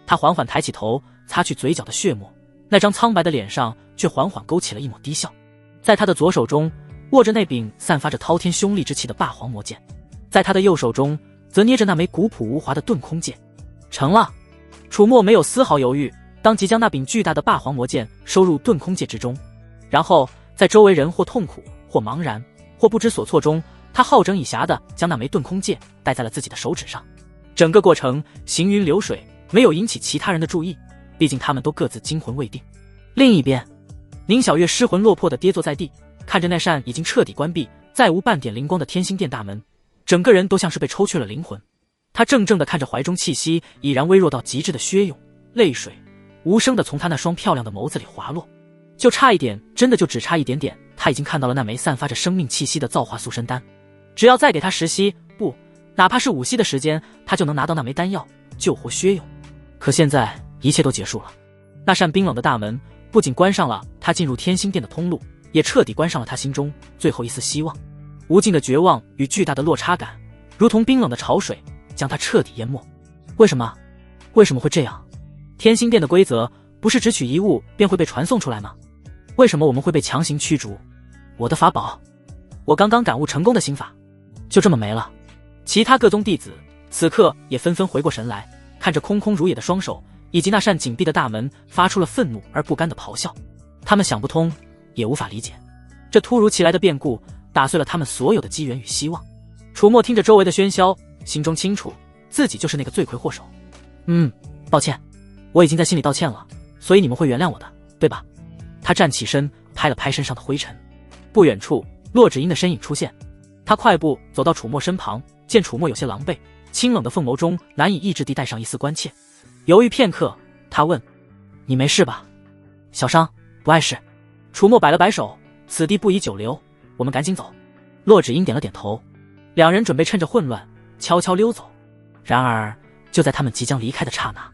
他缓缓抬起头，擦去嘴角的血沫，那张苍白的脸上却缓缓勾起了一抹低笑。在他的左手中握着那柄散发着滔天凶戾之气的霸皇魔剑，在他的右手中则捏着那枚古朴无华的遁空剑。成了！楚墨没有丝毫犹豫，当即将那柄巨大的霸皇魔剑收入遁空戒之中，然后在周围人或痛苦或茫然或不知所措中，他好整以暇地将那枚遁空戒戴在了自己的手指上。整个过程行云流水，没有引起其他人的注意，毕竟他们都各自惊魂未定。另一边，宁小月失魂落魄地跌坐在地，看着那扇已经彻底关闭、再无半点灵光的天星殿大门，整个人都像是被抽去了灵魂。他怔怔地看着怀中气息已然微弱到极致的薛勇，泪水无声地从他那双漂亮的眸子里滑落。就差一点，真的就只差一点点，他已经看到了那枚散发着生命气息的造化塑身丹。只要再给他10息，不，哪怕是5息的时间，他就能拿到那枚丹药，救活薛勇。可现在一切都结束了，那扇冰冷的大门不仅关上了他进入天星殿的通路，也彻底关上了他心中最后一丝希望。无尽的绝望与巨大的落差感，如同冰冷的潮水，将他彻底淹没。为什么？为什么会这样？天星殿的规则不是只取一物便会被传送出来吗？为什么我们会被强行驱逐？我的法宝，我刚刚感悟成功的心法，就这么没了。其他各宗弟子此刻也纷纷回过神来，看着空空如也的双手以及那扇紧闭的大门，发出了愤怒而不甘的咆哮。他们想不通，也无法理解，这突如其来的变故打碎了他们所有的机缘与希望。楚墨听着周围的喧嚣，心中清楚自己就是那个罪魁祸首。抱歉，我已经在心里道歉了，所以你们会原谅我的，对吧？他站起身，拍了拍身上的灰尘。不远处，洛芷英的身影出现，他快步走到楚墨身旁，见楚墨有些狼狈，清冷的凤眸中难以抑制地带上一丝关切。犹豫片刻，他问：你没事吧？小伤，不碍事。楚墨摆了摆手，此地不宜久留，我们赶紧走。洛芷英点了点头，两人准备趁着混乱悄悄溜走。然而就在他们即将离开的刹那，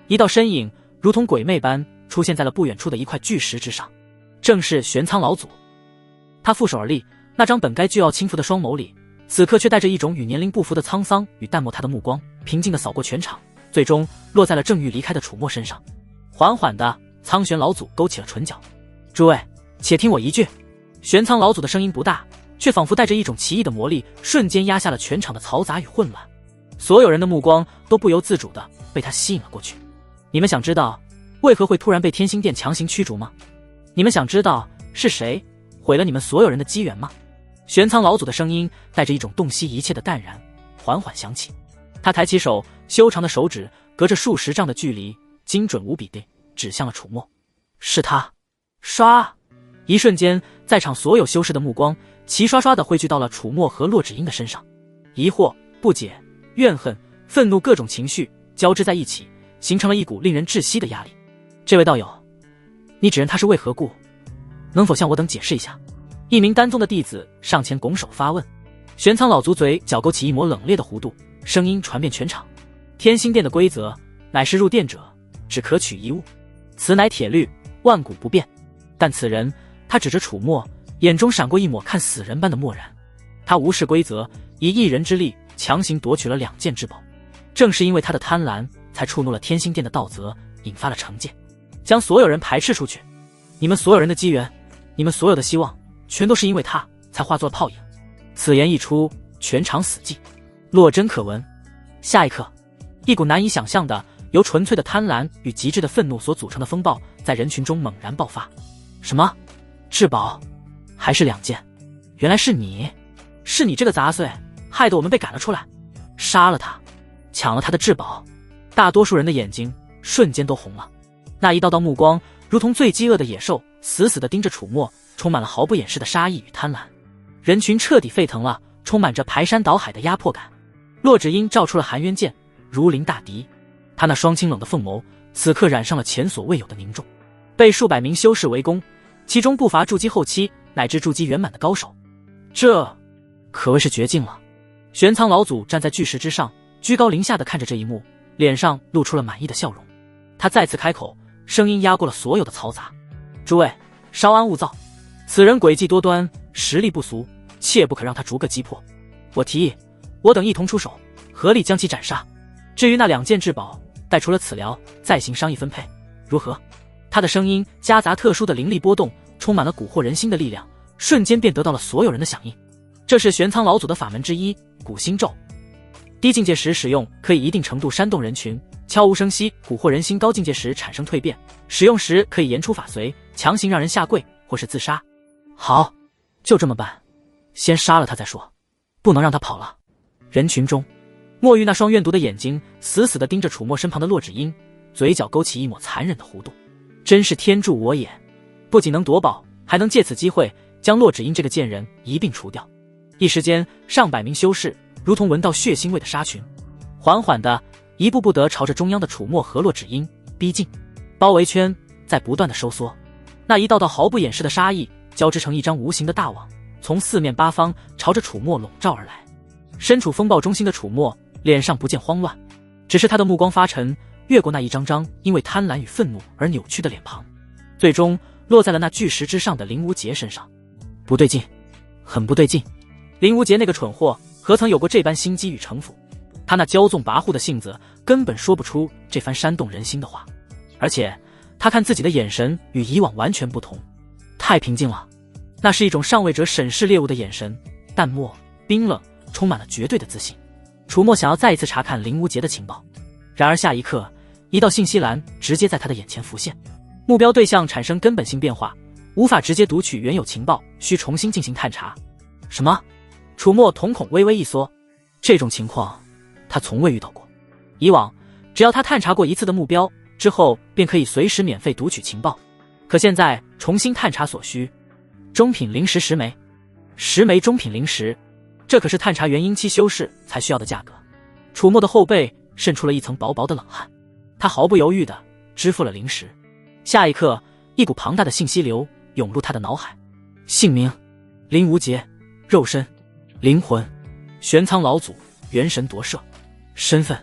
一道身影如同鬼魅般出现在了不远处的一块巨石之上，正是玄苍老祖。他负手而立，那张本该倨傲轻浮的双眸里，此刻却带着一种与年龄不符的沧桑与淡漠。他的目光平静地扫过全场，最终落在了正欲离开的楚墨身上。缓缓的，苍玄老祖勾起了唇角。诸位，且听我一句。玄苍老祖的声音不大，却仿佛带着一种奇异的魔力，瞬间压下了全场的嘈杂与混乱。所有人的目光都不由自主地被他吸引了过去。你们想知道为何会突然被天星殿强行驱逐吗？你们想知道是谁毁了你们所有人的机缘吗？玄苍老祖的声音带着一种洞悉一切的淡然，缓缓响起。他抬起手，修长的手指隔着数十丈的距离，精准无比地指向了楚墨。是他！唰！一瞬间，在场所有修士的目光齐刷刷地汇聚到了楚墨和洛芷英的身上，疑惑、不解、怨恨、愤怒各种情绪交织在一起，形成了一股令人窒息的压力。这位道友，你指认他是为何故？能否向我等解释一下？一名丹宗的弟子上前拱手发问。玄苍老族嘴角勾起一抹冷冽的弧度，声音传遍全场。天心殿的规则乃是入殿者只可取一物，此乃铁律，万古不变。但此人，他指着楚墨，眼中闪过一抹看死人般的漠然。他无视规则，以一人之力强行夺取了2件至宝。正是因为他的贪婪，才触怒了天心殿的道则，引发了惩戒，将所有人排斥出去。你们所有人的机缘，你们所有的希望，全都是因为他才化作了泡影。此言一出，全场死寂，落针可闻。下一刻，一股难以想象的由纯粹的贪婪与极致的愤怒所组成的风暴在人群中猛然爆发。什么？至宝？还是2件？原来是你！是你这个杂碎，害得我们被赶了出来。杀了他，抢了他的至宝。大多数人的眼睛瞬间都红了，那一道道目光如同最饥饿的野兽，死死地盯着楚墨，充满了毫不掩饰的杀意与贪婪。人群彻底沸腾了，充满着排山倒海的压迫感。洛芷英照出了含冤剑，如临大敌。他那双清冷的凤眸此刻染上了前所未有的凝重。被数百名修士围攻，其中不乏筑基后期乃至筑基圆满的高手，这可谓是绝境了。玄苍老祖站在巨石之上，居高临下地看着这一幕，脸上露出了满意的笑容。他再次开口，声音压过了所有的嘈杂：诸位，稍安勿躁，此人诡计多端，实力不俗，切不可让他逐个击破。我提议，我等一同出手，合力将其斩杀。至于那2件至宝，待除了此寮，再行商议分配，如何？他的声音夹杂特殊的灵力波动，充满了蛊惑人心的力量，瞬间便得到了所有人的响应。这是玄苍老祖的法门之一，蛊心咒。低境界时使用，可以一定程度煽动人群，悄无声息蛊惑人心；高境界时产生蜕变，使用时可以言出法随，强行让人下跪或是自杀。好，就这么办，先杀了他再说，不能让他跑了。人群中，墨玉那双怨毒的眼睛死死地盯着楚墨身旁的洛芷英，嘴角勾起一抹残忍的弧度。真是天助我也，不仅能夺宝，还能借此机会将洛芷英这个贱人一并除掉。一时间，上百名修士如同闻到血腥味的杀群，缓缓的一步步地朝着中央的楚墨和洛芷英逼近。包围圈在不断的收缩，那一道道毫不掩饰的杀意交织成一张无形的大网，从四面八方朝着楚墨笼罩而来。身处风暴中心的楚墨脸上不见慌乱，只是他的目光发沉，越过那一张张因为贪婪与愤怒而扭曲的脸庞，最终落在了那巨石之上的林无杰身上。不对劲，很不对劲。林无杰那个蠢货何曾有过这般心机与城府？他那骄纵跋扈的性子根本说不出这番煽动人心的话，而且他看自己的眼神与以往完全不同，太平静了。那是一种上位者审视猎物的眼神，淡漠、冰冷，充满了绝对的自信。楚墨想要再一次查看林无杰的情报，然而下一刻，一道信息栏直接在他的眼前浮现，目标对象产生根本性变化，无法直接读取原有情报，需重新进行探查。什么？楚墨瞳孔微微一缩，这种情况他从未遇到过。以往只要他探查过一次的目标之后，便可以随时免费读取情报，可现在重新探查所需中品灵石10枚，10枚中品灵石，这可是探查元婴期修士才需要的价格。楚墨的后背渗出了一层薄薄的冷汗，他毫不犹豫地支付了灵石。下一刻，一股庞大的信息流涌入他的脑海：姓名林无杰，肉身灵魂玄苍老祖，元神夺舍，身份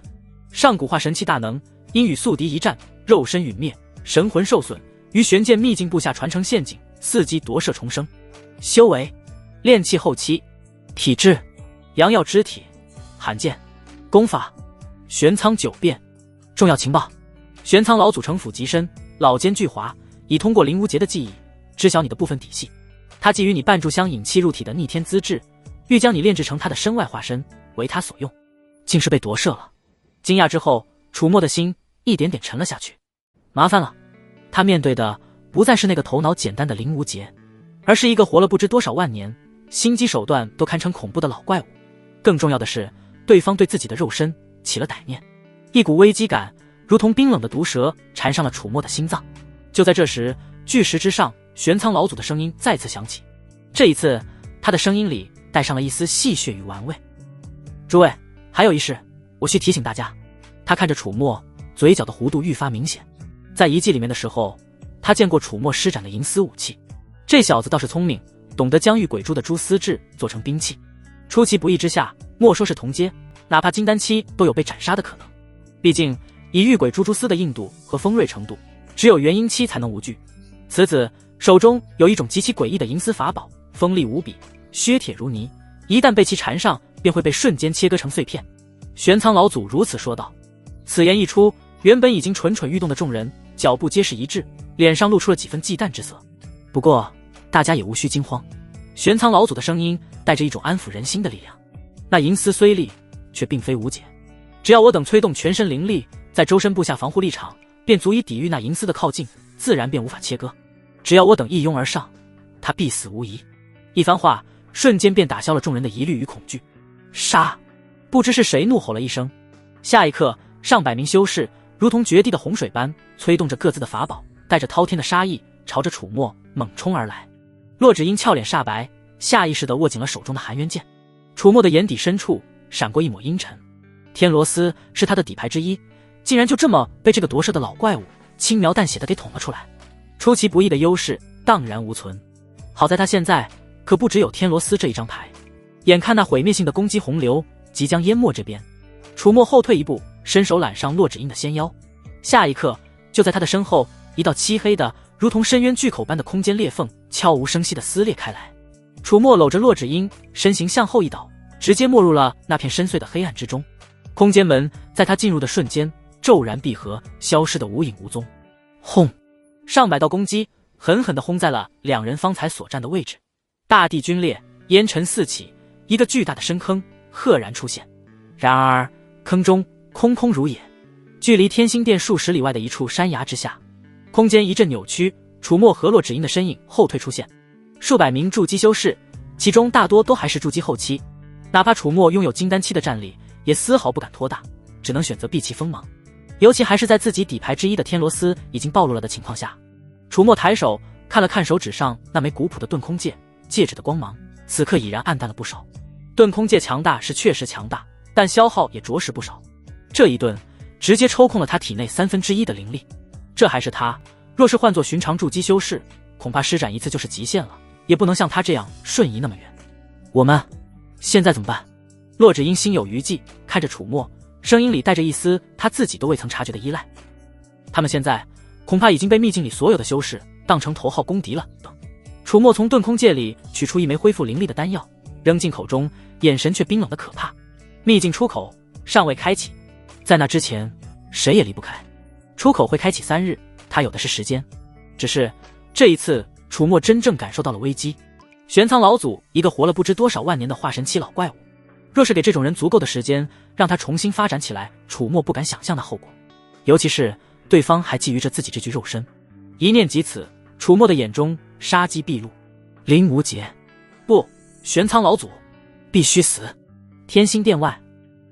上古化神器大能，因与宿敌一战，肉身陨灭，神魂受损，于玄剑秘境部下传承陷阱，伺机夺舍重生。修为炼器后期，体质阳药肢体，罕见，功法玄苍9变。重要情报：玄苍老祖城府极深，老奸巨猾，已通过林无杰的记忆知晓你的部分底细。他觊觎你半炷香引气入体的逆天资质，欲将你炼制成他的身外化身，为他所用，竟是被夺舍了。惊讶之后，楚墨的心一点点沉了下去。麻烦了，他面对的不再是那个头脑简单的林无杰，而是一个活了不知多少万年，心机手段都堪称恐怖的老怪物。更重要的是，对方对自己的肉身起了歹念，一股危机感如同冰冷的毒蛇缠上了楚墨的心脏。就在这时，巨石之上，玄苍老祖的声音再次响起。这一次，他的声音里带上了一丝戏谑与玩味。诸位，还有一事，我需提醒大家。他看着楚墨，嘴角的弧度愈发明显。在遗迹里面的时候，他见过楚墨施展的银丝武器。这小子倒是聪明，懂得将玉鬼珠的蛛丝质做成兵器。出其不意之下，莫说是同阶，哪怕金丹期都有被斩杀的可能。毕竟以玉鬼珠蛛丝的硬度和锋锐程度，只有元婴期才能无惧。此子手中有一种极其诡异的银丝法宝，锋利无比，削铁如泥，一旦被其缠上，便会被瞬间切割成碎片。玄苍老祖如此说道。此言一出，原本已经蠢蠢欲动的众人脚步皆是一滞，脸上露出了几分忌惮之色。不过大家也无需惊慌，玄苍老祖的声音带着一种安抚人心的力量。那银丝虽利，却并非无解，只要我等催动全身灵力，在周身布下防护力场，便足以抵御那银丝的靠近，自然便无法切割。只要我等一拥而上，他必死无疑。一番话瞬间便打消了众人的疑虑与恐惧。杀！不知是谁怒吼了一声，下一刻，上百名修士如同决堤的洪水般催动着各自的法宝，带着滔天的杀意朝着楚墨猛冲而来。洛芷英俏脸煞白，下意识地握紧了手中的寒渊剑。楚墨的眼底深处闪过一抹阴沉，天罗丝是他的底牌之一，竟然就这么被这个夺舍的老怪物轻描淡写的给捅了出来。出其不意的优势荡然无存。好在他现在可不只有天罗丝这一张牌，眼看那毁灭性的攻击洪流即将淹没这边，楚墨后退一步，伸手揽上洛芷英的纤腰。下一刻，就在他的身后，一道漆黑的如同深渊巨口般的空间裂缝悄无声息地撕裂开来。楚墨搂着洛芷英，身形向后一倒，直接没入了那片深邃的黑暗之中。空间门在他进入的瞬间骤然闭合，消失得无影无踪。轰！上百道攻击狠狠地轰在了两人方才所站的位置，大地龟裂，烟尘四起，一个巨大的深坑赫然出现。然而坑中空空如也，距离天星殿数十里外的一处山崖之下，空间一阵扭曲，楚墨和洛芷英的身影后退出现。数百名筑基修士，其中大多都还是筑基后期，哪怕楚墨拥有金丹期的战力，也丝毫不敢拖大，只能选择避其锋芒。尤其还是在自己底牌之一的天罗丝已经暴露了的情况下，楚墨抬手看了看手指上那枚古朴的遁空戒，戒指的光芒此刻已然暗淡了不少。遁空戒强大是确实强大，但消耗也着实不少。这一遁直接抽空了他体内1/3的灵力，这还是他，若是换作寻常筑基修士，恐怕施展一次就是极限了，也不能像他这样瞬移那么远。我们现在怎么办？洛芷英心有余悸，看着楚墨，声音里带着一丝他自己都未曾察觉的依赖。他们现在恐怕已经被秘境里所有的修士当成头号公敌了。等，楚墨从遁空戒里取出一枚恢复灵力的丹药，扔进口中，眼神却冰冷的可怕。秘境出口尚未开启，在那之前谁也离不开。出口会开启3日，他有的是时间。只是这一次，楚墨真正感受到了危机。玄苍老祖一个活了不知多少万年的化神期老怪物，若是给这种人足够的时间让他重新发展起来，楚墨不敢想象的后果。尤其是对方还觊觎着自己这具肉身，一念及此，楚墨的眼中杀机毕露。林无劫，不，玄苍老祖必须死。天星殿外，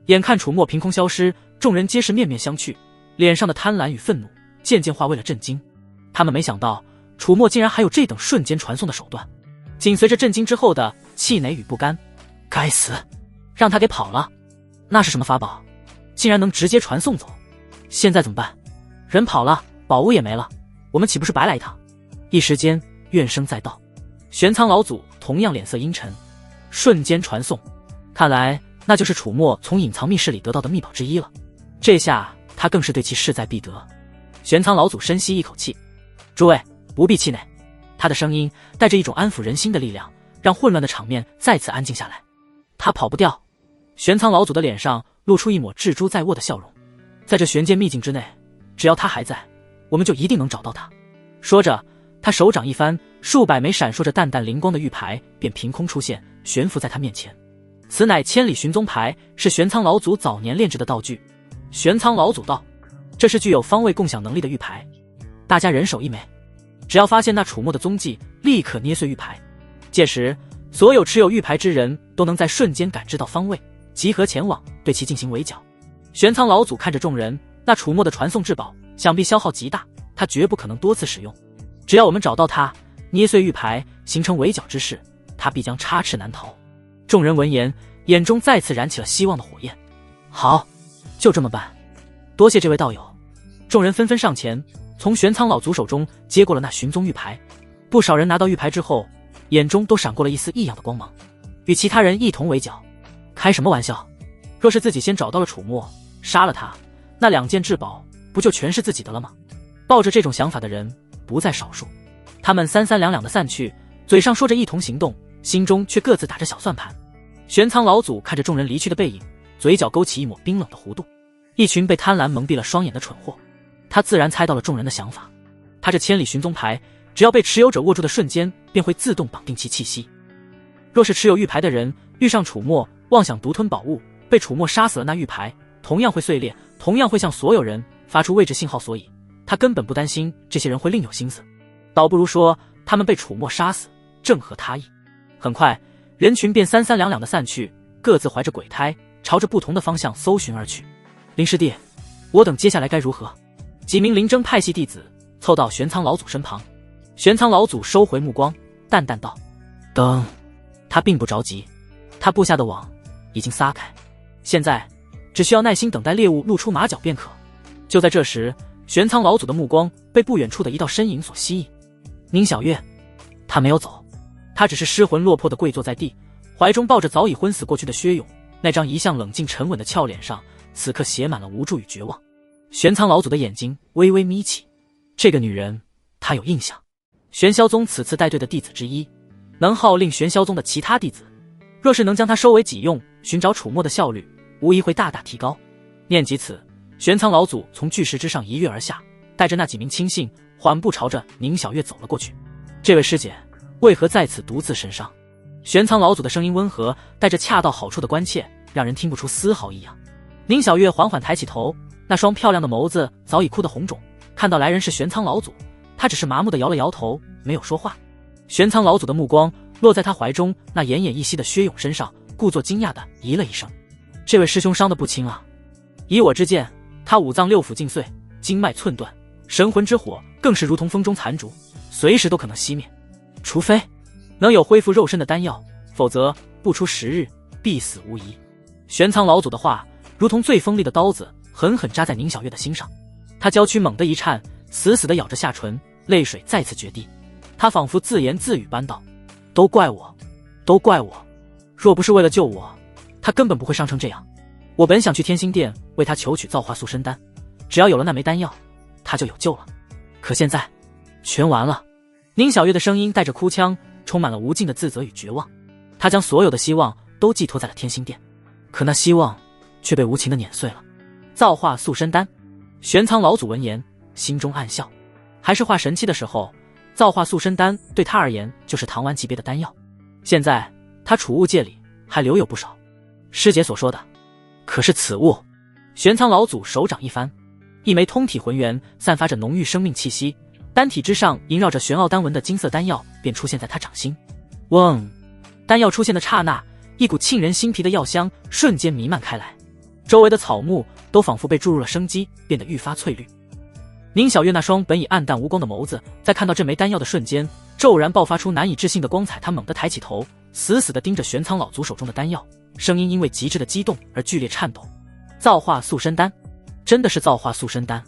眼看楚墨凭空消失，众人皆是面面相觑，脸上的贪婪与愤怒渐渐化为了震惊。他们没想到楚墨竟然还有这等瞬间传送的手段，紧随着震惊之后的气馁与不甘。该死，让他给跑了！那是什么法宝，竟然能直接传送走？现在怎么办？人跑了，宝物也没了，我们岂不是白来一趟？一时间怨声载道。玄苍老祖同样脸色阴沉，瞬间传送，看来那就是楚墨从隐藏密室里得到的秘宝之一了。这下他更是对其势在必得。玄苍老祖深吸一口气，诸位不必气馁。他的声音带着一种安抚人心的力量，让混乱的场面再次安静下来。他跑不掉。玄苍老祖的脸上露出一抹蜘蛛在握的笑容，在这玄剑秘境之内，只要他还在，我们就一定能找到他。说着，他手掌一翻，数百枚闪烁着淡淡灵光的玉牌便凭空出现，悬浮在他面前。此乃千里寻踪牌，是玄苍老祖早年炼制的道具。玄苍老祖道：“这是具有方位共享能力的玉牌，大家人手一枚。只要发现那楚墨的踪迹，立刻捏碎玉牌。届时，所有持有玉牌之人都能在瞬间感知到方位，集合前往，对其进行围剿。”玄苍老祖看着众人，那楚墨的传送至宝想必消耗极大，他绝不可能多次使用。只要我们找到他，捏碎玉牌，形成围剿之势，他必将插翅难逃。众人闻言，眼中再次燃起了希望的火焰。好，就这么办。多谢这位道友。众人纷纷上前，从玄苍老祖手中接过了那寻踪玉牌。不少人拿到玉牌之后，眼中都闪过了一丝异样的光芒，与其他人一同围剿。开什么玩笑？若是自己先找到了楚墨，杀了他，那2件至宝不就全是自己的了吗？抱着这种想法的人不在少数，他们三三两两的散去，嘴上说着一同行动，心中却各自打着小算盘。玄苍老祖看着众人离去的背影，嘴角勾起一抹冰冷的弧度。一群被贪婪蒙蔽了双眼的蠢货，他自然猜到了众人的想法。他这千里寻踪牌，只要被持有者握住的瞬间，便会自动绑定其气息。若是持有玉牌的人遇上楚墨，妄想独吞宝物，被楚墨杀死了，那玉牌同样会碎裂，同样会向所有人发出位置信号。所以他根本不担心这些人会另有心思，倒不如说他们被楚墨杀死正合他意。很快，人群便三三两两的散去，各自怀着鬼胎，朝着不同的方向搜寻而去。林师弟，我等接下来该如何？几名灵征派系弟子凑到玄苍老祖身旁。玄苍老祖收回目光，淡淡道：等。他并不着急，他布下的网已经撒开，现在只需要耐心等待猎物露出马脚便可。就在这时，玄苍老祖的目光被不远处的一道身影所吸引。宁小月。他没有走，他只是失魂落魄地跪坐在地，怀中抱着早已昏死过去的薛勇，那张一向冷静沉稳的俏脸上此刻写满了无助与绝望。玄苍老祖的眼睛微微眯起，这个女人他有印象，玄霄宗此次带队的弟子之一，能号令玄霄宗的其他弟子。若是能将她收为己用，寻找楚墨的效率无疑会大大提高。念及此，玄苍老祖从巨石之上一跃而下，带着那几名亲信缓步朝着宁小月走了过去。这位师姐为何在此独自神伤？玄苍老祖的声音温和，带着恰到好处的关切，让人听不出丝毫异样。宁小月缓缓抬起头，那双漂亮的眸子早已哭得红肿，看到来人是玄苍老祖，她只是麻木地摇了摇头，没有说话。玄苍老祖的目光落在他怀中那奄奄一息的薛勇身上，故作惊讶地咦了一声：这位师兄伤得不轻啊。以我之见，他五脏六腑尽碎，经脉寸断，神魂之火更是如同风中残烛，随时都可能熄灭。除非能有恢复肉身的丹药，否则不出10日必死无疑。玄苍老祖的话如同最锋利的刀子，狠狠扎在宁小月的心上。他娇躯猛地一颤，死死地咬着下唇，泪水再次决堤。他仿佛自言自语般道：都怪我，都怪我，若不是为了救我，他根本不会伤成这样。我本想去天星殿为他求取造化塑身丹，只要有了那枚丹药，他就有救了。可现在全完了。宁小月的声音带着哭腔，充满了无尽的自责与绝望。他将所有的希望都寄托在了天星殿，可那希望却被无情的碾碎了。造化塑身丹。玄苍老祖闻言心中暗笑，还是化神期的时候，造化塑身丹对他而言就是唐丸级别的丹药，现在他储物界里还留有不少。师姐所说的可是此物？玄苍老祖手掌一翻，一枚通体浑圆散发着浓郁生命气息，丹体之上萦绕着玄奥丹纹的金色丹药便出现在他掌心。嗡！丹药出现的刹那，一股沁人心脾的药香瞬间弥漫开来，周围的草木都仿佛被注入了生机，变得愈发翠绿。宁小月那双本已暗淡无光的眸子，在看到这枚丹药的瞬间骤然爆发出难以置信的光彩。他猛地抬起头，死死地盯着玄苍老祖手中的丹药，声音因为极致的激动而剧烈颤抖。造化塑身丹，真的是造化塑身丹。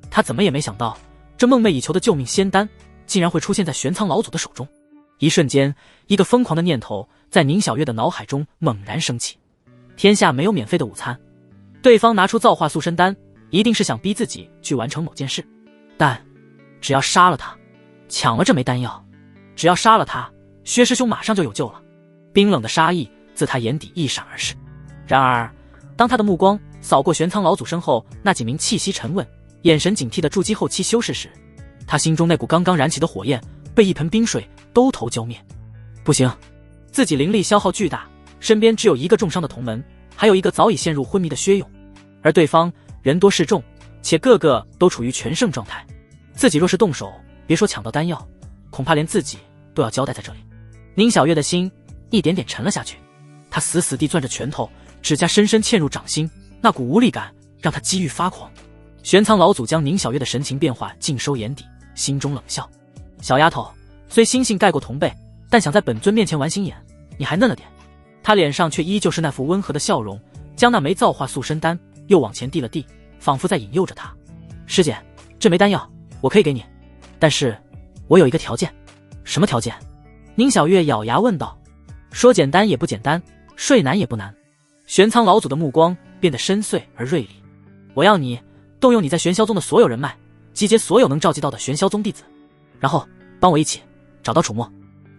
他怎么也没想到，这梦寐以求的救命仙丹竟然会出现在玄苍老祖的手中。一瞬间，一个疯狂的念头在宁小月的脑海中猛然升起：天下没有免费的午餐，对方拿出造化塑身丹，一定是想逼自己去完成某件事。但只要杀了他，抢了这枚丹药，只要杀了他，薛师兄马上就有救了。冰冷的杀意自他眼底一闪而逝。然而当他的目光扫过玄苍老祖身后那几名气息沉稳、眼神警惕的筑基后期修士时，他心中那股刚刚燃起的火焰被一盆冰水兜头浇灭。不行，自己灵力消耗巨大，身边只有一个重伤的同门，还有一个早已陷入昏迷的薛勇，而对方人多势众，且个个都处于全胜状态。自己若是动手，别说抢到丹药，恐怕连自己都要交代在这里。宁小月的心一点点沉了下去，她死死地攥着拳头，指甲深深嵌入掌心，那股无力感让他机遇发狂。玄苍老祖将宁小月的神情变化尽收眼底，心中冷笑：小丫头，虽心性盖过同辈，但想在本尊面前玩心眼，你还嫩了点。他脸上却依旧是那副温和的笑容，将那枚造化塑身丹又往前递了递，仿佛在引诱着他。师姐，这枚丹药我可以给你，但是我有一个条件。什么条件？宁小月咬牙问道。说简单也不简单，说难也不难。玄苍老祖的目光变得深邃而锐利。我要你动用你在玄霄宗的所有人脉，集结所有能召集到的玄霄宗弟子，然后帮我一起找到楚墨。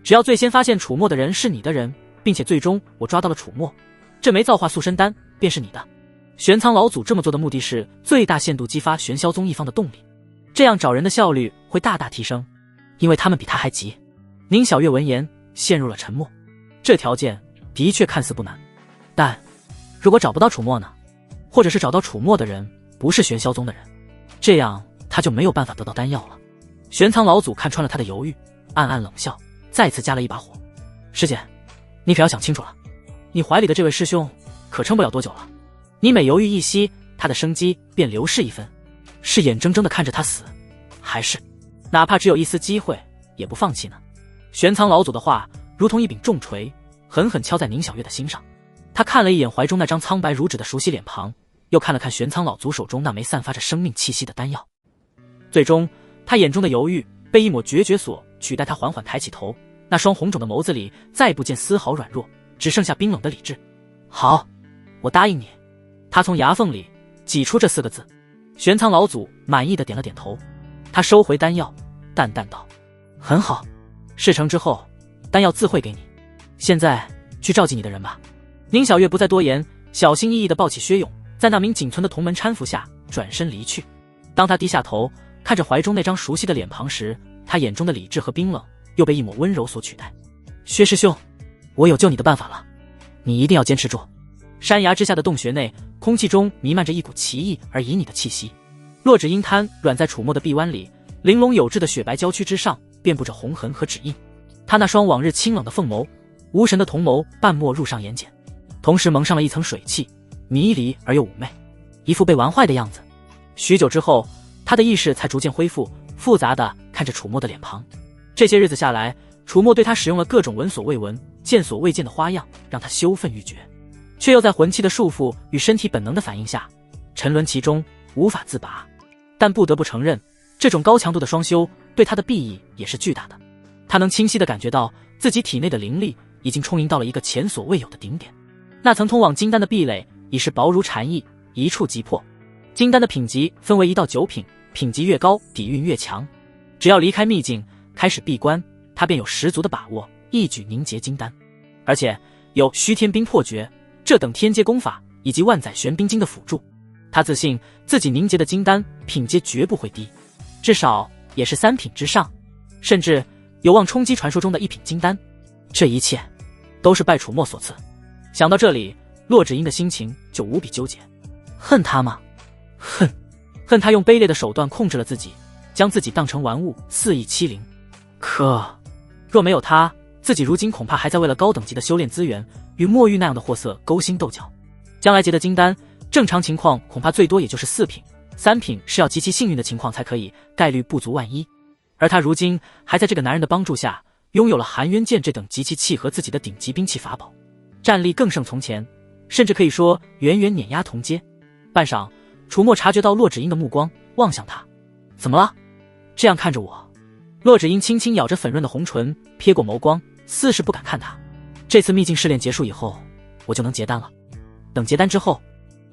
只要最先发现楚墨的人是你的人，并且最终我抓到了楚墨，这枚造化塑身丹便是你的。玄苍老祖这么做的目的是最大限度激发玄霄宗一方的动力，这样找人的效率会大大提升，因为他们比他还急。宁小月闻言陷入了沉默。这条件的确看似不难，但如果找不到楚墨呢？或者是找到楚墨的人不是玄霄宗的人，这样他就没有办法得到丹药了。玄苍老祖看穿了他的犹豫，暗暗冷笑，再次加了一把火。师姐，你可要想清楚了，你怀里的这位师兄可撑不了多久了。你每犹豫一息，他的生机便流逝一分。是眼睁睁地看着他死，还是哪怕只有一丝机会也不放弃呢？玄苍老祖的话如同一柄重锤，狠狠敲在宁小月的心上。他看了一眼怀中那张苍白如纸的熟悉脸庞，又看了看玄苍老祖手中那枚散发着生命气息的丹药。最终他眼中的犹豫被一抹决绝所取代，他缓缓抬起头，那双红肿的眸子里再不见丝毫软弱，只剩下冰冷的理智。好，我答应你。他从牙缝里挤出这4个字。玄苍老祖满意的点了点头，他收回丹药，淡淡道：很好，事成之后丹药自会给你，现在去召集你的人吧。宁小月不再多言，小心翼翼地抱起薛勇，在那名仅存的同门搀扶下转身离去。当他低下头看着怀中那张熟悉的脸庞时，他眼中的理智和冰冷又被一抹温柔所取代。薛师兄，我有救你的办法了，你一定要坚持住。山崖之下的洞穴内，空气中弥漫着一股奇异而旖旎的气息。洛芷英瘫软在楚墨的臂弯里，玲珑有致的雪白娇躯之上遍布着红痕和指印。他那双往日清冷的凤眸，无神的瞳眸淡漠入上眼睑，同时蒙上了一层水汽，迷离而又妩媚，一副被玩坏的样子。许久之后，他的意识才逐渐恢复，复杂的看着楚墨的脸庞。这些日子下来，楚墨对他使用了各种闻所未闻、见所未见的花样，让他羞愤欲绝，却又在魂气的束缚与身体本能的反应下沉沦其中，无法自拔。但不得不承认，这种高强度的双修对他的裨益也是巨大的。他能清晰地感觉到自己体内的灵力已经充盈到了一个前所未有的顶点，那层通往金丹的壁垒已是薄如蝉翼，一触即破。金丹的品级分为1到9品，品级越高底蕴越强，只要离开秘境开始闭关，他便有十足的把握一举凝结金丹，而且有虚天冰破诀这等天阶功法以及万载玄冰经的辅助，他自信自己凝结的金丹品阶绝不会低，至少也是3品之上，甚至有望冲击传说中的1品金丹。这一切都是拜楚墨所赐。想到这里，洛芷英的心情就无比纠结。恨他吗？恨他用卑劣的手段控制了自己，将自己当成玩物，肆意欺凌。可若没有他，自己如今恐怕还在为了高等级的修炼资源与墨玉那样的货色勾心斗角。将来结的金丹，正常情况恐怕最多也就是4品，3品是要极其幸运的情况才可以，概率不足万一。而他如今还在这个男人的帮助下，拥有了含渊剑这等极其契合自己的顶级兵器法宝，战力更胜从前，甚至可以说远远碾压同阶。半晌，楚墨察觉到洛芷英的目光望向他。怎么了？这样看着我？洛芷英轻轻咬着粉润的红唇，瞥过眸光，似是不敢看他。这次秘境试炼结束以后，我就能结丹了。等结丹之后，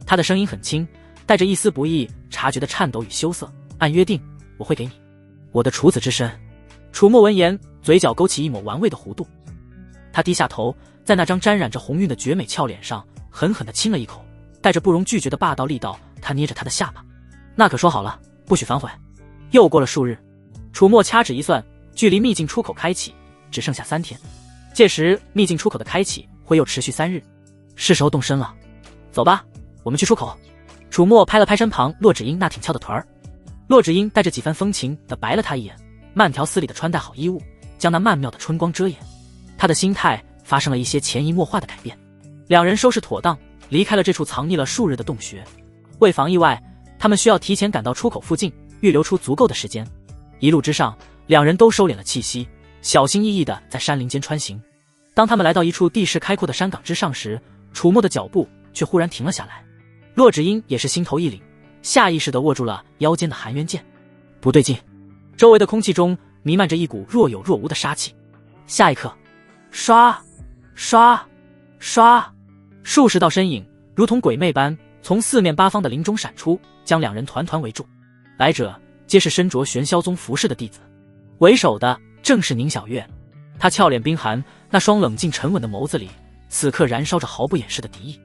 他的声音很轻，带着一丝不易察觉的颤抖与羞涩。按约定，我会给你我的处子之身。楚墨闻言，嘴角勾起一抹玩味的弧度。他低下头，在那张沾染着红晕的绝美俏脸上狠狠地亲了一口，带着不容拒绝的霸道力道。他捏着他的下巴，那可说好了，不许反悔。又过了数日，楚墨掐指一算，距离秘境出口开启只剩下3天，届时秘境出口的开启会又持续3日，是时候动身了。走吧，我们去出口。楚墨拍了拍身旁洛芷英那挺翘的臀儿，洛芷英带着几番风情地白了他一眼，慢条斯理地穿戴好衣物，将那曼妙的春光遮掩。他的心态发生了一些潜移默化的改变。两人收拾妥当，离开了这处藏匿了数日的洞穴。为防意外，他们需要提前赶到出口附近，预留出足够的时间。一路之上，两人都收敛了气息，小心翼翼地在山林间穿行。当他们来到一处地势开阔的山岗之上时，楚墨的脚步却忽然停了下来。骆芷英也是心头一凛，下意识地握住了腰间的含冤剑。不对劲，周围的空气中弥漫着一股若有若无的杀气。下一刻，刷刷刷，数十道身影如同鬼魅般从四面八方的林中闪出，将两人团团围住。来者皆是身着玄霄宗服饰的弟子，为首的正是宁小月。他俏脸冰寒，那双冷静沉稳的眸子里此刻燃烧着毫不掩饰的敌意。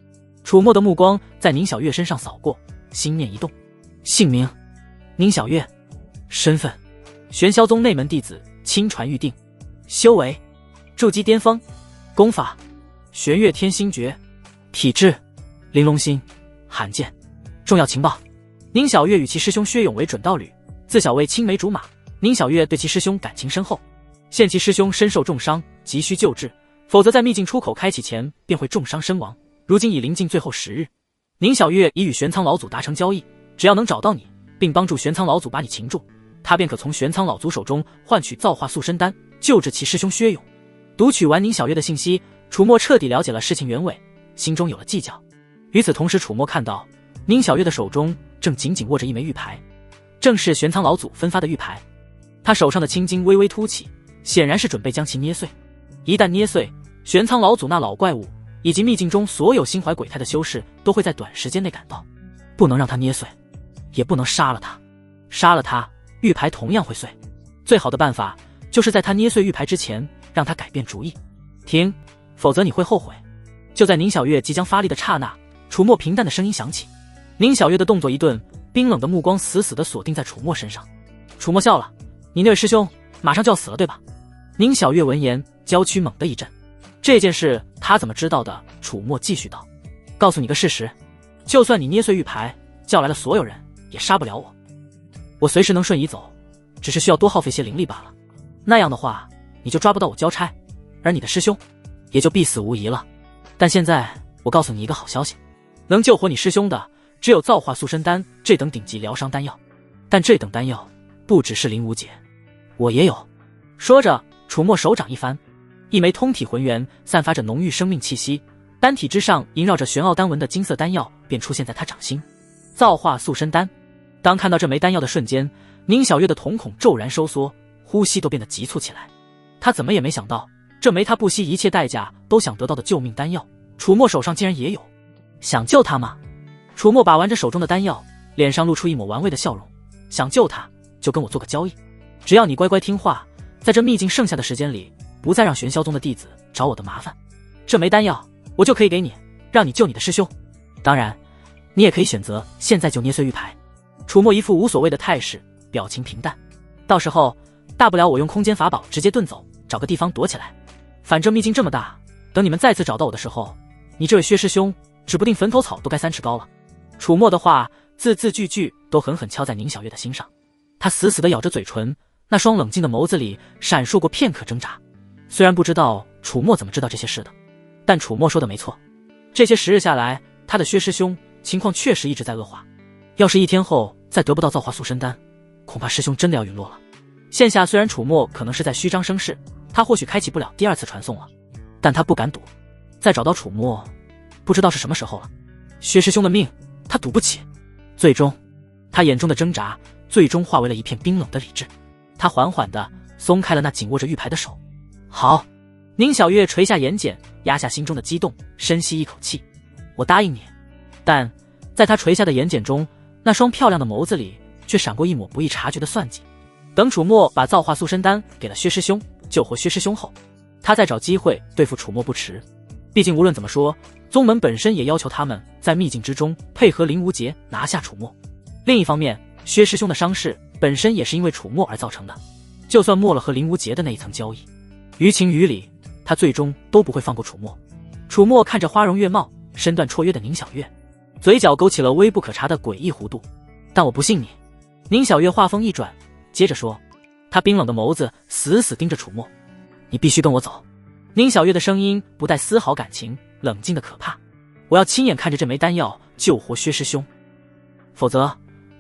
楚墨的目光在宁小月身上扫过，心念一动。姓名：宁小月，身份：玄霄宗内门弟子，亲传预定，修为：筑基巅峰，功法：玄月天心诀，体质：玲珑心，罕见。重要情报：宁小月与其师兄薛勇为准道侣，自小为青梅竹马。宁小月对其师兄感情深厚，现其师兄身受重伤，急需救治，否则在秘境出口开启前便会重伤身亡。如今已临近最后10日，宁小月已与玄苍老祖达成交易，只要能找到你，并帮助玄苍老祖把你擒住，他便可从玄苍老祖手中换取造化塑身丹，救治其师兄薛勇。读取完宁小月的信息，楚墨彻底了解了事情原委，心中有了计较。与此同时，楚墨看到宁小月的手中正紧紧握着一枚玉牌，正是玄苍老祖分发的玉牌。他手上的青筋微微凸起，显然是准备将其捏碎。一旦捏碎，玄苍老祖那老怪物以及秘境中所有心怀鬼胎的修士都会在短时间内赶到。不能让他捏碎，也不能杀了他。杀了他，玉牌同样会碎。最好的办法就是在他捏碎玉牌之前让他改变主意。停，否则你会后悔。就在宁小月即将发力的刹那，楚墨平淡的声音响起。宁小月的动作一顿，冰冷的目光死死地锁定在楚墨身上。楚墨笑了：你那位师兄马上就要死了对吧？宁小月闻言，娇躯猛地一震。这件事他怎么知道的？楚墨继续道：告诉你个事实，就算你捏碎玉牌，叫来了所有人，也杀不了我。我随时能瞬移走，只是需要多耗费些灵力罢了。那样的话，你就抓不到我交差，而你的师兄也就必死无疑了。但现在我告诉你一个好消息，能救活你师兄的只有造化塑身丹这等顶级疗伤丹药，但这等丹药不只是灵无解，我也有。说着，楚墨手掌一翻，一枚通体浑圆散发着浓郁生命气息，丹体之上萦绕着玄奥丹纹的金色丹药便出现在他掌心。造化塑身丹。当看到这枚丹药的瞬间，宁小月的瞳孔骤然收缩，呼吸都变得急促起来。他怎么也没想到，这枚他不惜一切代价都想得到的救命丹药，楚墨手上竟然也有。想救他吗？楚墨把玩着手中的丹药，脸上露出一抹玩味的笑容。想救他，就跟我做个交易，只要你乖乖听话，在这秘境剩下的时间里，不再让玄霄宗的弟子找我的麻烦，这枚丹药我就可以给你，让你救你的师兄。当然，你也可以选择现在就捏碎玉牌。楚墨一副无所谓的态势，表情平淡。到时候，大不了我用空间法宝直接遁走，找个地方躲起来。反正秘境这么大，等你们再次找到我的时候，你这位薛师兄指不定坟头草都该3尺高了。楚墨的话字字句句都狠狠敲在宁小月的心上。他死死地咬着嘴唇，那双冷静的眸子里闪烁过片刻挣扎。虽然不知道楚墨怎么知道这些事的，但楚墨说的没错，这些10日下来，他的薛师兄情况确实一直在恶化。要是1天后再得不到造化塑身丹，恐怕师兄真的要陨落了。现下虽然楚墨可能是在虚张声势，他或许开启不了第2次传送了，但他不敢赌。再找到楚墨，不知道是什么时候了。薛师兄的命，他赌不起。最终，他眼中的挣扎最终化为了一片冰冷的理智。他缓缓地松开了那紧握着玉牌的手。好，宁小月垂下眼睑，压下心中的激动，深吸一口气。我答应你。但在他垂下的眼睑中，那双漂亮的眸子里却闪过一抹不易察觉的算计。等楚墨把造化塑身丹给了薛师兄，救活薛师兄后，他再找机会对付楚墨不迟。毕竟无论怎么说，宗门本身也要求他们在秘境之中配合林无杰拿下楚墨。另一方面，薛师兄的伤势本身也是因为楚墨而造成的，就算没了和林无杰的那一层交易，于情于理，他最终都不会放过楚墨。楚墨看着花容月貌、身段绰约的宁小月，嘴角勾起了微不可察的诡异弧度。但我不信你。宁小月话锋一转，接着说，他冰冷的眸子死死盯着楚墨。你必须跟我走。宁小月的声音不带丝毫感情，冷静的可怕。我要亲眼看着这枚丹药救活薛师兄。否则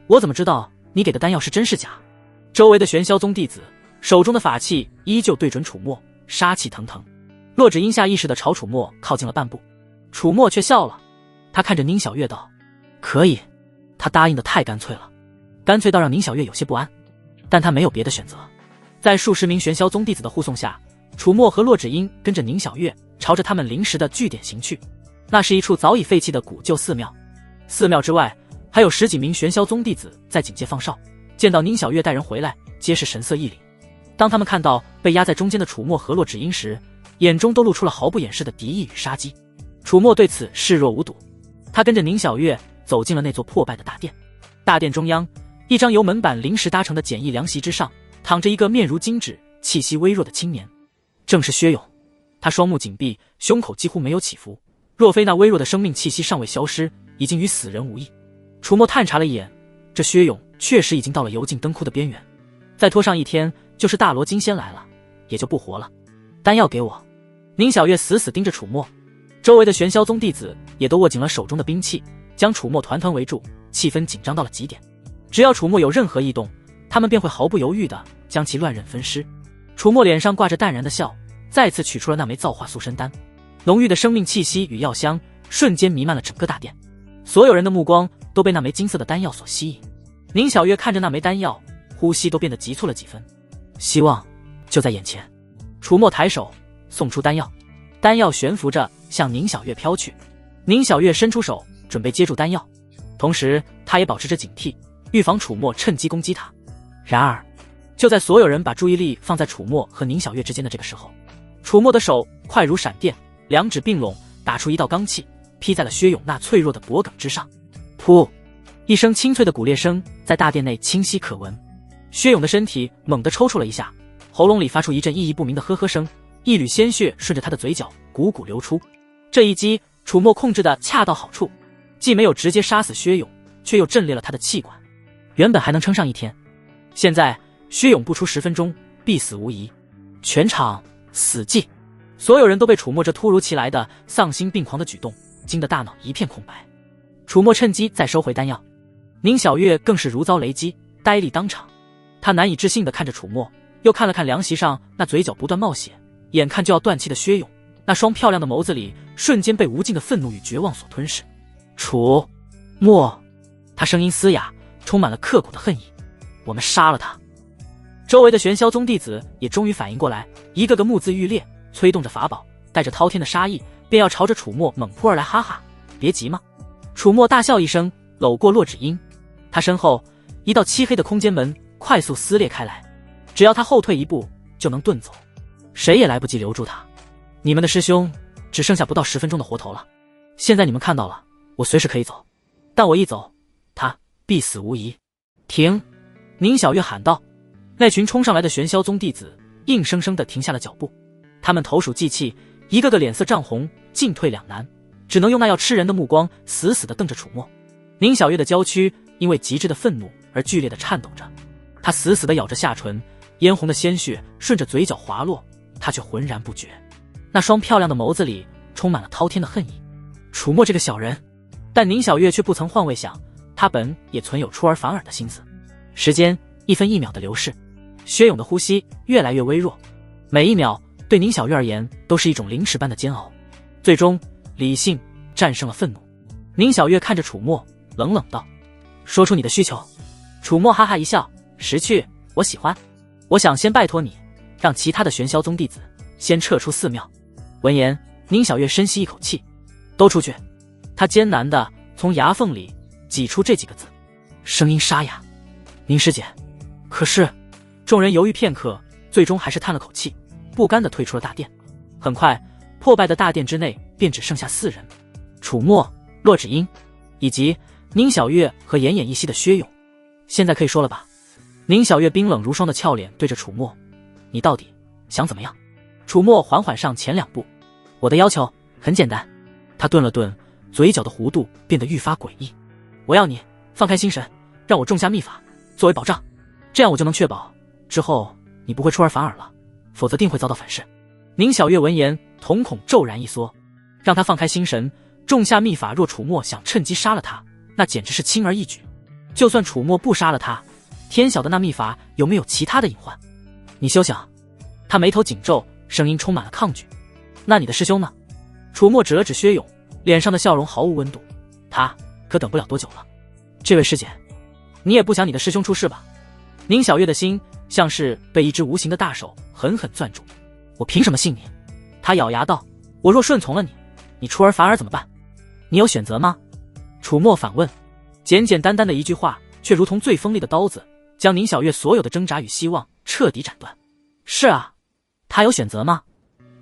我怎么知道你给的丹药是真是假？周围的玄霄宗弟子手中的法器依旧对准楚墨，杀气腾腾。洛芷英下意识地朝楚墨靠近了半步，楚墨却笑了，他看着宁小月道：可以。他答应得太干脆了，干脆到让宁小月有些不安，但他没有别的选择。在数十名玄霄宗弟子的护送下，楚墨和洛芷英跟着宁小月朝着他们临时的据点行去。那是一处早已废弃的古旧寺庙，寺庙之外还有10几名玄霄宗弟子在警戒放哨。见到宁小月带人回来，皆是神色一凛。当他们看到被压在中间的楚墨和洛芷英时，眼中都露出了毫不掩饰的敌意与杀机。楚墨对此视若无睹，他跟着宁小月走进了那座破败的大殿。大殿中央，一张由门板临时搭成的简易凉席之上，躺着一个面如金纸、气息微弱的青年，正是薛勇。他双目紧闭，胸口几乎没有起伏，若非那微弱的生命气息尚未消失，已经与死人无异。楚墨探查了一眼，这薛勇确实已经到了油尽灯枯的边缘，再拖上一天，就是大罗金仙来了，也就不活了。丹药给我。宁小月死死盯着楚墨，周围的玄霄宗弟子也都握紧了手中的兵器，将楚墨团团围住，气氛紧张到了极点。只要楚墨有任何异动，他们便会毫不犹豫地将其乱刃分尸。楚墨脸上挂着淡然的笑，再次取出了那枚造化塑身丹。浓郁的生命气息与药香瞬间弥漫了整个大殿，所有人的目光都被那枚金色的丹药所吸引。宁小月看着那枚丹药，呼吸都变得急促了几分。希望就在眼前。楚墨抬手送出丹药，丹药悬浮着向宁小月飘去。宁小月伸出手准备接住丹药，同时他也保持着警惕，预防楚墨趁机攻击他。然而就在所有人把注意力放在楚墨和宁小月之间的这个时候，楚墨的手快如闪电，两指并拢，打出一道罡气，劈在了薛勇那脆弱的脖颈之上。噗！一声清脆的骨裂声在大殿内清晰可闻。薛勇的身体猛地抽搐了一下，喉咙里发出一阵意义不明的呵呵声，一缕鲜血顺着他的嘴角汩汩流出。这一击楚墨控制的恰到好处，既没有直接杀死薛勇，却又震裂了他的气管。原本还能撑上一天，现在薛勇不出10分钟必死无疑。全场死寂，所有人都被楚墨这突如其来的丧心病狂的举动惊得大脑一片空白。楚墨趁机再收回丹药，宁小月更是如遭雷击，呆立当场。他难以置信地看着楚墨，又看了看凉席上那嘴角不断冒血、眼看就要断气的薛勇，那双漂亮的眸子里瞬间被无尽的愤怒与绝望所吞噬。楚墨，他声音嘶哑，充满了刻骨的恨意。我们杀了他。周围的玄霄宗弟子也终于反应过来，一个个目眦欲裂，催动着法宝，带着滔天的杀意，便要朝着楚墨猛扑而来。哈哈，别急嘛。楚墨大笑一声，搂过洛芷英。他身后一道漆黑的空间门快速撕裂开来，只要他后退一步就能遁走，谁也来不及留住他。你们的师兄只剩下不到10分钟的活头了，现在你们看到了，我随时可以走，但我一走，他必死无疑。停！宁小月喊道。那群冲上来的玄霄宗弟子硬生生地停下了脚步，他们投鼠忌器，一个个脸色涨红，进退两难，只能用那要吃人的目光死死地瞪着楚墨。宁小月的娇躯因为极致的愤怒而剧烈地颤抖着，她死死地咬着下唇，嫣红的鲜血顺着嘴角滑落，她却浑然不觉。那双漂亮的眸子里充满了滔天的恨意。楚墨这个小人，但宁小月却不曾换位想，她本也存有出尔反尔的心思。时间一分一秒的流逝，薛勇的呼吸越来越微弱，每一秒对宁小月而言都是一种凌迟般的煎熬。最终理性战胜了愤怒。宁小月看着楚墨冷冷道：说出你的需求。楚墨哈哈一笑：识趣，我喜欢。我想先拜托你，让其他的玄霄宗弟子先撤出寺庙。闻言，宁小月深吸一口气：都出去。他艰难地从牙缝里挤出这几个字，声音沙哑：宁师姐。可是众人犹豫片刻，最终还是叹了口气，不甘地退出了大殿。很快，破败的大殿之内便只剩下4人：楚墨、洛芷英以及宁小月和奄奄一息的薛勇。现在可以说了吧？宁小月冰冷如霜的俏脸对着楚墨：你到底想怎么样？楚墨缓缓上前2步：我的要求很简单。他顿了顿，嘴角的弧度变得愈发诡异：我要你放开心神，让我种下秘法作为保障，这样我就能确保之后你不会出尔反尔了，否则定会遭到反噬。宁小月闻言，瞳孔骤然一缩，让他放开心神，种下秘法。若楚墨想趁机杀了他，那简直是轻而易举。就算楚墨不杀了他，天晓得那秘法有没有其他的隐患。你休想！他眉头紧皱，声音充满了抗拒。那你的师兄呢？楚墨指了指薛勇，脸上的笑容毫无温度。他可等不了多久了。这位师姐，你也不想你的师兄出事吧？宁小月的心像是被一只无形的大手狠狠攥住。我凭什么信你？他咬牙道。我若顺从了你，你出尔反尔怎么办？你有选择吗？楚墨反问。简简单单的一句话，却如同最锋利的刀子，将宁小月所有的挣扎与希望彻底斩断。是啊，他有选择吗？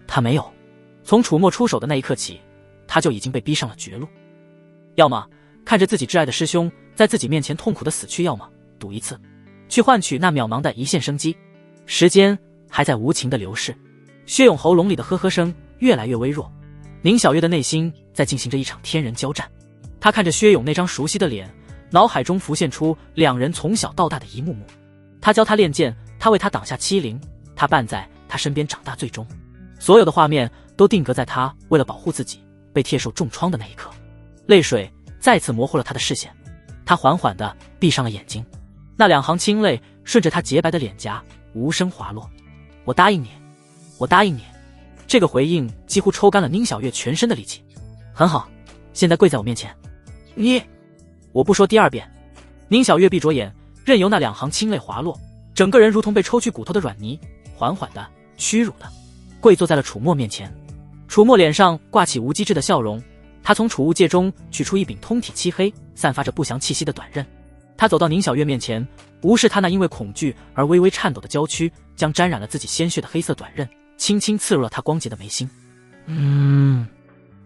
他没有。从楚墨出手的那一刻起，他就已经被逼上了绝路。要么看着自己挚爱的师兄在自己面前痛苦的死去，要么赌一次，去换取那渺茫的一线生机。时间还在无情的流逝。薛勇喉咙里的呵呵声越来越微弱，宁小月的内心在进行着一场天人交战。他看着薛勇那张熟悉的脸，脑海中浮现出两人从小到大的一幕幕。他教他练剑，他为他挡下欺凌，他伴在他身边长大，最终所有的画面都定格在他为了保护自己被贴受重创的那一刻。泪水再次模糊了他的视线，他缓缓地闭上了眼睛，那两行清泪顺着他洁白的脸颊无声滑落。我答应你，我答应你。这个回应几乎抽干了宁小月全身的力气。很好，现在跪在我面前。你，我不说第二遍。宁小月闭着眼，任由那两行清泪滑落，整个人如同被抽去骨头的软泥，缓缓的、屈辱的跪坐在了楚墨面前。楚墨脸上挂起无机智的笑容，他从储物戒中取出一柄通体漆黑、散发着不祥气息的短刃。他走到宁小月面前，无视他那因为恐惧而微微颤抖的娇躯，将沾染了自己鲜血的黑色短刃轻轻刺入了他光洁的眉心。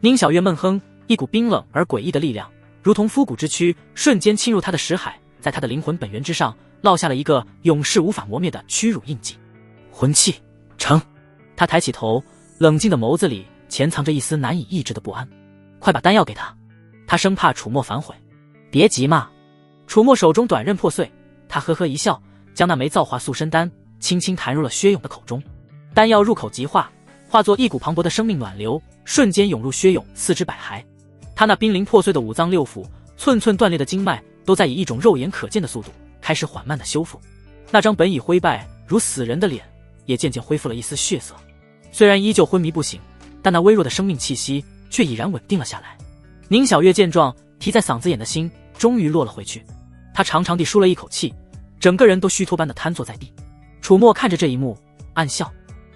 宁小月闷哼，一股冰冷而诡异的力量如同枯骨之躯，瞬间侵入他的识海，在他的灵魂本源之上烙下了一个永世无法磨灭的屈辱印记。魂器成。他抬起头，冷静的眸子里潜藏着一丝难以抑制的不安。快把丹药给他。他生怕楚墨反悔。别急嘛。楚墨手中短刃破碎，他呵呵一笑，将那枚造化塑身丹轻轻弹入了薛勇的口中。丹药入口即化，化作一股磅礴的生命暖流，瞬间涌入薛勇四肢百骸。他那濒临破碎的五脏六腑，寸寸断裂的经脉，都在以一种肉眼可见的速度开始缓慢的修复。那张本已灰败如死人的脸，也渐渐恢复了一丝血色。虽然依旧昏迷不醒，但那微弱的生命气息却已然稳定了下来。宁小月见状，提在嗓子眼的心终于落了回去。他长长地舒了一口气，整个人都虚脱般的瘫坐在地。楚墨看着这一幕，暗笑。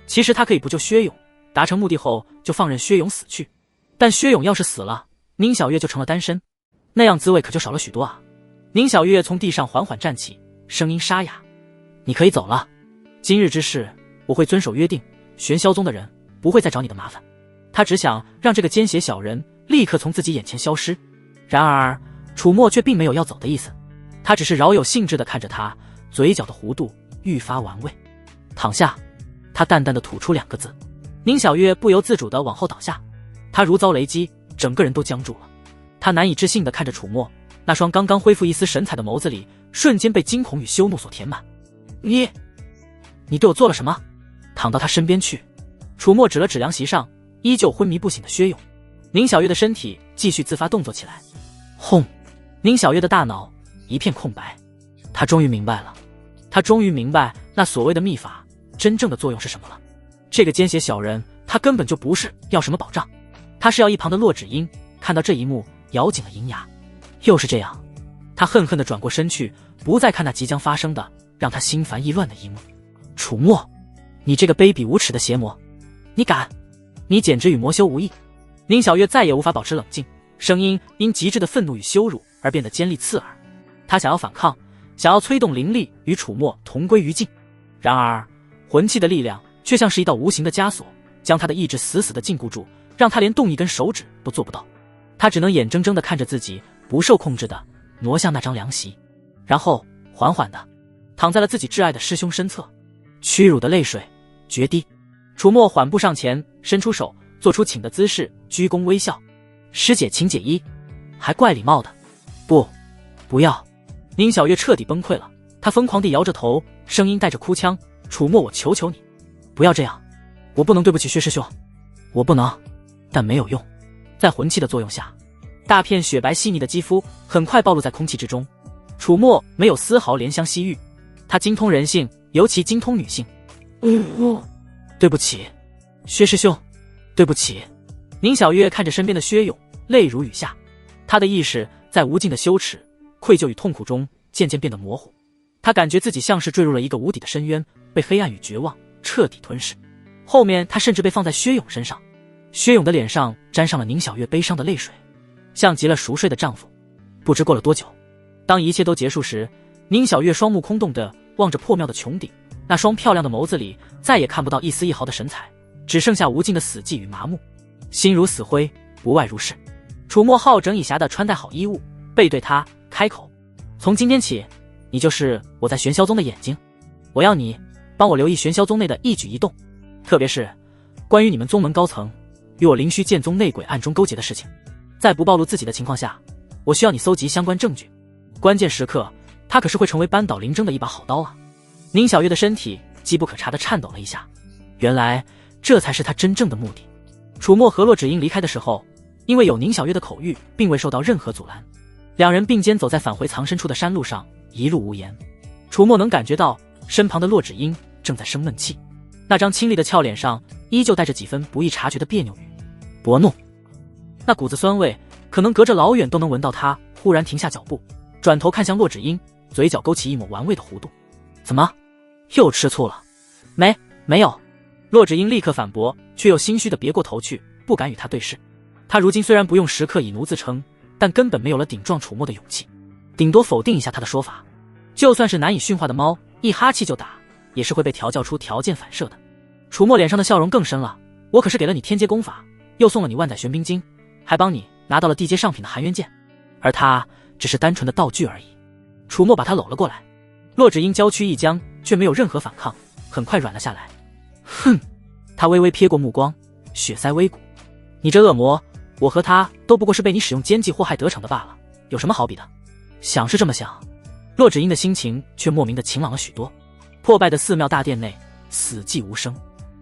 其实他可以不救薛勇，达成目的后就放任薛勇死去。但薛勇要是死了，宁小月就成了单身，那样滋味可就少了许多啊。宁小月从地上缓缓站起，声音沙哑：你可以走了，今日之事我会遵守约定，玄霄宗的人不会再找你的麻烦。他只想让这个奸邪小人立刻从自己眼前消失。然而楚墨却并没有要走的意思，他只是饶有兴致地看着他，嘴角的弧度愈发玩味。躺下。他淡淡地吐出两个字。宁小月不由自主地往后倒下，他如遭雷击，整个人都僵住了。他难以置信地看着楚墨，那双刚刚恢复一丝神采的眸子里瞬间被惊恐与羞怒所填满。你对我做了什么？躺到他身边去。楚墨指了指凉席上依旧昏迷不醒的薛勇。宁小月的身体继续自发动作起来。轰！宁小月的大脑一片空白。他终于明白了，他终于明白那所谓的秘法真正的作用是什么了。这个奸邪小人，他根本就不是要什么保障，他是要一旁的洛芷英看到这一幕咬紧了银牙。又是这样，他恨恨地转过身去，不再看那即将发生的让他心烦意乱的一幕。楚墨，你这个卑鄙无耻的邪魔，你敢！你简直与魔修无异。宁小月再也无法保持冷静，声音因极致的愤怒与羞辱而变得尖利刺耳。他想要反抗，想要催动灵力与楚墨同归于尽，然而魂器的力量却像是一道无形的枷锁，将他的意志死死地禁锢住，让他连动一根手指都做不到。他只能眼睁睁地看着自己不受控制地挪向那张凉席，然后缓缓地躺在了自己挚爱的师兄身侧。屈辱的泪水决堤。楚墨缓步上前，伸出手做出请的姿势，鞠躬微笑。师姐请解衣。还怪礼貌的。不要。宁小月彻底崩溃了，她疯狂地摇着头，声音带着哭腔。楚墨，我求求你不要这样，我不能对不起薛师兄，我不能。但没有用，在魂器的作用下，大片雪白细腻的肌肤很快暴露在空气之中。楚墨没有丝毫怜香惜玉，他精通人性，尤其精通女性。对不起，薛师兄，对不起。宁小月看着身边的薛勇，泪如雨下。他的意识在无尽的羞耻、愧疚与痛苦中渐渐变得模糊。他感觉自己像是坠入了一个无底的深渊，被黑暗与绝望彻底吞噬。后面他甚至被放在薛勇身上，薛勇的脸上沾上了宁小月悲伤的泪水，像极了熟睡的丈夫。不知过了多久，当一切都结束时，宁小月双目空洞地望着破庙的穹顶，那双漂亮的眸子里再也看不到一丝一毫的神采，只剩下无尽的死寂与麻木。心如死灰，不外如是。楚墨好整以暇地穿戴好衣物，背对他开口：从今天起，你就是我在玄霄宗的眼睛，我要你帮我留意玄霄宗内的一举一动，特别是关于你们宗门高层与我灵虚剑宗内鬼暗中勾结的事情，在不暴露自己的情况下，我需要你搜集相关证据。关键时刻，他可是会成为扳倒林征的一把好刀啊！宁小月的身体机不可察地颤抖了一下，原来这才是他真正的目的。楚墨和洛芷英离开的时候，因为有宁小月的口谕，并未受到任何阻拦，两人并肩走在返回藏身处的山路上，一路无言。楚墨能感觉到身旁的洛芷英正在生闷气，那张清丽的俏脸上依旧带着几分不易察觉的别扭与薄怒，那股子酸味可能隔着老远都能闻到。他忽然停下脚步，转头看向洛芷英，嘴角勾起一抹玩味的弧度。怎么又吃醋了？没有。洛芷英立刻反驳，却又心虚地别过头去，不敢与他对视。他如今虽然不用时刻以奴自称，但根本没有了顶撞楚墨的勇气，顶多否定一下他的说法。就算是难以驯化的猫，一哈气就打，也是会被调教出条件反射的。楚墨脸上的笑容更深了，我可是给了你天阶功法，又送了你万载玄冰晶，还帮你拿到了地阶上品的寒渊剑，而他只是单纯的道具而已。楚墨把他搂了过来，洛芷英娇躯一僵，却没有任何反抗，很快软了下来。哼，他微微瞥过目光，血腮微鼓。你这恶魔，我和他都不过是被你使用奸计祸害得逞的罢了，有什么好比的？想是这么想，洛芷英的心情却莫名的晴朗了许多。破败的寺庙大殿内死寂无声，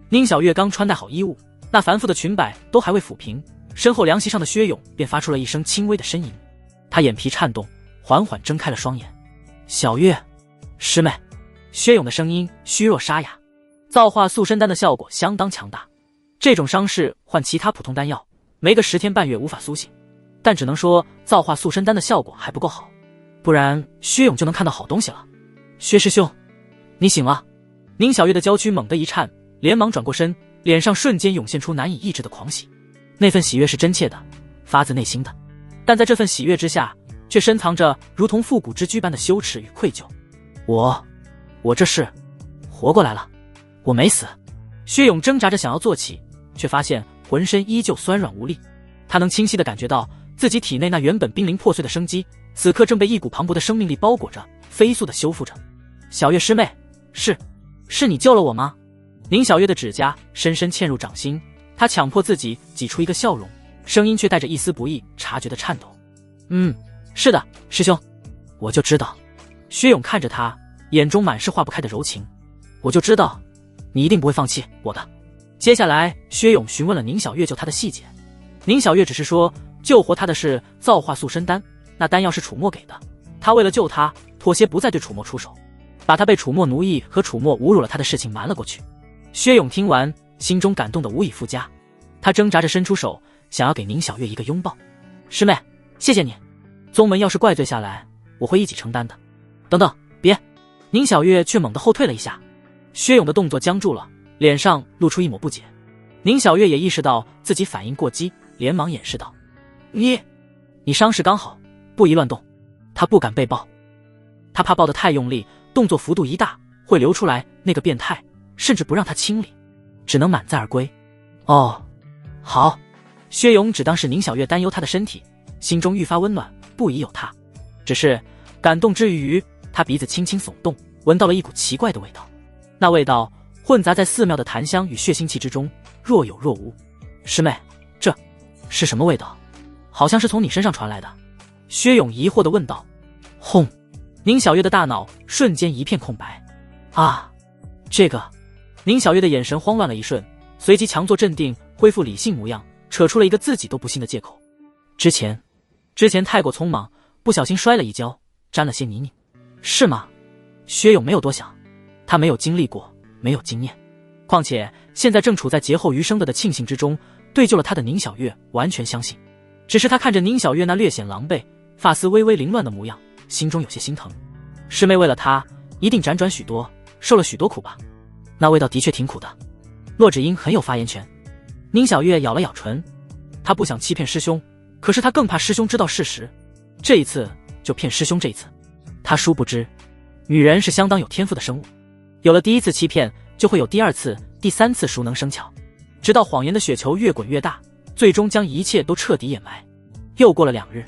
宁小月刚穿戴好衣物，那繁复的裙摆都还未抚平，身后凉席上的薛勇便发出了一声轻微的呻吟。他眼皮颤动，缓缓睁开了双眼。小月，师妹。薛勇的声音虚弱沙哑，造化塑身丹的效果相当强大，这种伤势换其他普通丹药没个10天半月无法苏醒，但只能说造化塑身丹的效果还不够好，不然薛勇就能看到好东西了。薛师兄，你醒了。宁小月的娇躯猛地一颤，连忙转过身，脸上瞬间涌现出难以抑制的狂喜。那份喜悦是真切的，发自内心的，但在这份喜悦之下，却深藏着如同复古之躯般的羞耻与愧疚。我这是活过来了，我没死。薛勇挣扎着想要坐起，却发现浑身依旧酸软无力。他能清晰地感觉到自己体内那原本濒临破碎的生机，此刻正被一股磅礴的生命力包裹着，飞速地修复着。小月师妹，是你救了我吗？宁小月的指甲深深嵌入掌心，她强迫自己挤出一个笑容，声音却带着一丝不易察觉的颤抖。是的，师兄。我就知道。薛勇看着他，眼中满是化不开的柔情。我就知道你一定不会放弃我的。接下来薛勇询问了宁小月救他的细节，宁小月只是说救活他的是造化塑身丹，那丹药是楚墨给的，他为了救他妥协不再对楚墨出手，把他被楚墨奴役和楚墨侮辱了他的事情瞒了过去。薛勇听完心中感动得无以复加，他挣扎着伸出手想要给宁小月一个拥抱。师妹，谢谢你，宗门要是怪罪下来，我会一起承担的。等等，别！宁小月却猛地后退了一下，薛勇的动作僵住了，脸上露出一抹不解。宁小月也意识到自己反应过激，连忙掩饰道：你伤势刚好，不宜乱动。他不敢被抱，他怕抱得太用力，动作幅度一大会流出来那个变态，甚至不让他清理，只能满载而归。哦，好。薛勇只当是宁小月担忧他的身体，心中愈发温暖，不疑有他。只是感动之余，他鼻子轻轻耸动，闻到了一股奇怪的味道，那味道混杂在寺庙的檀香与血腥气之中，若有若无。师妹，这是什么味道？好像是从你身上传来的。薛勇疑惑地问道。轰！宁小月的大脑瞬间一片空白。啊，这个……宁小月的眼神慌乱了一瞬，随即强作镇定，恢复理性模样，扯出了一个自己都不信的借口。之前太过匆忙，不小心摔了一跤，沾了些泥泞。是吗？薛勇没有多想，他没有经历过，没有经验，况且现在正处在劫后余生的庆幸之中，对救了他的宁小月完全相信。只是他看着宁小月那略显狼狈、发丝微微凌乱的模样，心中有些心疼。师妹为了他一定辗转许多，受了许多苦吧？那味道的确挺苦的。骆芷英很有发言权。宁小月咬了咬唇，她不想欺骗师兄，可是她更怕师兄知道事实。这一次就骗师兄这一次。她殊不知，女人是相当有天赋的生物，有了第一次欺骗，就会有第二次、第三次熟能生巧，直到谎言的雪球越滚越大，最终将一切都彻底掩埋。又过了2日，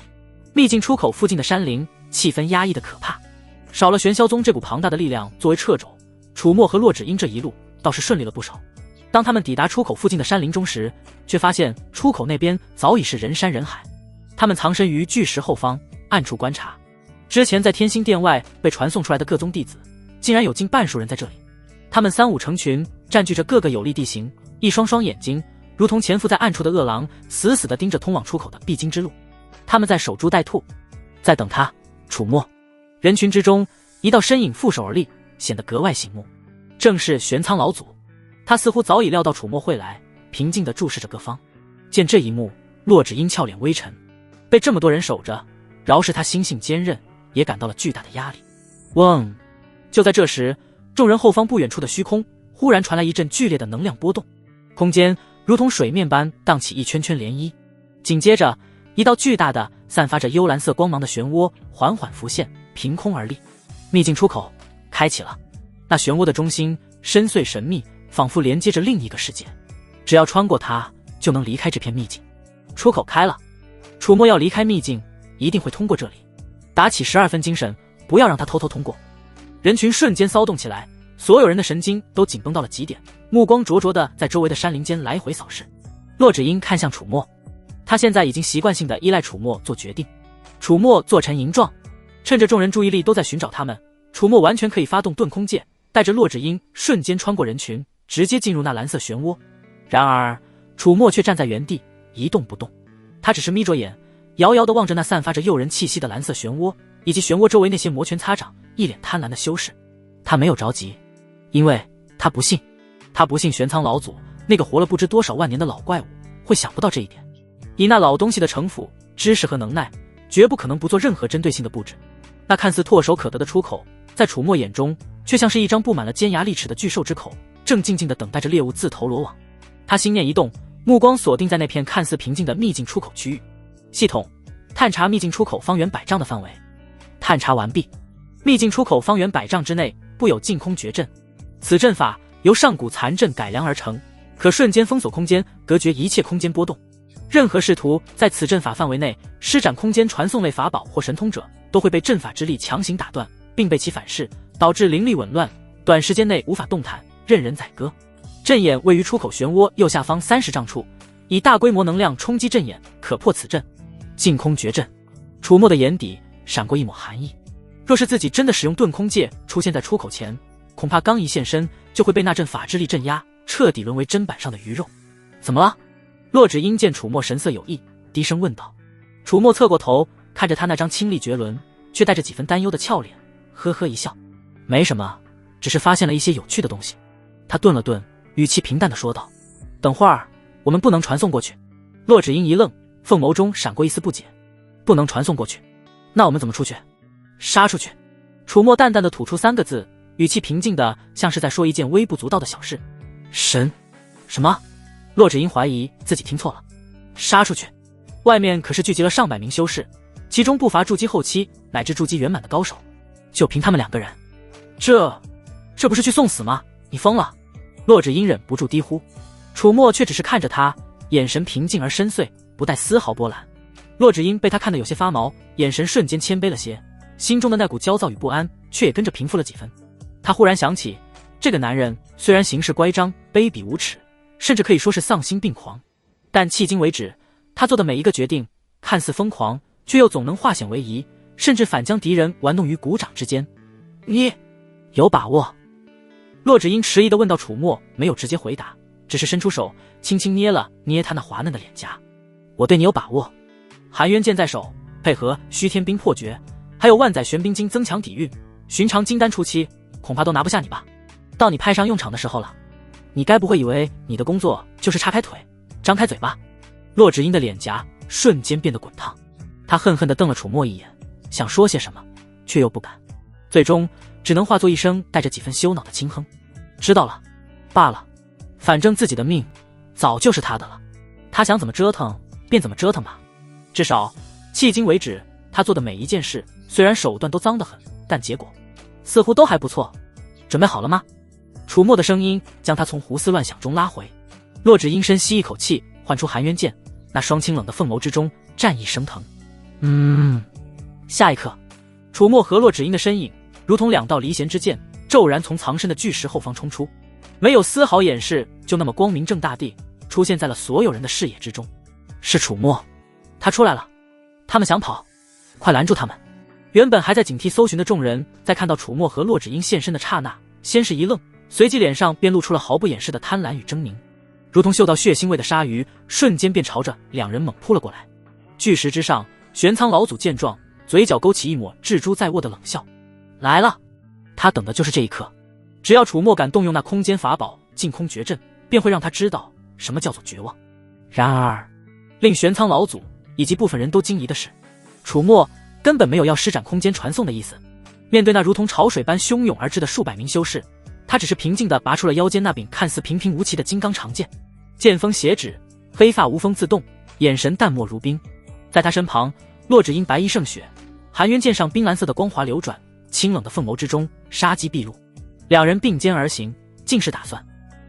秘境出口附近的山林气氛压抑的可怕，少了玄霄宗这股庞大的力量作为掣肘，楚墨和骆芷英这一路倒是顺利了不少。当他们抵达出口附近的山林中时，却发现出口那边早已是人山人海。他们藏身于巨石后方，暗处观察。之前在天心殿外被传送出来的各宗弟子，竟然有近半数人在这里。他们3、5成群，占据着各个有利地形，一双双眼睛如同潜伏在暗处的恶狼，死死地盯着通往出口的必经之路。他们在守株待兔，在等他。楚墨。人群之中，一道身影负手而立，显得格外醒目，正是玄苍老祖。他似乎早已料到楚墨会来，平静地注视着各方。见这一幕，骆芷英俏脸微沉，被这么多人守着，饶是他心性坚韧，也感到了巨大的压力。嗡！就在这时，众人后方不远处的虚空忽然传来一阵剧烈的能量波动，空间如同水面般荡起一圈圈涟漪。紧接着，一道巨大的散发着幽蓝色光芒的漩涡缓缓浮现，凭空而立。秘境出口开启了。那漩涡的中心深邃神秘，仿佛连接着另一个世界，只要穿过它，就能离开这片秘境。出口开了，楚墨要离开秘境，一定会通过这里。打起12分精神，不要让他偷偷通过。人群瞬间骚动起来，所有人的神经都紧绷到了极点，目光灼灼地在周围的山林间来回扫视。骆芷英看向楚墨，他现在已经习惯性地依赖楚墨做决定。楚墨做成银状，趁着众人注意力都在寻找他们，楚墨完全可以发动遁空界，带着骆芷英瞬间穿过人群，直接进入那蓝色漩涡。然而楚墨却站在原地一动不动，他只是眯着眼，遥遥地望着那散发着诱人气息的蓝色漩涡，以及漩涡周围那些摩拳擦掌、一脸贪婪的修士。他没有着急，因为他不信玄苍老祖那个活了不知多少万年的老怪物会想不到这一点。以那老东西的城府、知识和能耐，绝不可能不做任何针对性的布置。那看似唾手可得的出口，在楚墨眼中却像是一张布满了尖牙利齿的巨兽之口，正静静地等待着猎物自投罗网。他心念一动，目光锁定在那片看似平静的秘境出口区域。系统探查秘境出口方圆100丈的范围。探查完毕。秘境出口方圆100丈之内布有净空绝阵，此阵法由上古残阵改良而成，可瞬间封锁空间，隔绝一切空间波动。任何试图在此阵法范围内施展空间传送类法宝或神通者，都会被阵法之力强行打断，并被其反噬，导致灵力紊乱，短时间内无法动弹，任人宰割。阵眼位于出口漩涡右下方30丈处，以大规模能量冲击阵眼，可破此阵。净空绝阵。楚墨的眼底闪过一抹寒意，若是自己真的使用遁空界出现在出口前，恐怕刚一现身就会被那阵法之力镇压，彻底沦为砧板上的鱼肉。怎么了？骆芷英见楚墨神色有异，低声问道。楚墨侧过头看着他那张清丽绝伦却带着几分担忧的俏脸，呵呵一笑。没什么，只是发现了一些有趣的东西。他顿了顿，语气平淡地说道。等会儿我们不能传送过去。骆芷英一愣，凤眸中闪过一丝不解。不能传送过去，那我们怎么出去？杀出去。楚墨淡淡地吐出3个字，语气平静的像是在说一件微不足道的小事。神？什么？骆芷英怀疑自己听错了。杀出去。外面可是聚集了上百名修士，其中不乏筑基后期乃至筑基圆满的高手，就凭他们2个人，这不是去送死吗？你疯了！骆芷英忍不住低呼。楚墨却只是看着他，眼神平静而深邃，不带丝毫波澜。骆芷英被他看得有些发毛，眼神瞬间谦卑了些，心中的那股焦躁与不安却也跟着平复了几分。他忽然想起，这个男人虽然行事乖张、卑鄙无耻，甚至可以说是丧心病狂，但迄今为止，他做的每一个决定看似疯狂，却又总能化险为夷，甚至反将敌人玩弄于股掌之间。你有把握？骆芷英迟疑地问到。楚墨没有直接回答，只是伸出手轻轻捏了捏他那滑嫩的脸颊。我对你有把握。含冤剑在手，配合虚天冰破诀，还有万载玄冰晶增强底蕴，寻常金丹初期恐怕都拿不下你吧？到你派上用场的时候了，你该不会以为你的工作就是叉开腿张开嘴吧？骆芷英的脸颊瞬间变得滚烫，他恨恨地瞪了楚墨一眼，想说些什么却又不敢，最终只能化作一声带着几分羞恼的轻哼。知道了，罢了，反正自己的命早就是他的了，他想怎么折腾便怎么折腾吧。至少迄今为止，他做的每一件事虽然手段都脏得很，但结果似乎都还不错。准备好了吗？楚墨的声音将他从胡思乱想中拉回。骆芷英深吸一口气，唤出含冤剑，那双清冷的凤眸之中战意升腾。下一刻，楚墨和骆芷英的身影如同两道离弦之箭，骤然从藏身的巨石后方冲出，没有丝毫掩饰，就那么光明正大地出现在了所有人的视野之中。是楚墨，他出来了，他们想跑，快拦住他们！原本还在警惕搜寻的众人，在看到楚墨和骆芷英现身的刹那，先是一愣，随即脸上便露出了毫不掩饰的贪婪与狰狞，如同嗅到血腥味的鲨鱼，瞬间便朝着两人猛扑了过来。巨石之上，玄苍老祖见状，嘴角勾起一抹置诸在握的冷笑。来了，他等的就是这一刻。只要楚墨敢动用那空间法宝净空绝阵，便会让他知道什么叫做绝望。然而，令玄苍老祖以及部分人都惊疑的是，楚墨根本没有要施展空间传送的意思。面对那如同潮水般汹涌而至的数百名修士，他只是平静地拔出了腰间那柄看似平平无奇的金刚长剑，剑锋斜指，黑发无风自动，眼神淡漠如冰。在他身旁，骆芷英白衣胜雪，含冤剑上冰蓝色的光华流转，清冷的凤眸之中杀机毕露。两人并肩而行，竟是打算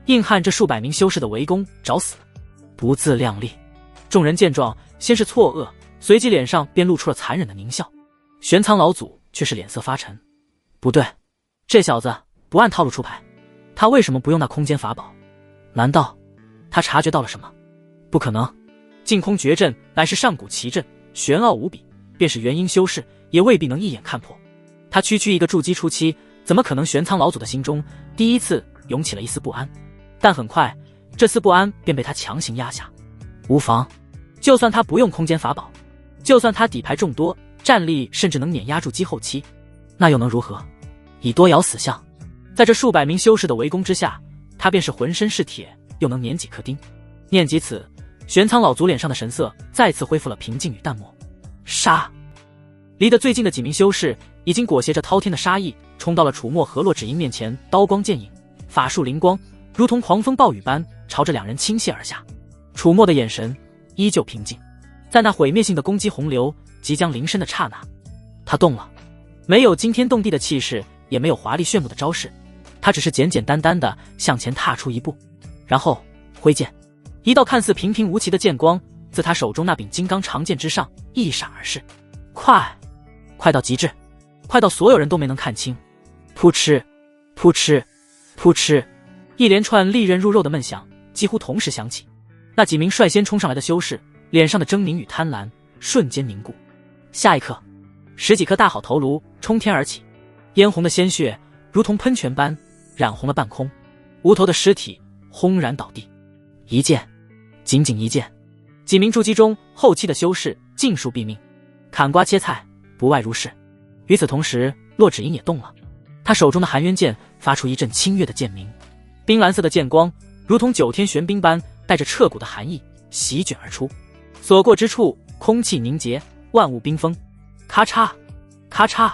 硬汉这数百名修士的围攻找死，不自量力。众人见状，先是错愕，随即脸上便露出了残忍的狞笑。玄苍老祖却是脸色发沉，不对，这小子不按套路出牌，他为什么不用那空间法宝？难道他察觉到了什么？不可能，净空绝阵乃是上古奇阵，玄奥无比，便是元婴修士也未必能一眼看破。他区区一个筑基初期，怎么可能？玄苍老祖的心中第一次涌起了一丝不安，但很快这丝不安便被他强行压下。无妨，就算他不用空间法宝，就算他底牌众多，战力甚至能碾压筑基后期，那又能如何？以多咬死象，在这数百名修士的围攻之下，他便是浑身是铁，又能碾几颗钉。念及此，玄苍老祖脸上的神色再次恢复了平静与淡漠。杀！离得最近的几名修士已经裹挟着滔天的杀意，冲到了楚墨和骆芷英面前，刀光剑影，法术灵光，如同狂风暴雨般朝着两人倾泻而下。楚墨的眼神依旧平静，在那毁灭性的攻击洪流即将临身的刹那，他动了，没有惊天动地的气势，也没有华丽炫目的招式，他只是简简单单的向前踏出一步，然后挥剑，一道看似平平无奇的剑光自他手中那柄金刚长剑之上一闪而逝，快到极致，快到所有人都没能看清。扑哧扑哧扑哧，一连串利刃入肉的闷响几乎同时响起。那几名率先冲上来的修士脸上的狰狞与贪婪瞬间凝固，下一刻十几颗大好头颅冲天而起，嫣红的鲜血如同喷泉般染红了半空，无头的尸体轰然倒地。一剑，仅仅一剑，几名筑基中后期的修士尽数毙命，砍瓜切菜不外如是。与此同时，骆芷英也动了，他手中的含冤剑发出一阵清越的剑鸣，冰蓝色的剑光如同九天玄冰般带着彻骨的寒意席卷而出，所过之处空气凝结，万物冰封。咔嚓咔嚓，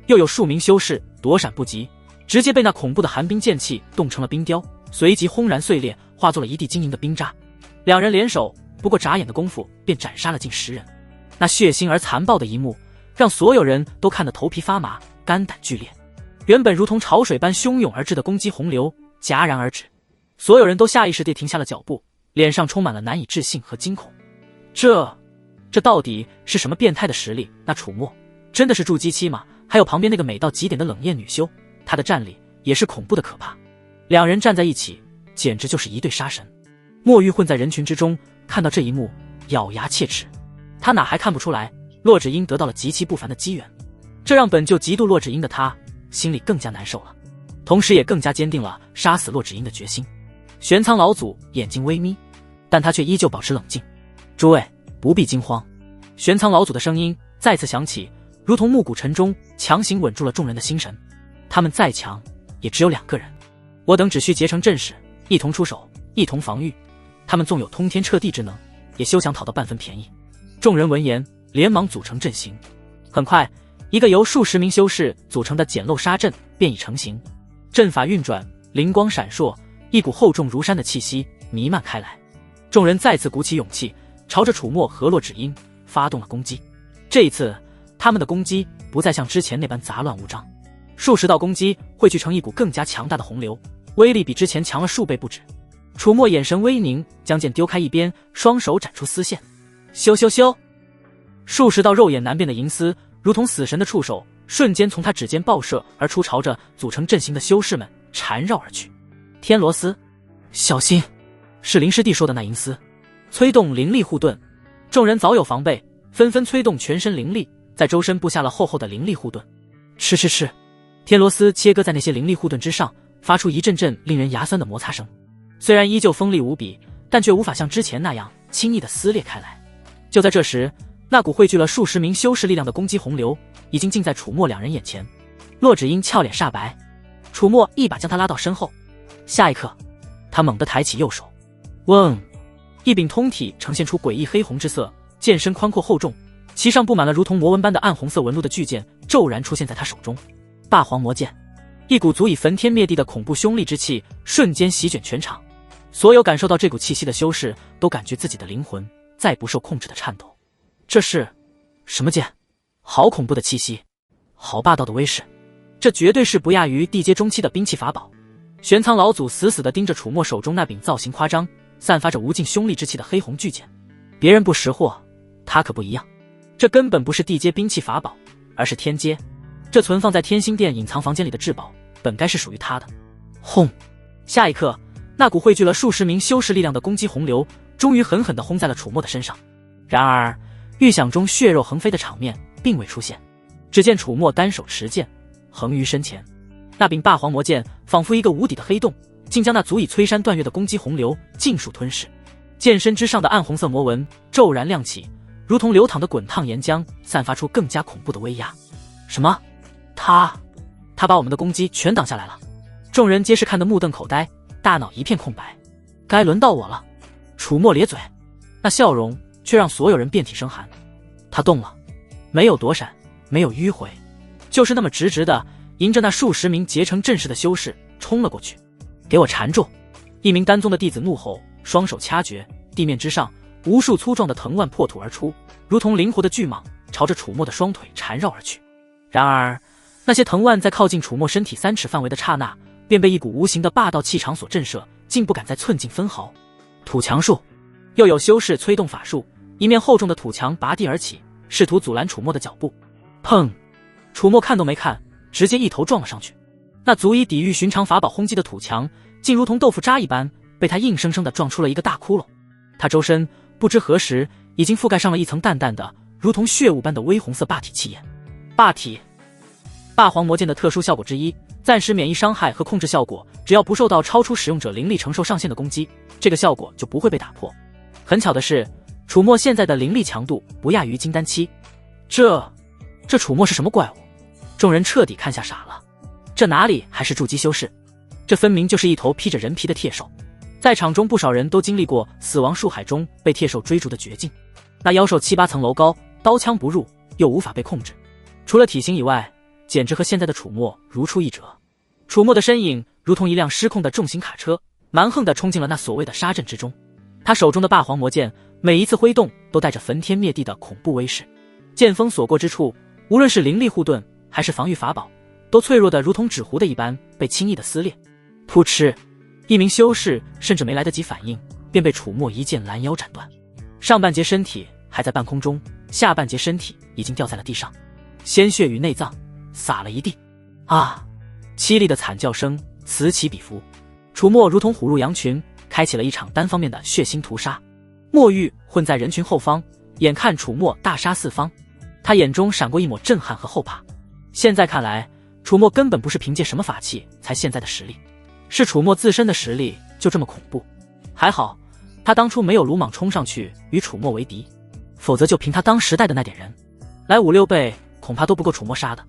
又有数名修士躲闪不及，直接被那恐怖的寒冰剑气冻成了冰雕，随即轰然碎裂，化作了一地晶莹的冰渣。两人联手，不过眨眼的功夫便斩杀了近10人。那血腥而残暴的一幕让所有人都看得头皮发麻，肝胆俱裂。原本如同潮水般汹涌而至的攻击洪流戛然而止，所有人都下意识地停下了脚步，脸上充满了难以置信和惊恐。这到底是什么变态的实力？那楚墨真的是筑基期吗？还有旁边那个美到极点的冷艳女修，她的战力也是恐怖的可怕。两人站在一起，简直就是一对杀神。墨玉混在人群之中，看到这一幕咬牙切齿，他哪还看不出来骆芷英得到了极其不凡的机缘，这让本就嫉妒骆芷英的他心里更加难受了，同时也更加坚定了杀死骆芷英的决心。玄苍老祖眼睛微眯，但他却依旧保持冷静。诸位不必惊慌。玄苍老祖的声音再次响起，如同暮鼓晨钟，强行稳住了众人的心神。他们再强，也只有2个人，我等只需结成阵势，一同出手，一同防御。他们纵有通天彻地之能，也休想讨到半分便宜。众人闻言，连忙组成阵型。很快，一个由数十名修士组成的简陋杀阵便已成型。阵法运转，灵光闪烁，一股厚重如山的气息弥漫开来。众人再次鼓起勇气，朝着楚墨河洛指阴发动了攻击。这一次，他们的攻击不再像之前那般杂乱无章，数十道攻击汇聚成一股更加强大的洪流，威力比之前强了数倍不止。楚墨眼神微凝，将剑丢开一边，双手斩出丝线，咻咻咻，数十道肉眼难辨的银丝如同死神的触手，瞬间从他指尖爆射而出，朝着组成阵型的修士们缠绕而去。天罗丝，小心！是林师弟说的那银丝。催动灵力护盾，众人早有防备，纷纷催动全身灵力，在周身布下了厚厚的灵力护盾。吃吃吃，天罗丝切割在那些灵力护盾之上，发出一阵阵令人牙酸的摩擦声。虽然依旧锋利无比，但却无法像之前那样轻易地撕裂开来。就在这时，那股汇聚了数十名修士力量的攻击洪流已经近在楚墨2人眼前。洛芷英俏脸煞白，楚墨一把将他拉到身后。下一刻，他猛地抬起右手，嗡！一柄通体呈现出诡异黑红之色，剑身宽阔厚重，其上布满了如同魔纹般的暗红色纹路的巨剑骤然出现在他手中。霸皇魔剑，一股足以焚天灭地的恐怖凶戾之气瞬间席卷全场。所有感受到这股气息的修士都感觉自己的灵魂再不受控制的颤抖。这是什么剑？好恐怖的气息，好霸道的威势，这绝对是不亚于地阶中期的兵器法宝。玄苍老祖死死地盯着楚墨手中那柄造型夸张、散发着无尽凶戾之气的黑红巨剑。别人不识货，他可不一样。这根本不是地阶兵器法宝，而是天阶。这存放在天星殿隐藏房间里的至宝，本该是属于他的。轰！下一刻，那股汇聚了数十名修士力量的攻击洪流终于狠狠地轰在了楚墨的身上。然而预想中血肉横飞的场面并未出现。只见楚墨单手持剑横于身前，那柄霸皇魔剑仿佛一个无底的黑洞，竟将那足以摧山断岳的攻击洪流尽数吞噬。剑身之上的暗红色魔纹骤然亮起，如同流淌的滚烫岩浆，散发出更加恐怖的威压。什么？他把我们的攻击全挡下来了。众人皆是看得目瞪口呆，大脑一片空白。该轮到我了。楚墨咧嘴，那笑容却让所有人遍体生寒。他动了，没有躲闪，没有迂回，就是那么直直的迎着那数十名结成阵势的修士冲了过去。给我缠住！一名丹宗的弟子怒吼，双手掐诀，地面之上无数粗壮的藤蔓破土而出，如同灵活的巨蟒，朝着楚墨的双腿缠绕而去。然而那些藤蔓在靠近楚墨身体3尺范围的刹那，便被一股无形的霸道气场所震慑，竟不敢再寸进分毫。土墙术，又有修士催动法术，一面厚重的土墙拔地而起，试图阻拦楚墨的脚步。砰！楚墨看都没看，直接一头撞了上去。那足以抵御寻常法宝轰击的土墙，竟如同豆腐渣一般，被他硬生生地撞出了一个大窟窿。他周身不知何时已经覆盖上了一层淡淡的如同血雾般的微红色霸体气焰。霸体，霸皇魔剑的特殊效果之一，暂时免疫伤害和控制效果，只要不受到超出使用者灵力承受上限的攻击，这个效果就不会被打破。很巧的是，楚墨现在的灵力强度不亚于金丹期。这楚墨是什么怪物？众人彻底看下傻了。这哪里还是筑基修士，这分明就是一头披着人皮的铁兽。在场中不少人都经历过死亡树海中被铁兽追逐的绝境，那妖兽7、8层楼高，刀枪不入，又无法被控制。除了体型以外，简直和现在的楚墨如出一辙。楚墨的身影如同一辆失控的重型卡车，蛮横地冲进了那所谓的杀阵之中。他手中的霸皇魔剑每一次挥动都带着焚天灭地的恐怖威势，剑锋所过之处，无论是灵力护盾还是防御法宝，都脆弱的如同纸糊的一般被轻易的撕裂。噗嗤，一名修士甚至没来得及反应，便被楚墨一剑拦腰斩断。上半截身体还在半空中，下半截身体已经掉在了地上，鲜血与内脏洒了一地。啊！凄厉的惨叫声此起彼伏。楚墨如同虎入羊群，开启了一场单方面的血腥屠杀。墨玉混在人群后方，眼看楚墨大杀四方，他眼中闪过一抹震撼和后怕。现在看来，楚墨根本不是凭借什么法器才现在的实力，是楚墨自身的实力就这么恐怖。还好他当初没有鲁莽冲上去与楚墨为敌，否则就凭他当时带的那点人，来5、6倍恐怕都不够楚墨杀的。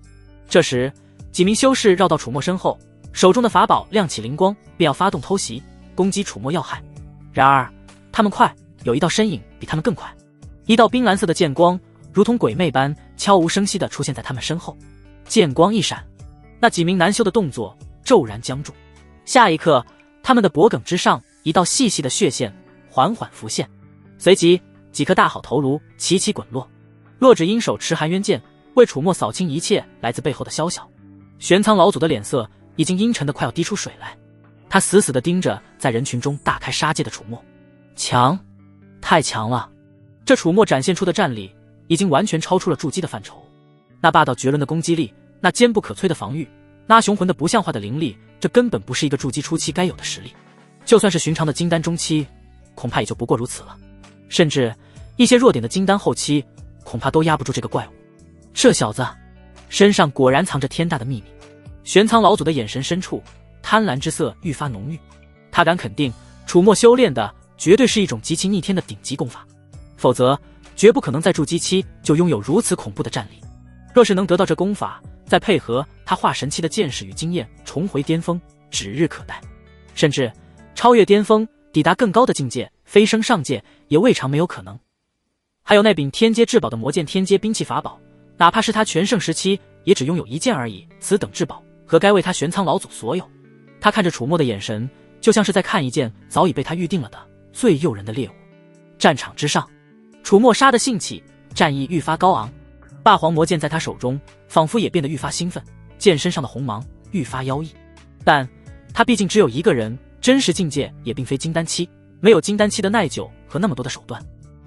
这时，几名修士绕到楚墨身后，手中的法宝亮起灵光，便要发动偷袭，攻击楚墨要害。然而，他们快，有一道身影比他们更快，一道冰蓝色的剑光，如同鬼魅般悄无声息地出现在他们身后。剑光一闪，那几名男修的动作骤然僵住。下一刻，他们的脖颈之上一道细细的血线缓缓浮现，随即几颗大好头颅齐齐滚落。洛枳鹰手持含冤剑，为楚墨扫清一切来自背后的宵小。玄苍老祖的脸色已经阴沉得快要滴出水来，他死死地盯着在人群中大开杀戒的楚墨。强，太强了！这楚墨展现出的战力已经完全超出了筑基的范畴。那霸道绝伦的攻击力，那坚不可摧的防御，那雄浑的不像话的灵力，这根本不是一个筑基初期该有的实力。就算是寻常的金丹中期，恐怕也就不过如此了。甚至一些弱点的金丹后期，恐怕都压不住这个怪物。这小子身上果然藏着天大的秘密。玄苍老祖的眼神深处，贪婪之色愈发浓郁。他敢肯定，楚墨修炼的绝对是一种极其逆天的顶级功法，否则绝不可能在筑基期就拥有如此恐怖的战力。若是能得到这功法，再配合他化神期的见识与经验，重回巅峰指日可待。甚至超越巅峰，抵达更高的境界，飞升上界也未尝没有可能。还有那柄天阶至宝的魔剑天阶兵器法宝，哪怕是他全盛时期也只拥有一件而已，此等至宝何该为他玄苍老祖所有？他看着楚墨的眼神，就像是在看一件早已被他预定了的最诱人的猎物。战场之上，楚墨杀得兴起，战意愈发高昂。霸皇魔剑在他手中，仿佛也变得愈发兴奋，剑身上的红芒愈发妖异。但他毕竟只有一个人，真实境界也并非金丹期，没有金丹期的耐久和那么多的手段。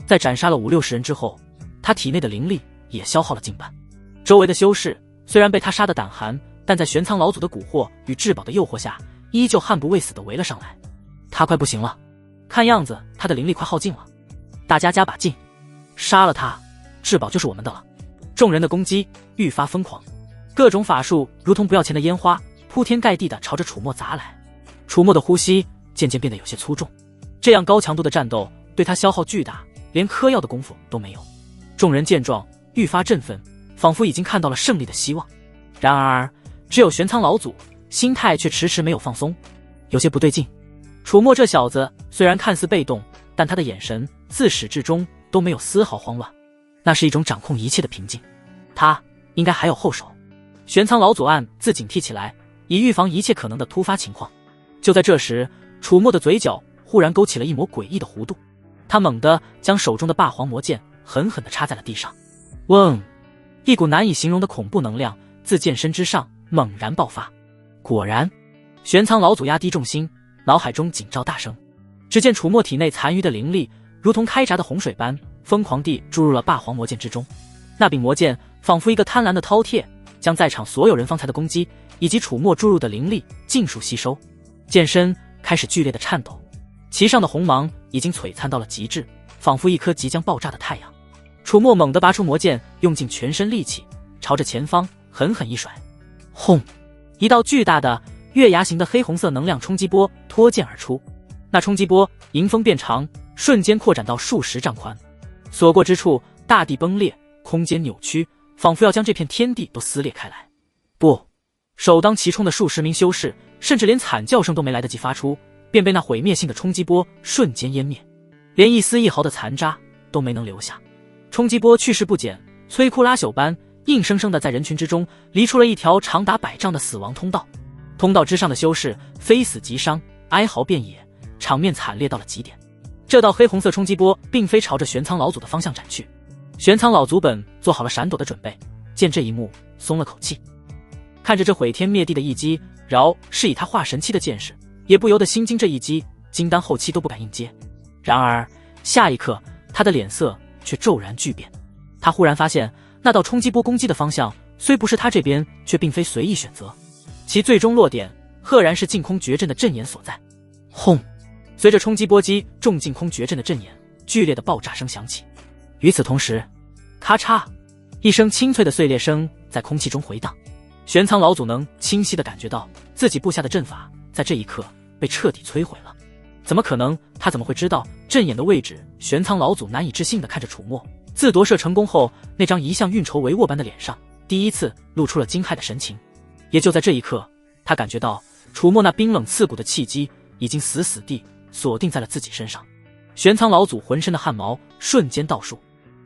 在斩杀了50-60人之后，他体内的灵力也消耗了近半。周围的修士虽然被他杀得胆寒，但在玄苍老祖的蛊惑与至宝的诱惑下，依旧悍不畏死地围了上来。他快不行了，看样子他的灵力快耗尽了。大家加把劲，杀了他，至宝就是我们的了。众人的攻击愈发疯狂，各种法术如同不要钱的烟花，铺天盖地地朝着楚墨砸来。楚墨的呼吸渐渐变得有些粗重，这样高强度的战斗对他消耗巨大，连嗑药的功夫都没有。众人见状愈发振奋，仿佛已经看到了胜利的希望。然而只有玄苍老祖心态却迟迟没有放松，有些不对劲。楚墨这小子虽然看似被动，但他的眼神自始至终都没有丝毫慌乱，那是一种掌控一切的平静。他应该还有后手。玄苍老祖暗自警惕起来，以预防一切可能的突发情况。就在这时，楚墨的嘴角忽然勾起了一抹诡异的弧度，他猛地将手中的霸皇魔剑狠狠地插在了地上。嗡！一股难以形容的恐怖能量自剑身之上猛然爆发。果然，玄苍老祖压低重心，脑海中警兆大声。只见楚墨体内残余的灵力如同开闸的洪水般疯狂地注入了霸皇魔剑之中。那柄魔剑仿佛一个贪婪的饕餮，将在场所有人方才的攻击以及楚墨注入的灵力尽数吸收。剑身开始剧烈的颤抖，其上的红芒已经璀璨到了极致，仿佛一颗即将爆炸的太阳。楚墨猛地拔出魔剑，用尽全身力气朝着前方狠狠一甩。轰！一道巨大的月牙形的黑红色能量冲击波脱溅而出，那冲击波迎风变长，瞬间扩展到数十丈宽，所过之处大地崩裂，空间扭曲，仿佛要将这片天地都撕裂开来。不！首当其冲的数十名修士甚至连惨叫声都没来得及发出，便被那毁灭性的冲击波瞬间湮灭，连一丝一毫的残渣都没能留下。冲击波去势不减，摧枯拉朽般硬生生地在人群之中离出了一条长达100丈的死亡通道。通道之上的修士非死即伤，哀嚎遍野，场面惨烈到了极点。这道黑红色冲击波并非朝着玄苍老祖的方向斩去，玄苍老祖本做好了闪躲的准备，见这一幕松了口气。看着这毁天灭地的一击，饶是以他化神期的见识，也不由得心惊，这一击金丹后期都不敢应接。然而下一刻，他的脸色却骤然巨变。他忽然发现，那道冲击波攻击的方向虽不是他这边，却并非随意选择，其最终落点赫然是净空绝阵的阵眼所在。轰！随着冲击波击中净空绝阵的阵眼，剧烈的爆炸声响起。与此同时，咔嚓一声清脆的碎裂声在空气中回荡。玄苍老祖能清晰地感觉到自己布下的阵法在这一刻被彻底摧毁了。怎么可能？他怎么会知道阵眼的位置？玄苍老祖难以置信地看着楚墨，自夺射成功后，那张一向运筹帷幄般的脸上第一次露出了惊骇的神情。也就在这一刻，他感觉到楚墨那冰冷刺骨的气机已经死死地锁定在了自己身上。玄苍老祖浑身的汗毛瞬间倒竖，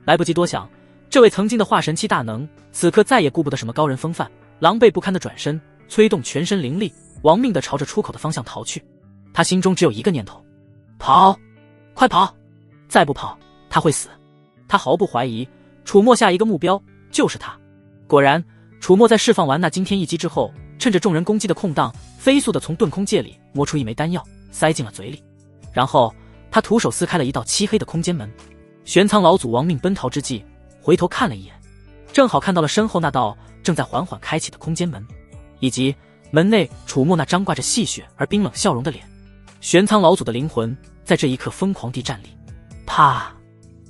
来不及多想，这位曾经的化神期大能此刻再也顾不得什么高人风范，狼狈不堪的转身，催动全身灵力，亡命的朝着出口的方向逃去。他心中只有一个念头：跑，快跑！再不跑，他会死。他毫不怀疑，楚墨下一个目标就是他。果然，楚墨在释放完那惊天一击之后，趁着众人攻击的空档，飞速的从遁空戒里摸出一枚丹药，塞进了嘴里。然后他徒手撕开了一道漆黑的空间门。玄苍老祖亡命奔逃之际，回头看了一眼，正好看到了身后那道正在缓缓开启的空间门，以及门内楚墨那张挂着戏谑而冰冷笑容的脸。玄苍老祖的灵魂在这一刻疯狂地站立。啪！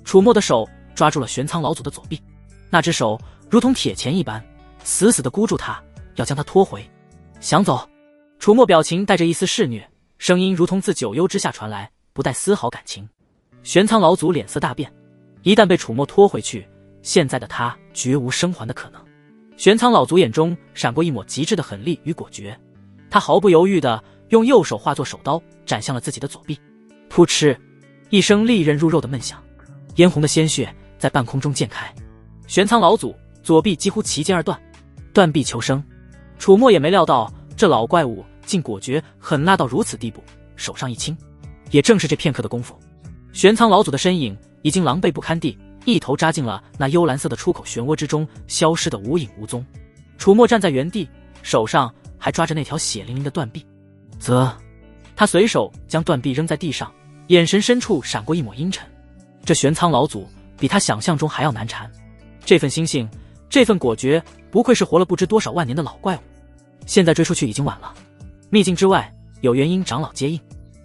楚墨的手抓住了玄苍老祖的左臂，那只手如同铁钳一般，死死地箍住他，要将他拖回。想走？楚墨表情带着一丝戏谑，声音如同自九幽之下传来，不带丝毫感情。玄苍老祖脸色大变，一旦被楚墨拖回去，现在的他绝无生还的可能。玄苍老祖眼中闪过一抹极致的狠厉与果决，他毫不犹豫地用右手化作手刀斩向了自己的左臂。噗嗤，一声利刃入肉的闷响，嫣红的鲜血在半空中溅开。玄苍老祖左臂几乎齐肩而断，断臂求生。楚墨也没料到这老怪物竟果决狠辣到如此地步，手上一轻。也正是这片刻的功夫，玄苍老祖的身影已经狼狈不堪地一头扎进了那幽蓝色的出口漩涡之中，消失得无影无踪。楚墨站在原地，手上还抓着那条血淋淋的断臂。他随手将断臂扔在地上，眼神深处闪过一抹阴沉。这玄苍老祖比他想象中还要难缠，这份心性，这份果决，不愧是活了不知多少万年的老怪物。现在追出去已经晚了，秘境之外有元婴长老接应，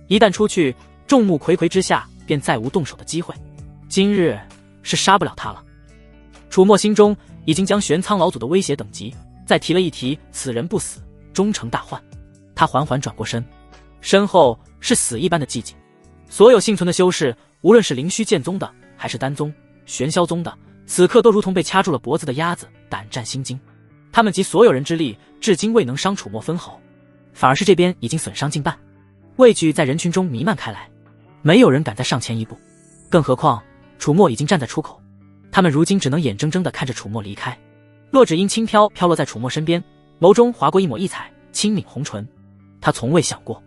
一旦出去，众目睽睽之下便再无动手的机会。今日是杀不了他了。楚墨心中已经将玄苍老祖的威胁等级再提了一提，此人不死，终成大患。他缓缓转过身，身后是死一般的寂静。所有幸存的修士，无论是灵虚剑宗的还是丹宗、玄霄宗的，此刻都如同被掐住了脖子的鸭子，胆战心惊。他们集所有人之力，至今未能伤楚墨分毫，反而是这边已经损伤近半，畏惧在人群中弥漫开来，没有人敢再上前一步。更何况楚墨已经站在出口，他们如今只能眼睁睁地看着楚墨离开。洛芷英轻飘飘落在楚墨身边，眸中划过一抹异彩，轻抿红唇。他从未想过，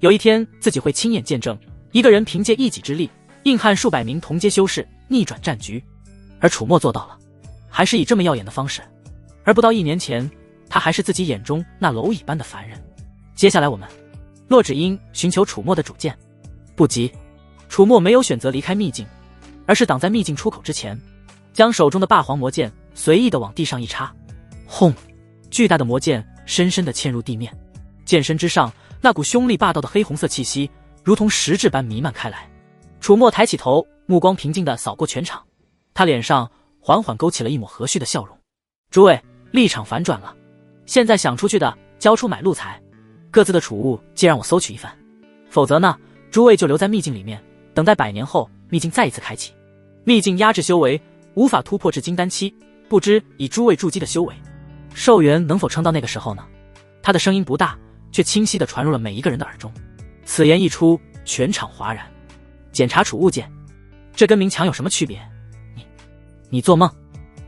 有一天自己会亲眼见证一个人凭借一己之力，硬汉数百名同阶修士逆转战局，而楚墨做到了，还是以这么耀眼的方式。而不到1年前，他还是自己眼中那蝼蚁般的凡人。接下来我们，洛芷英寻求楚墨的主见。不急，楚墨没有选择离开秘境，而是挡在秘境出口之前，将手中的霸皇魔剑随意地往地上一插。轰！巨大的魔剑深深地嵌入地面，剑身之上那股凶厉霸道的黑红色气息如同实质般弥漫开来。楚墨抬起头，目光平静地扫过全场，他脸上缓缓勾起了一抹和煦的笑容。诸位，立场反转了，现在想出去的交出买路财，各自的储物既让我搜取一番，否则呢，诸位就留在秘境里面，等待100年后秘境再一次开启。秘境压制修为，无法突破至金丹期，不知以诸位筑基的修为，寿元能否撑到那个时候呢？他的声音不大，却清晰地传入了每一个人的耳中。此言一出，全场哗然。检查储物剑，这跟明抢有什么区别？你做梦！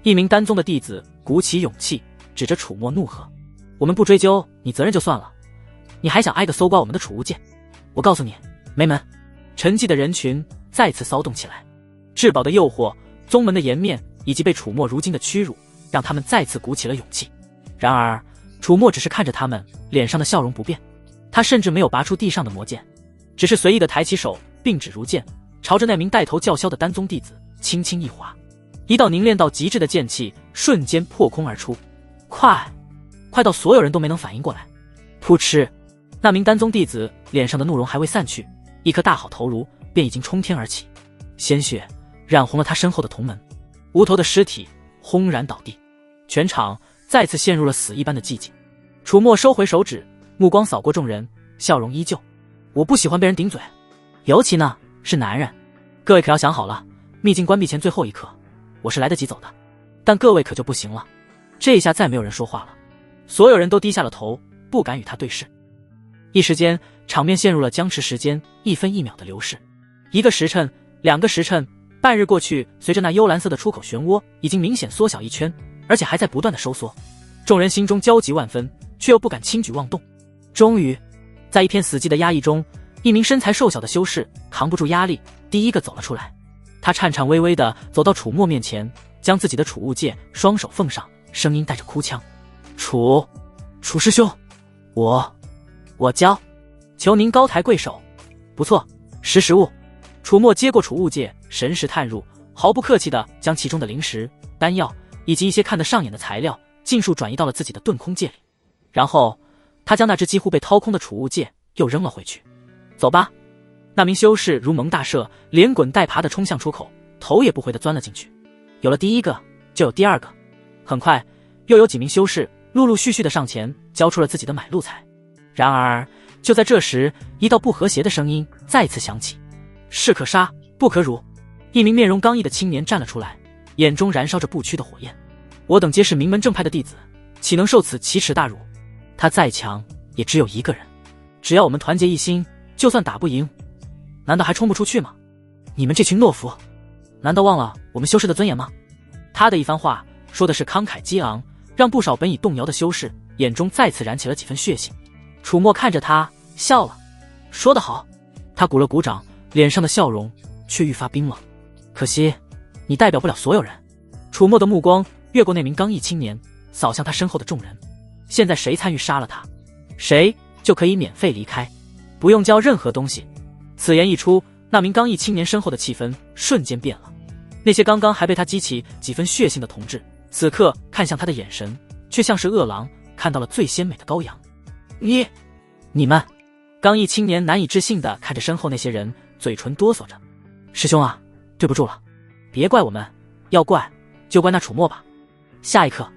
一名丹宗的弟子鼓起勇气，指着楚墨怒喝：“我们不追究你责任就算了，你还想挨个搜刮我们的储物剑？我告诉你，没门！”沉寂的人群再次骚动起来，至宝的诱惑、宗门的颜面以及被楚墨如今的屈辱，让他们再次鼓起了勇气。然而，楚墨只是看着他们，脸上的笑容不变。他甚至没有拔出地上的魔剑，只是随意地抬起手，并指如剑，朝着那名带头叫嚣的丹宗弟子轻轻一划，一道凝练到极致的剑气瞬间破空而出，快到所有人都没能反应过来。噗嗤，那名丹宗弟子脸上的怒容还未散去，一颗大好头颅便已经冲天而起，鲜血染红了他身后的铜门，无头的尸体轰然倒地，全场再次陷入了死一般的寂静。楚墨收回手指，目光扫过众人，笑容依旧。我不喜欢被人顶嘴，尤其呢是男人。各位可要想好了，秘境关闭前最后一刻，我是来得及走的，但各位可就不行了。这下再没有人说话了，所有人都低下了头，不敢与他对视。一时间，场面陷入了僵持，时间一分一秒的流逝。1个时辰，2个时辰，半日过去，随着那幽蓝色的出口漩涡已经明显缩小一圈，而且还在不断的收缩。众人心中焦急万分，却又不敢轻举妄动。终于，在一片死寂的压抑中，一名身材瘦小的修士扛不住压力，第一个走了出来。他颤颤巍巍地走到楚墨面前，将自己的储物戒双手奉上，声音带着哭腔：“楚师兄，我教，求您高抬贵手。”不错，识物。楚墨接过储物戒，神识探入，毫不客气地将其中的灵石、丹药以及一些看得上眼的材料尽数转移到了自己的遁空戒里。然后他将那只几乎被掏空的储物戒又扔了回去。走吧。那名修士如蒙大赦，连滚带爬地冲向出口，头也不回地钻了进去。有了第一个，就有第二个。很快，又有几名修士陆陆续续地上前，交出了自己的买路财。然而，就在这时，一道不和谐的声音再次响起：“士可杀，不可辱。”一名面容刚毅的青年站了出来，眼中燃烧着不屈的火焰。我等皆是名门正派的弟子，岂能受此奇耻大辱？他再强，也只有一个人。只要我们团结一心，就算打不赢，难道还冲不出去吗？你们这群懦夫，难道忘了我们修士的尊严吗？他的一番话说的是慷慨激昂，让不少本已动摇的修士眼中再次燃起了几分血性。楚墨看着他笑了，说得好。他鼓了鼓掌，脸上的笑容却愈发冰冷。可惜你代表不了所有人。楚墨的目光越过那名刚毅青年，扫向他身后的众人。现在谁参与杀了他，谁就可以免费离开，不用交任何东西。此言一出，那名刚毅青年身后的气氛瞬间变了。那些刚刚还被他激起几分血性的同志，此刻看向他的眼神却像是饿狼看到了最鲜美的羔羊。你们！刚毅青年难以置信地看着身后那些人，嘴唇哆嗦着：“师兄啊，对不住了，别怪我们，要怪就怪那楚墨吧。”下一刻，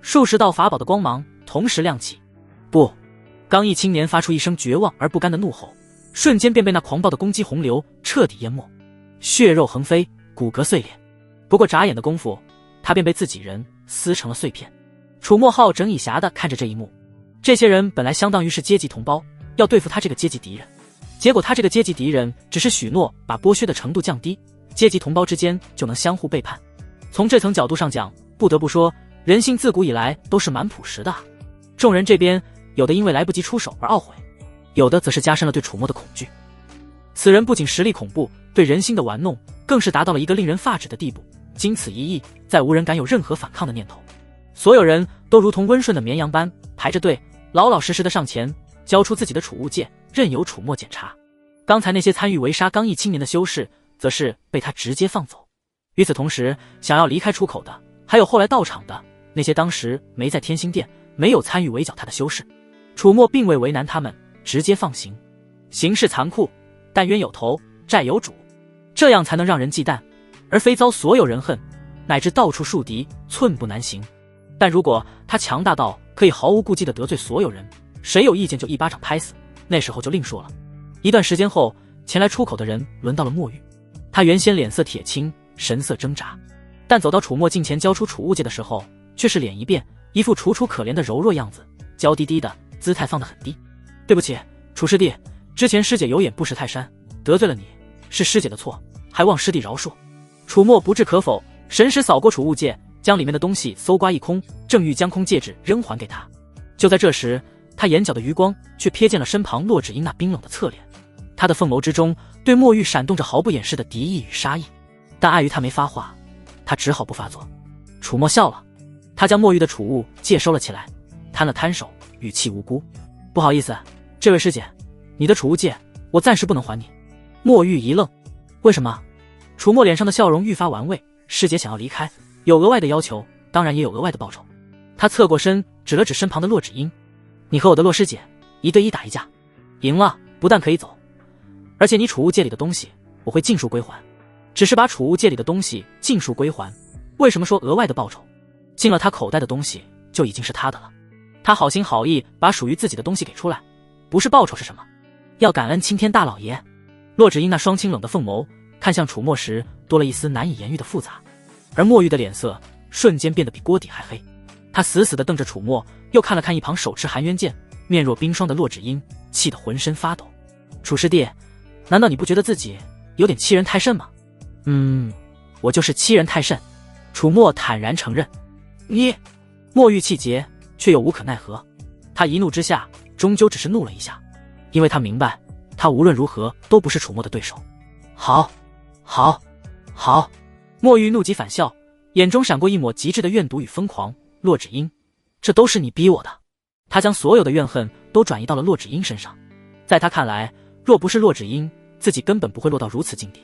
数十道法宝的光芒同时亮起。不！刚毅青年发出一声绝望而不甘的怒吼，瞬间便被那狂暴的攻击洪流彻底淹没，血肉横飞，骨骼碎裂。不过眨眼的功夫，他便被自己人撕成了碎片。楚墨好整以暇地看着这一幕。这些人本来相当于是阶级同胞，要对付他这个阶级敌人，结果他这个阶级敌人只是许诺把剥削的程度降低，阶级同胞之间就能相互背叛。从这层角度上讲，不得不说，人性自古以来都是蛮朴实的啊。众人这边，有的因为来不及出手而懊悔，有的则是加深了对楚墨的恐惧。此人不仅实力恐怖，对人心的玩弄更是达到了一个令人发指的地步。经此一役，再无人敢有任何反抗的念头。所有人都如同温顺的绵羊般排着队，老老实实的上前，交出自己的储物戒，任由楚墨检查。刚才那些参与围杀刚毅青年的修士，则是被他直接放走。与此同时，想要离开出口的，还有后来到场的那些当时没在天星殿、没有参与围剿他的修士。楚墨并未为难他们，直接放行。行事残酷，但冤有头，债有主，这样才能让人忌惮，而非遭所有人恨，乃至到处树敌，寸步难行。但如果他强大到可以毫无顾忌地得罪所有人，谁有意见就一巴掌拍死，那时候就另说了。一段时间后，前来出口的人轮到了墨玉。他原先脸色铁青，神色挣扎，但走到楚墨近前交出储物戒的时候，却是脸一变，一副楚楚可怜的柔弱样子，娇滴滴的，姿态放得很低。对不起，楚师弟，之前师姐有眼不识泰山，得罪了你，是师姐的错，还望师弟饶恕。楚墨不置可否，神识扫过储物戒，将里面的东西搜刮一空，正欲将空戒指扔还给他。就在这时，他眼角的余光却瞥见了身旁骆芷英那冰冷的侧脸，他的凤眸之中对墨玉闪动着毫不掩饰的敌意与杀意。但碍于他没发话，他只好不发作。楚墨笑了，他将墨玉的储物戒收了起来，摊了摊手，语气无辜：“不好意思，这位师姐，你的储物戒我暂时不能还你。”墨玉一愣：“为什么？”楚墨脸上的笑容愈发玩味：“师姐想要离开，有额外的要求，当然也有额外的报酬。”他侧过身，指了指身旁的骆芷英：“你和我的骆师姐1对1打一架，赢了不但可以走，而且你储物戒里的东西我会尽数归还。只是把储物戒里的东西尽数归还，为什么说额外的报酬？进了他口袋的东西就已经是他的了。他好心好意把属于自己的东西给出来，不是报酬是什么？要感恩青天大老爷。”骆芷英那双清冷的凤眸看向楚墨时，多了一丝难以言喻的复杂，而墨玉的脸色瞬间变得比锅底还黑。他死死地瞪着楚墨，又看了看一旁手持含冤剑、面若冰霜的骆芷英，气得浑身发抖。楚师弟，难道你不觉得自己有点欺人太甚吗？我就是欺人太甚。楚墨坦然承认。你……墨玉气结，却又无可奈何。他一怒之下，终究只是怒了一下，因为他明白，他无论如何都不是楚墨的对手。好，墨玉怒极反笑，眼中闪过一抹极致的怨毒与疯狂。骆芷英，这都是你逼我的。他将所有的怨恨都转移到了骆芷英身上。在他看来，若不是骆芷英，自己根本不会落到如此境地。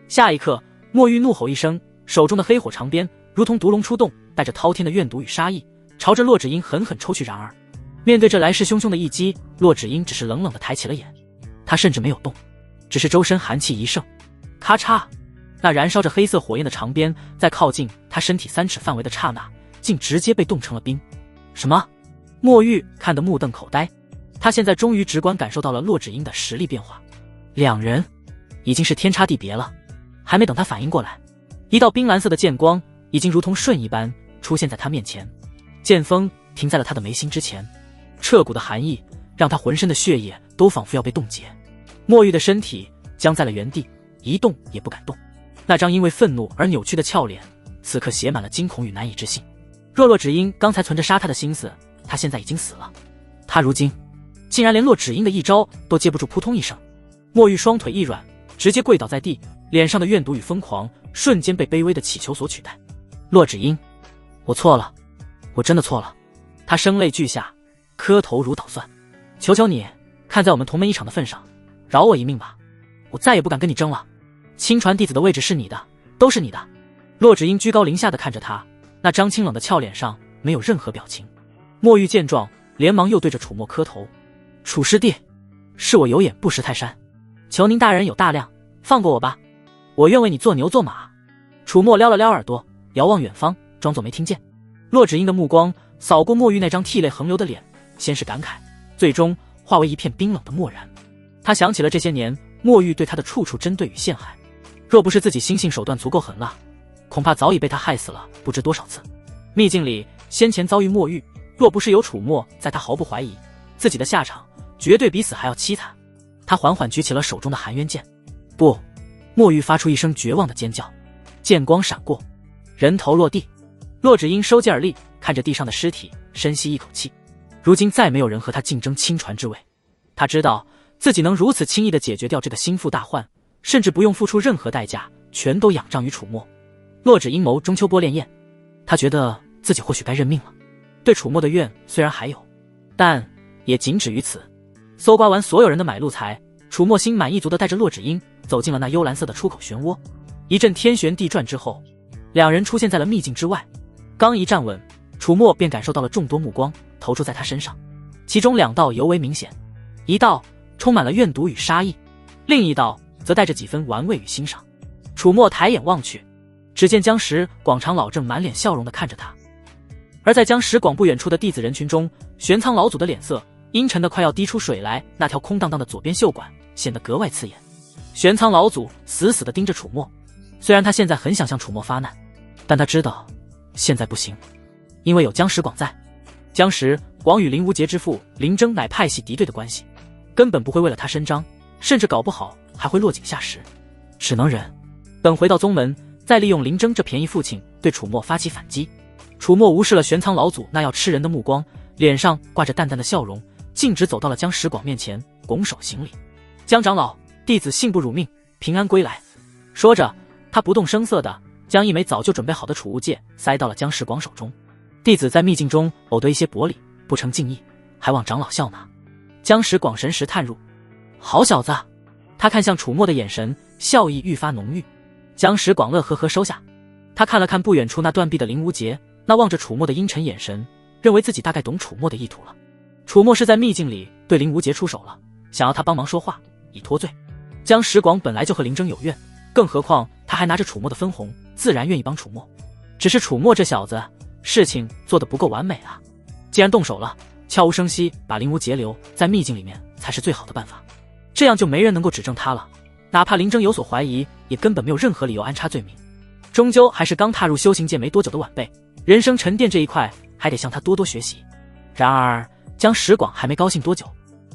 下一刻，墨玉怒吼一声，手中的黑火长鞭如同毒龙出动，带着滔天的怨毒与杀意，朝着骆芷英狠狠抽去。然而，面对这来势汹汹的一击，骆芷英只是冷冷地抬起了眼，她甚至没有动，只是周身寒气一盛，咔嚓，那燃烧着黑色火焰的长鞭在靠近她身体3尺范围的刹那，竟直接被冻成了冰。什么？墨玉看得目瞪口呆，他现在终于直观感受到了骆芷英的实力变化，两人已经是天差地别了。还没等他反应过来，一道冰蓝色的剑光已经如同瞬一般出现在他面前，剑锋停在了他的眉心之前，彻骨的寒意让他浑身的血液都仿佛要被冻结。墨玉的身体僵在了原地，一动也不敢动，那张因为愤怒而扭曲的俏脸此刻写满了惊恐与难以置信。若骆芷英刚才存着杀他的心思，他现在已经死了，他如今竟然连骆芷英的一招都接不住。扑通一声，墨玉双腿一软，直接跪倒在地，脸上的怨毒与疯狂瞬间被卑微的乞求所取代。骆芷英，我错了，我真的错了。他声泪俱下，磕头如捣蒜，求求你，看在我们同门一场的份上，饶我一命吧，我再也不敢跟你争了。亲传弟子的位置是你的，都是你的。骆芷英居高临下的看着他，那张清冷的俏脸上没有任何表情。墨玉见状，连忙又对着楚墨磕头：楚师弟，是我有眼不识泰山，求您大人有大量，放过我吧，我愿为你做牛做马。楚墨撩了撩耳朵，遥望远方，装作没听见。骆芷英的目光扫过墨玉那张涕泪横流的脸，先是感慨，最终化为一片冰冷的漠然。他想起了这些年墨玉对他的处处针对与陷害，若不是自己心性手段足够狠辣，恐怕早已被他害死了不知多少次。秘境里先前遭遇墨玉，若不是有楚墨在，他毫不怀疑自己的下场绝对比死还要凄惨。他缓缓举起了手中的含冤剑，不！墨玉发出一声绝望的尖叫，剑光闪过，人头落地。骆芷英收剑而立，看着地上的尸体，深吸一口气。如今再没有人和他竞争亲传之位，他知道自己能如此轻易地解决掉这个心腹大患，甚至不用付出任何代价，全都仰仗于楚墨。骆芷英眸中秋波潋滟，他觉得自己或许该认命了。对楚墨的怨虽然还有，但也仅止于此。搜刮完所有人的买路财，楚墨心满意足地带着骆芷英走进了那幽蓝色的出口漩涡。一阵天旋地转之后，两人出现在了秘境之外。刚一站稳，楚墨便感受到了众多目光投注在他身上，其中2道尤为明显，一道充满了怨毒与杀意，另一道则带着几分玩味与欣赏。楚墨抬眼望去，只见江石广长老正满脸笑容地看着他，而在江石广不远处的弟子人群中，玄苍老祖的脸色阴沉的快要滴出水来，那条空荡荡的左边袖管显得格外刺眼。玄苍老祖死死地盯着楚墨，虽然他现在很想向楚墨发难，但他知道现在不行，因为有江石广在。江石广与林无节之父林征乃派系敌对的关系，根本不会为了他伸张，甚至搞不好还会落井下石，只能忍，等回到宗门再利用林征这便宜父亲对楚墨发起反击。楚墨无视了玄苍老祖那要吃人的目光，脸上挂着淡淡的笑容，径直走到了江石广面前，拱手行礼：江长老，弟子幸不辱命，平安归来。说着，他不动声色地将一枚早就准备好的储物戒塞到了江石广手中。弟子在秘境中偶得一些薄礼，不成敬意，还望长老笑纳。江石广神识探入，好小子！他看向楚墨的眼神笑意愈发浓郁。江石广乐呵呵收下，他看了看不远处那断臂的林无节，那望着楚墨的阴沉眼神，认为自己大概懂楚墨的意图了。楚墨是在秘境里对林无节出手了，想要他帮忙说话以脱罪。江石广本来就和林征有怨，更何况他还拿着楚墨的分红，自然愿意帮楚墨。只是楚墨这小子事情做得不够完美啊！既然动手了，悄无声息把林无节留在秘境里面才是最好的办法，这样就没人能够指证他了，哪怕林征有所怀疑，也根本没有任何理由安插罪名。终究还是刚踏入修行界没多久的晚辈，人生沉淀这一块还得向他多多学习。然而江石广还没高兴多久，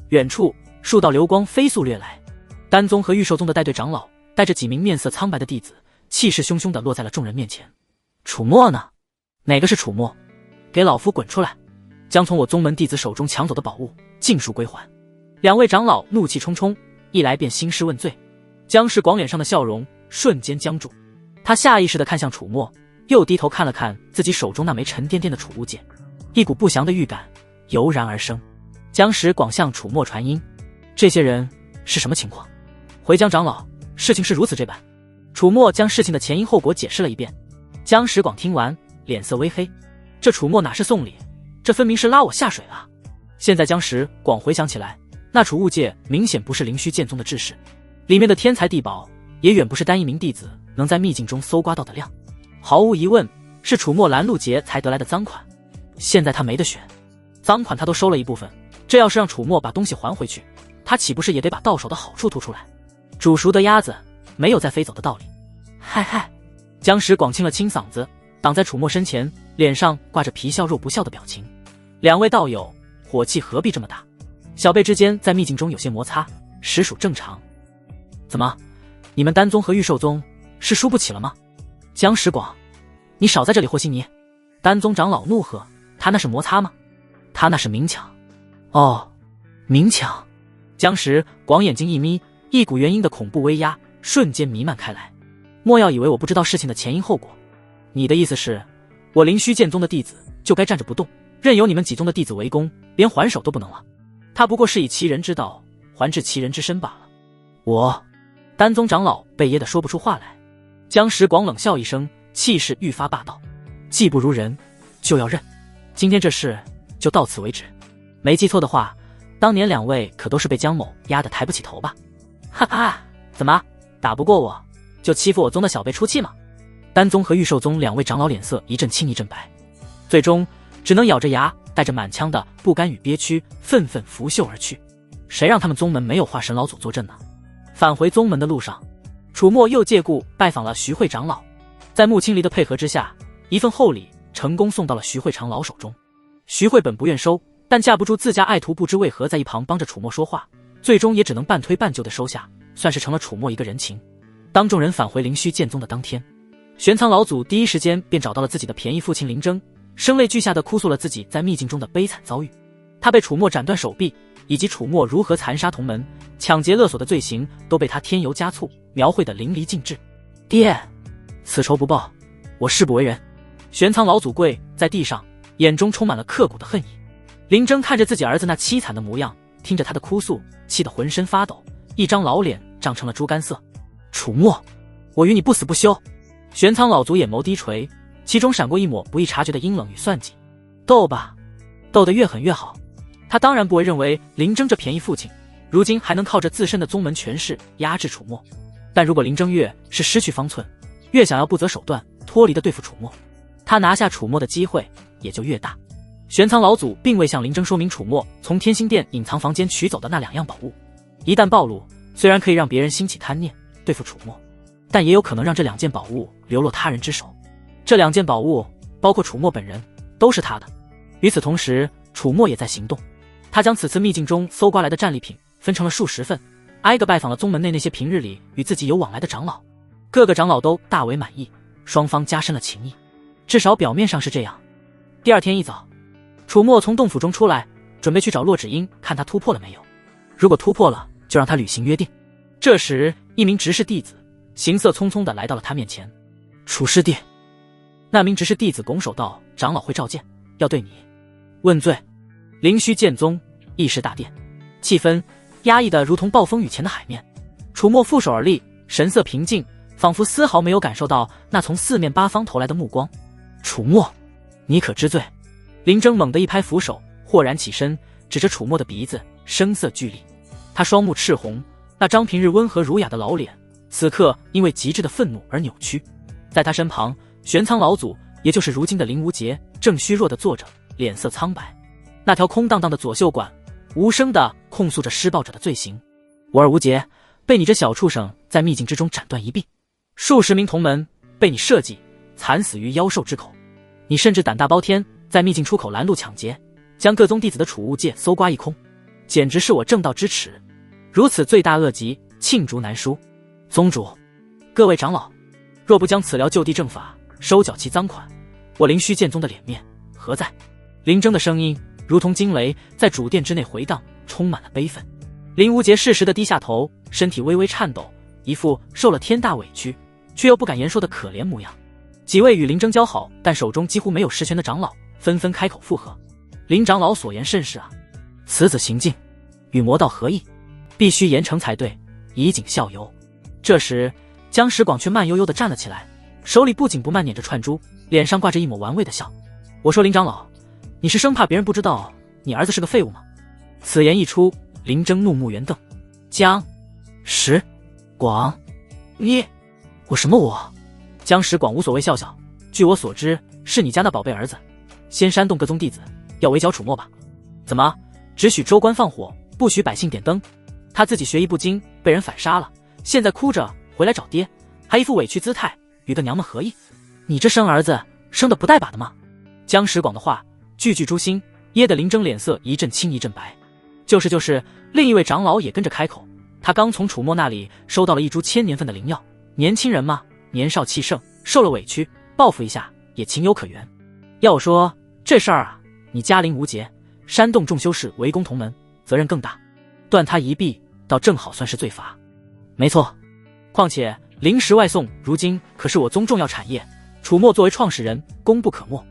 远处数道流光飞速掠来，丹宗和御兽宗的带队长老带着几名面色苍白的弟子，气势汹汹地落在了众人面前。楚墨呢？哪个是楚墨？给老夫滚出来！将从我宗门弟子手中抢走的宝物尽数归还！两位长老怒气冲冲，一来便兴师问罪。江石广脸上的笑容瞬间僵住，他下意识地看向楚墨，又低头看了看自己手中那枚沉甸甸的储物戒，一股不祥的预感油然而生。江石广向楚墨传音：这些人是什么情况？回江长老，事情是如此这般。楚墨将事情的前因后果解释了一遍。江石广听完，脸色微黑，这楚墨哪是送礼，这分明是拉我下水啊！现在江石广回想起来，那储物戒明显不是灵虚剑宗的制式，里面的天材地宝也远不是单一名弟子能在秘境中搜刮到的量，毫无疑问是楚墨拦路劫才得来的赃款。现在他没得选，赃款他都收了一部分，这要是让楚墨把东西还回去，他岂不是也得把到手的好处吐出来？煮熟的鸭子没有再飞走的道理。嗨嗨！江石广清了清嗓子，挡在楚墨身前，脸上挂着皮笑肉不笑的表情。两位道友，火气何必这么大？小辈之间在秘境中有些摩擦，实属正常。怎么，你们丹宗和御兽宗是输不起了吗？江石广，你少在这里和稀泥！丹宗长老怒喝：他那是摩擦吗？他那是明抢。哦，明抢！江石广眼睛一眯，一股元婴的恐怖威压瞬间弥漫开来。莫要以为我不知道事情的前因后果。你的意思是，我灵虚剑宗的弟子就该站着不动，任由你们几宗的弟子围攻，连还手都不能了？他不过是以其人之道还治其人之身罢了。我……丹宗长老被噎得说不出话来。江石广冷笑一声，气势愈发霸道：技不如人，就要认。今天这事就到此为止。没记错的话，当年两位可都是被江某压得抬不起头吧？哈哈，怎么打不过我，就欺负我宗的小辈出气吗？丹宗和御兽宗两位长老脸色一阵青一阵白，最终只能咬着牙，带着满腔的不甘与憋屈，愤愤拂袖而去。谁让他们宗门没有化神老祖坐镇呢？返回宗门的路上，楚墨又借故拜访了徐慧长老，在穆青离的配合之下，一份厚礼成功送到了徐慧长老手中。徐慧本不愿收，但架不住自家爱徒不知为何在一旁帮着楚墨说话，最终也只能半推半就的收下，算是成了楚墨一个人情。当众人返回灵虚剑宗的当天，玄苍老祖第一时间便找到了自己的便宜父亲林征，声泪俱下地哭诉了自己在秘境中的悲惨遭遇。他被楚墨斩断手臂，以及楚墨如何残杀同门、抢劫勒索的罪行，都被他添油加醋描绘得淋漓尽致。爹，此仇不报，我誓不为人。玄苍老祖跪在地上，眼中充满了刻骨的恨意。林征看着自己儿子那凄惨的模样，听着他的哭诉，气得浑身发抖，一张老脸涨成了猪肝色。楚墨，我与你不死不休！玄苍老祖眼眸低垂，其中闪过一抹不易察觉的阴冷与算计。斗吧，斗得越狠越好。他当然不会认为林征这便宜父亲如今还能靠着自身的宗门权势压制楚墨，但如果林征越是失去方寸，越想要不择手段脱离的对付楚墨，他拿下楚墨的机会也就越大。玄苍老祖并未向林征说明楚墨从天心殿隐藏房间取走的那2样宝物，一旦暴露，虽然可以让别人兴起贪念对付楚墨，但也有可能让这2件宝物流落他人之手。这2件宝物包括楚墨本人，都是他的。与此同时，楚墨也在行动。他将此次秘境中搜刮来的战利品分成了数十份，挨个拜访了宗门内那些平日里与自己有往来的长老，各个长老都大为满意，双方加深了情谊，至少表面上是这样。第二天一早，楚墨从洞府中出来，准备去找洛芷英，看他突破了没有。如果突破了，就让他履行约定。这时，一名执事弟子行色匆匆地来到了他面前。楚师弟，那名执事弟子拱手道：长老会召见，要对你问罪。灵虚剑宗议事大殿，气氛压抑得如同暴风雨前的海面。楚墨负手而立，神色平静，仿佛丝毫没有感受到那从四面八方投来的目光。楚墨，你可知罪？林征猛地一拍扶手，豁然起身，指着楚墨的鼻子，声色俱厉。他双目赤红，那张平日温和儒雅的老脸，此刻因为极致的愤怒而扭曲。在他身旁，玄苍老祖，也就是如今的林无杰，正虚弱地坐着，脸色苍白。那条空荡荡的左袖管无声地控诉着施暴者的罪行。我儿无杰被你这小畜生在秘境之中斩断一臂，数十名同门被你设计惨死于妖兽之口，你甚至胆大包天，在秘境出口拦路抢劫，将各宗弟子的储物戒搜刮一空，简直是我正道之耻。如此罪大恶极，罄竹难书。宗主，各位长老，若不将此寮就地正法，收缴其赃款，我灵虚剑宗的脸面何在？林征的声音如同惊雷，在主殿之内回荡，充满了悲愤。林无杰适时地低下头，身体微微颤抖，一副受了天大委屈却又不敢言说的可怜模样。几位与林征交好但手中几乎没有实权的长老纷纷开口附和。林长老所言甚是啊，此子行径与魔道何异？必须严惩才对，以儆效尤。这时江石广却慢悠悠地站了起来，手里不紧不慢捻着串珠，脸上挂着一抹玩味的笑。我说林长老，你是生怕别人不知道你儿子是个废物吗？此言一出，林征怒目圆瞪。江石广，我什么我？江石广无所谓笑笑，据我所知，是你家那宝贝儿子先煽动各宗弟子要围剿楚墨吧？怎么只许州官放火，不许百姓点灯？他自己学艺不精，被人反杀了，现在哭着回来找爹，还一副委屈姿态，与个娘们何异？你这生儿子生得不带把的吗？江石广的话句句诛心，噎得林征脸色一阵青一阵白。就是，另一位长老也跟着开口，他刚从楚墨那里收到了一株1000年份的灵药，年轻人嘛，年少气盛，受了委屈报复一下也情有可原。要我说这事儿啊，你嘉陵无节，煽动众修士围攻同门，责任更大，断他一臂倒正好算是罪罚。没错，况且灵石外送如今可是我宗重要产业，楚墨作为创始人功不可没，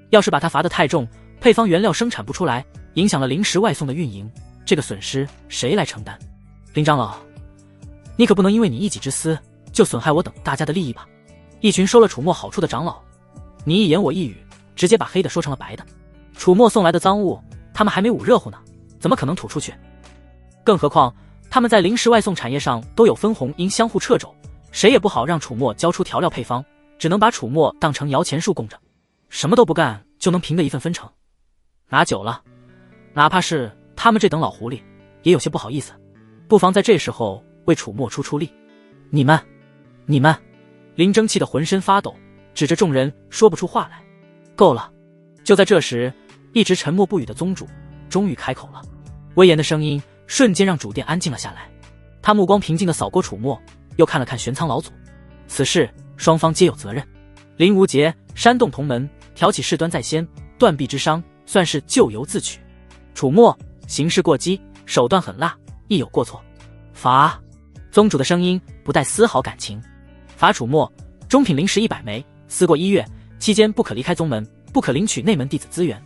要是把他罚得太重，配方原料生产不出来，影响了灵石外送的运营，这个损失谁来承担？林长老，你可不能因为你一己之私就损害我等大家的利益吧？一群收了楚墨好处的长老，你一言我一语，直接把黑的说成了白的。楚墨送来的赃物他们还没捂热乎呢，怎么可能吐出去？更何况他们在灵石外送产业上都有分红，应相互掣肘，谁也不好让楚墨交出调料配方，只能把楚墨当成摇钱树供着，什么都不干就能凭个一份分成。拿久了，哪怕是他们这等老狐狸也有些不好意思，不妨在这时候为楚墨出力。你们林征气得浑身发抖，指着众人说不出话来。够了。就在这时，一直沉默不语的宗主终于开口了，威严的声音瞬间让主殿安静了下来。他目光平静地扫过楚墨，又看了看玄苍老祖。此事双方皆有责任，林无节煽动同门，挑起事端在先，断臂之伤算是咎由自取。楚墨行事过激，手段狠辣，亦有过错，罚。宗主的声音不带丝毫感情。罚楚墨中品灵石100枚，思过1月，期间不可离开宗门，不可领取内门弟子资源。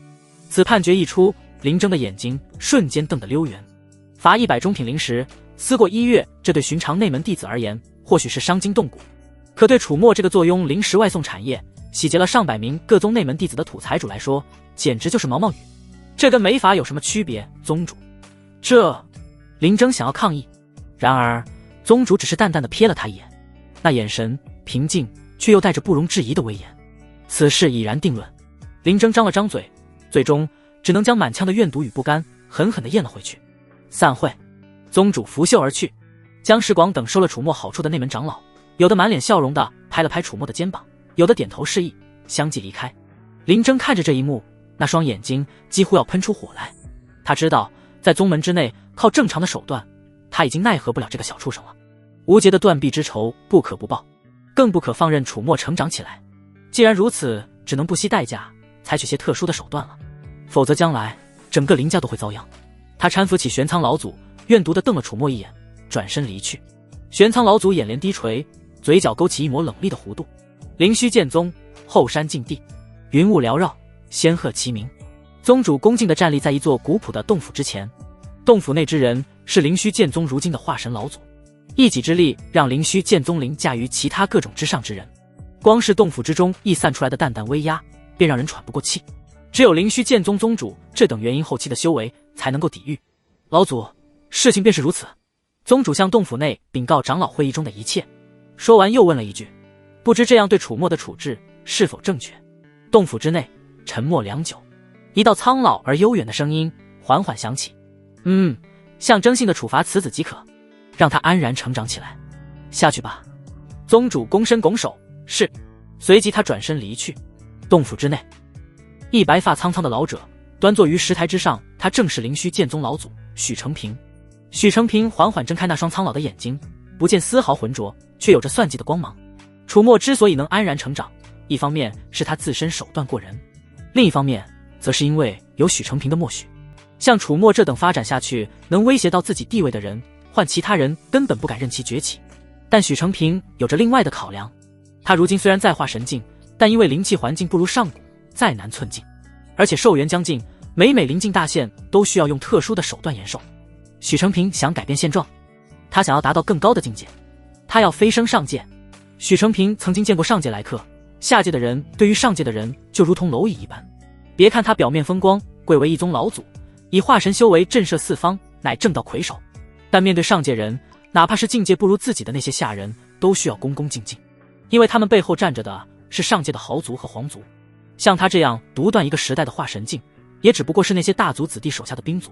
此判决一出，林征的眼睛瞬间瞪得溜圆。罚100中品灵石，思过1月，这对寻常内门弟子而言或许是伤筋动骨，可对楚墨这个坐拥灵石外送产业，洗劫了上百名各宗内门弟子的土财主来说，简直就是毛毛雨。这跟没罚有什么区别？宗主，林征想要抗议，然而宗主只是淡淡的瞥了他一眼，那眼神平静却又带着不容置疑的威严。此事已然定论。林征张了张嘴，最终只能将满腔的怨毒与不甘狠狠地咽了回去。散会。宗主拂袖而去。江石广等收了楚墨好处的内门长老，有的满脸笑容的拍了拍楚墨的肩膀，有的点头示意，相继离开。林征看着这一幕，那双眼睛几乎要喷出火来。他知道在宗门之内靠正常的手段，他已经奈何不了这个小畜生了。无节的断臂之仇不可不报，更不可放任楚墨成长起来。既然如此，只能不惜代价采取些特殊的手段了，否则将来整个林家都会遭殃。他搀扶起玄苍老祖，怨毒地瞪了楚墨一眼，转身离去。玄苍老祖眼帘低垂，嘴角勾起一抹冷厉的弧度。灵虚剑宗后山禁地，云雾缭绕，仙鹤齐鸣。宗主恭敬地站立在一座古朴的洞府之前，洞府内之人是灵虚剑宗如今的化神老祖，一己之力让灵虚剑宗凌驾于其他各种之上之人。光是洞府之中溢散出来的淡淡威压，便让人喘不过气。只有灵虚剑宗宗主这等元婴后期的修为才能够抵御。老祖，事情便是如此。宗主向洞府内禀告长老会议中的一切，说完又问了一句，不知这样对楚墨的处置是否正确？洞府之内沉默良久，一道苍老而悠远的声音缓缓响起，象征性的处罚此子即可，让他安然成长起来。下去吧。宗主躬身拱手，是。随即他转身离去。洞府之内一白发苍苍的老者端坐于石台之上，他正是灵虚剑宗老祖许成平。许成平缓缓睁开那双苍老的眼睛，不见丝毫浑浊，却有着算计的光芒。楚墨之所以能安然成长，一方面是他自身手段过人，另一方面则是因为有许成平的默许。像楚墨这等发展下去能威胁到自己地位的人，换其他人根本不敢任其崛起。但许成平有着另外的考量，他如今虽然再化神境，但因为灵气环境不如上古，再难寸进，而且寿元将近，每临境大限都需要用特殊的手段延寿。许成平想改变现状，他想要达到更高的境界，他要飞升上界。许成平曾经见过上界来客，下界的人对于上界的人就如同蝼蚁一般。别看他表面风光，贵为一宗老祖，以化神修为震慑四方，乃正道魁首，但面对上界人，哪怕是境界不如自己的那些下人，都需要恭恭敬敬，因为他们背后站着的是上界的豪族和皇族。像他这样独断一个时代的化神境，也只不过是那些大族子弟手下的兵卒，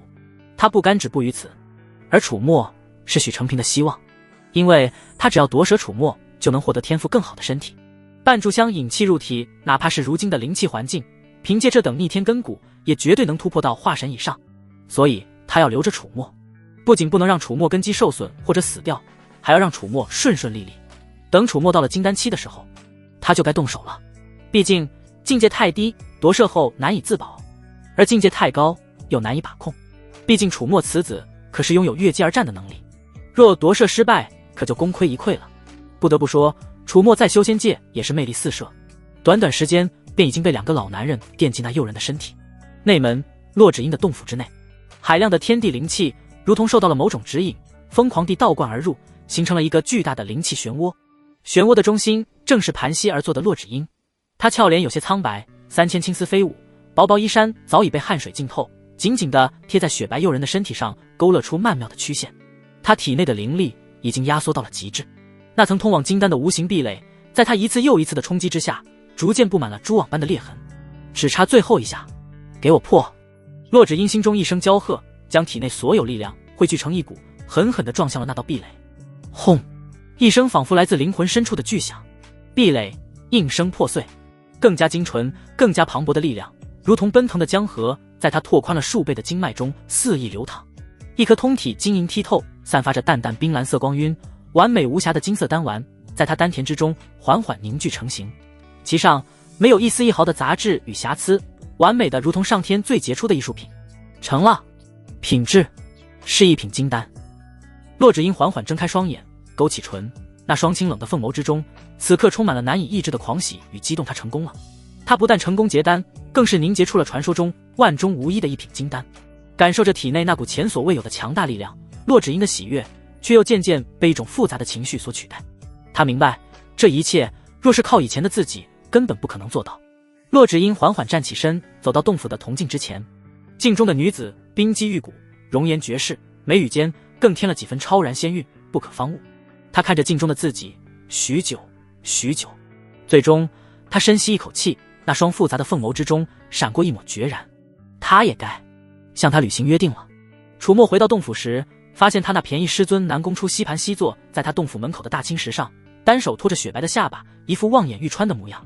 他不甘止步于此。而楚墨是许成平的希望，因为他只要夺舍楚墨，就能获得天赋更好的身体。半炷香引气入体，哪怕是如今的灵气环境，凭借这等逆天根骨，也绝对能突破到化神以上。所以他要留着楚墨，不仅不能让楚墨根基受损或者死掉，还要让楚墨顺顺利利。等楚墨到了金丹期的时候，他就该动手了。毕竟境界太低，夺舍后难以自保，而境界太高又难以把控。毕竟楚墨此子可是拥有越级而战的能力，若夺舍失败，可就功亏一篑了。不得不说，楚墨在修仙界也是魅力四射，短短时间便已经被两个老男人电进那诱人的身体。内门洛芷英的洞府之内，海量的天地灵气如同受到了某种指引，疯狂地倒灌而入，形成了一个巨大的灵气漩涡。漩涡的中心正是盘膝而坐的洛芷英，她俏脸有些苍白，3000青丝飞舞，薄薄衣衫早已被汗水浸透，紧紧地贴在雪白诱人的身体上，勾勒出曼妙的曲线。她体内的灵力已经压缩到了极致，那层通往金丹的无形壁垒，在她一次又一次的冲击之下，逐渐布满了蛛网般的裂痕。只差最后一下，给我破！洛芷英心中一声娇喝，将体内所有力量汇聚成一股，狠狠地撞向了那道壁垒。轰！一声仿佛来自灵魂深处的巨响，壁垒应声破碎。更加精纯、更加磅礴的力量，如同奔腾的江河，在他拓宽了数倍的经脉中肆意流淌。一颗通体晶莹剔透，散发着淡淡冰蓝色光晕，完美无瑕的金色丹丸，在他丹田之中缓缓凝聚成型，其上没有一丝一毫的杂质与瑕疵，完美的如同上天最杰出的艺术品。成了，品质是一品金丹。洛芷英缓缓睁开双眼，勾起唇，那双清冷的凤眸之中，此刻充满了难以抑制的狂喜与激动。他成功了，他不但成功结丹，更是凝结出了传说中万中无一的一品金丹。感受着体内那股前所未有的强大力量，洛芷英的喜悦却又渐渐被一种复杂的情绪所取代。他明白，这一切若是靠以前的自己，根本不可能做到。洛芷英缓缓站起身，走到洞府的铜镜之前。镜中的女子冰肌玉骨，容颜绝世，眉宇间更添了几分超然仙韵，不可方物。他看着镜中的自己，许久许久，最终他深吸一口气，那双复杂的凤眸之中闪过一抹决然。他也该向他履行约定了。楚墨回到洞府时，发现他那便宜师尊南宫初西盘膝坐在他洞府门口的大青石上，单手托着雪白的下巴，一副望眼欲穿的模样。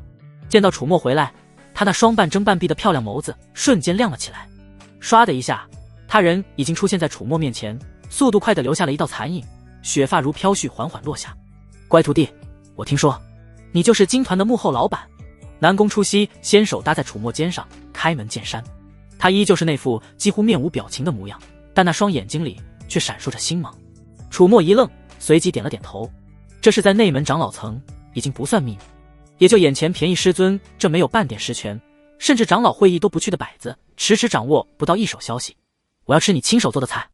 见到楚墨回来，他那双半睁半闭的漂亮眸子瞬间亮了起来。唰的一下，他人已经出现在楚墨面前，速度快的留下了一道残影，雪发如飘絮缓缓落下。乖徒弟，我听说你就是金团的幕后老板。南宫初熙先手搭在楚墨肩上，开门见山。他依旧是那副几乎面无表情的模样，但那双眼睛里却闪烁着星芒。楚墨一愣，随即点了点头。这是在内门长老层已经不算秘密，也就眼前便宜师尊这没有半点实权，甚至长老会议都不去的摆子，迟迟掌握不到一手消息。我要吃你亲手做的菜。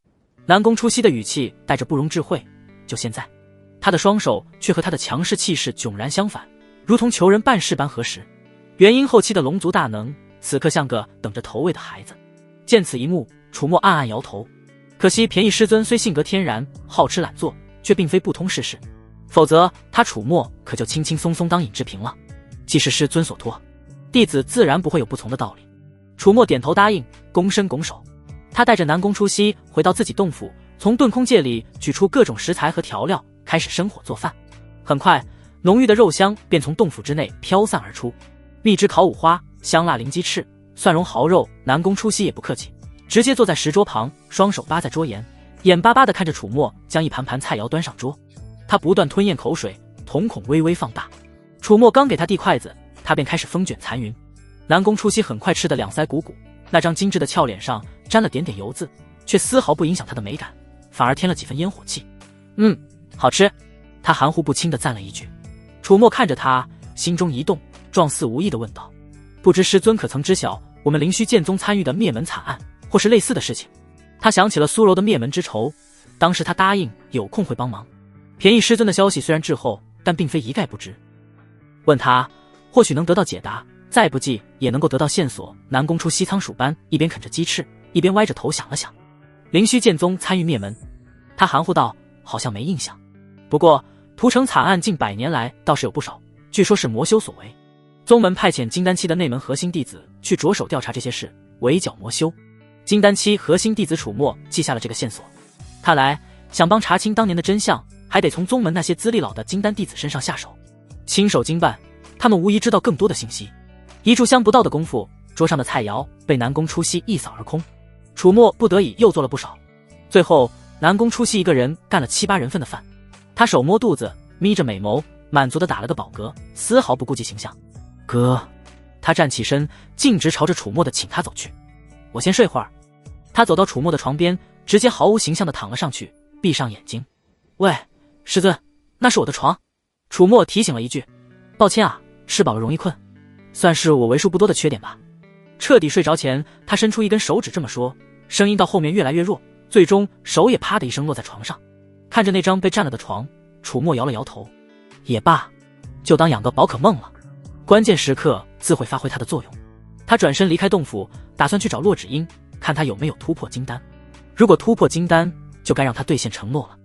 南宫初熙的语气带着不容置喙。就现在，他的双手却和他的强势气势迥然相反，如同求人办事般核实。元婴后期的龙族大能，此刻像个等着投喂的孩子。见此一幕，楚墨暗暗摇头。可惜便宜师尊虽性格天然，好吃懒做，却并非不通世事，否则他楚墨可就轻轻松松当尹志平了。既是师尊所托，弟子自然不会有不从的道理。楚墨点头答应，躬身拱手。他带着南宫初熙回到自己洞府，从遁空界里取出各种食材和调料，开始生火做饭。很快，浓郁的肉香便从洞府之内飘散而出，蜜汁烤五花，香辣灵鸡翅，蒜蓉蚝肉。南宫初熙也不客气，直接坐在石桌旁，双手扒在桌沿，眼巴巴地看着楚墨将一盘盘菜肴端上桌。他不断吞咽口水，瞳孔微微放大。楚墨刚给他递筷子，他便开始风卷残云。南宫初熙很快吃得两腮鼓鼓，那张精致的俏脸上沾了点点油渍，却丝毫不影响他的美感，反而添了几分烟火气。好吃。他含糊不清地赞了一句。楚墨看着他，心中一动，状似无意地问道：不知师尊可曾知晓我们灵虚剑宗参与的灭门惨案，或是类似的事情？他想起了苏柔的灭门之仇，当时他答应有空会帮忙。便宜师尊的消息虽然滞后，但并非一概不知。问他，或许能得到解答，再不济也能够得到线索。南宫初熙仓鼠般一边啃着鸡翅，一边歪着头想了想。灵虚剑宗参与灭门，他含糊道：好像没印象。不过屠城惨案近100年来倒是有不少，据说是魔修所为。宗门派遣金丹期的内门核心弟子去着手调查这些事，围剿魔修。金丹期核心弟子楚墨记下了这个线索，他来想帮查清当年的真相，还得从宗门那些资历老的金丹弟子身上下手，亲手经办，他们无疑知道更多的信息。一炷香不到的功夫，桌上的菜肴被南宫初熙一扫而空。楚墨不得已又做了不少，最后南宫初熙一个人干了7、8人份的饭。他手摸肚子，眯着美眸，满足地打了个饱嗝，丝毫不顾及形象。哥，他站起身，径直朝着楚墨的寝榻走去。我先睡会儿。他走到楚墨的床边，直接毫无形象地躺了上去，闭上眼睛。喂，师尊，那是我的床。楚墨提醒了一句。抱歉啊，吃饱了容易困，算是我为数不多的缺点吧。彻底睡着前，他伸出一根手指这么说，声音到后面越来越弱，最终手也啪的一声落在床上。看着那张被占了的床，楚墨摇了摇头。也罢，就当养个宝可梦了，关键时刻自会发挥它的作用。他转身离开洞府，打算去找洛芷英，看他有没有突破金丹。如果突破金丹，就该让他兑现承诺了。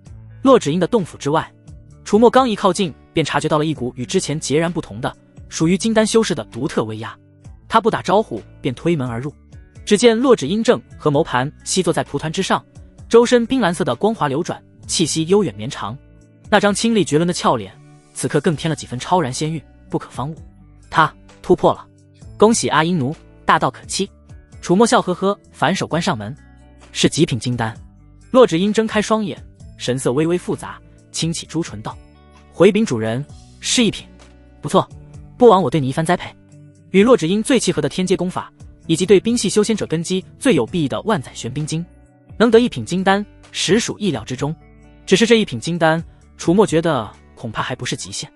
洛芷英的洞府之外，楚墨刚一靠近，便察觉到了一股与之前截然不同的属于金丹修士的独特威压。他不打招呼便推门而入，只见洛芷英正和谋盘栖坐在蒲团之上，周身冰蓝色的光华流转，气息悠远绵长。那张清丽绝伦的俏脸，此刻更添了几分超然仙韵，不可方物。他突破了，恭喜阿英奴，大道可期。楚墨笑呵呵，反手关上门。是极品金丹。洛芷英睁开双眼，神色微微复杂，轻启朱唇道：回禀主人，是一品，不错，不枉我对你一番栽培。与洛芷英最契合的天阶功法，以及对冰系修仙者根基最有裨益的万载玄冰经，能得一品金丹，实属意料之中。只是这一品金丹，楚墨觉得恐怕还不是极限，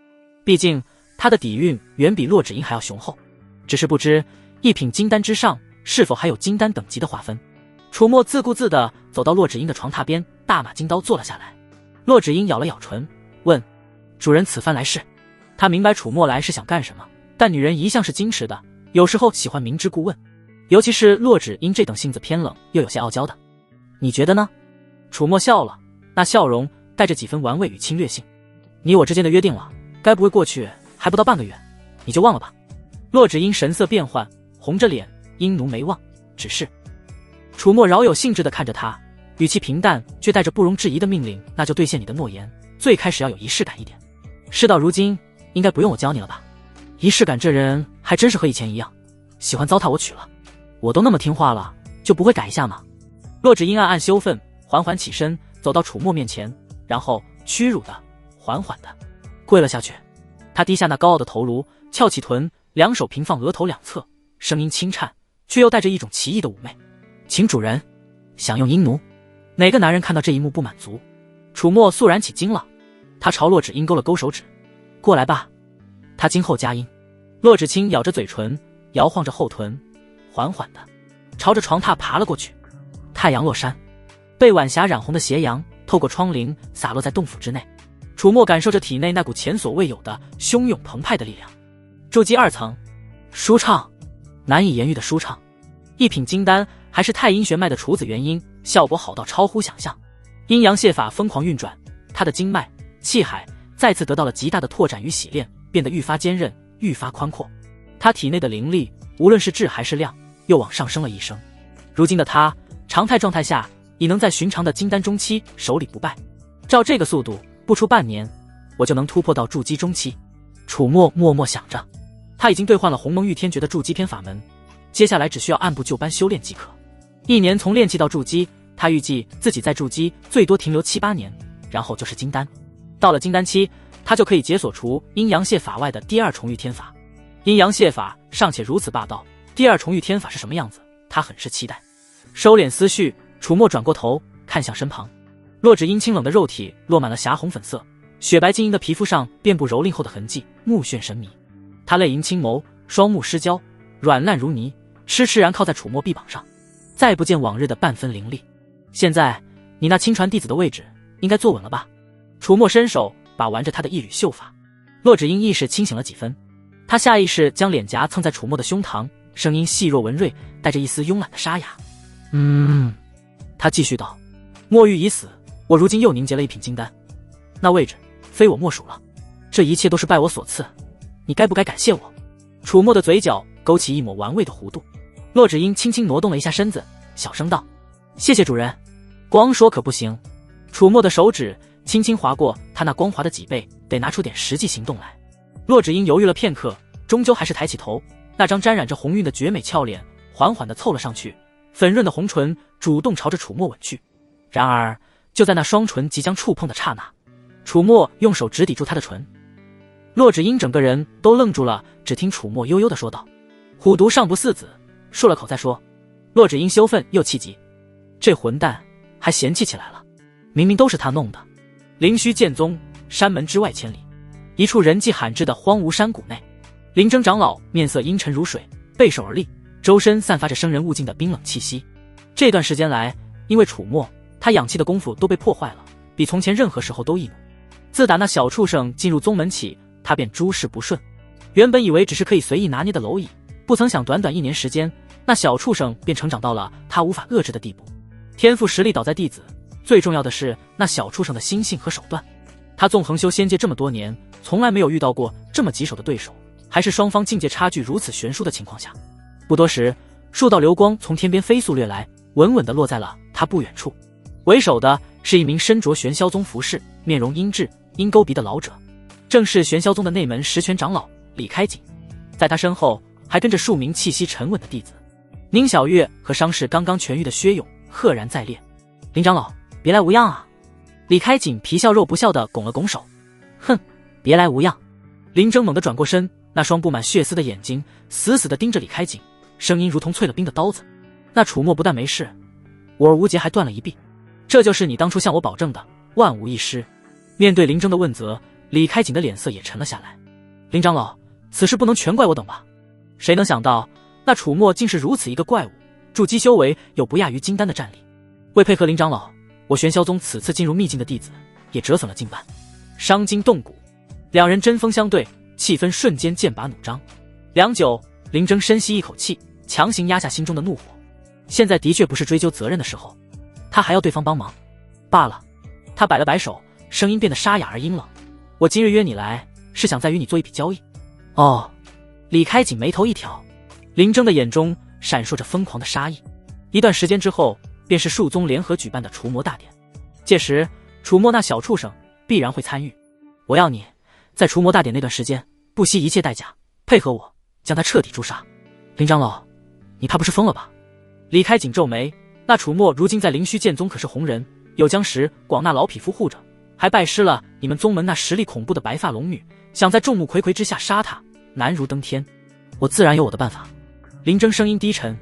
毕竟他的底蕴远比洛芷英还要雄厚。只是不知一品金丹之上是否还有金丹等级的划分。楚墨自顾自地走到洛芷英的床榻边，大马金刀坐了下来。洛芷英咬了咬唇，问：主人此番来是？他明白楚墨来是想干什么，但女人一向是矜持的，有时候喜欢明知故问，尤其是洛芷英这等性子偏冷又有些傲娇的。你觉得呢？楚墨笑了，那笑容带着几分玩味与侵略性。你我之间的约定了，该不会过去还不到半个月，你就忘了吧？洛芷英神色变幻，红着脸，英奴没忘，只是……楚墨饶有兴致地看着他，语气平淡，却带着不容置疑的命令：那就兑现你的诺言，最开始要有仪式感一点。事到如今，应该不用我教你了吧？仪式感这人还真是和以前一样，喜欢糟蹋我娶了。我都那么听话了，就不会改一下吗？洛芷英暗暗羞愤，缓缓起身，走到楚墨面前，然后屈辱的、缓缓的跪了下去。他低下那高傲的头颅，翘起臀，两手平放额头两侧，声音轻颤，却又带着一种奇异的妩媚。请主人享用阴奴。哪个男人看到这一幕不满足？楚墨肃然起敬了，他朝洛芷英勾了勾手指：过来吧。他今后佳音。洛芷清咬着嘴唇，摇晃着后臀，缓缓的朝着床榻爬了过去。太阳落山，被晚霞染红的斜阳透过窗棂洒落在洞府之内。楚墨感受着体内那股前所未有的汹涌澎湃的力量。筑基2层，舒畅，难以言喻的舒畅。一品金丹还是太阴玄脉的处子元婴，效果好到超乎想象。阴阳泻法疯狂运转，他的经脉、气海再次得到了极大的拓展与洗炼，变得愈发坚韧，愈发宽阔。他体内的灵力，无论是质还是量，又往上升了一升。如今的他，常态状态下已能在寻常的金丹中期手里不败。照这个速度，不出半年，我就能突破到筑基中期。楚墨默默想着，他已经兑换了鸿蒙御天诀的筑基篇法门，接下来只需要按部就班修炼即可。1年从炼气到筑基，他预计自己在筑基最多停留7、8年，然后就是金丹。到了金丹期，他就可以解锁除阴阳蟹法外的第2重御天法。阴阳蟹法尚且如此霸道，第2重御天法是什么样子，他很是期待。收敛思绪，楚墨转过头看向身旁，洛芷英清冷的肉体落满了霞红粉色，雪白晶莹的皮肤上遍布蹂躏后的痕迹，目眩神迷。他泪盈青眸，双目失焦，软烂如泥，痴痴然靠在楚墨臂膀上，再不见往日的半分凌厉。现在你那亲传弟子的位置应该坐稳了吧？楚墨伸手把玩着他的一缕秀发。洛芷英意识清醒了几分，他下意识将脸颊蹭在楚墨的胸膛，声音细若文瑞，带着一丝慵懒的沙哑。他继续道，墨玉已死，我如今又凝结了一品金丹，那位置非我莫属了。这一切都是拜我所赐，你该不该感谢我？楚墨的嘴角勾起一抹玩味的弧度。洛芷英轻轻挪动了一下身子，小声道，谢谢主人。光说可不行。楚墨的手指轻轻划过他那光滑的脊背，得拿出点实际行动来。洛芷英犹豫了片刻，终究还是抬起头，那张沾染着红晕的绝美俏脸缓缓地凑了上去，粉润的红唇主动朝着楚墨吻去。然而就在那双唇即将触碰的刹那，楚墨用手直抵住他的唇。洛芷英整个人都愣住了，只听楚墨悠悠地说道，虎毒尚不饲子，漱了口再说。洛芷英羞愤又气急，这混蛋还嫌弃起来了，明明都是他弄的。灵虚剑宗山门之外千里，一处人迹罕至的荒芜山谷内，林征长老面色阴沉如水，背手而立，周身散发着生人勿近的冰冷气息。这段时间来，因为楚墨，他养气的功夫都被破坏了，比从前任何时候都易怒。自打那小畜生进入宗门起，他便诸事不顺。原本以为只是可以随意拿捏的蝼蚁，不曾想短短1年时间，那小畜生便成长到了他无法遏制的地步。天赋实力倒在弟子，最重要的是那小畜生的心性和手段。他纵横修仙界这么多年，从来没有遇到过这么棘手的对手，还是双方境界差距如此悬殊的情况下。不多时，数道流光从天边飞速掠来，稳稳地落在了他不远处。为首的是一名身着玄霄宗服饰、面容阴鸷、鹰钩鼻的老者，正是玄霄宗的内门十全长老李开景。在他身后还跟着数名气息沉稳的弟子，宁小月和伤势刚刚痊愈的薛勇赫然在列。林长老，别来无恙啊！李开景皮笑肉不笑地拱了拱手，哼，别来无恙。林征猛地转过身，那双布满血丝的眼睛死死地盯着李开景，声音如同淬了冰的刀子。那楚墨不但没事，我儿无节还断了一臂，这就是你当初向我保证的，万无一失。面对林征的问责，李开景的脸色也沉了下来。林长老，此事不能全怪我等吧？谁能想到那楚墨竟是如此一个怪物，筑基修为有不亚于金丹的战力。为配合林长老，我玄霄宗此次进入秘境的弟子也折损了近半。伤筋动骨，两人针锋相对，气氛瞬间剑拔弩张。良久，林征深吸一口气，强行压下心中的怒火。现在的确不是追究责任的时候，他还要对方帮忙罢了。他摆了摆手，声音变得沙哑而阴冷，我今日约你来，是想再与你做一笔交易。哦。李开景眉头一挑，林征的眼中闪烁着疯狂的杀意。一段时间之后，便是数宗联合举办的除魔大典，届时楚墨那小畜生必然会参与。我要你在除魔大典那段时间，不惜一切代价配合我，将他彻底诛杀。林长老，你怕不是疯了吧？李开景皱眉，那楚墨如今在灵虚剑宗可是红人，有江石广那老匹夫护着，还拜师了你们宗门那实力恐怖的白发龙女，想在众目睽睽之下杀他，难如登天。我自然有我的办法。林征声音低沉，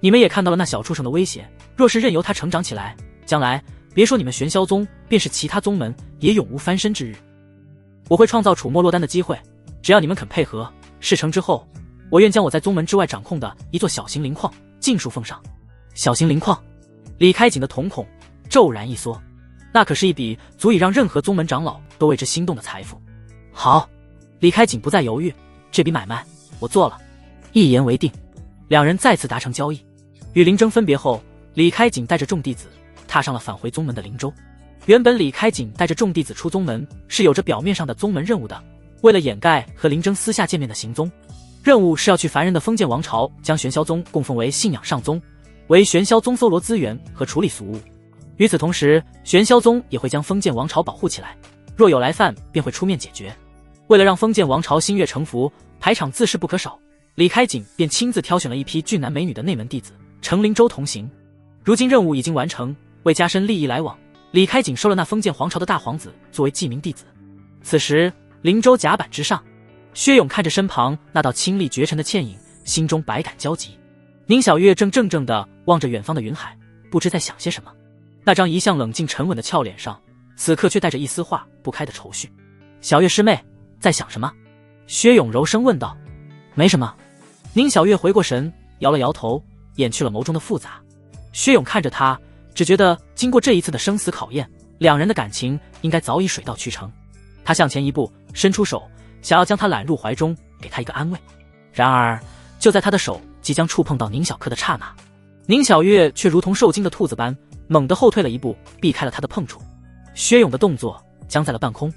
你们也看到了那小畜生的威胁，若是任由他成长起来，将来别说你们玄霄宗，便是其他宗门也永无翻身之日。我会创造楚墨落单的机会，只要你们肯配合，事成之后，我愿将我在宗门之外掌控的一座小型灵矿尽数奉上。小型灵矿？李开景的瞳孔骤然一缩，那可是一笔足以让任何宗门长老都为之心动的财富。好，李开景不再犹豫，这笔买卖我做了，一言为定。两人再次达成交易。与林征分别后，李开景带着众弟子踏上了返回宗门的灵州。原本李开景带着众弟子出宗门是有着表面上的宗门任务的，为了掩盖和林征私下见面的行踪，任务是要去凡人的封建王朝将玄霄宗供奉为信仰上宗，为玄霄宗搜罗资源和处理俗务。与此同时，玄霄宗也会将封建王朝保护起来，若有来犯便会出面解决。为了让封建王朝心悦诚服，排场自是不可少。李开景便亲自挑选了一批俊男美女的内门弟子，乘灵州同行。如今任务已经完成，为加深利益来往，李开景收了那封建皇朝的大皇子作为记名弟子。此时灵州甲板之上，薛勇看着身旁那道倾力绝尘的倩影，心中百感交集。宁小月正怔怔地望着远方的云海，不知在想些什么。那张一向冷静沉稳的俏脸上，此刻却带着一丝化不开的愁绪。小月师妹在想什么？薛勇柔声问道。没什么。宁小月回过神，摇了摇头，掩去了眸中的复杂。薛勇看着他，只觉得经过这一次的生死考验，两人的感情应该早已水到渠成。他向前一步，伸出手，想要将他揽入怀中，给他一个安慰。然而就在他的手即将触碰到宁小客的刹那，宁小月却如同受惊的兔子般猛地后退了一步，避开了他的碰触。薛勇的动作僵在了半空。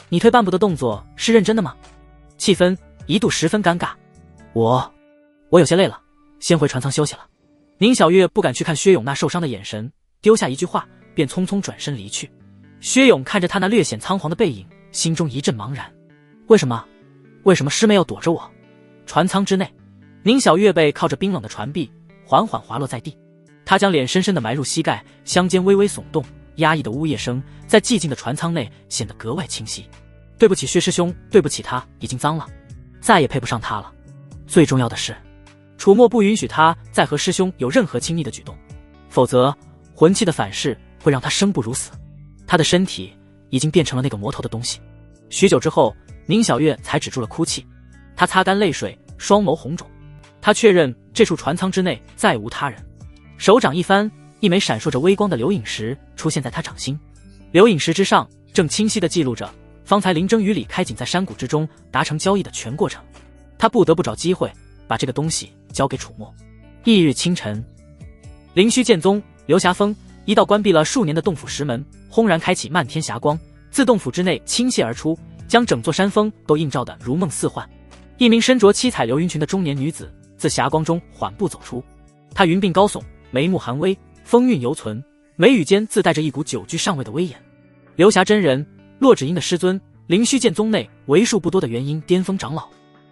你退半步的动作是认真的吗？气氛一度十分尴尬。我有些累了，先回船舱休息了。宁小月不敢去看薛勇那受伤的眼神，丢下一句话便匆匆转身离去。薛勇看着他那略显仓皇的背影，心中一阵茫然。为什么师妹要躲着我？船舱之内，宁小月背靠着冰冷的船壁，缓缓滑落在地。她将脸深深地埋入膝盖，香肩微微耸动，压抑的呜咽声在寂静的船舱内显得格外清晰。对不起薛师兄，对不起，他已经脏了，再也配不上他了。最重要的是，楚墨不允许他再和师兄有任何亲昵的举动，否则魂器的反噬会让他生不如死。他的身体已经变成了那个魔头的东西。许久之后，宁小月才止住了哭泣。她擦干泪水，双眸红肿。她确认这处船舱之内再无他人。手掌一翻，一枚闪烁着微光的流影石出现在她掌心。流影石之上正清晰地记录着方才林征与李开景在山谷之中达成交易的全过程。他不得不找机会把这个东西交给楚墨。翌日清晨，灵虚剑宗流霞峰一道关闭了数年的洞府石门轰然开启漫天霞光，自洞府之内倾泻而出，将整座山峰都映照得如梦似幻。一名身着七彩流云裙的中年女子自霞光中缓步走出，她云鬓高耸，眉目含微，风韵犹存，眉宇间自带着一股久居上位的威严。流霞真人，洛芷英的师尊，灵虚剑宗内为数不多的元婴巅峰长老。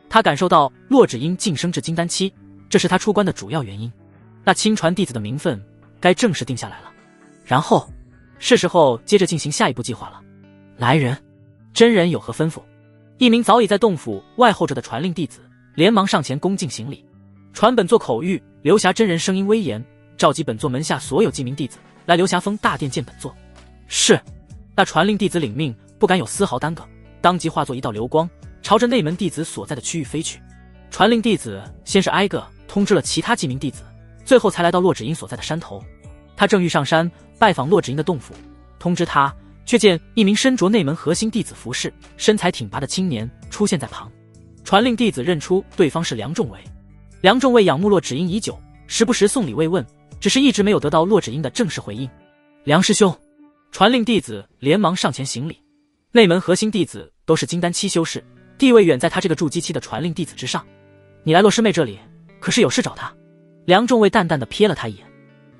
他感受到洛芷英晋升至金丹期，这是他出关的主要原因。那亲传弟子的名分该正式定下来了。然后是时候接着进行下一步计划了。来人，真人有何吩咐？一名早已在洞府外候着的传令弟子连忙上前恭敬行礼。传本座口谕，流霞真人声音威严，召集本座门下所有记名弟子来流霞峰大殿见本座。是。那传令弟子领命，不敢有丝毫耽搁，当即化作一道流光，朝着内门弟子所在的区域飞去。传令弟子先是挨个通知了其他记名弟子，最后才来到洛芷英所在的山头。他正欲上山拜访洛芷英的洞府，通知他，却见一名身着内门核心弟子服饰、身材挺拔的青年出现在旁。传令弟子认出对方是梁仲维。梁仲维仰慕洛芷英已久，时不时送礼慰问，只是一直没有得到洛芷英的正式回应。梁师兄，传令弟子连忙上前行礼。内门核心弟子都是金丹期修士，地位远在他这个筑基期的传令弟子之上。你来洛师妹这里可是有事找他？梁仲卫淡淡的瞥了他一眼。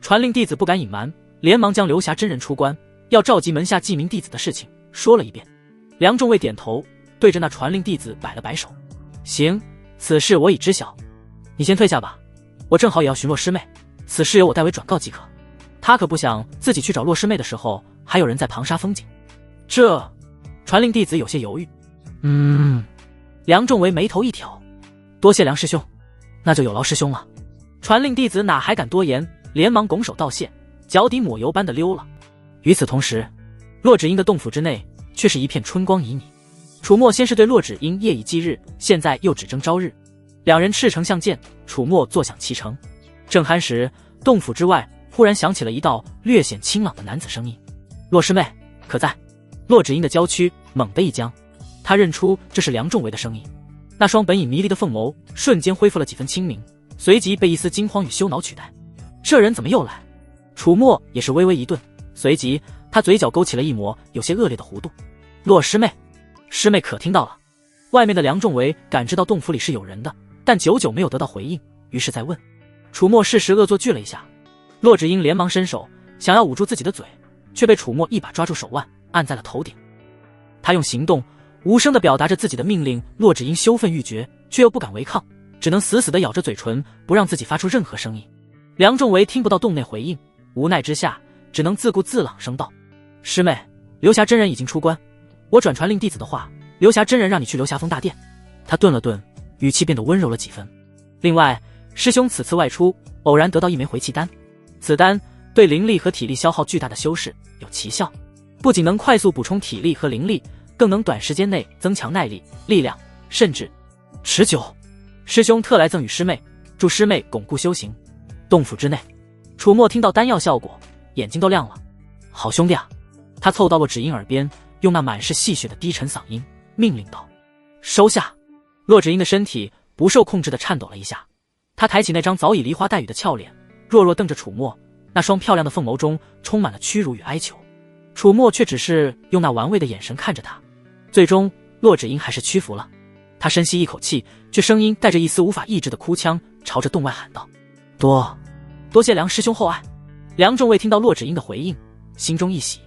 传令弟子不敢隐瞒，连忙将流霞真人出关要召集门下记名弟子的事情说了一遍。梁仲卫点头，对着那传令弟子摆了摆手。行，此事我已知晓，你先退下吧，我正好也要寻洛师妹，此事由我代为转告即可。他可不想自己去找洛师妹的时候还有人在旁杀风景。这传令弟子有些犹豫。梁仲维眉头一挑，多谢梁师兄，那就有劳师兄了。传令弟子哪还敢多言，连忙拱手道谢，脚底抹油般的溜了。与此同时，洛芷英的洞府之内却是一片春光旖旎。楚墨先是对洛芷英夜以继日，现在又只争朝日，两人赤诚相见，楚墨坐享其成。正酣时，洞府之外忽然响起了一道略显清朗的男子声音：洛师妹可在？洛芷英的娇躯猛地一僵，她认出这是梁仲维的声音。那双本已迷离的凤眸瞬间恢复了几分清明，随即被一丝惊慌与羞恼取代。这人怎么又来？楚墨也是微微一顿，随即他嘴角勾起了一抹有些恶劣的弧度。洛师妹，师妹可听到了？外面的梁仲维感知到洞府里是有人的，但久久没有得到回应，于是再问。楚墨适时恶作剧了一下。洛芷英连忙伸手想要捂住自己的嘴，却被楚墨一把抓住手腕，按在了头顶。他用行动无声地表达着自己的命令。洛芷英羞愤欲绝，却又不敢违抗，只能死死地咬着嘴唇，不让自己发出任何声音。梁仲维听不到洞内回应，无奈之下，只能自顾自朗声道：“师妹，流霞真人已经出关，我转传令弟子的话，流霞真人让你去流霞峰大殿。”他顿了顿，语气变得温柔了几分。另外，师兄此次外出，偶然得到一枚回气丹，此丹对灵力和体力消耗巨大的修士有奇效，不仅能快速补充体力和灵力，更能短时间内增强耐力、力量，甚至持久。师兄特来赠与师妹，助师妹巩固修行。洞府之内，楚墨听到丹药效果，眼睛都亮了。好兄弟啊！他凑到洛芷英耳边，用那满是戏谑的低沉嗓音命令道：“收下！”洛芷英的身体不受控制地颤抖了一下，她抬起那张早已梨花带雨的俏脸，弱弱瞪着楚墨，那双漂亮的凤眸中充满了屈辱与哀求。楚墨却只是用那玩味的眼神看着他。最终，洛芷英还是屈服了。他深吸一口气，却声音带着一丝无法抑制的哭腔，朝着洞外喊道：“多谢梁师兄厚爱。”梁仲未听到洛芷英的回应，心中一喜，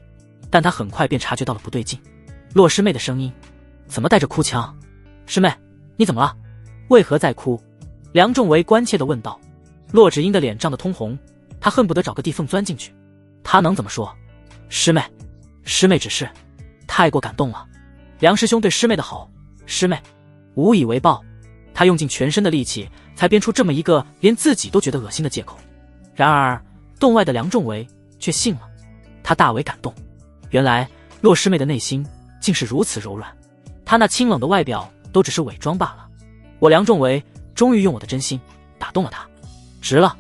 但他很快便察觉到了不对劲。洛师妹的声音怎么带着哭腔？师妹，你怎么了？为何在哭？梁仲维关切地问道。洛芷英的脸涨得通红，他恨不得找个地缝钻进去。他能怎么说？师妹只是太过感动了。梁师兄对师妹的好，师妹无以为报。他用尽全身的力气，才编出这么一个连自己都觉得恶心的借口。然而洞外的梁仲维却信了，他大为感动。原来洛师妹的内心竟是如此柔软，她那清冷的外表都只是伪装罢了。我梁仲维终于用我的真心打动了她，值了，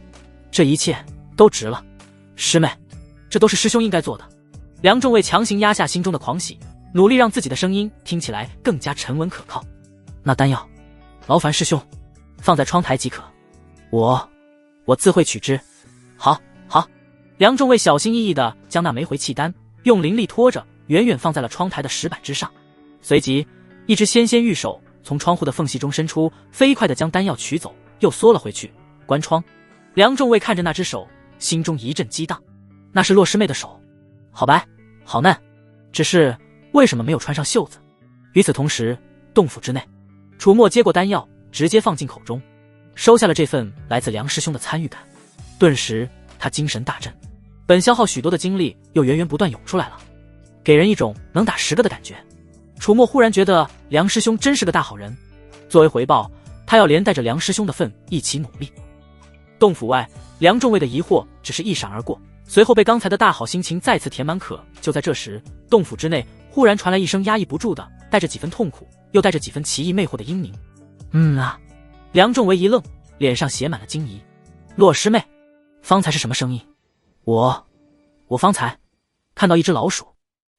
这一切都值了。师妹，这都是师兄应该做的。梁仲维强行压下心中的狂喜，努力让自己的声音听起来更加沉稳可靠。那丹药劳烦师兄放在窗台即可，我自会取之。好。梁仲卫小心翼翼地将那枚回气丹用灵力拖着，远远放在了窗台的石板之上。随即，一只纤纤玉手从窗户的缝隙中伸出，飞快地将丹药取走，又缩了回去，关窗。梁仲卫看着那只手，心中一阵激荡。那是洛师妹的手，好白，好嫩，只是为什么没有穿上袖子？与此同时，洞府之内，楚墨接过丹药，直接放进口中，收下了这份来自梁师兄的参与感。顿时，他精神大振，本消耗许多的精力又源源不断涌出来了，给人一种能打10个的感觉。楚墨忽然觉得梁师兄真是个大好人，作为回报，他要连带着梁师兄的份一起努力。洞府外，梁仲卫的疑惑只是一闪而过，随后被刚才的大好心情再次填满可。就在这时，洞府之内忽然传来一声压抑不住的带着几分痛苦又带着几分奇异魅惑的嘤咛。梁仲维一愣，脸上写满了惊疑。洛师妹，方才是什么声音？我方才看到一只老鼠，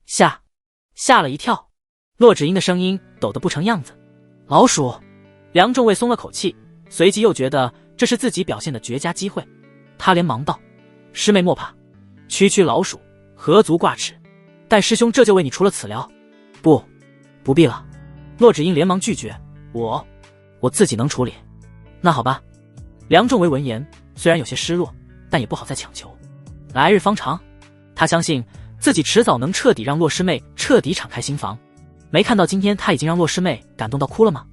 吓了一跳。洛芷英的声音抖得不成样子。老鼠？梁仲卫松了口气，随即又觉得这是自己表现的绝佳机会，他连忙道：“师妹莫怕，区老鼠何足挂齿，待师兄这就为你除了此疗。”不必了。洛芷英连忙拒绝：“我自己能处理。”那好吧。梁仲维闻言虽然有些失落，但也不好再强求。来日方长，他相信自己迟早能彻底让洛师妹彻底敞开心房。没看到今天他已经让洛师妹感动到哭了吗？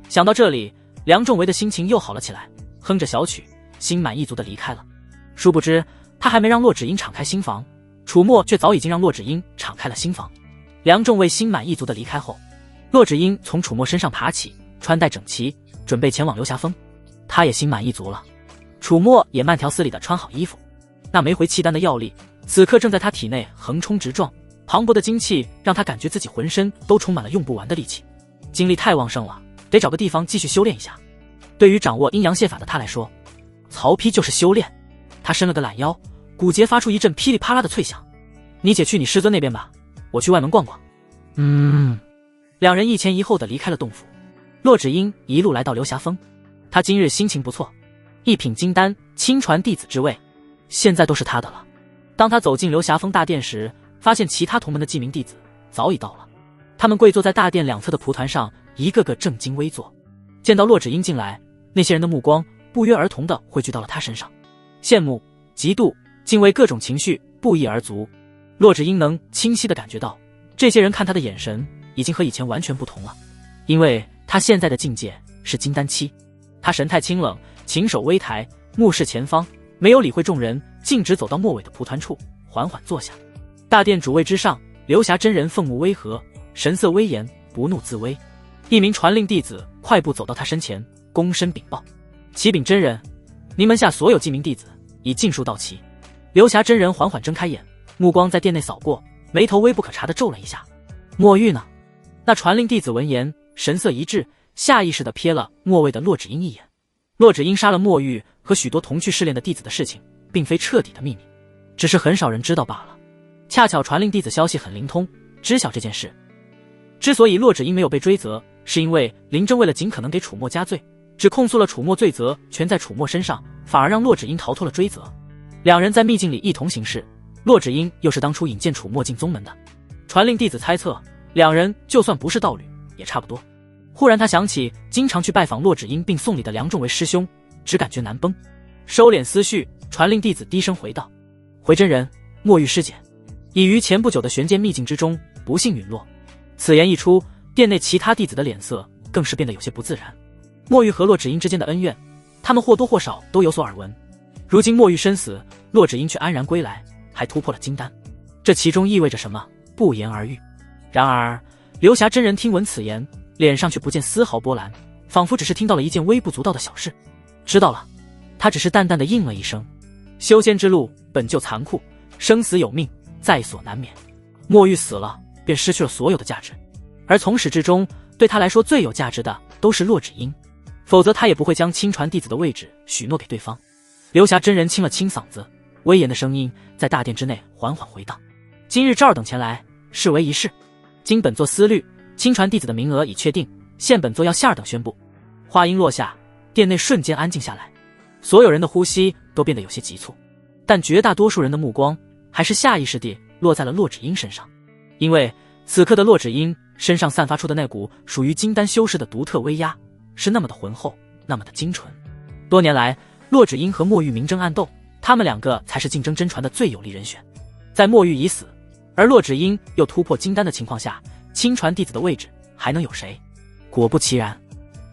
想到这里，梁仲维的心情又好了起来，哼着小曲，心满意足地离开了。殊不知他还没让洛芷英敞开心房，楚墨却早已经让洛芷英敞开了心房。梁仲维心满意足地离开后，洛芷英从楚墨身上爬起，穿戴整齐，准备前往流霞峰。他也心满意足了。楚墨也慢条斯理地穿好衣服，那枚回气丹的药力此刻正在他体内横冲直撞，磅礴的精气让他感觉自己浑身都充满了用不完的力气，精力太旺盛了，得找个地方继续修炼一下。对于掌握阴阳泄法的他来说，曹丕就是修炼。他伸了个懒腰，骨节发出一阵噼里啪啦的脆响。你且去你师尊那边吧，我去外门逛逛。两人一前一后的离开了洞府。洛芷英一路来到流霞峰，他今日心情不错，一品金丹，亲传弟子之位，现在都是他的了。当他走进流霞峰大殿时，发现其他同门的记名弟子早已到了，他们跪坐在大殿两侧的蒲团上，一个个正襟危坐。见到洛芷英进来，那些人的目光不约而同地汇聚到了他身上，羡慕、嫉妒、敬畏各种情绪不一而足。洛芷英能清晰地感觉到，这些人看他的眼神已经和以前完全不同了，因为他现在的境界是金丹期。他神态清冷，琴手微抬，目视前方，没有理会众人，径直走到末尾的蒲团处，缓缓坐下。大殿主位之上，流霞真人凤目微合，神色威严，不怒自威。一名传令弟子快步走到他身前，躬身禀报：启禀真人，您门下所有记名弟子已尽数到齐。流霞真人缓缓睁开眼，目光在殿内扫过，眉头微不可察地皱了一下。墨玉呢？那传令弟子闻言，神色一滞，下意识地瞥了末位的骆芷英一眼。骆芷英杀了墨玉和许多同去试炼的弟子的事情，并非彻底的秘密，只是很少人知道罢了。恰巧传令弟子消息很灵通，知晓这件事。之所以骆芷英没有被追责，是因为林正为了尽可能给楚墨加罪，只控诉了楚墨罪责全在楚墨身上，反而让骆芷英逃脱了追责。两人在秘境里一同行事，骆芷英又是当初引荐楚墨进宗门的。传令弟子猜测，两人就算不是道侣，也差不多。忽然他想起经常去拜访骆芷英并送礼的梁仲为师兄，只感觉难绷。收敛思绪，传令弟子低声回道：回真人，墨玉师姐已于前不久的玄剑秘境之中不幸陨落。此言一出，殿内其他弟子的脸色更是变得有些不自然。墨玉和骆芷英之间的恩怨，他们或多或少都有所耳闻。如今墨玉身死，骆芷英却安然归来，还突破了金丹，这其中意味着什么，不言而喻。然而流霞真人听闻此言，脸上却不见丝毫波澜，仿佛只是听到了一件微不足道的小事。知道了，他只是淡淡的应了一声。修仙之路本就残酷，生死有命，在所难免。墨玉死了，便失去了所有的价值，而从始至终对他来说最有价值的都是骆芷英，否则他也不会将亲传弟子的位置许诺给对方。流霞真人清了清嗓子，威严的声音在大殿之内缓缓回荡：今日赵尔等前来，是为一事。经本座思虑，亲传弟子的名额已确定，现本座要谢尔等宣布。话音落下，殿内瞬间安静下来，所有人的呼吸都变得有些急促，但绝大多数人的目光还是下意识地落在了骆芷英身上，因为此刻的骆芷英身上散发出的那股属于金丹修士的独特威压，是那么的浑厚，那么的精纯。多年来，骆芷英和墨玉明争暗斗，他们两个才是竞争真传的最有力人选。在墨玉已死，而骆芷英又突破金丹的情况下，亲传弟子的位置还能有谁？果不其然，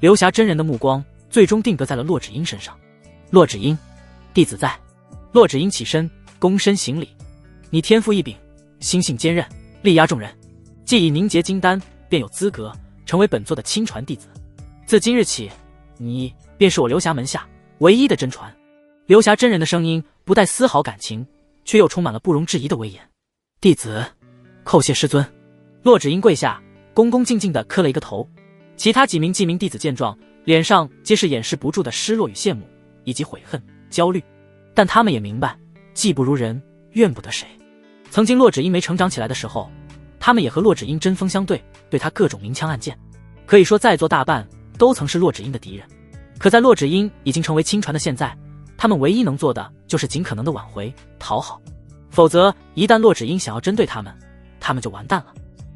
流霞真人的目光最终定格在了骆芷英身上。骆芷英，弟子在。骆芷英起身，躬身行礼：你天赋异禀，心性坚韧，力压众人，既已凝结金丹，便有资格成为本座的亲传弟子。自今日起，你便是我流霞门下唯一的真传。流霞真人的声音不带丝毫感情，却又充满了不容置疑的威严。弟子叩谢师尊。骆芷英跪下，恭恭敬敬地磕了一个头。其他几名记名弟子见状，脸上皆是掩饰不住的失落与羡慕，以及悔恨、焦虑。但他们也明白，技不如人，怨不得谁。曾经骆芷英没成长起来的时候，他们也和骆芷英针锋相对，对他各种明枪暗箭，可以说在座大半都曾是骆芷英的敌人。可在骆芷英已经成为亲传的现在，他们唯一能做的就是尽可能的挽回、讨好，否则一旦骆芷英想要针对他们，他们就完蛋了。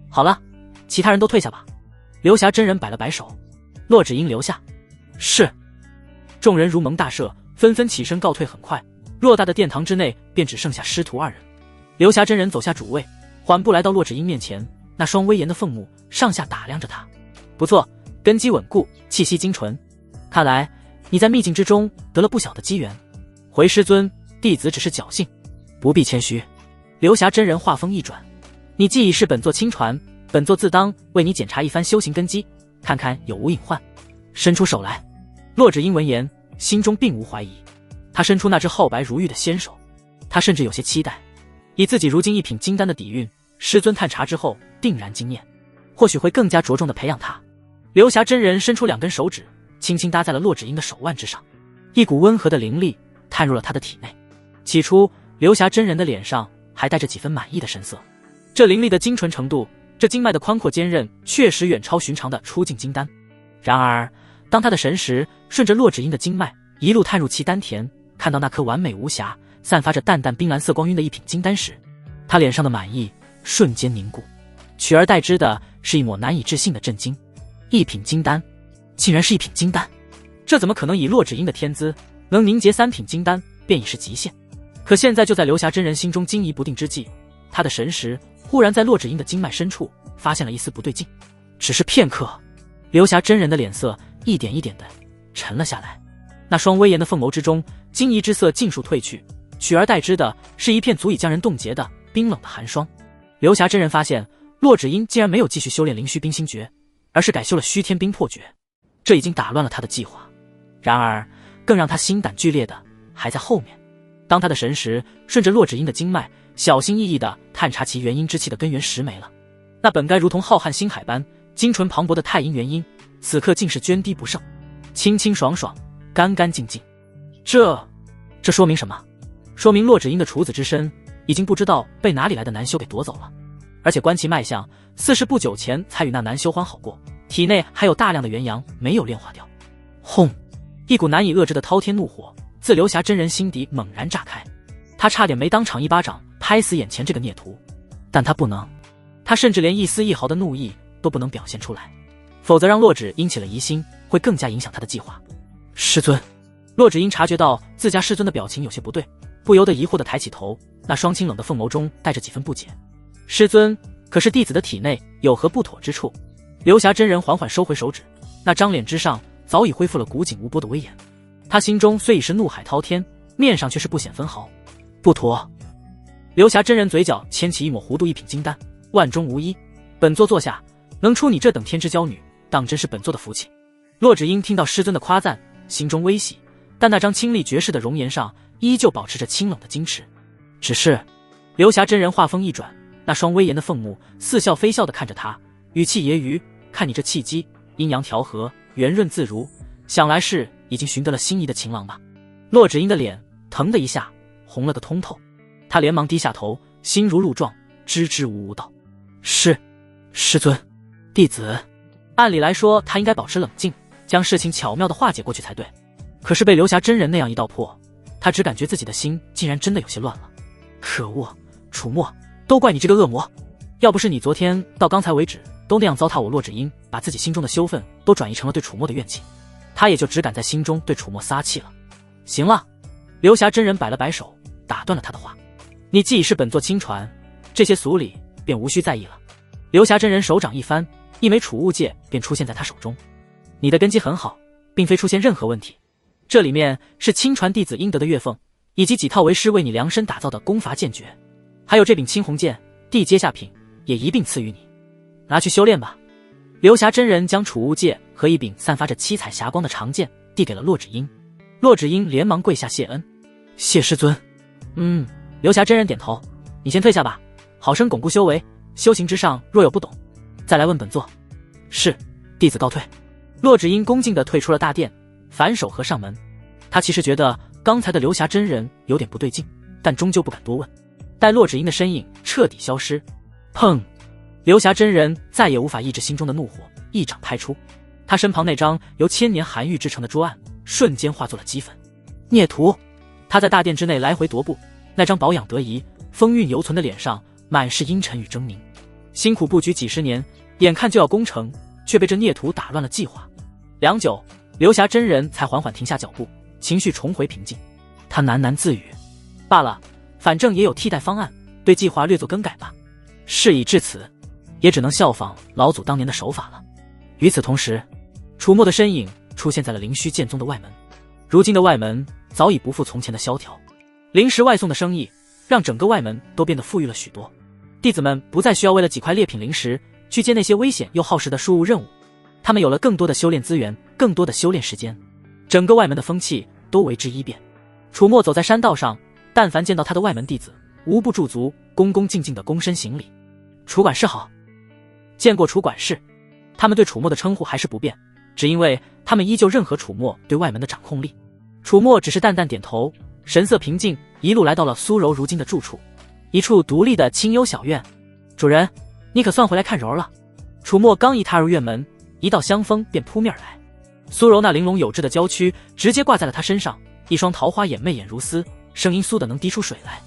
好了，其他人都退下吧。流霞真人摆了摆手，骆芷英留下。是。众人如蒙大赦，纷纷起身告退。很快，偌大的殿堂之内便只剩下师徒二人。流霞真人走下主位，缓步来到骆芷英面前，那双威严的凤目上下打量着他。不错，根基稳固，气息精纯，看来你在秘境之中得了不小的机缘。回师尊，弟子只是侥幸，不必谦虚。流霞真人话锋一转，你既已是本座亲传，本座自当为你检查一番修行根基，看看有无隐患。伸出手来。骆芷英闻言，心中并无怀疑，他伸出那只皓白如玉的纤手，他甚至有些期待，以自己如今一品金丹的底蕴，师尊探查之后定然惊艳，或许会更加着重的培养他。流霞真人伸出两根手指，轻轻搭在了骆芷英的手腕之上，一股温和的灵力探入了他的体内。起初，流霞真人的脸上还带着几分满意的神色，这灵力的精纯程度，这经脉的宽阔坚韧，确实远超寻常的初境金丹。然而当他的神识顺着骆芷英的经脉一路探入其丹田，看到那颗完美无瑕、散发着淡淡冰蓝色光晕的一品金丹时，他脸上的满意瞬间凝固，取而代之的是一抹难以置信的震惊。一品金丹，竟然是一品金丹，这怎么可能？以骆芷英的天资，能凝结3品金丹便已是极限。可现在就在流霞真人心中惊疑不定之际，他的神识忽然在骆芷英的经脉深处发现了一丝不对劲。只是片刻，流霞真人的脸色一点一点的沉了下来。那双威严的凤眸之中，惊疑之色尽数褪去，取而代之的是一片足以将人冻结的冰冷的寒霜。流霞真人发现，洛芷英竟然没有继续修炼灵虚冰心诀，而是改修了虚天冰魄诀，这已经打乱了他的计划。然而，更让他心胆俱裂的还在后面。当他的神识顺着洛芷英的经脉，小心翼翼地探查其元阴之气的根源石没了。那本该如同浩瀚星海般精纯磅礴的太阴元阴，此刻竟是涓滴不剩，清清爽爽，干干净净。这说明什么？说明洛芷英的处子之身已经不知道被哪里来的男修给夺走了，而且观其脉象，似是不久前才与那男修欢好过，体内还有大量的元阳没有炼化掉。轰！一股难以遏制的滔天怒火自流霞真人心底猛然炸开，他差点没当场一巴掌拍死眼前这个孽徒，但他不能，他甚至连一丝一毫的怒意都不能表现出来，否则让洛芷英起了疑心，会更加影响他的计划。师尊，洛芷英察觉到自家师尊的表情有些不对，不由得疑惑地抬起头，那双清冷的凤眸中带着几分不解。师尊，可是弟子的体内有何不妥之处？流霞真人缓缓收回手指，那张脸之上早已恢复了古井无波的威严。他心中虽已是怒海滔天，面上却是不显分毫。不妥。流霞真人嘴角牵起一抹弧度，一品金丹，万中无一。本座坐下，能出你这等天之娇女，当真是本座的福气。洛芷英听到师尊的夸赞，心中微喜，但那张清丽绝世的容颜上依旧保持着清冷的矜持。只是流霞真人话锋一转，那双威严的凤目似笑非笑地看着他，语气揶揄：看你这气机，阴阳调和，圆润自如，想来是已经寻得了心仪的情郎吧。洛芷英的脸腾的一下红了个通透，她连忙低下头，心如鹿撞，支支吾吾道：师尊，弟子。按理来说他应该保持冷静，将事情巧妙地化解过去才对，可是被流霞真人那样一道破，他只感觉自己的心竟然真的有些乱了。可恶，楚墨，都怪你这个恶魔！要不是你昨天到刚才为止都那样糟蹋我洛芷英，把自己心中的羞愤都转移成了对楚墨的怨气，他也就只敢在心中对楚墨撒气了。行了，流霞真人摆了摆手，打断了他的话。你既已是本座亲传，这些俗礼便无需在意了。流霞真人手掌一翻，一枚储物戒便出现在他手中。你的根基很好，并非出现任何问题。这里面是亲传弟子应得的月俸，以及几套为师为你量身打造的功法剑诀，还有这柄青红剑，地阶下品也一并赐予你，拿去修炼吧。流霞真人将储物戒和一柄散发着七彩霞光的长剑递给了洛芷英。洛芷英连忙跪下谢恩：谢师尊。流霞真人点头：你先退下吧，好生巩固修为，修行之上若有不懂，再来问本座。是，弟子告退。洛芷英恭敬地退出了大殿，反手合上门。他其实觉得刚才的流霞真人有点不对劲，但终究不敢多问。待洛芷英的身影彻底消失，砰！流霞真人再也无法抑制心中的怒火，一掌拍出。他身旁那张由千年寒玉制成的桌案瞬间化作了齑粉。孽徒！他在大殿之内来回踱步，那张保养得宜、风韵犹存的脸上满是阴沉与狰狞。辛苦布局几十年，眼看就要攻城，却被这孽徒打乱了计划。良久，流霞真人才缓缓停下脚步，情绪重回平静。他喃喃自语：罢了，反正也有替代方案，对计划略作更改吧。事已至此，也只能效仿老祖当年的手法了。与此同时，楚墨的身影出现在了灵虚剑宗的外门。如今的外门早已不复从前的萧条，灵石外送的生意让整个外门都变得富裕了许多。弟子们不再需要为了几块劣品灵石去接那些危险又耗时的输入任务，他们有了更多的修炼资源，更多的修炼时间，整个外门的风气都为之一变。楚墨走在山道上，但凡见到他的外门弟子，无不驻足，恭恭敬敬的躬身行礼。楚管事好。见过楚管事。他们对楚墨的称呼还是不变，只因为他们依旧认可楚墨对外门的掌控力。楚墨只是淡淡点头，神色平静，一路来到了苏柔如今的住处，一处独立的清幽小院。主人，你可算回来看柔了。楚墨刚一踏入院门，一道香风便扑面而来。苏柔那玲珑有致的娇躯直接挂在了他身上，一双桃花眼媚眼如丝，声音酥的能滴出水来。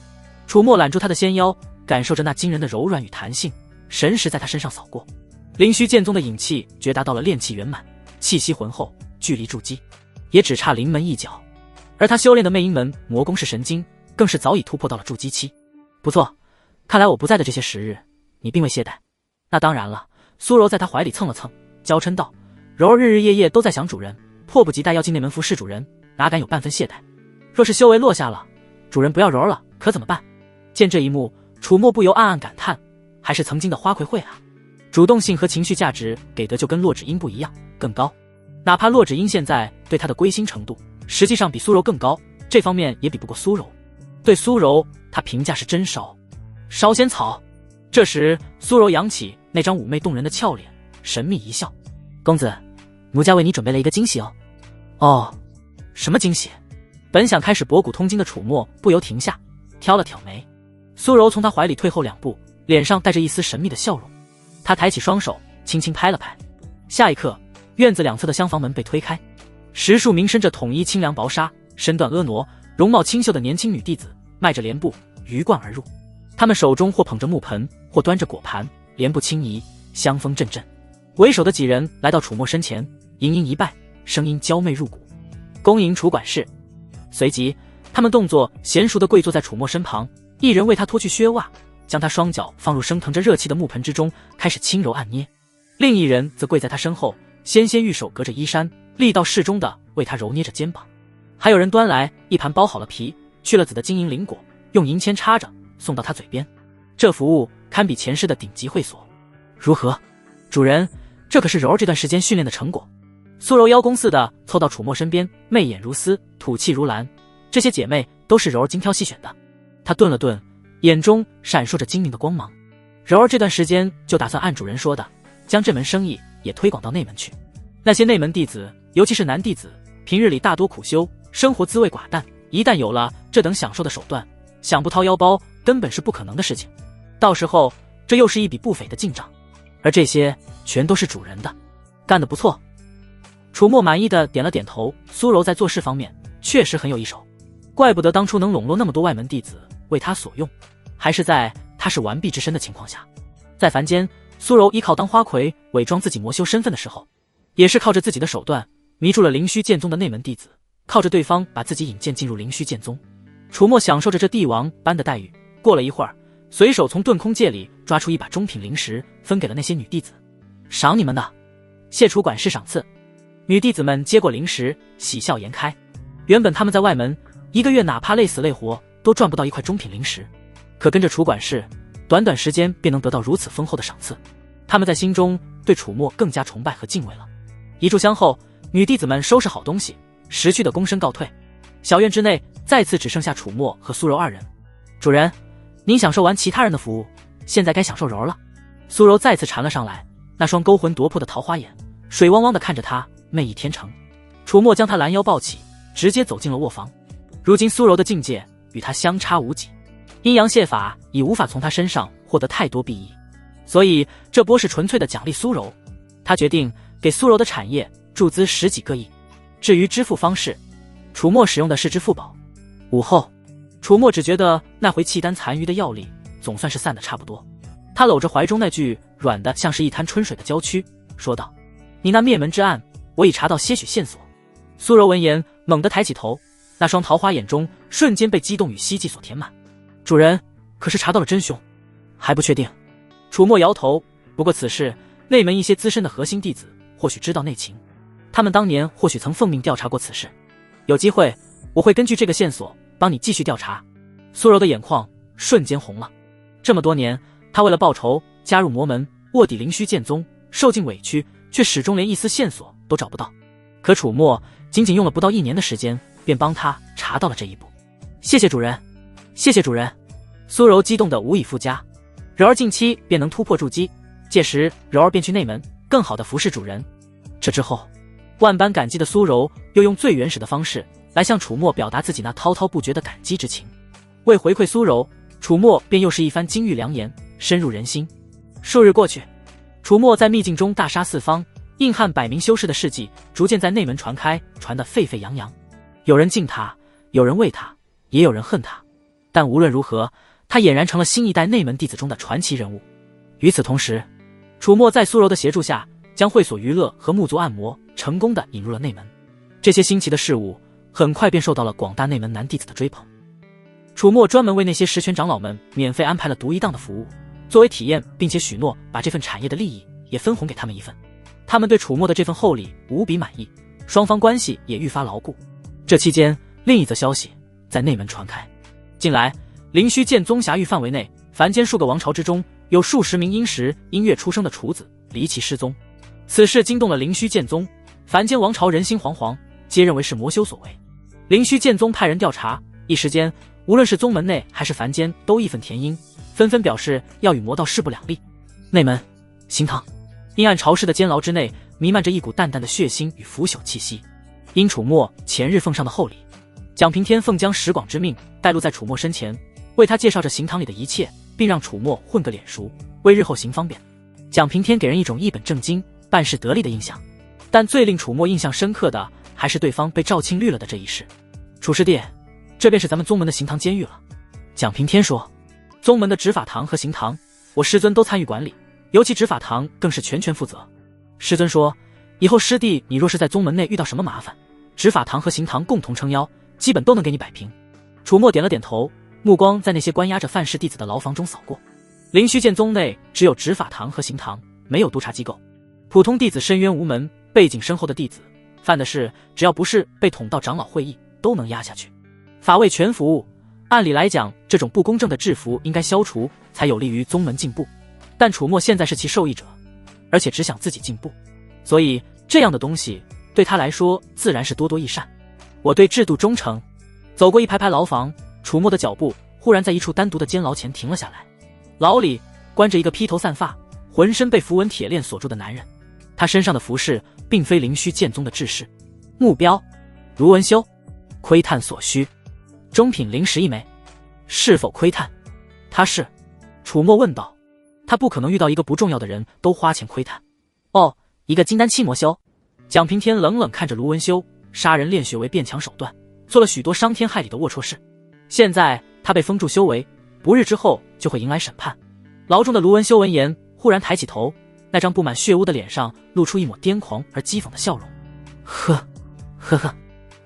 楚墨揽住他的纤腰，感受着那惊人的柔软与弹性，神识在他身上扫过。灵虚剑宗的影气绝达到了炼气圆满，气息浑厚，距离筑基也只差临门一脚。而他修炼的魅阴门魔功是神经，更是早已突破到了筑基期。不错，看来我不在的这些时日，你并未懈怠。那当然了。苏柔在他怀里蹭了蹭，娇嗔道：柔儿日日夜夜都在想主人，迫不及待要进内门服侍主人，哪敢有半分懈怠？若是修为落下了，主人不要柔儿了，可怎么办？见这一幕，楚墨不由暗暗感叹，还是曾经的花魁会啊，主动性和情绪价值给的就跟骆芷英不一样，更高。哪怕骆芷英现在对他的归心程度，实际上比苏柔更高，这方面也比不过苏柔。对苏柔，他评价是真烧，烧仙草。这时，苏柔扬起那张妩媚动人的俏脸，神秘一笑：“公子，奴家为你准备了一个惊喜哦。”“哦，什么惊喜？”本想开始博古通今的楚墨不由停下，挑了挑眉。苏柔从他怀里退后2步，脸上带着一丝神秘的笑容。他抬起双手，轻轻拍了拍。下一刻，院子两侧的厢房门被推开，10数名身着统一清凉薄纱、身段婀娜、容貌清秀的年轻女弟子，迈着莲步鱼贯而入。她们手中或捧着木盆，或端着果盘，莲步轻移，香风阵阵。为首的几人来到楚墨身前，盈盈一拜，声音娇媚入骨：“恭迎楚管事。”随即，他们动作娴熟地跪坐在楚墨身旁，一人为他脱去靴袜，将他双脚放入升腾着热气的木盆之中，开始轻柔按捏；另一人则跪在他身后，纤纤玉手隔着衣衫，力道适中地为他揉捏着肩膀。还有人端来一盘剥好了皮、去了籽的金银灵果，用银签插着送到他嘴边。这服务堪比前世的顶级会所。如何，主人？这可是柔儿这段时间训练的成果。苏柔邀功似的凑到楚墨身边，媚眼如丝，吐气如兰。这些姐妹都是柔儿精挑细选的。她顿了顿，眼中闪烁着精明的光芒。柔儿这段时间就打算按主人说的，将这门生意也推广到内门去。那些内门弟子，尤其是男弟子，平日里大多苦修，生活滋味寡淡，一旦有了这等享受的手段，想不掏腰包根本是不可能的事情。到时候这又是一笔不菲的进账，而这些全都是主人的，干得不错。楚墨满意的点了点头，苏柔在做事方面确实很有一手，怪不得当初能笼络那么多外门弟子为他所用，还是在他是完璧之身的情况下。在凡间，苏柔依靠当花魁伪装自己魔修身份的时候，也是靠着自己的手段迷住了灵虚剑宗的内门弟子，靠着对方把自己引荐进入灵虚剑宗。楚墨享受着这帝王般的待遇，过了一会儿，随手从遁空戒里抓出一把中品灵石，分给了那些女弟子：“赏你们的，谢楚管事赏赐。”女弟子们接过灵石，喜笑颜开。原本他们在外门一个月哪怕累死累活都赚不到一块中品灵石，可跟着楚管事，短短时间便能得到如此丰厚的赏赐，他们在心中对楚墨更加崇拜和敬畏了。一炷香后，女弟子们收拾好东西，识趣的躬身告退。小院之内再次只剩下楚墨和苏柔二人。主人，您享受完其他人的服务，现在该享受柔了。苏柔再次缠了上来，那双勾魂夺魄的桃花眼，水汪汪地看着他，媚意天成。楚墨将她拦腰抱起，直接走进了卧房。如今苏柔的境界与他相差无几，阴阳械法已无法从他身上获得太多裨益，所以这波是纯粹的奖励苏柔。他决定给苏柔的产业注资10几个亿。至于支付方式，楚墨使用的是支付宝。午后，楚墨只觉得那回契丹残余的药力总算是散得差不多。他搂着怀中那具软的像是一滩春水的娇躯，说道：“你那灭门之案，我已查到些许线索。”苏柔闻言猛地抬起头，那双桃花眼中瞬间被激动与希冀所填满。主人，可是查到了真凶？还不确定。楚墨摇头，不过此事内门一些资深的核心弟子或许知道内情，他们当年或许曾奉命调查过此事。有机会我会根据这个线索帮你继续调查。苏柔的眼眶瞬间红了。这么多年，他为了报仇加入魔门，卧底灵虚剑宗，受尽委屈，却始终连一丝线索都找不到。可楚墨仅仅用了不到1年的时间，便帮他查到了这一步。谢谢主人，谢谢主人。苏柔激动得无以复加。柔儿近期便能突破筑基，届时柔儿便去内门更好的服侍主人。这之后，万般感激的苏柔又用最原始的方式来向楚墨表达自己那滔滔不绝的感激之情。为回馈苏柔，楚墨便又是一番金玉良言，深入人心。数日过去，楚墨在秘境中大杀四方，硬汉百名修士的事迹逐渐在内门传开，传得沸沸扬扬。有人敬他，有人畏他，也有人恨他，但无论如何，他俨然成了新一代内门弟子中的传奇人物。与此同时，楚墨在苏柔的协助下，将会所娱乐和木足按摩成功地引入了内门。这些新奇的事物很快便受到了广大内门男弟子的追捧。楚墨专门为那些实权长老们免费安排了独一档的服务，作为体验，并且许诺把这份产业的利益也分红给他们一份。他们对楚墨的这份厚礼无比满意，双方关系也愈发牢固。这期间，另一则消息在内门传开，近来灵虚剑宗辖域范围内，凡间数个王朝之中，有数十名因时因月出生的处子离奇失踪。此事惊动了灵虚剑宗，凡间王朝人心惶惶，皆认为是魔修所为。灵虚剑宗派人调查，一时间无论是宗门内还是凡间都义愤填膺，纷纷表示要与魔道势不两立。内门行堂阴暗潮湿的监牢之内，弥漫着一股淡淡的血腥与腐朽气息。因楚墨前日奉上的厚礼，蒋平天奉将石广之命带路在楚墨身前，为他介绍着行堂里的一切，并让楚墨混个脸熟，为日后行方便。蒋平天给人一种一本正经、办事得力的印象，但最令楚墨印象深刻的还是对方被赵庆绿了的这一事。楚师弟，这便是咱们宗门的行堂监狱了。蒋平天说，宗门的执法堂和行堂，我师尊都参与管理，尤其执法堂更是全权负责。师尊说，以后师弟你若是在宗门内遇到什么麻烦，执法堂和行堂共同撑腰，基本都能给你摆平。楚墨点了点头，目光在那些关押着范氏弟子的牢房中扫过。灵虚剑宗内只有执法堂和行堂，没有督察机构。普通弟子深渊无门，背景深厚的弟子犯的事，只要不是被捅到长老会议，都能压下去。法为全服务，按理来讲，这种不公正的制服应该消除，才有利于宗门进步。但楚墨现在是其受益者，而且只想自己进步，所以这样的东西对他来说自然是多多益善。我对制度忠诚。走过一排排牢房，楚墨的脚步忽然在一处单独的监牢前停了下来。牢里关着一个披头散发、浑身被符文铁链锁住的男人，他身上的服饰并非灵虚剑宗的制式。目标：卢文修。窥探所需：中品灵石1枚。是否窥探？他是。楚墨问道。他不可能遇到一个不重要的人都花钱窥探。哦，一个金丹期魔修。蒋平天冷冷看着卢文修，杀人炼血为变强手段，做了许多伤天害理的龌龊事。现在他被封住修为，不日之后就会迎来审判。牢中的卢文修闻言，忽然抬起头，那张布满血污的脸上露出一抹癫狂而讥讽的笑容。呵呵，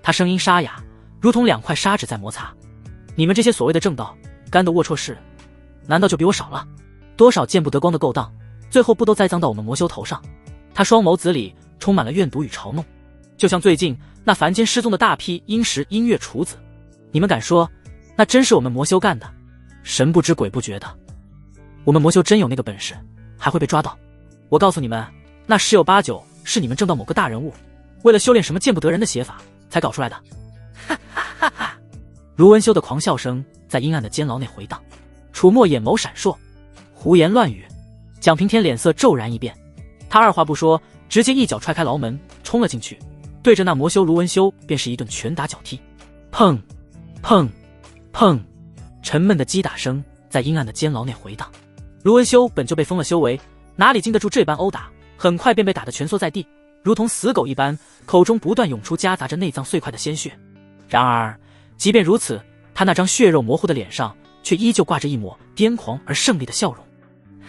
他声音沙哑，如同2块砂纸在摩擦。你们这些所谓的正道干的龌龊事，难道就比我少了？多少见不得光的勾当，最后不都栽赃到我们魔修头上？他双眸子里充满了怨毒与嘲弄，就像最近那凡间失踪的大批阴时阴月处子，你们敢说那真是我们魔修干的？神不知鬼不觉的，我们魔修真有那个本事，还会被抓到。我告诉你们，那10有8九是你们正道某个大人物为了修炼什么见不得人的邪法才搞出来的。哈哈哈哈！卢文修的狂笑声在阴暗的监牢内回荡。楚墨眼眸闪烁，胡言乱语。蒋平天脸色骤然一变，他二话不说，直接一脚踹开牢门，冲了进去，对着那魔修卢文修便是一顿拳打脚踢。砰砰砰！沉闷的击打声在阴暗的监牢内回荡。卢文修本就被封了修为，哪里经得住这般殴打，很快便被打得蜷缩在地，如同死狗一般，口中不断涌出夹杂着内脏碎块的鲜血。然而即便如此，他那张血肉模糊的脸上却依旧挂着一抹癫狂而胜利的笑容。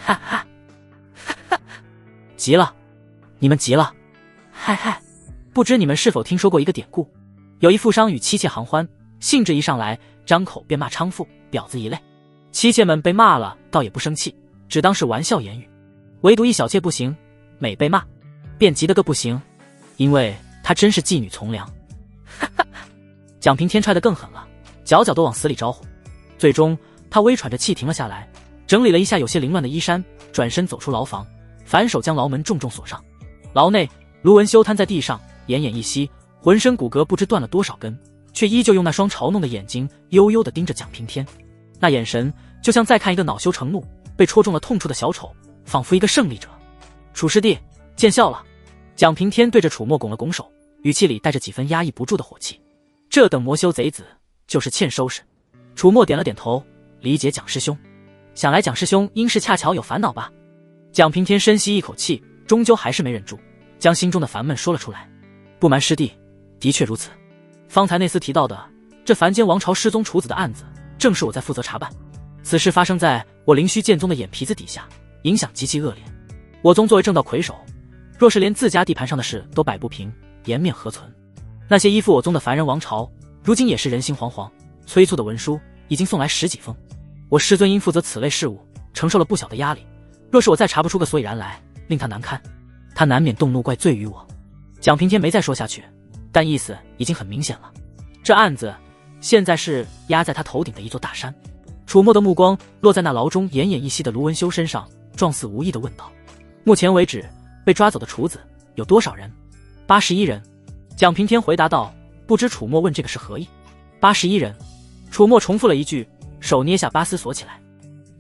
哈哈哈哈！急了，你们急了。嗨嗨，不知你们是否听说过一个典故，有一富商与妻妾行欢，兴致一上来，张口便骂娼妇婊子一类。妻妾们被骂了倒也不生气，只当是玩笑言语，唯独一小妾不行，每被骂便急得个不行，因为她真是妓女从良。哈哈，蒋平天踹得更狠了，脚脚都往死里招呼。最终他微喘着气停了下来，整理了一下有些凌乱的衣衫，转身走出牢房，反手将牢门重重锁上。牢内卢文修瘫在地上，奄奄一息，浑身骨骼不知断了多少根，却依旧用那双嘲弄的眼睛悠悠地盯着蒋平天，那眼神就像在看一个恼羞成怒、被戳中了痛处的小丑，仿佛一个胜利者。楚师弟，见笑了。蒋平天对着楚墨拱了拱手，语气里带着几分压抑不住的火气。这等魔修贼子就是欠收拾。楚墨点了点头，理解蒋师兄。想来蒋师兄应是恰巧有烦恼吧。蒋平天深吸一口气，终究还是没忍住，将心中的烦闷说了出来。不瞒师弟，的确如此。方才内司提到的这凡间王朝失踪处子的案子，正是我在负责查办。此事发生在我灵虚剑宗的眼皮子底下，影响极其恶劣。我宗作为正道魁首，若是连自家地盘上的事都摆不平，颜面何存？那些依附我宗的凡人王朝，如今也是人心惶惶，催促的文书已经送来10几封。我师尊因负责此类事务，承受了不小的压力。若是我再查不出个所以然来，令他难堪，他难免动怒怪罪于我。蒋平天没再说下去，但意思已经很明显了。这案子现在是压在他头顶的一座大山。楚墨的目光落在那牢中奄奄一息的卢文修身上，状似无意地问道：目前为止被抓走的厨子有多少人？81人。蒋平天回答道，不知楚墨问这个是何意。81人。楚墨重复了一句，手捏下巴斯锁起来。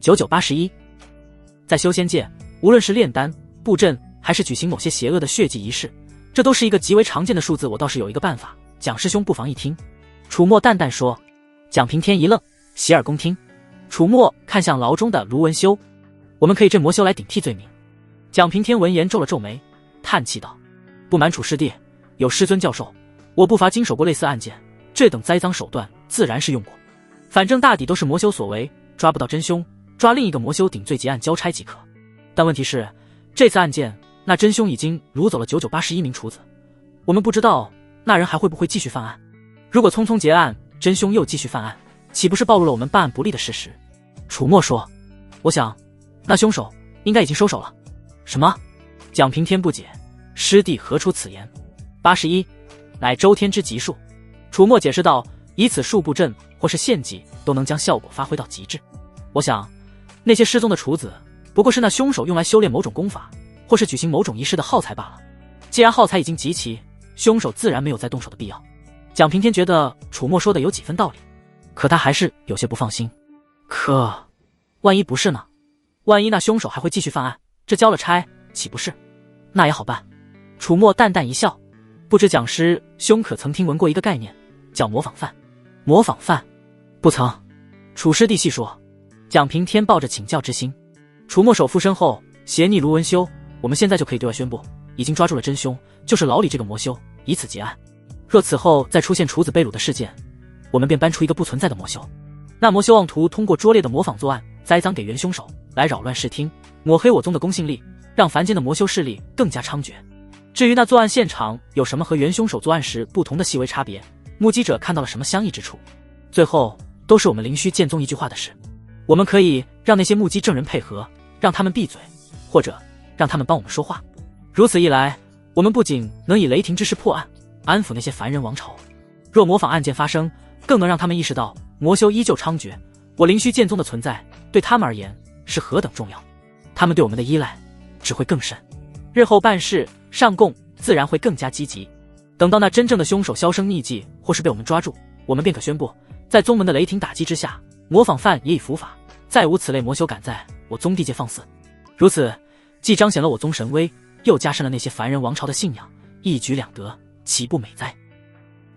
9981。在修仙界，无论是炼丹、布阵，还是举行某些邪恶的血祭仪式，这都是一个极为常见的数字。我倒是有一个办法，蒋师兄不妨一听。楚墨淡淡说。蒋平天一愣，洗耳恭听。楚墨看向牢中的卢文修，我们可以镇魔修来顶替罪名。蒋平天闻言皱了皱眉，叹气道：不瞒楚师弟，有师尊教授，我不乏经手过类似案件，这等栽赃手段自然是用过。反正大抵都是魔修所为，抓不到真凶，抓另一个魔修顶罪结案交差即可。但问题是，这次案件那真凶已经掳走了9981名厨子，我们不知道那人还会不会继续犯案。如果匆匆结案，真凶又继续犯案，岂不是暴露了我们办案不力的事实？楚墨说，我想那凶手应该已经收手了。什么？蒋平天不解，师弟何出此言？81乃周天之级数。楚墨解释道，以此数布阵或是献祭都能将效果发挥到极致。我想那些失踪的厨子不过是那凶手用来修炼某种功法或是举行某种仪式的耗材罢了。既然耗材已经集齐，凶手自然没有再动手的必要。蒋平天觉得楚墨说的有几分道理，可他还是有些不放心。可万一不是呢？万一那凶手还会继续犯案，这交了差岂不是？那也好办。楚墨淡淡一笑，不知蒋师兄可曾听闻过一个概念，叫模仿犯？模仿犯？不曾。楚师弟细说。蒋平天抱着请教之心。楚墨手附身后斜睨卢文修，我们现在就可以对外宣布，已经抓住了真凶，就是牢里这个魔修，以此结案。若此后再出现厨子被掳的事件，我们便搬出一个不存在的魔修。那魔修妄图通过拙劣的模仿作案，栽赃给原凶手，来扰乱视听，抹黑我宗的公信力，让凡间的魔修势力更加猖獗。至于那作案现场有什么和原凶手作案时不同的细微差别，目击者看到了什么相异之处，最后都是我们灵虚剑宗一句话的事。我们可以让那些目击证人配合，让他们闭嘴，或者让他们帮我们说话。如此一来，我们不仅能以雷霆之势破案，安抚那些凡人王朝，若模仿案件发生，更能让他们意识到魔修依旧猖獗，我灵虚剑宗的存在对他们而言是何等重要，他们对我们的依赖只会更甚，日后办事上供自然会更加积极。等到那真正的凶手销声匿迹，或是被我们抓住，我们便可宣布，在宗门的雷霆打击之下，模仿犯也已伏法，再无此类魔修敢在我宗地界放肆。如此既彰显了我宗神威，又加深了那些凡人王朝的信仰，一举两得，岂不美哉？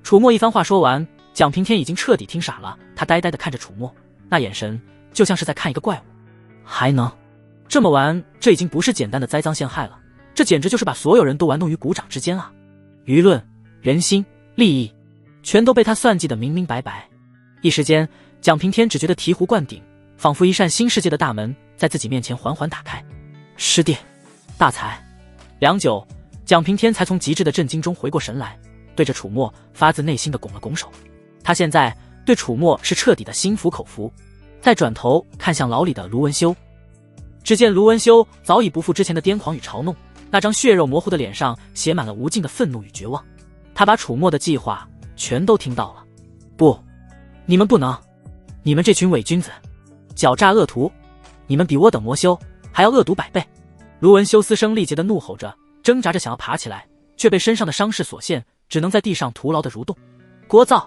楚墨一番话说完，蒋平天已经彻底听傻了，他呆呆地看着楚墨，那眼神就像是在看一个怪物。还能这么玩？这已经不是简单的栽赃陷害了，这简直就是把所有人都玩弄于股掌之间啊！舆论、人心、利益，全都被他算计得明明白白。一时间，蒋平天只觉得醍醐灌顶，仿佛一扇新世界的大门在自己面前缓缓打开。师弟，大才！良久，蒋平天才从极致的震惊中回过神来，对着楚墨发自内心的拱了拱手。他现在对楚墨是彻底的心服口服。再转头看向牢里的卢文修，只见卢文修早已不复之前的癫狂与嘲弄，那张血肉模糊的脸上写满了无尽的愤怒与绝望。他把楚墨的计划全都听到了。不，你们不能，你们这群伪君子，狡诈恶徒，你们比我等魔修还要恶毒100倍！卢文修嘶声力竭地怒吼着，挣扎着想要爬起来，却被身上的伤势所限，只能在地上徒劳地蠕动。聒噪！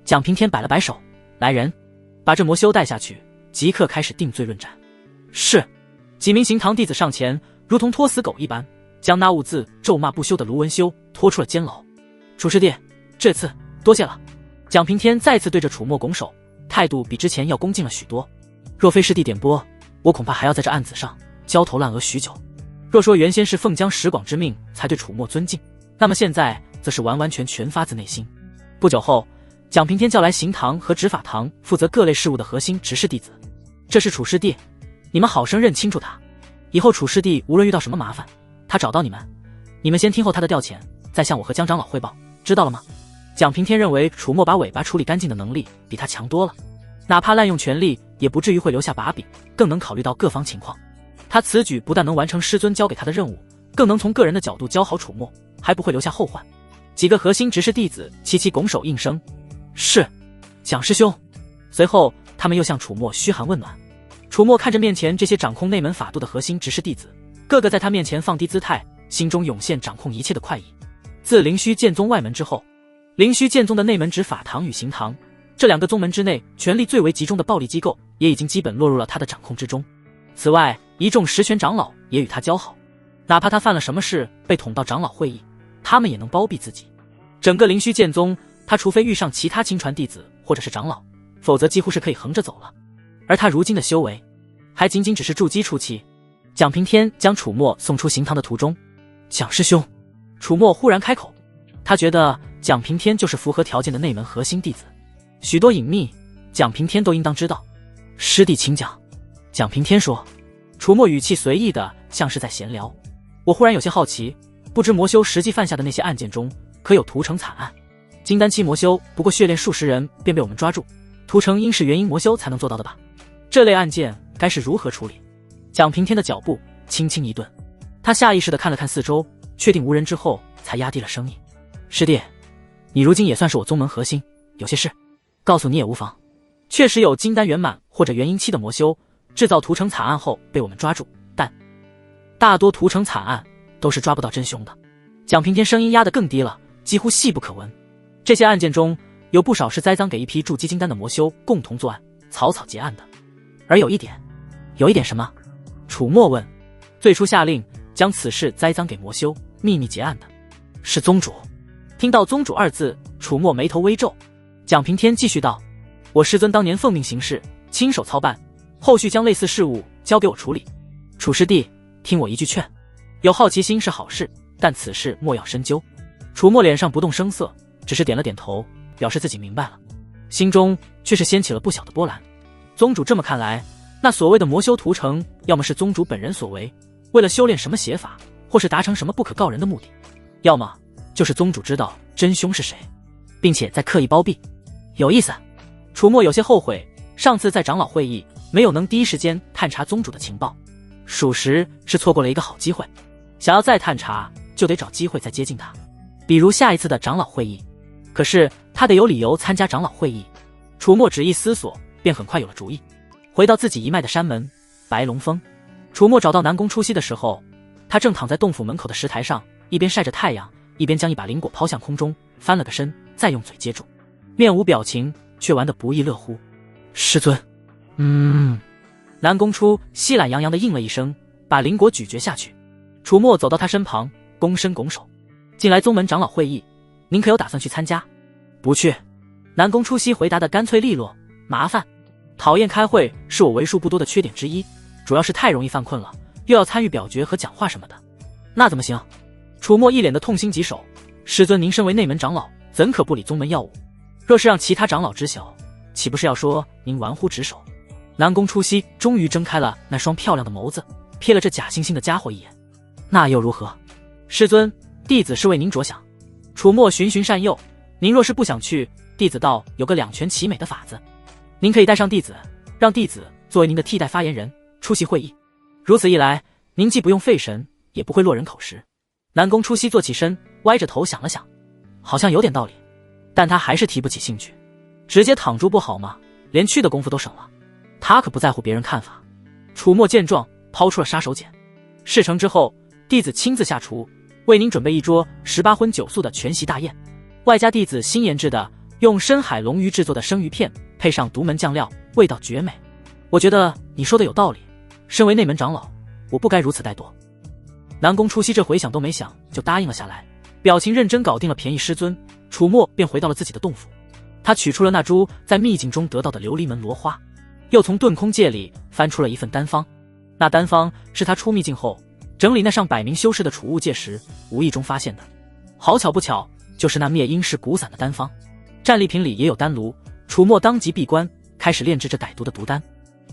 蒋平天摆了摆手，来人，把这魔修带下去，即刻开始定罪论斩。是。几名行堂弟子上前，如同拖死狗一般，将那兀自咒骂不休的卢文修拖出了监牢。楚师弟，这次多谢了。蒋平天再次对着楚墨拱手，态度比之前要恭敬了许多。若非师弟点拨，我恐怕还要在这案子上焦头烂额许久。若说原先是凤江石广之命才对楚墨尊敬，那么现在则是完完全发自内心。不久后，蒋平天叫来行堂和执法堂负责各类事务的核心执事弟子。这是楚师弟，你们好生认清楚他，以后楚师弟无论遇到什么麻烦，他找到你们，你们先听候他的调遣，再向我和江长老汇报，知道了吗？蒋平天认为楚墨把尾巴处理干净的能力比他强多了，哪怕滥用权力也不至于会留下把柄，更能考虑到各方情况。他此举不但能完成师尊交给他的任务，更能从个人的角度教好楚墨，还不会留下后患。几个核心执事弟子齐齐拱手应声：“是，蒋师兄。”随后他们又向楚墨嘘寒问暖。楚墨看着面前这些掌控内门法度的核心执事弟子，个个在他面前放低姿态，心中涌现掌控一切的快意。自灵虚剑宗外门之后，灵虚剑宗的内门指法堂与行堂这两个宗门之内权力最为集中的暴力机构，也已经基本落入了他的掌控之中。此外，一众实权长老也与他交好，哪怕他犯了什么事被捅到长老会议，他们也能包庇自己。整个灵虚剑宗，他除非遇上其他亲传弟子或者是长老，否则几乎是可以横着走了。而他如今的修为，还仅仅只是筑基初期。蒋平天将楚墨送出行堂的途中，蒋师兄，楚墨忽然开口，他觉得蒋平天就是符合条件的内门核心弟子，许多隐秘，蒋平天都应当知道。师弟请讲。蒋平天说。楚墨语气随意的，像是在闲聊。我忽然有些好奇，不知魔修实际犯下的那些案件中，可有屠城惨案？金丹期魔修不过血炼数十人便被我们抓住，屠城应是元婴魔修才能做到的吧？这类案件该是如何处理？蒋平天的脚步轻轻一顿，他下意识地看了看四周，确定无人之后，才压低了声音：“师弟，你如今也算是我宗门核心，有些事告诉你也无妨。确实有金丹圆满或者元婴期的魔修制造屠城惨案后被我们抓住，但大多屠城惨案都是抓不到真凶的。”蒋平天声音压得更低了，几乎细不可闻。这些案件中有不少是栽赃给一批筑基金丹的魔修共同作案，草草结案的。而有一点什么？楚墨问。最初下令将此事栽赃给魔修，秘密结案的是宗主。听到宗主二字，楚墨眉头微皱。蒋平天继续道：“我师尊当年奉命行事，亲手操办，后续将类似事务交给我处理。楚师弟，听我一句劝，有好奇心是好事，但此事莫要深究。”楚墨脸上不动声色，只是点了点头，表示自己明白了，心中却是掀起了不小的波澜。宗主这么看来，那所谓的魔修屠城，要么是宗主本人所为，为了修炼什么邪法，或是达成什么不可告人的目的，要么就是宗主知道真凶是谁，并且在刻意包庇。有意思。楚墨有些后悔，上次在长老会议没有能第一时间探查宗主的情报，属实是错过了一个好机会。想要再探查，就得找机会再接近他，比如下一次的长老会议。可是他得有理由参加长老会议。楚墨只一思索，便很快有了主意。回到自己一脉的山门白龙峰，楚墨找到南宫初息的时候，他正躺在洞府门口的石台上，一边晒着太阳，一边将一把灵果抛向空中，翻了个身，再用嘴接住，面无表情，却玩得不亦乐乎。师尊。南宫初息懒洋洋地应了一声，把灵果咀嚼下去。楚墨走到他身旁，躬身拱手：“近来宗门长老会议，您可有打算去参加？”“不去。”南宫初息回答得干脆利落：“麻烦。讨厌开会是我为数不多的缺点之一，主要是太容易犯困了，又要参与表决和讲话什么的。”“那怎么行？”楚墨一脸的痛心疾首：“师尊您身为内门长老，怎可不理宗门要务？若是让其他长老知晓，岂不是要说您玩忽职守？”南宫初息终于睁开了那双漂亮的眸子，瞥了这假惺惺的家伙一眼。“那又如何？师尊，弟子是为您着想。”楚墨循循善诱：“您若是不想去，弟子倒有个两全其美的法子。您可以带上弟子，让弟子作为您的替代发言人出席会议。如此一来，您既不用费神，也不会落人口实。”南宫初息坐起身，歪着头想了想，好像有点道理，但他还是提不起兴趣。直接躺住不好吗？连去的功夫都省了。他可不在乎别人看法。楚墨见状，抛出了杀手锏：“事成之后，弟子亲自下厨，为您准备一桌18荤9素的全席大宴，外加弟子新研制的用深海龙鱼制作的生鱼片，配上独门酱料，味道绝美。我觉得你说的有道理，身为内门长老，我不该如此怠惰。”南宫初息这回想都没想就答应了下来，表情认真搞定了便宜师尊。楚墨便回到了自己的洞府，他取出了那株在秘境中得到的琉璃门螺花，又从遁空界里翻出了一份丹方。那丹方是他出秘境后整理那上百名修士的储物戒时无意中发现的，好巧不巧，就是那灭阴式古散的丹方。战利品里也有丹炉，楚墨当即闭关，开始炼制这歹毒的毒丹。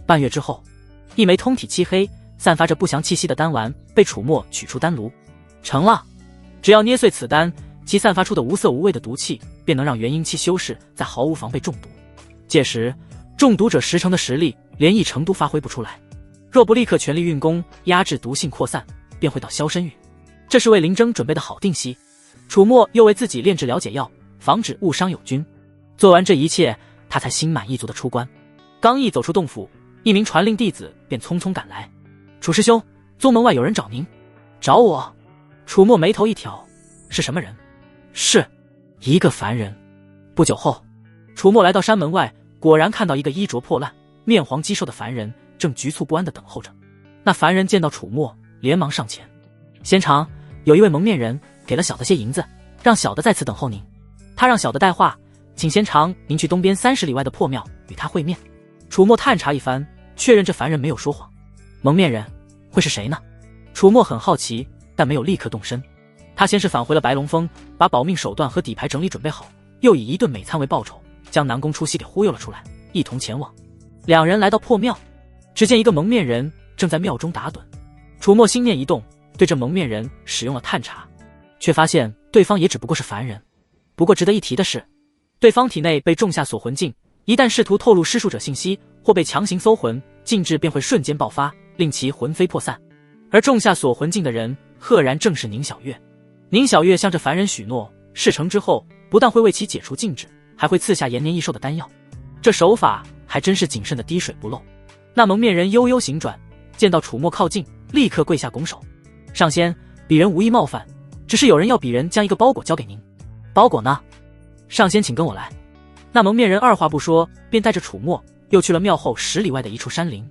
半月之后，一枚通体漆黑、散发着不祥气息的丹丸被楚墨取出丹炉，成了。只要捏碎此丹，其散发出的无色无味的毒气便能让元婴期修士在毫无防备中毒。届时中毒者10成的实力连1成都发挥不出来，若不立刻全力运功压制毒性扩散，便会到消身域。这是为林征准备的好定息。楚墨又为自己炼制了解药，防止误伤友军。做完这一切，他才心满意足地出关。刚一走出洞府，一名传令弟子便匆匆赶来：“楚师兄，宗门外有人找您。”“找我？”楚墨眉头一挑：“是什么人？”“是一个凡人。”不久后，楚墨来到山门外，果然看到一个衣着破烂、面黄肌瘦的凡人正局促不安地等候着。那凡人见到楚墨，连忙上前：“仙长，有一位蒙面人给了小的些银子，让小的在此等候您。他让小的带话，请仙长您去东边30里外的破庙与他会面。”楚墨探查一番，确认这凡人没有说谎。蒙面人会是谁呢？楚墨很好奇，但没有立刻动身。他先是返回了白龙峰，把保命手段和底牌整理准备好，又以1顿美餐为报酬，将南宫初夕给忽悠了出来，一同前往。两人来到破庙，只见一个蒙面人正在庙中打盹。楚墨心念一动，对这蒙面人使用了探查，却发现对方也只不过是凡人。不过值得一提的是，对方体内被种下锁魂镜，一旦试图透露施术者信息或被强行搜魂，禁制便会瞬间爆发，令其魂飞魄散。而种下锁魂镜的人赫然正是宁小月。宁小月向这凡人许诺，事成之后不但会为其解除禁制，还会赐下延年益寿的丹药。这手法还真是谨慎的滴水不漏。那蒙面人悠悠行转，见到楚墨靠近，立刻跪下拱手：“上仙，鄙人无意冒犯，只是有人要鄙人将一个包裹交给您。”“包裹呢？”“上仙请跟我来。”那蒙面人二话不说，便带着楚墨又去了庙后10里外的一处山林。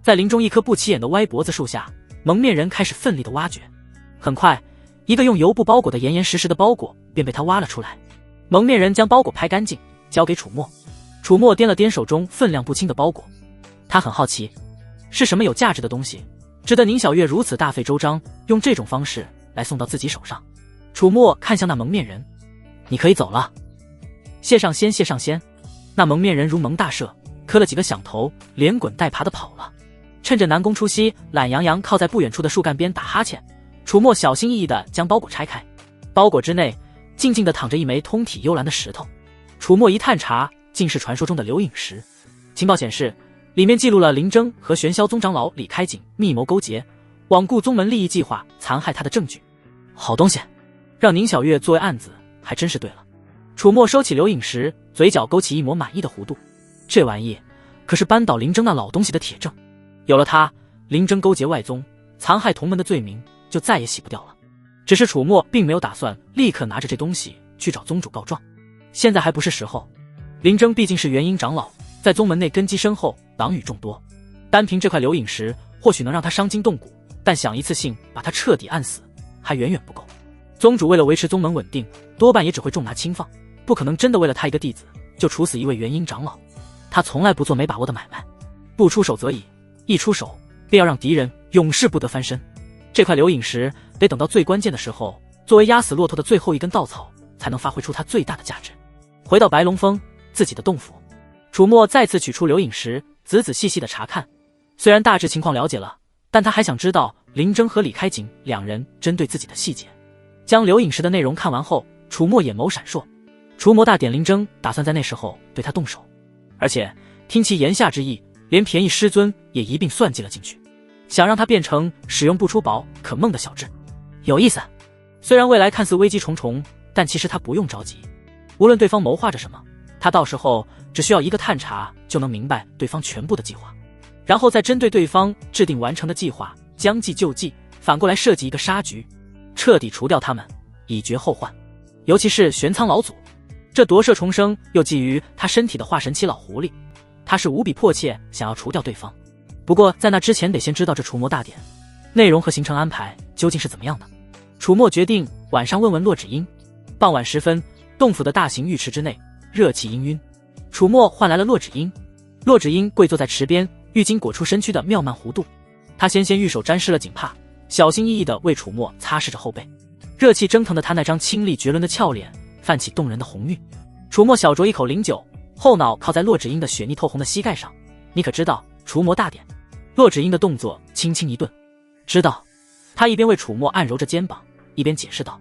在林中一棵不起眼的歪脖子树下，蒙面人开始奋力的挖掘。很快，一个用油布包裹的严严实实的包裹便被他挖了出来。蒙面人将包裹拍干净，交给楚墨。楚墨掂了掂手中分量不轻的包裹，他很好奇，是什么有价值的东西，值得宁小月如此大费周章，用这种方式来送到自己手上。楚墨看向那蒙面人：“你可以走了。”“谢上仙，谢上仙。”那蒙面人如蒙大赦，磕了几个响头，连滚带爬的跑了。趁着南宫初夕懒洋洋靠在不远处的树干边打哈欠，楚墨小心翼翼地将包裹拆开。包裹之内静静地躺着一枚通体幽蓝的石头。楚墨一探查，竟是传说中的流影石。情报显示，里面记录了林征和玄霄宗长老李开景密谋勾结，罔顾宗门利益计划，残害他的证据。好东西，让宁小月作为案子还真是对了。楚墨收起流影石，嘴角勾起一抹满意的弧度。这玩意可是扳倒林征那老东西的铁证，有了它，林征勾结外宗，残害同门的罪名就再也洗不掉了。只是楚墨并没有打算立刻拿着这东西去找宗主告状，现在还不是时候。林征毕竟是元婴长老，在宗门内根基深厚，党羽众多，单凭这块流影石或许能让他伤筋动骨，但想一次性把他彻底按死还远远不够。宗主为了维持宗门稳定，多半也只会重拿轻放，不可能真的为了他一个弟子就处死一位元婴长老。他从来不做没把握的买卖，不出手则已，一出手便要让敌人永世不得翻身。这块流影石得等到最关键的时候，作为压死骆驼的最后一根稻草，才能发挥出它最大的价值。回到白龙峰自己的洞府，楚墨再次取出流影石，仔仔细细的查看。虽然大致情况了解了，但他还想知道林征和李开景两人针对自己的细节。将流影石的内容看完后，楚墨眼眸闪烁，除魔大典林征打算在那时候对他动手，而且听其言下之意，连便宜师尊也一并算计了进去，想让他变成使用不出宝可梦的小智。有意思，虽然未来看似危机重重，但其实他不用着急，无论对方谋划着什么，他到时候只需要一个探查就能明白对方全部的计划，然后再针对对方制定完成的计划，将计就计，反过来设计一个杀局，彻底除掉他们，以绝后患。尤其是玄苍老祖，这夺舍重生又觊觎他身体的化神期老狐狸，他是无比迫切想要除掉对方。不过在那之前得先知道这除魔大典内容和行程安排究竟是怎么样的。楚墨决定晚上问问洛芷英。傍晚时分，洞府的大型浴池之内热气氤氲，楚墨唤来了洛芷英。洛芷英跪坐在池边，浴巾裹出身躯的妙曼弧度，她纤纤玉手沾湿了锦帕，小心翼翼地为楚墨擦拭着后背。热气蒸腾的她那张清丽绝伦的俏脸泛起动人的红晕。楚墨小酌一口灵酒，后脑靠在洛芷英的雪腻透红的膝盖上。你可知道除魔大典？洛芷英的动作轻轻一顿，知道。她一边为楚墨按揉着肩膀，一边解释道：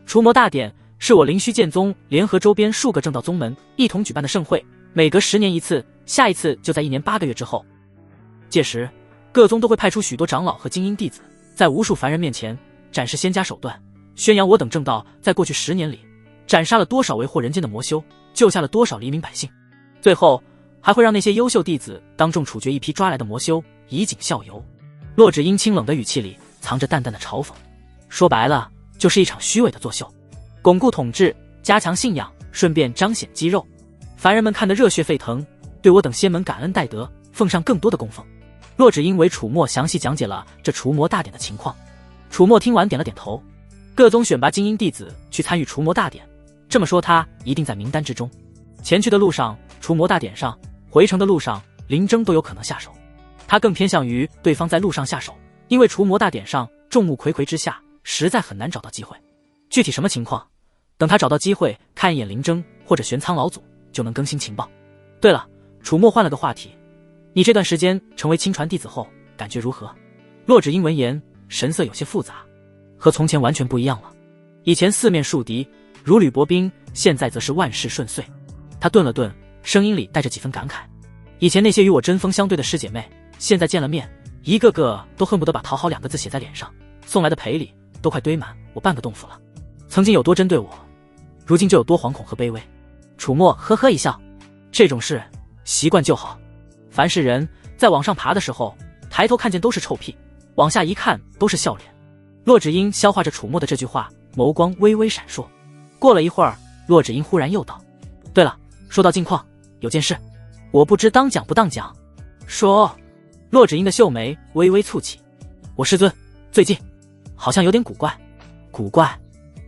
除魔大典是我灵虚剑宗联合周边数个正道宗门一同举办的盛会，每隔10年一次，下一次就在1年8个月之后。届时各宗都会派出许多长老和精英弟子，在无数凡人面前展示仙家手段，宣扬我等正道在过去10年里斩杀了多少为祸人间的魔修，救下了多少黎民百姓，最后还会让那些优秀弟子当众处决一批抓来的魔修，以儆效尤。骆芷英清冷的语气里藏着淡淡的嘲讽，说白了就是一场虚伪的作秀，巩固统治，加强信仰，顺便彰显肌肉。凡人们看得热血沸腾，对我等仙门感恩戴德，奉上更多的供奉。骆芷英为楚墨详细讲解了这除魔大典的情况。楚墨听完点了点头，各宗选拔精英弟子去参与除魔大典，这么说他一定在名单之中。前去的路上，除魔大典上，回程的路上，林征都有可能下手。他更偏向于对方在路上下手，因为除魔大典上众目睽睽之下，实在很难找到机会。具体什么情况，等他找到机会看一眼林征或者玄苍老祖，就能更新情报。对了，楚墨换了个话题，你这段时间成为亲传弟子后感觉如何？骆芷英闻言神色有些复杂，和从前完全不一样了。以前四面树敌，如履薄冰，现在则是万事顺遂。他顿了顿，声音里带着几分感慨。以前那些与我针锋相对的师姐妹，现在见了面，一个个都恨不得把讨好2个字写在脸上，送来的赔礼都快堆满我半个洞府了。曾经有多针对我，如今就有多惶恐和卑微。楚墨呵呵一笑，这种事习惯就好。凡是人在往上爬的时候，抬头看见都是臭屁，往下一看都是笑脸。骆芷英消化着楚墨的这句话，眸光微微闪烁。过了一会儿，骆芷英忽然又道：对了，说到近况，有件事我不知当讲不当讲。说。骆芷英的秀眉微微蹙起，我师尊最近好像有点古怪。古怪？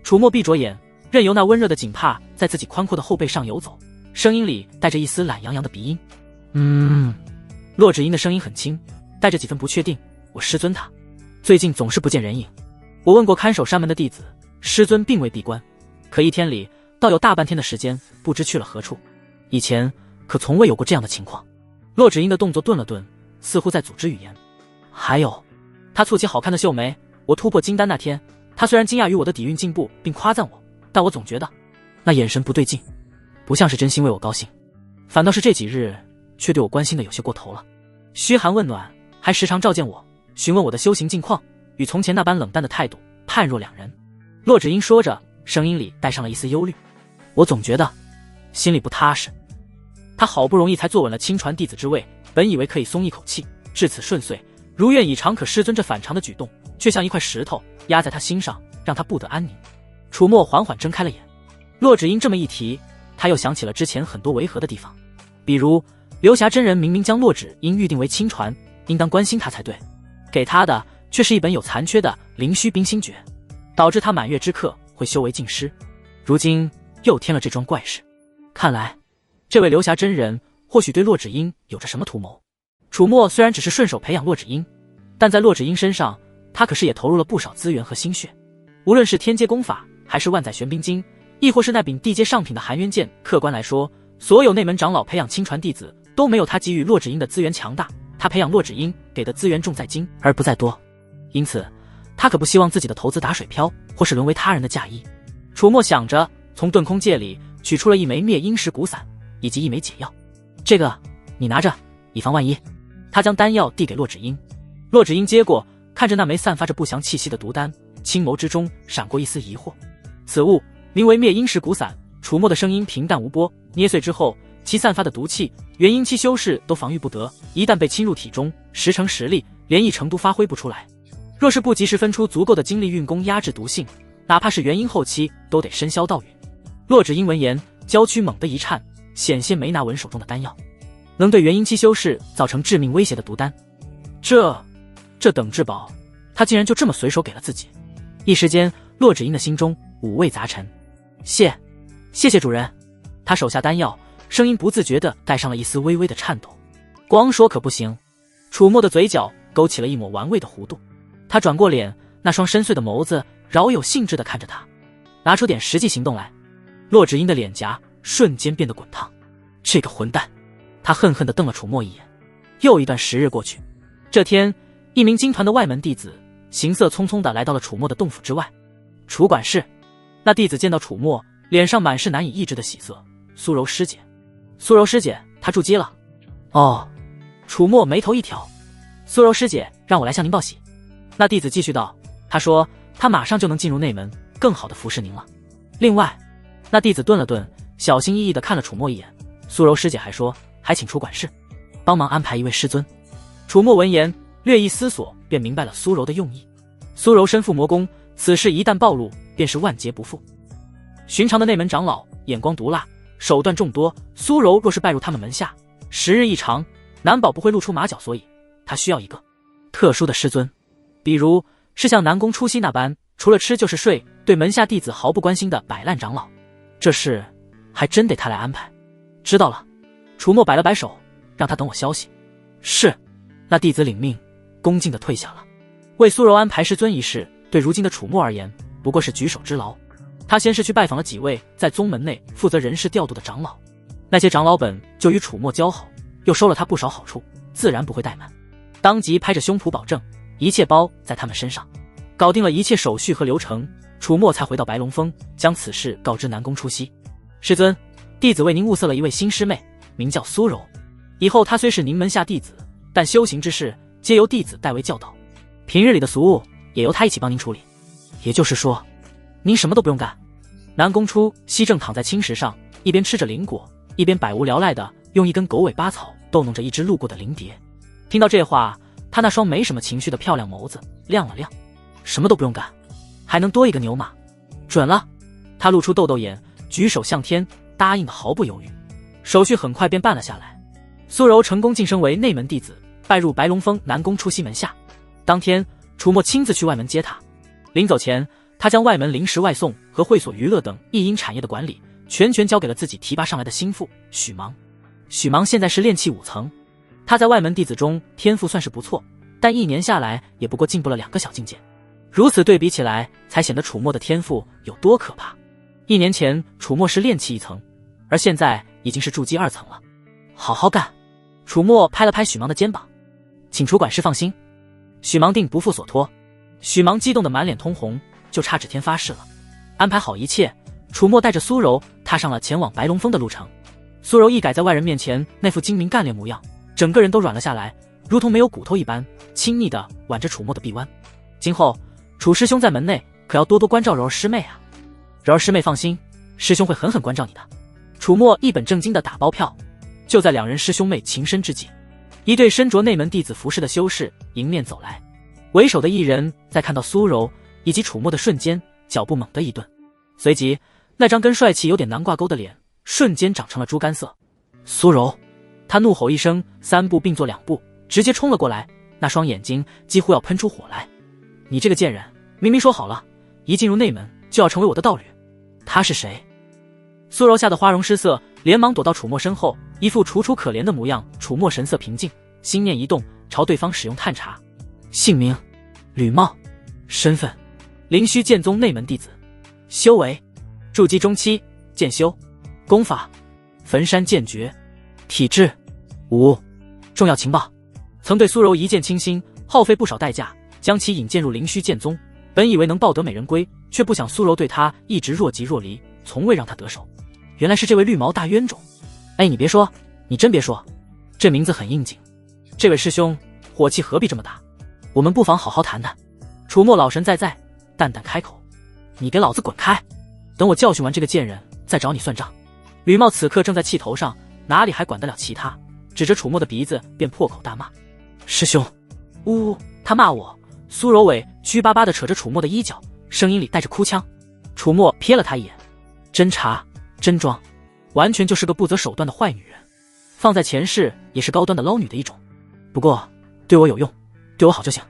楚墨闭着眼，任由那温热的锦帕在自己宽阔的后背上游走，声音里带着一丝懒洋洋的鼻音。骆芷英的声音很轻，带着几分不确定。我师尊他最近总是不见人影，我问过看守山门的弟子，师尊并未闭关，可一天里倒有大半天的时间不知去了何处，以前可从未有过这样的情况。骆芷英的动作顿了顿，似乎在组织语言。还有，他蹙起好看的秀眉，我突破金丹那天，他虽然惊讶于我的底蕴进步并夸赞我，但我总觉得那眼神不对劲，不像是真心为我高兴，反倒是这几日却对我关心的有些过头了，嘘寒问暖，还时常召见我，询问我的修行近况，与从前那般冷淡的态度判若两人。骆芷英说着，声音里带上了一丝忧虑，我总觉得心里不踏实。他好不容易才坐稳了亲传弟子之位，本以为可以松一口气，至此顺遂，如愿以偿，可师尊这反常的举动却像一块石头压在他心上，让他不得安宁。楚墨缓缓睁开了眼，骆芷英这么一提，他又想起了之前很多违和的地方，比如刘霞真人明明将骆芷英预定为亲传，应当关心他才对，给他的却是一本有残缺的灵虚冰心诀，导致他满月之刻会修为尽失，如今又添了这桩怪事。看来这位刘霞真人或许对骆芷英有着什么图谋。楚墨虽然只是顺手培养骆芷英，但在骆芷英身上，他可是也投入了不少资源和心血。无论是天阶功法，还是万载玄冰经，亦或是那柄地阶上品的含渊剑，客观来说，所有内门长老培养亲传弟子都没有他给予骆芷英的资源强大。他培养骆芷英给的资源重在精而不在多，因此他可不希望自己的投资打水漂，或是沦为他人的嫁衣。楚墨想着，从遁空戒里取出了一枚灭阴石骨散以及一枚解药，这个你拿着，以防万一。他将丹药递给骆芷英，骆芷英接过，看着那枚散发着不祥气息的毒丹，青眸之中闪过一丝疑惑。此物名为灭阴石骨散。楚墨的声音平淡无波，捏碎之后，其散发的毒气，元婴期修士都防御不得，一旦被侵入体中，10成实力连一成都发挥不出来。若是不及时分出足够的精力运功压制毒性，哪怕是元婴后期都得身消道陨。骆芷英闻言，娇躯猛地一颤，险些没拿稳手中的丹药。能对元婴期修士造成致命威胁的毒丹，这等至宝，他竟然就这么随手给了自己。一时间，骆芷英的心中五味杂陈。谢谢主人。他手下丹药，声音不自觉地带上了一丝微微的颤抖。光说可不行。楚墨的嘴角勾起了一抹玩味的弧度，他转过脸，那双深邃的眸子饶有兴致地看着他，拿出点实际行动来。骆芷英的脸颊瞬间变得滚烫。这个混蛋！他恨恨地瞪了楚墨一眼。又一段时日过去，这天，一名金团的外门弟子行色匆匆地来到了楚墨的洞府之外。楚管事，那弟子见到楚墨，脸上满是难以抑制的喜色。苏柔师姐，苏柔师姐，她筑基了。哦，楚墨眉头一挑，苏柔师姐让我来向您报喜。那弟子继续道，他说他马上就能进入内门，更好的服侍您了。另外，那弟子顿了顿，小心翼翼地看了楚墨一眼。苏柔师姐还说，还请楚管事帮忙安排一位师尊。楚墨闻言，略一思索，便明白了苏柔的用意。苏柔身负魔功，此事一旦暴露，便是万劫不复。寻常的内门长老眼光毒辣，手段众多，苏柔若是拜入他们门下，时日一长，难保不会露出马脚，所以他需要一个特殊的师尊，比如是像南宫初夕那般，除了吃就是睡，对门下弟子毫不关心的摆烂长老。这事还真得他来安排。知道了。楚墨摆了摆手，让他等我消息。是。那弟子领命，恭敬地退下了。为苏柔安排师尊一事，对如今的楚墨而言，不过是举手之劳。他先是去拜访了几位在宗门内负责人事调度的长老，那些长老本就与楚墨交好，又收了他不少好处，自然不会怠慢。当即拍着胸脯保证，一切包在他们身上。搞定了一切手续和流程，楚墨才回到白龙峰，将此事告知南宫初夕。师尊，弟子为您物色了一位新师妹，名叫苏柔。以后她虽是您门下弟子，但修行之事皆由弟子代为教导，平日里的俗务也由她一起帮您处理。也就是说，您什么都不用干。南宫初夕正躺在青石上，一边吃着灵果，一边百无聊赖地用一根狗尾巴草逗弄着一只路过的灵蝶。听到这话，他那双没什么情绪的漂亮眸子亮了亮。什么都不用干，还能多一个牛马？准了。他露出豆豆眼，举手向天，答应的毫不犹豫。手续很快便办了下来。苏柔成功晋升为内门弟子，拜入白龙峰南宫初夕门下。当天，楚墨亲自去外门接他。临走前，他将外门零食外送和会所娱乐等一应产业的管理全权交给了自己提拔上来的心腹许芒。许芒现在是炼气5层，他在外门弟子中天赋算是不错，但一年下来也不过进步了2个小境界。如此对比起来，才显得楚墨的天赋有多可怕。1年前楚墨是炼气1层，而现在已经是筑基2层了。好好干。楚墨拍了拍许芒的肩膀，请楚管事放心，许芒定不负所托。许芒激动得满脸通红，就差指天发誓了。安排好一切，楚墨带着苏柔踏上了前往白龙峰的路程。苏柔一改在外人面前那副精明干练模样，整个人都软了下来，如同没有骨头一般，亲昵地挽着楚墨的臂弯。今后楚师兄在门内可要多多关照柔儿师妹啊。柔儿师妹放心，师兄会狠狠关照你的。楚墨一本正经地打包票。就在2人师兄妹情深之际，一对身着内门弟子服饰的修士迎面走来。为首的一人在看到苏柔以及楚墨的瞬间，脚步猛地一顿，随即那张跟帅气有点难挂钩的脸瞬间长成了猪肝色。苏柔，他怒吼一声，3步并作2步，直接冲了过来，那双眼睛几乎要喷出火来。你这个贱人，明明说好了，一进入内门就要成为我的道侣。他是谁？苏柔吓得花容失色，连忙躲到楚墨身后，一副楚楚可怜的模样。楚墨神色平静，心念一动，朝对方使用探查。姓名吕茂，身份灵虚剑宗内门弟子，修为筑基中期，剑修，功法焚山剑诀，体质无。重要情报，曾对苏柔一见倾心，耗费不少代价将其引荐入灵虚剑宗，本以为能抱得美人归，却不想苏柔对他一直若即若离，从未让他得手。原来是这位绿毛大冤种。哎，你别说，你真别说，这名字很应景。这位师兄火气何必这么大？我们不妨好好谈谈。楚墨老神在在，淡淡开口：你给老子滚开，等我教训完这个贱人再找你算账。吕茂此刻正在气头上，哪里还管得了其他，指着楚墨的鼻子便破口大骂：师兄！呜！他骂我。苏柔伟屈巴巴地扯着楚墨的衣角，声音里带着哭腔。楚墨瞥了他一眼，真茶真装，完全就是个不择手段的坏女人，放在前世也是高端的捞女的一种。不过对我有用，对我好就行。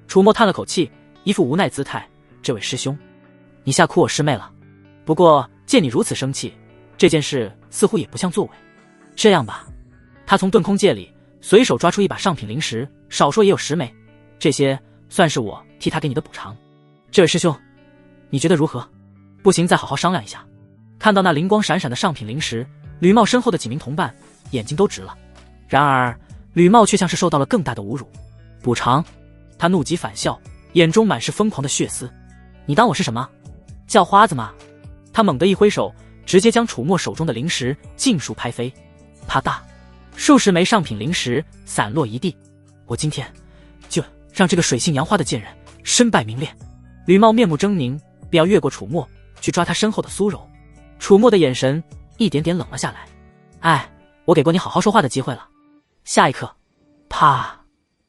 楚墨叹了口气，一副无奈姿态：这位师兄，你吓哭我师妹了。不过见你如此生气，这件事似乎也不像作伪。这样吧，他从遁空界里随手抓出一把上品灵石，少说也有10枚，这些算是我替他给你的补偿。这位师兄，你觉得如何？不行再好好商量一下。看到那灵光闪闪的上品灵石，吕茂身后的几名同伴眼睛都直了。然而吕茂却像是受到了更大的侮辱。补偿？他怒极反笑，眼中满是疯狂的血丝。你当我是什么？叫花子吗？他猛地一挥手，直接将楚墨手中的灵石尽数拍飞。啪嗒，数十枚上品灵石散落一地。我今天就让这个水性杨花的贱人身败名裂。吕茂面目狰狞，便要越过楚墨去抓他身后的苏柔。楚墨的眼神一点点冷了下来。哎，我给过你好好说话的机会了。下一刻，啪，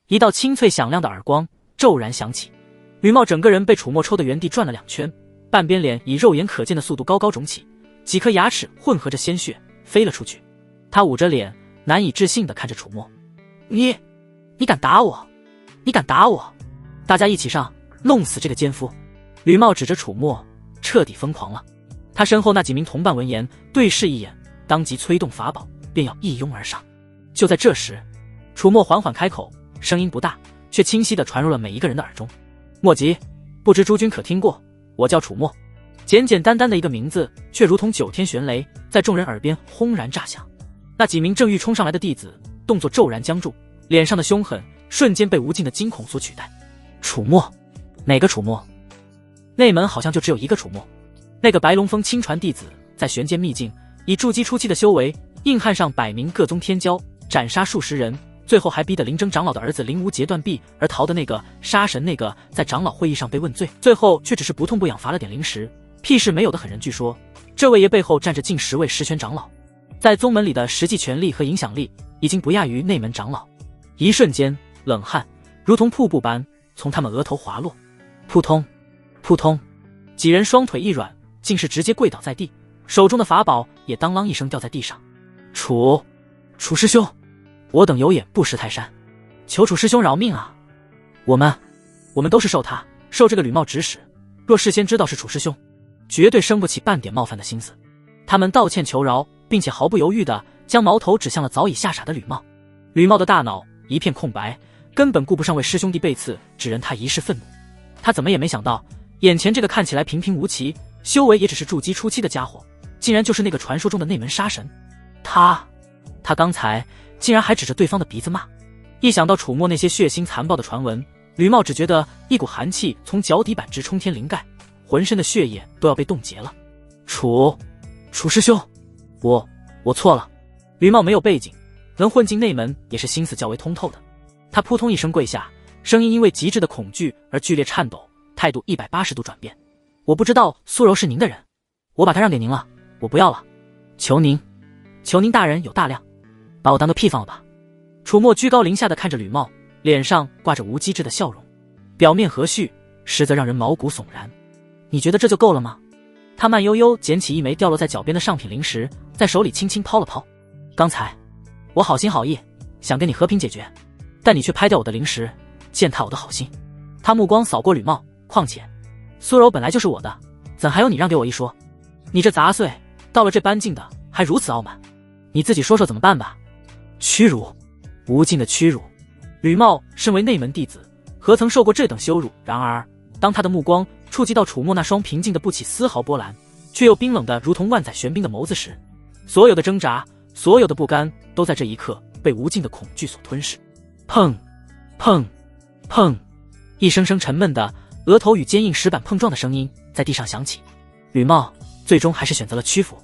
一道清脆响亮的耳光骤然响起，吕茂整个人被楚墨抽得原地转了2圈，半边脸以肉眼可见的速度高高肿起，几颗牙齿混合着鲜血飞了出去。他捂着脸，难以置信地看着楚墨：“你敢打我？你敢打我？大家一起上，弄死这个奸夫！”吕茂指着楚墨，彻底疯狂了。他身后那几名同伴闻言对视一眼，当即催动法宝，便要一拥而上。就在这时，楚墨缓缓开口，声音不大，却清晰地传入了每一个人的耳中：“莫急，不知诸君可听过？我叫楚墨。”简简单单的一个名字，却如同9天玄雷，在众人耳边轰然炸响。那几名正欲冲上来的弟子动作骤然僵住，脸上的凶狠瞬间被无尽的惊恐所取代。楚墨？哪个楚墨？内门好像就只有一个楚墨。那个白龙峰亲传弟子在玄剑秘境以筑基初期的修为，硬汉上100名各宗天骄，斩杀数十人，最后还逼得灵征长老的儿子灵无截断臂而逃的那个杀神，那个在长老会议上被问罪，最后却只是不痛不痒罚了点灵石，屁事没有的狠人。据说这位爷背后站着近10位十玄长老，在宗门里的实际权力和影响力已经不亚于内门长老。一瞬间，冷汗如同瀑布般从他们额头滑落，扑通扑通，几人双腿一软，竟是直接跪倒在地，手中的法宝也当啷一声掉在地上。楚师兄，我等有眼不识泰山，求楚师兄饶命啊！我们都是受这个吕茂指使，若事先知道是楚师兄，绝对生不起半点冒犯的心思。他们道歉求饶，并且毫不犹豫地将矛头指向了早已吓傻的吕茂。吕茂的大脑一片空白，根本顾不上为师兄弟背刺指认他一世愤怒。他怎么也没想到，眼前这个看起来平平无奇，修为也只是筑基初期的家伙，竟然就是那个传说中的内门杀神。他刚才竟然还指着对方的鼻子骂。一想到楚墨那些血腥残暴的传闻，吕茂只觉得一股寒气从脚底板直冲天灵盖，浑身的血液都要被冻结了。楚师兄，我错了。吕茂没有背景，能混进内门也是心思较为通透的。他扑通一声跪下，声音因为极致的恐惧而剧烈颤抖，态度180度转变。我不知道苏柔是您的人，我把她让给您了，我不要了，求您大人有大量，把我当个屁放了吧。楚墨居高临下的看着吕茂，脸上挂着无机智的笑容，表面和煦，实则让人毛骨悚然。你觉得这就够了吗？他慢悠悠捡起一枚掉落在脚边的上品灵石，在手里轻轻抛了抛。刚才我好心好意想跟你和平解决，但你却拍掉我的灵石，践踏我的好心。他目光扫过吕茂，况且苏柔本来就是我的，怎还有你让给我一说？你这杂碎到了这般境的还如此傲慢，你自己说说怎么办吧。屈辱，无尽的屈辱。吕茂身为内门弟子，何曾受过这等羞辱？然而当他的目光触及到楚墨那双平静的不起丝毫波澜，却又冰冷的如同万载玄冰的眸子时，所有的挣扎，所有的不甘，都在这一刻被无尽的恐惧所吞噬。砰砰砰，一声声沉闷的额头与坚硬石板碰撞的声音在地上响起。吕茂最终还是选择了屈服，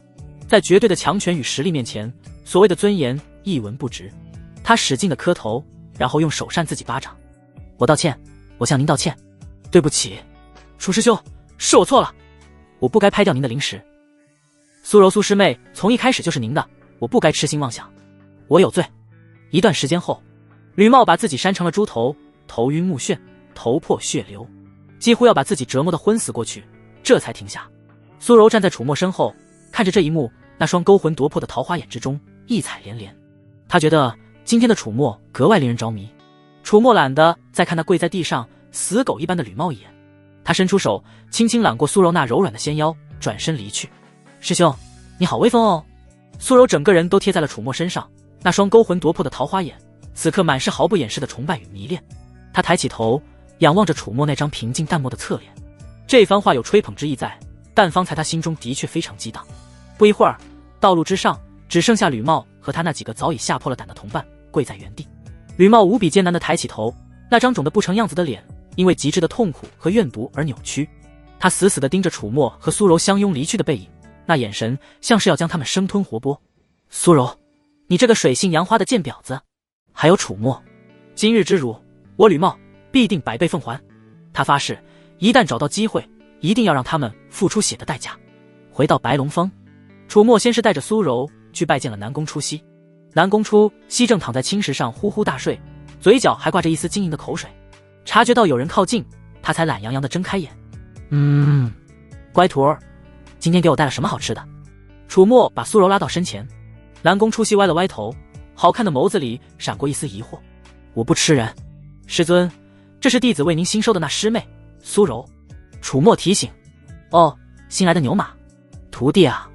在绝对的强权与实力面前，所谓的尊严一文不值。他使劲的磕头，然后用手扇自己巴掌。我道歉，我向您道歉，对不起，楚师兄，是我错了，我不该拍掉您的灵石。苏柔苏师妹从一开始就是您的，我不该痴心妄想，我有罪。一段时间后，吕茂把自己扇成了猪头，头晕目眩，头破血流，几乎要把自己折磨得昏死过去，这才停下。苏柔站在楚墨身后，看着这一幕，那双勾魂夺魄的桃花眼之中异彩连连。他觉得今天的楚墨格外令人着迷。楚墨懒得再看那跪在地上死狗一般的吕茂一眼，他伸出手轻轻揽过苏柔那柔软的纤腰，转身离去。师兄，你好威风哦。苏柔整个人都贴在了楚墨身上，那双勾魂夺魄的桃花眼此刻满是毫不掩饰的崇拜与迷恋。他抬起头仰望着楚墨那张平静淡漠的侧脸，这番话有吹捧之意在，但方才他心中的确非常激荡。不一会儿，道路之上只剩下吕茂和他那几个早已吓破了胆的同伴跪在原地。吕茂无比艰难地抬起头，那张肿得不成样子的脸因为极致的痛苦和怨毒而扭曲。他死死地盯着楚墨和苏柔相拥离去的背影，那眼神像是要将他们生吞活剥。苏柔，你这个水性杨花的贱婊子！还有楚墨，今日之辱，我吕茂必定百倍奉还。他发誓，一旦找到机会，一定要让他们付出血的代价。回到白龙峰，楚墨先是带着苏柔去拜见了南宫初曦。南宫初曦正躺在青石上呼呼大睡，嘴角还挂着一丝晶莹的口水。察觉到有人靠近，他才懒洋洋地睁开眼。乖徒儿，今天给我带了什么好吃的？楚墨把苏柔拉到身前，南宫初曦歪了歪头，好看的眸子里闪过一丝疑惑。我不吃人。师尊，这是弟子为您新收的那师妹苏柔。楚墨提醒。哦，新来的牛马。徒弟啊，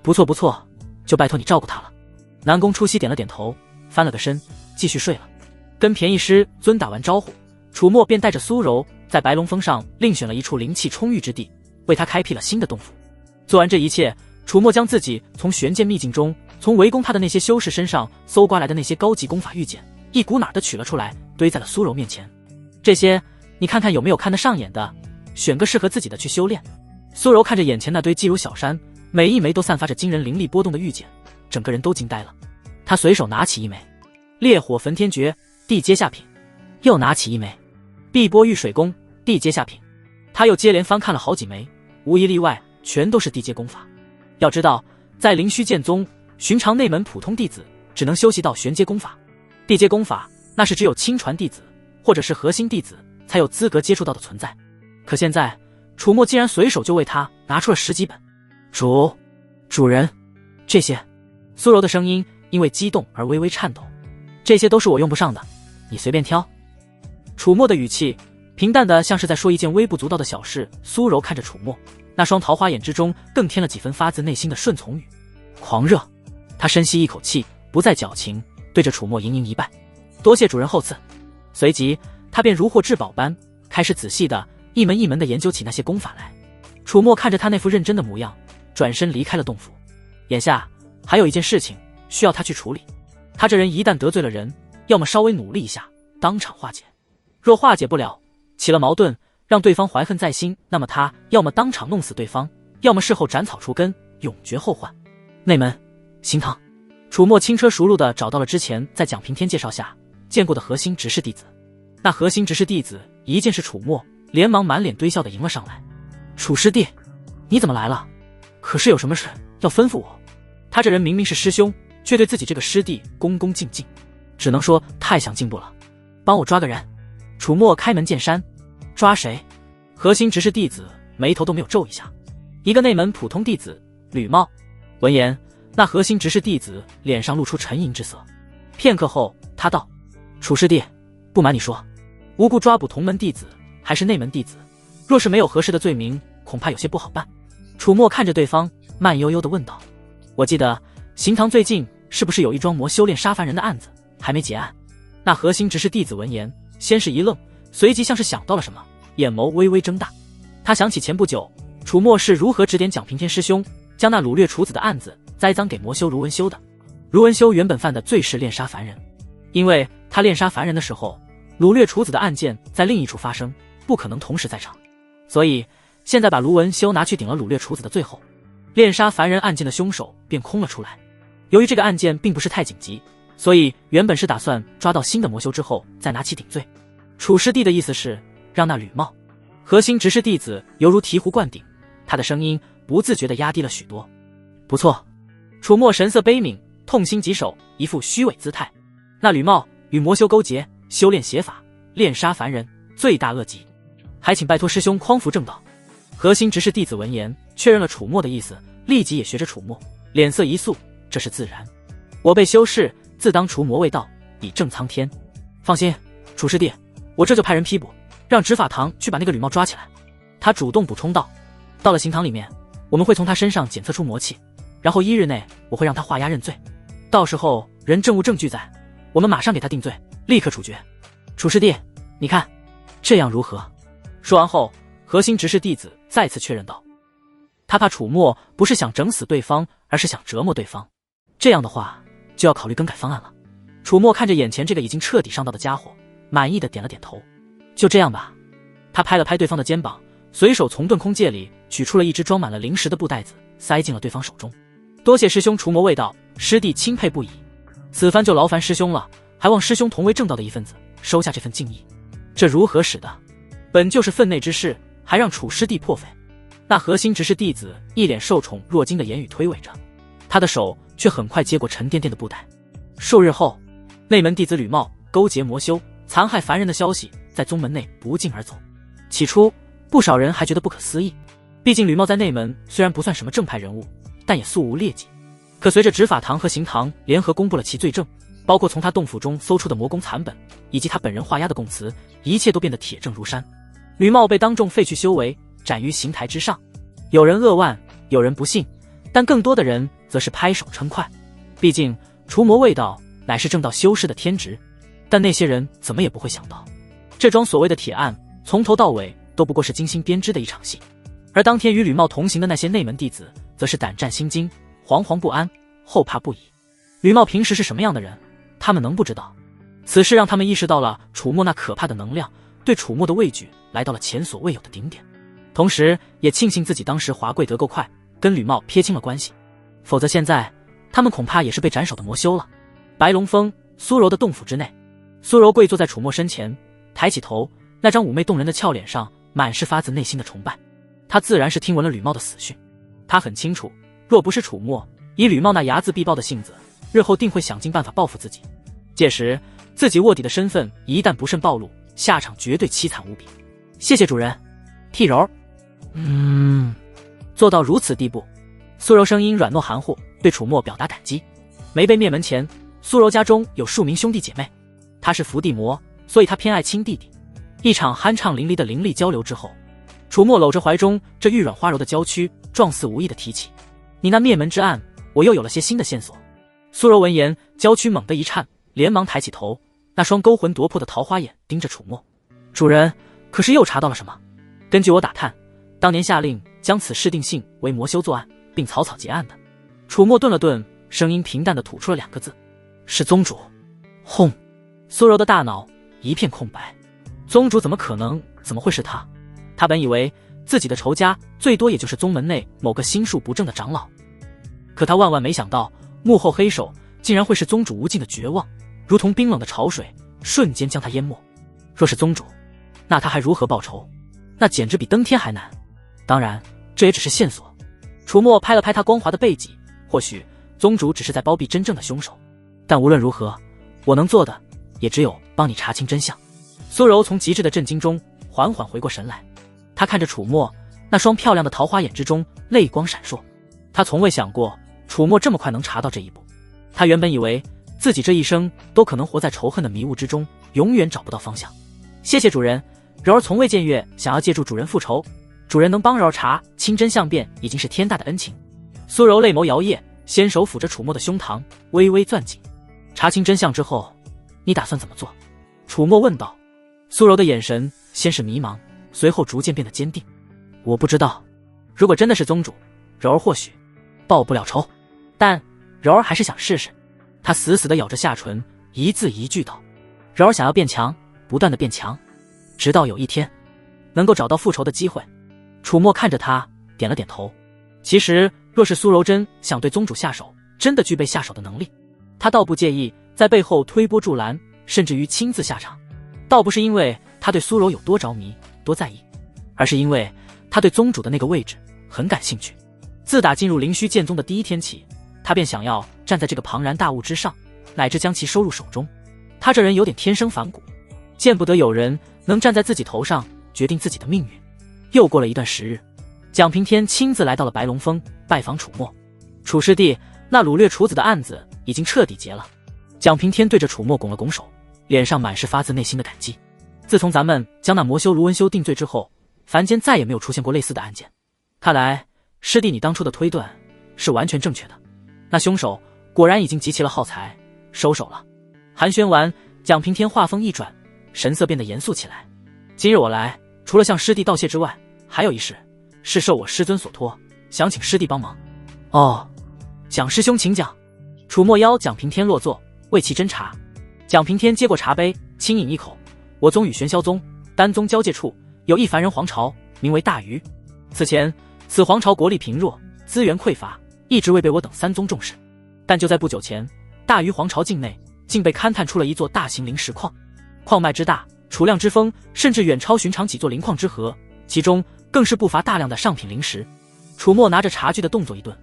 不错不错，就拜托你照顾他了。南宫初曦点了点头，翻了个身，继续睡了。跟便宜师尊打完招呼，楚墨便带着苏柔在白龙峰上另选了一处灵气充裕之地，为他开辟了新的洞府。做完这一切，楚墨将自己从玄剑秘境中，从围攻他的那些修士身上搜刮来的那些高级功法玉简，一股脑地取了出来，堆在了苏柔面前。这些你看看有没有看得上眼的，选个适合自己的去修炼。苏柔看着眼前那堆积如小山，每一枚都散发着惊人灵力波动的玉简，整个人都惊呆了。他随手拿起一枚烈火焚天诀地阶下品，又拿起一枚碧波御水功地阶下品。他又接连翻看了好几枚，无一例外全都是地阶功法。要知道，在灵虚剑宗，寻常内门普通弟子只能修习到玄阶功法，地阶功法那是只有亲传弟子或者是核心弟子才有资格接触到的存在。可现在楚墨竟然随手就为他拿出了10几本。主人，这些。苏柔的声音因为激动而微微颤抖。这些都是我用不上的，你随便挑。楚墨的语气平淡的像是在说一件微不足道的小事。苏柔看着楚墨，那双桃花眼之中更添了几分发自内心的顺从与狂热。他深吸一口气，不再矫情，对着楚墨盈盈一拜，多谢主人厚赐。随即他便如获至宝般开始仔细的一门一门的研究起那些功法来。楚墨看着他那副认真的模样，转身离开了洞府。眼下还有一件事情需要他去处理。他这人一旦得罪了人，要么稍微努力一下当场化解，若化解不了，起了矛盾，让对方怀恨在心，那么他要么当场弄死对方，要么事后斩草除根，永绝后患。内门行堂，楚墨轻车熟路地找到了之前在蒋平天介绍下见过的核心执事弟子。那核心执事弟子一见是楚墨，连忙满脸堆笑地迎了上来。楚师弟，你怎么来了？可是有什么事要吩咐我？他这人明明是师兄，却对自己这个师弟恭恭敬敬，只能说太想进步了。帮我抓个人。楚墨开门见山。抓谁？核心执事弟子眉头都没有皱一下。一个内门普通弟子吕茂。闻言，那核心执事弟子脸上露出沉吟之色。片刻后，他道：楚师弟，不瞒你说，无故抓捕同门弟子还是内门弟子，若是没有合适的罪名，恐怕有些不好办。楚墨看着对方，慢悠悠地问道：我记得行堂最近是不是有一桩魔修炼杀凡人的案子还没结案？那核心执事弟子闻言，先是一愣，随即像是想到了什么，眼眸微微睁大。他想起前不久楚墨是如何指点蒋平天师兄将那掳掠处子的案子栽赃给魔修卢文修的。卢文修原本犯的罪是恋杀凡人，因为他恋杀凡人的时候，掳掠处子的案件在另一处发生，不可能同时在场，所以现在把卢文修拿去顶了掳掠处子的罪后，恋杀凡人案件的凶手便空了出来。由于这个案件并不是太紧急，所以原本是打算抓到新的魔修之后再拿其顶罪。楚师弟的意思是让那吕茂核心执事弟子犹如醍醐灌顶，他的声音不自觉地压低了许多。不错。楚墨神色悲悯，痛心疾首，一副虚伪姿态。那吕茂与魔修勾结，修炼邪法，恋杀凡人，罪大恶极，还请拜托师兄匡扶正道。核心执事弟子闻言，确认了楚墨的意思，立即也学着楚墨，脸色一肃，这是自然。我辈修士自当除魔卫道，以正苍天。放心，楚师弟，我这就派人批捕，让执法堂去把那个吕茂抓起来。他主动补充道。到了刑堂里面，我们会从他身上检测出魔气，然后1日内我会让他画押认罪，到时候人证物证俱在，我们马上给他定罪，立刻处决。楚师弟，你看这样如何？说完后，核心执事弟子再次确认道。他怕楚墨不是想整死对方，而是想折磨对方，这样的话就要考虑更改方案了。楚墨看着眼前这个已经彻底上道的家伙，满意的点了点头。就这样吧。他拍了拍对方的肩膀，随手从遁空戒里取出了一只装满了灵石的布袋子，塞进了对方手中。多谢师兄除魔卫道，师弟钦佩不已。此番就劳烦师兄了，还望师兄同为正道的一份子，收下这份敬意。这如何使得？本就是分内之事，还让楚师弟破费。那核心执事弟子一脸受宠若惊的言语推诿着，他的手却很快接过沉甸甸的布袋。数日后，内门弟子吕茂勾结魔修，残害凡人的消息在宗门内不胫而走。起初，不少人还觉得不可思议，毕竟吕茂在内门虽然不算什么正派人物，但也素无劣迹。可随着执法堂和刑堂联合公布了其罪证，包括从他洞府中搜出的魔功残本，以及他本人画押的供词，一切都变得铁证如山。吕茂被当众废去修为，斩于刑台之上。有人扼腕，有人不信，但更多的人则是拍手称快。毕竟除魔未到，乃是正道修士的天职。但那些人怎么也不会想到，这桩所谓的铁案从头到尾都不过是精心编织的一场戏。而当天与吕茂同行的那些内门弟子，则是胆战心惊，惶惶不安，后怕不已。吕茂平时是什么样的人，他们能不知道？此事让他们意识到了楚墨那可怕的能量，对楚墨的畏惧来到了前所未有的顶点。同时也庆幸自己当时华贵得够快，跟吕茂撇清了关系，否则现在他们恐怕也是被斩首的魔修了。白龙峰苏柔的洞府之内，苏柔跪坐在楚墨身前，抬起头，那张妩媚动人的俏脸上满是发自内心的崇拜。他自然是听闻了吕茂的死讯，他很清楚，若不是楚墨，以吕茂那睚眦必报的性子，日后定会想尽办法报复自己。届时自己卧底的身份一旦不慎暴露，下场绝对凄惨无比。谢谢主人。替柔做到如此地步，苏柔声音软糯含糊，对楚墨表达感激。没被灭门前，苏柔家中有数名兄弟姐妹，他是伏地魔，所以他偏爱亲弟弟。一场酣畅淋漓的灵力交流之后，楚墨搂着怀中这玉软花柔的娇躯，状似无意地提起：你那灭门之案，我又有了些新的线索。苏柔闻言，娇躯猛地一颤，连忙抬起头，那双勾魂夺魄的桃花眼盯着楚墨。主人，可是又查到了什么？根据我打探，当年下令将此事定性为魔修作案，并草草结案的。楚墨顿了顿，声音平淡地吐出了2个字：是宗主。轰！苏柔的大脑一片空白，宗主怎么可能？怎么会是他？他本以为自己的仇家最多也就是宗门内某个心术不正的长老，可他万万没想到，幕后黑手竟然会是宗主无尽的绝望，如同冰冷的潮水，瞬间将他淹没。若是宗主，那他还如何报仇？那简直比登天还难。当然，这也只是线索。楚墨拍了拍他光滑的背脊，或许宗主只是在包庇真正的凶手，但无论如何，我能做的也只有帮你查清真相。苏柔从极致的震惊中缓缓回过神来，她看着楚墨，那双漂亮的桃花眼之中泪光闪烁。她从未想过楚墨这么快能查到这一步。她原本以为自己这一生都可能活在仇恨的迷雾之中，永远找不到方向。谢谢主人，柔儿从未僭越，想要借助主人复仇，主人能帮柔儿查清真相便已经是天大的恩情。苏柔泪眸摇曳，纤手抚着楚墨的胸膛，微微攥紧。查清真相之后，你打算怎么做？楚墨问道。苏柔的眼神先是迷茫，随后逐渐变得坚定。我不知道，如果真的是宗主，柔儿或许报不了仇，但柔儿还是想试试。她死死地咬着下唇，一字一句道：柔儿想要变强，不断地变强，直到有一天能够找到复仇的机会。楚墨看着他，点了点头。其实若是苏柔真想对宗主下手，真的具备下手的能力，他倒不介意在背后推波助澜，甚至于亲自下场。倒不是因为他对苏柔有多着迷多在意，而是因为他对宗主的那个位置很感兴趣。自打进入灵虚剑宗的第一天起，他便想要站在这个庞然大物之上，乃至将其收入手中。他这人有点天生反骨，见不得有人能站在自己头上决定自己的命运。又过了一段时日，蒋平天亲自来到了白龙峰拜访楚墨。楚师弟，那掳掠楚子的案子已经彻底结了。蒋平天对着楚墨拱了拱手，脸上满是发自内心的感激。自从咱们将那魔修卢文修定罪之后，凡间再也没有出现过类似的案件。看来师弟你当初的推断是完全正确的，那凶手果然已经集齐了耗材，收手了。寒暄完，蒋平天话锋一转，神色变得严肃起来。今日我来，除了向师弟道谢之外，还有一事，是受我师尊所托，想请师弟帮忙。哦，蒋师兄请讲。楚墨邀蒋平天落座，为其斟茶。蒋平天接过茶杯，轻饮一口。我宗与玄霄宗、丹宗交界处有一凡人皇朝，名为大禹。此前此皇朝国力贫弱，资源匮乏，一直未被我等3宗重视。但就在不久前，大禹皇朝境内竟被勘探出了一座大型灵石矿，矿脉之大，储量之丰，甚至远超寻常几座灵矿之和。其中更是不乏大量的上品灵石。楚墨拿着茶具的动作一顿。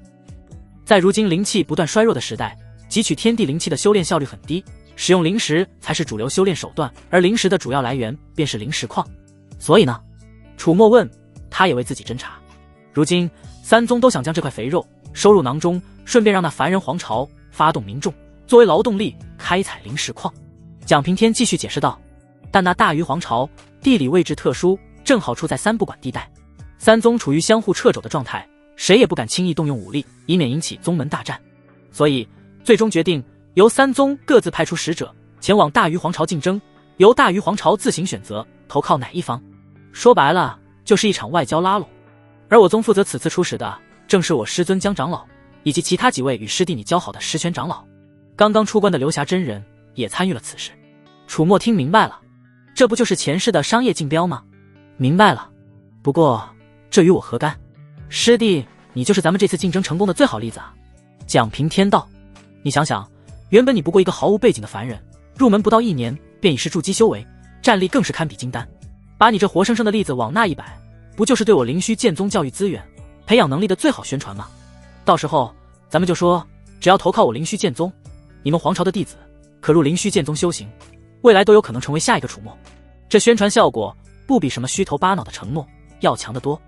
在如今灵气不断衰弱的时代，汲取天地灵气的修炼效率很低，使用灵石才是主流修炼手段，而灵石的主要来源便是灵石矿。所以呢，楚墨问，他也为自己侦查。如今三宗都想将这块肥肉收入囊中，顺便让那凡人皇朝发动民众作为劳动力开采灵石矿。蒋平天继续解释道，但那大禹皇朝地理位置特殊，正好处在三不管地带，三宗处于相互掣肘的状态，谁也不敢轻易动用武力，以免引起宗门大战。所以最终决定由三宗各自派出使者前往大禹皇朝竞争，由大禹皇朝自行选择投靠哪一方。说白了就是一场外交拉拢。而我宗负责此次出使的正是我师尊江长老，以及其他几位与师弟你交好的师权长老。刚刚出关的刘霞真人也参与了此事。楚墨听明白了，这不就是前世的商业竞标吗？明白了，不过这与我何干？师弟，你就是咱们这次竞争成功的最好例子啊。蒋平天道，你想想，原本你不过一个毫无背景的凡人，入门不到1年便已是筑基修为，战力更是堪比金丹。把你这活生生的例子往那一摆，不就是对我灵虚剑宗教育资源培养能力的最好宣传吗？到时候咱们就说，只要投靠我灵虚剑宗，你们皇朝的弟子可入灵虚剑宗修行，未来都有可能成为下一个楚墨。这宣传效果不比什么虚头巴脑的承诺要强得多。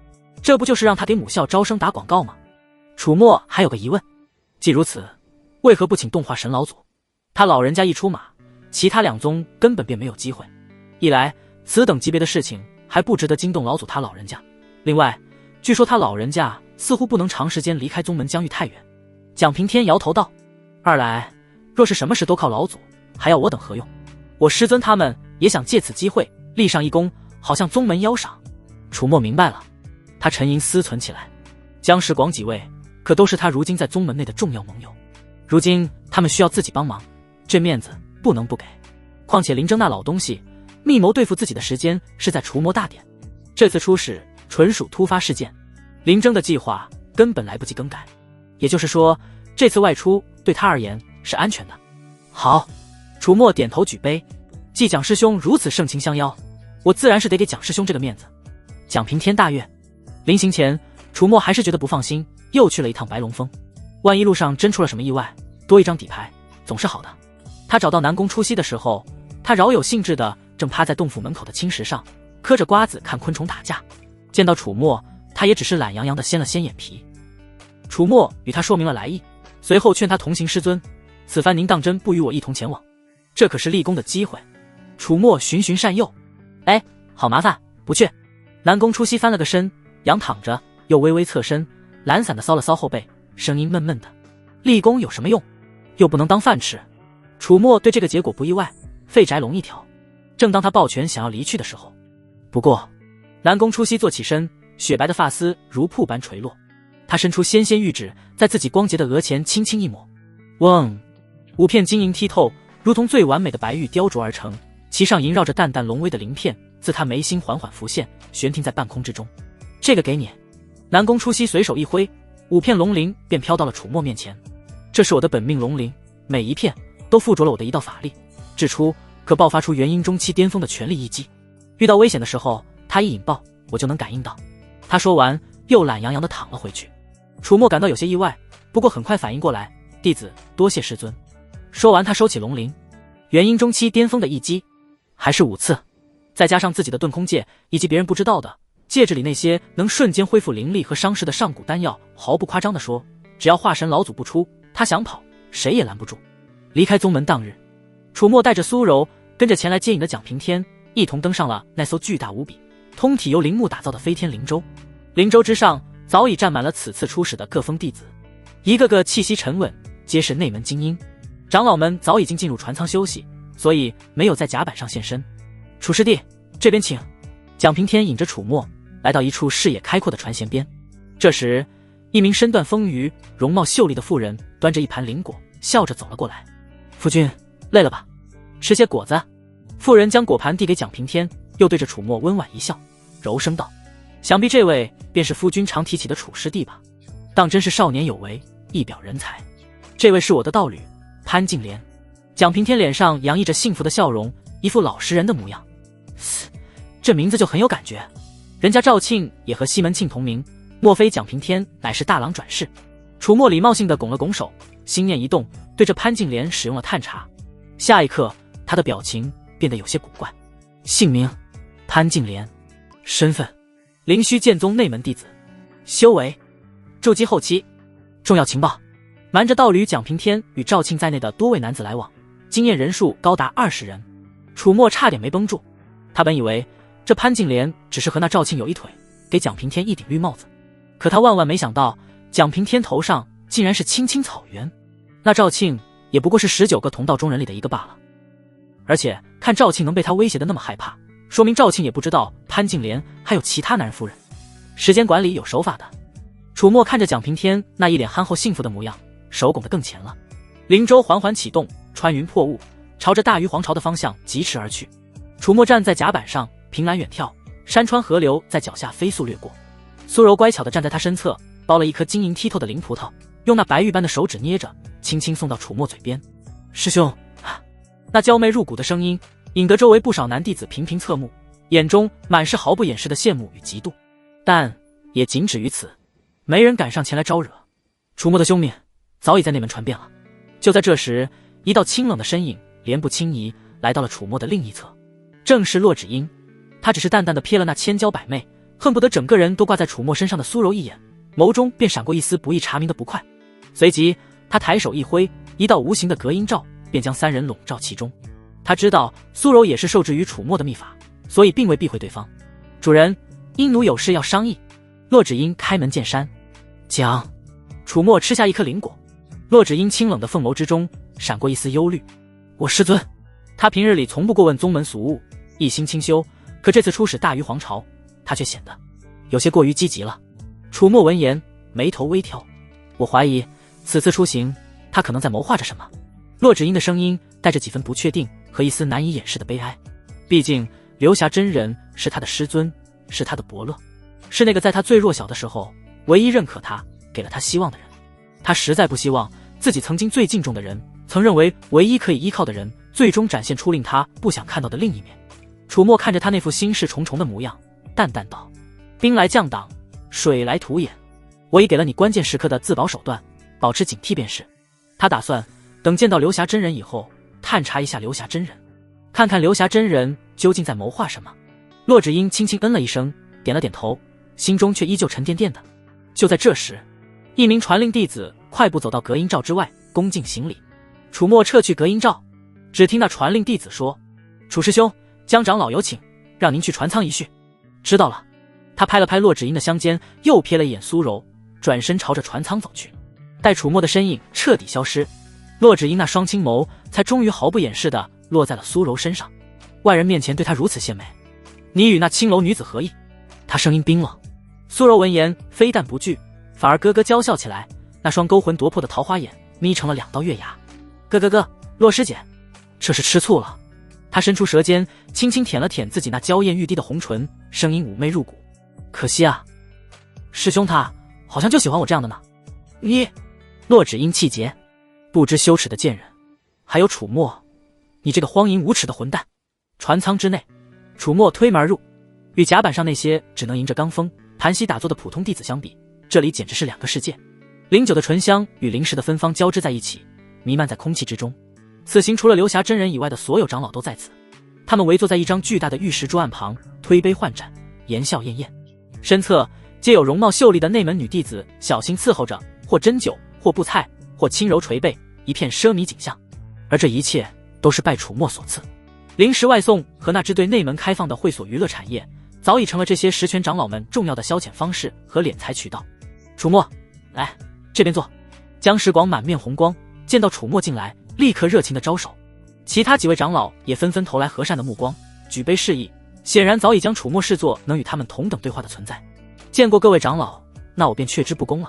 这不就是让他给母校招生打广告吗？楚墨还有个疑问，既如此，为何不请动画神老祖？他老人家一出马，其他两宗根本便没有机会。一来此等级别的事情还不值得惊动老祖他老人家，另外据说他老人家似乎不能长时间离开宗门疆域太远。蒋平天摇头道，二来若是什么事都靠老祖，还要我等何用？我师尊他们也想借此机会立上一功，好向宗门邀赏。楚墨明白了，他沉吟思忖起来，江世广几位可都是他如今在宗门内的重要盟友，如今他们需要自己帮忙，这面子不能不给。况且林征那老东西密谋对付自己的时间是在除魔大典，这次出使纯属突发事件，林征的计划根本来不及更改，也就是说这次外出对他而言是安全的。好，楚墨点头举杯，既蒋师兄如此盛情相邀，我自然是得给蒋师兄这个面子。蒋平天大悦。临行前楚墨还是觉得不放心，又去了一趟白龙峰，万一路上真出了什么意外，多一张底牌总是好的。他找到南宫初夕的时候，他饶有兴致的正趴在洞府门口的青石上嗑着瓜子看昆虫打架，见到楚墨他也只是懒洋洋的掀了掀眼皮。楚墨与他说明了来意，随后劝他同行。师尊，此番您当真不与我一同前往？这可是立功的机会。楚墨循循善诱，哎，好麻烦，不去。南宫初夕翻了个身，仰躺着，又微微侧身，懒散的搔了搔后背，声音闷闷的，立功有什么用？又不能当饭吃。楚墨对这个结果不意外，废宅龙一条。正当他抱拳想要离去的时候，不过南宫初夕坐起身，雪白的发丝如瀑般垂落，他伸出纤纤玉指，在自己光洁的额前轻轻一抹，嗡，5片晶莹剔透，如同最完美的白玉雕琢而成，其上萦绕着淡淡龙微的鳞片，自他眉心缓缓浮现，悬停在半空之中。这个给你。南宫初夕随手一挥，5片龙鳞便飘到了楚墨面前。这是我的本命龙鳞，每一片都附着了我的一道法力，掷出可爆发出元婴中期巅峰的全力一击，遇到危险的时候他一引爆，我就能感应到。他说完又懒洋洋地躺了回去。楚墨感到有些意外，不过很快反应过来，弟子多谢师尊。说完他收起龙鳞，元婴中期巅峰的一击还是5次，再加上自己的遁空戒以及别人不知道的戒指里那些能瞬间恢复灵力和伤势的上古丹药，毫不夸张地说，只要化神老祖不出，他想跑谁也拦不住。离开宗门当日，楚墨带着苏柔跟着前来接引的蒋平天一同登上了那艘巨大无比、通体由灵木打造的飞天灵舟。灵舟之上早已站满了此次出使的各峰弟子，一个个气息沉稳，皆是内门精英。长老们早已经进入船舱休息，所以没有在甲板上现身。楚师弟，这边请。蒋平天引着楚墨来到一处视野开阔的船舷边。这时一名身段丰腴、容貌秀丽的妇人端着一盘灵果，笑着走了过来。夫君累了吧，吃些果子。妇人将果盘递给蒋平天，又对着楚墨温婉一笑，柔声道，想必这位便是夫君常提起的楚师弟吧？当真是少年有为，一表人才。这位是我的道侣潘静莲。蒋平天脸上洋溢着幸福的笑容，一副老实人的模样。这名字就很有感觉。人家赵庆也和西门庆同名，莫非蒋平天乃是大郎转世？楚墨礼貌性地拱了拱手，心念一动，对着潘金莲使用了探查。下一刻，他的表情变得有些古怪。姓名：潘金莲，身份：灵虚剑宗内门弟子，修为：筑基后期。重要情报：瞒着道侣蒋平天与赵庆在内的多位男子来往，经验人数高达20人。楚墨差点没绷住，他本以为这潘金莲只是和那赵庆有一腿，给蒋平天一顶绿帽子，可他万万没想到，蒋平天头上竟然是青青草原，那赵庆也不过是19个同道中人里的一个罢了。而且看赵庆能被他威胁的那么害怕，说明赵庆也不知道潘金莲还有其他男人夫人。时间管理有手法的。楚墨看着蒋平天那一脸憨厚幸福的模样，手拱得更前了。灵舟缓缓启动，穿云破雾，朝着大鱼皇朝的方向疾驰而去。楚墨站在甲板上，凭栏远眺，山川河流在脚下飞速掠过。苏柔乖巧地站在他身侧，剥了一颗晶莹剔透的灵葡萄，用那白玉般的手指捏着，轻轻送到楚墨嘴边。师兄，那娇媚入骨的声音引得周围不少男弟子频频侧目，眼中满是毫不掩饰的羡慕与嫉妒，但也仅止于此，没人敢上前来招惹。楚墨的兄妹早已在内门传遍了。就在这时，一道清冷的身影莲步轻移来到了楚墨的另一侧，正是骆芷英。他只是淡淡的瞥了那千娇百媚，恨不得整个人都挂在楚墨身上的苏柔一眼，眸中便闪过一丝不易查明的不快。随即他抬手一挥，一道无形的隔音罩便将三人笼罩其中。他知道苏柔也是受制于楚墨的秘法，所以并未避讳对方。主人，殷奴有事要商议。骆芷英开门见山讲。楚墨吃下一颗灵果，骆芷英清冷的凤眸之中闪过一丝忧虑。我师尊，他平日里从不过问宗门俗务，一心清修，可这次出使大鱼皇朝，他却显得有些过于积极了。楚墨闻言眉头微挑，我怀疑此次出行他可能在谋划着什么。骆芷英的声音带着几分不确定和一丝难以掩饰的悲哀，毕竟流霞真人是他的师尊，是他的伯乐，是那个在他最弱小的时候唯一认可他，给了他希望的人。他实在不希望自己曾经最敬重的人，曾认为唯一可以依靠的人，最终展现出令他不想看到的另一面。楚墨看着他那副心事重重的模样，淡淡道：兵来将挡，水来土掩，我已给了你关键时刻的自保手段，保持警惕便是。他打算等见到流霞真人以后，探查一下流霞真人，看看流霞真人究竟在谋划什么。骆芷英轻轻嗯了一声，点了点头，心中却依旧沉甸甸的。就在这时，一名传令弟子快步走到隔音罩之外，恭敬行礼。楚墨撤去隔音罩，只听那传令弟子说：楚师兄，江长老有请，让您去船舱一叙。知道了。他拍了拍骆芷英的香肩，又瞥了一眼苏柔，转身朝着船舱走去。待楚墨的身影彻底消失，骆芷英那双青眸才终于毫不掩饰地落在了苏柔身上。外人面前对她如此献媚，你与那青楼女子何意？她声音冰冷。苏柔闻言非但不惧，反而咯咯娇笑起来，那双勾魂夺魄的桃花眼眯成了2道月牙。咯，骆师姐，这是吃醋了。她伸出舌尖轻轻舔了舔自己那娇艳欲滴的红唇，声音妩媚入骨。可惜啊，师兄他好像就喜欢我这样的呢。你，骆芷英气结，不知羞耻的贱人。还有楚墨，你这个荒淫无耻的混蛋。船舱之内，楚墨推门而入，与甲板上那些只能迎着罡风盘膝打坐的普通弟子相比，这里简直是2个世界。灵酒的醇香与灵石的芬芳交织在一起，弥漫在空气之中。此行除了流霞真人以外的所有长老都在此，他们围坐在一张巨大的玉石桌案旁，推杯换盏，言笑晏晏。身侧皆有容貌秀丽的内门女弟子小心伺候着，或斟酒，或布菜，或轻柔捶背，一片奢靡景象。而这一切都是拜楚墨所赐。灵石外送和那支对内门开放的会所娱乐产业，早已成了这些实权长老们重要的消遣方式和敛财渠道。楚墨，来这边坐。江时广满面红光，见到楚墨进来，立刻热情地招手。其他几位长老也纷纷投来和善的目光，举杯示意，显然早已将楚墨视作能与他们同等对话的存在。见过各位长老，那我便却之不恭了。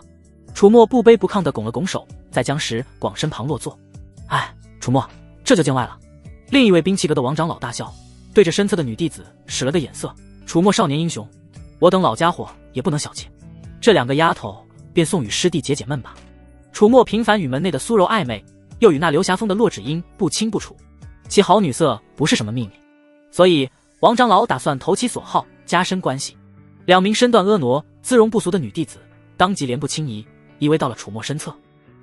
楚墨不卑不亢地拱了拱手，在江时广身旁落座。哎，楚墨，这就见外了。另一位兵器阁的王长老大笑，对着身侧的女弟子使了个眼色。楚墨少年英雄，我等老家伙也不能小气，这2个丫头便送与师弟解解闷吧。楚墨频繁与门内的苏柔暧昧，又与那流霞峰的骆芷英不清不楚，其好女色不是什么秘密，所以王长老打算投其所好，加深关系。两名身段婀娜、姿容不俗的女弟子当即莲步轻移，依偎到了楚墨身侧。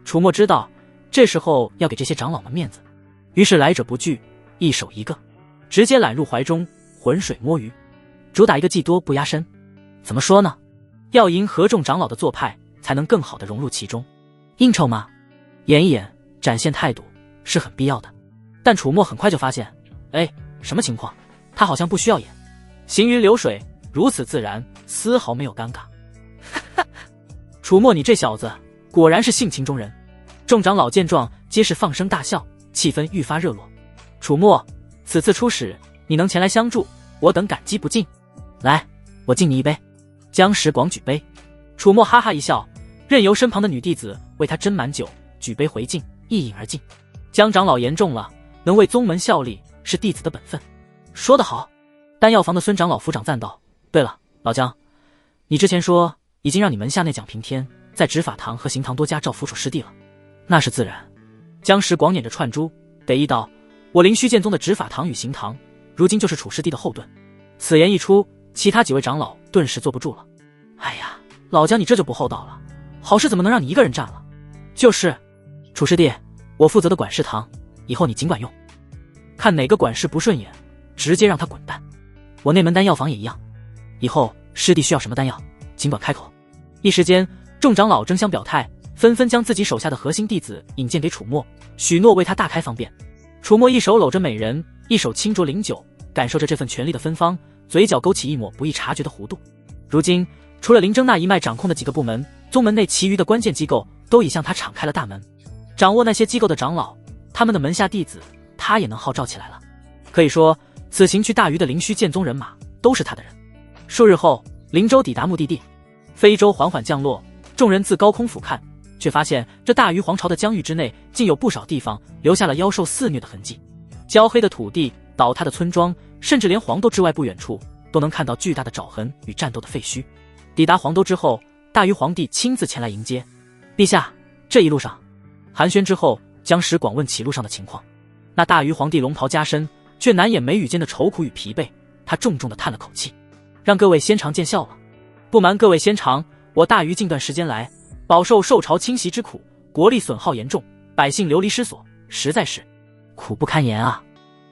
楚墨知道这时候要给这些长老们面子，于是来者不拒，一手一个，直接揽入怀中，浑水摸鱼，主打一个技多不压身。怎么说呢？要迎合众长老的做派，才能更好的融入其中。应酬吗？演一演，展现态度是很必要的。但楚墨很快就发现，什么情况？他好像不需要演，行云流水，如此自然，丝毫没有尴尬。楚墨，你这小子果然是性情中人。众长老见状，皆是放声大笑，气氛愈发热络。楚墨，此次出使，你能前来相助，我等感激不尽。来，我敬你一杯。江石广举杯，楚墨哈哈一笑，任由身旁的女弟子为他斟满酒，举杯回敬，一饮而尽。江长老言重了，能为宗门效力是弟子的本分。说得好。丹药房的孙长老府长赞道。对了，老江，你之前说已经让你门下那蒋平天在执法堂和刑堂多加照扶属师弟了。那是自然。江石广捻着串珠，得意道：我灵虚剑宗的执法堂与刑堂，如今就是楚师弟的后盾。此言一出，其他几位长老顿时坐不住了。哎呀，老江你这就不厚道了，好事怎么能让你一个人占了？就是，楚师弟，我负责的管事堂，以后你尽管用。看哪个管事不顺眼，直接让他滚蛋。我内门丹药房也一样，以后师弟需要什么丹药，尽管开口。一时间，众长老争相表态，纷纷将自己手下的核心弟子引荐给楚墨，许诺为他大开方便。楚墨一手搂着美人，一手轻酌灵酒，感受着这份权力的芬芳，嘴角勾起一抹不易察觉的弧度。如今，除了林征那一脉掌控的几个部门，宗门内其余的关键机构都已向他敞开了大门。掌握那些机构的长老，他们的门下弟子，他也能号召起来了。可以说，此行去大禹的灵虚剑宗人马都是他的人。数日后，灵舟抵达目的地，飞舟缓缓降落，众人自高空俯瞰，却发现这大禹皇朝的疆域之内，竟有不少地方留下了妖兽肆虐的痕迹。焦黑的土地，倒塌的村庄，甚至连黄豆之外不远处，都能看到巨大的爪痕与战斗的废墟。抵达黄豆之后，大禹皇帝亲自前来迎接。陛下，这一路上……寒暄之后，江石广问起路上的情况。那大禹皇帝龙袍加身，却难掩眉宇间的愁苦与疲惫。他重重地叹了口气，让各位先尝见笑了。不瞒各位先尝，我大禹近段时间来，饱受受朝侵袭之苦，国力损耗严重，百姓流离失所，实在是苦不堪言啊。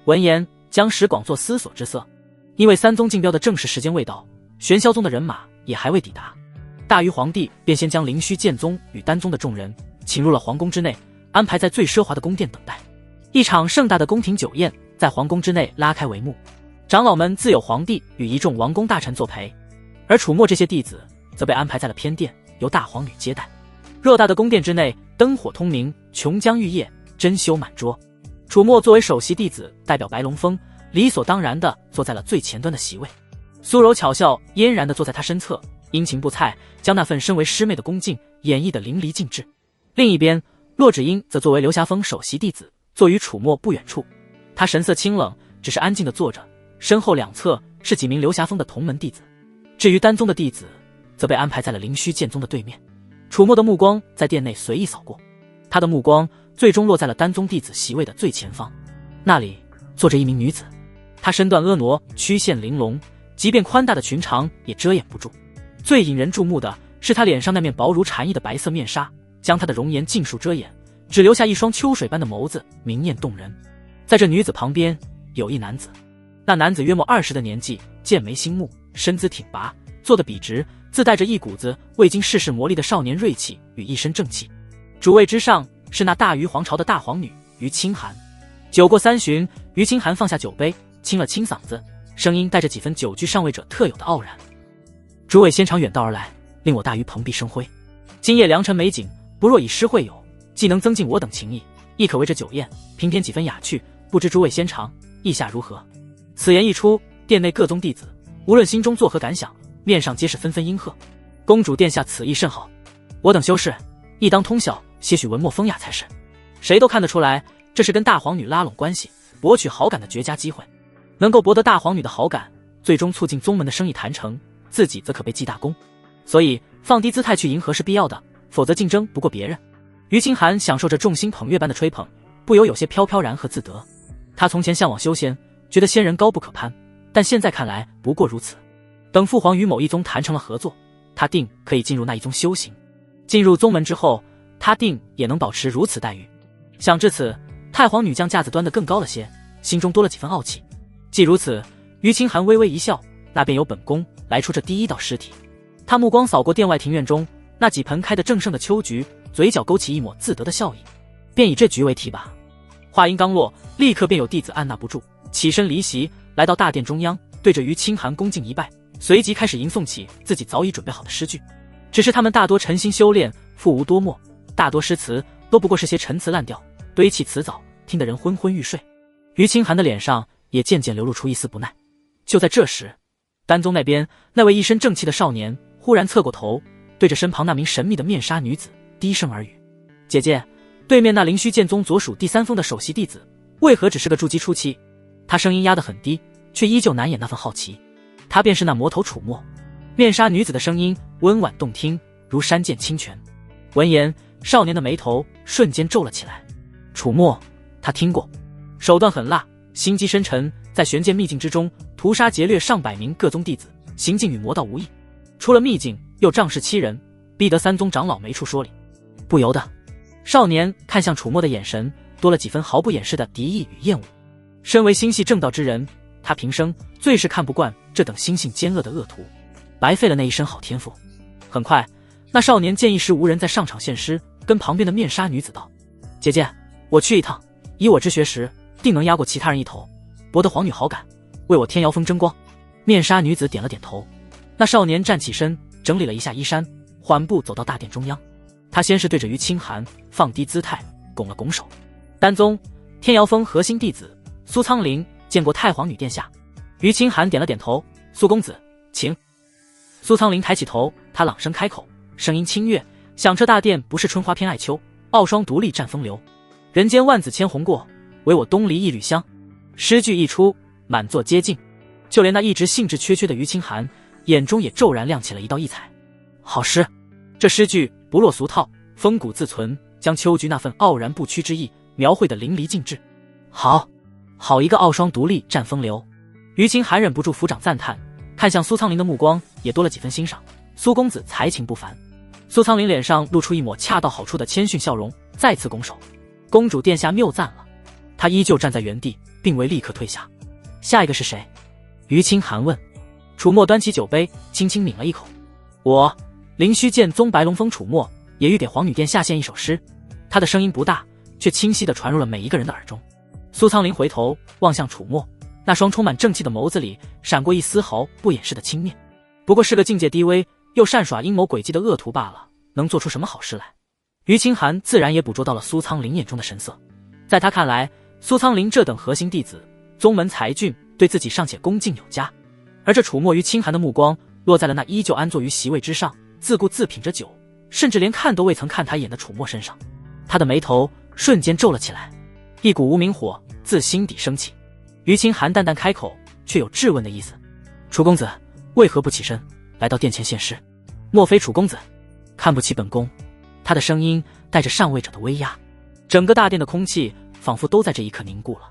闻言，江石广作思索之色。因为三宗竞标的正式时间未到，玄霄宗的人马也还未抵达，大禹皇帝便先将灵虚剑宗与丹宗的众人请入了皇宫之内，安排在最奢华的宫殿等待。一场盛大的宫廷酒宴在皇宫之内拉开帷幕，长老们自有皇帝与一众王公大臣作陪，而楚墨这些弟子则被安排在了偏殿，由大皇女接待。偌大的宫殿之内，灯火通明，琼浆玉液，珍馐满桌。楚墨作为首席弟子，代表白龙峰，理所当然地坐在了最前端的席位。苏柔巧笑嫣然地坐在他身侧，殷勤布菜，将那份身为师妹的恭敬演绎得淋漓尽致。另一边，骆芷英则作为流霞峰首席弟子，坐于楚墨不远处。他神色清冷，只是安静地坐着，身后两侧是几名流霞峰的同门弟子。至于丹宗的弟子，则被安排在了灵虚剑宗的对面。楚墨的目光在殿内随意扫过，他的目光最终落在了丹宗弟子席位的最前方，那里坐着一名女子。她身段婀娜，曲线玲珑，即便宽大的裙长也遮掩不住。最引人注目的是她脸上那面薄如蝉翼的白色面纱，将她的容颜尽数遮掩，只留下一双秋水般的眸子，明艳动人。在这女子旁边有一男子，那男子约莫20的年纪，剑眉星目，身姿挺拔，坐得笔直，自带着一股子未经世事磨砺的少年锐气与一身正气。主位之上是那大禹皇朝的大皇女于清寒。酒过三巡，于清寒放下酒杯，清了清嗓子，声音带着几分久居上位者特有的傲然。诸位仙长远道而来，令我大禹蓬荜生辉。今夜良辰美景，不若以诗会友，既能增进我等情谊，亦可为这酒宴平添几分雅趣，不知诸位仙长意下如何？此言一出，殿内各宗弟子无论心中作何感想，面上皆是纷纷应和。公主殿下此意甚好，我等修士亦当通晓些许文墨风雅才是。谁都看得出来，这是跟大皇女拉拢关系，博取好感的绝佳机会。能够博得大皇女的好感，最终促进宗门的生意谈成，自己则可被记大功。所以放低姿态去迎合是必要的，否则竞争不过别人。于清寒享受着众星捧月般的吹捧，不由有些飘飘然和自得。他从前向往修仙，觉得仙人高不可攀，但现在看来不过如此。等父皇与某一宗谈成了合作，他定可以进入那一宗修行。进入宗门之后，他定也能保持如此待遇。想至此，太皇女将架子端得更高了些，心中多了几分傲气。既如此，于清寒微微一笑，那便由本宫来出这第一道尸体。他目光扫过殿外庭院中那几盆开得正盛的秋菊，嘴角勾起一抹自得的笑意，便以这菊为题吧。话音刚落，立刻便有弟子按捺不住，起身离席，来到大殿中央，对着于清寒恭敬一拜，随即开始吟诵起自己早已准备好的诗句。只是他们大多诚心修炼，腹无多墨，大多诗词都不过是些陈词滥调，堆砌词藻，听得人昏昏欲睡。于清寒的脸上也渐渐流露出一丝不耐。就在这时，丹宗那边那位一身正气的少年忽然侧过头，对着身旁那名神秘的面纱女子低声耳语：“姐姐，对面那灵虚剑宗左属第三峰的首席弟子，为何只是个筑基初期？”他声音压得很低，却依旧难掩那份好奇。他便是那魔头楚墨。面纱女子的声音温婉动听，如山涧清泉。闻言，少年的眉头瞬间皱了起来。楚墨，他听过，手段狠辣，心机深沉，在玄剑秘境之中屠杀劫掠上百名各宗弟子，行径与魔道无异。出了秘境，又仗势欺人，逼得三宗长老没处说理。不由得，少年看向楚墨的眼神多了几分毫不掩饰的敌意与厌恶。身为心系正道之人，他平生最是看不惯这等心性奸恶的恶徒，白费了那一身好天赋。很快，那少年见一时无人，在上场献诗，跟旁边的面纱女子道：“姐姐，我去一趟，以我之学识，定能压过其他人一头，博得皇女好感，为我天瑶峰争光。”面纱女子点了点头。那少年站起身，整理了一下衣衫，缓步走到大殿中央。他先是对着于清寒放低姿态，拱了拱手：“丹宗天瑶峰核心弟子苏苍林见过太皇女殿下。”于清寒点了点头：“苏公子，请。”苏苍林抬起头，他朗声开口，声音清越，响彻大殿。不是春花偏爱秋，傲霜独立占风流。人间万紫千红过，唯我东篱一缕香。诗句一出，满座皆静，就连那一直兴致缺缺的于清寒眼中也骤然亮起了一道异彩。好诗，这诗句不落俗套，风骨自存，将秋菊那份傲然不屈之意描绘得淋漓尽致。好一个傲霜独立占风流。于清寒忍不住抚掌赞叹，看向苏苍林的目光也多了几分欣赏。苏公子才情不凡。苏苍林脸上露出一抹恰到好处的谦逊笑容，再次拱手：“公主殿下谬赞了。”他依旧站在原地，并未立刻退下。下一个是谁？于清寒问。楚墨端起酒杯，轻轻抿了一口：“我灵虚剑宗白龙峰楚墨，也欲给皇女殿下献一首诗。”他的声音不大，却清晰地传入了每一个人的耳中。苏苍林回头望向楚墨，那双充满正气的眸子里闪过一丝毫不掩饰的轻蔑。不过是个境界低微又善耍阴谋诡计的恶徒罢了，能做出什么好事来？于清寒自然也捕捉到了苏苍林眼中的神色。在他看来，苏苍林这等核心弟子，宗门才俊，对自己尚且恭敬有加。而这楚墨于清寒的目光落在了那依旧安坐于席位之上，自顾自品着酒，甚至连看都未曾看他一眼的楚墨身上。他的眉头瞬间皱了起来，一股无名火自心底升起。于清寒淡淡开口，却有质问的意思：“楚公子为何不起身来到殿前献诗？莫非楚公子看不起本宫？”他的声音带着上位者的威压，整个大殿的空气仿佛都在这一刻凝固了。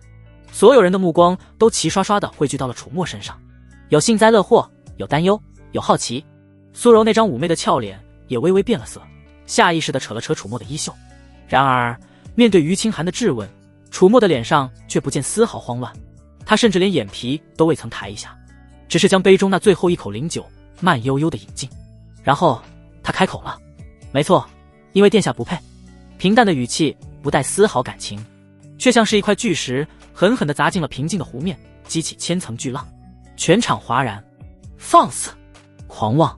所有人的目光都齐刷刷地汇聚到了楚墨身上，有幸灾乐祸，有担忧，有好奇。苏柔那张妩媚的俏脸也微微变了色，下意识地扯了扯楚墨的衣袖。然而面对于清寒的质问，楚墨的脸上却不见丝毫慌乱，他甚至连眼皮都未曾抬一下，只是将杯中那最后一口灵酒慢悠悠地饮尽。然后他开口了：“没错，因为殿下不配。”平淡的语气不带丝毫感情，却像是一块巨石狠狠地砸进了平静的湖面，激起千层巨浪。全场哗然。放肆，狂妄！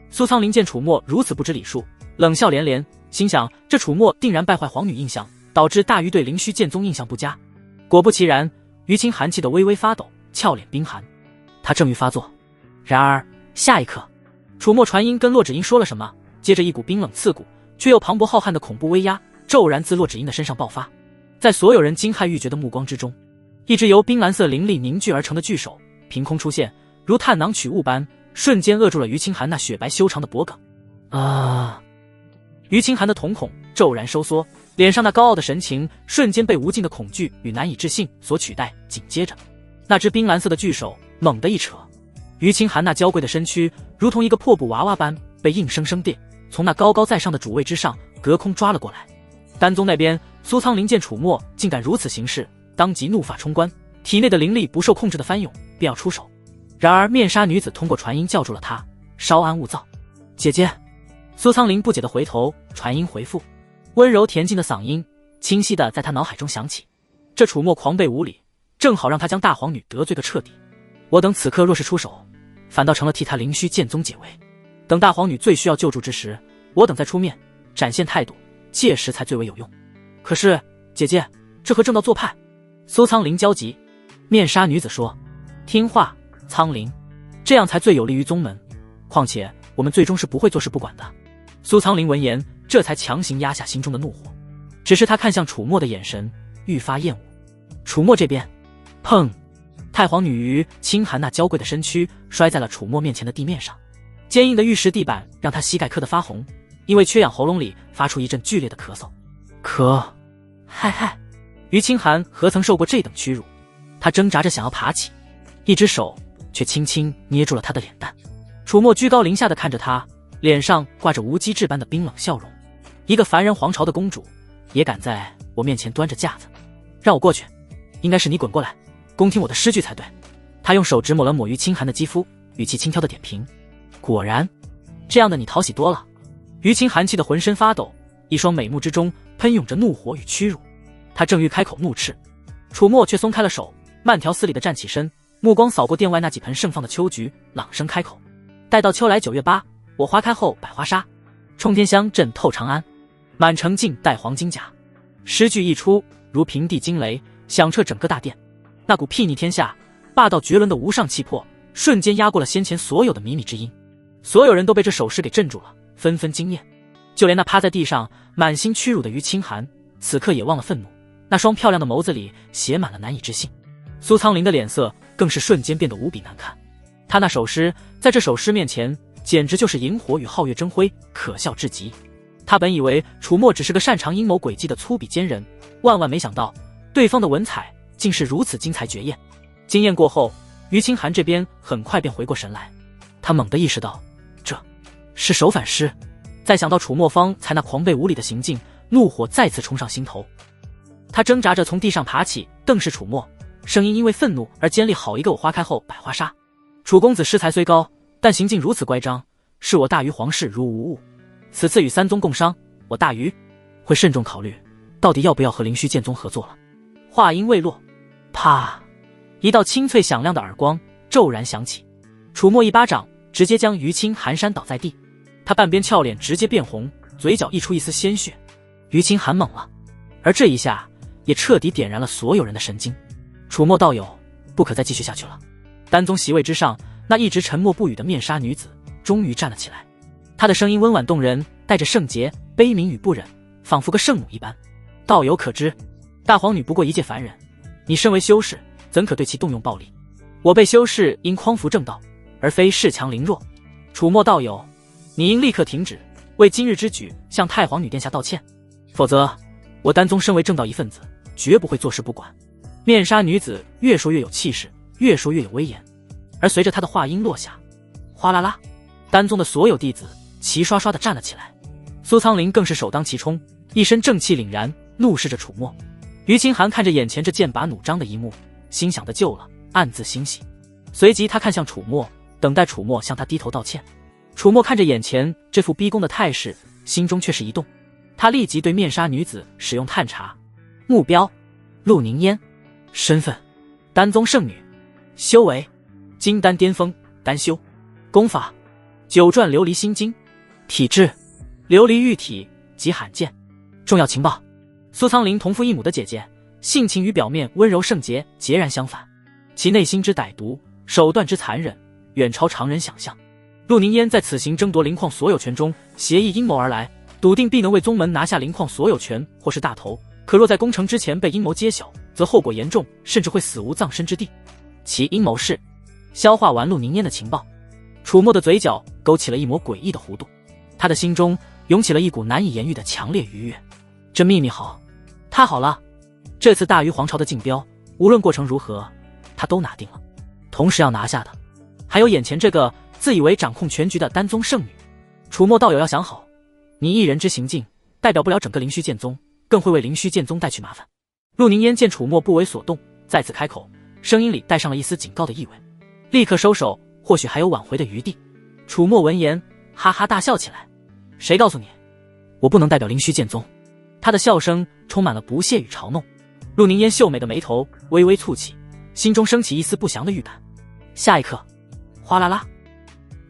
苏苍林见楚墨如此不知礼数，冷笑连连，心想这楚墨定然败坏皇女印象，导致大鱼对灵虚剑宗印象不佳。果不其然，于清寒气得微微发抖，俏脸冰寒。他正欲发作，然而下一刻，楚墨传音跟洛芷英说了什么，接着一股冰冷刺骨却又磅礴浩瀚的恐怖威压骤然自洛芷英的身上爆发。在所有人惊骇欲绝的目光之中，一只由冰蓝色灵力凝聚而成的巨手凭空出现，如探囊取物般瞬间扼住了于清寒那雪白修长的脖颈。于清寒的瞳孔骤然收缩，脸上那高傲的神情瞬间被无尽的恐惧与难以置信所取代。紧接着，那只冰蓝色的巨手猛地一扯，于清寒那娇贵的身躯如同一个破布娃娃般被硬生生地从那高高在上的主位之上隔空抓了过来。丹宗那边，苏苍林见楚墨竟敢如此行事，当即怒发冲冠，体内的灵力不受控制的翻涌，便要出手。然而面纱女子通过传音叫住了他，稍安勿躁。姐姐。苏苍林不解地回头，传音回复，温柔恬静的嗓音清晰地在他脑海中响起。这楚墨狂悖无礼，正好让他将大皇女得罪个彻底。我等此刻若是出手，反倒成了替他灵虚剑宗解围。等大皇女最需要救助之时，我等再出面展现态度，届时才最为有用。可是姐姐，这和正道做派。苏苍林焦急。面纱女子说，听话，苍林，这样才最有利于宗门，况且我们最终是不会坐视不管的。苏苍林闻言，这才强行压下心中的怒火，只是他看向楚墨的眼神愈发厌恶。楚墨这边，砰！太皇女于清寒那娇贵的身躯摔在了楚墨面前的地面上，坚硬的玉石地板让他膝盖磕得发红，因为缺氧喉咙里发出一阵剧烈的咳嗽。嗨，于清寒何曾受过这等屈辱？他挣扎着想要爬起，一只手却轻轻捏住了他的脸蛋。楚墨居高临下的看着他，脸上挂着无机质般的冰冷笑容。一个凡人皇朝的公主，也敢在我面前端着架子？让我过去，应该是你滚过来，恭听我的诗句才对。他用手指抹了抹于清寒的肌肤，语气轻佻的点评。果然，这样的你讨喜多了。于清寒气得浑身发抖，一双美目之中喷涌着怒火与屈辱。他正欲开口怒斥，楚墨却松开了手，慢条斯理地站起身，目光扫过殿外那几盆盛放的秋菊，朗声开口，待到秋来9月8，我花开后百花杀，冲天香震透长安，满城尽带黄金甲。诗句一出，如平地惊雷，响彻整个大殿。那股睥睨天下、霸道绝伦的无上气魄，瞬间压过了先前所有的靡靡之音。所有人都被这首诗给镇住了，纷纷惊艳。就连那趴在地上满心屈辱的于清寒，此刻也忘了愤怒，那双漂亮的眸子里写满了难以置信。苏苍林的脸色更是瞬间变得无比难看，他那首诗在这首诗面前简直就是萤火与皓月争辉，可笑至极。他本以为楚墨只是个擅长阴谋诡计的粗鄙奸人，万万没想到对方的文采竟是如此精彩绝艳。惊艳过后，于清寒这边很快便回过神来，他猛地意识到这是手反诗，再想到楚墨方才那狂悖无礼的行径，怒火再次冲上心头。他挣扎着从地上爬起，瞪视楚墨，声音因为愤怒而尖利，好一个我花开后百花杀。楚公子诗才虽高，但行径如此乖张，是我大于皇室如无物。此次与三宗共商，我大于会慎重考虑，到底要不要和灵虚剑宗合作了。话音未落，啪！一道清脆响亮的耳光骤然响起，楚墨一巴掌直接将于清寒扇倒在地，他半边俏脸直接变红，嘴角溢出一丝鲜血。于清寒懵了，而这一下也彻底点燃了所有人的神经。楚墨道友，不可再继续下去了。丹宗席位之上，那一直沉默不语的面纱女子终于站了起来，她的声音温婉动人，带着圣洁、悲悯与不忍，仿佛个圣母一般。道友可知，大皇女不过一介凡人，你身为修士，怎可对其动用暴力？我辈修士应匡扶正道，而非恃强凌弱。楚墨道友，你应立刻停止，为今日之举向太皇女殿下道歉，否则我丹宗身为正道一份子，绝不会坐视不管。面纱女子越说越有气势，越说越有威严，而随着她的话音落下，哗啦啦，丹宗的所有弟子齐刷刷地站了起来。苏苍林更是首当其冲，一身正气凛然，怒视着楚墨。于清寒看着眼前这剑拔弩张的一幕，心想的救了，暗自欣喜。随即他看向楚墨，等待楚墨向他低头道歉。楚墨看着眼前这副逼宫的态势，心中却是一动，他立即对面纱女子使用探查。目标：陆凝烟，身份：丹宗圣女，修为：金丹巅峰，丹修，功法：九转琉璃心经，体质：琉璃玉体极罕见。重要情报：苏苍林同父异母的姐姐，性情与表面温柔圣洁截然相反，其内心之歹毒，手段之残忍，远超常人想象。陆凝烟在此行争夺灵矿所有权中协议阴谋而来，笃定必能为宗门拿下灵矿所有权或是大头，可若在攻城之前被阴谋揭晓，则后果严重，甚至会死无葬身之地。其阴谋是消化完陆凝烟的情报，楚墨的嘴角勾起了一抹诡异的弧度，他的心中涌起了一股难以言喻的强烈愉悦。这秘密好，太好了！这次大于皇朝的竞标，无论过程如何，他都拿定了。同时要拿下的，还有眼前这个自以为掌控全局的丹宗圣女。楚墨道友要想好，你一人之行径，代表不了整个灵虚剑宗，更会为灵虚剑宗带去麻烦。陆宁烟见楚墨不为所动，再次开口，声音里带上了一丝警告的意味，立刻收手，或许还有挽回的余地。楚墨闻言哈哈大笑起来，谁告诉你我不能代表灵虚剑宗？他的笑声充满了不屑与嘲弄。陆宁烟秀美的眉头微微蹙起，心中升起一丝不祥的预感。下一刻，哗啦啦，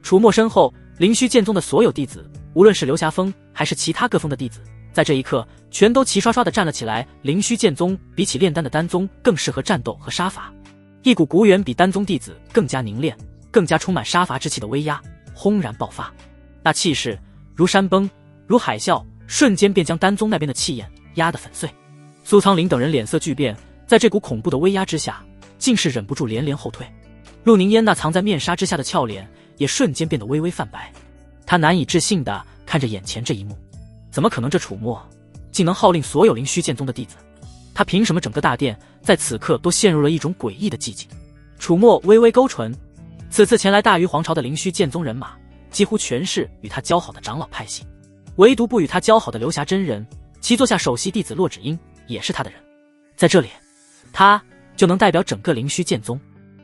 楚墨身后灵虚剑宗的所有弟子，无论是流霞峰还是其他各峰的弟子，在这一刻全都齐刷刷地站了起来。灵虚剑宗比起炼丹的丹宗更适合战斗和杀伐，一股古远比丹宗弟子更加凝练、更加充满杀伐之气的威压轰然爆发，那气势如山崩，如海啸，瞬间便将丹宗那边的气焰压得粉碎。苏苍林等人脸色巨变，在这股恐怖的威压之下，竟是忍不住连连后退。陆宁烟那藏在面纱之下的俏脸也瞬间变得微微泛白，他难以置信地看着眼前这一幕，怎么可能这楚墨竟能号令所有灵虚剑宗的弟子？他凭什么整个大殿在此刻都陷入了一种诡异的寂静？楚墨微微勾唇，此次前来大鱼皇朝的灵虚剑宗人马几乎全是与他交好的长老派系，唯独不与他交好的流霞真人，其座下首席弟子洛芷英也是他的人，在这里他就能代表整个灵虚剑宗。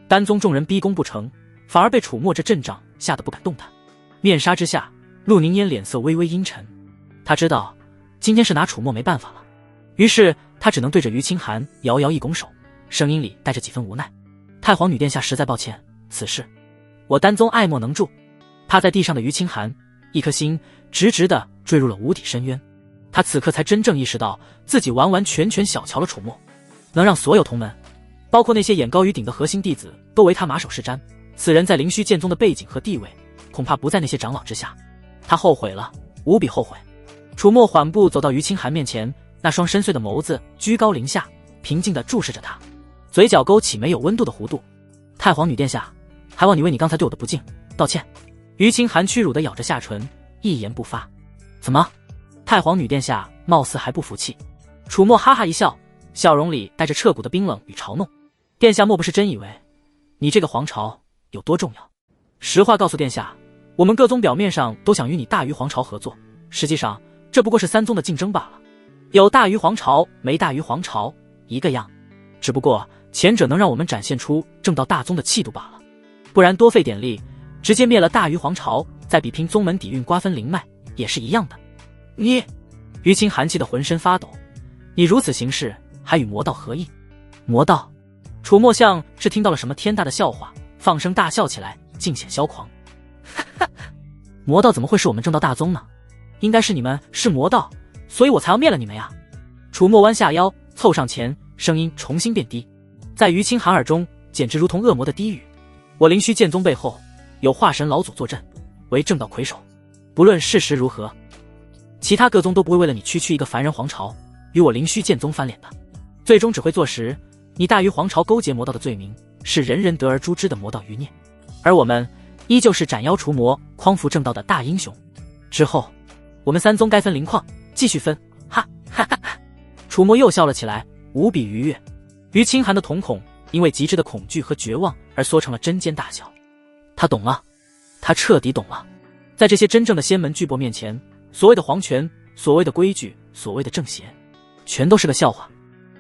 丹宗众人逼宫不成，反而被楚墨这阵仗吓得不敢动弹。面纱之下，陆宁烟脸色微微阴沉，他知道今天是拿楚墨没办法了，于是他只能对着于清寒摇摇一拱手，声音里带着几分无奈：太皇女殿下实在抱歉，此事我丹宗爱莫能助。趴在地上的于清寒一颗心直直地坠入了无底深渊，他此刻才真正意识到自己完完全全小瞧了楚墨，能让所有同门包括那些眼高于顶的核心弟子都为他马首是瞻，此人在灵虚剑宗的背景和地位恐怕不在那些长老之下。他后悔了，无比后悔。楚墨缓步走到于清寒面前，那双深邃的眸子居高临下，平静地注视着他，嘴角勾起没有温度的弧度。太皇女殿下，还望你为你刚才对我的不敬道歉。于清寒屈辱地咬着下唇，一言不发。怎么，太皇女殿下貌似还不服气？楚墨哈哈一笑，笑容里带着彻骨的冰冷与嘲弄。殿下莫不是真以为你这个皇朝有多重要？实话告诉殿下，我们各宗表面上都想与你大鱼皇朝合作，实际上这不过是三宗的竞争罢了。有大鱼皇朝没大鱼皇朝一个样，只不过前者能让我们展现出正道大宗的气度罢了，不然多费点力直接灭了大鱼皇朝，再比拼宗门底蕴瓜分灵脉也是一样的。你……于清寒气得浑身发抖，你如此行事还与魔道何异？魔道？楚墨像是听到了什么天大的笑话，放声大笑起来，尽显嚣狂。魔道怎么会是我们正道大宗呢？应该是你们是魔道，所以我才要灭了你们呀！楚墨弯下腰凑上前，声音重新变低，在于清寒耳中简直如同恶魔的低语。我灵虚剑宗背后有化神老祖坐镇，为正道魁首，不论事实如何，其他各宗都不会为了你区区一个凡人皇朝与我灵虚剑宗翻脸的，最终只会坐实你大鱼皇朝勾结魔道的罪名是人人得而诛之的魔道余孽，而我们依旧是斩妖除魔、匡扶正道的大英雄。之后我们三宗该分灵矿，继续分，哈哈哈哈！楚墨又笑了起来，无比愉悦。于清寒的瞳孔因为极致的恐惧和绝望而缩成了针尖大小。他懂了，他彻底懂了。在这些真正的仙门巨擘面前，所谓的皇权、所谓的规矩、所谓的正邪，全都是个笑话。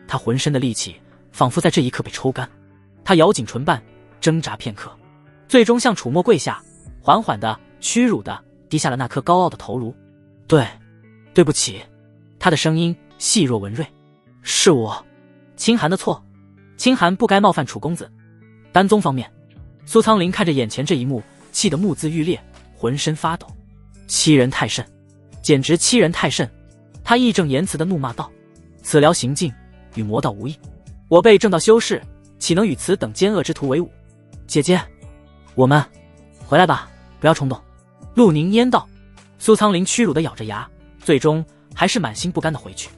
他浑身的力气仿佛在这一刻被抽干，他咬紧唇瓣，挣扎片刻，最终向楚墨跪下，缓缓的、屈辱的低下了那颗高傲的头颅。对不起。他的声音细若文瑞，是我清寒的错，清寒不该冒犯楚公子。丹宗方面，苏苍林看着眼前这一幕，气得目眦欲裂，浑身发抖。欺人太甚，简直欺人太甚！他义正言辞地怒骂道：此辽行径与魔道无异，我辈正道修士岂能与此等奸恶之徒为伍？姐姐，我们回来吧，不要冲动。陆宁烟道。苏苍林屈辱地咬着牙，最终还是满心不甘地回去，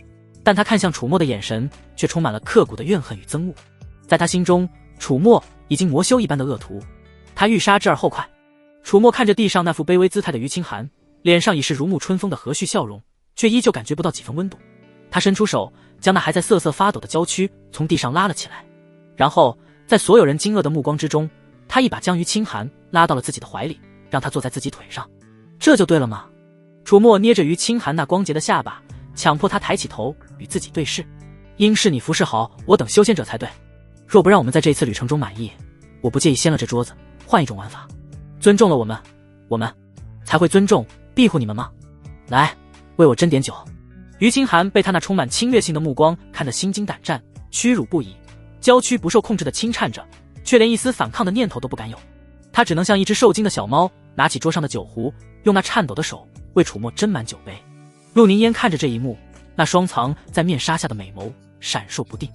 但他看向楚墨的眼神却充满了刻骨的怨恨与憎恶。在他心中，楚墨已经魔修一般的恶徒，他欲杀之而后快。楚墨看着地上那副卑微姿态的于清寒，脸上已是如沐春风的和煦笑容，却依旧感觉不到几分温度。他伸出手，将那还在瑟瑟发抖的娇躯从地上拉了起来，然后在所有人惊愕的目光之中，他一把将于清寒拉到了自己的怀里，让他坐在自己腿上。这就对了吗？楚墨捏着于清寒那光洁的下巴，强迫他抬起头与自己对视。应是你服侍好我等修仙者才对，若不让我们在这一次旅程中满意，我不介意掀了这桌子，换一种玩法。尊重了我们才会尊重庇护你们吗？来，为我斟点酒。于清寒被他那充满侵略性的目光看得心惊胆战，屈辱不已，娇躯不受控制地轻颤着，却连一丝反抗的念头都不敢有。他只能像一只受惊的小猫，拿起桌上的酒壶，用那颤抖的手为楚墨斟满酒杯。陆凝烟看着这一幕，那双藏在面纱下的美眸闪烁不定。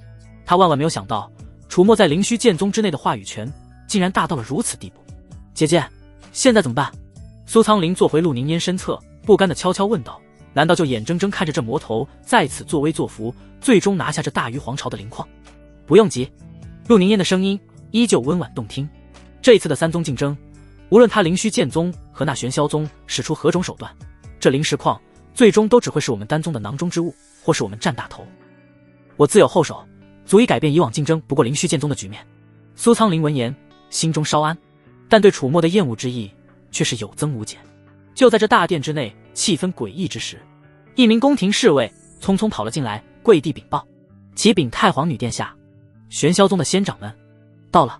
他万万没有想到，楚墨在灵虚剑宗之内的话语权竟然大到了如此地步。姐姐，现在怎么办？苏苍林坐回陆凝烟身侧，不甘地悄悄问道，难道就眼睁睁看着这魔头在此作威作福，最终拿下这大鱼皇朝的灵矿？不用急。陆凝烟的声音依旧温婉动听。这一次的三宗竞争，无论他灵虚剑宗和那玄霄宗使出何种手段，这灵石矿最终都只会是我们丹宗的囊中之物，或是我们占大头。我自有后手，足以改变以往竞争不过灵虚剑宗的局面。苏苍林闻言，心中稍安，但对楚墨的厌恶之意却是有增无减。就在这大殿之内气氛诡异之时，一名宫廷侍卫匆匆跑了进来，跪地禀报：启禀太皇女殿下，玄霄宗的仙长们到了。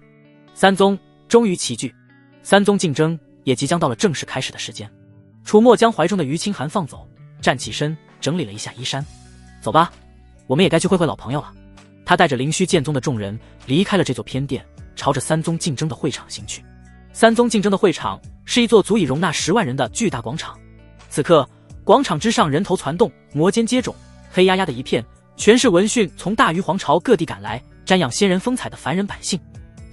三宗终于齐聚，三宗竞争也即将到了正式开始的时间。楚墨将怀中的于清寒放走，站起身整理了一下衣衫。走吧，我们也该去会会老朋友了。他带着灵虚剑宗的众人离开了这座偏殿，朝着三宗竞争的会场行去。三宗竞争的会场是一座足以容纳10万人的巨大广场。此刻广场之上人头攒动，摩肩接踵，黑压压的一片，全是闻讯从大鱼皇朝各地赶来瞻仰仙人风采的凡人百姓。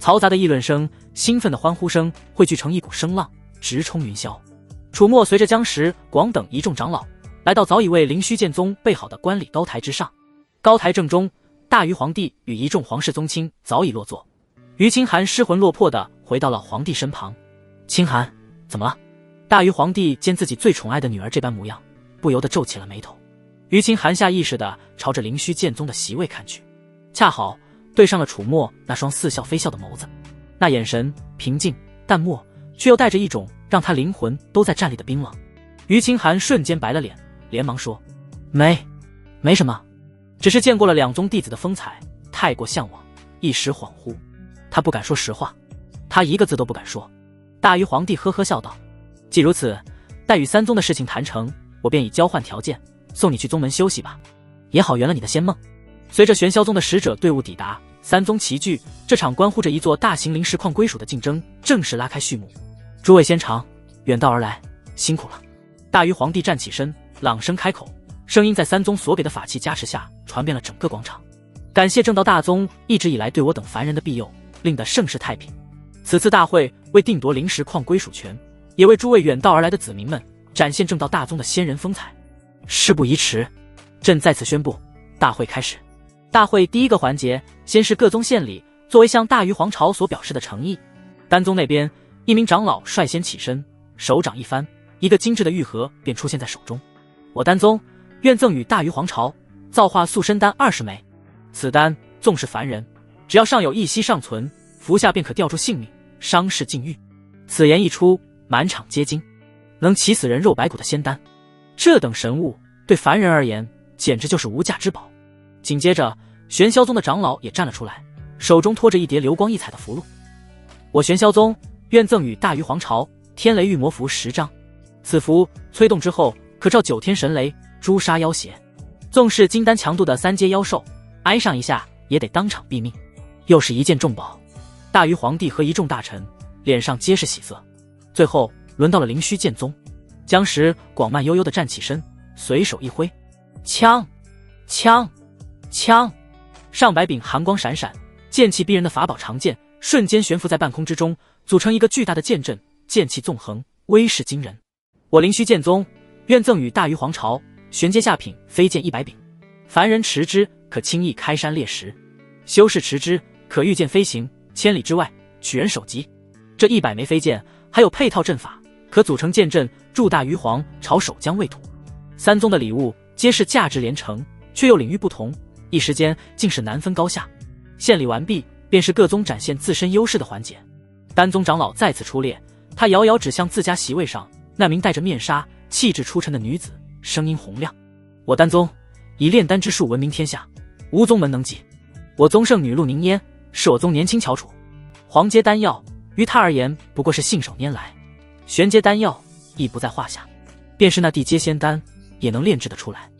嘈杂的议论声，兴奋的欢呼声汇聚成一股声浪，直冲云霄。楚墨随着江石、广等一众长老来到早已为灵虚剑宗备好的观礼高台之上。高台正中，大鱼皇帝与一众皇室宗亲早已落座。于清寒失魂落魄地回到了皇帝身旁。清寒，怎么了？大鱼皇帝见自己最宠爱的女儿这般模样，不由得皱起了眉头。于清寒下意识地朝着灵虚剑宗的席位看去，恰好对上了楚墨那双似笑非笑的眸子，那眼神平静淡漠，却又带着一种让他灵魂都在战栗的冰冷。于清寒瞬间白了脸，连忙说：没什么，只是见过了两宗弟子的风采，太过向往，一时恍惚。他不敢说实话，他一个字都不敢说。大鱼皇帝呵呵笑道：既如此，待与三宗的事情谈成，我便以交换条件送你去宗门休息吧，也好圆了你的仙梦。随着玄霄宗的使者队伍抵达，三宗齐聚，这场关乎着一座大型灵石矿归属的竞争正式拉开序幕。诸位仙长，远道而来，辛苦了。大鱼皇帝站起身，朗声开口，声音在三宗所给的法器加持下传遍了整个广场。感谢正道大宗一直以来对我等凡人的庇佑，令得盛世太平。此次大会为定夺灵石矿归属权，也为诸位远道而来的子民们展现正道大宗的仙人风采。事不宜迟，朕在此宣布，大会开始。大会第一个环节，先是各宗献礼，作为向大鱼皇朝所表示的诚意。丹宗那边，一名长老率先起身，手掌一翻，一个精致的玉盒便出现在手中。我丹宗愿赠与大鱼皇朝造化塑身丹20枚，此丹纵是凡人，只要尚有一息尚存，服下便可吊住性命，伤势禁欲。此言一出，满场皆惊，能起死人肉白骨的仙丹，这等神物对凡人而言简直就是无价之宝。紧接着，玄霄宗的长老也站了出来，手中托着一叠流光溢彩的符箓。我玄霄宗愿赠与大鱼皇朝天雷御魔符10张，此符催动之后，可照9天神雷，诛杀妖邪。纵是金丹强度的3阶妖兽，挨上一下也得当场毙命。又是一件重宝，大鱼皇帝和一众大臣脸上皆是喜色。最后轮到了灵虚剑宗，江石广慢悠悠地站起身，随手一挥，枪，上百柄寒光闪闪、剑气逼人的法宝长剑瞬间悬浮在半空之中，组成一个巨大的剑阵，剑气纵横，威势惊人。我灵虚剑宗愿赠与大鱼皇朝玄阶下品飞剑100柄，凡人持之可轻易开山裂石，修士持之可御剑飞行千里之外，取人首级。这100枚飞剑还有配套阵法，可组成剑阵，助大鱼皇朝守疆卫土。三宗的礼物皆是价值连城，却又领域不同，一时间竟是难分高下。献礼完毕，便是各宗展现自身优势的环节。丹宗长老再次出列，他遥遥指向自家席位上那名戴着面纱、气质出尘的女子，声音洪亮：“我丹宗以炼丹之术闻名天下，无宗门能及。我宗圣女陆凝烟，是我宗年轻翘楚。黄阶丹药于他而言不过是信手拈来，玄阶丹药亦不在话下，便是那地阶仙丹也能炼制得出来。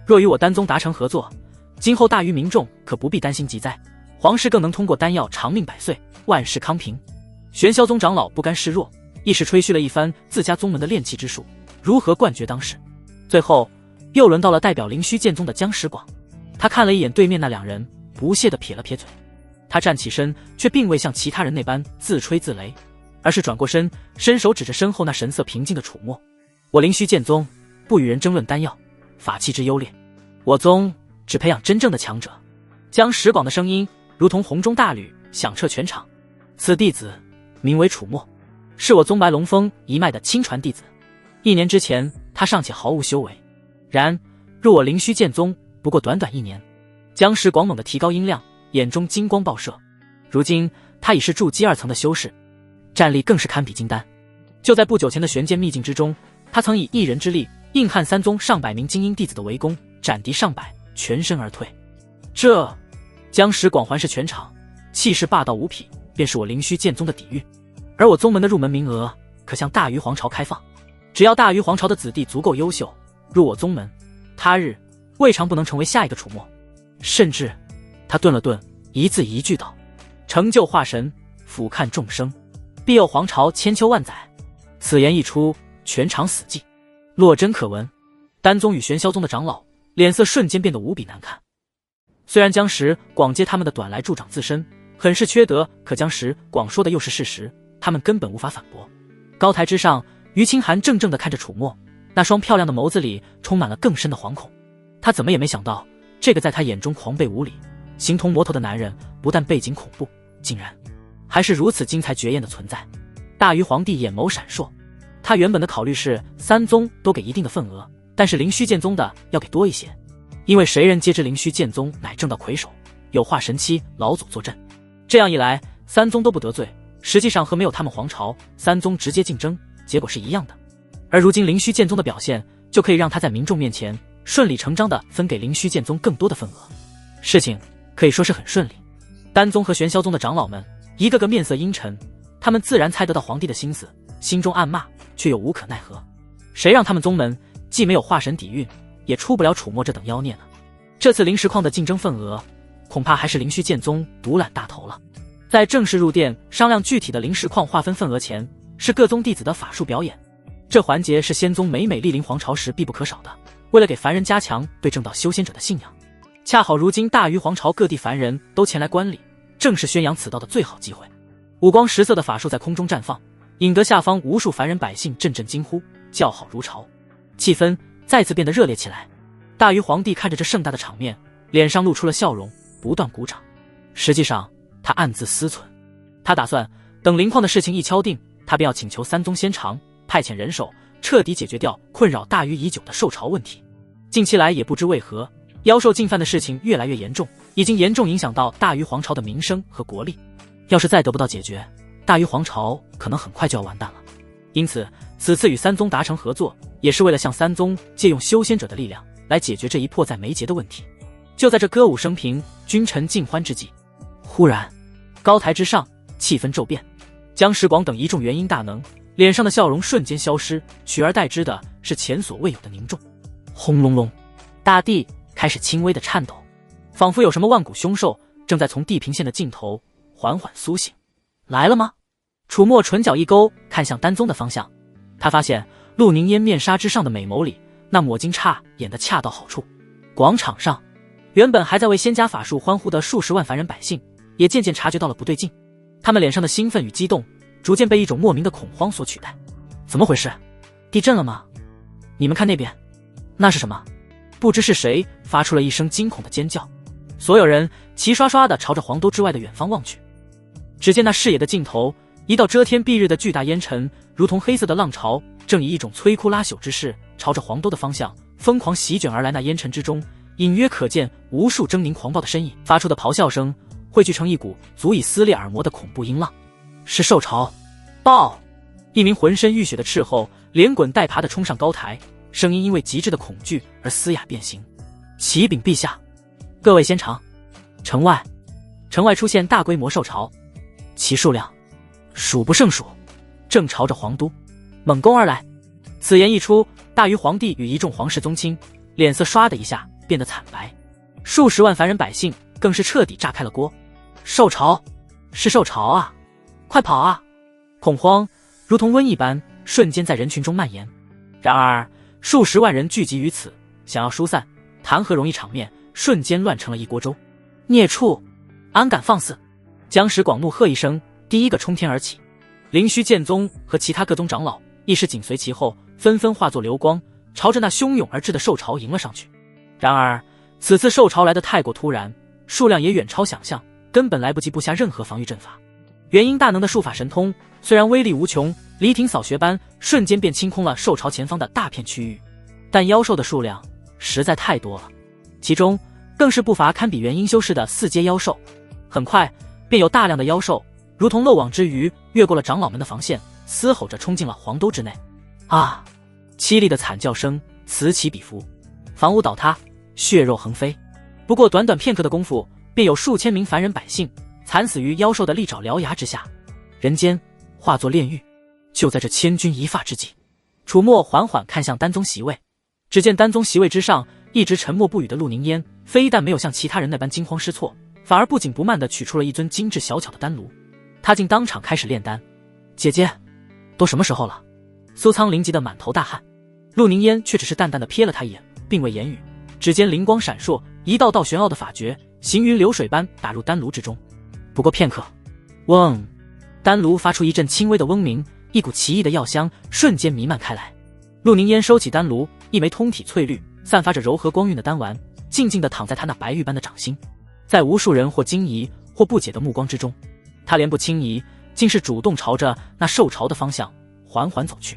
若与我丹宗达成合作，今后大于民众可不必担心疾灾，皇室更能通过丹药长命百岁，万事康平。”玄霄宗长老不甘示弱，一时吹嘘了一番自家宗门的炼气之术，如何冠绝当世。最后又轮到了代表灵虚剑宗的江石广，他看了一眼对面那两人，不屑地撇了撇嘴。他站起身，却并未像其他人那般自吹自擂，而是转过身，伸手指着身后那神色平静的楚墨：“我灵虚剑宗不与人争论丹药，法器之优劣，我宗只培养真正的强者。”江石广的声音如同洪钟大吕，响彻全场。此弟子名为楚墨，是我宗白龙峰一脉的亲传弟子。1年之前，他尚且毫无修为，然入我灵虚剑宗不过短短1年。江石广猛地提高音量，眼中金光爆射。如今他已是筑基2层的修士，战力更是堪比金丹。就在不久前的玄剑秘境之中，他曾以一人之力硬汉3宗上百名精英弟子的围攻，斩敌上百，全身而退。这江石广环视全场，气势霸道无匹，便是我灵虚剑宗的底蕴。而我宗门的入门名额可向大禹皇朝开放，只要大禹皇朝的子弟足够优秀，入我宗门，他日未尝不能成为下一个楚墨。甚至他顿了顿，一字一句道：“成就化神，俯瞰众生，必有皇朝千秋万载。”此言一出，全场死寂，落针可闻。丹宗与玄霄宗的长老脸色瞬间变得无比难看。虽然江石广借他们的短来助长自身，很是缺德，可江石广说的又是事实，他们根本无法反驳。高台之上，于清寒怔怔地看着楚墨，那双漂亮的眸子里充满了更深的惶恐。他怎么也没想到，这个在他眼中狂悖无理、形同魔头的男人，不但背景恐怖，竟然还是如此惊才绝艳的存在。大禹皇帝眼眸闪烁，他原本的考虑是3宗都给一定的份额，但是灵虚剑宗的要给多一些，因为谁人皆知灵虚剑宗乃正道魁首，有化神期老祖坐镇，这样一来3宗都不得罪，实际上和没有他们皇朝3宗直接竞争，结果是一样的。而如今灵虚剑宗的表现，就可以让他在民众面前顺理成章地分给灵虚剑宗更多的份额，事情可以说是很顺利。丹宗和玄霄宗的长老们一个个面色阴沉，他们自然猜得到皇帝的心思，心中暗骂，却又无可奈何。谁让他们宗门既没有化神底蕴，也出不了楚墨这等妖孽呢？这次灵石矿的竞争份额，恐怕还是灵虚剑宗独揽大头了。在正式入殿商量具体的灵石矿划分份额前，是各宗弟子的法术表演。这环节是仙宗每莅临皇朝时必不可少的，为了给凡人加强对正道修仙者的信仰。恰好如今大禹皇朝各地凡人都前来观礼，正是宣扬此道的最好机会。五光十色的法术在空中绽放，引得下方无数凡人百姓阵阵惊呼，叫好如潮，气氛再次变得热烈起来。大禹皇帝看着这盛大的场面，脸上露出了笑容，不断鼓掌。实际上他暗自思忖，他打算等灵矿的事情一敲定，他便要请求3宗仙长派遣人手，彻底解决掉困扰大禹已久的受潮问题。近期来也不知为何，妖兽进犯的事情越来越严重，已经严重影响到大禹皇朝的名声和国力。要是再得不到解决，大禹皇朝可能很快就要完蛋了。因此此次与3宗达成合作，也是为了向3宗借用修仙者的力量来解决这一迫在眉睫的问题。就在这歌舞升平、君臣尽欢之际，忽然高台之上气氛骤变，江石广等一众元婴大能脸上的笑容瞬间消失，取而代之的是前所未有的凝重。轰隆隆，大地开始轻微的颤抖，仿佛有什么万古凶兽正在从地平线的尽头缓缓苏醒。来了吗？楚墨唇角一勾，看向丹宗的方向。他发现陆凝烟面纱之上的美眸里，那抹金叉演得恰到好处。广场上原本还在为仙家法术欢呼的数十万凡人百姓，也渐渐察觉到了不对劲，他们脸上的兴奋与激动逐渐被一种莫名的恐慌所取代。怎么回事？地震了吗？你们看那边，那是什么？不知是谁发出了一声惊恐的尖叫，所有人齐刷刷地朝着黄兜之外的远方望去。只见那视野的尽头，一道遮天蔽日的巨大烟尘，如同黑色的浪潮，正以一种摧枯拉朽之势朝着黄兜的方向疯狂席卷而来。那烟尘之中隐约可见无数狰狞狂暴的身影，发出的咆哮声汇聚成一股足以撕裂耳膜的恐怖音浪。是受潮！报！一名浑身浴血的斥候连滚带爬地冲上高台，声音因为极致的恐惧而嘶哑变形。启禀陛下，各位先尝。城外出现大规模受潮，其数量数不胜数，正朝着皇都猛攻而来。此言一出，大禹皇帝与一众皇室宗亲脸色唰的一下变得惨白，数十万凡人百姓更是彻底炸开了锅。受潮！是受潮啊！快跑啊！恐慌如同瘟疫般瞬间在人群中蔓延。然而数十万人聚集于此，想要疏散，谈何容易场面，瞬间乱成了一锅粥。孽畜，安敢放肆！姜石广怒喝一声，第一个冲天而起。灵虚剑宗和其他各宗长老亦是紧随其后，纷纷化作流光，朝着那汹涌而至的兽潮迎了上去。然而此次兽潮来得太过突然，数量也远超想象，根本来不及布下任何防御阵法。元婴大能的术法神通虽然威力无穷，离庭扫穴般瞬间便清空了兽潮前方的大片区域，但妖兽的数量实在太多了，其中更是不乏堪比元婴修士的4阶妖兽。很快便有大量的妖兽如同漏网之鱼越过了长老们的防线，嘶吼着冲进了皇都之内。啊！凄厉的惨叫声此起彼伏，房屋倒塌，血肉横飞。不过短短片刻的功夫，便有数千名凡人百姓惨死于妖兽的利爪獠牙之下，人间化作炼狱。就在这千钧一发之际，楚墨缓缓看向丹宗席位，只见丹宗席位之上一直沉默不语的陆凝烟，非但没有像其他人那般惊慌失措，反而不紧不慢地取出了一尊精致小巧的丹炉，他竟当场开始炼丹。姐姐，都什么时候了？苏苍灵急得满头大汗，陆凝烟却只是淡淡地瞥了他一眼，并未言语。只见灵光闪烁，一道道玄奥的法诀行云流水般打入丹炉之中。不过片刻，嗡，丹炉发出一阵轻微的嗡鸣，一股奇异的药香瞬间弥漫开来。陆凝烟收起丹炉，一枚通体翠绿、散发着柔和光晕的丹丸静静地躺在他那白玉般的掌心。在无数人或惊疑或不解的目光之中，他莲步轻移，竟是主动朝着那兽潮的方向缓缓走去。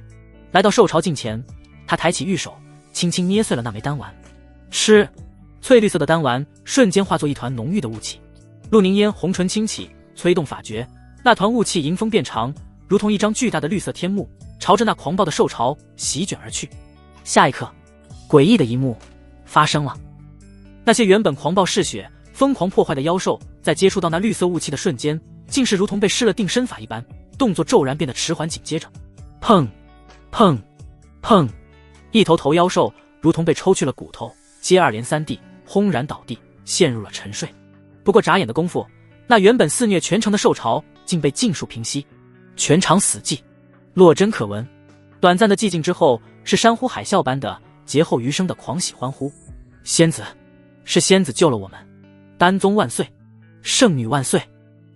来到兽潮近前，他抬起玉手，轻轻捏碎了那枚丹丸。吃！翠绿色的丹丸瞬间化作一团浓郁的雾气。陆凝烟红唇轻启，催动法诀，那团雾气迎风变长，如同一张巨大的绿色天幕，朝着那狂暴的兽潮席卷而去。下一刻，诡异的一幕发生了。那些原本狂暴嗜血、疯狂破坏的妖兽，在接触到那绿色雾气的瞬间，竟是如同被施了定身法一般，动作骤然变得迟缓，紧接着砰砰砰，一头头妖兽如同被抽去了骨头，接二连三地轰然倒地，陷入了沉睡。不过眨眼的功夫，那原本肆虐全城的兽潮竟被尽数平息，全场死寂，落针可闻。短暂的寂静之后，是山呼海啸般的劫后余生的狂喜欢呼。仙子，是仙子救了我们！丹宗万岁！圣女万岁！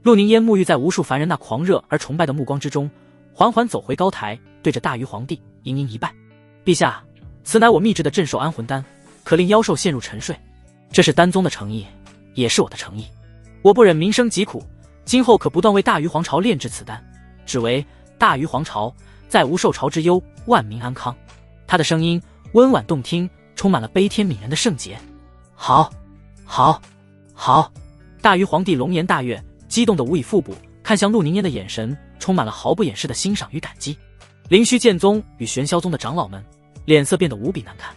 陆凝烟沐浴在无数凡人那狂热而崇拜的目光之中，缓缓走回高台，对着大禹皇帝殷殷一拜：陛下，此乃我秘制的镇兽安魂丹，可令妖兽陷入沉睡。这是丹宗的诚意，也是我的诚意。我不忍民生疾苦，今后可不断为大禹皇朝炼制此丹，只为大禹皇朝再无受潮之忧，万民安康。他的声音温婉动听，充满了悲天悯人的圣洁。好，好，好！大禹皇帝龙颜大悦，激动得无以复补，看向陆凝烟的眼神充满了毫不掩饰的欣赏与感激。灵虚剑宗与玄霄宗的长老们脸色变得无比难看，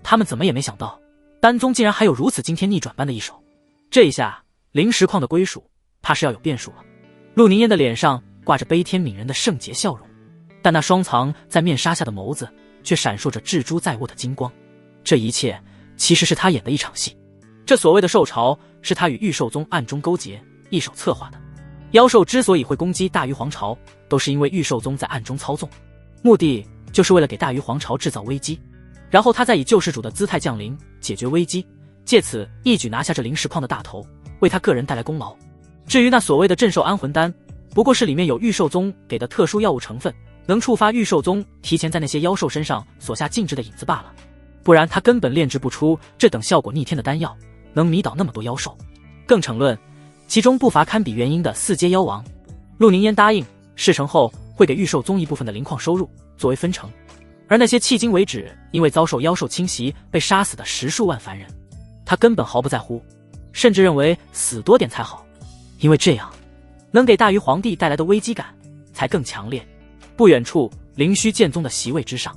他们怎么也没想到丹宗竟然还有如此惊天逆转般的一手。这一下灵石矿的归属怕是要有变数了。陆凝烟的脸上挂着悲天悯人的圣洁笑容，但那双藏在面纱下的眸子却闪烁着蜘蛛在握的金光。这一切其实是他演的一场戏。这所谓的兽潮是他与玉兽宗暗中勾结，一手策划的。妖兽之所以会攻击大禹皇朝，都是因为玉兽宗在暗中操纵，目的就是为了给大禹皇朝制造危机，然后他再以救世主的姿态降临，解决危机，借此一举拿下这灵石矿的大头，为他个人带来功劳。至于那所谓的镇兽安魂丹，不过是里面有玉兽宗给的特殊药物成分，能触发玉兽宗提前在那些妖兽身上所下禁制的引子罢了，不然他根本炼制不出这等效果逆天的丹药，能迷倒那么多妖兽。更骋论，其中不乏堪比元婴的4阶妖王。陆凝烟答应，事成后会给玉兽宗一部分的灵矿收入作为分成，而那些迄今为止因为遭受妖兽侵袭被杀死的10数万凡人，他根本毫不在乎，甚至认为死多点才好，因为这样能给大禹皇帝带来的危机感才更强烈。不远处，灵虚剑宗的席位之上，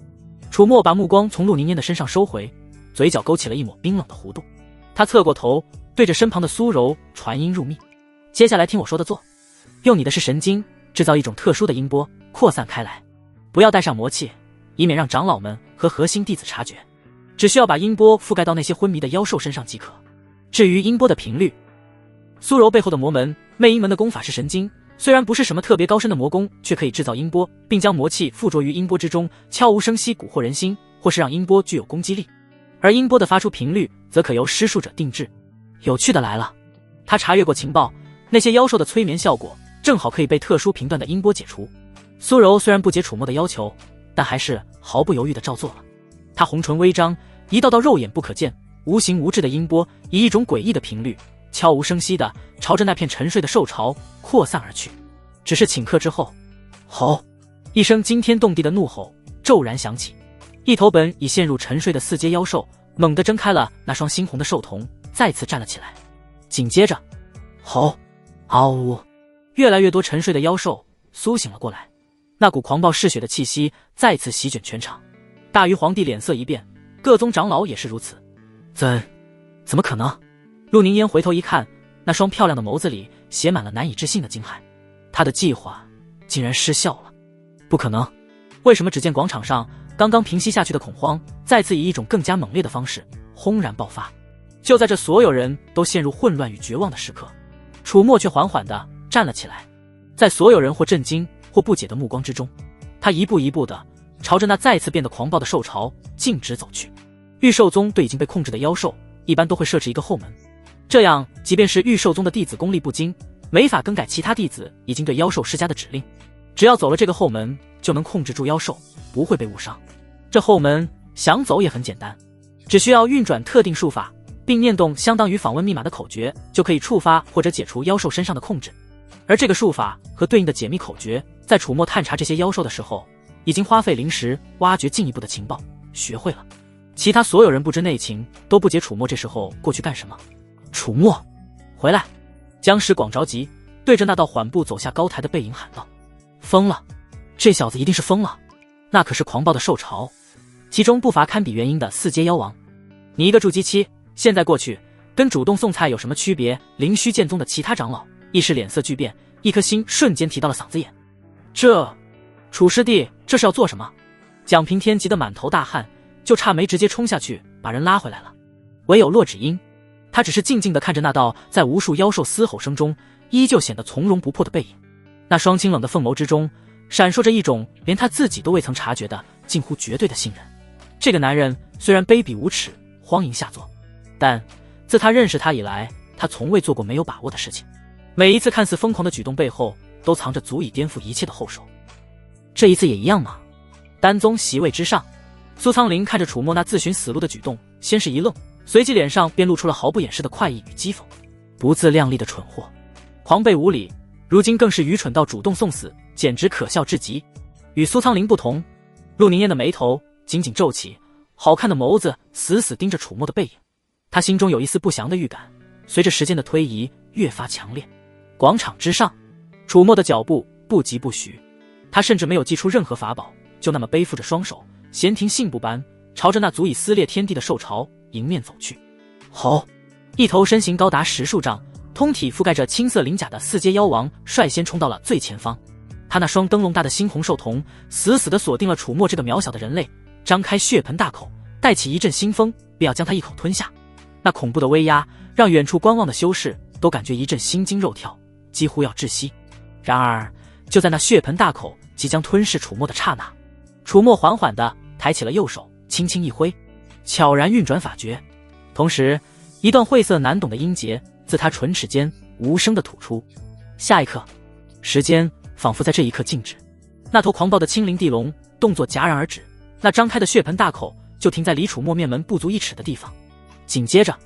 楚墨把目光从陆凝烟的身上收回，嘴角勾起了一抹冰冷的弧度。他侧过头，对着身旁的苏柔传音入密：接下来听我说的做，用你的是神经制造一种特殊的音波，扩散开来，不要带上魔气，以免让长老们和核心弟子察觉。只需要把音波覆盖到那些昏迷的妖兽身上即可。至于音波的频率，苏柔背后的魔门魅音门的功法是神经，虽然不是什么特别高深的魔功，却可以制造音波，并将魔气附着于音波之中，悄无声息蛊惑人心，或是让音波具有攻击力。而音波的发出频率则可由施术者定制。有趣的来了，他查阅过情报，那些妖兽的催眠效果正好可以被特殊频段的音波解除。苏柔虽然不解楚墨的要求，但还是毫不犹豫地照做了。他红唇微张，一道道肉眼不可见、无形无质的音波以一种诡异的频率，悄无声息地朝着那片沉睡的兽巢扩散而去。只是顷刻之后，吼！一声惊天动地的怒吼骤然响起，一头本已陷入沉睡的四阶妖兽猛地睁开了那双猩红的兽瞳，再次站了起来。紧接着，吼！嗷呜！越来越多沉睡的妖兽苏醒了过来，那股狂暴嗜血的气息再次席卷全场。大禹皇帝脸色一变，各宗长老也是如此。怎么可能？陆凝烟回头一看，那双漂亮的眸子里写满了难以置信的惊骇。他的计划竟然失效了。不可能！为什么只见广场上刚刚平息下去的恐慌，再次以一种更加猛烈的方式轰然爆发？就在这所有人都陷入混乱与绝望的时刻，楚墨却缓缓地站了起来。在所有人或震惊或不解的目光之中，他一步一步地朝着那再次变得狂暴的兽巢径直走去。御兽宗对已经被控制的妖兽一般都会设置一个后门，这样即便是御兽宗的弟子功力不精，没法更改其他弟子已经对妖兽施加的指令，只要走了这个后门，就能控制住妖兽，不会被误伤。这后门想走也很简单，只需要运转特定术法，并念动相当于访问密码的口诀，就可以触发或者解除妖兽身上的控制。而这个术法和对应的解密口诀，在楚墨探查这些妖兽的时候，已经花费灵石挖掘进一步的情报，学会了。其他所有人不知内情，都不解楚墨这时候过去干什么。楚墨，回来！江时广着急，对着那道缓步走下高台的背影喊道：疯了！这小子一定是疯了！那可是狂暴的兽巢，其中不乏堪比元婴的四阶妖王。你一个筑基期，现在过去，跟主动送菜有什么区别？灵虚剑宗的其他长老一时脸色巨变，一颗心瞬间提到了嗓子眼。楚师弟，这是要做什么？蒋平天急得满头大汗，就差没直接冲下去把人拉回来了。唯有骆芷英，他只是静静地看着那道在无数妖兽嘶吼声中依旧显得从容不迫的背影，那双清冷的凤眸之中闪烁着一种连他自己都未曾察觉的近乎绝对的信任。这个男人虽然卑鄙无耻、荒淫下作，但自他认识他以来，他从未做过没有把握的事情。每一次看似疯狂的举动背后，都藏着足以颠覆一切的后手。这一次也一样吗？丹宗席位之上，苏苍林看着楚墨那自寻死路的举动，先是一愣，随即脸上便露出了毫不掩饰的快意与讥讽。不自量力的蠢货，狂悖无礼，如今更是愚蠢到主动送死，简直可笑至极。与苏苍林不同，陆凝烟的眉头紧紧皱起，好看的眸子死死盯着楚墨的背影。他心中有一丝不祥的预感，随着时间的推移越发强烈。广场之上，楚墨的脚步不疾不徐，他甚至没有祭出任何法宝，就那么背负着双手，闲庭信步般朝着那足以撕裂天地的兽巢迎面走去。吼！一头身形高达10数丈，通体覆盖着青色鳞甲的四阶妖王率先冲到了最前方。他那双灯笼大的猩红兽瞳死死地锁定了楚墨这个渺小的人类，张开血盆大口，带起一阵腥风，便要将他一口吞下。那恐怖的威压让远处观望的修士都感觉一阵心惊肉跳，几乎要窒息。然而就在那血盆大口即将吞噬楚墨的刹那，楚墨缓缓地抬起了右手，轻轻一挥，悄然运转法诀，同时一段晦涩难懂的音节自他唇齿间无声地吐出。下一刻，时间仿佛在这一刻静止，那头狂暴的青鳞地龙动作戛然而止，那张开的血盆大口就停在离楚墨面门不足1尺的地方。紧接着，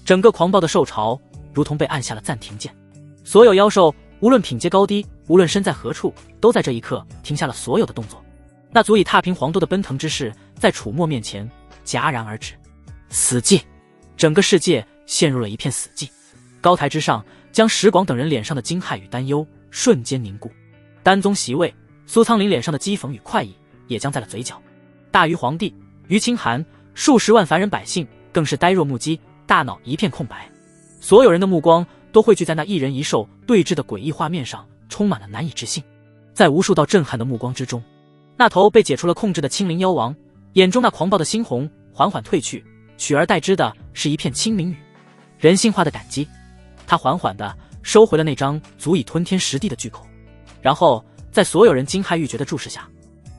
整个狂暴的兽巢如同被按下了暂停键，所有妖兽无论品阶高低，无论身在何处，都在这一刻停下了所有的动作。那足以踏平黄豆的奔腾之势在楚墨面前戛然而止。死寂，整个世界陷入了一片死寂。高台之上，江时广等人脸上的惊骇与担忧瞬间凝固。丹宗席位，苏苍林脸上的讥讽与快意也僵在了嘴角。大禹皇帝、于清寒、数十万凡人百姓更是呆若木鸡，大脑一片空白。所有人的目光都汇聚在那一人一兽对峙的诡异画面上，充满了难以置信。在无数道震撼的目光之中，那头被解除了控制的青灵妖王眼中那狂暴的猩红缓缓褪去，取而代之的是一片清明雨，人性化的感激。他缓缓地收回了那张足以吞天食地的巨口，然后在所有人惊骇欲绝的注视下，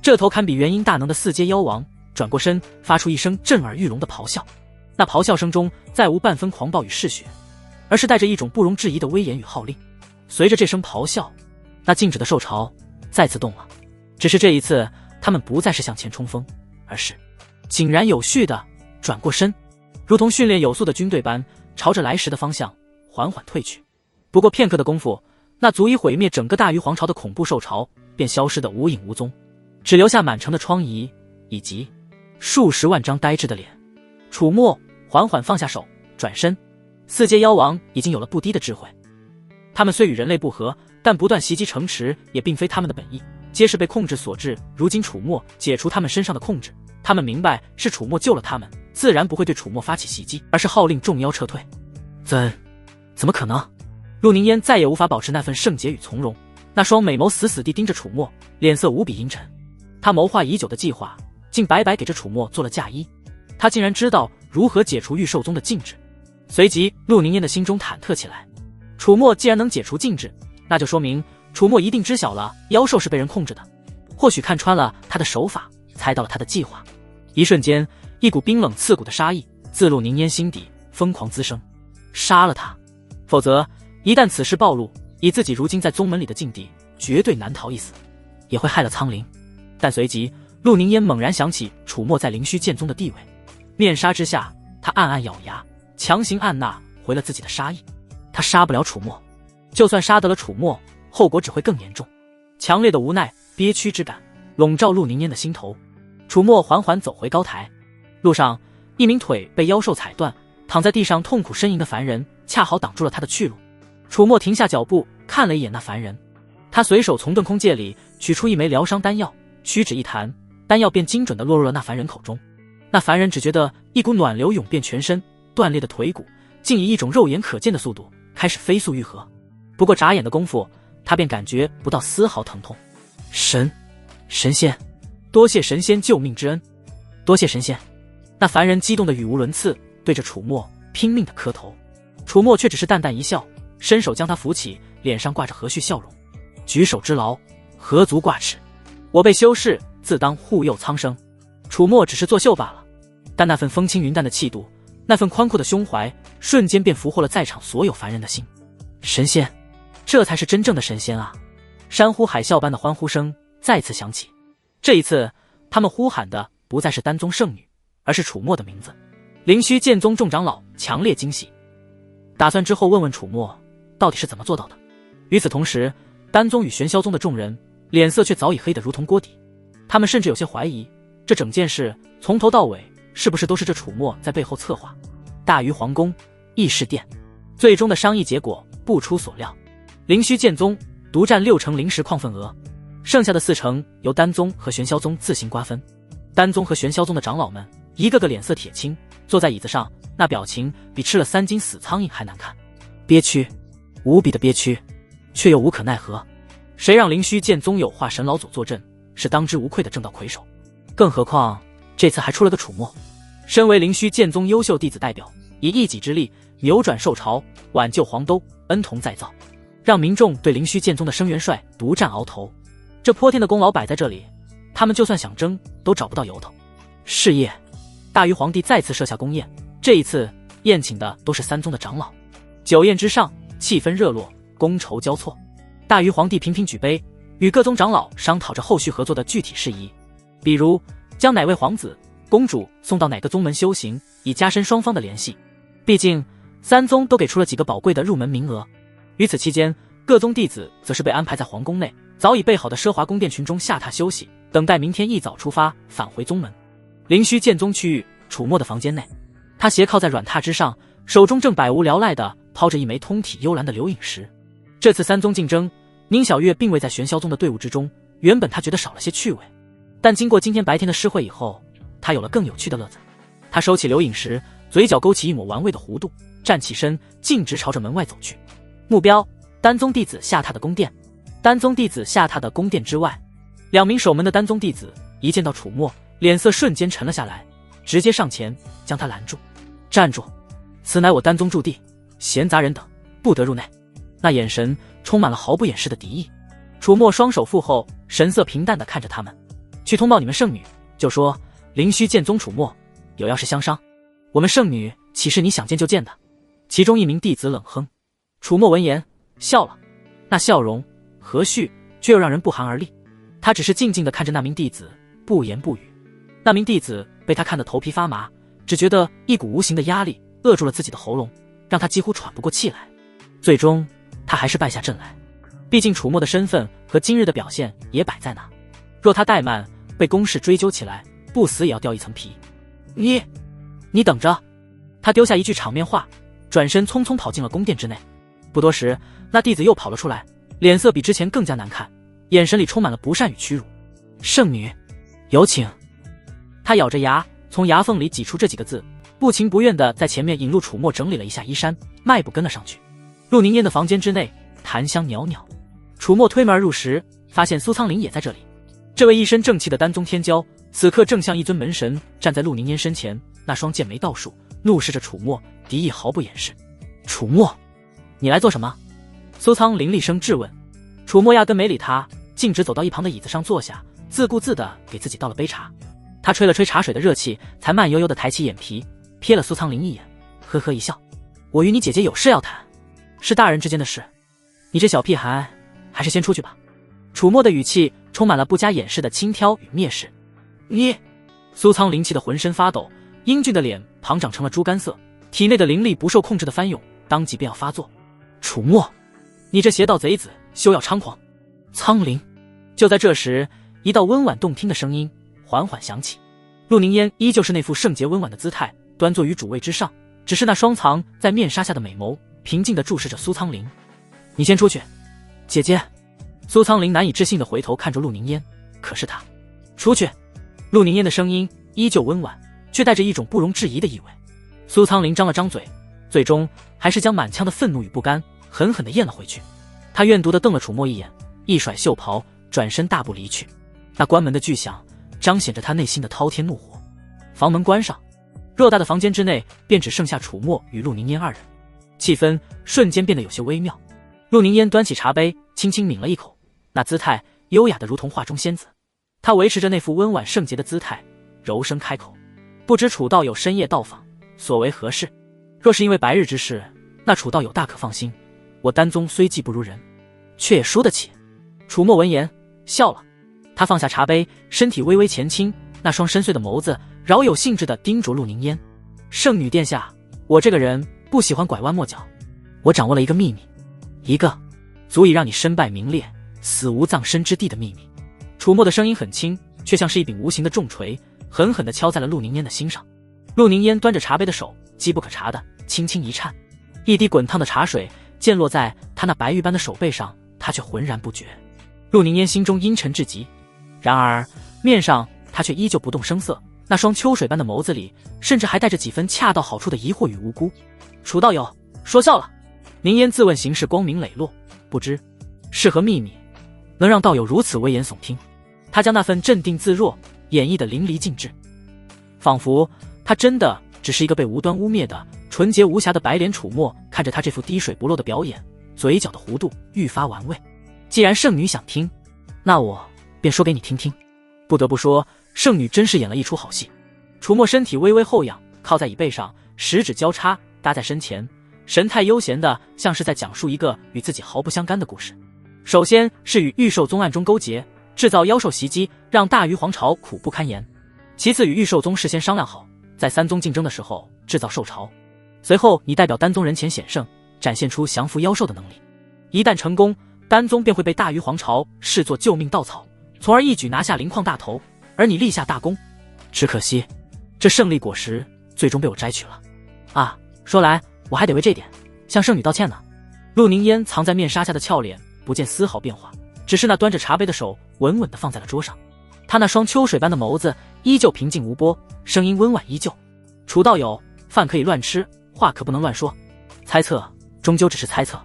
这头堪比元婴大能的四阶妖王转过身，发出一声震耳欲聋的咆哮。那咆哮声中再无半分狂暴与嗜血，而是带着一种不容置疑的威严与号令。随着这声咆哮，那静止的兽潮再次动了，只是这一次他们不再是向前冲锋，而是井然有序地转过身，如同训练有素的军队般朝着来时的方向缓缓退去。不过片刻的功夫，那足以毁灭整个大禹皇朝的恐怖兽潮便消失得无影无踪，只留下满城的疮痍以及数十万张呆滞的脸。楚墨缓缓放下手，转身。四阶妖王已经有了不低的智慧，他们虽与人类不和，但不断袭击城池也并非他们的本意，皆是被控制所致。如今楚墨解除他们身上的控制，他们明白是楚墨救了他们，自然不会对楚墨发起袭击，而是号令众妖撤退。怎么可能？陆凝烟再也无法保持那份圣洁与从容，那双美眸死死地盯着楚墨，脸色无比阴沉。他谋划已久的计划竟白白给这楚墨做了嫁衣，他竟然知道如何解除御兽宗的禁制。随即陆凝烟的心中忐忑起来，楚墨既然能解除禁制，那就说明楚墨一定知晓了妖兽是被人控制的，或许看穿了他的手法，猜到了他的计划。一瞬间，一股冰冷刺骨的杀意自陆凝烟心底疯狂滋生，杀了他，否则一旦此事暴露，以自己如今在宗门里的境地，绝对难逃一死，也会害了苍灵。但随即陆凝烟猛然想起楚墨在灵虚剑宗的地位，面纱之下，他暗暗咬牙，强行按捺回了自己的杀意。他杀不了楚墨，就算杀得了楚墨，后果只会更严重。强烈的无奈憋屈之感笼罩陆凝烟的心头。楚墨缓缓走回高台，路上一名腿被妖兽踩断，躺在地上痛苦呻吟的凡人恰好挡住了他的去路。楚墨停下脚步，看了一眼那凡人，他随手从遁空戒里取出一枚疗伤丹药，屈指一弹，丹药便精准地落入了那凡人口中。那凡人只觉得一股暖流涌遍全身，断裂的腿骨竟以一种肉眼可见的速度开始飞速愈合。不过眨眼的功夫，他便感觉不到丝毫疼痛。神仙，多谢神仙救命之恩，多谢神仙！那凡人激动得语无伦次，对着楚墨拼命地磕头。楚墨却只是淡淡一笑，伸手将他扶起，脸上挂着和煦笑容。举手之劳，何足挂齿，我辈修士自当护佑苍生。楚墨只是作秀罢了，但那份风轻云淡的气度，那份宽阔的胸怀，瞬间便俘获了在场所有凡人的心。神仙，这才是真正的神仙啊！山呼海啸般的欢呼声再次响起。这一次，他们呼喊的不再是丹宗圣女，而是楚墨的名字。灵虚剑宗众长老强烈惊喜，打算之后问问楚墨到底是怎么做到的。与此同时，丹宗与玄霄宗的众人脸色却早已黑得如同锅底，他们甚至有些怀疑，这整件事从头到尾是不是都是这楚墨在背后策划。大禹皇宫议事殿，最终的商议结果不出所料，灵虚剑宗独占6成灵石矿份额，剩下的4成由丹宗和玄霄宗自行瓜分。丹宗和玄霄宗的长老们一个个脸色铁青，坐在椅子上，那表情比吃了3斤死苍蝇还难看，憋屈，无比的憋屈，却又无可奈何。谁让灵虚剑宗有化神老祖坐镇，是当之无愧的正道魁首，更何况这次还出了个楚墨。身为灵虚剑宗优秀弟子代表，以一己之力扭转兽潮，挽救黄兜，恩同再造，让民众对灵虚剑宗的生元帅独占鳌头。这泼天的功劳摆在这里，他们就算想争都找不到由头。是夜，大禹皇帝再次设下宫宴，这一次宴请的都是3宗的长老。酒宴之上，气氛热络，觥筹交错。大禹皇帝频频举杯，与各宗长老商讨着后续合作的具体事宜，比如将哪位皇子、公主送到哪个宗门修行，以加深双方的联系。毕竟3宗都给出了几个宝贵的入门名额。于此期间，各宗弟子则是被安排在皇宫内早已备好的奢华宫殿群中下榻休息，等待明天一早出发返回宗门。灵虚剑宗区域，楚墨的房间内，他斜靠在软榻之上，手中正百无聊赖地抛着一枚通体幽蓝的流影石。这次3宗竞争，宁小月并未在玄霄宗的队伍之中，原本他觉得少了些趣味，但经过今天白天的诗会以后，他有了更有趣的乐子。他收起留影时，嘴角勾起一抹玩味的弧度，站起身，径直朝着门外走去。目标：丹宗弟子下榻的宫殿。丹宗弟子下榻的宫殿之外，2名守门的丹宗弟子一见到楚墨，脸色瞬间沉了下来，直接上前将他拦住。站住！此乃我丹宗驻地，闲杂人等不得入内。那眼神充满了毫不掩饰的敌意。楚墨双手负后，神色平淡地看着他们。去通报你们圣女，就说灵虚剑宗楚墨有要事相商。我们圣女岂是你想见就见的？其中一名弟子冷哼。楚墨闻言笑了，那笑容和煦却又让人不寒而栗。他只是静静地看着那名弟子，不言不语。那名弟子被他看得头皮发麻，只觉得一股无形的压力扼住了自己的喉咙，让他几乎喘不过气来。最终他还是败下阵来，毕竟楚墨的身份和今日的表现也摆在那，若他怠慢，被公事追究起来，不死也要掉一层皮。你等着！他丢下一句场面话，转身匆匆跑进了宫殿之内。不多时，那弟子又跑了出来，脸色比之前更加难看，眼神里充满了不善与屈辱。圣女，有请。他咬着牙，从牙缝里挤出这几个字，不情不愿地在前面引路楚墨整理了一下衣衫，迈步跟了上去。陆凝烟的房间之内，檀香袅袅。楚墨推门而入时，发现苏苍林也在这里。这位一身正气的丹宗天骄，此刻正像一尊门神站在陆凝烟身前，那双剑眉倒竖，怒视着楚墨，敌意毫不掩饰。楚墨，你来做什么？苏苍林厉声质问。楚墨压根没理他，径直走到一旁的椅子上坐下，自顾自地给自己倒了杯茶。他吹了吹茶水的热气，才慢悠悠地抬起眼皮，瞥了苏苍林一眼，呵呵一笑。我与你姐姐有事要谈，是大人之间的事，你这小屁孩还是先出去吧。楚墨的语气充满了不加掩饰的轻佻与蔑视。你！苏苍林气得浑身发抖，英俊的脸庞长成了猪肝色，体内的灵力不受控制的翻涌，当即便要发作。楚墨，你这邪道贼子，休要猖狂！苍林！就在这时，一道温婉动听的声音缓缓响起。陆凝烟依旧是那副圣洁温婉的姿态，端坐于主位之上，只是那双藏在面纱下的美眸平静地注视着苏苍林。你先出去。姐姐。苏苍林难以置信地回头看着陆凝烟，可是他出去。陆凝烟的声音依旧温婉，却带着一种不容置疑的意味。苏苍林张了张嘴，最终还是将满腔的愤怒与不甘狠狠地咽了回去。他怨毒地瞪了楚墨一眼，一甩袖袍，转身大步离去。那关门的巨响彰显着他内心的滔天怒火。房门关上，偌大的房间之内便只剩下楚墨与陆凝烟二人，气氛瞬间变得有些微妙。陆凝烟端起茶杯，轻轻抿了一口，那姿态优雅的如同画中仙子。他维持着那副温婉圣洁的姿态，柔声开口：不知楚道友深夜到访，所为何事？若是因为白日之事，那楚道友大可放心，我丹宗虽技不如人，却也输得起。楚墨闻言笑了，他放下茶杯，身体微微前倾，那双深邃的眸子饶有兴致地盯着陆凝烟。圣女殿下，我这个人不喜欢拐弯抹角，我掌握了一个秘密，一个足以让你身败名裂、死无葬身之地的秘密。楚墨的声音很轻，却像是一柄无形的重锤，狠狠地敲在了陆凝烟的心上。陆凝烟端着茶杯的手机不可察的轻轻一颤，一滴滚烫的茶水溅落在他那白玉般的手背上，他却浑然不觉。陆凝烟心中阴沉至极，然而面上他却依旧不动声色，那双秋水般的眸子里甚至还带着几分恰到好处的疑惑与无辜。楚道友说笑了。凝烟自问行事光明磊落，不知是何秘密能让道友如此危言耸听。他将那份镇定自若演绎得淋漓尽致，仿佛他真的只是一个被无端污蔑的纯洁无瑕的白脸。楚墨看着他这副滴水不漏的表演，嘴角的弧度愈发玩味。既然圣女想听，那我便说给你听听。不得不说，圣女真是演了一出好戏。楚墨身体微微后仰，靠在椅背上，十指交叉搭在身前，神态悠闲的像是在讲述一个与自己毫不相干的故事。首先是与玉兽宗暗中勾结，制造妖兽袭击，让大禹皇朝苦不堪言。其次与玉兽宗事先商量好，在三宗竞争的时候制造兽潮。随后你代表丹宗人前显圣，展现出降服妖兽的能力。一旦成功，丹宗便会被大禹皇朝视作救命稻草，从而一举拿下灵矿大头，而你立下大功。只可惜这胜利果实最终被我摘取了啊，说来我还得为这点向圣女道歉呢。陆凝烟藏在面纱下的俏脸不见丝毫变化，只是那端着茶杯的手稳稳地放在了桌上。他那双秋水般的眸子依旧平静无波，声音温婉依旧：“楚道友，饭可以乱吃，话可不能乱说。猜测终究只是猜测，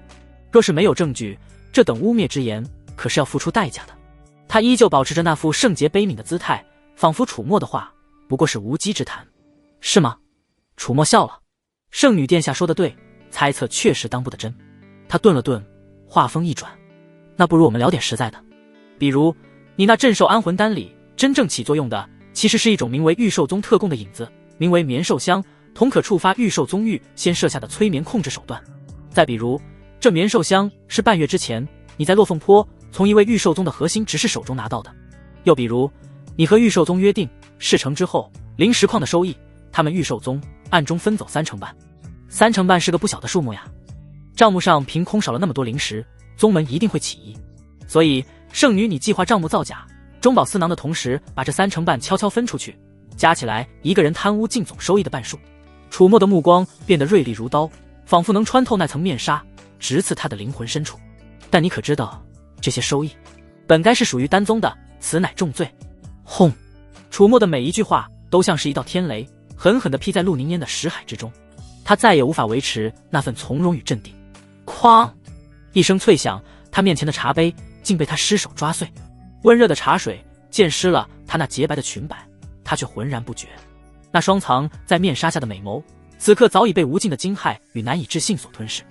若是没有证据，这等污蔑之言可是要付出代价的。”他依旧保持着那副圣洁悲悯的姿态，仿佛楚墨的话不过是无稽之谈。是吗？楚墨笑了。圣女殿下说的对，猜测确实当不得真。他顿了顿，话锋一转：“那不如我们聊点实在的，比如你那镇寿安魂丹里真正起作用的，其实是一种名为御兽宗特供的引子，名为绵兽香，同可触发御兽宗域先设下的催眠控制手段。再比如，这绵兽香是半月之前你在落凤坡从一位御兽宗的核心执事手中拿到的。又比如，你和御兽宗约定，事成之后零实况的收益，他们御兽宗暗中分走3成半。3成半是个不小的数目呀，账目上凭空少了那么多零食，宗门一定会起疑。所以圣女，你计划账目造假，中饱私囊的同时，把这3成半悄悄分出去，加起来一个人贪污净总收益的半数。”楚墨的目光变得锐利如刀，仿佛能穿透那层面纱，直刺他的灵魂深处。但你可知道，这些收益本该是属于丹宗的，此乃重罪。轰！楚墨的每一句话都像是一道天雷，狠狠地劈在陆凝烟的识海之中。他再也无法维持那份从容与镇定。哐！一声脆响，他面前的茶杯竟被他失手抓碎，温热的茶水溅湿了他那洁白的裙摆，他却浑然不觉。那双藏在面纱下的美眸，此刻早已被无尽的惊骇与难以置信所吞噬。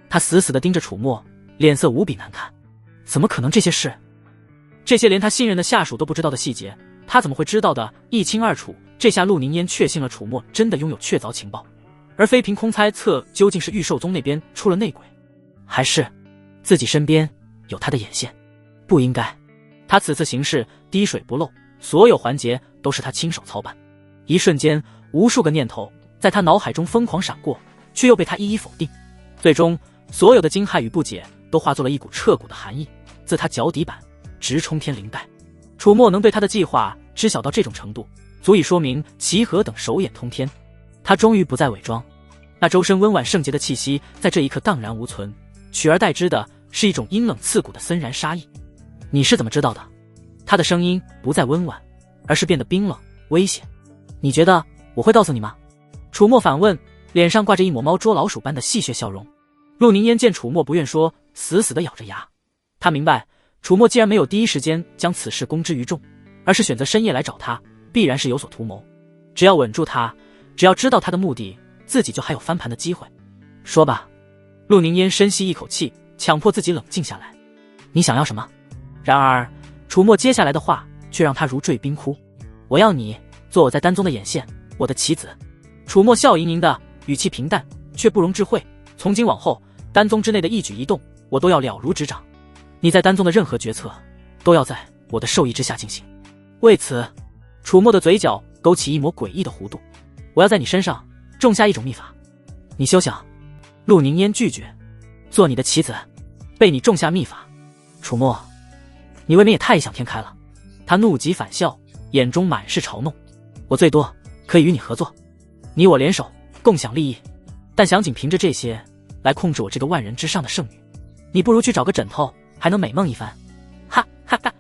他死死地盯着楚墨，脸色无比难看。怎么可能这些事？这些连他信任的下属都不知道的细节，他怎么会知道的一清二楚？这下陆凝烟确信了楚墨真的拥有确凿情报，而非凭空猜测究竟是御兽宗那边出了内鬼，还是自己身边有他的眼线。不应该，他此次行事滴水不漏，所有环节都是他亲手操办。一瞬间，无数个念头在他脑海中疯狂闪过，却又被他一一否定。最终，所有的惊骇与不解都化作了一股彻骨的寒意，自他脚底板直冲天灵盖。楚墨能对他的计划知晓到这种程度，足以说明其何等手眼通天。他终于不再伪装，那周身温婉圣洁的气息在这一刻荡然无存，取而代之的是一种阴冷刺骨的森然杀意。你是怎么知道的？他的声音不再温婉，而是变得冰冷危险。你觉得我会告诉你吗？楚墨反问，脸上挂着一抹猫捉老鼠般的戏谑笑容。陆凝烟见楚墨不愿说，死死地咬着牙。他明白，楚墨既然没有第一时间将此事公之于众，而是选择深夜来找他，必然是有所图谋。只要稳住他，只要知道他的目的，自己就还有翻盘的机会。说吧。陆凝烟深吸一口气，强迫自己冷静下来。你想要什么？然而楚墨接下来的话却让他如坠冰窟。我要你做我在丹宗的眼线，我的棋子。楚墨笑盈盈的，语气平淡却不容置喙。从今往后，丹宗之内的一举一动，我都要了如指掌。你在丹宗的任何决策，都要在我的授意之下进行。为此，楚墨的嘴角勾起一抹诡异的弧度。我要在你身上种下一种秘法。你休想！陆凝烟拒绝。做你的棋子，被你种下秘法。楚墨，你未免也太异想天开了。他怒极反笑，眼中满是嘲弄。我最多可以与你合作，你我联手共享利益，但想仅凭着这些来控制我这个万人之上的圣女，你不如去找个枕头，还能美梦一番。哈哈哈！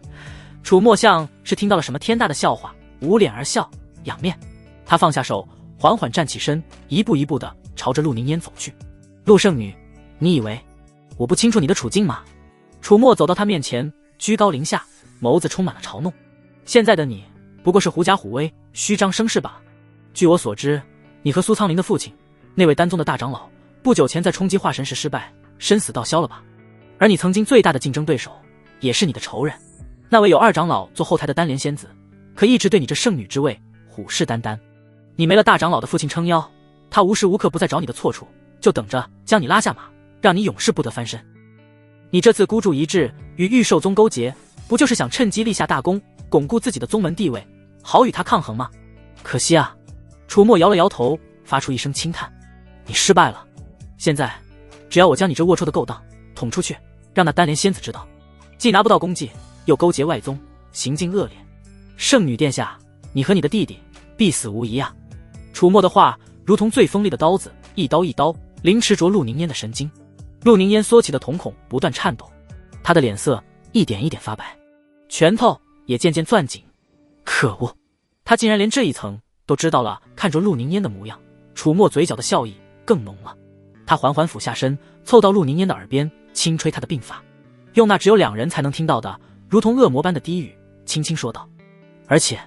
楚墨像是听到了什么天大的笑话，捂脸而笑，仰面。他放下手，缓缓站起身，一步一步地朝着陆凝烟走去。陆圣女，你以为我不清楚你的处境吗？楚墨走到他面前，居高临下，眸子充满了嘲弄。现在的你不过是狐假虎威，虚张声势罢了。据我所知，你和苏苍林的父亲，那位丹宗的大长老，不久前在冲击化神时失败，生死道消了吧？而你曾经最大的竞争对手，也是你的仇人，那位有二长老做后台的丹莲仙子，可一直对你这圣女之位虎视眈眈。你没了大长老的父亲撑腰，他无时无刻不在找你的错处，就等着将你拉下马，让你永世不得翻身。你这次孤注一掷与御兽宗勾结，不就是想趁机立下大功，巩固自己的宗门地位，好与他抗衡吗？可惜啊！楚墨摇了摇头，发出一声轻叹。你失败了。现在只要我将你这龌龊的勾当捅出去，让那丹莲仙子知道，既拿不到功绩，又勾结外宗，行径恶劣，圣女殿下，你和你的弟弟必死无疑啊！楚墨的话如同最锋利的刀子，一刀一刀凌迟着陆凝烟的神经。陆凝烟缩起的瞳孔不断颤抖，他的脸色一点一点发白，拳头也渐渐攥紧。可恶，他竟然连这一层都知道了。看着陆凝烟的模样，楚墨嘴角的笑意更浓了。他缓缓俯下身，凑到陆凝烟的耳边，轻吹她的鬓发，用那只有2人才能听到的如同恶魔般的低语轻轻说道：而且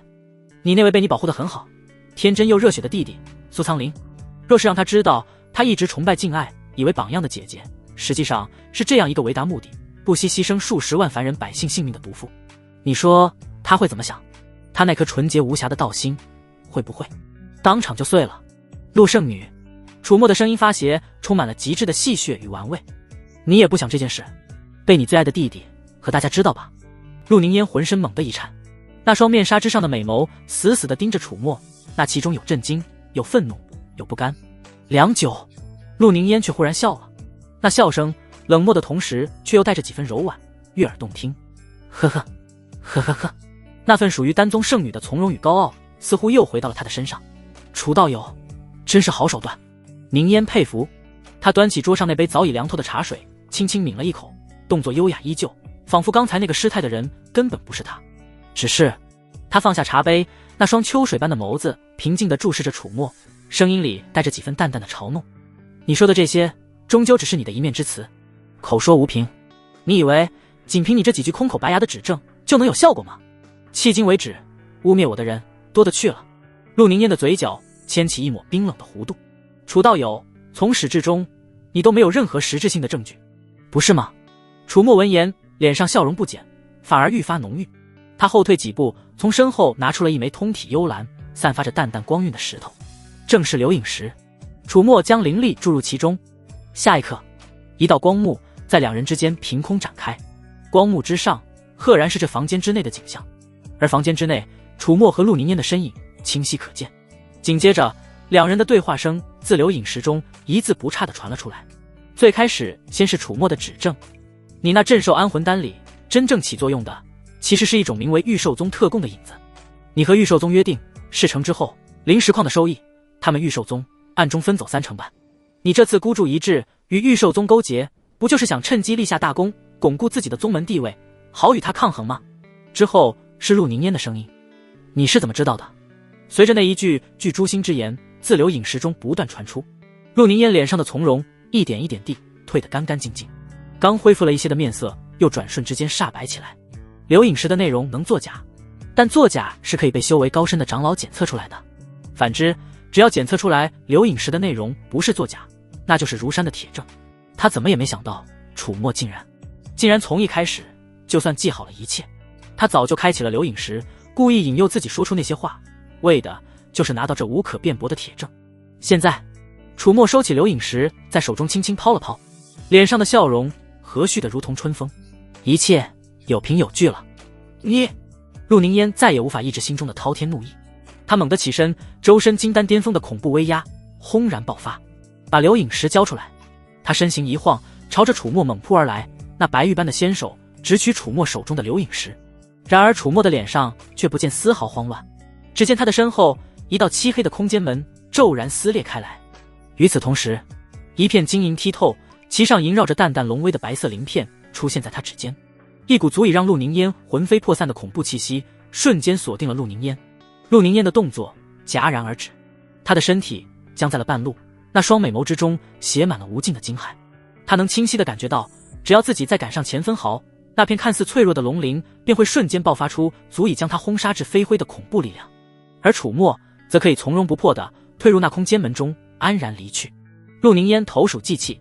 你那位被你保护得很好，天真又热血的弟弟苏苍林，若是让他知道他一直崇拜敬爱以为榜样的姐姐实际上是这样一个为达目的不惜牺牲数十万凡人百姓性命的毒妇，你说他会怎么想？他那颗纯洁无瑕的道心会不会当场就碎了？陆圣女，楚墨的声音发邪，充满了极致的戏谑与玩味。你也不想这件事被你最爱的弟弟和大家知道吧？陆凝烟浑身猛地一颤，那双面纱之上的美眸死死地盯着楚墨，那其中有震惊，有愤怒，有不甘。良久，陆凝烟却忽然笑了，那笑声冷漠的同时却又带着几分柔婉，悦耳动听。呵呵呵呵呵，那份属于丹宗圣女的从容与高傲似乎又回到了她的身上。楚道友真是好手段，凝烟佩服。他端起桌上那杯早已凉透的茶水，轻轻抿了一口，动作优雅依旧，仿佛刚才那个失态的人根本不是他。只是他放下茶杯，那双秋水般的眸子平静地注视着楚墨，声音里带着几分淡淡的嘲弄。你说的这些终究只是你的一面之词，口说无凭。你以为仅凭你这几句空口白牙的指证就能有效果吗？迄今为止污蔑我的人多得去了。陆凝烟的嘴角牵起一抹冰冷的弧度。楚道友，从始至终你都没有任何实质性的证据，不是吗？楚墨闻言，脸上笑容不减，反而愈发浓郁。他后退几步，从身后拿出了一枚通体幽蓝、散发着淡淡光晕的石头，正是流影石。楚墨将灵力注入其中，下一刻，一道光幕在2人之间凭空展开，光幕之上赫然是这房间之内的景象，而房间之内，楚墨和陆凝烟的身影清晰可见。紧接着，2人的对话声自流影石中一字不差地传了出来。最开始先是楚墨的指证，你那镇兽安魂丹里真正起作用的其实是一种名为御兽宗特供的引子，你和御兽宗约定事成之后灵石矿的收益他们御兽宗暗中分走30%半，你这次孤注一掷与御兽宗勾结，不就是想趁机立下大功，巩固自己的宗门地位，好与他抗衡吗？之后是陆凝烟的声音，你是怎么知道的？随着那一句具诛心之言自流影石中不断传出，陆凝烟脸上的从容一点一点地退得干干净净，刚恢复了一些的面色又转瞬之间煞白起来。流影石的内容能作假，但作假是可以被修为高深的长老检测出来的，反之只要检测出来流影石的内容不是作假，那就是如山的铁证。他怎么也没想到楚墨竟然从一开始就算计好了一切，他早就开启了流影石，故意引诱自己说出那些话，为的就是拿到这无可辩驳的铁证。现在楚墨收起流影石，在手中轻轻抛了抛，脸上的笑容和煦的如同春风，一切有凭有据了。你，陆凝烟再也无法抑制心中的滔天怒意，他猛地起身，周身金丹巅峰的恐怖威压轰然爆发，把流影石交出来。他身形一晃，朝着楚墨猛扑而来，那白玉般的纤手直取楚墨手中的流影石。然而楚墨的脸上却不见丝毫慌乱，只见他的身后一道漆黑的空间门骤然撕裂开来，与此同时，一片晶莹剔透，其上萦绕着淡淡龙威的白色鳞片出现在他指尖，一股足以让陆凝烟魂飞魄散的恐怖气息瞬间锁定了陆凝烟。陆凝烟的动作戛然而止，他的身体僵在了半路，那双美眸之中写满了无尽的惊骇。他能清晰地感觉到，只要自己再赶上前分毫，那片看似脆弱的龙鳞便会瞬间爆发出足以将他轰杀至飞灰的恐怖力量，而楚墨则可以从容不迫地退入那空间门中，安然离去。陆凝烟投鼠忌器，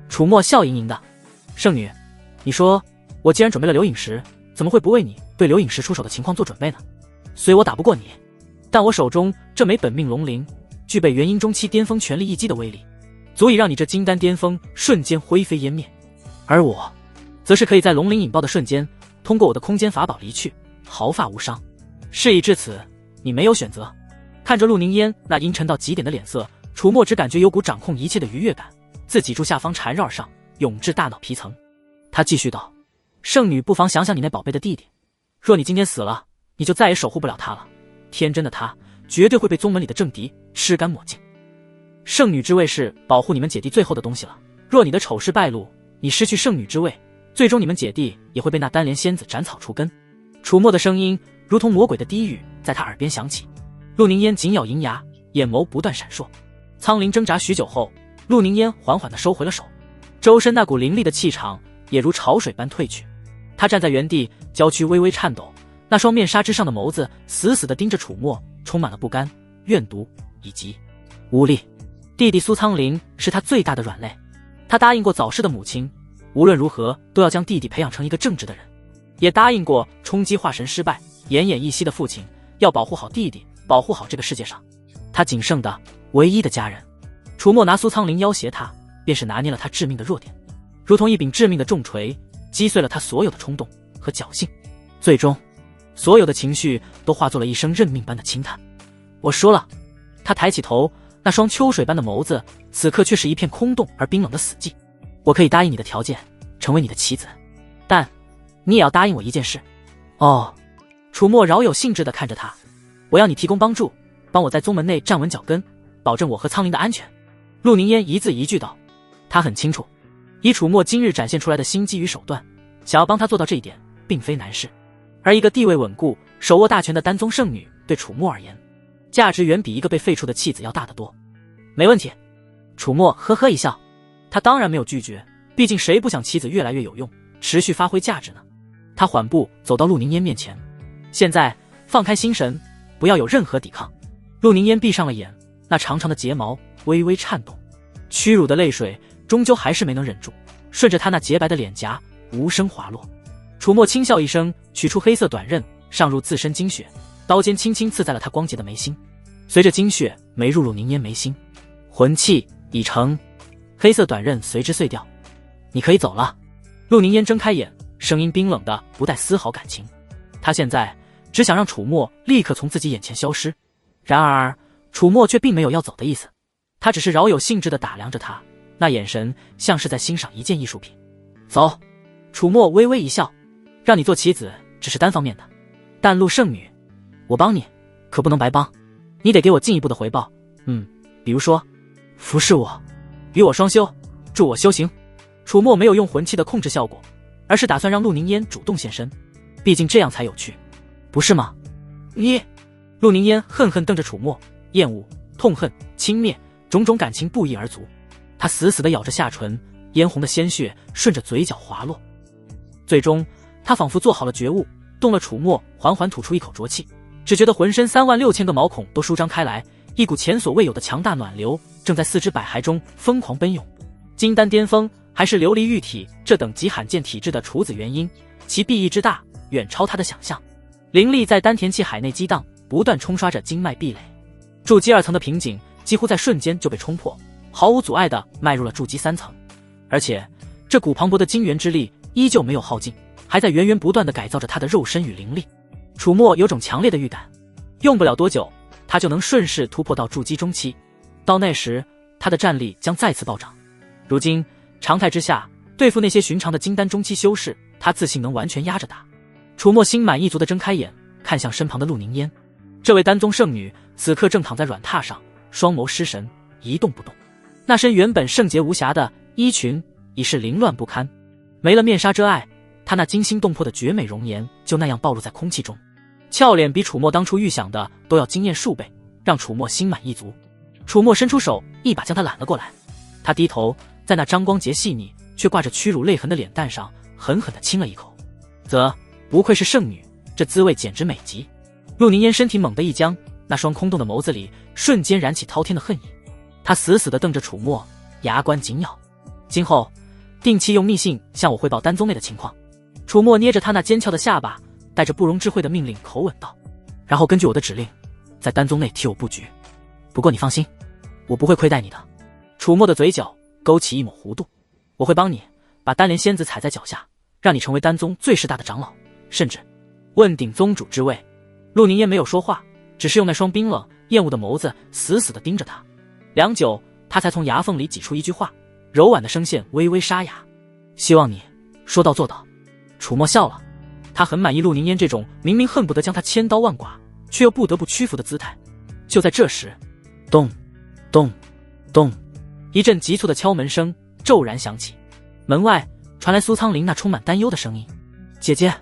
楚墨笑盈盈的，圣女，你说我既然准备了流影石，怎么会不为你对流影石出手的情况做准备呢？虽我打不过你，但我手中这枚本命龙鳞具备元婴中期巅峰全力一击的威力，足以让你这金丹巅峰瞬间灰飞烟灭，而我则是可以在龙鳞引爆的瞬间通过我的空间法宝离去，毫发无伤。事已至此，你没有选择。看着陆凝烟那阴沉到极点的脸色，楚墨只感觉有股掌控一切的愉悦感自脊柱下方缠绕而上，涌至大脑皮层。他继续道，圣女不妨想想你那宝贝的弟弟，若你今天死了，你就再也守护不了他了，天真的他绝对会被宗门里的政敌吃干抹净。圣女之位是保护你们姐弟最后的东西了，若你的丑事败露，你失去圣女之位，最终你们姐弟也会被那单莲仙子斩草除根。楚墨的声音如同魔鬼的低语在他耳边响起。陆凝烟紧咬银牙，眼眸不断闪烁。苍灵挣扎许久后，陆凝烟缓缓地收回了手，周身那股凌厉的气场也如潮水般退去。他站在原地，娇躯微微颤抖，那双面纱之上的眸子死死地盯着楚墨，充满了不甘、怨毒以及无力。弟弟苏苍林是他最大的软肋，他答应过早逝的母亲，无论如何都要将弟弟培养成一个正直的人，也答应过冲击化神失败奄奄一息的父亲要保护好弟弟，保护好这个世界上他仅剩的唯一的家人。楚墨拿苏苍林要挟他，便是拿捏了他致命的弱点，如同一柄致命的重锤，击碎了他所有的冲动和侥幸。最终所有的情绪都化作了一声认命般的轻叹。我输了。他抬起头，那双秋水般的眸子此刻却是一片空洞而冰冷的死寂。我可以答应你的条件，成为你的棋子，但你也要答应我一件事。哦。楚墨饶有兴致地看着他，我要你提供帮助，帮我在宗门内站稳脚跟，保证我和苍灵的安全。陆凝烟一字一句道。他很清楚，以楚墨今日展现出来的心机与手段，想要帮他做到这一点并非难事。而一个地位稳固、手握大权的丹宗圣女，对楚墨而言，价值远比一个被废黜的弃子要大得多。没问题。楚墨呵呵一笑，他当然没有拒绝，毕竟谁不想妻子越来越有用，持续发挥价值呢？他缓步走到陆凝烟面前，现在放开心神，不要有任何抵抗。陆凝烟闭上了眼，那长长的睫毛微微颤动，屈辱的泪水终究还是没能忍住，顺着他那洁白的脸颊无声滑落。楚墨轻笑一声，取出黑色短刃，上入自身精血，刀尖轻轻刺在了他光洁的眉心。随着精血没入陆凝烟眉心，魂气已成，黑色短刃随之碎掉。你可以走了。陆凝烟睁开眼，声音冰冷的不带丝毫感情。他现在只想让楚墨立刻从自己眼前消失。然而楚墨却并没有要走的意思，他只是饶有兴致地打量着他，那眼神像是在欣赏一件艺术品。走。楚墨微微一笑，让你做棋子只是单方面的，但陆圣女，我帮你可不能白帮，你得给我进一步的回报。比如说服侍我，与我双修，助我修行。楚墨没有用魂器的控制效果，而是打算让陆凝烟主动现身，毕竟这样才有趣，不是吗？你……陆凝烟恨恨瞪着楚墨，厌恶、痛恨、轻蔑，种种感情不一而足。他死死地咬着下唇，嫣红的鲜血顺着嘴角滑落。最终他仿佛做好了觉悟，动了楚墨，缓缓吐出一口浊气，只觉得浑身36000个毛孔都舒张开来，一股前所未有的强大暖流正在四肢百骸中疯狂奔涌。金丹巅峰还是琉璃玉体这等极罕见体质的处子元婴，其裨益之大远超他的想象。灵力在丹田气海内激荡，不断冲刷着经脉壁垒。筑基2层的瓶颈几乎在瞬间就被冲破，毫无阻碍地迈入了筑基3层。而且这股磅礴的精元之力依旧没有耗尽，还在源源不断地改造着他的肉身与灵力。楚墨有种强烈的预感，用不了多久他就能顺势突破到筑基中期，到那时他的战力将再次暴涨。如今常态之下，对付那些寻常的金丹中期修士，他自信能完全压着打。楚墨心满意足地睁开眼，看向身旁的陆凝烟。这位丹宗圣女此刻正躺在软榻上，双眸失神，一动不动。那身原本圣洁无瑕的衣裙已是凌乱不堪，没了面纱遮碍，她那惊心动魄的绝美容颜就那样暴露在空气中。俏脸比楚墨当初预想的都要惊艳数倍，让楚墨心满意足。楚墨伸出手，一把将她揽了过来。他低头，在那张光洁细腻却挂着屈辱泪痕的脸蛋上狠狠地亲了一口。不愧是圣女，这滋味简直美极。陆凝烟身体猛地一僵，那双空洞的眸子里瞬间燃起滔天的恨意。他死死地瞪着楚墨，牙关紧咬。今后定期用密信向我汇报丹宗内的情况。楚墨捏着他那尖翘的下巴，带着不容置喙的命令口吻道，然后根据我的指令在丹宗内替我布局。不过你放心，我不会亏待你的。楚墨的嘴角勾起一抹弧度，我会帮你把丹莲仙子踩在脚下，让你成为丹宗最势大的长老，甚至问鼎宗主之位。陆凝烟没有说话，只是用那双冰冷厌恶的眸子死死地盯着他。良久，他才从牙缝里挤出一句话，柔婉的声线微微沙哑，希望你说到做到。楚墨笑了，他很满意陆凝烟这种明明恨不得将他千刀万剐，却又不得不屈服的姿态。就在这时，咚咚咚，一阵急促的敲门声骤然响起。门外传来苏苍林那充满担忧的声音：“姐姐，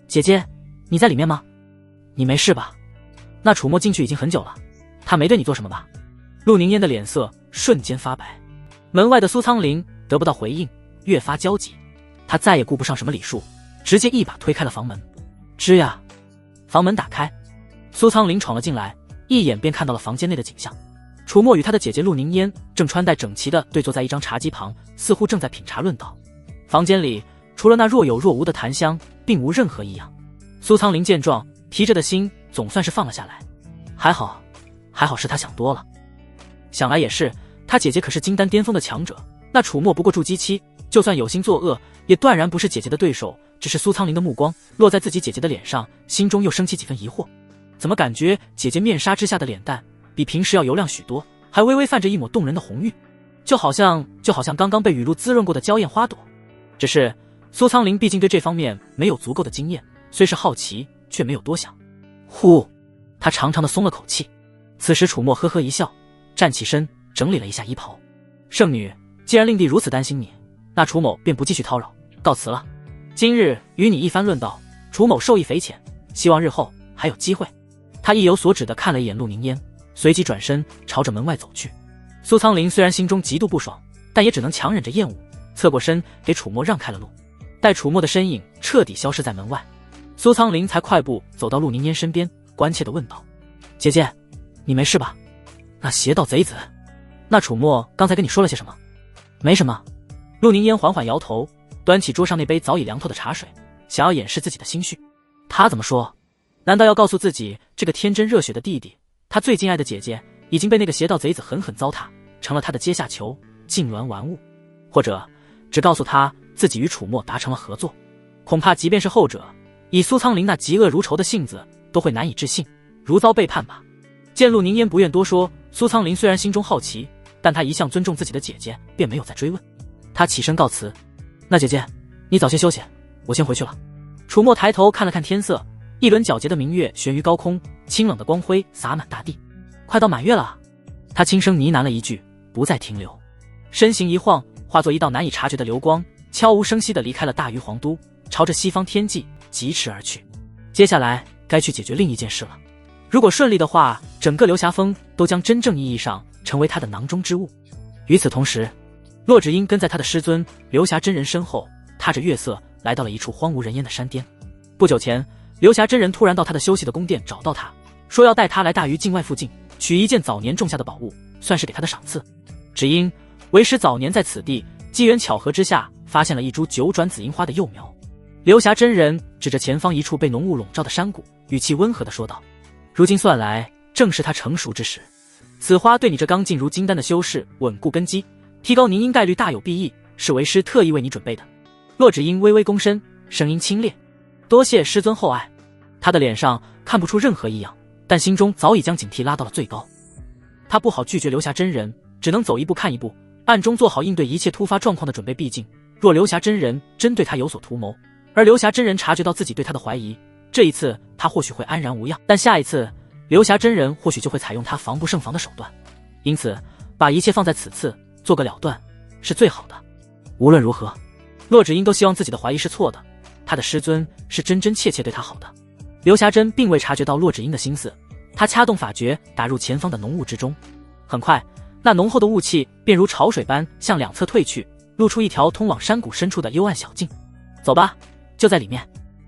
姐姐，你在里面吗？你没事吧？那楚墨进去已经很久了，他没对你做什么吧？”陆凝烟的脸色瞬间发白。门外的苏苍林得不到回应，越发焦急。他再也顾不上什么礼数，直接一把推开了房门。吱呀，房门打开，苏苍林闯了进来，一眼便看到了房间内的景象。楚墨与他的姐姐陆凝烟正穿戴整齐地对坐在一张茶几旁，似乎正在品茶论道。房间里除了那若有若无的檀香，并无任何异样。苏苍林见状，提着的心总算是放了下来。还好是他想多了。想来也是，他姐姐可是金丹巅峰的强者，那楚墨不过筑基期，就算有心作恶，也断然不是姐姐的对手。只是苏苍林的目光落在自己姐姐的脸上，心中又升起几分疑惑。怎么感觉姐姐面纱之下的脸蛋比平时要油亮许多，还微微泛着一抹动人的红晕，就好像刚刚被雨露滋润过的娇艳花朵。只是苏苍林毕竟对这方面没有足够的经验，虽是好奇，却没有多想。呼，他长长的松了口气。此时楚墨呵呵一笑，站起身整理了一下衣袍。圣女，既然令弟如此担心你，那楚某便不继续叨扰，告辞了。今日与你一番论道，楚某受益匪浅，希望日后还有机会。他意有所指地看了一眼陆凝烟，随即转身朝着门外走去。苏苍林虽然心中极度不爽，但也只能强忍着厌恶，侧过身给楚墨让开了路。待楚墨的身影彻底消失在门外，苏苍林才快步走到陆凝烟身边，关切地问道：“姐姐，你没事吧？那邪道贼子，那楚墨刚才跟你说了些什么？”“没什么。”陆凝烟缓缓摇头，端起桌上那杯早已凉透的茶水，想要掩饰自己的心绪。他怎么说？难道要告诉自己这个天真热血的弟弟，他最敬爱的姐姐已经被那个邪道贼子狠狠糟蹋，成了他的阶下囚，痉挛玩物？或者只告诉他自己与楚墨达成了合作？恐怕即便是后者，以苏苍林那嫉恶如仇的性子，都会难以置信，如遭背叛吧。见陆凝烟不愿多说，苏苍林虽然心中好奇，但他一向尊重自己的姐姐，便没有再追问。他起身告辞：“那姐姐，你早些休息，我先回去了。”楚墨抬头看了看天色，一轮皎洁的明月悬于高空，清冷的光辉洒满大地。快到满月了。他轻声呢喃了一句，不再停留，身形一晃，化作一道难以察觉的流光，悄无声息地离开了大鱼皇都，朝着西方天际疾驰而去。接下来该去解决另一件事了。如果顺利的话，整个流霞峰都将真正意义上成为他的囊中之物。与此同时，骆芷英跟在他的师尊流霞真人身后，踏着月色来到了一处荒无人烟的山巅。不久前，流霞真人突然到他的休息的宫殿找到他，说要带他来大鱼境外附近取一件早年种下的宝物，算是给他的赏赐。只因为师早年在此地机缘巧合之下发现了一株九转紫樱花的幼苗。流霞真人指着前方一处被浓雾笼罩的山谷，语气温和地说道：“如今算来，正是它成熟之时。此花对你这刚进入金丹的修士稳固根基，提高凝音概率大有裨益，是为师特意为你准备的。”骆芷英微微躬身，声音清冽：“多谢师尊厚爱。”他的脸上看不出任何异样，但心中早已将警惕拉到了最高。他不好拒绝流霞真人，只能走一步看一步，暗中做好应对一切突发状况的准备。毕竟若流霞真人真对他有所图谋，而流霞真人察觉到自己对他的怀疑，这一次他或许会安然无恙，但下一次流霞真人或许就会采用他防不胜防的手段。因此把一切放在此次，做个了断是最好的。无论如何，骆芷英都希望自己的怀疑是错的，他的师尊是真真切切对他好的。流霞真并未察觉到骆芷英的心思，他掐动法诀打入前方的浓雾之中。很快，那浓厚的雾气便如潮水般向两侧退去，露出一条通往山谷深处的幽暗小径。走吧，就在里面。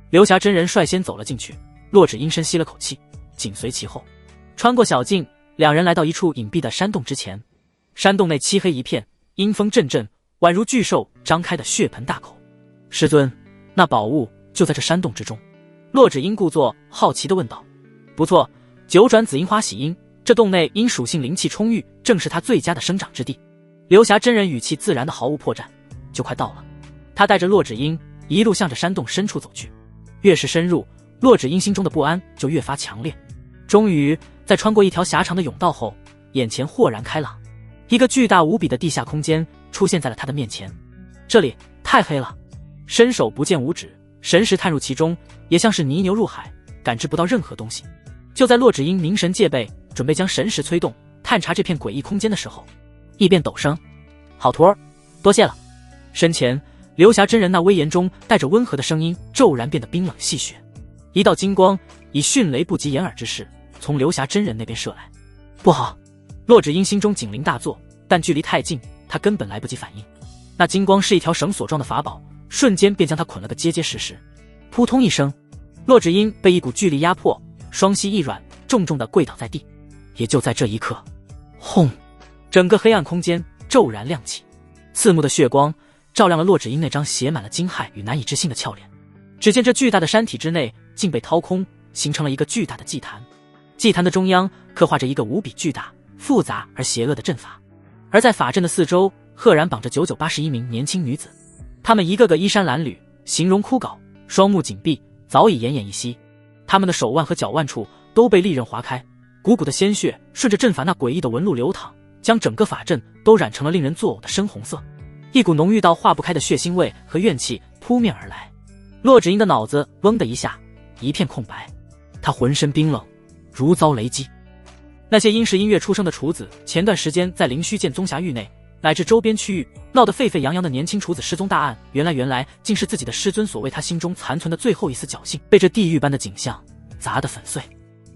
流霞真人率先走了进去，骆芷英深吸了口气，紧随其后。穿过小径，两人来到一处隐蔽的山洞之前。山洞内漆黑一片，阴风阵阵，宛如巨兽张开的血盆大口。师尊，那宝物就在这山洞之中。骆芷英故作好奇地问道。不错，九转紫樱花喜樱，这洞内因属性灵气充裕，正是它最佳的生长之地。流霞真人语气自然的毫无破绽。就快到了。他带着骆芷英一路向着山洞深处走去。越是深入，骆芷英心中的不安就越发强烈。终于在穿过一条狭长的甬道后，眼前豁然开朗，一个巨大无比的地下空间出现在了他的面前。这里太黑了，伸手不见五指，神识探入其中，也像是泥牛入海，感知不到任何东西。就在骆芷英凝神戒备，准备将神识催动，探查这片诡异空间的时候，一变陡声：“好徒儿，多谢了。”身前流霞真人那威严中带着温和的声音骤然变得冰冷戏谑。一道金光以迅雷不及掩耳之势从流霞真人那边射来。不好！骆芷英心中警铃大作，但距离太近，他根本来不及反应。那金光是一条绳索状的法宝，瞬间便将他捆了个结结实实。扑通一声，骆芷英被一股巨力压迫，双膝一软，重重地跪倒在地。也就在这一刻，轰！整个黑暗空间骤然亮起，刺目的血光照亮了骆芷英那张写满了惊骇与难以置信的俏脸。只见这巨大的山体之内竟被掏空，形成了一个巨大的祭坛。祭坛的中央刻画着一个无比巨大、复杂而邪恶的阵法，而在法阵的四周赫然绑着9981名年轻女子，她们一个个衣衫褴褛，形容枯槁，双目紧闭，早已奄奄一息。她们的手腕和脚腕处都被利刃划开，股股的鲜血顺着阵法那诡异的纹路流淌，将整个法阵都染成了令人作呕的深红色。一股浓郁到化不开的血腥味和怨气扑面而来。骆芷英的脑子嗡的一下，一片空白，她浑身冰冷，如遭雷击。那些因时因月出生的处子，前段时间在灵虚涧宗辖域内乃至周边区域闹得沸沸扬扬的年轻处子失踪大案，原来竟是自己的师尊所为他心中残存的最后一丝侥幸，被这地狱般的景象砸得粉碎。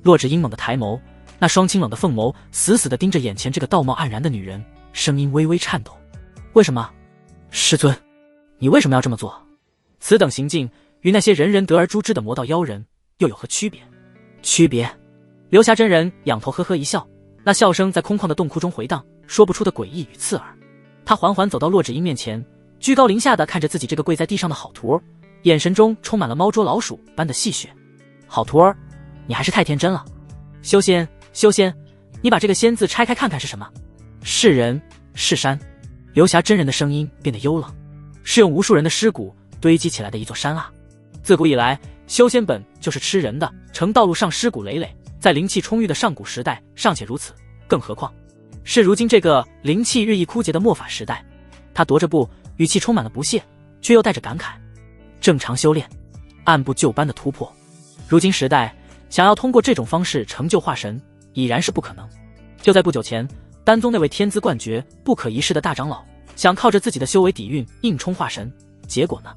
骆芷英猛地抬眸，那双清冷的凤眸死死地盯着眼前这个道貌岸然的女人，声音微微颤抖：为什么？师尊，你为什么要这么做？此等行径与那些人人得而诛之的魔道妖人又有何区别？区别？流霞真人仰头呵呵一笑，那笑声在空旷的洞窟中回荡，说不出的诡异与刺耳。他缓缓走到骆芷英面前，居高临下的看着自己这个跪在地上的好徒儿，眼神中充满了猫捉老鼠般的戏谑。好徒儿，你还是太天真了。修仙，你把这个仙字拆开看看是什么？是人，是山。流霞真人的声音变得幽冷，是用无数人的尸骨堆积起来的一座山啊！自古以来，修仙本就是吃人的，呈道路上尸骨累累，在灵气充裕的上古时代尚且如此，更何况是如今这个灵气日益枯竭的末法时代。他踱着步，语气充满了不屑，却又带着感慨。正常修炼，按部就班的突破，如今时代想要通过这种方式成就化神，已然是不可能。就在不久前，丹宗那位天资冠绝、不可一世的大长老，想靠着自己的修为底蕴硬冲化神，结果呢，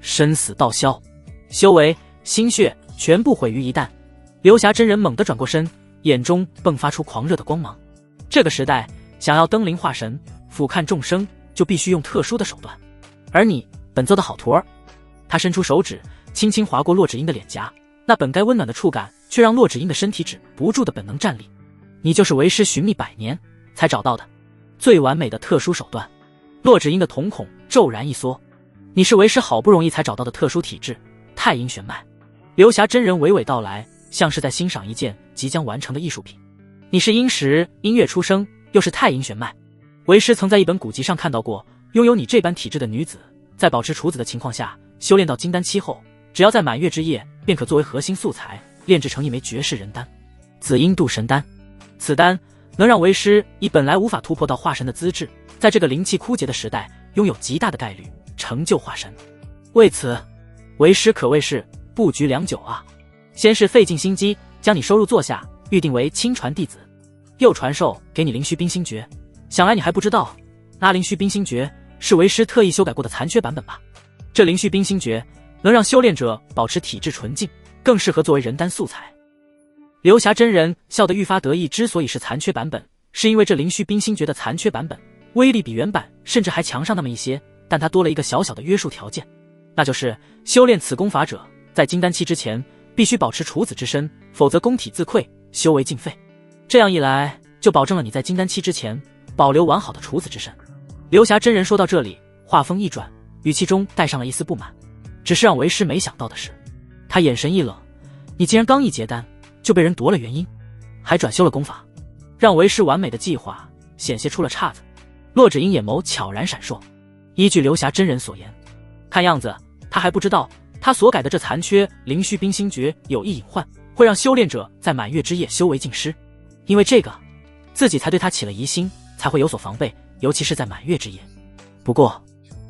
身死道消，修为、心血全部毁于一旦。流霞真人猛地转过身，眼中迸发出狂热的光芒。这个时代，想要登临化神、俯瞰众生，就必须用特殊的手段。而你，本座的好徒儿。他伸出手指，轻轻划过骆芷英的脸颊，那本该温暖的触感，却让骆芷英的身体止不住的本能战栗。你就是为师寻觅100年才找到的最完美的特殊手段。骆芷英的瞳孔骤然一缩，你是为师好不容易才找到的特殊体质太阴玄脉。流霞真人娓娓道来，像是在欣赏一件即将完成的艺术品。你是阴时阴月出生，又是太阴玄脉。为师曾在一本古籍上看到过，拥有你这般体质的女子，在保持处子的情况下，修炼到金丹期后，只要在满月之夜，便可作为核心素材炼制成一枚绝世人丹——紫阴度神丹。此丹能让为师以本来无法突破到化神的资质，在这个灵气枯竭的时代，拥有极大的概率成就化神。为此，为师可谓是布局良久啊！先是费尽心机将你收入座下，预定为亲传弟子，又传授给你灵虚冰心诀。想来你还不知道，那灵虚冰心诀是为师特意修改过的残缺版本吧？这灵虚冰心诀能让修炼者保持体质纯净，更适合作为人丹素材。流霞真人笑得愈发得意，之所以是残缺版本，是因为这灵虚冰心诀的残缺版本威力比原版甚至还强上那么一些，但它多了一个小小的约束条件，那就是修炼此功法者在金丹期之前必须保持处子之身，否则功体自溃，修为尽废。这样一来，就保证了你在金丹期之前保留完好的处子之身。流霞真人说到这里，话锋一转，语气中带上了一丝不满。只是让为师没想到的是，他眼神一冷，你竟然刚一结丹就被人夺了元婴，还转修了功法，让为师完美的计划险些出了岔子。骆芷英眼眸悄然闪烁，依据流霞真人所言，看样子他还不知道他所改的这残缺灵虚冰心诀有一隐患，会让修炼者在满月之夜修为尽失。因为这个，自己才对他起了疑心，才会有所防备，尤其是在满月之夜。不过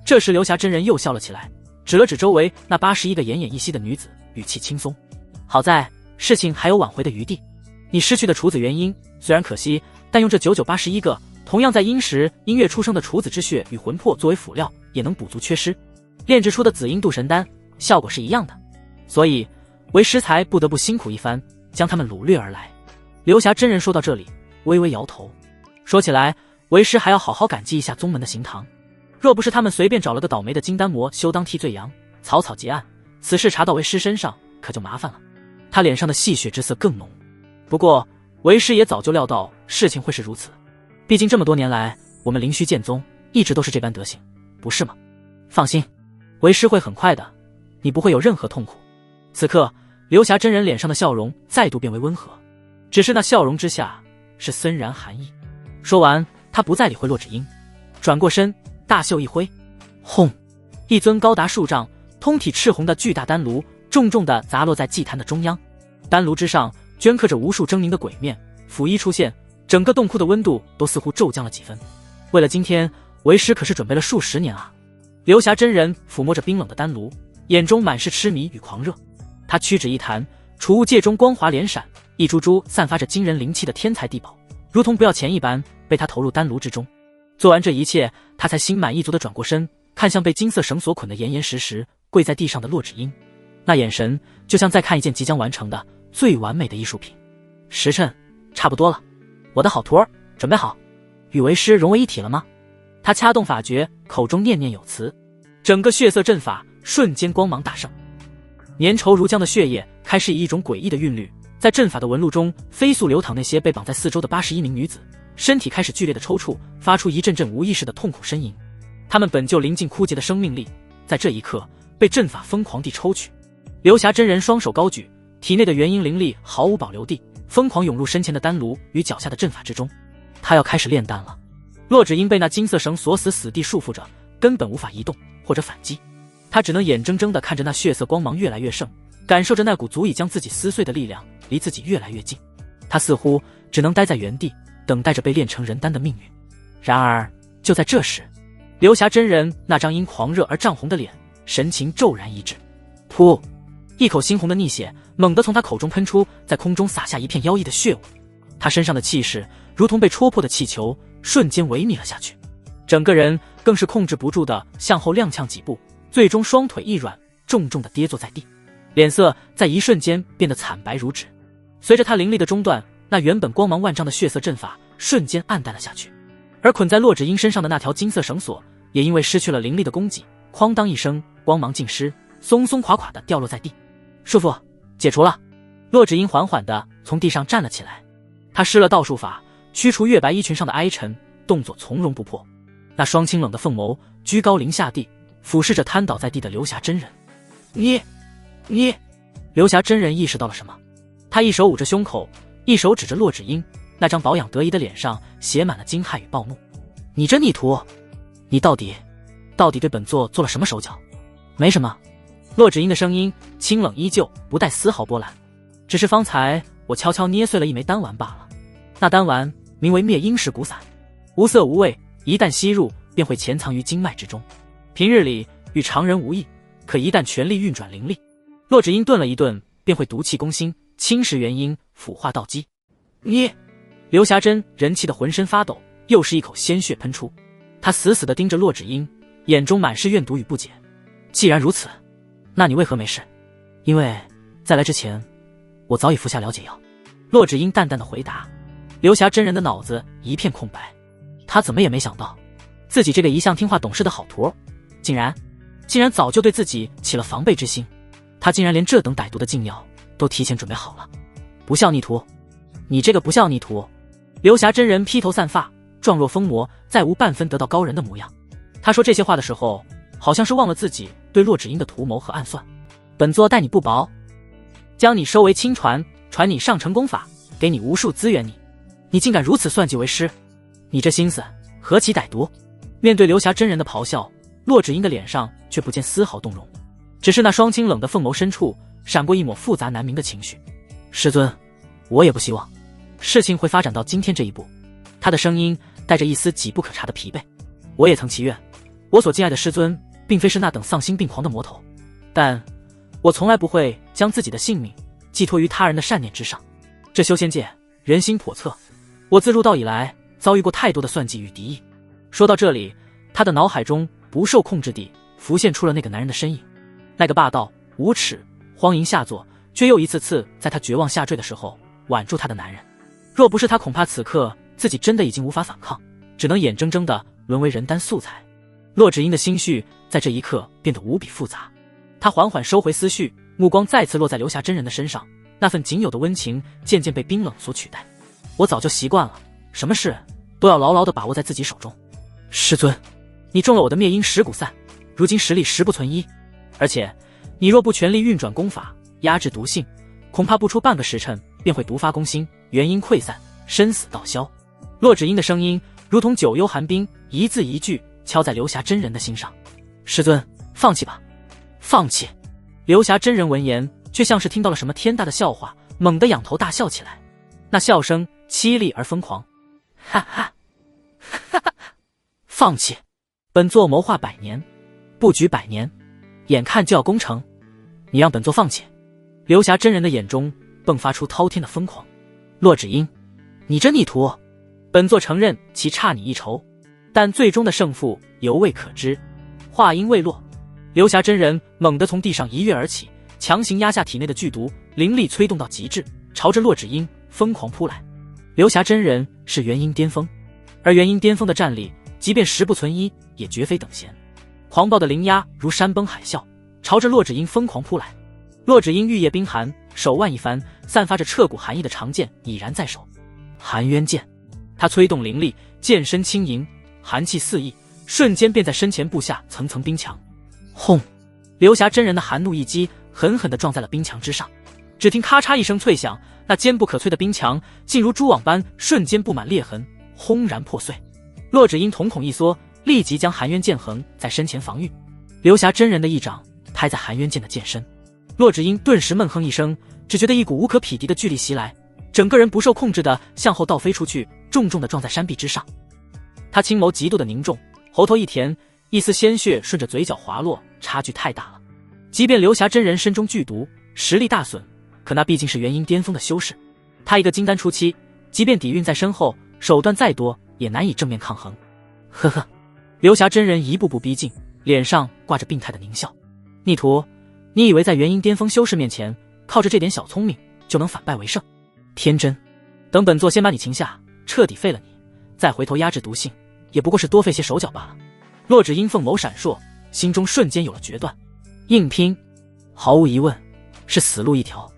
这时流霞真人又笑了起来，指了指周围那81个奄奄一息的女子，语气轻松。好在事情还有挽回的余地，你失去的处子元婴虽然可惜，但用这9981个同样在阴时阴月出生的处子之血与魂魄作为辅料，也能补足缺失。炼制出的紫阴度神丹效果是一样的，所以为师才不得不辛苦一番，将他们掳掠而来。刘霞真人说到这里，微微摇头。说起来，为师还要好好感激一下宗门的行堂，若不是他们随便找了个倒霉的金丹魔休当替罪羊，草草结案，此事查到为师身上可就麻烦了。他脸上的戏谑之色更浓。不过为师也早就料到事情会是如此，毕竟这么多年来，我们灵虚剑宗一直都是这般德行，不是吗？放心，为师会很快的，你不会有任何痛苦。此刻刘霞真人脸上的笑容再度变为温和，只是那笑容之下是森然寒意。说完，他不再理会洛芷英，转过身，大袖一挥，轰！一尊高达数丈、通体赤红的巨大丹炉重重地砸落在祭坛的中央。丹炉之上镌刻着无数狰狞的鬼面，甫一出现，整个洞窟的温度都似乎骤降了几分。为了今天，为师可是准备了数十年啊！刘霞真人抚摸着冰冷的丹炉，眼中满是痴迷与狂热。他屈指一弹，储物戒中光华连闪，一株株散发着惊人灵气的天材地宝，如同不要钱一般被他投入丹炉之中。做完这一切，他才心满意足地转过身，看向被金色绳索捆得严严实实跪在地上的洛芷英，那眼神就像在看一件即将完成的最完美的艺术品。时辰差不多了，我的好徒儿，准备好与为师融为一体了吗？他掐动法诀，口中念念有词，整个血色阵法瞬间光芒大盛，粘稠如浆的血液开始以一种诡异的韵律在阵法的纹路中飞速流淌。那些被绑在四周的81名女子身体开始剧烈的抽搐，发出一阵阵无意识的痛苦呻吟。她们本就临近枯竭的生命力，在这一刻被阵法疯狂地抽取。刘霞真人双手高举，体内的元婴灵力毫无保留地疯狂涌入身前的丹炉与脚下的阵法之中。他要开始炼丹了。洛芷英被那金色绳锁死地束缚着，根本无法移动或者反击。他只能眼睁睁地看着那血色光芒越来越盛，感受着那股足以将自己撕碎的力量离自己越来越近。他似乎只能待在原地，等待着被炼成人丹的命运。然而就在这时，刘霞真人那张因狂热而涨红的脸神情骤然一滞，噗！一口猩红的逆血猛地从他口中喷出，在空中洒下一片妖异的血雾。他身上的气势如同被戳破的气球，瞬间萎靡了下去，整个人更是控制不住的向后踉跄几步，最终双腿一软，重重的跌坐在地，脸色在一瞬间变得惨白如纸。随着他灵力的中断，那原本光芒万丈的血色阵法瞬间暗淡了下去，而捆在洛芷英身上的那条金色绳索也因为失去了灵力的供给，哐当一声，光芒尽失，松松垮垮的掉落在地。束缚解除了。洛芷英缓缓地从地上站了起来，她施了道术法，驱除月白衣裙上的哀沉，动作从容不迫。那双清冷的凤眸居高临下地俯视着瘫倒在地的刘霞真人。你刘霞真人意识到了什么，他一手捂着胸口，一手指着洛芷英，那张保养得宜的脸上写满了惊骇与暴怒。你这逆徒，你到底对本座做了什么手脚？没什么。洛芷英的声音清冷依旧，不带丝毫波澜，只是方才我悄悄捏碎了一枚丹丸罢了。那丹丸名为灭阴石骨散，无色无味，一旦吸入便会潜藏于经脉之中，平日里与常人无异，可一旦全力运转灵力，洛芷英顿了一顿，便会毒气攻心，侵蚀元阴，腐化道基。你刘霞真人气的浑身发抖，又是一口鲜血喷出。他死死地盯着洛芷英，眼中满是怨毒与不解。既然如此，那你为何没事？因为在来之前，我早已服下了解药。洛芷英淡淡的回答。刘霞真人的脑子一片空白，他怎么也没想到，自己这个一向听话懂事的好徒，竟然早就对自己起了防备之心。他竟然连这等歹毒的禁药都提前准备好了。不孝逆徒，你这个不孝逆徒！刘霞真人披头散发，状若疯魔，再无半分得道高人的模样。他说这些话的时候，好像是忘了自己对洛芷英的图谋和暗算。本座待你不薄，将你收为亲传，传你上乘功法，给你无数资源，你竟敢如此算计为师，你这心思何其歹毒！面对刘霞真人的咆哮，洛芷英的脸上却不见丝毫动容，只是那双清冷的凤眸深处闪过一抹复杂难明的情绪。师尊，我也不希望事情会发展到今天这一步。他的声音带着一丝几不可察的疲惫。我也曾祈愿，我所敬爱的师尊并非是那等丧心病狂的魔头，但我从来不会将自己的性命寄托于他人的善念之上。这修仙界人心叵测，我自入道以来遭遇过太多的算计与敌意。说到这里，他的脑海中不受控制地浮现出了那个男人的身影，那个霸道、无耻、荒淫下作，却又一次次在他绝望下坠的时候挽住他的男人。若不是他，恐怕此刻自己真的已经无法反抗，只能眼睁睁地沦为人单素材。骆芷英的心绪在这一刻变得无比复杂，他缓缓收回思绪，目光再次落在流霞真人的身上，那份仅有的温情渐渐被冰冷所取代。我早就习惯了，什么事都要牢牢地把握在自己手中。师尊，你中了我的灭阴蚀骨散，如今实力十不存一，而且你若不全力运转功法压制毒性，恐怕不出半个时辰便会毒发攻心，元阴溃散，生死道消。骆芷英的声音如同九幽寒冰，一字一句敲在流霞真人的心上。师尊，放弃吧。放弃。流霞真人闻言，却像是听到了什么天大的笑话，猛地仰头大笑起来，那笑声凄厉而疯狂。哈哈，哈哈，放弃？本座谋划100年，布局100年，眼看就要攻城，你让本座放弃？流霞真人的眼中迸发出滔天的疯狂。骆芷英，你这逆徒，本座承认其差你一筹，但最终的胜负犹未可知。话音未落，流霞真人猛地从地上一跃而起，强行压下体内的剧毒，灵力催动到极致，朝着骆芷英疯狂扑来。流霞真人是元婴巅峰，而元婴巅峰的战力即便十不存一，也绝非等闲。狂暴的灵压如山崩海啸，朝着骆芷英疯狂扑来。骆芷英玉液冰寒，手腕一翻，散发着彻骨寒意的长剑已然在手，寒渊剑。他催动灵力，剑身轻盈，寒气四溢，瞬间便在身前布下层层冰墙。轰！流霞真人的寒怒一击狠狠地撞在了冰墙之上，只听咔嚓一声脆响，那坚不可摧的冰墙竟如蛛网般瞬间布满裂痕，轰然破碎。骆芷英瞳孔一缩，立即将寒渊剑横在身前防御。流霞真人的一掌拍在寒渊剑的剑身，骆芷英顿时闷哼一声，只觉得一股无可匹敌的巨力袭来，整个人不受控制地向后倒飞出去，重重地撞在山壁之上。他青眸极度的凝重，喉头一甜，一丝鲜血顺着嘴角滑落，差距太大了。即便流霞真人身中剧毒，实力大损，可那毕竟是元婴巅峰的修士，他一个金丹初期，即便底蕴在身后，手段再多也难以正面抗衡。呵呵，流霞真人一步步逼近，脸上挂着病态的狞笑。逆徒，你以为在元婴巅峰修士面前，靠着这点小聪明就能反败为胜？天真！等本座先把你擒下，彻底废了你，再回头压制毒性，也不过是多费些手脚罢了。骆芷英凤眸闪烁，心中瞬间有了决断。硬拼，毫无疑问是死路一条。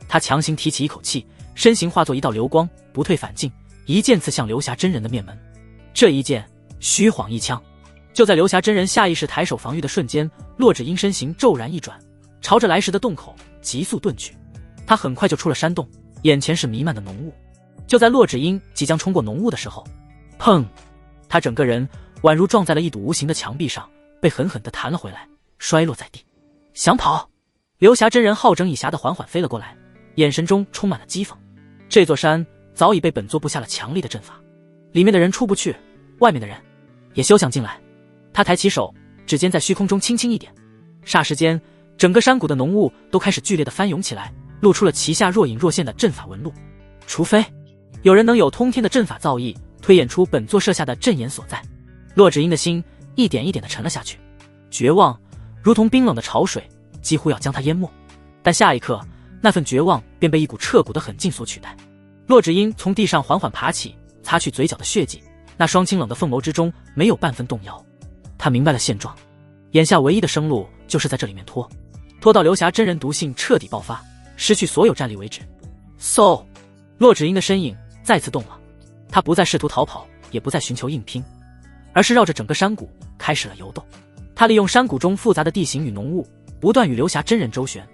他强行提起一口气，身形化作一道流光，不退反进，一剑刺向流霞真人的面门。这一剑虚晃一枪，就在流霞真人下意识抬手防御的瞬间，骆芷英身形骤然一转，朝着来时的洞口急速遁去。他很快就出了山洞，眼前是弥漫的浓雾。就在骆芷英即将冲过浓雾的时候，砰！他整个人宛如撞在了一堵无形的墙壁上，被狠狠地弹了回来，摔落在地。想跑？流霞真人好整以暇地缓缓飞了过来，眼神中充满了讥讽。这座山早已被本座布下了强力的阵法，里面的人出不去，外面的人也休想进来。他抬起手，指尖在虚空中轻轻一点，霎时间，整个山谷的浓雾都开始剧烈地翻涌起来，露出了其下若隐若现的阵法纹路。除非有人能有通天的阵法造诣，推演出本座设下的阵眼所在。骆芷英的心一点一点地沉了下去，绝望如同冰冷的潮水，几乎要将他淹没。但下一刻，那份绝望便被一股彻骨的狠劲所取代。骆芷英从地上缓缓爬起，擦去嘴角的血迹，那双清冷的凤眸之中没有半分动摇。他明白了现状，眼下唯一的生路就是在这里面拖到流霞真人毒性彻底爆发，失去所有战力为止。嗖！骆芷英的身影再次动了，他不再试图逃跑，也不再寻求硬拼，而是绕着整个山谷开始了游动。他利用山谷中复杂的地形与浓雾，不断与流霞真人周旋，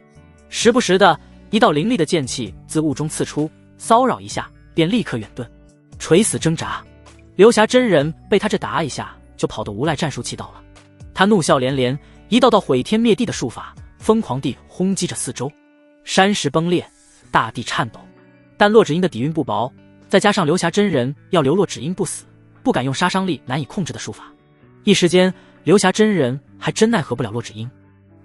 时不时的一道凌厉的剑气自雾中刺出，骚扰一下便立刻远遁，垂死挣扎。流霞真人被他这打一下就跑得无赖战术气到了，他怒笑连连，一道道毁天灭地的术法疯狂地轰击着四周，山石崩裂，大地颤抖。但骆芷英的底蕴不薄，再加上流霞真人要留骆芷英不死，不敢用杀伤力难以控制的术法，一时间流霞真人还真奈何不了骆芷英。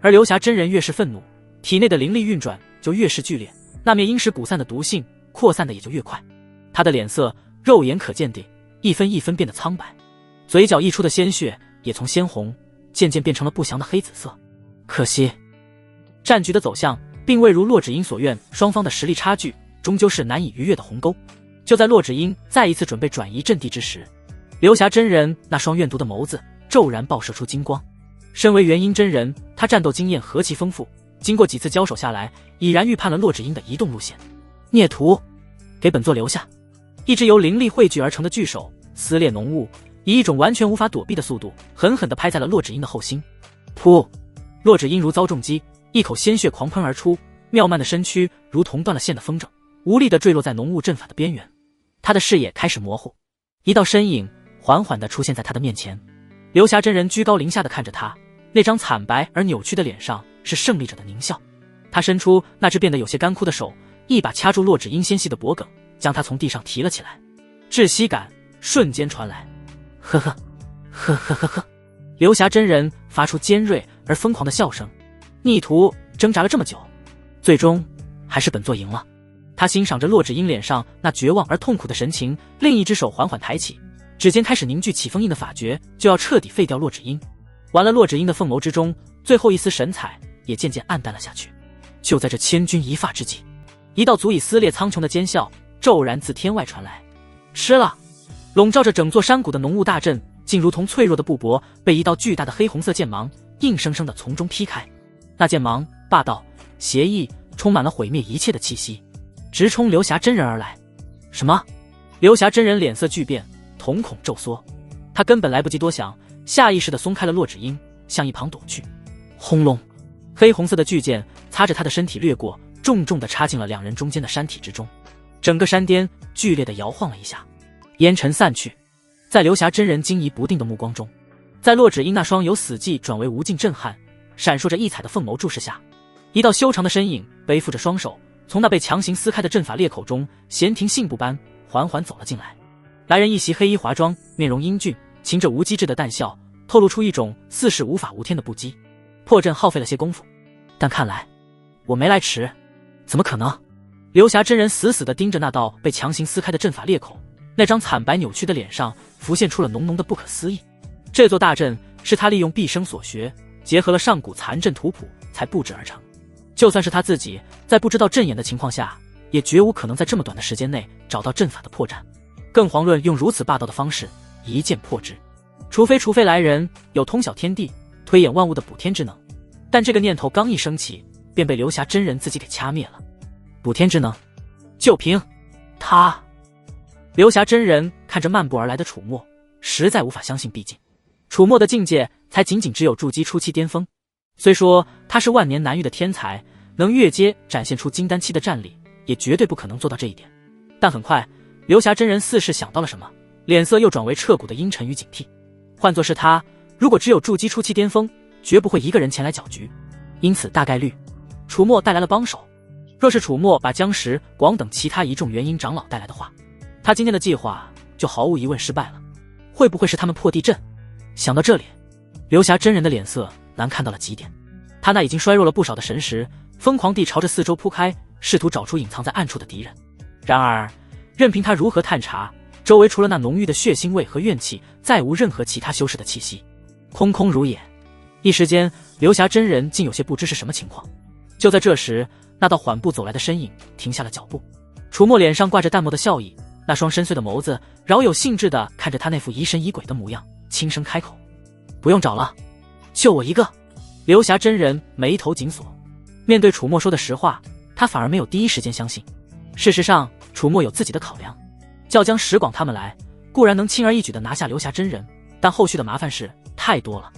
而流霞真人越是愤怒，体内的灵力运转就越是剧烈，那面阴蚀骨散的毒性扩散的也就越快。他的脸色肉眼可见地一分一分变得苍白，嘴角溢出的鲜血也从鲜红渐渐变成了不祥的黑紫色。可惜，战局的走向并未如洛芷英所愿，双方的实力差距终究是难以逾越的鸿沟。就在洛芷英再一次准备转移阵地之时，刘霞真人那双怨毒的眸子骤然爆射出金光。身为元婴真人，他战斗经验何其丰富，经过几次交手下来，已然预判了洛芷英的移动路线。孽徒，给本座留下！一只由灵力汇聚而成的巨手撕裂浓雾，以一种完全无法躲避的速度狠狠地拍在了洛芷英的后心。噗！洛芷英如遭重击，一口鲜血狂喷而出，妙曼的身躯如同断了线的风筝，无力地坠落在浓雾阵法的边缘。他的视野开始模糊，一道身影缓缓地出现在他的面前。刘霞真人居高临下地看着他，那张惨白而扭曲的脸上是胜利者的狞笑。他伸出那只变得有些干枯的手，一把掐住洛芷英纤细的脖颈，将她从地上提了起来。窒息感瞬间传来，呵呵，呵呵呵呵。刘霞真人发出尖锐而疯狂的笑声。逆徒挣扎了这么久，最终还是本座赢了。他欣赏着洛芷英脸上那绝望而痛苦的神情，另一只手缓缓抬起，指尖开始凝聚起封印的法诀，就要彻底废掉洛芷英。完了，洛芷英的凤眸之中最后一丝神采也渐渐暗淡了下去。就在这千钧一发之际，一道足以撕裂苍穹的尖啸骤然自天外传来。吃了！笼罩着整座山谷的浓雾大阵竟如同脆弱的布帛，被一道巨大的黑红色剑芒硬生生地从中劈开。那剑芒霸道邪异，充满了毁灭一切的气息，直冲刘霞真人而来。什么？刘霞真人脸色巨变，瞳孔骤缩，他根本来不及多想，下意识地松开了洛芷英，向一旁躲去。轰隆！黑红色的巨剑擦着他的身体掠过，重重地插进了两人中间的山体之中。整个山巅剧烈地摇晃了一下，烟尘散去。在刘霞真人惊疑不定的目光中，在洛芷英那双由死寂转为无尽震撼、闪烁着异彩的凤眸注视下，一道修长的身影背负着双手，从那被强行撕开的阵法裂口中闲庭信步般缓缓走了进来。来人一袭黑衣华装，面容英俊，噙着无机质的淡笑，透露出一种似是无法无天的不羁。破阵耗费了些功夫，但看来我没来迟。怎么可能？刘霞真人死死地盯着那道被强行撕开的阵法裂口，那张惨白扭曲的脸上浮现出了浓浓的不可思议。这座大阵是他利用毕生所学，结合了上古残阵图谱才布置而成。就算是他自己在不知道阵眼的情况下，也绝无可能在这么短的时间内找到阵法的破绽，更遑论用如此霸道的方式一剑破之。除非来人有通晓天地、推演万物的补天之能，但这个念头刚一升起，便被刘霞真人自己给掐灭了。补天之能，就凭他？刘霞真人看着漫步而来的楚墨，实在无法相信，毕竟楚墨的境界才仅仅只有筑基初期巅峰。虽说他是万年难遇的天才，能越阶展现出金丹期的战力，也绝对不可能做到这一点。但很快，刘霞真人似是想到了什么，脸色又转为彻骨的阴沉与警惕。换作是他，如果只有筑基初期巅峰，绝不会一个人前来搅局。因此大概率，楚墨带来了帮手。若是楚墨把江石、广等其他一众元婴长老带来的话，他今天的计划就毫无疑问失败了。会不会是他们破地阵？想到这里，刘霞真人的脸色难看到了极点。他那已经衰弱了不少的神识疯狂地朝着四周铺开，试图找出隐藏在暗处的敌人。然而任凭他如何探查，周围除了那浓郁的血腥味和怨气，再无任何其他修饰的气息，空空如也。一时间，刘霞真人竟有些不知是什么情况。就在这时，那道缓步走来的身影停下了脚步。楚墨脸上挂着淡漠的笑意，那双深邃的眸子饶有兴致地看着他那副疑神疑鬼的模样，轻声开口：不用找了，就我一个。刘霞真人眉头紧锁，面对楚墨说的实话，他反而没有第一时间相信。事实上，楚墨有自己的考量，叫江石广他们来，固然能轻而易举地拿下刘霞真人，但后续的麻烦事太多了。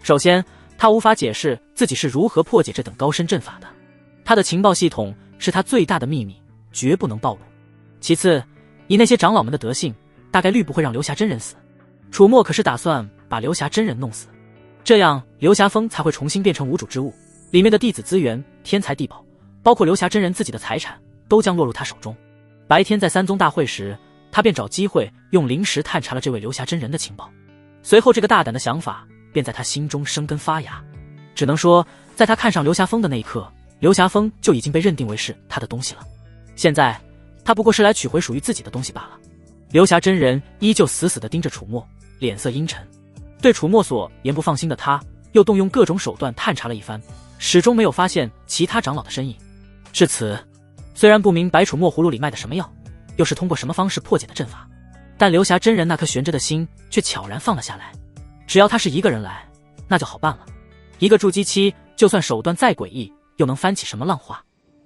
首先，他无法解释自己是如何破解这等高深阵法的，他的情报系统是他最大的秘密，绝不能暴露。其次，以那些长老们的德性，大概率不会让刘霞真人死。楚墨可是打算把刘霞真人弄死，这样刘霞峰才会重新变成无主之物，里面的弟子资源、天才地宝，包括刘霞真人自己的财产，都将落入他手中。白天在三宗大会时，他便找机会用灵石探查了这位刘霞真人的情报，随后这个大胆的想法便在他心中生根发芽。只能说，在他看上刘霞峰的那一刻，刘霞峰就已经被认定为是他的东西了。现在他不过是来取回属于自己的东西罢了。刘霞真人依旧死死地盯着楚墨，脸色阴沉。对楚墨所言不放心的他，又动用各种手段探查了一番，始终没有发现其他长老的身影。至此，虽然不明白楚墨葫芦里卖的什么药，又是通过什么方式破解的阵法，但刘霞真人那颗悬着的心却悄然放了下来。只要他是一个人来，那就好办了。一个筑基期，就算手段再诡异，又能翻起什么浪花？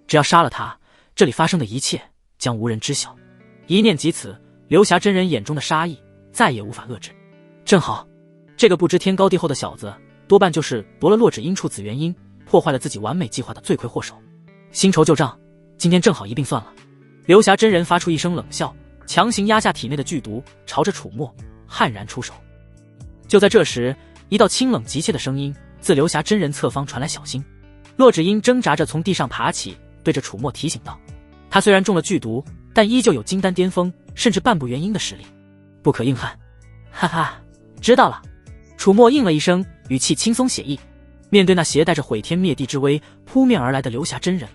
只要杀了他，这里发生的一切将无人知晓。一念及此，刘霞真人眼中的杀意再也无法遏制。正好，这个不知天高地厚的小子，多半就是夺了洛枳鹰处子元婴，破坏了自己完美计划的罪魁祸首。新仇旧账，今天正好一并算了。刘霞真人发出一声冷笑，强行压下体内的剧毒，朝着楚墨悍然出手。就在这时，一道清冷急切的声音自刘霞真人侧方传来，小心。洛枳鹰挣扎着从地上爬起，对着楚墨提醒道：他虽然中了剧毒，但依旧有金丹巅峰甚至半步元婴的实力，不可硬汉。哈哈，知道了。楚墨应了一声，语气轻松写意。面对那携带着毁天灭地之威扑面而来的刘霞真人，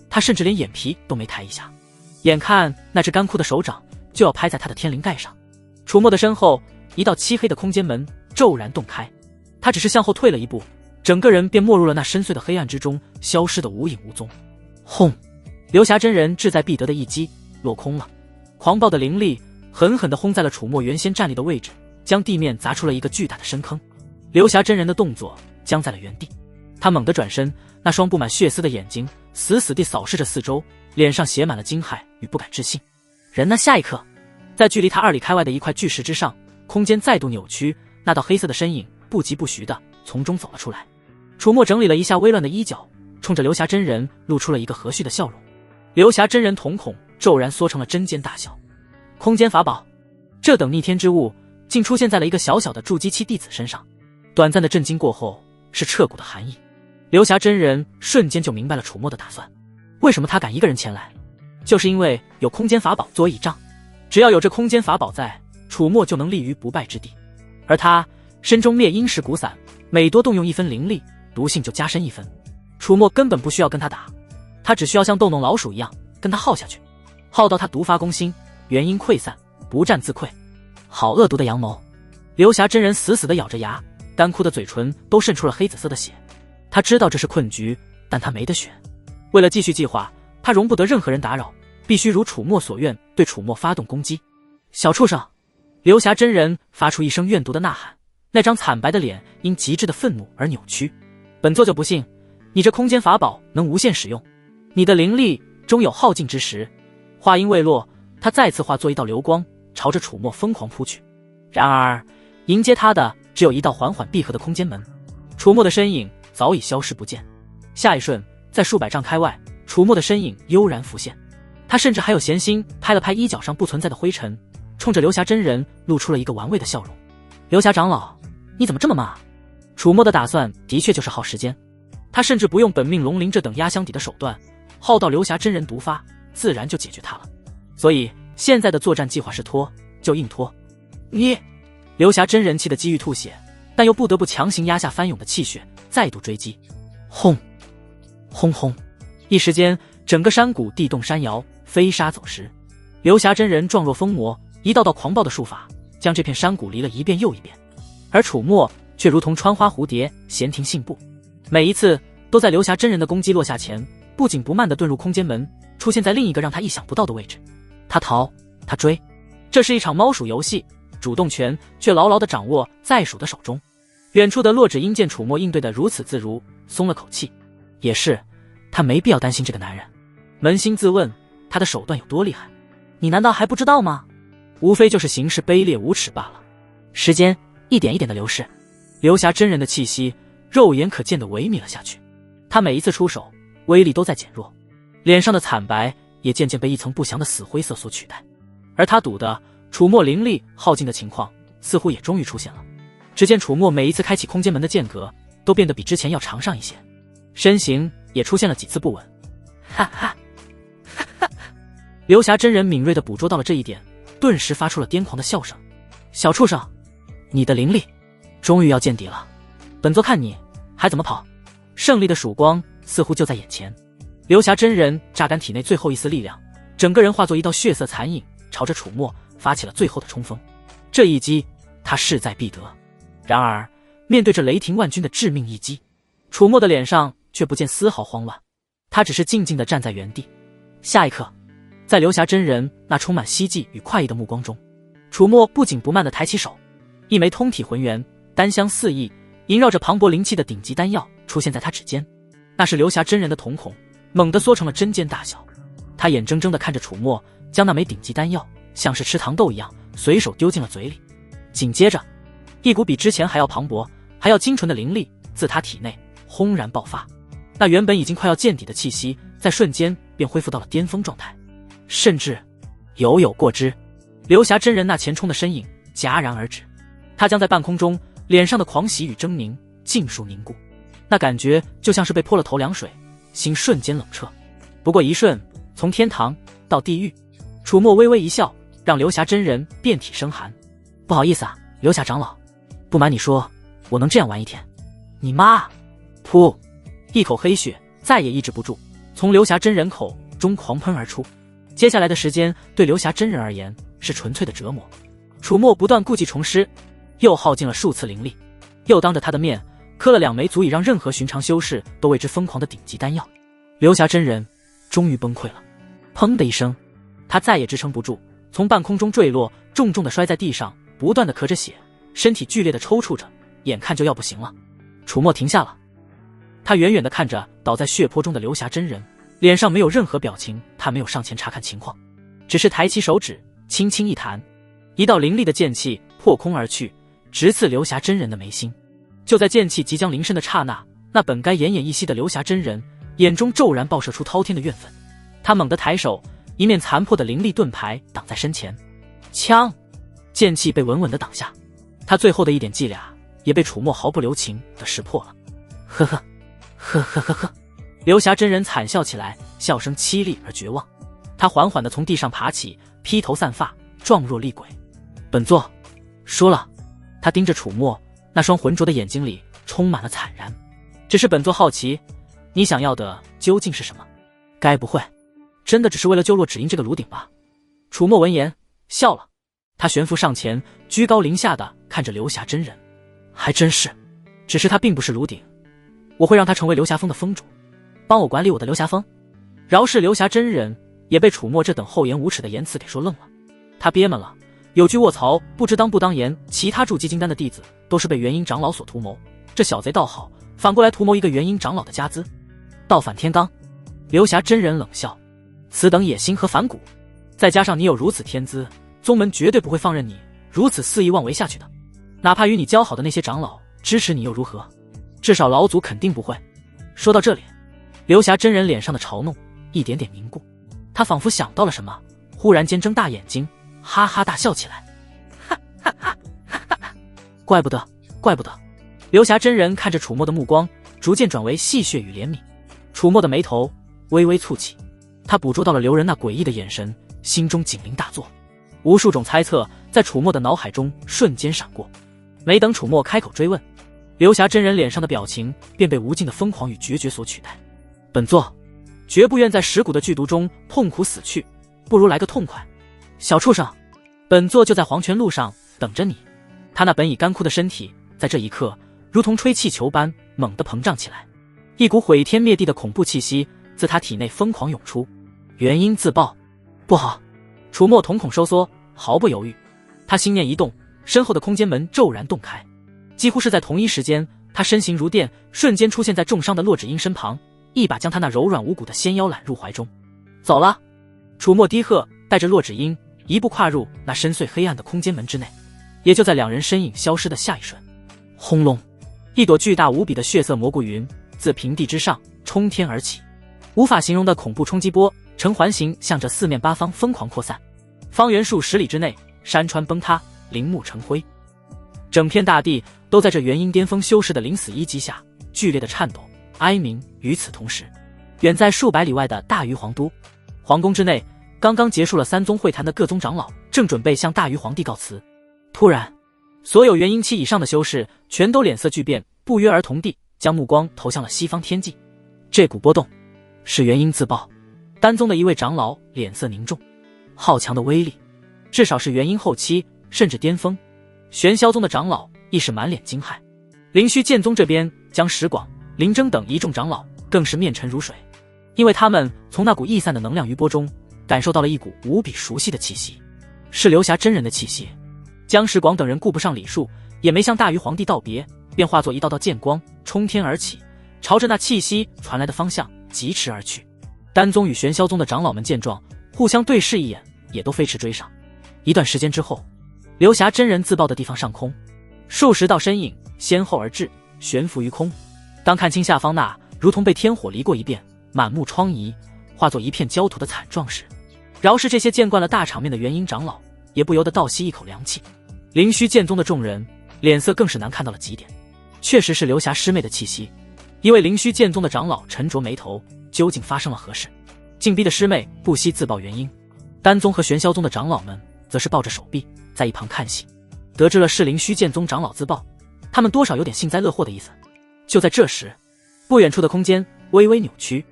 他甚至连眼皮都没抬一下。眼看那只干枯的手掌就要拍在他的天灵盖上，楚墨的身后一道漆黑的空间门骤然洞开，他只是向后退了一步，整个人便没入了那深邃的黑暗之中，消失得无影无踪。轰！刘霞真人志在必得的一击落空了，狂暴的灵力狠狠地轰在了楚墨原先站立的位置，将地面砸出了一个巨大的深坑。刘霞真人的动作僵在了原地，他猛地转身，那双布满血丝的眼睛死死地扫视着四周，脸上写满了惊骇与不敢置信。人呢？下一刻，在距离他2里开外的一块巨石之上，空间再度扭曲，那道黑色的身影不疾不徐地从中走了出来。楚墨整理了一下微乱的衣角，冲着刘霞真人露出了一个和煦的笑容。刘霞真人瞳孔骤然缩成了针尖大小。空间法宝，这等逆天之物竟出现在了一个小小的筑基期弟子身上。短暂的震惊过后，是彻骨的寒意。刘霞真人瞬间就明白了楚墨的打算。为什么他敢一个人前来？就是因为有空间法宝作为倚仗，只要有这空间法宝在，楚墨就能立于不败之地。而他身中灭阴石骨散，每多动用1分灵力，毒性就加深1分。楚墨根本不需要跟他打，他只需要像逗弄老鼠一样跟他耗下去，耗到他毒发攻心，元婴溃散，不战自溃。好恶毒的阳谋！刘霞真人死死地咬着牙，干枯的嘴唇都渗出了黑紫色的血。他知道这是困局，但他没得选。为了继续计划，他容不得任何人打扰，必须如楚墨所愿对楚墨发动攻击。小畜生！刘霞真人发出一声怨毒的呐喊，那张惨白的脸因极致的愤怒而扭曲。本座就不信你这空间法宝能无限使用，你的灵力终有耗尽之时。话音未落，他再次化作一道流光，朝着楚墨疯狂扑去。然而迎接他的只有一道缓缓闭合的空间门，楚墨的身影早已消失不见。下一瞬，在数百丈开外，楚墨的身影悠然浮现，他甚至还有闲心拍了拍衣角上不存在的灰尘，冲着刘霞真人露出了一个玩味的笑容。刘霞长老，你怎么这么慢啊？楚墨的打算的确就是耗时间，他甚至不用本命龙鳞这等压箱底的手段，耗到刘霞真人毒发，自然就解决他了。所以现在的作战计划是拖就硬拖。你！刘霞真人气得几欲吐血，但又不得不强行压下翻涌的气血，再度追击。轰！轰轰！一时间，整个山谷地动山摇，飞沙走石。刘霞真人状若疯魔，一道道狂暴的术法将这片山谷离了一遍又一遍，而楚墨却如同穿花蝴蝶，闲庭信步，每一次都在刘霞真人的攻击落下前，不紧不慢地遁入空间门，出现在另一个让他意想不到的位置。他逃，他追，这是一场猫鼠游戏，主动权却牢牢地掌握在鼠的手中。远处的洛枳鹰见楚墨应对得如此自如，松了口气。也是，他没必要担心这个男人。扪心自问，他的手段有多厉害？你难道还不知道吗？无非就是行事卑劣无耻罢了。时间一点一点的流逝，刘霞真人的气息肉眼可见的萎靡了下去。他每一次出手，威力都在减弱，脸上的惨白也渐渐被一层不祥的死灰色所取代。而他赌的楚墨灵力耗尽的情况，似乎也终于出现了。只见楚墨每一次开启空间门的间隔，都变得比之前要长上一些，身形也出现了几次不稳。哈哈，哈哈！刘霞真人敏锐地捕捉到了这一点，顿时发出了癫狂的笑声。小畜生，你的灵力终于要见底了，本座看你还怎么跑！胜利的曙光似乎就在眼前。刘霞真人榨干体内最后一丝力量，整个人化作一道血色残影，朝着楚墨发起了最后的冲锋。这一击他势在必得。然而面对着雷霆万钧的致命一击，楚墨的脸上却不见丝毫慌乱，他只是静静地站在原地。下一刻，在刘霞真人那充满希冀与快意的目光中，楚墨不紧不慢地抬起手，一枚通体浑圆、丹香四溢、萦绕着磅礴灵气的顶级丹药出现在他指尖。那是刘霞真人的瞳孔猛地缩成了针尖大小，他眼睁睁地看着楚墨将那枚顶级丹药像是吃糖豆一样随手丢进了嘴里。紧接着，一股比之前还要磅礴、还要精纯的灵力自他体内轰然爆发，那原本已经快要见底的气息在瞬间便恢复到了巅峰状态，甚至有过之。刘霞真人那前冲的身影戛然而止，他将在半空中脸上的狂喜与狰狞尽数凝固，那感觉就像是被泼了头凉水，心瞬间冷彻。不过一瞬，从天堂到地狱，楚墨微微一笑，让刘霞真人遍体生寒。不好意思啊，刘霞长老，不瞒你说，我能这样玩一天。你妈！噗！一口黑血再也抑制不住，从刘霞真人口中狂喷而出。接下来的时间对刘霞真人而言是纯粹的折磨。楚墨不断故技重施，又耗尽了数次灵力，又当着他的面磕了2枚足以让任何寻常修士都为之疯狂的顶级丹药。刘霞真人终于崩溃了，砰的一声，他再也支撑不住，从半空中坠落，重重地摔在地上，不断地咳着血，身体剧烈地抽搐着，眼看就要不行了。楚墨停下了，他远远地看着倒在血泊中的刘霞真人，脸上没有任何表情。他没有上前查看情况，只是抬起手指轻轻一弹，一道凌厉的剑气破空而去，直刺刘霞真人的眉心。就在剑气即将临身的刹那，那本该奄奄一息的刘霞真人眼中骤然爆射出滔天的怨愤，他猛地抬手，一面残破的凌厉盾牌挡在身前，枪！剑气被稳稳地挡下，他最后的一点伎俩也被楚墨毫不留情地识破了。呵呵呵呵呵呵，刘霞真人惨笑起来，笑声凄厉而绝望。他缓缓地从地上爬起，披头散发，状若厉鬼。本座输了。他盯着楚墨，那双浑浊的眼睛里充满了惨然。只是本座好奇，你想要的究竟是什么？该不会真的只是为了救洛芷英这个炉鼎吧？楚墨闻言笑了，他悬浮上前，居高临下的看着刘霞真人。还真是，只是他并不是炉鼎，我会让他成为流霞峰的峰主，帮我管理我的流霞峰。饶是刘霞真人也被楚墨这等厚颜无耻的言辞给说愣了。他憋闷了，有句卧槽不知当不当言，其他筑基金丹的弟子都是被元婴长老所图谋，这小贼倒好，反过来图谋一个元婴长老的家资，倒反天罡。刘霞真人冷笑，此等野心和反骨，再加上你有如此天资，宗门绝对不会放任你如此肆意妄为下去的。哪怕与你交好的那些长老支持你又如何？至少老祖肯定不会。说到这里，刘霞真人脸上的嘲弄一点点凝固，他仿佛想到了什么，忽然间睁大眼睛，哈哈大笑起来。哈哈哈哈哈！怪不得。刘霞真人看着楚墨的目光逐渐转为戏谑与怜悯。楚墨的眉头微微蹙起，他捕捉到了刘人那诡异的眼神，心中警铃大作。无数种猜测在楚墨的脑海中瞬间闪过。没等楚墨开口追问，刘霞真人脸上的表情便被无尽的疯狂与决绝所取代。本座绝不愿在蚀骨的剧毒中痛苦死去，不如来个痛快。小畜生，本座就在黄泉路上等着你。他那本已干枯的身体在这一刻如同吹气球般猛地膨胀起来，一股毁天灭地的恐怖气息自他体内疯狂涌出。元婴自爆！不好！楚墨瞳孔收缩，毫不犹豫，他心念一动，身后的空间门骤然洞开。几乎是在同一时间，他身形如电，瞬间出现在重伤的洛芷英身旁，一把将他那柔软无骨的纤腰揽入怀中。走了！楚墨低喝，带着洛芷英一步跨入那深邃黑暗的空间门之内。也就在两人身影消失的下一瞬，轰隆，一朵巨大无比的血色蘑菇云自平地之上冲天而起，无法形容的恐怖冲击波呈环形向着四面八方疯狂扩散，方圆数10里之内，山川崩塌，林木成灰，整片大地都在这元婴巅峰修士的临死一击下剧烈的颤抖哀鸣。与此同时，远在数百里外的大禹皇都皇宫之内，刚刚结束了3宗会谈的各宗长老正准备向大禹皇帝告辞。突然，所有元婴期以上的修士全都脸色巨变，不约而同地将目光投向了西方天际。这股波动是元婴自爆，丹宗的一位长老脸色凝重，好强的威力，至少是元婴后期甚至巅峰。玄霄宗的长老亦是满脸惊骇，灵虚剑宗这边，江石广、林征等一众长老更是面沉如水，因为他们从那股溢散的能量余波中感受到了一股无比熟悉的气息，是流霞真人的气息。江石广等人顾不上礼数，也没向大禹皇帝道别，便化作一道道剑光冲天而起，朝着那气息传来的方向疾驰而去。丹宗与玄霄宗的长老们见状，互相对视一眼，也都飞驰追上。一段时间之后，流霞真人自爆的地方上空，数十道身影先后而至，悬浮于空。当看清下方那如同被天火离过一遍，满目疮痍，化作一片焦土的惨状时，饶是这些见惯了大场面的元婴长老，也不由得倒吸一口凉气。灵虚剑宗的众人脸色更是难看到了极点，确实是流霞师妹的气息。一位灵虚剑宗的长老沉着眉头，究竟发生了何事？竟逼的师妹不惜自曝原因。丹宗和玄霄宗的长老们则是抱着手臂在一旁看戏，得知了是灵虚剑宗长老自曝，他们多少有点幸灾乐祸的意思。就在这时，不远处的空间微微扭曲，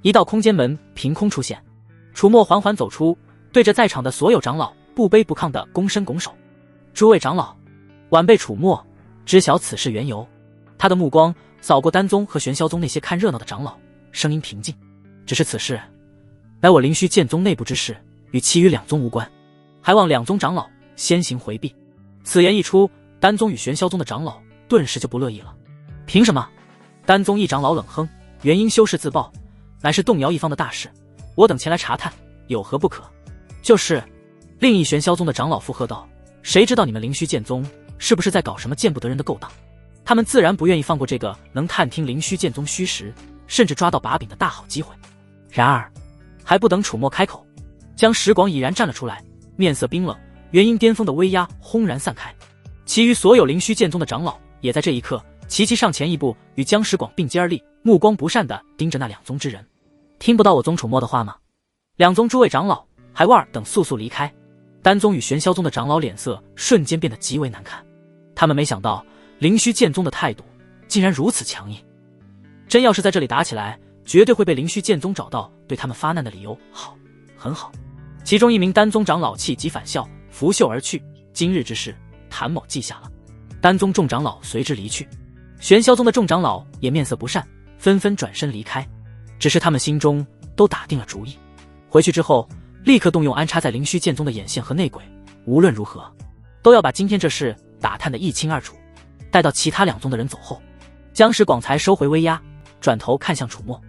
一道空间门凭空出现，楚墨缓缓走出，对着在场的所有长老不卑不亢地躬身拱手。诸位长老，晚辈楚墨知晓此事缘由。他的目光扫过丹宗和玄霄宗那些看热闹的长老，声音平静，只是此事乃我灵虚剑宗内部之事，与其余两宗无关，还望两宗长老先行回避。此言一出，丹宗与玄霄宗的长老顿时就不乐意了。凭什么？丹宗一长老冷哼，元婴修士自爆，乃是动摇一方的大事，我等前来查探，有何不可？就是。另一玄霄宗的长老附和道，谁知道你们灵虚剑宗是不是在搞什么见不得人的勾当？他们自然不愿意放过这个能探听灵虚剑宗虚实，甚至抓到把柄的大好机会。然而还不等楚墨开口，江石广已然站了出来，面色冰冷，元婴巅峰的威压轰然散开。其余所有灵虚剑宗的长老也在这一刻齐齐上前一步，与江石广并肩而立，目光不善地盯着那两宗之人。听不到我宗楚墨的话吗？两宗诸位长老，还望尔等速速离开。丹宗与玄霄宗的长老脸色瞬间变得极为难看，他们没想到灵虚剑宗的态度竟然如此强硬，真要是在这里打起来，绝对会被灵虚剑宗找到对他们发难的理由。好，很好。其中一名丹宗长老气急反笑，拂袖而去。今日之事，谭某记下了。丹宗众长老随之离去，玄霄宗的众长老也面色不善，纷纷转身离开。只是他们心中都打定了主意，回去之后立刻动用安插在灵虚剑宗的眼线和内鬼，无论如何都要把今天这事打探得一清二楚。待到其他两宗的人走后，江石广才收回威压，转头看向楚墨。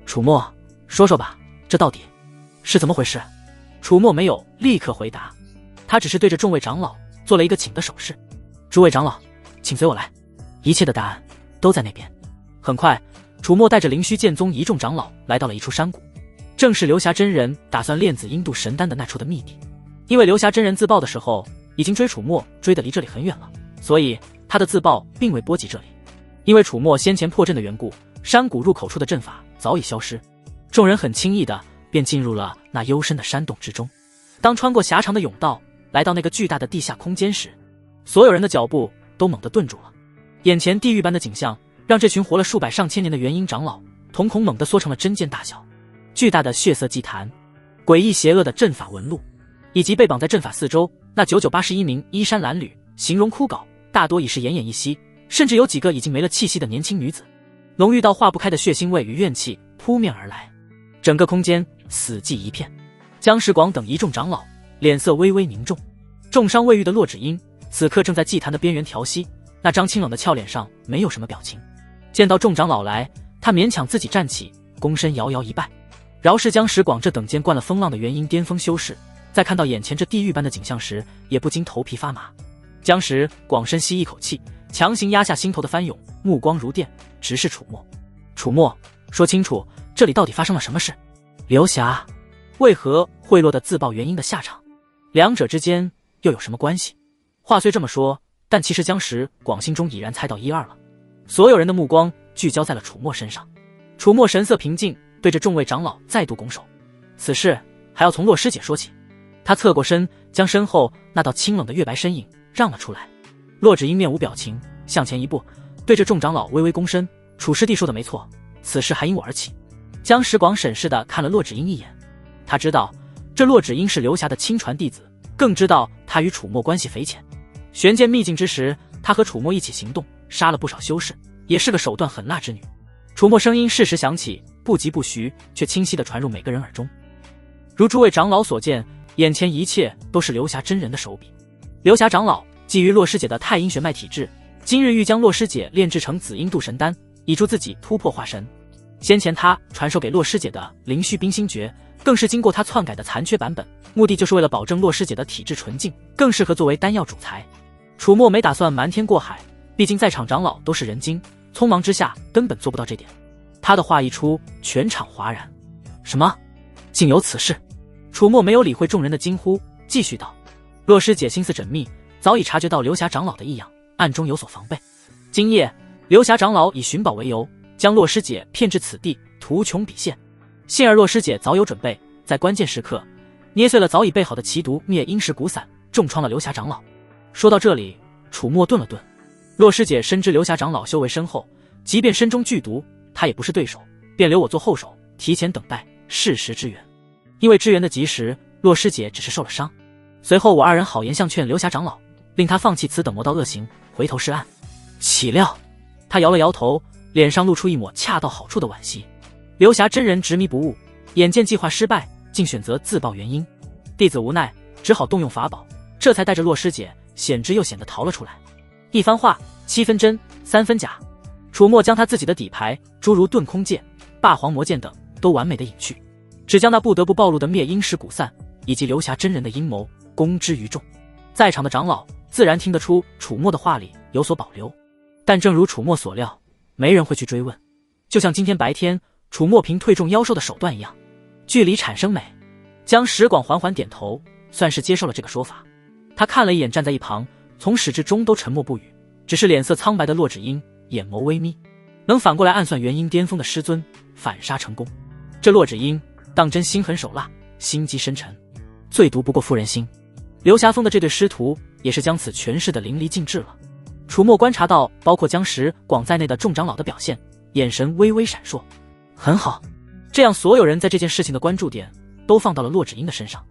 楚墨，说说吧，这到底是怎么回事？楚墨没有立刻回答，他只是对着众位长老做了一个请的手势。诸位长老，请随我来，一切的答案都在那边。很快，楚墨带着灵虚剑宗一众长老来到了一处山谷，正是流霞真人打算炼紫阴度神丹的那处的秘地。因为流霞真人自爆的时候已经追楚墨追得离这里很远了，所以他的自爆并未波及这里。因为楚墨先前破阵的缘故，山谷入口处的阵法早已消失，众人很轻易的便进入了那幽深的山洞之中。当穿过狭长的甬道来到那个巨大的地下空间时，所有人的脚步都猛地顿住了。眼前地狱般的景象让这群活了数百上千年的元婴长老瞳孔猛地缩成了针尖大小。巨大的血色祭坛，诡异邪恶的阵法纹路，以及被绑在阵法四周那981名衣衫褴褛、形容枯槁、大多已是奄奄一息，甚至有几个已经没了气息的年轻女子，浓郁到化不开的血腥味与怨气扑面而来。整个空间死寂一片。江石广等一众长老脸色微微凝重。重伤未愈的洛芷英此刻正在祭坛的边缘调息，那张清冷的俏脸上没有什么表情。见到众长老来，他勉强自己站起，躬身遥遥一拜。饶是江石广这等见惯了风浪的元婴巅峰修士，在看到眼前这地狱般的景象时，也不禁头皮发麻。江石广深吸一口气，强行压下心头的翻涌，目光如电，直视楚墨。楚墨，说清楚，这里到底发生了什么事？流霞为何会落得自爆元婴的下场？两者之间又有什么关系？话虽这么说，但其实江石广心中已然猜到一二了。所有人的目光聚焦在了楚墨身上。楚墨神色平静，对着众位长老再度拱手。此事还要从洛师姐说起。他侧过身，将身后那道清冷的月白身影让了出来。洛芷英面无表情，向前一步，对着众长老微微躬身。楚师弟说的没错，此事还因我而起。江石广审视地看了洛芷英一眼，他知道这洛芷英是流霞的亲传弟子，更知道他与楚墨关系匪浅。玄剑秘境之时，他和楚墨一起行动，杀了不少修士，也是个手段狠辣之女。楚墨声音适时响起，不疾不徐，却清晰地传入每个人耳中。如诸位长老所见，眼前一切都是流霞真人的手笔。流霞长老觊觎洛师姐的太阴血脉体质，今日欲将洛师姐炼制成紫阴度神丹，以助自己突破化神。先前他传授给洛师姐的灵虚冰心诀，更是经过他篡改的残缺版本，目的就是为了保证洛师姐的体质纯净，更适合作为丹药主材。楚墨没打算瞒天过海，毕竟在场长老都是人精，匆忙之下根本做不到这点。他的话一出，全场哗然。什么？竟有此事？楚墨没有理会众人的惊呼，继续道：洛师姐心思缜密，早已察觉到流霞长老的异样，暗中有所防备。今夜流霞长老以寻宝为由，将洛师姐骗至此地，图穷匕现。幸而洛师姐早有准备，在关键时刻捏碎了早已备好的奇毒灭阴石骨散，重创了流霞长老。说到这里，楚墨顿了顿。洛师姐深知流霞长老修为深厚，即便身中剧毒，他也不是对手，便留我做后手，提前等待，适时支援。因为支援的及时，洛师姐只是受了伤。随后我二人好言相劝流霞长老，令他放弃此等魔道恶行，回头是岸。岂料他摇了摇头，脸上露出一抹恰到好处的惋惜。流霞真人执迷不悟，眼见计划失败，竟选择自曝原因。弟子无奈，只好动用法宝，这才带着洛师姐险之又险地逃了出来。一番话，7分真，3分假。楚墨将他自己的底牌，诸如遁空剑、霸皇魔剑等，都完美的隐去，只将那不得不暴露的灭阴石骨散以及流霞真人的阴谋公之于众。在场的长老自然听得出楚墨的话里有所保留，但正如楚墨所料，没人会去追问。就像今天白天楚墨凭退众妖兽的手段一样，剧里产生美。将石广缓缓点头，算是接受了这个说法。他看了一眼站在一旁从始至终都沉默不语，只是脸色苍白的洛芷英，眼眸微眯，能反过来暗算元婴巅峰的师尊，反杀成功。这洛芷英当真心狠手辣，心机深沉，最毒不过妇人心。流霞峰的这对师徒也是将此诠释的淋漓尽致了。楚墨观察到包括将石广在内的众长老的表现，眼神微微闪烁。很好，这样所有人在这件事情的关注点都放到了洛芷英的身上。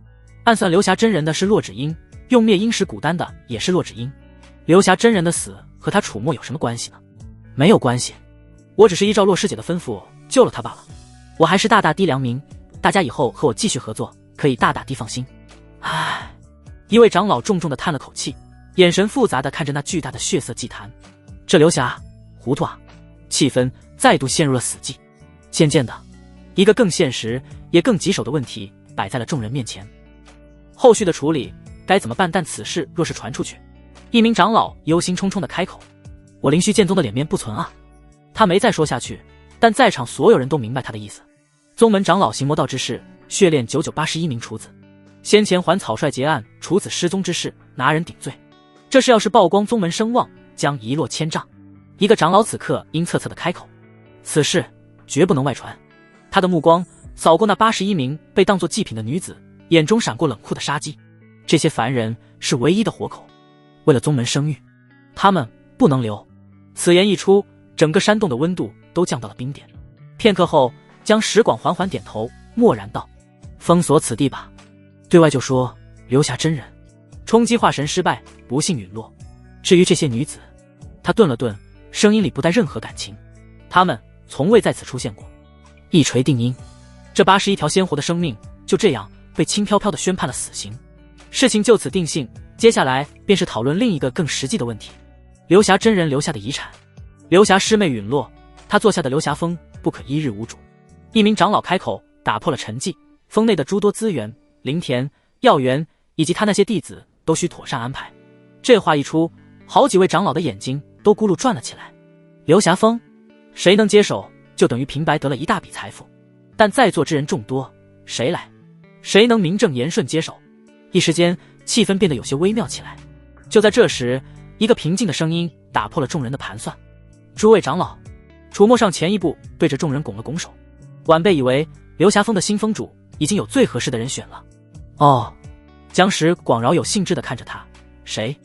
暗算流霞真人的是洛芷英，用灭阴石骨丹的也是洛芷英。流霞真人的死和他楚墨有什么关系呢？没有关系，我只是依照洛师姐的吩咐救了他罢了。我还是大大滴良民，大家以后和我继续合作，可以大大滴放心。唉，一位长老重重地叹了口气，眼神复杂地看着那巨大的血色祭坛。这流霞糊涂啊！气氛再度陷入了死寂。渐渐的，一个更现实也更棘手的问题摆在了众人面前。后续的处理该怎么办？但此事若是传出去，一名长老忧心忡忡地开口：我灵虚剑宗的脸面不存啊！他没再说下去，但在场所有人都明白他的意思。宗门长老行魔道之事，血炼981名处子，先前还草率结案处子失踪之事，拿人顶罪。这事要是曝光，宗门声望将一落千丈。一个长老此刻阴恻恻地开口：此事绝不能外传。他的目光扫过那81名被当作祭品的女子，眼中闪过冷酷的杀机。这些凡人是唯一的活口，为了宗门声誉，他们不能留。此言一出，整个山洞的温度都降到了冰点。片刻后，将石广缓缓点头，默然道：封锁此地吧，对外就说流霞真人冲击化神失败，不幸陨落。至于这些女子，他顿了顿，声音里不带任何感情，她们从未在此出现过。一锤定音，这81条鲜活的生命就这样被轻飘飘地宣判了死刑。事情就此定性，接下来便是讨论另一个更实际的问题：流霞真人留下的遗产。流霞师妹陨落，他做下的流霞峰不可一日无主。一名长老开口，打破了沉寂。峰内的诸多资源、灵田、药源以及他那些弟子都需妥善安排。这话一出，好几位长老的眼睛都咕噜转了起来。流霞峰，谁能接手，就等于平白得了一大笔财富。但在座之人众多，谁来？谁能名正言顺接手？一时间，气氛变得有些微妙起来。就在这时，一个平静的声音打破了众人的盘算：诸位长老。楚墨上前一步，对着众人拱了拱手。晚辈以为流霞峰的新峰主已经有最合适的人选了。哦，江石广饶有兴致地看着他。谁？